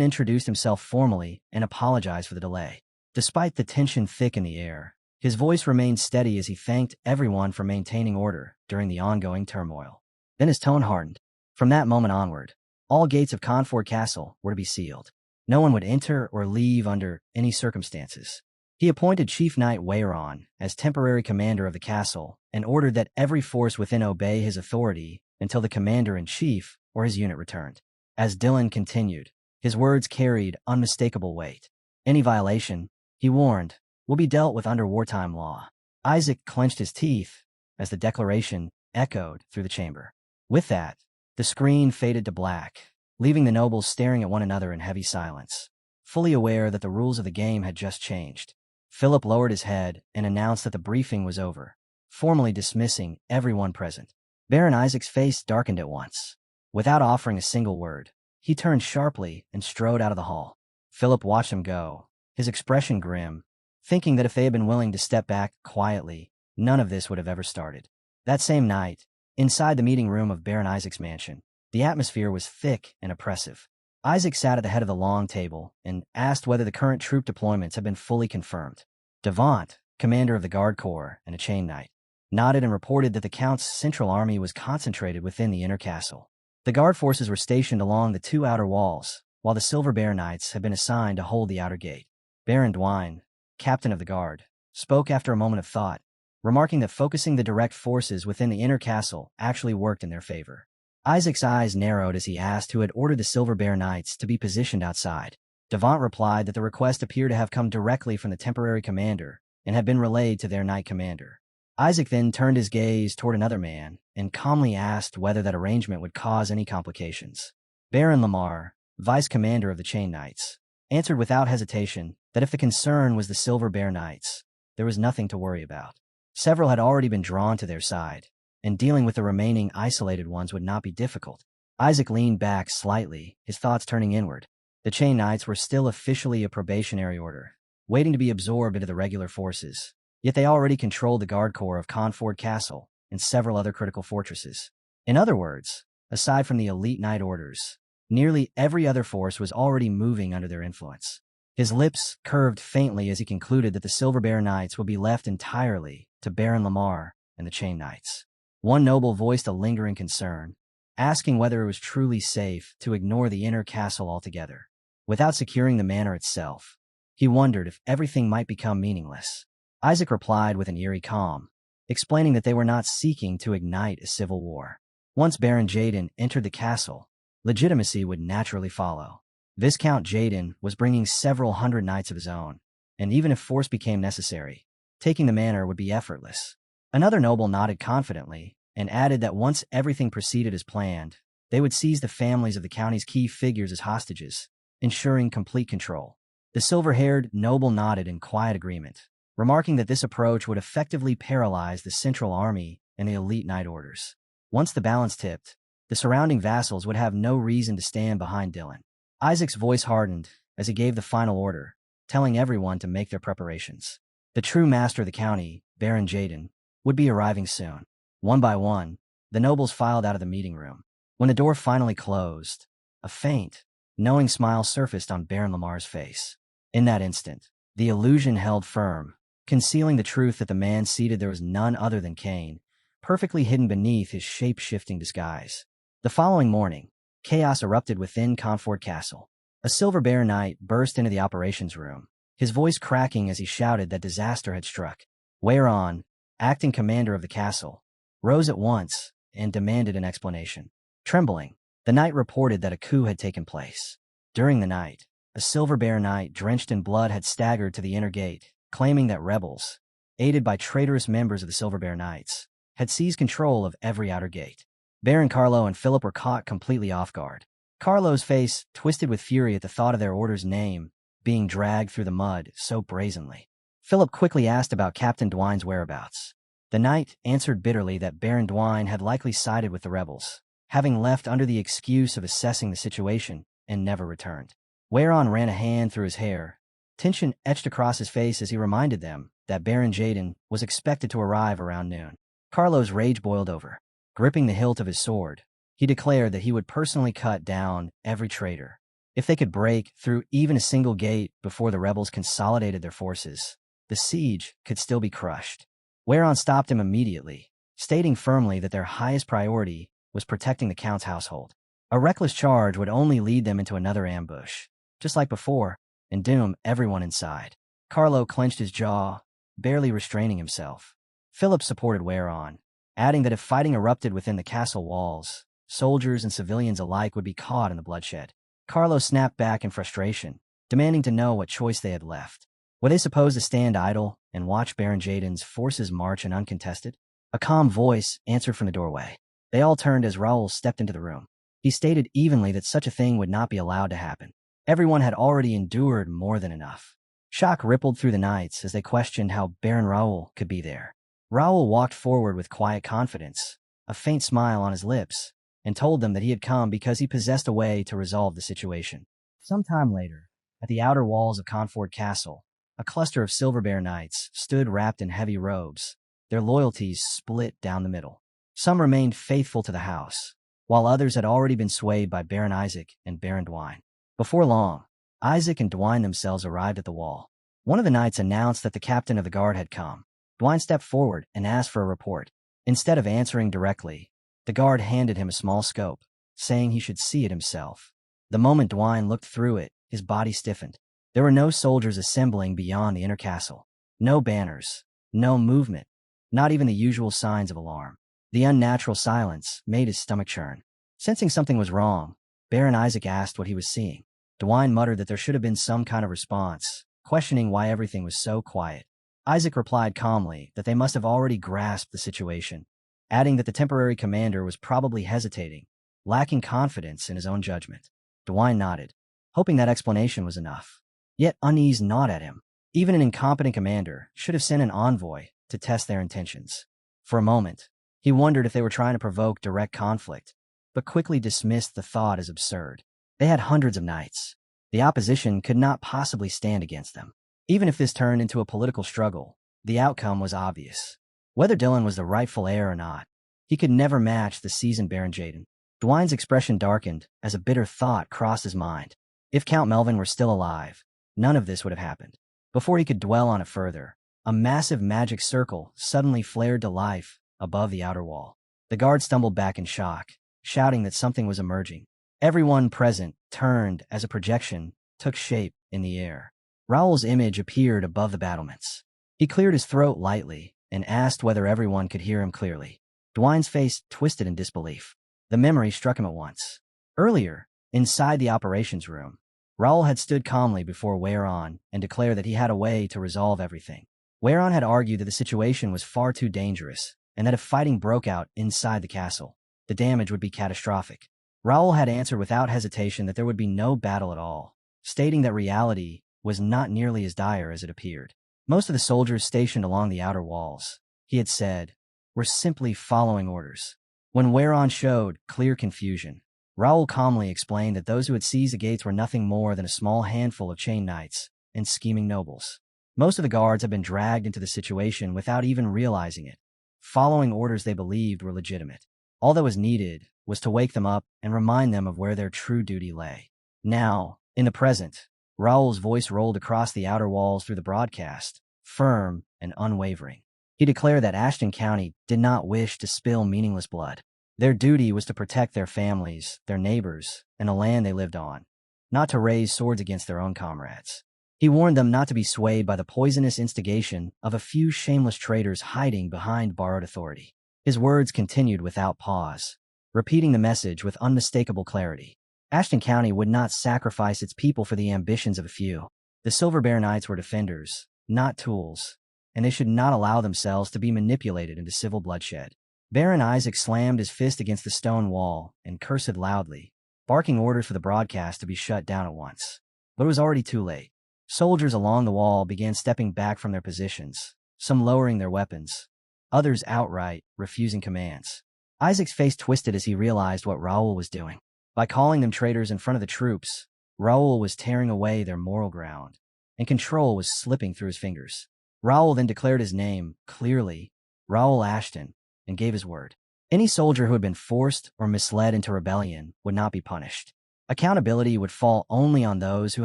introduced himself formally and apologized for the delay. Despite the tension thick in the air, his voice remained steady as he thanked everyone for maintaining order during the ongoing turmoil. Then his tone hardened. From that moment onward, all gates of Confort Castle were to be sealed. No one would enter or leave under any circumstances. He appointed Chief Knight Weiron as temporary commander of the castle and ordered that every force within obey his authority until the commander-in-chief or his unit returned. As Dylan continued, his words carried unmistakable weight. Any violation, he warned, will be dealt with under wartime law. Isaac clenched his teeth as the declaration echoed through the chamber. With that, the screen faded to black, leaving the nobles staring at one another in heavy silence, fully aware that the rules of the game had just changed. Philip lowered his head and announced that the briefing was over, formally dismissing everyone present. Baron Isaac's face darkened at once. Without offering a single word, he turned sharply and strode out of the hall. Philip watched him go, his expression grim, thinking that if they had been willing to step back quietly, none of this would have ever started. That same night, inside the meeting room of Baron Isaac's mansion, the atmosphere was thick and oppressive. Isaac sat at the head of the long table and asked whether the current troop deployments had been fully confirmed. Devant, commander of the Guard Corps and a chain knight, nodded and reported that the Count's central army was concentrated within the inner castle. The guard forces were stationed along the two outer walls, while the Silver Bear Knights had been assigned to hold the outer gate. Baron Dwine, captain of the guard, spoke after a moment of thought, remarking that focusing the direct forces within the inner castle actually worked in their favor. Isaac's eyes narrowed as he asked who had ordered the Silver Bear Knights to be positioned outside. Devant replied that the request appeared to have come directly from the temporary commander and had been relayed to their knight commander. Isaac then turned his gaze toward another man and calmly asked whether that arrangement would cause any complications. Baron Lamar, vice commander of the Chain Knights, answered without hesitation that if the concern was the Silver Bear Knights, there was nothing to worry about. Several had already been drawn to their side, and dealing with the remaining isolated ones would not be difficult. Isaac leaned back slightly, his thoughts turning inward. The Chain Knights were still officially a probationary order, waiting to be absorbed into the regular forces, yet they already controlled the Guard Corps of Confort Castle and several other critical fortresses. In other words, aside from the elite knight orders, nearly every other force was already moving under their influence. His lips curved faintly as he concluded that the Silver Bear Knights would be left entirely to Baron Lamar and the Chain Knights. One noble voiced a lingering concern, asking whether it was truly safe to ignore the inner castle altogether. Without securing the manor itself, he wondered if everything might become meaningless. Isaac replied with an eerie calm, explaining that they were not seeking to ignite a civil war. Once Baron Jaden entered the castle, legitimacy would naturally follow. Viscount Jaden was bringing several hundred knights of his own, and even if force became necessary, taking the manor would be effortless. Another noble nodded confidently and added that once everything proceeded as planned, they would seize the families of the county's key figures as hostages, ensuring complete control. The silver-haired noble nodded in quiet agreement, remarking that this approach would effectively paralyze the central army and the elite knight orders. Once the balance tipped, the surrounding vassals would have no reason to stand behind Dylan. Isaac's voice hardened as he gave the final order, telling everyone to make their preparations. The true master of the county, Baron Jaden, would be arriving soon. One by one, the nobles filed out of the meeting room. When the door finally closed, a faint, knowing smile surfaced on Baron Lamar's face. In that instant, the illusion held firm, concealing the truth that the man seated there was none other than Cain, perfectly hidden beneath his shape-shifting disguise. The following morning, chaos erupted within Confort Castle. A Silver Bear Knight burst into the operations room, his voice cracking as he shouted that disaster had struck. Weiron, acting commander of the castle, rose at once and demanded an explanation. Trembling, the knight reported that a coup had taken place. During the night, a Silver Bear Knight drenched in blood had staggered to the inner gate, claiming that rebels, aided by traitorous members of the Silver Bear Knights, had seized control of every outer gate. Baron Carlo and Philip were caught completely off guard. Carlo's face twisted with fury at the thought of their order's name being dragged through the mud so brazenly. Philip quickly asked about Captain Dwine's whereabouts. The knight answered bitterly that Baron Dwine had likely sided with the rebels, having left under the excuse of assessing the situation and never returned. Weiron ran a hand through his hair, tension etched across his face as he reminded them that Baron Jaden was expected to arrive around noon. Carlo's rage boiled over. Gripping the hilt of his sword, he declared that he would personally cut down every traitor. If they could break through even a single gate before the rebels consolidated their forces, the siege could still be crushed. Whereon stopped him immediately, stating firmly that their highest priority was protecting the Count's household. A reckless charge would only lead them into another ambush, just like before, and doom everyone inside. Carlo clenched his jaw, barely restraining himself. Philip supported Whereon, adding that if fighting erupted within the castle walls, soldiers and civilians alike would be caught in the bloodshed. Carlo snapped back in frustration, demanding to know what choice they had left. Were they supposed to stand idle and watch Baron Jaden's forces march in uncontested? A calm voice answered from the doorway. They all turned as Raul stepped into the room. He stated evenly that such a thing would not be allowed to happen. Everyone had already endured more than enough. Shock rippled through the knights as they questioned how Baron Raul could be there. Raul walked forward with quiet confidence, a faint smile on his lips, and told them that he had come because he possessed a way to resolve the situation. Sometime later, at the outer walls of Confort Castle, a cluster of Silver Bear knights stood wrapped in heavy robes, their loyalties split down the middle. Some remained faithful to the house, while others had already been swayed by Baron Isaac and Baron Dwine. Before long, Isaac and Dwine themselves arrived at the wall. One of the knights announced that the captain of the guard had come. Dwine stepped forward and asked for a report. Instead of answering directly, the guard handed him a small scope, saying he should see it himself. The moment Dwine looked through it, his body stiffened. There were no soldiers assembling beyond the inner castle. No banners, no movement, not even the usual signs of alarm. The unnatural silence made his stomach churn. Sensing something was wrong, Baron Isaac asked what he was seeing. Dwine muttered that there should have been some kind of response, questioning why everything was so quiet. Isaac replied calmly that they must have already grasped the situation, adding that the temporary commander was probably hesitating, lacking confidence in his own judgment. Dwine nodded, hoping that explanation was enough. Yet unease gnawed at him. Even an incompetent commander should have sent an envoy to test their intentions. For a moment, he wondered if they were trying to provoke direct conflict, but quickly dismissed the thought as absurd. They had hundreds of knights. The opposition could not possibly stand against them. Even if this turned into a political struggle, the outcome was obvious. Whether Dylan was the rightful heir or not, he could never match the seasoned Baron Jaden. Dwine's expression darkened as a bitter thought crossed his mind. If Count Melvin were still alive, none of this would have happened. Before he could dwell on it further, a massive magic circle suddenly flared to life above the outer wall. The guard stumbled back in shock, shouting that something was emerging. Everyone present turned as a projection took shape in the air. Raul's image appeared above the battlements. He cleared his throat lightly and asked whether everyone could hear him clearly. Dwine's face twisted in disbelief. The memory struck him at once. Earlier, inside the operations room, Raul had stood calmly before Whereon and declared that he had a way to resolve everything. Whereon had argued that the situation was far too dangerous and that if fighting broke out inside the castle, the damage would be catastrophic. Raul had answered without hesitation that there would be no battle at all, stating that reality was not nearly as dire as it appeared. Most of the soldiers stationed along the outer walls, he had said, were simply following orders. When Whereon showed clear confusion, Raul calmly explained that those who had seized the gates were nothing more than a small handful of chain knights and scheming nobles. Most of the guards had been dragged into the situation without even realizing it, following orders they believed were legitimate. All that was needed was to wake them up and remind them of where their true duty lay. Now, in the present, Raul's voice rolled across the outer walls through the broadcast, firm and unwavering. He declared that Ashton County did not wish to spill meaningless blood. Their duty was to protect their families, their neighbors, and the land they lived on, not to raise swords against their own comrades. He warned them not to be swayed by the poisonous instigation of a few shameless traitors hiding behind borrowed authority. His words continued without pause, repeating the message with unmistakable clarity. Ashton County would not sacrifice its people for the ambitions of a few. The Silver Bear Knights were defenders, not tools, and they should not allow themselves to be manipulated into civil bloodshed. Baron Isaac slammed his fist against the stone wall and cursed loudly, barking orders for the broadcast to be shut down at once. But it was already too late. Soldiers along the wall began stepping back from their positions, some lowering their weapons, others outright refusing commands. Isaac's face twisted as he realized what Raul was doing. By calling them traitors in front of the troops, Raul was tearing away their moral ground, and control was slipping through his fingers. Raul then declared his name, clearly, Raul Ashton, and gave his word. Any soldier who had been forced or misled into rebellion would not be punished. Accountability would fall only on those who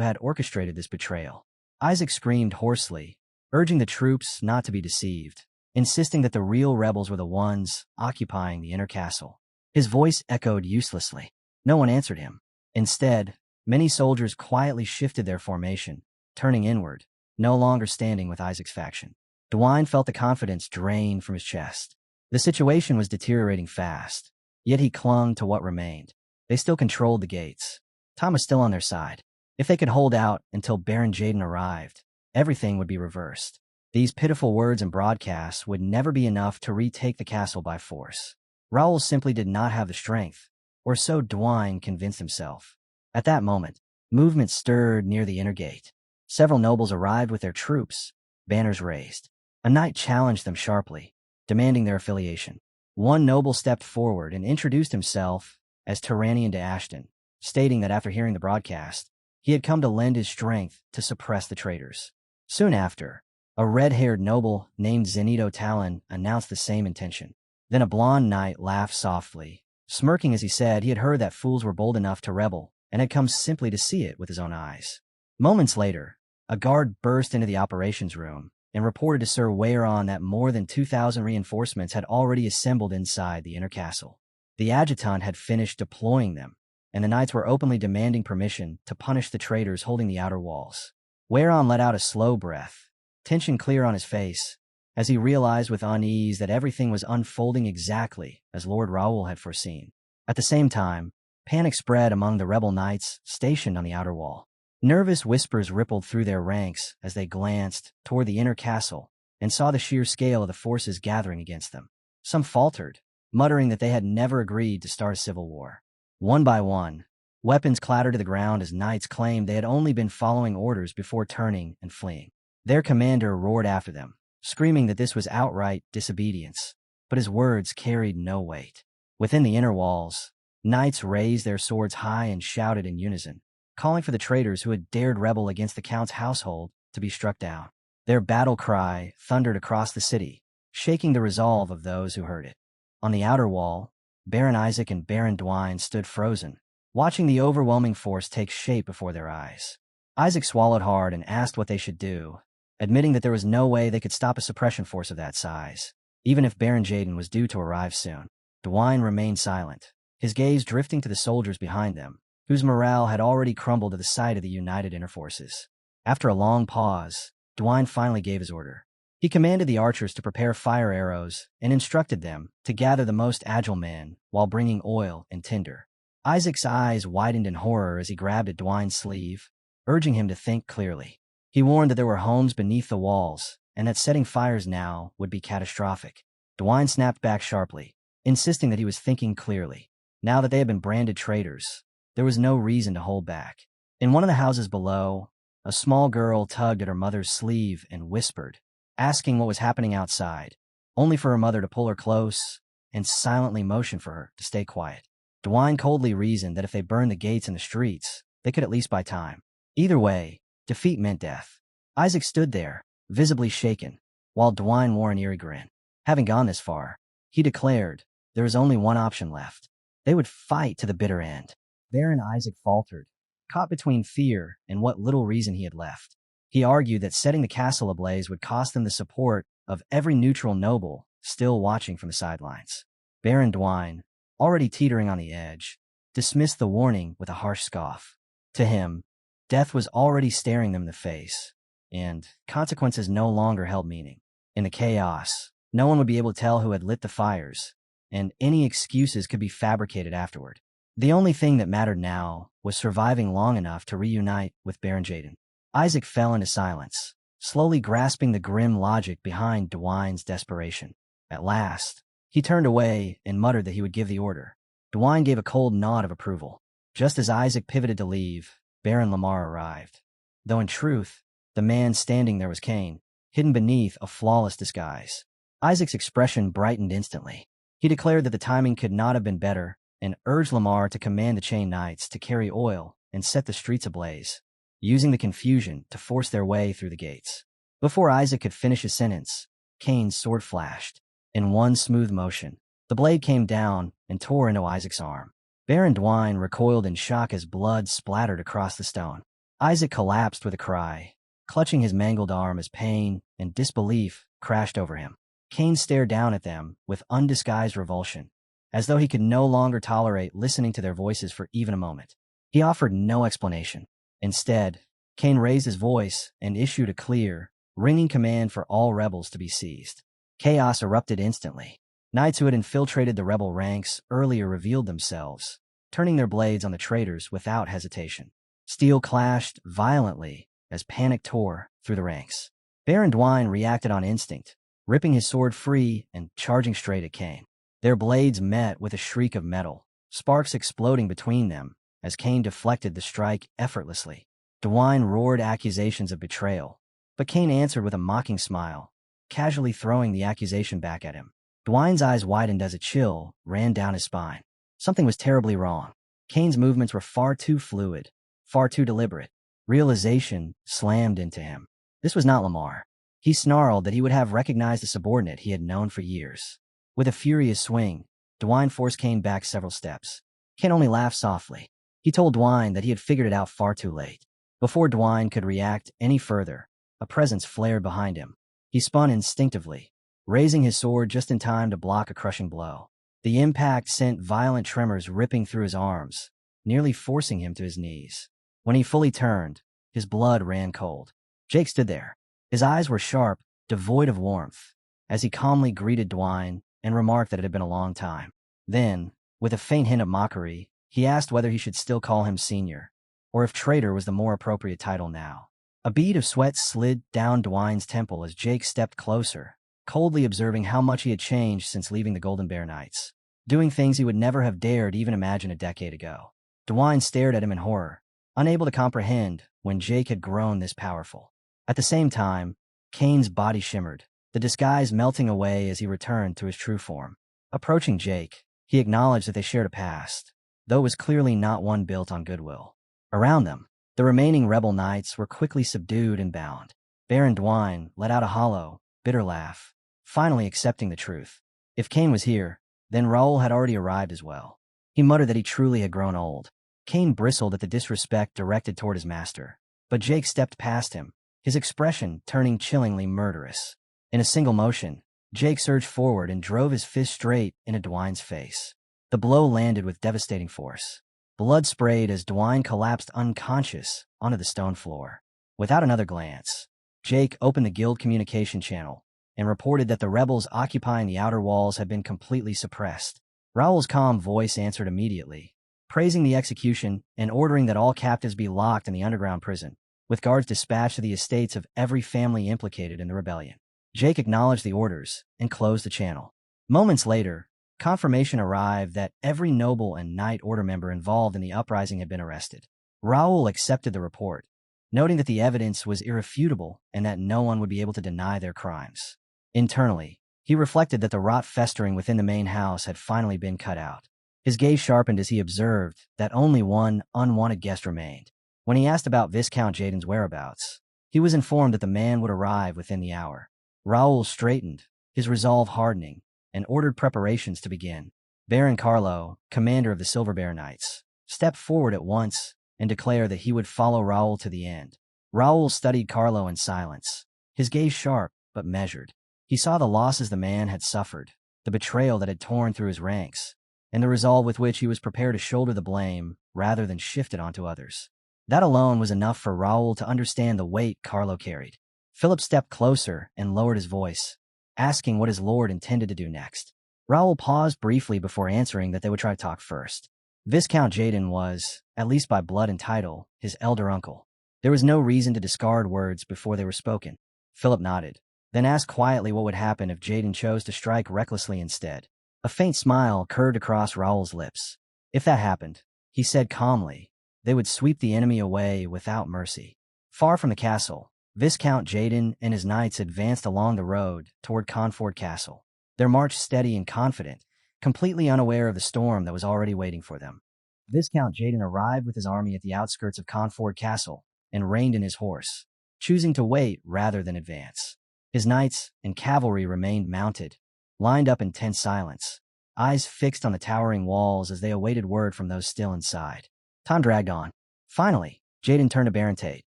had orchestrated this betrayal. Isaac screamed hoarsely, urging the troops not to be deceived, insisting that the real rebels were the ones occupying the inner castle. His voice echoed uselessly. No one answered him. Instead, many soldiers quietly shifted their formation, turning inward, no longer standing with Isaac's faction. Dion felt the confidence drain from his chest. The situation was deteriorating fast, yet he clung to what remained. They still controlled the gates. Time was still on their side. If they could hold out until Baron Jaden arrived, everything would be reversed. These pitiful words and broadcasts would never be enough to retake the castle by force. Raul simply did not have the strength, or so Dion convinced himself. At that moment, movement stirred near the inner gate. Several nobles arrived with their troops, banners raised. A knight challenged them sharply, demanding their affiliation. One noble stepped forward and introduced himself as Tyrannian de Ashton, stating that after hearing the broadcast, he had come to lend his strength to suppress the traitors. Soon after, a red-haired noble named Zenito Talon announced the same intention. Then a blonde knight laughed softly, smirking as he said he had heard that fools were bold enough to rebel and had come simply to see it with his own eyes. Moments later, a guard burst into the operations room and reported to Sir Weyron that more than 2,000 reinforcements had already assembled inside the inner castle. The adjutant had finished deploying them, and the knights were openly demanding permission to punish the traitors holding the outer walls. Weyron let out a slow breath, tension clear on his face, as he realized with unease that everything was unfolding exactly as Lord Raul had foreseen. At the same time, panic spread among the rebel knights stationed on the outer wall. Nervous whispers rippled through their ranks as they glanced toward the inner castle and saw the sheer scale of the forces gathering against them. Some faltered, muttering that they had never agreed to start a civil war. One by one, weapons clattered to the ground as knights claimed they had only been following orders before turning and fleeing. Their commander roared after them, screaming that this was outright disobedience, but his words carried no weight. Within the inner walls, knights raised their swords high and shouted in unison, calling for the traitors who had dared rebel against the Count's household to be struck down. Their battle cry thundered across the city, shaking the resolve of those who heard it. On the outer wall, Baron Isaac and Baron Dion stood frozen, watching the overwhelming force take shape before their eyes. Isaac swallowed hard and asked what they should do, admitting that there was no way they could stop a suppression force of that size, even if Baron Jaden was due to arrive soon. Dion remained silent, his gaze drifting to the soldiers behind them, whose morale had already crumbled at the sight of the united inner forces. After a long pause, Dion finally gave his order. He commanded the archers to prepare fire arrows and instructed them to gather the most agile men while bringing oil and tinder. Isaac's eyes widened in horror as he grabbed at Dion's sleeve, urging him to think clearly. He warned that there were homes beneath the walls and that setting fires now would be catastrophic. Dion snapped back sharply, insisting that he was thinking clearly. Now that they had been branded traitors, there was no reason to hold back. In one of the houses below, a small girl tugged at her mother's sleeve and whispered, asking what was happening outside, only for her mother to pull her close and silently motion for her to stay quiet. Dion coldly reasoned that if they burned the gates and the streets, they could at least buy time. Either way, defeat meant death. Isaac stood there, visibly shaken, while Dion wore an eerie grin. Having gone this far, he declared there was only one option left. They would fight to the bitter end. Baron Isaac faltered, caught between fear and what little reason he had left. He argued that setting the castle ablaze would cost them the support of every neutral noble still watching from the sidelines. Baron Dion, already teetering on the edge, dismissed the warning with a harsh scoff. To him, death was already staring them in the face, and consequences no longer held meaning. In the chaos, no one would be able to tell who had lit the fires, and any excuses could be fabricated afterward. The only thing that mattered now was surviving long enough to reunite with Baron Jaden. Isaac fell into silence, slowly grasping the grim logic behind Dion's desperation. At last, he turned away and muttered that he would give the order. Dion gave a cold nod of approval. Just as Isaac pivoted to leave, Baron Lamar arrived. Though in truth, the man standing there was Cain, hidden beneath a flawless disguise. Isaac's expression brightened instantly. He declared that the timing could not have been better and urged Lamar to command the chain knights to carry oil and set the streets ablaze, using the confusion to force their way through the gates. Before Isaac could finish his sentence, Cain's sword flashed. In one smooth motion, the blade came down and tore into Isaac's arm. Baron Dwine recoiled in shock as blood splattered across the stone. Isaac collapsed with a cry, clutching his mangled arm as pain and disbelief crashed over him. Kane stared down at them with undisguised revulsion, as though he could no longer tolerate listening to their voices for even a moment. He offered no explanation. Instead, Kane raised his voice and issued a clear, ringing command for all rebels to be seized. Chaos erupted instantly. Knights who had infiltrated the rebel ranks earlier revealed themselves, turning their blades on the traitors without hesitation. Steel clashed violently as panic tore through the ranks. Baron Dwine reacted on instinct, ripping his sword free and charging straight at Kane. Their blades met with a shriek of metal, sparks exploding between them as Kane deflected the strike effortlessly. Dwine roared accusations of betrayal, but Kane answered with a mocking smile, casually throwing the accusation back at him. Dwine's eyes widened as a chill ran down his spine. Something was terribly wrong. Kane's movements were far too fluid, far too deliberate. Realization slammed into him. This was not Lamar. He snarled that he would have recognized a subordinate he had known for years. With a furious swing, Dwine forced Kane back several steps. Kane only laughed softly. He told Dwine that he had figured it out far too late. Before Dwine could react any further, a presence flared behind him. He spun instinctively, raising his sword just in time to block a crushing blow. The impact sent violent tremors ripping through his arms, nearly forcing him to his knees. When he fully turned, his blood ran cold. Jake stood there. His eyes were sharp, devoid of warmth, as he calmly greeted Dwine and remarked that it had been a long time. Then, with a faint hint of mockery, he asked whether he should still call him senior, or if traitor was the more appropriate title now. A bead of sweat slid down Dwine's temple as Jake stepped closer, coldly observing how much he had changed since leaving the Golden Bear Knights, doing things he would never have dared even imagine a decade ago. Dwine stared at him in horror, unable to comprehend when Jake had grown this powerful. At the same time, Kane's body shimmered, the disguise melting away as he returned to his true form. Approaching Jake, he acknowledged that they shared a past, though it was clearly not one built on goodwill. Around them, the remaining rebel knights were quickly subdued and bound. Baron Dwine let out a hollow, bitter laugh, finally accepting the truth. If Kane was here, then Raul had already arrived as well. He muttered that he truly had grown old. Kane bristled at the disrespect directed toward his master, but Jake stepped past him, his expression turning chillingly murderous. In a single motion, Jake surged forward and drove his fist straight into Dwine's face. The blow landed with devastating force. Blood sprayed as Dwine collapsed unconscious onto the stone floor. Without another glance, Jake opened the guild communication channel and reported that the rebels occupying the outer walls had been completely suppressed. Raul's calm voice answered immediately, praising the execution and ordering that all captives be locked in the underground prison, with guards dispatched to the estates of every family implicated in the rebellion. Jake acknowledged the orders and closed the channel. Moments later, confirmation arrived that every noble and knight order member involved in the uprising had been arrested. Raul accepted the report, noting that the evidence was irrefutable and that no one would be able to deny their crimes. Internally, he reflected that the rot festering within the main house had finally been cut out. His gaze sharpened as he observed that only one unwanted guest remained. When he asked about Viscount Jaden's whereabouts, he was informed that the man would arrive within the hour. Raul straightened, his resolve hardening, and ordered preparations to begin. Baron Carlo, commander of the Silver Bear Knights, stepped forward at once and declared that he would follow Raul to the end. Raul studied Carlo in silence, his gaze sharp but measured. He saw the losses the man had suffered, the betrayal that had torn through his ranks, and the resolve with which he was prepared to shoulder the blame rather than shift it onto others. That alone was enough for Raul to understand the weight Carlo carried. Philip stepped closer and lowered his voice, asking what his lord intended to do next. Raul paused briefly before answering that they would try to talk first. Viscount Jaden was, at least by blood and title, his elder uncle. There was no reason to discard words before they were spoken. Philip nodded, then asked quietly what would happen if Jaden chose to strike recklessly instead. A faint smile curved across Raul's lips. If that happened, he said calmly, they would sweep the enemy away without mercy. Far from the castle, Viscount Jaden and his knights advanced along the road toward Confort Castle, their march steady and confident, completely unaware of the storm that was already waiting for them. Viscount Jaden arrived with his army at the outskirts of Confort Castle and reined in his horse, choosing to wait rather than advance. His knights and cavalry remained mounted, lined up in tense silence, eyes fixed on the towering walls as they awaited word from those still inside. Time dragged on. Finally, Jaden turned to Baron Tate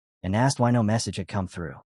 and asked why no message had come through.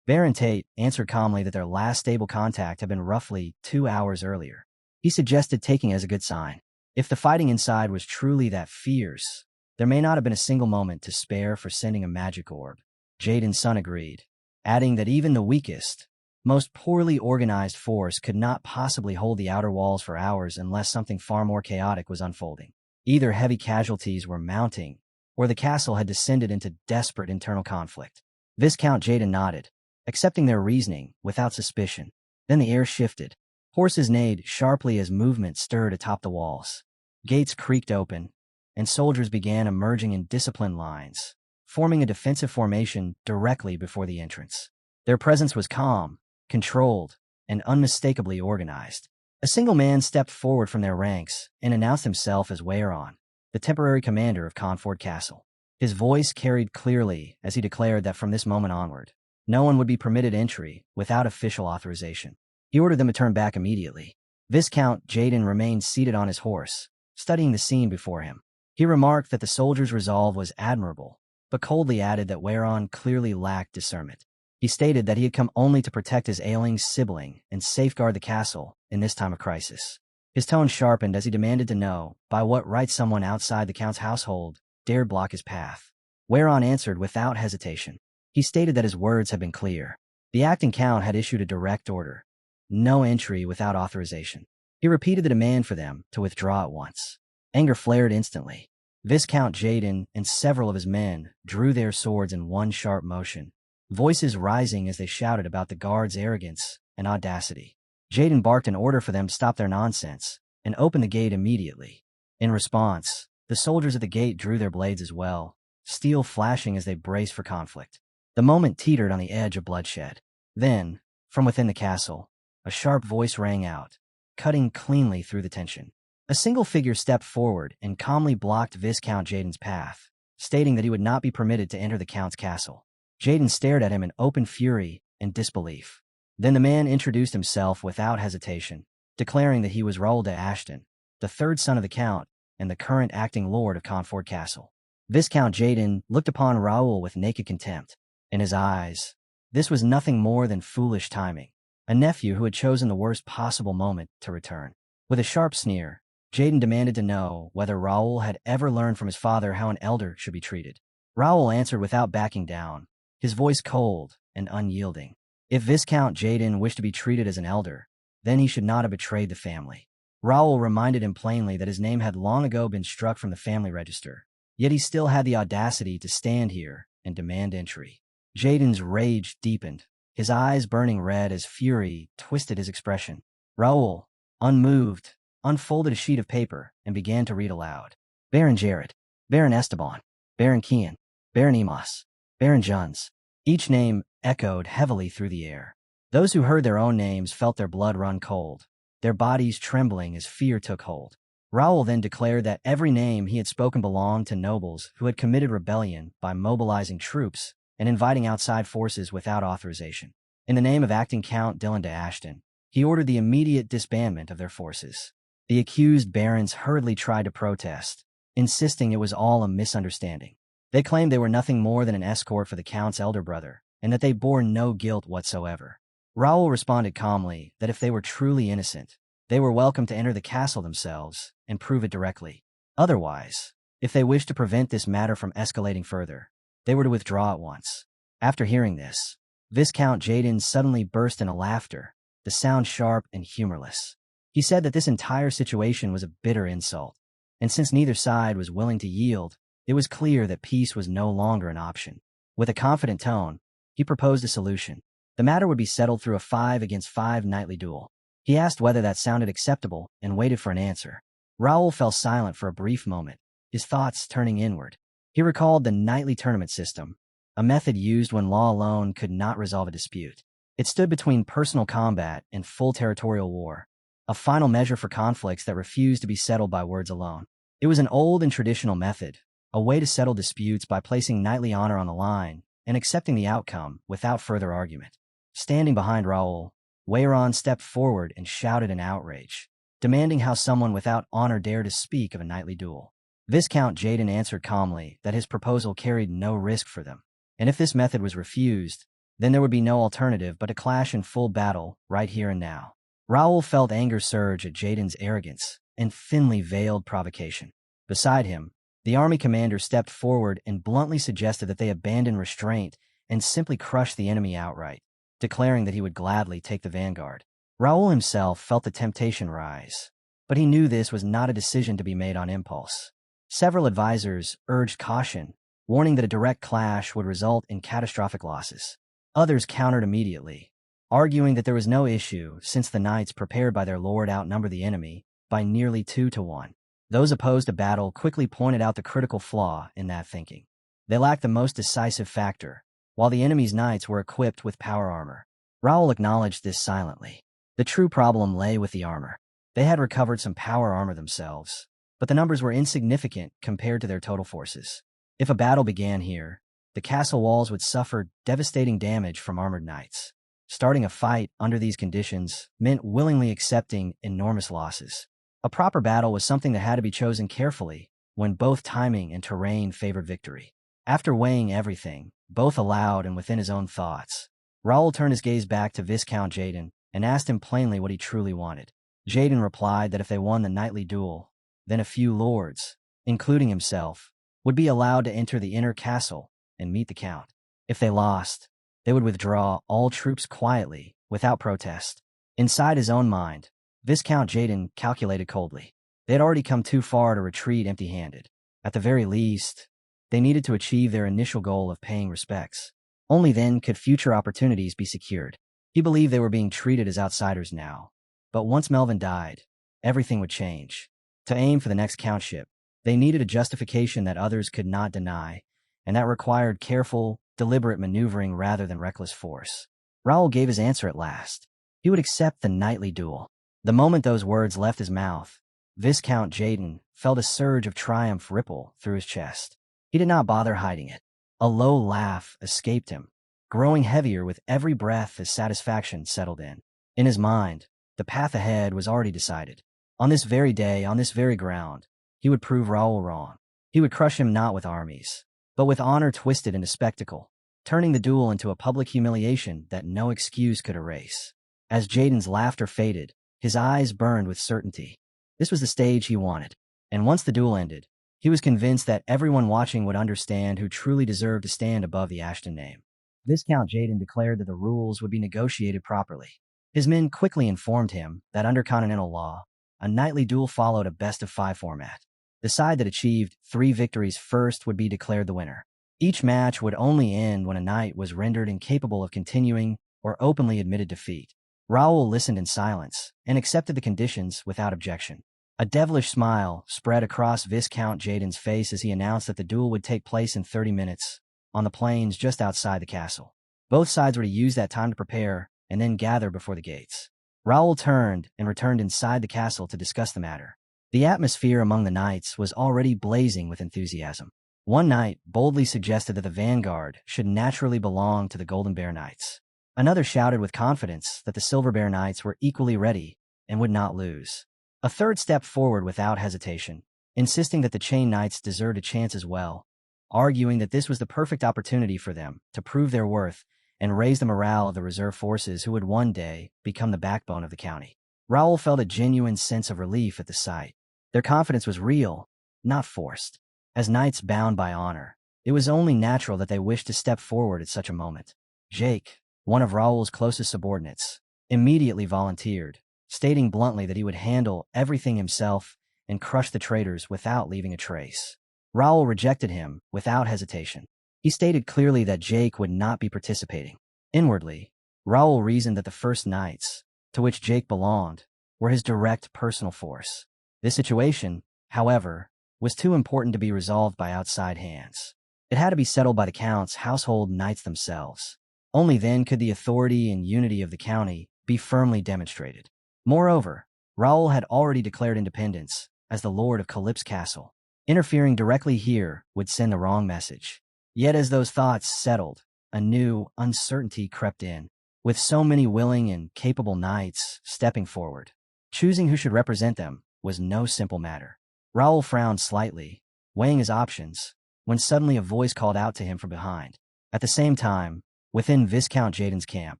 Baron Tate answered calmly that their last stable contact had been roughly 2 hours earlier. He suggested taking it as a good sign. If the fighting inside was truly that fierce, there may not have been a single moment to spare for sending a magic orb. Jaden's son agreed, adding that even the weakest, most poorly organized force could not possibly hold the outer walls for hours unless something far more chaotic was unfolding. Either heavy casualties were mounting, or the castle had descended into desperate internal conflict. Viscount Jaden nodded, accepting their reasoning without suspicion. Then the air shifted. Horses neighed sharply as movement stirred atop the walls. Gates creaked open, and soldiers began emerging in disciplined lines, forming a defensive formation directly before the entrance. Their presence was calm, controlled, and unmistakably organized. A single man stepped forward from their ranks and announced himself as Weiron, the temporary commander of Confort Castle. His voice carried clearly as he declared that from this moment onward, no one would be permitted entry without official authorization. He ordered them to turn back immediately. Viscount Jaden remained seated on his horse, studying the scene before him. He remarked that the soldier's resolve was admirable, but coldly added that Weiron clearly lacked discernment. He stated that he had come only to protect his ailing sibling and safeguard the castle in this time of crisis. His tone sharpened as he demanded to know by what right someone outside the Count's household dared block his path. Weiron answered without hesitation. He stated that his words had been clear. The acting Count had issued a direct order: no entry without authorization. He repeated the demand for them to withdraw at once. Anger flared instantly. Viscount Jaden and several of his men drew their swords in one sharp motion, voices rising as they shouted about the guards' arrogance and audacity. Jaden barked an order for them to stop their nonsense and open the gate immediately. In response, the soldiers at the gate drew their blades as well, steel flashing as they braced for conflict. The moment teetered on the edge of bloodshed. Then, from within the castle, a sharp voice rang out, cutting cleanly through the tension. A single figure stepped forward and calmly blocked Viscount Jaden's path, stating that he would not be permitted to enter the Count's castle. Jaden stared at him in open fury and disbelief. Then the man introduced himself without hesitation, declaring that he was Raul de Ashton, the third son of the Count and the current acting lord of Confort Castle. Viscount Jaden looked upon Raul with naked contempt. In his eyes, this was nothing more than foolish timing, a nephew who had chosen the worst possible moment to return. With a sharp sneer, Jaden demanded to know whether Raul had ever learned from his father how an elder should be treated. Raul answered without backing down, his voice cold and unyielding. If Viscount Jaden wished to be treated as an elder, then he should not have betrayed the family. Raul reminded him plainly that his name had long ago been struck from the family register, yet he still had the audacity to stand here and demand entry. Jaden's rage deepened, his eyes burning red as fury twisted his expression. Raul, unmoved, unfolded a sheet of paper and began to read aloud. Baron Jared, Baron Esteban, Baron Kian, Baron Emos, Baron Juns. Each name echoed heavily through the air. Those who heard their own names felt their blood run cold, their bodies trembling as fear took hold. Raul then declared that every name he had spoken belonged to nobles who had committed rebellion by mobilizing troops and inviting outside forces without authorization. In the name of acting Count Dylan de Ashton, he ordered the immediate disbandment of their forces. The accused barons hurriedly tried to protest, insisting it was all a misunderstanding. They claimed they were nothing more than an escort for the Count's elder brother, and that they bore no guilt whatsoever. Raul responded calmly that if they were truly innocent, they were welcome to enter the castle themselves and prove it directly. Otherwise, if they wished to prevent this matter from escalating further, they were to withdraw at once. After hearing this, Viscount Jaden suddenly burst into laughter, the sound sharp and humorless. He said that this entire situation was a bitter insult, and since neither side was willing to yield, it was clear that peace was no longer an option. With a confident tone, he proposed a solution. The matter would be settled through a 5-against-5 nightly duel. He asked whether that sounded acceptable and waited for an answer. Raul fell silent for a brief moment, his thoughts turning inward. He recalled the nightly tournament system, a method used when law alone could not resolve a dispute. It stood between personal combat and full territorial war, a final measure for conflicts that refused to be settled by words alone. It was an old and traditional method, a way to settle disputes by placing knightly honor on the line and accepting the outcome without further argument. Standing behind Raul, Weiron stepped forward and shouted in outrage. demanding how someone without honor dare to speak of a nightly duel. Viscount Jaden answered calmly that his proposal carried no risk for them, and if this method was refused, then there would be no alternative but a clash in full battle right here and now. Raul felt anger surge at Jaden's arrogance and thinly veiled provocation. Beside him, the army commander stepped forward and bluntly suggested that they abandon restraint and simply crush the enemy outright, declaring that he would gladly take the vanguard. Raul himself felt the temptation rise, but he knew this was not a decision to be made on impulse. Several advisors urged caution, warning that a direct clash would result in catastrophic losses. Others countered immediately, arguing that there was no issue since the knights prepared by their lord outnumbered the enemy by nearly 2-1. Those opposed to battle quickly pointed out the critical flaw in that thinking. They lacked the most decisive factor, while the enemy's knights were equipped with power armor. Raul acknowledged this silently. The true problem lay with the armor. They had recovered some power armor themselves, but the numbers were insignificant compared to their total forces. If a battle began here, the castle walls would suffer devastating damage from armored knights. Starting a fight under these conditions meant willingly accepting enormous losses. A proper battle was something that had to be chosen carefully when both timing and terrain favored victory. After weighing everything, both aloud and within his own thoughts, Raul turned his gaze back to Viscount Jaden and asked him plainly what he truly wanted. Jaden replied that if they won the nightly duel, then a few lords, including himself, would be allowed to enter the inner castle and meet the count. If they lost, they would withdraw all troops quietly, without protest. Inside his own mind, Viscount Jaden calculated coldly. They had already come too far to retreat empty-handed. At the very least, they needed to achieve their initial goal of paying respects. Only then could future opportunities be secured. He believed they were being treated as outsiders now. But once Melvin died, everything would change. To aim for the next countship, they needed a justification that others could not deny, and that required careful, deliberate maneuvering rather than reckless force. Raul gave his answer at last. He would accept the nightly duel. The moment those words left his mouth, Viscount Jaden felt a surge of triumph ripple through his chest. He did not bother hiding it. A low laugh escaped him, growing heavier with every breath as satisfaction settled in. In his mind, the path ahead was already decided. On this very day, on this very ground, he would prove Raul wrong. He would crush him not with armies, but with honor twisted into spectacle, turning the duel into a public humiliation that no excuse could erase. As Jaden's laughter faded, his eyes burned with certainty. This was the stage he wanted, and once the duel ended, he was convinced that everyone watching would understand who truly deserved to stand above the Ashton name. Viscount Jaden declared that the rules would be negotiated properly. His men quickly informed him that under continental law, a nightly duel followed a best-of-5 format. The side that achieved 3 victories first would be declared the winner. Each match would only end when a knight was rendered incapable of continuing or openly admitted defeat. Raul listened in silence and accepted the conditions without objection. A devilish smile spread across Viscount Jaden's face as he announced that the duel would take place in 30 minutes, on the plains just outside the castle. Both sides were to use that time to prepare and then gather before the gates. Raul turned and returned inside the castle to discuss the matter. The atmosphere among the knights was already blazing with enthusiasm. One knight boldly suggested that the vanguard should naturally belong to the Golden Bear Knights. Another shouted with confidence that the Silver Bear Knights were equally ready and would not lose. A third stepped forward without hesitation, insisting that the Chain Knights deserved a chance as well, arguing that this was the perfect opportunity for them to prove their worth and raise the morale of the reserve forces who would one day become the backbone of the county. Raul felt a genuine sense of relief at the sight. Their confidence was real, not forced. As knights bound by honor, it was only natural that they wished to step forward at such a moment. Jake, one of Raul's closest subordinates, immediately volunteered, stating bluntly that he would handle everything himself and crush the traitors without leaving a trace. Raul rejected him without hesitation. He stated clearly that Jake would not be participating. Inwardly, Raul reasoned that the First Knights, to which Jake belonged, were his direct personal force. This situation, however, was too important to be resolved by outside hands. It had to be settled by the Count's household knights themselves. Only then could the authority and unity of the county be firmly demonstrated. Moreover, Raul had already declared independence as the Lord of Calyp's castle. Interfering directly here would send the wrong message. Yet as those thoughts settled, a new uncertainty crept in. With so many willing and capable knights stepping forward, Choosing who should represent them was no simple matter. Raul frowned slightly, weighing his options, when suddenly a voice called out to him from behind. At the same time, within Viscount Jaden's camp,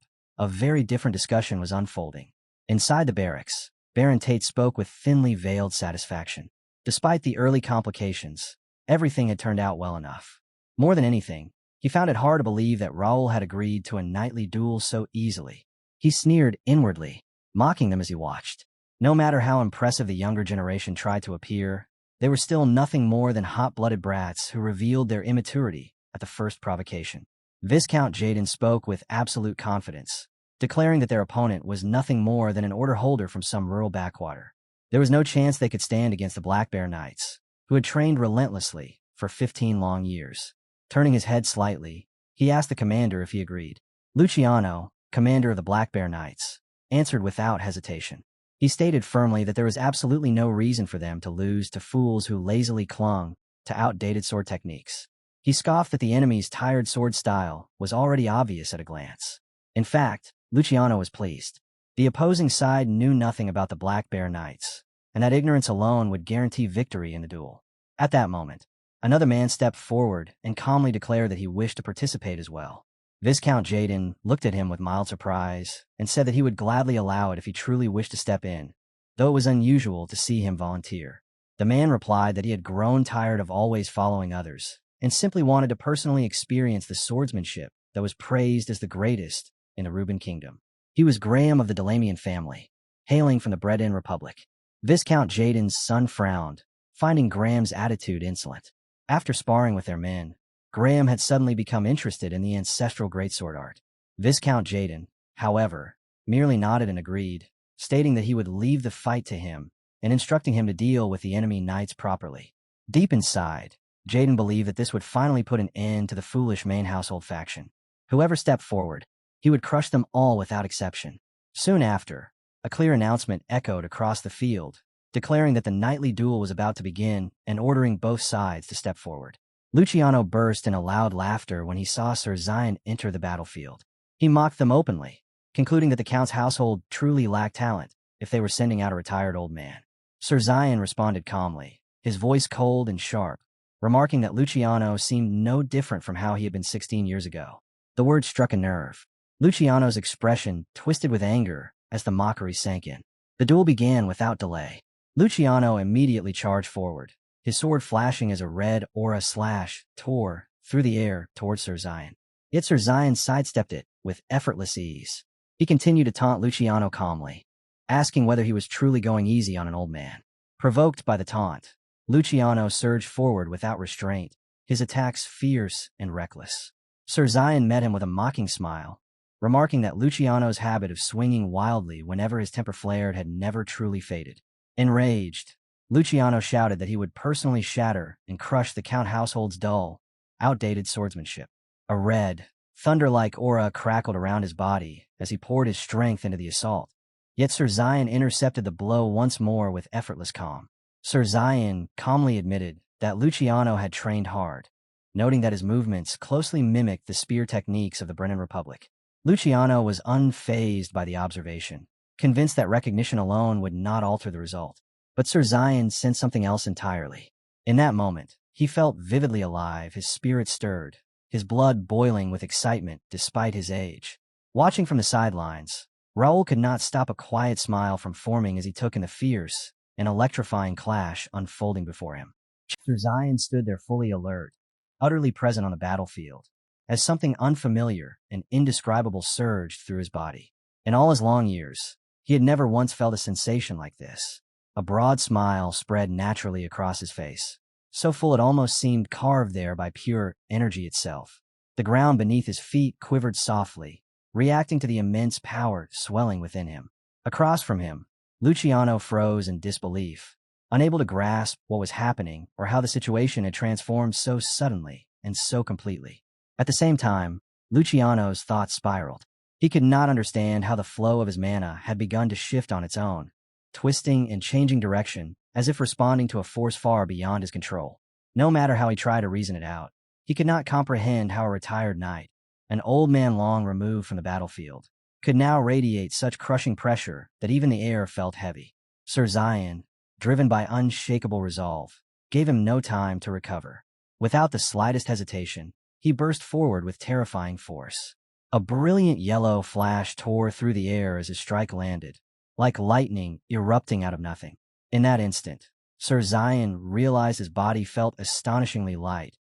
a very different discussion was unfolding. Inside the barracks, Baron Tate spoke with thinly veiled satisfaction. Despite the early complications, everything had turned out well enough. More than anything, he found it hard to believe that Raul had agreed to a nightly duel so easily. He sneered inwardly, mocking them as he watched. No matter how impressive the younger generation tried to appear, they were still nothing more than hot-blooded brats who revealed their immaturity at the first provocation. Viscount Jaden spoke with absolute confidence, declaring that their opponent was nothing more than an order holder from some rural backwater. There was no chance they could stand against the Black Bear Knights, who had trained relentlessly for 15 long years. Turning his head slightly, he asked the commander if he agreed. Luciano, commander of the Black Bear Knights, answered without hesitation. He stated firmly that there was absolutely no reason for them to lose to fools who lazily clung to outdated sword techniques. He scoffed that the enemy's tired sword style was already obvious at a glance. In fact, Luciano was pleased. The opposing side knew nothing about the Black Bear Knights, and that ignorance alone would guarantee victory in the duel. At that moment, another man stepped forward and calmly declared that he wished to participate as well. Viscount Jaden looked at him with mild surprise and said that he would gladly allow it if he truly wished to step in, though it was unusual to see him volunteer. The man replied that he had grown tired of always following others and simply wanted to personally experience the swordsmanship that was praised as the greatest in the Reuben Kingdom. He was Graham of the Delamian family, hailing from the Breton Republic. Viscount Jaden's son frowned, finding Graham's attitude insolent. After sparring with their men, Graham had suddenly become interested in the ancestral greatsword art. Viscount Jaden, however, merely nodded and agreed, stating that he would leave the fight to him and instructing him to deal with the enemy knights properly. Deep inside, Jaden believed that this would finally put an end to the foolish main household faction. Whoever stepped forward, he would crush them all without exception. Soon after, a clear announcement echoed across the field, declaring that the nightly duel was about to begin and ordering both sides to step forward. Luciano burst into loud laughter when he saw Sir Zion enter the battlefield. He mocked them openly, concluding that the Count's household truly lacked talent if they were sending out a retired old man. Sir Zion responded calmly, his voice cold and sharp, remarking that Luciano seemed no different from how he had been 16 years ago. The word struck a nerve. Luciano's expression twisted with anger as the mockery sank in. The duel began without delay. Luciano immediately charged forward, his sword flashing as a red aura slash tore through the air towards Sir Zion. Yet Sir Zion sidestepped it with effortless ease. He continued to taunt Luciano calmly, asking whether he was truly going easy on an old man. Provoked by the taunt, Luciano surged forward without restraint, his attacks fierce and reckless. Sir Zion met him with a mocking smile, remarking that Luciano's habit of swinging wildly whenever his temper flared had never truly faded. Enraged, Luciano shouted that he would personally shatter and crush the Count household's dull, outdated swordsmanship. A red, thunder-like aura crackled around his body as he poured his strength into the assault. Yet Sir Zion intercepted the blow once more with effortless calm. Sir Zion calmly admitted that Luciano had trained hard, noting that his movements closely mimicked the spear techniques of the Breton Republic. Luciano was unfazed by the observation, convinced that recognition alone would not alter the result. But Sir Zion sensed something else entirely. In that moment, he felt vividly alive, his spirit stirred, his blood boiling with excitement despite his age. Watching from the sidelines, Raul could not stop a quiet smile from forming as he took in the fierce and electrifying clash unfolding before him. Sir Zion stood there fully alert, utterly present on the battlefield, as something unfamiliar and indescribable surged through his body. In all his long years, he had never once felt a sensation like this. A broad smile spread naturally across his face, so full it almost seemed carved there by pure energy itself. The ground beneath his feet quivered softly, reacting to the immense power swelling within him. Across from him, Luciano froze in disbelief, unable to grasp what was happening or how the situation had transformed so suddenly and so completely. At the same time, Luciano's thoughts spiraled. He could not understand how the flow of his mana had begun to shift on its own, twisting and changing direction as if responding to a force far beyond his control. No matter how he tried to reason it out, he could not comprehend how a retired knight, an old man long removed from the battlefield, could now radiate such crushing pressure that even the air felt heavy. Sir Zion, driven by unshakable resolve, gave him no time to recover. Without the slightest hesitation, he burst forward with terrifying force. A brilliant yellow flash tore through the air as his strike landed, like lightning erupting out of nothing. In that instant, Sir Zion realized his body felt astonishingly light,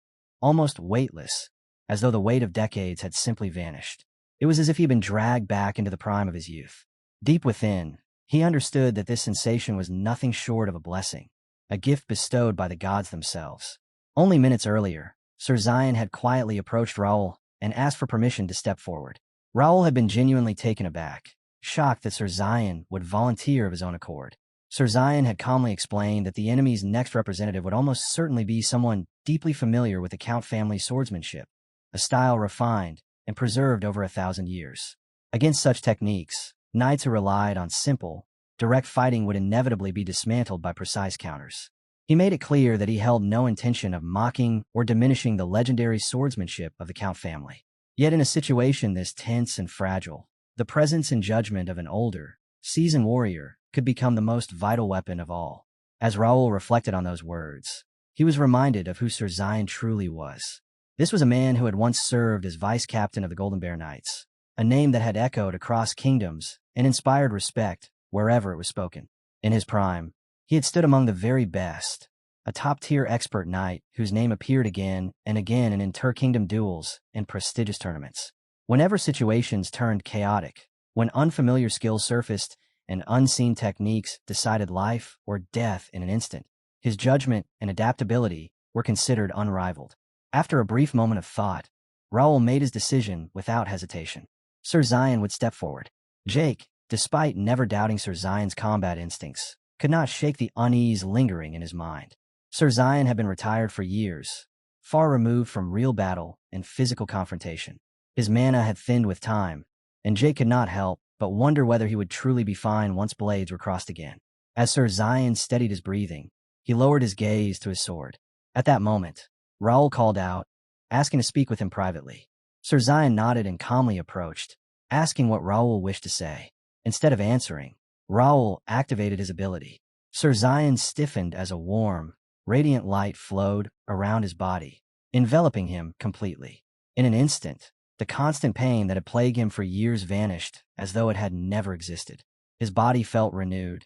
almost weightless, as though the weight of decades had simply vanished. It was as if he had been dragged back into the prime of his youth. Deep within, he understood that this sensation was nothing short of a blessing, a gift bestowed by the gods themselves. Only minutes earlier, Sir Zion had quietly approached Raul and asked for permission to step forward. Raul had been genuinely taken aback, shocked that Sir Zion would volunteer of his own accord. Sir Zion had calmly explained that the enemy's next representative would almost certainly be someone deeply familiar with the Count family's swordsmanship, a style refined and preserved over 1,000 years. Against such techniques, knights who relied on simple, direct fighting would inevitably be dismantled by precise counters. He made it clear that he held no intention of mocking or diminishing the legendary swordsmanship of the Count family. Yet in a situation this tense and fragile, the presence and judgment of an older, seasoned warrior could become the most vital weapon of all. As Raul reflected on those words, he was reminded of who Sir Zion truly was. This was a man who had once served as vice-captain of the Golden Bear Knights, a name that had echoed across kingdoms and inspired respect wherever it was spoken. In his prime, he had stood among the very best, a top-tier expert knight whose name appeared again and again in inter-kingdom duels and prestigious tournaments. Whenever situations turned chaotic, when unfamiliar skills surfaced and unseen techniques decided life or death in an instant, his judgment and adaptability were considered unrivaled. After a brief moment of thought, Raul made his decision without hesitation. Sir Zion would step forward. Jake, despite never doubting Sir Zion's combat instincts, could not shake the unease lingering in his mind. Sir Zion had been retired for years, far removed from real battle and physical confrontation. His mana had thinned with time, and Jake could not help but wonder whether he would truly be fine once blades were crossed again. As Sir Zion steadied his breathing, he lowered his gaze to his sword. At that moment, Raul called out, asking to speak with him privately. Sir Zion nodded and calmly approached, asking what Raul wished to say. Instead of answering, Raul activated his ability. Sir Zion stiffened as a warm, radiant light flowed around his body, enveloping him completely. In an instant, the constant pain that had plagued him for years vanished as though it had never existed. His body felt renewed,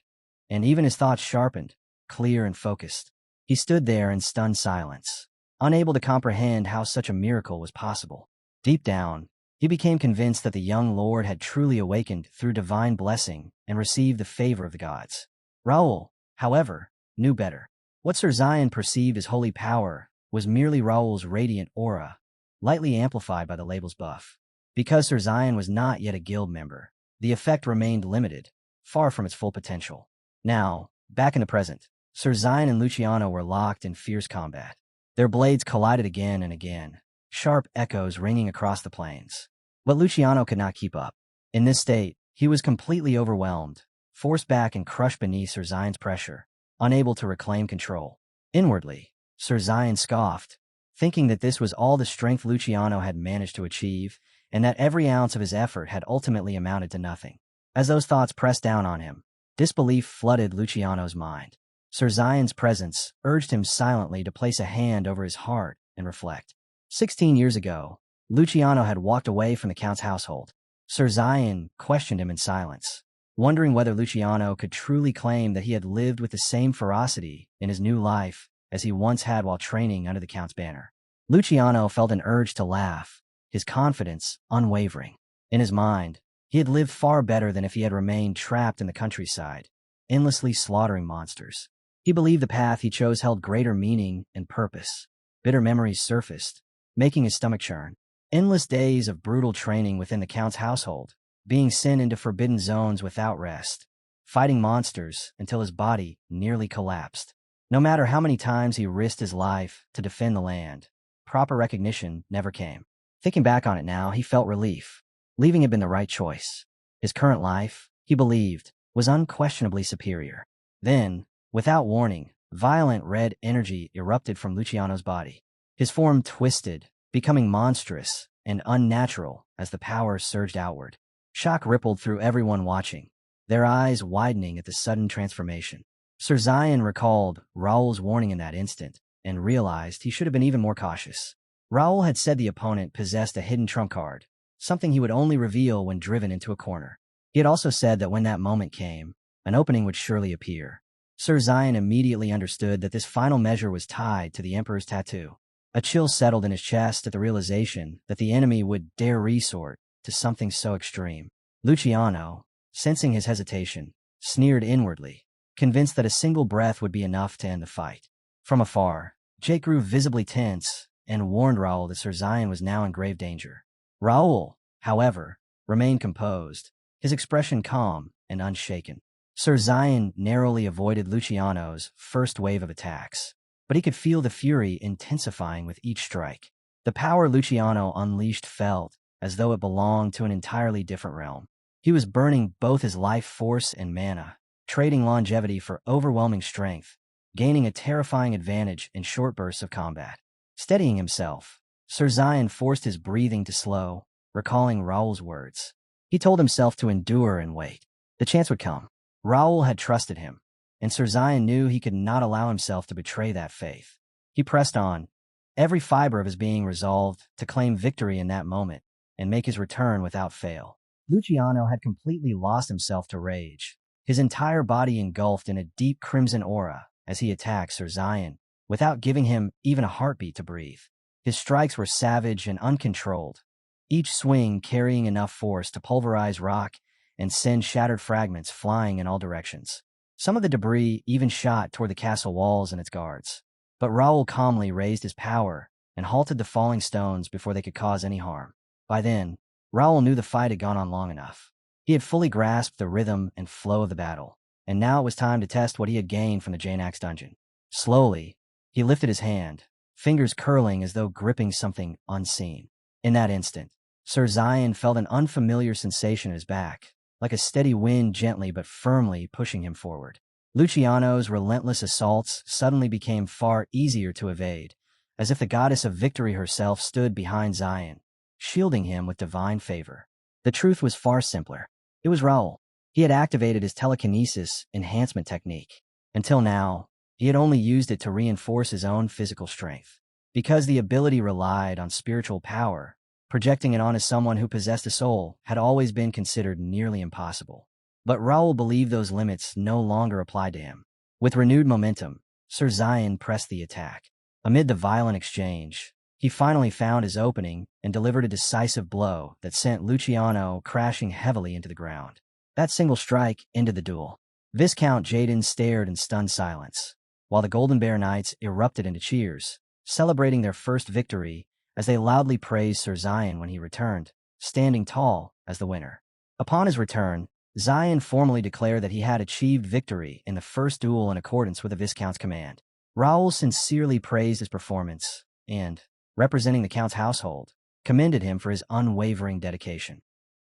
and even his thoughts sharpened, clear and focused. He stood there in stunned silence, unable to comprehend how such a miracle was possible. Deep down, he became convinced that the young lord had truly awakened through divine blessing and received the favor of the gods. Raul, however, knew better. What Sir Zion perceived as holy power was merely Raul's radiant aura, lightly amplified by the label's buff. Because Sir Zion was not yet a guild member, the effect remained limited, far from its full potential. Now, back in the present, Sir Zion and Luciano were locked in fierce combat. Their blades collided again and again, sharp echoes ringing across the plains. But Luciano could not keep up. In this state, he was completely overwhelmed, forced back and crushed beneath Sir Zion's pressure, unable to reclaim control. Inwardly, Sir Zion scoffed, thinking that this was all the strength Luciano had managed to achieve, and that every ounce of his effort had ultimately amounted to nothing. As those thoughts pressed down on him, disbelief flooded Luciano's mind. Sir Zion's presence urged him silently to place a hand over his heart and reflect. 16 years ago, Luciano had walked away from the Count's household. Sir Zion questioned him in silence, wondering whether Luciano could truly claim that he had lived with the same ferocity in his new life as he once had while training under the Count's banner. Luciano felt an urge to laugh, his confidence unwavering. In his mind, he had lived far better than if he had remained trapped in the countryside, endlessly slaughtering monsters. He believed the path he chose held greater meaning and purpose. Bitter memories surfaced, making his stomach churn. Endless days of brutal training within the Count's household, being sent into forbidden zones without rest, fighting monsters until his body nearly collapsed. No matter how many times he risked his life to defend the land, proper recognition never came. Thinking back on it now, he felt relief. Leaving had been the right choice. His current life, he believed, was unquestionably superior. Then, without warning, violent red energy erupted from Luciano's body. His form twisted, becoming monstrous and unnatural as the power surged outward. Shock rippled through everyone watching. their eyes widening at the sudden transformation. Sir Zion recalled Raul's warning in that instant and realized he should have been even more cautious. Raul had said the opponent possessed a hidden trump card, something he would only reveal when driven into a corner. He had also said that when that moment came, an opening would surely appear. Sir Zion immediately understood that this final measure was tied to the Emperor's tattoo. A chill settled in his chest at the realization that the enemy would dare resort to something so extreme. Luciano, sensing his hesitation, sneered inwardly, convinced that a single breath would be enough to end the fight. From afar, Jake grew visibly tense and warned Raul that Sir Zion was now in grave danger. Raul, however, remained composed, his expression calm and unshaken. Sir Zion narrowly avoided Luciano's first wave of attacks, but he could feel the fury intensifying with each strike. The power Luciano unleashed felt as though it belonged to an entirely different realm. He was burning both his life force and mana, trading longevity for overwhelming strength, gaining a terrifying advantage in short bursts of combat. Steadying himself, Sir Zion forced his breathing to slow, recalling Raul's words. He told himself to endure and wait. The chance would come. Raul had trusted him, and Sir Zion knew he could not allow himself to betray that faith. He pressed on, every fiber of his being resolved to claim victory in that moment and make his return without fail. Luciano had completely lost himself to rage, his entire body engulfed in a deep crimson aura as he attacked Sir Zion, without giving him even a heartbeat to breathe. His strikes were savage and uncontrolled, each swing carrying enough force to pulverize rock and send shattered fragments flying in all directions. Some of the debris even shot toward the castle walls and its guards. But Raul calmly raised his power and halted the falling stones before they could cause any harm. By then, Raul knew the fight had gone on long enough. He had fully grasped the rhythm and flow of the battle, and now it was time to test what he had gained from the Janax dungeon. Slowly, he lifted his hand, fingers curling as though gripping something unseen. In that instant, Sir Zion felt an unfamiliar sensation in his back, like a steady wind gently but firmly pushing him forward. Luciano's relentless assaults suddenly became far easier to evade, as if the goddess of victory herself stood behind Zion, shielding him with divine favor. The truth was far simpler. It was Raul. He had activated his telekinesis enhancement technique. Until now, he had only used it to reinforce his own physical strength. Because the ability relied on spiritual power, projecting it onto someone who possessed a soul had always been considered nearly impossible. But Raul believed those limits no longer applied to him. With renewed momentum, Sir Zion pressed the attack. Amid the violent exchange, he finally found his opening and delivered a decisive blow that sent Luciano crashing heavily into the ground. That single strike ended the duel. Viscount Jaden stared in stunned silence, while the Golden Bear Knights erupted into cheers, celebrating their first victory as they loudly praised Sir Zion when he returned, standing tall as the winner. Upon his return, Zion formally declared that he had achieved victory in the first duel in accordance with the Viscount's command. Raul sincerely praised his performance and, representing the Count's household, commended him for his unwavering dedication.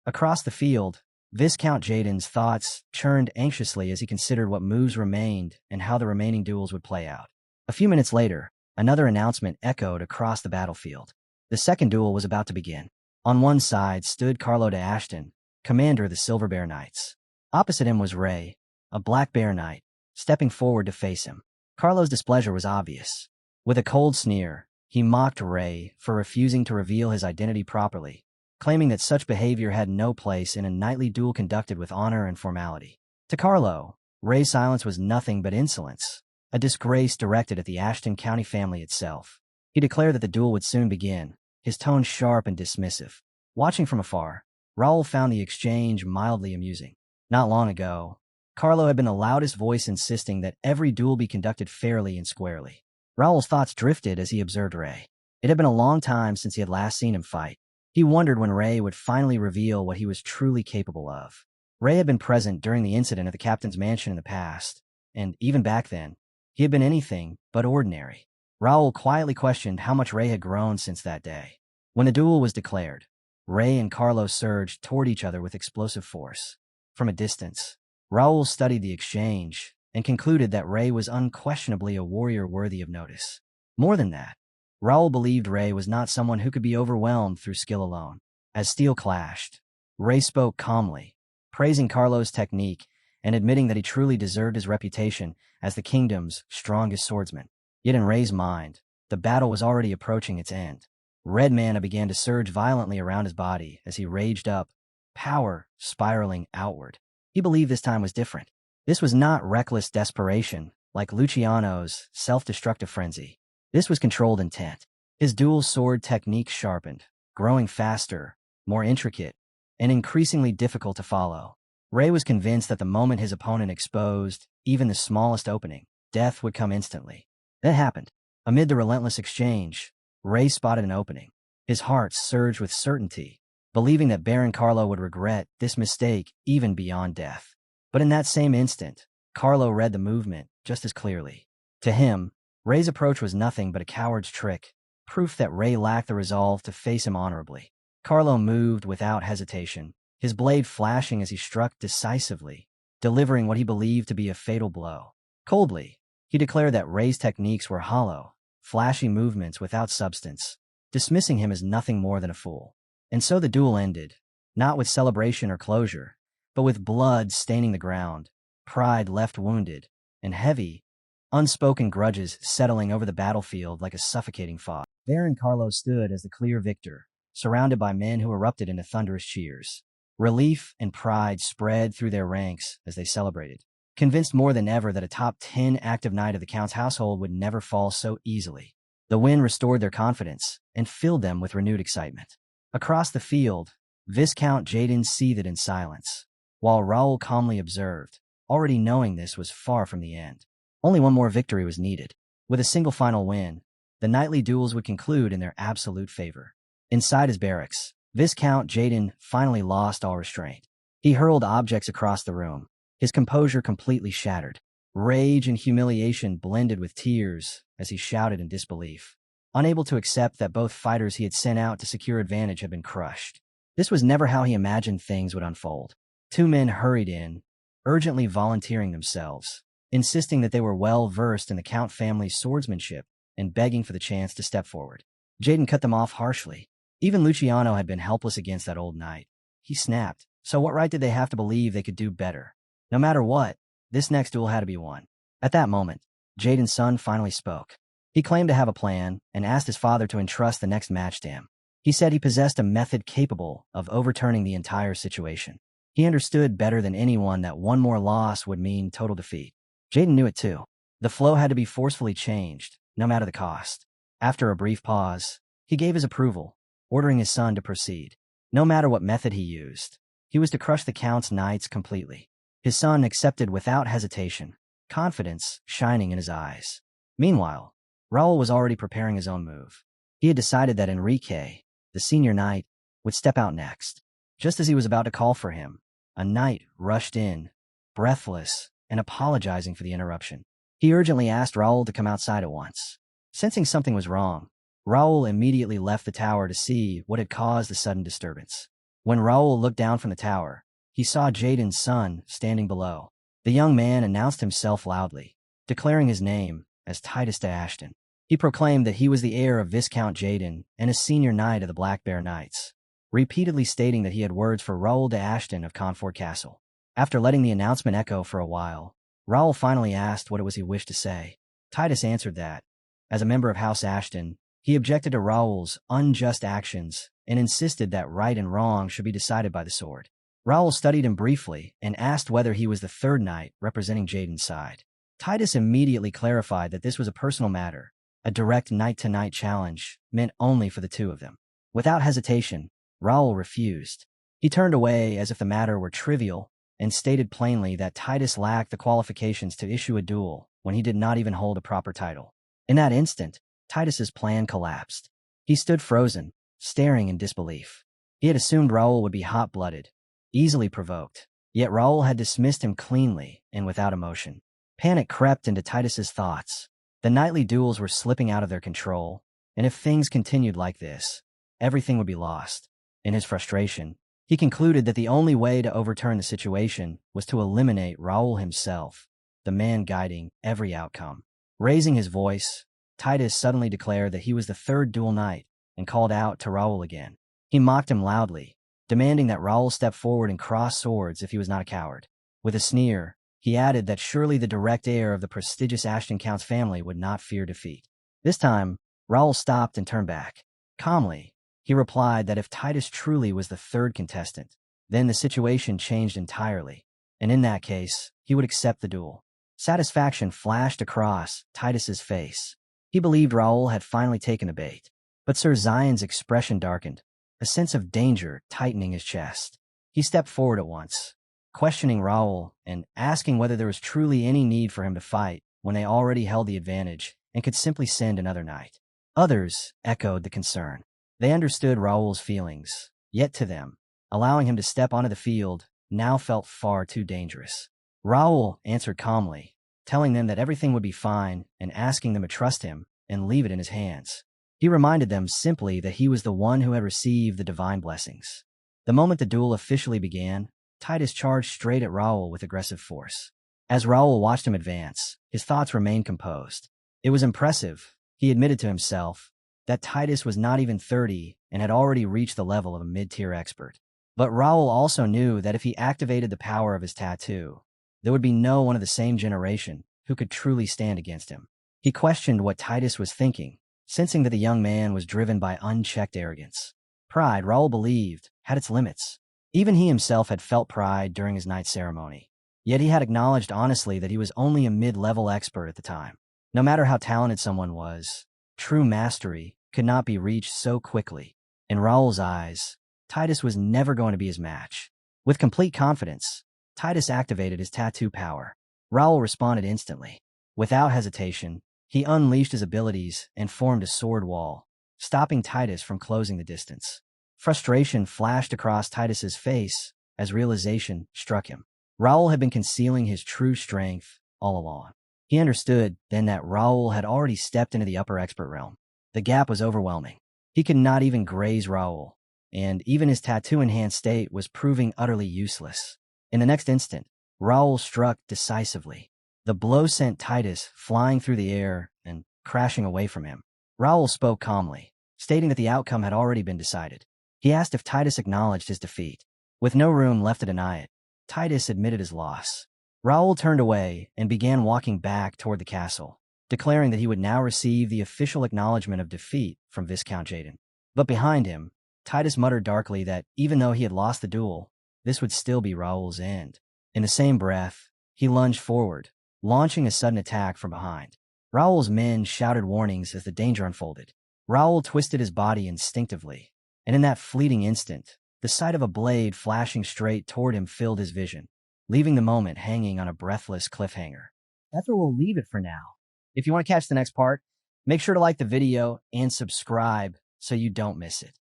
Across the field, Viscount Jaden's thoughts churned anxiously as he considered what moves remained and how the remaining duels would play out. A few minutes later, another announcement echoed across the battlefield. The second duel was about to begin. On one side stood Carlo de Ashton, commander of the Silver Bear Knights. Opposite him was Ray, a Black Bear Knight, stepping forward to face him. Carlo's displeasure was obvious. With a cold sneer, he mocked Ray for refusing to reveal his identity properly, claiming that such behavior had no place in a knightly duel conducted with honor and formality. To Carlo, Ray's silence was nothing but insolence, a disgrace directed at the Ashton County family itself. He declared that the duel would soon begin, his tone sharp and dismissive. Watching from afar, Raul found the exchange mildly amusing. Not long ago, Carlo had been the loudest voice insisting that every duel be conducted fairly and squarely. Raul's thoughts drifted as he observed Ray. It had been a long time since he had last seen him fight. He wondered when Ray would finally reveal what he was truly capable of. Ray had been present during the incident at the captain's mansion in the past, and even back then, he had been anything but ordinary. Raul quietly questioned how much Ray had grown since that day. When the duel was declared, Ray and Carlo surged toward each other with explosive force. From a distance, Raul studied the exchange and concluded that Ray was unquestionably a warrior worthy of notice. More than that, Raul believed Ray was not someone who could be overwhelmed through skill alone. As steel clashed, Ray spoke calmly, praising Carlo's technique and admitting that he truly deserved his reputation as the kingdom's strongest swordsman. Yet in Ray's mind, the battle was already approaching its end. Red mana began to surge violently around his body as he raged up, power spiraling outward. He believed this time was different. This was not reckless desperation, like Luciano's self-destructive frenzy. This was controlled intent. His dual sword technique sharpened, growing faster, more intricate, and increasingly difficult to follow. Ray was convinced that the moment his opponent exposed even the smallest opening, death would come instantly. That happened. Amid the relentless exchange, Ray spotted an opening. His heart surged with certainty, believing that Baron Carlo would regret this mistake even beyond death. But in that same instant, Carlo read the movement just as clearly. To him, Ray's approach was nothing but a coward's trick, proof that Ray lacked the resolve to face him honorably. Carlo moved without hesitation, his blade flashing as he struck decisively, delivering what he believed to be a fatal blow. Coldly, he declared that Ray's techniques were hollow, flashy movements without substance, dismissing him as nothing more than a fool. And so the duel ended, not with celebration or closure, but with blood staining the ground, pride left wounded, and heavy, unspoken grudges settling over the battlefield like a suffocating fog. Baron Carlo stood as the clear victor, surrounded by men who erupted into thunderous cheers. Relief and pride spread through their ranks as they celebrated, convinced more than ever that a top 10 active knight of the Count's household would never fall so easily. The win restored their confidence and filled them with renewed excitement. Across the field, Viscount Jaden seethed in silence, while Raul calmly observed, already knowing this was far from the end. Only one more victory was needed. With a single final win, the knightly duels would conclude in their absolute favor. Inside his barracks, Viscount Jaden finally lost all restraint. He hurled objects across the room, his composure completely shattered. Rage and humiliation blended with tears as he shouted in disbelief, unable to accept that both fighters he had sent out to secure advantage had been crushed. This was never how he imagined things would unfold. Two men hurried in, urgently volunteering themselves, insisting that they were well versed in the Count family's swordsmanship and begging for the chance to step forward. Jaden cut them off harshly. Even Luciano had been helpless against that old knight. He snapped. So what right did they have to believe they could do better? No matter what, this next duel had to be won. At that moment, Jaden's son finally spoke. He claimed to have a plan and asked his father to entrust the next match to him. He said he possessed a method capable of overturning the entire situation. He understood better than anyone that one more loss would mean total defeat. Jaden knew it too. The flow had to be forcefully changed, no matter the cost. After a brief pause, he gave his approval, ordering his son to proceed. No matter what method he used, he was to crush the Count's knights completely. His son accepted without hesitation, confidence shining in his eyes. Meanwhile, Raul was already preparing his own move. He had decided that Enrique, the senior knight, would step out next. Just as he was about to call for him, a knight rushed in, breathless and apologizing for the interruption. He urgently asked Raul to come outside at once. Sensing something was wrong, Raul immediately left the tower to see what had caused the sudden disturbance. When Raul looked down from the tower, he saw Jaden's son standing below. The young man announced himself loudly, declaring his name as Titus de Ashton. He proclaimed that he was the heir of Viscount Jaden and a senior knight of the Black Bear Knights, repeatedly stating that he had words for Raul de Ashton of Confort Castle. After letting the announcement echo for a while, Raul finally asked what it was he wished to say. Titus answered that, as a member of House Ashton, he objected to Raul's unjust actions and insisted that right and wrong should be decided by the sword. Raul studied him briefly and asked whether he was the third knight representing Jaden's side. Titus immediately clarified that this was a personal matter, a direct knight-to-knight challenge meant only for the two of them. Without hesitation, Raul refused. He turned away as if the matter were trivial and stated plainly that Titus lacked the qualifications to issue a duel when he did not even hold a proper title. In that instant, Titus's plan collapsed. He stood frozen, staring in disbelief. He had assumed Raul would be hot-blooded, easily provoked, yet Raul had dismissed him cleanly and without emotion. Panic crept into Titus's thoughts. The nightly duels were slipping out of their control, and if things continued like this, everything would be lost. In his frustration, he concluded that the only way to overturn the situation was to eliminate Raul himself, the man guiding every outcome. Raising his voice, Titus suddenly declared that he was the third duel knight and called out to Raul again. He mocked him loudly, demanding that Raul step forward and cross swords if he was not a coward. With a sneer, he added that surely the direct heir of the prestigious Ashton Count's family would not fear defeat. This time, Raul stopped and turned back. Calmly, he replied that if Titus truly was the third contestant, then the situation changed entirely, and in that case, he would accept the duel. Satisfaction flashed across Titus's face. He believed Raul had finally taken the bait. But Sir Zion's expression darkened, a sense of danger tightening his chest. He stepped forward at once, questioning Raul and asking whether there was truly any need for him to fight when they already held the advantage and could simply send another knight. Others echoed the concern. They understood Raul's feelings, yet to them, allowing him to step onto the field now felt far too dangerous. Raul answered calmly, telling them that everything would be fine and asking them to trust him and leave it in his hands. He reminded them simply that he was the one who had received the divine blessings. The moment the duel officially began, Titus charged straight at Raul with aggressive force. As Raul watched him advance, his thoughts remained composed. It was impressive, he admitted to himself, that Titus was not even 30 and had already reached the level of a mid-tier expert. But Raul also knew that if he activated the power of his tattoo, there would be no one of the same generation who could truly stand against him. He questioned what Titus was thinking, sensing that the young man was driven by unchecked arrogance. Pride, Raul believed, had its limits. Even he himself had felt pride during his night ceremony. Yet he had acknowledged honestly that he was only a mid-level expert at the time. No matter how talented someone was, true mastery could not be reached so quickly. In Raul's eyes, Titus was never going to be his match. With complete confidence, Titus activated his tattoo power. Raul responded instantly. Without hesitation, he unleashed his abilities and formed a sword wall, stopping Titus from closing the distance. Frustration flashed across Titus's face as realization struck him. Raul had been concealing his true strength all along. He understood then that Raul had already stepped into the upper expert realm. The gap was overwhelming. He could not even graze Raul, and even his tattoo-enhanced state was proving utterly useless. In the next instant, Raul struck decisively. The blow sent Titus flying through the air and crashing away from him. Raul spoke calmly, stating that the outcome had already been decided. He asked if Titus acknowledged his defeat. With no room left to deny it, Titus admitted his loss. Raul turned away and began walking back toward the castle, declaring that he would now receive the official acknowledgement of defeat from Viscount Jaden. But behind him, Titus muttered darkly that even though he had lost the duel, this would still be Raul's end. In the same breath, he lunged forward, launching a sudden attack from behind. Raul's men shouted warnings as the danger unfolded. Raul twisted his body instinctively, and in that fleeting instant, the sight of a blade flashing straight toward him filled his vision, leaving the moment hanging on a breathless cliffhanger. That's where we'll leave it for now. If you want to catch the next part, make sure to like the video and subscribe so you don't miss it.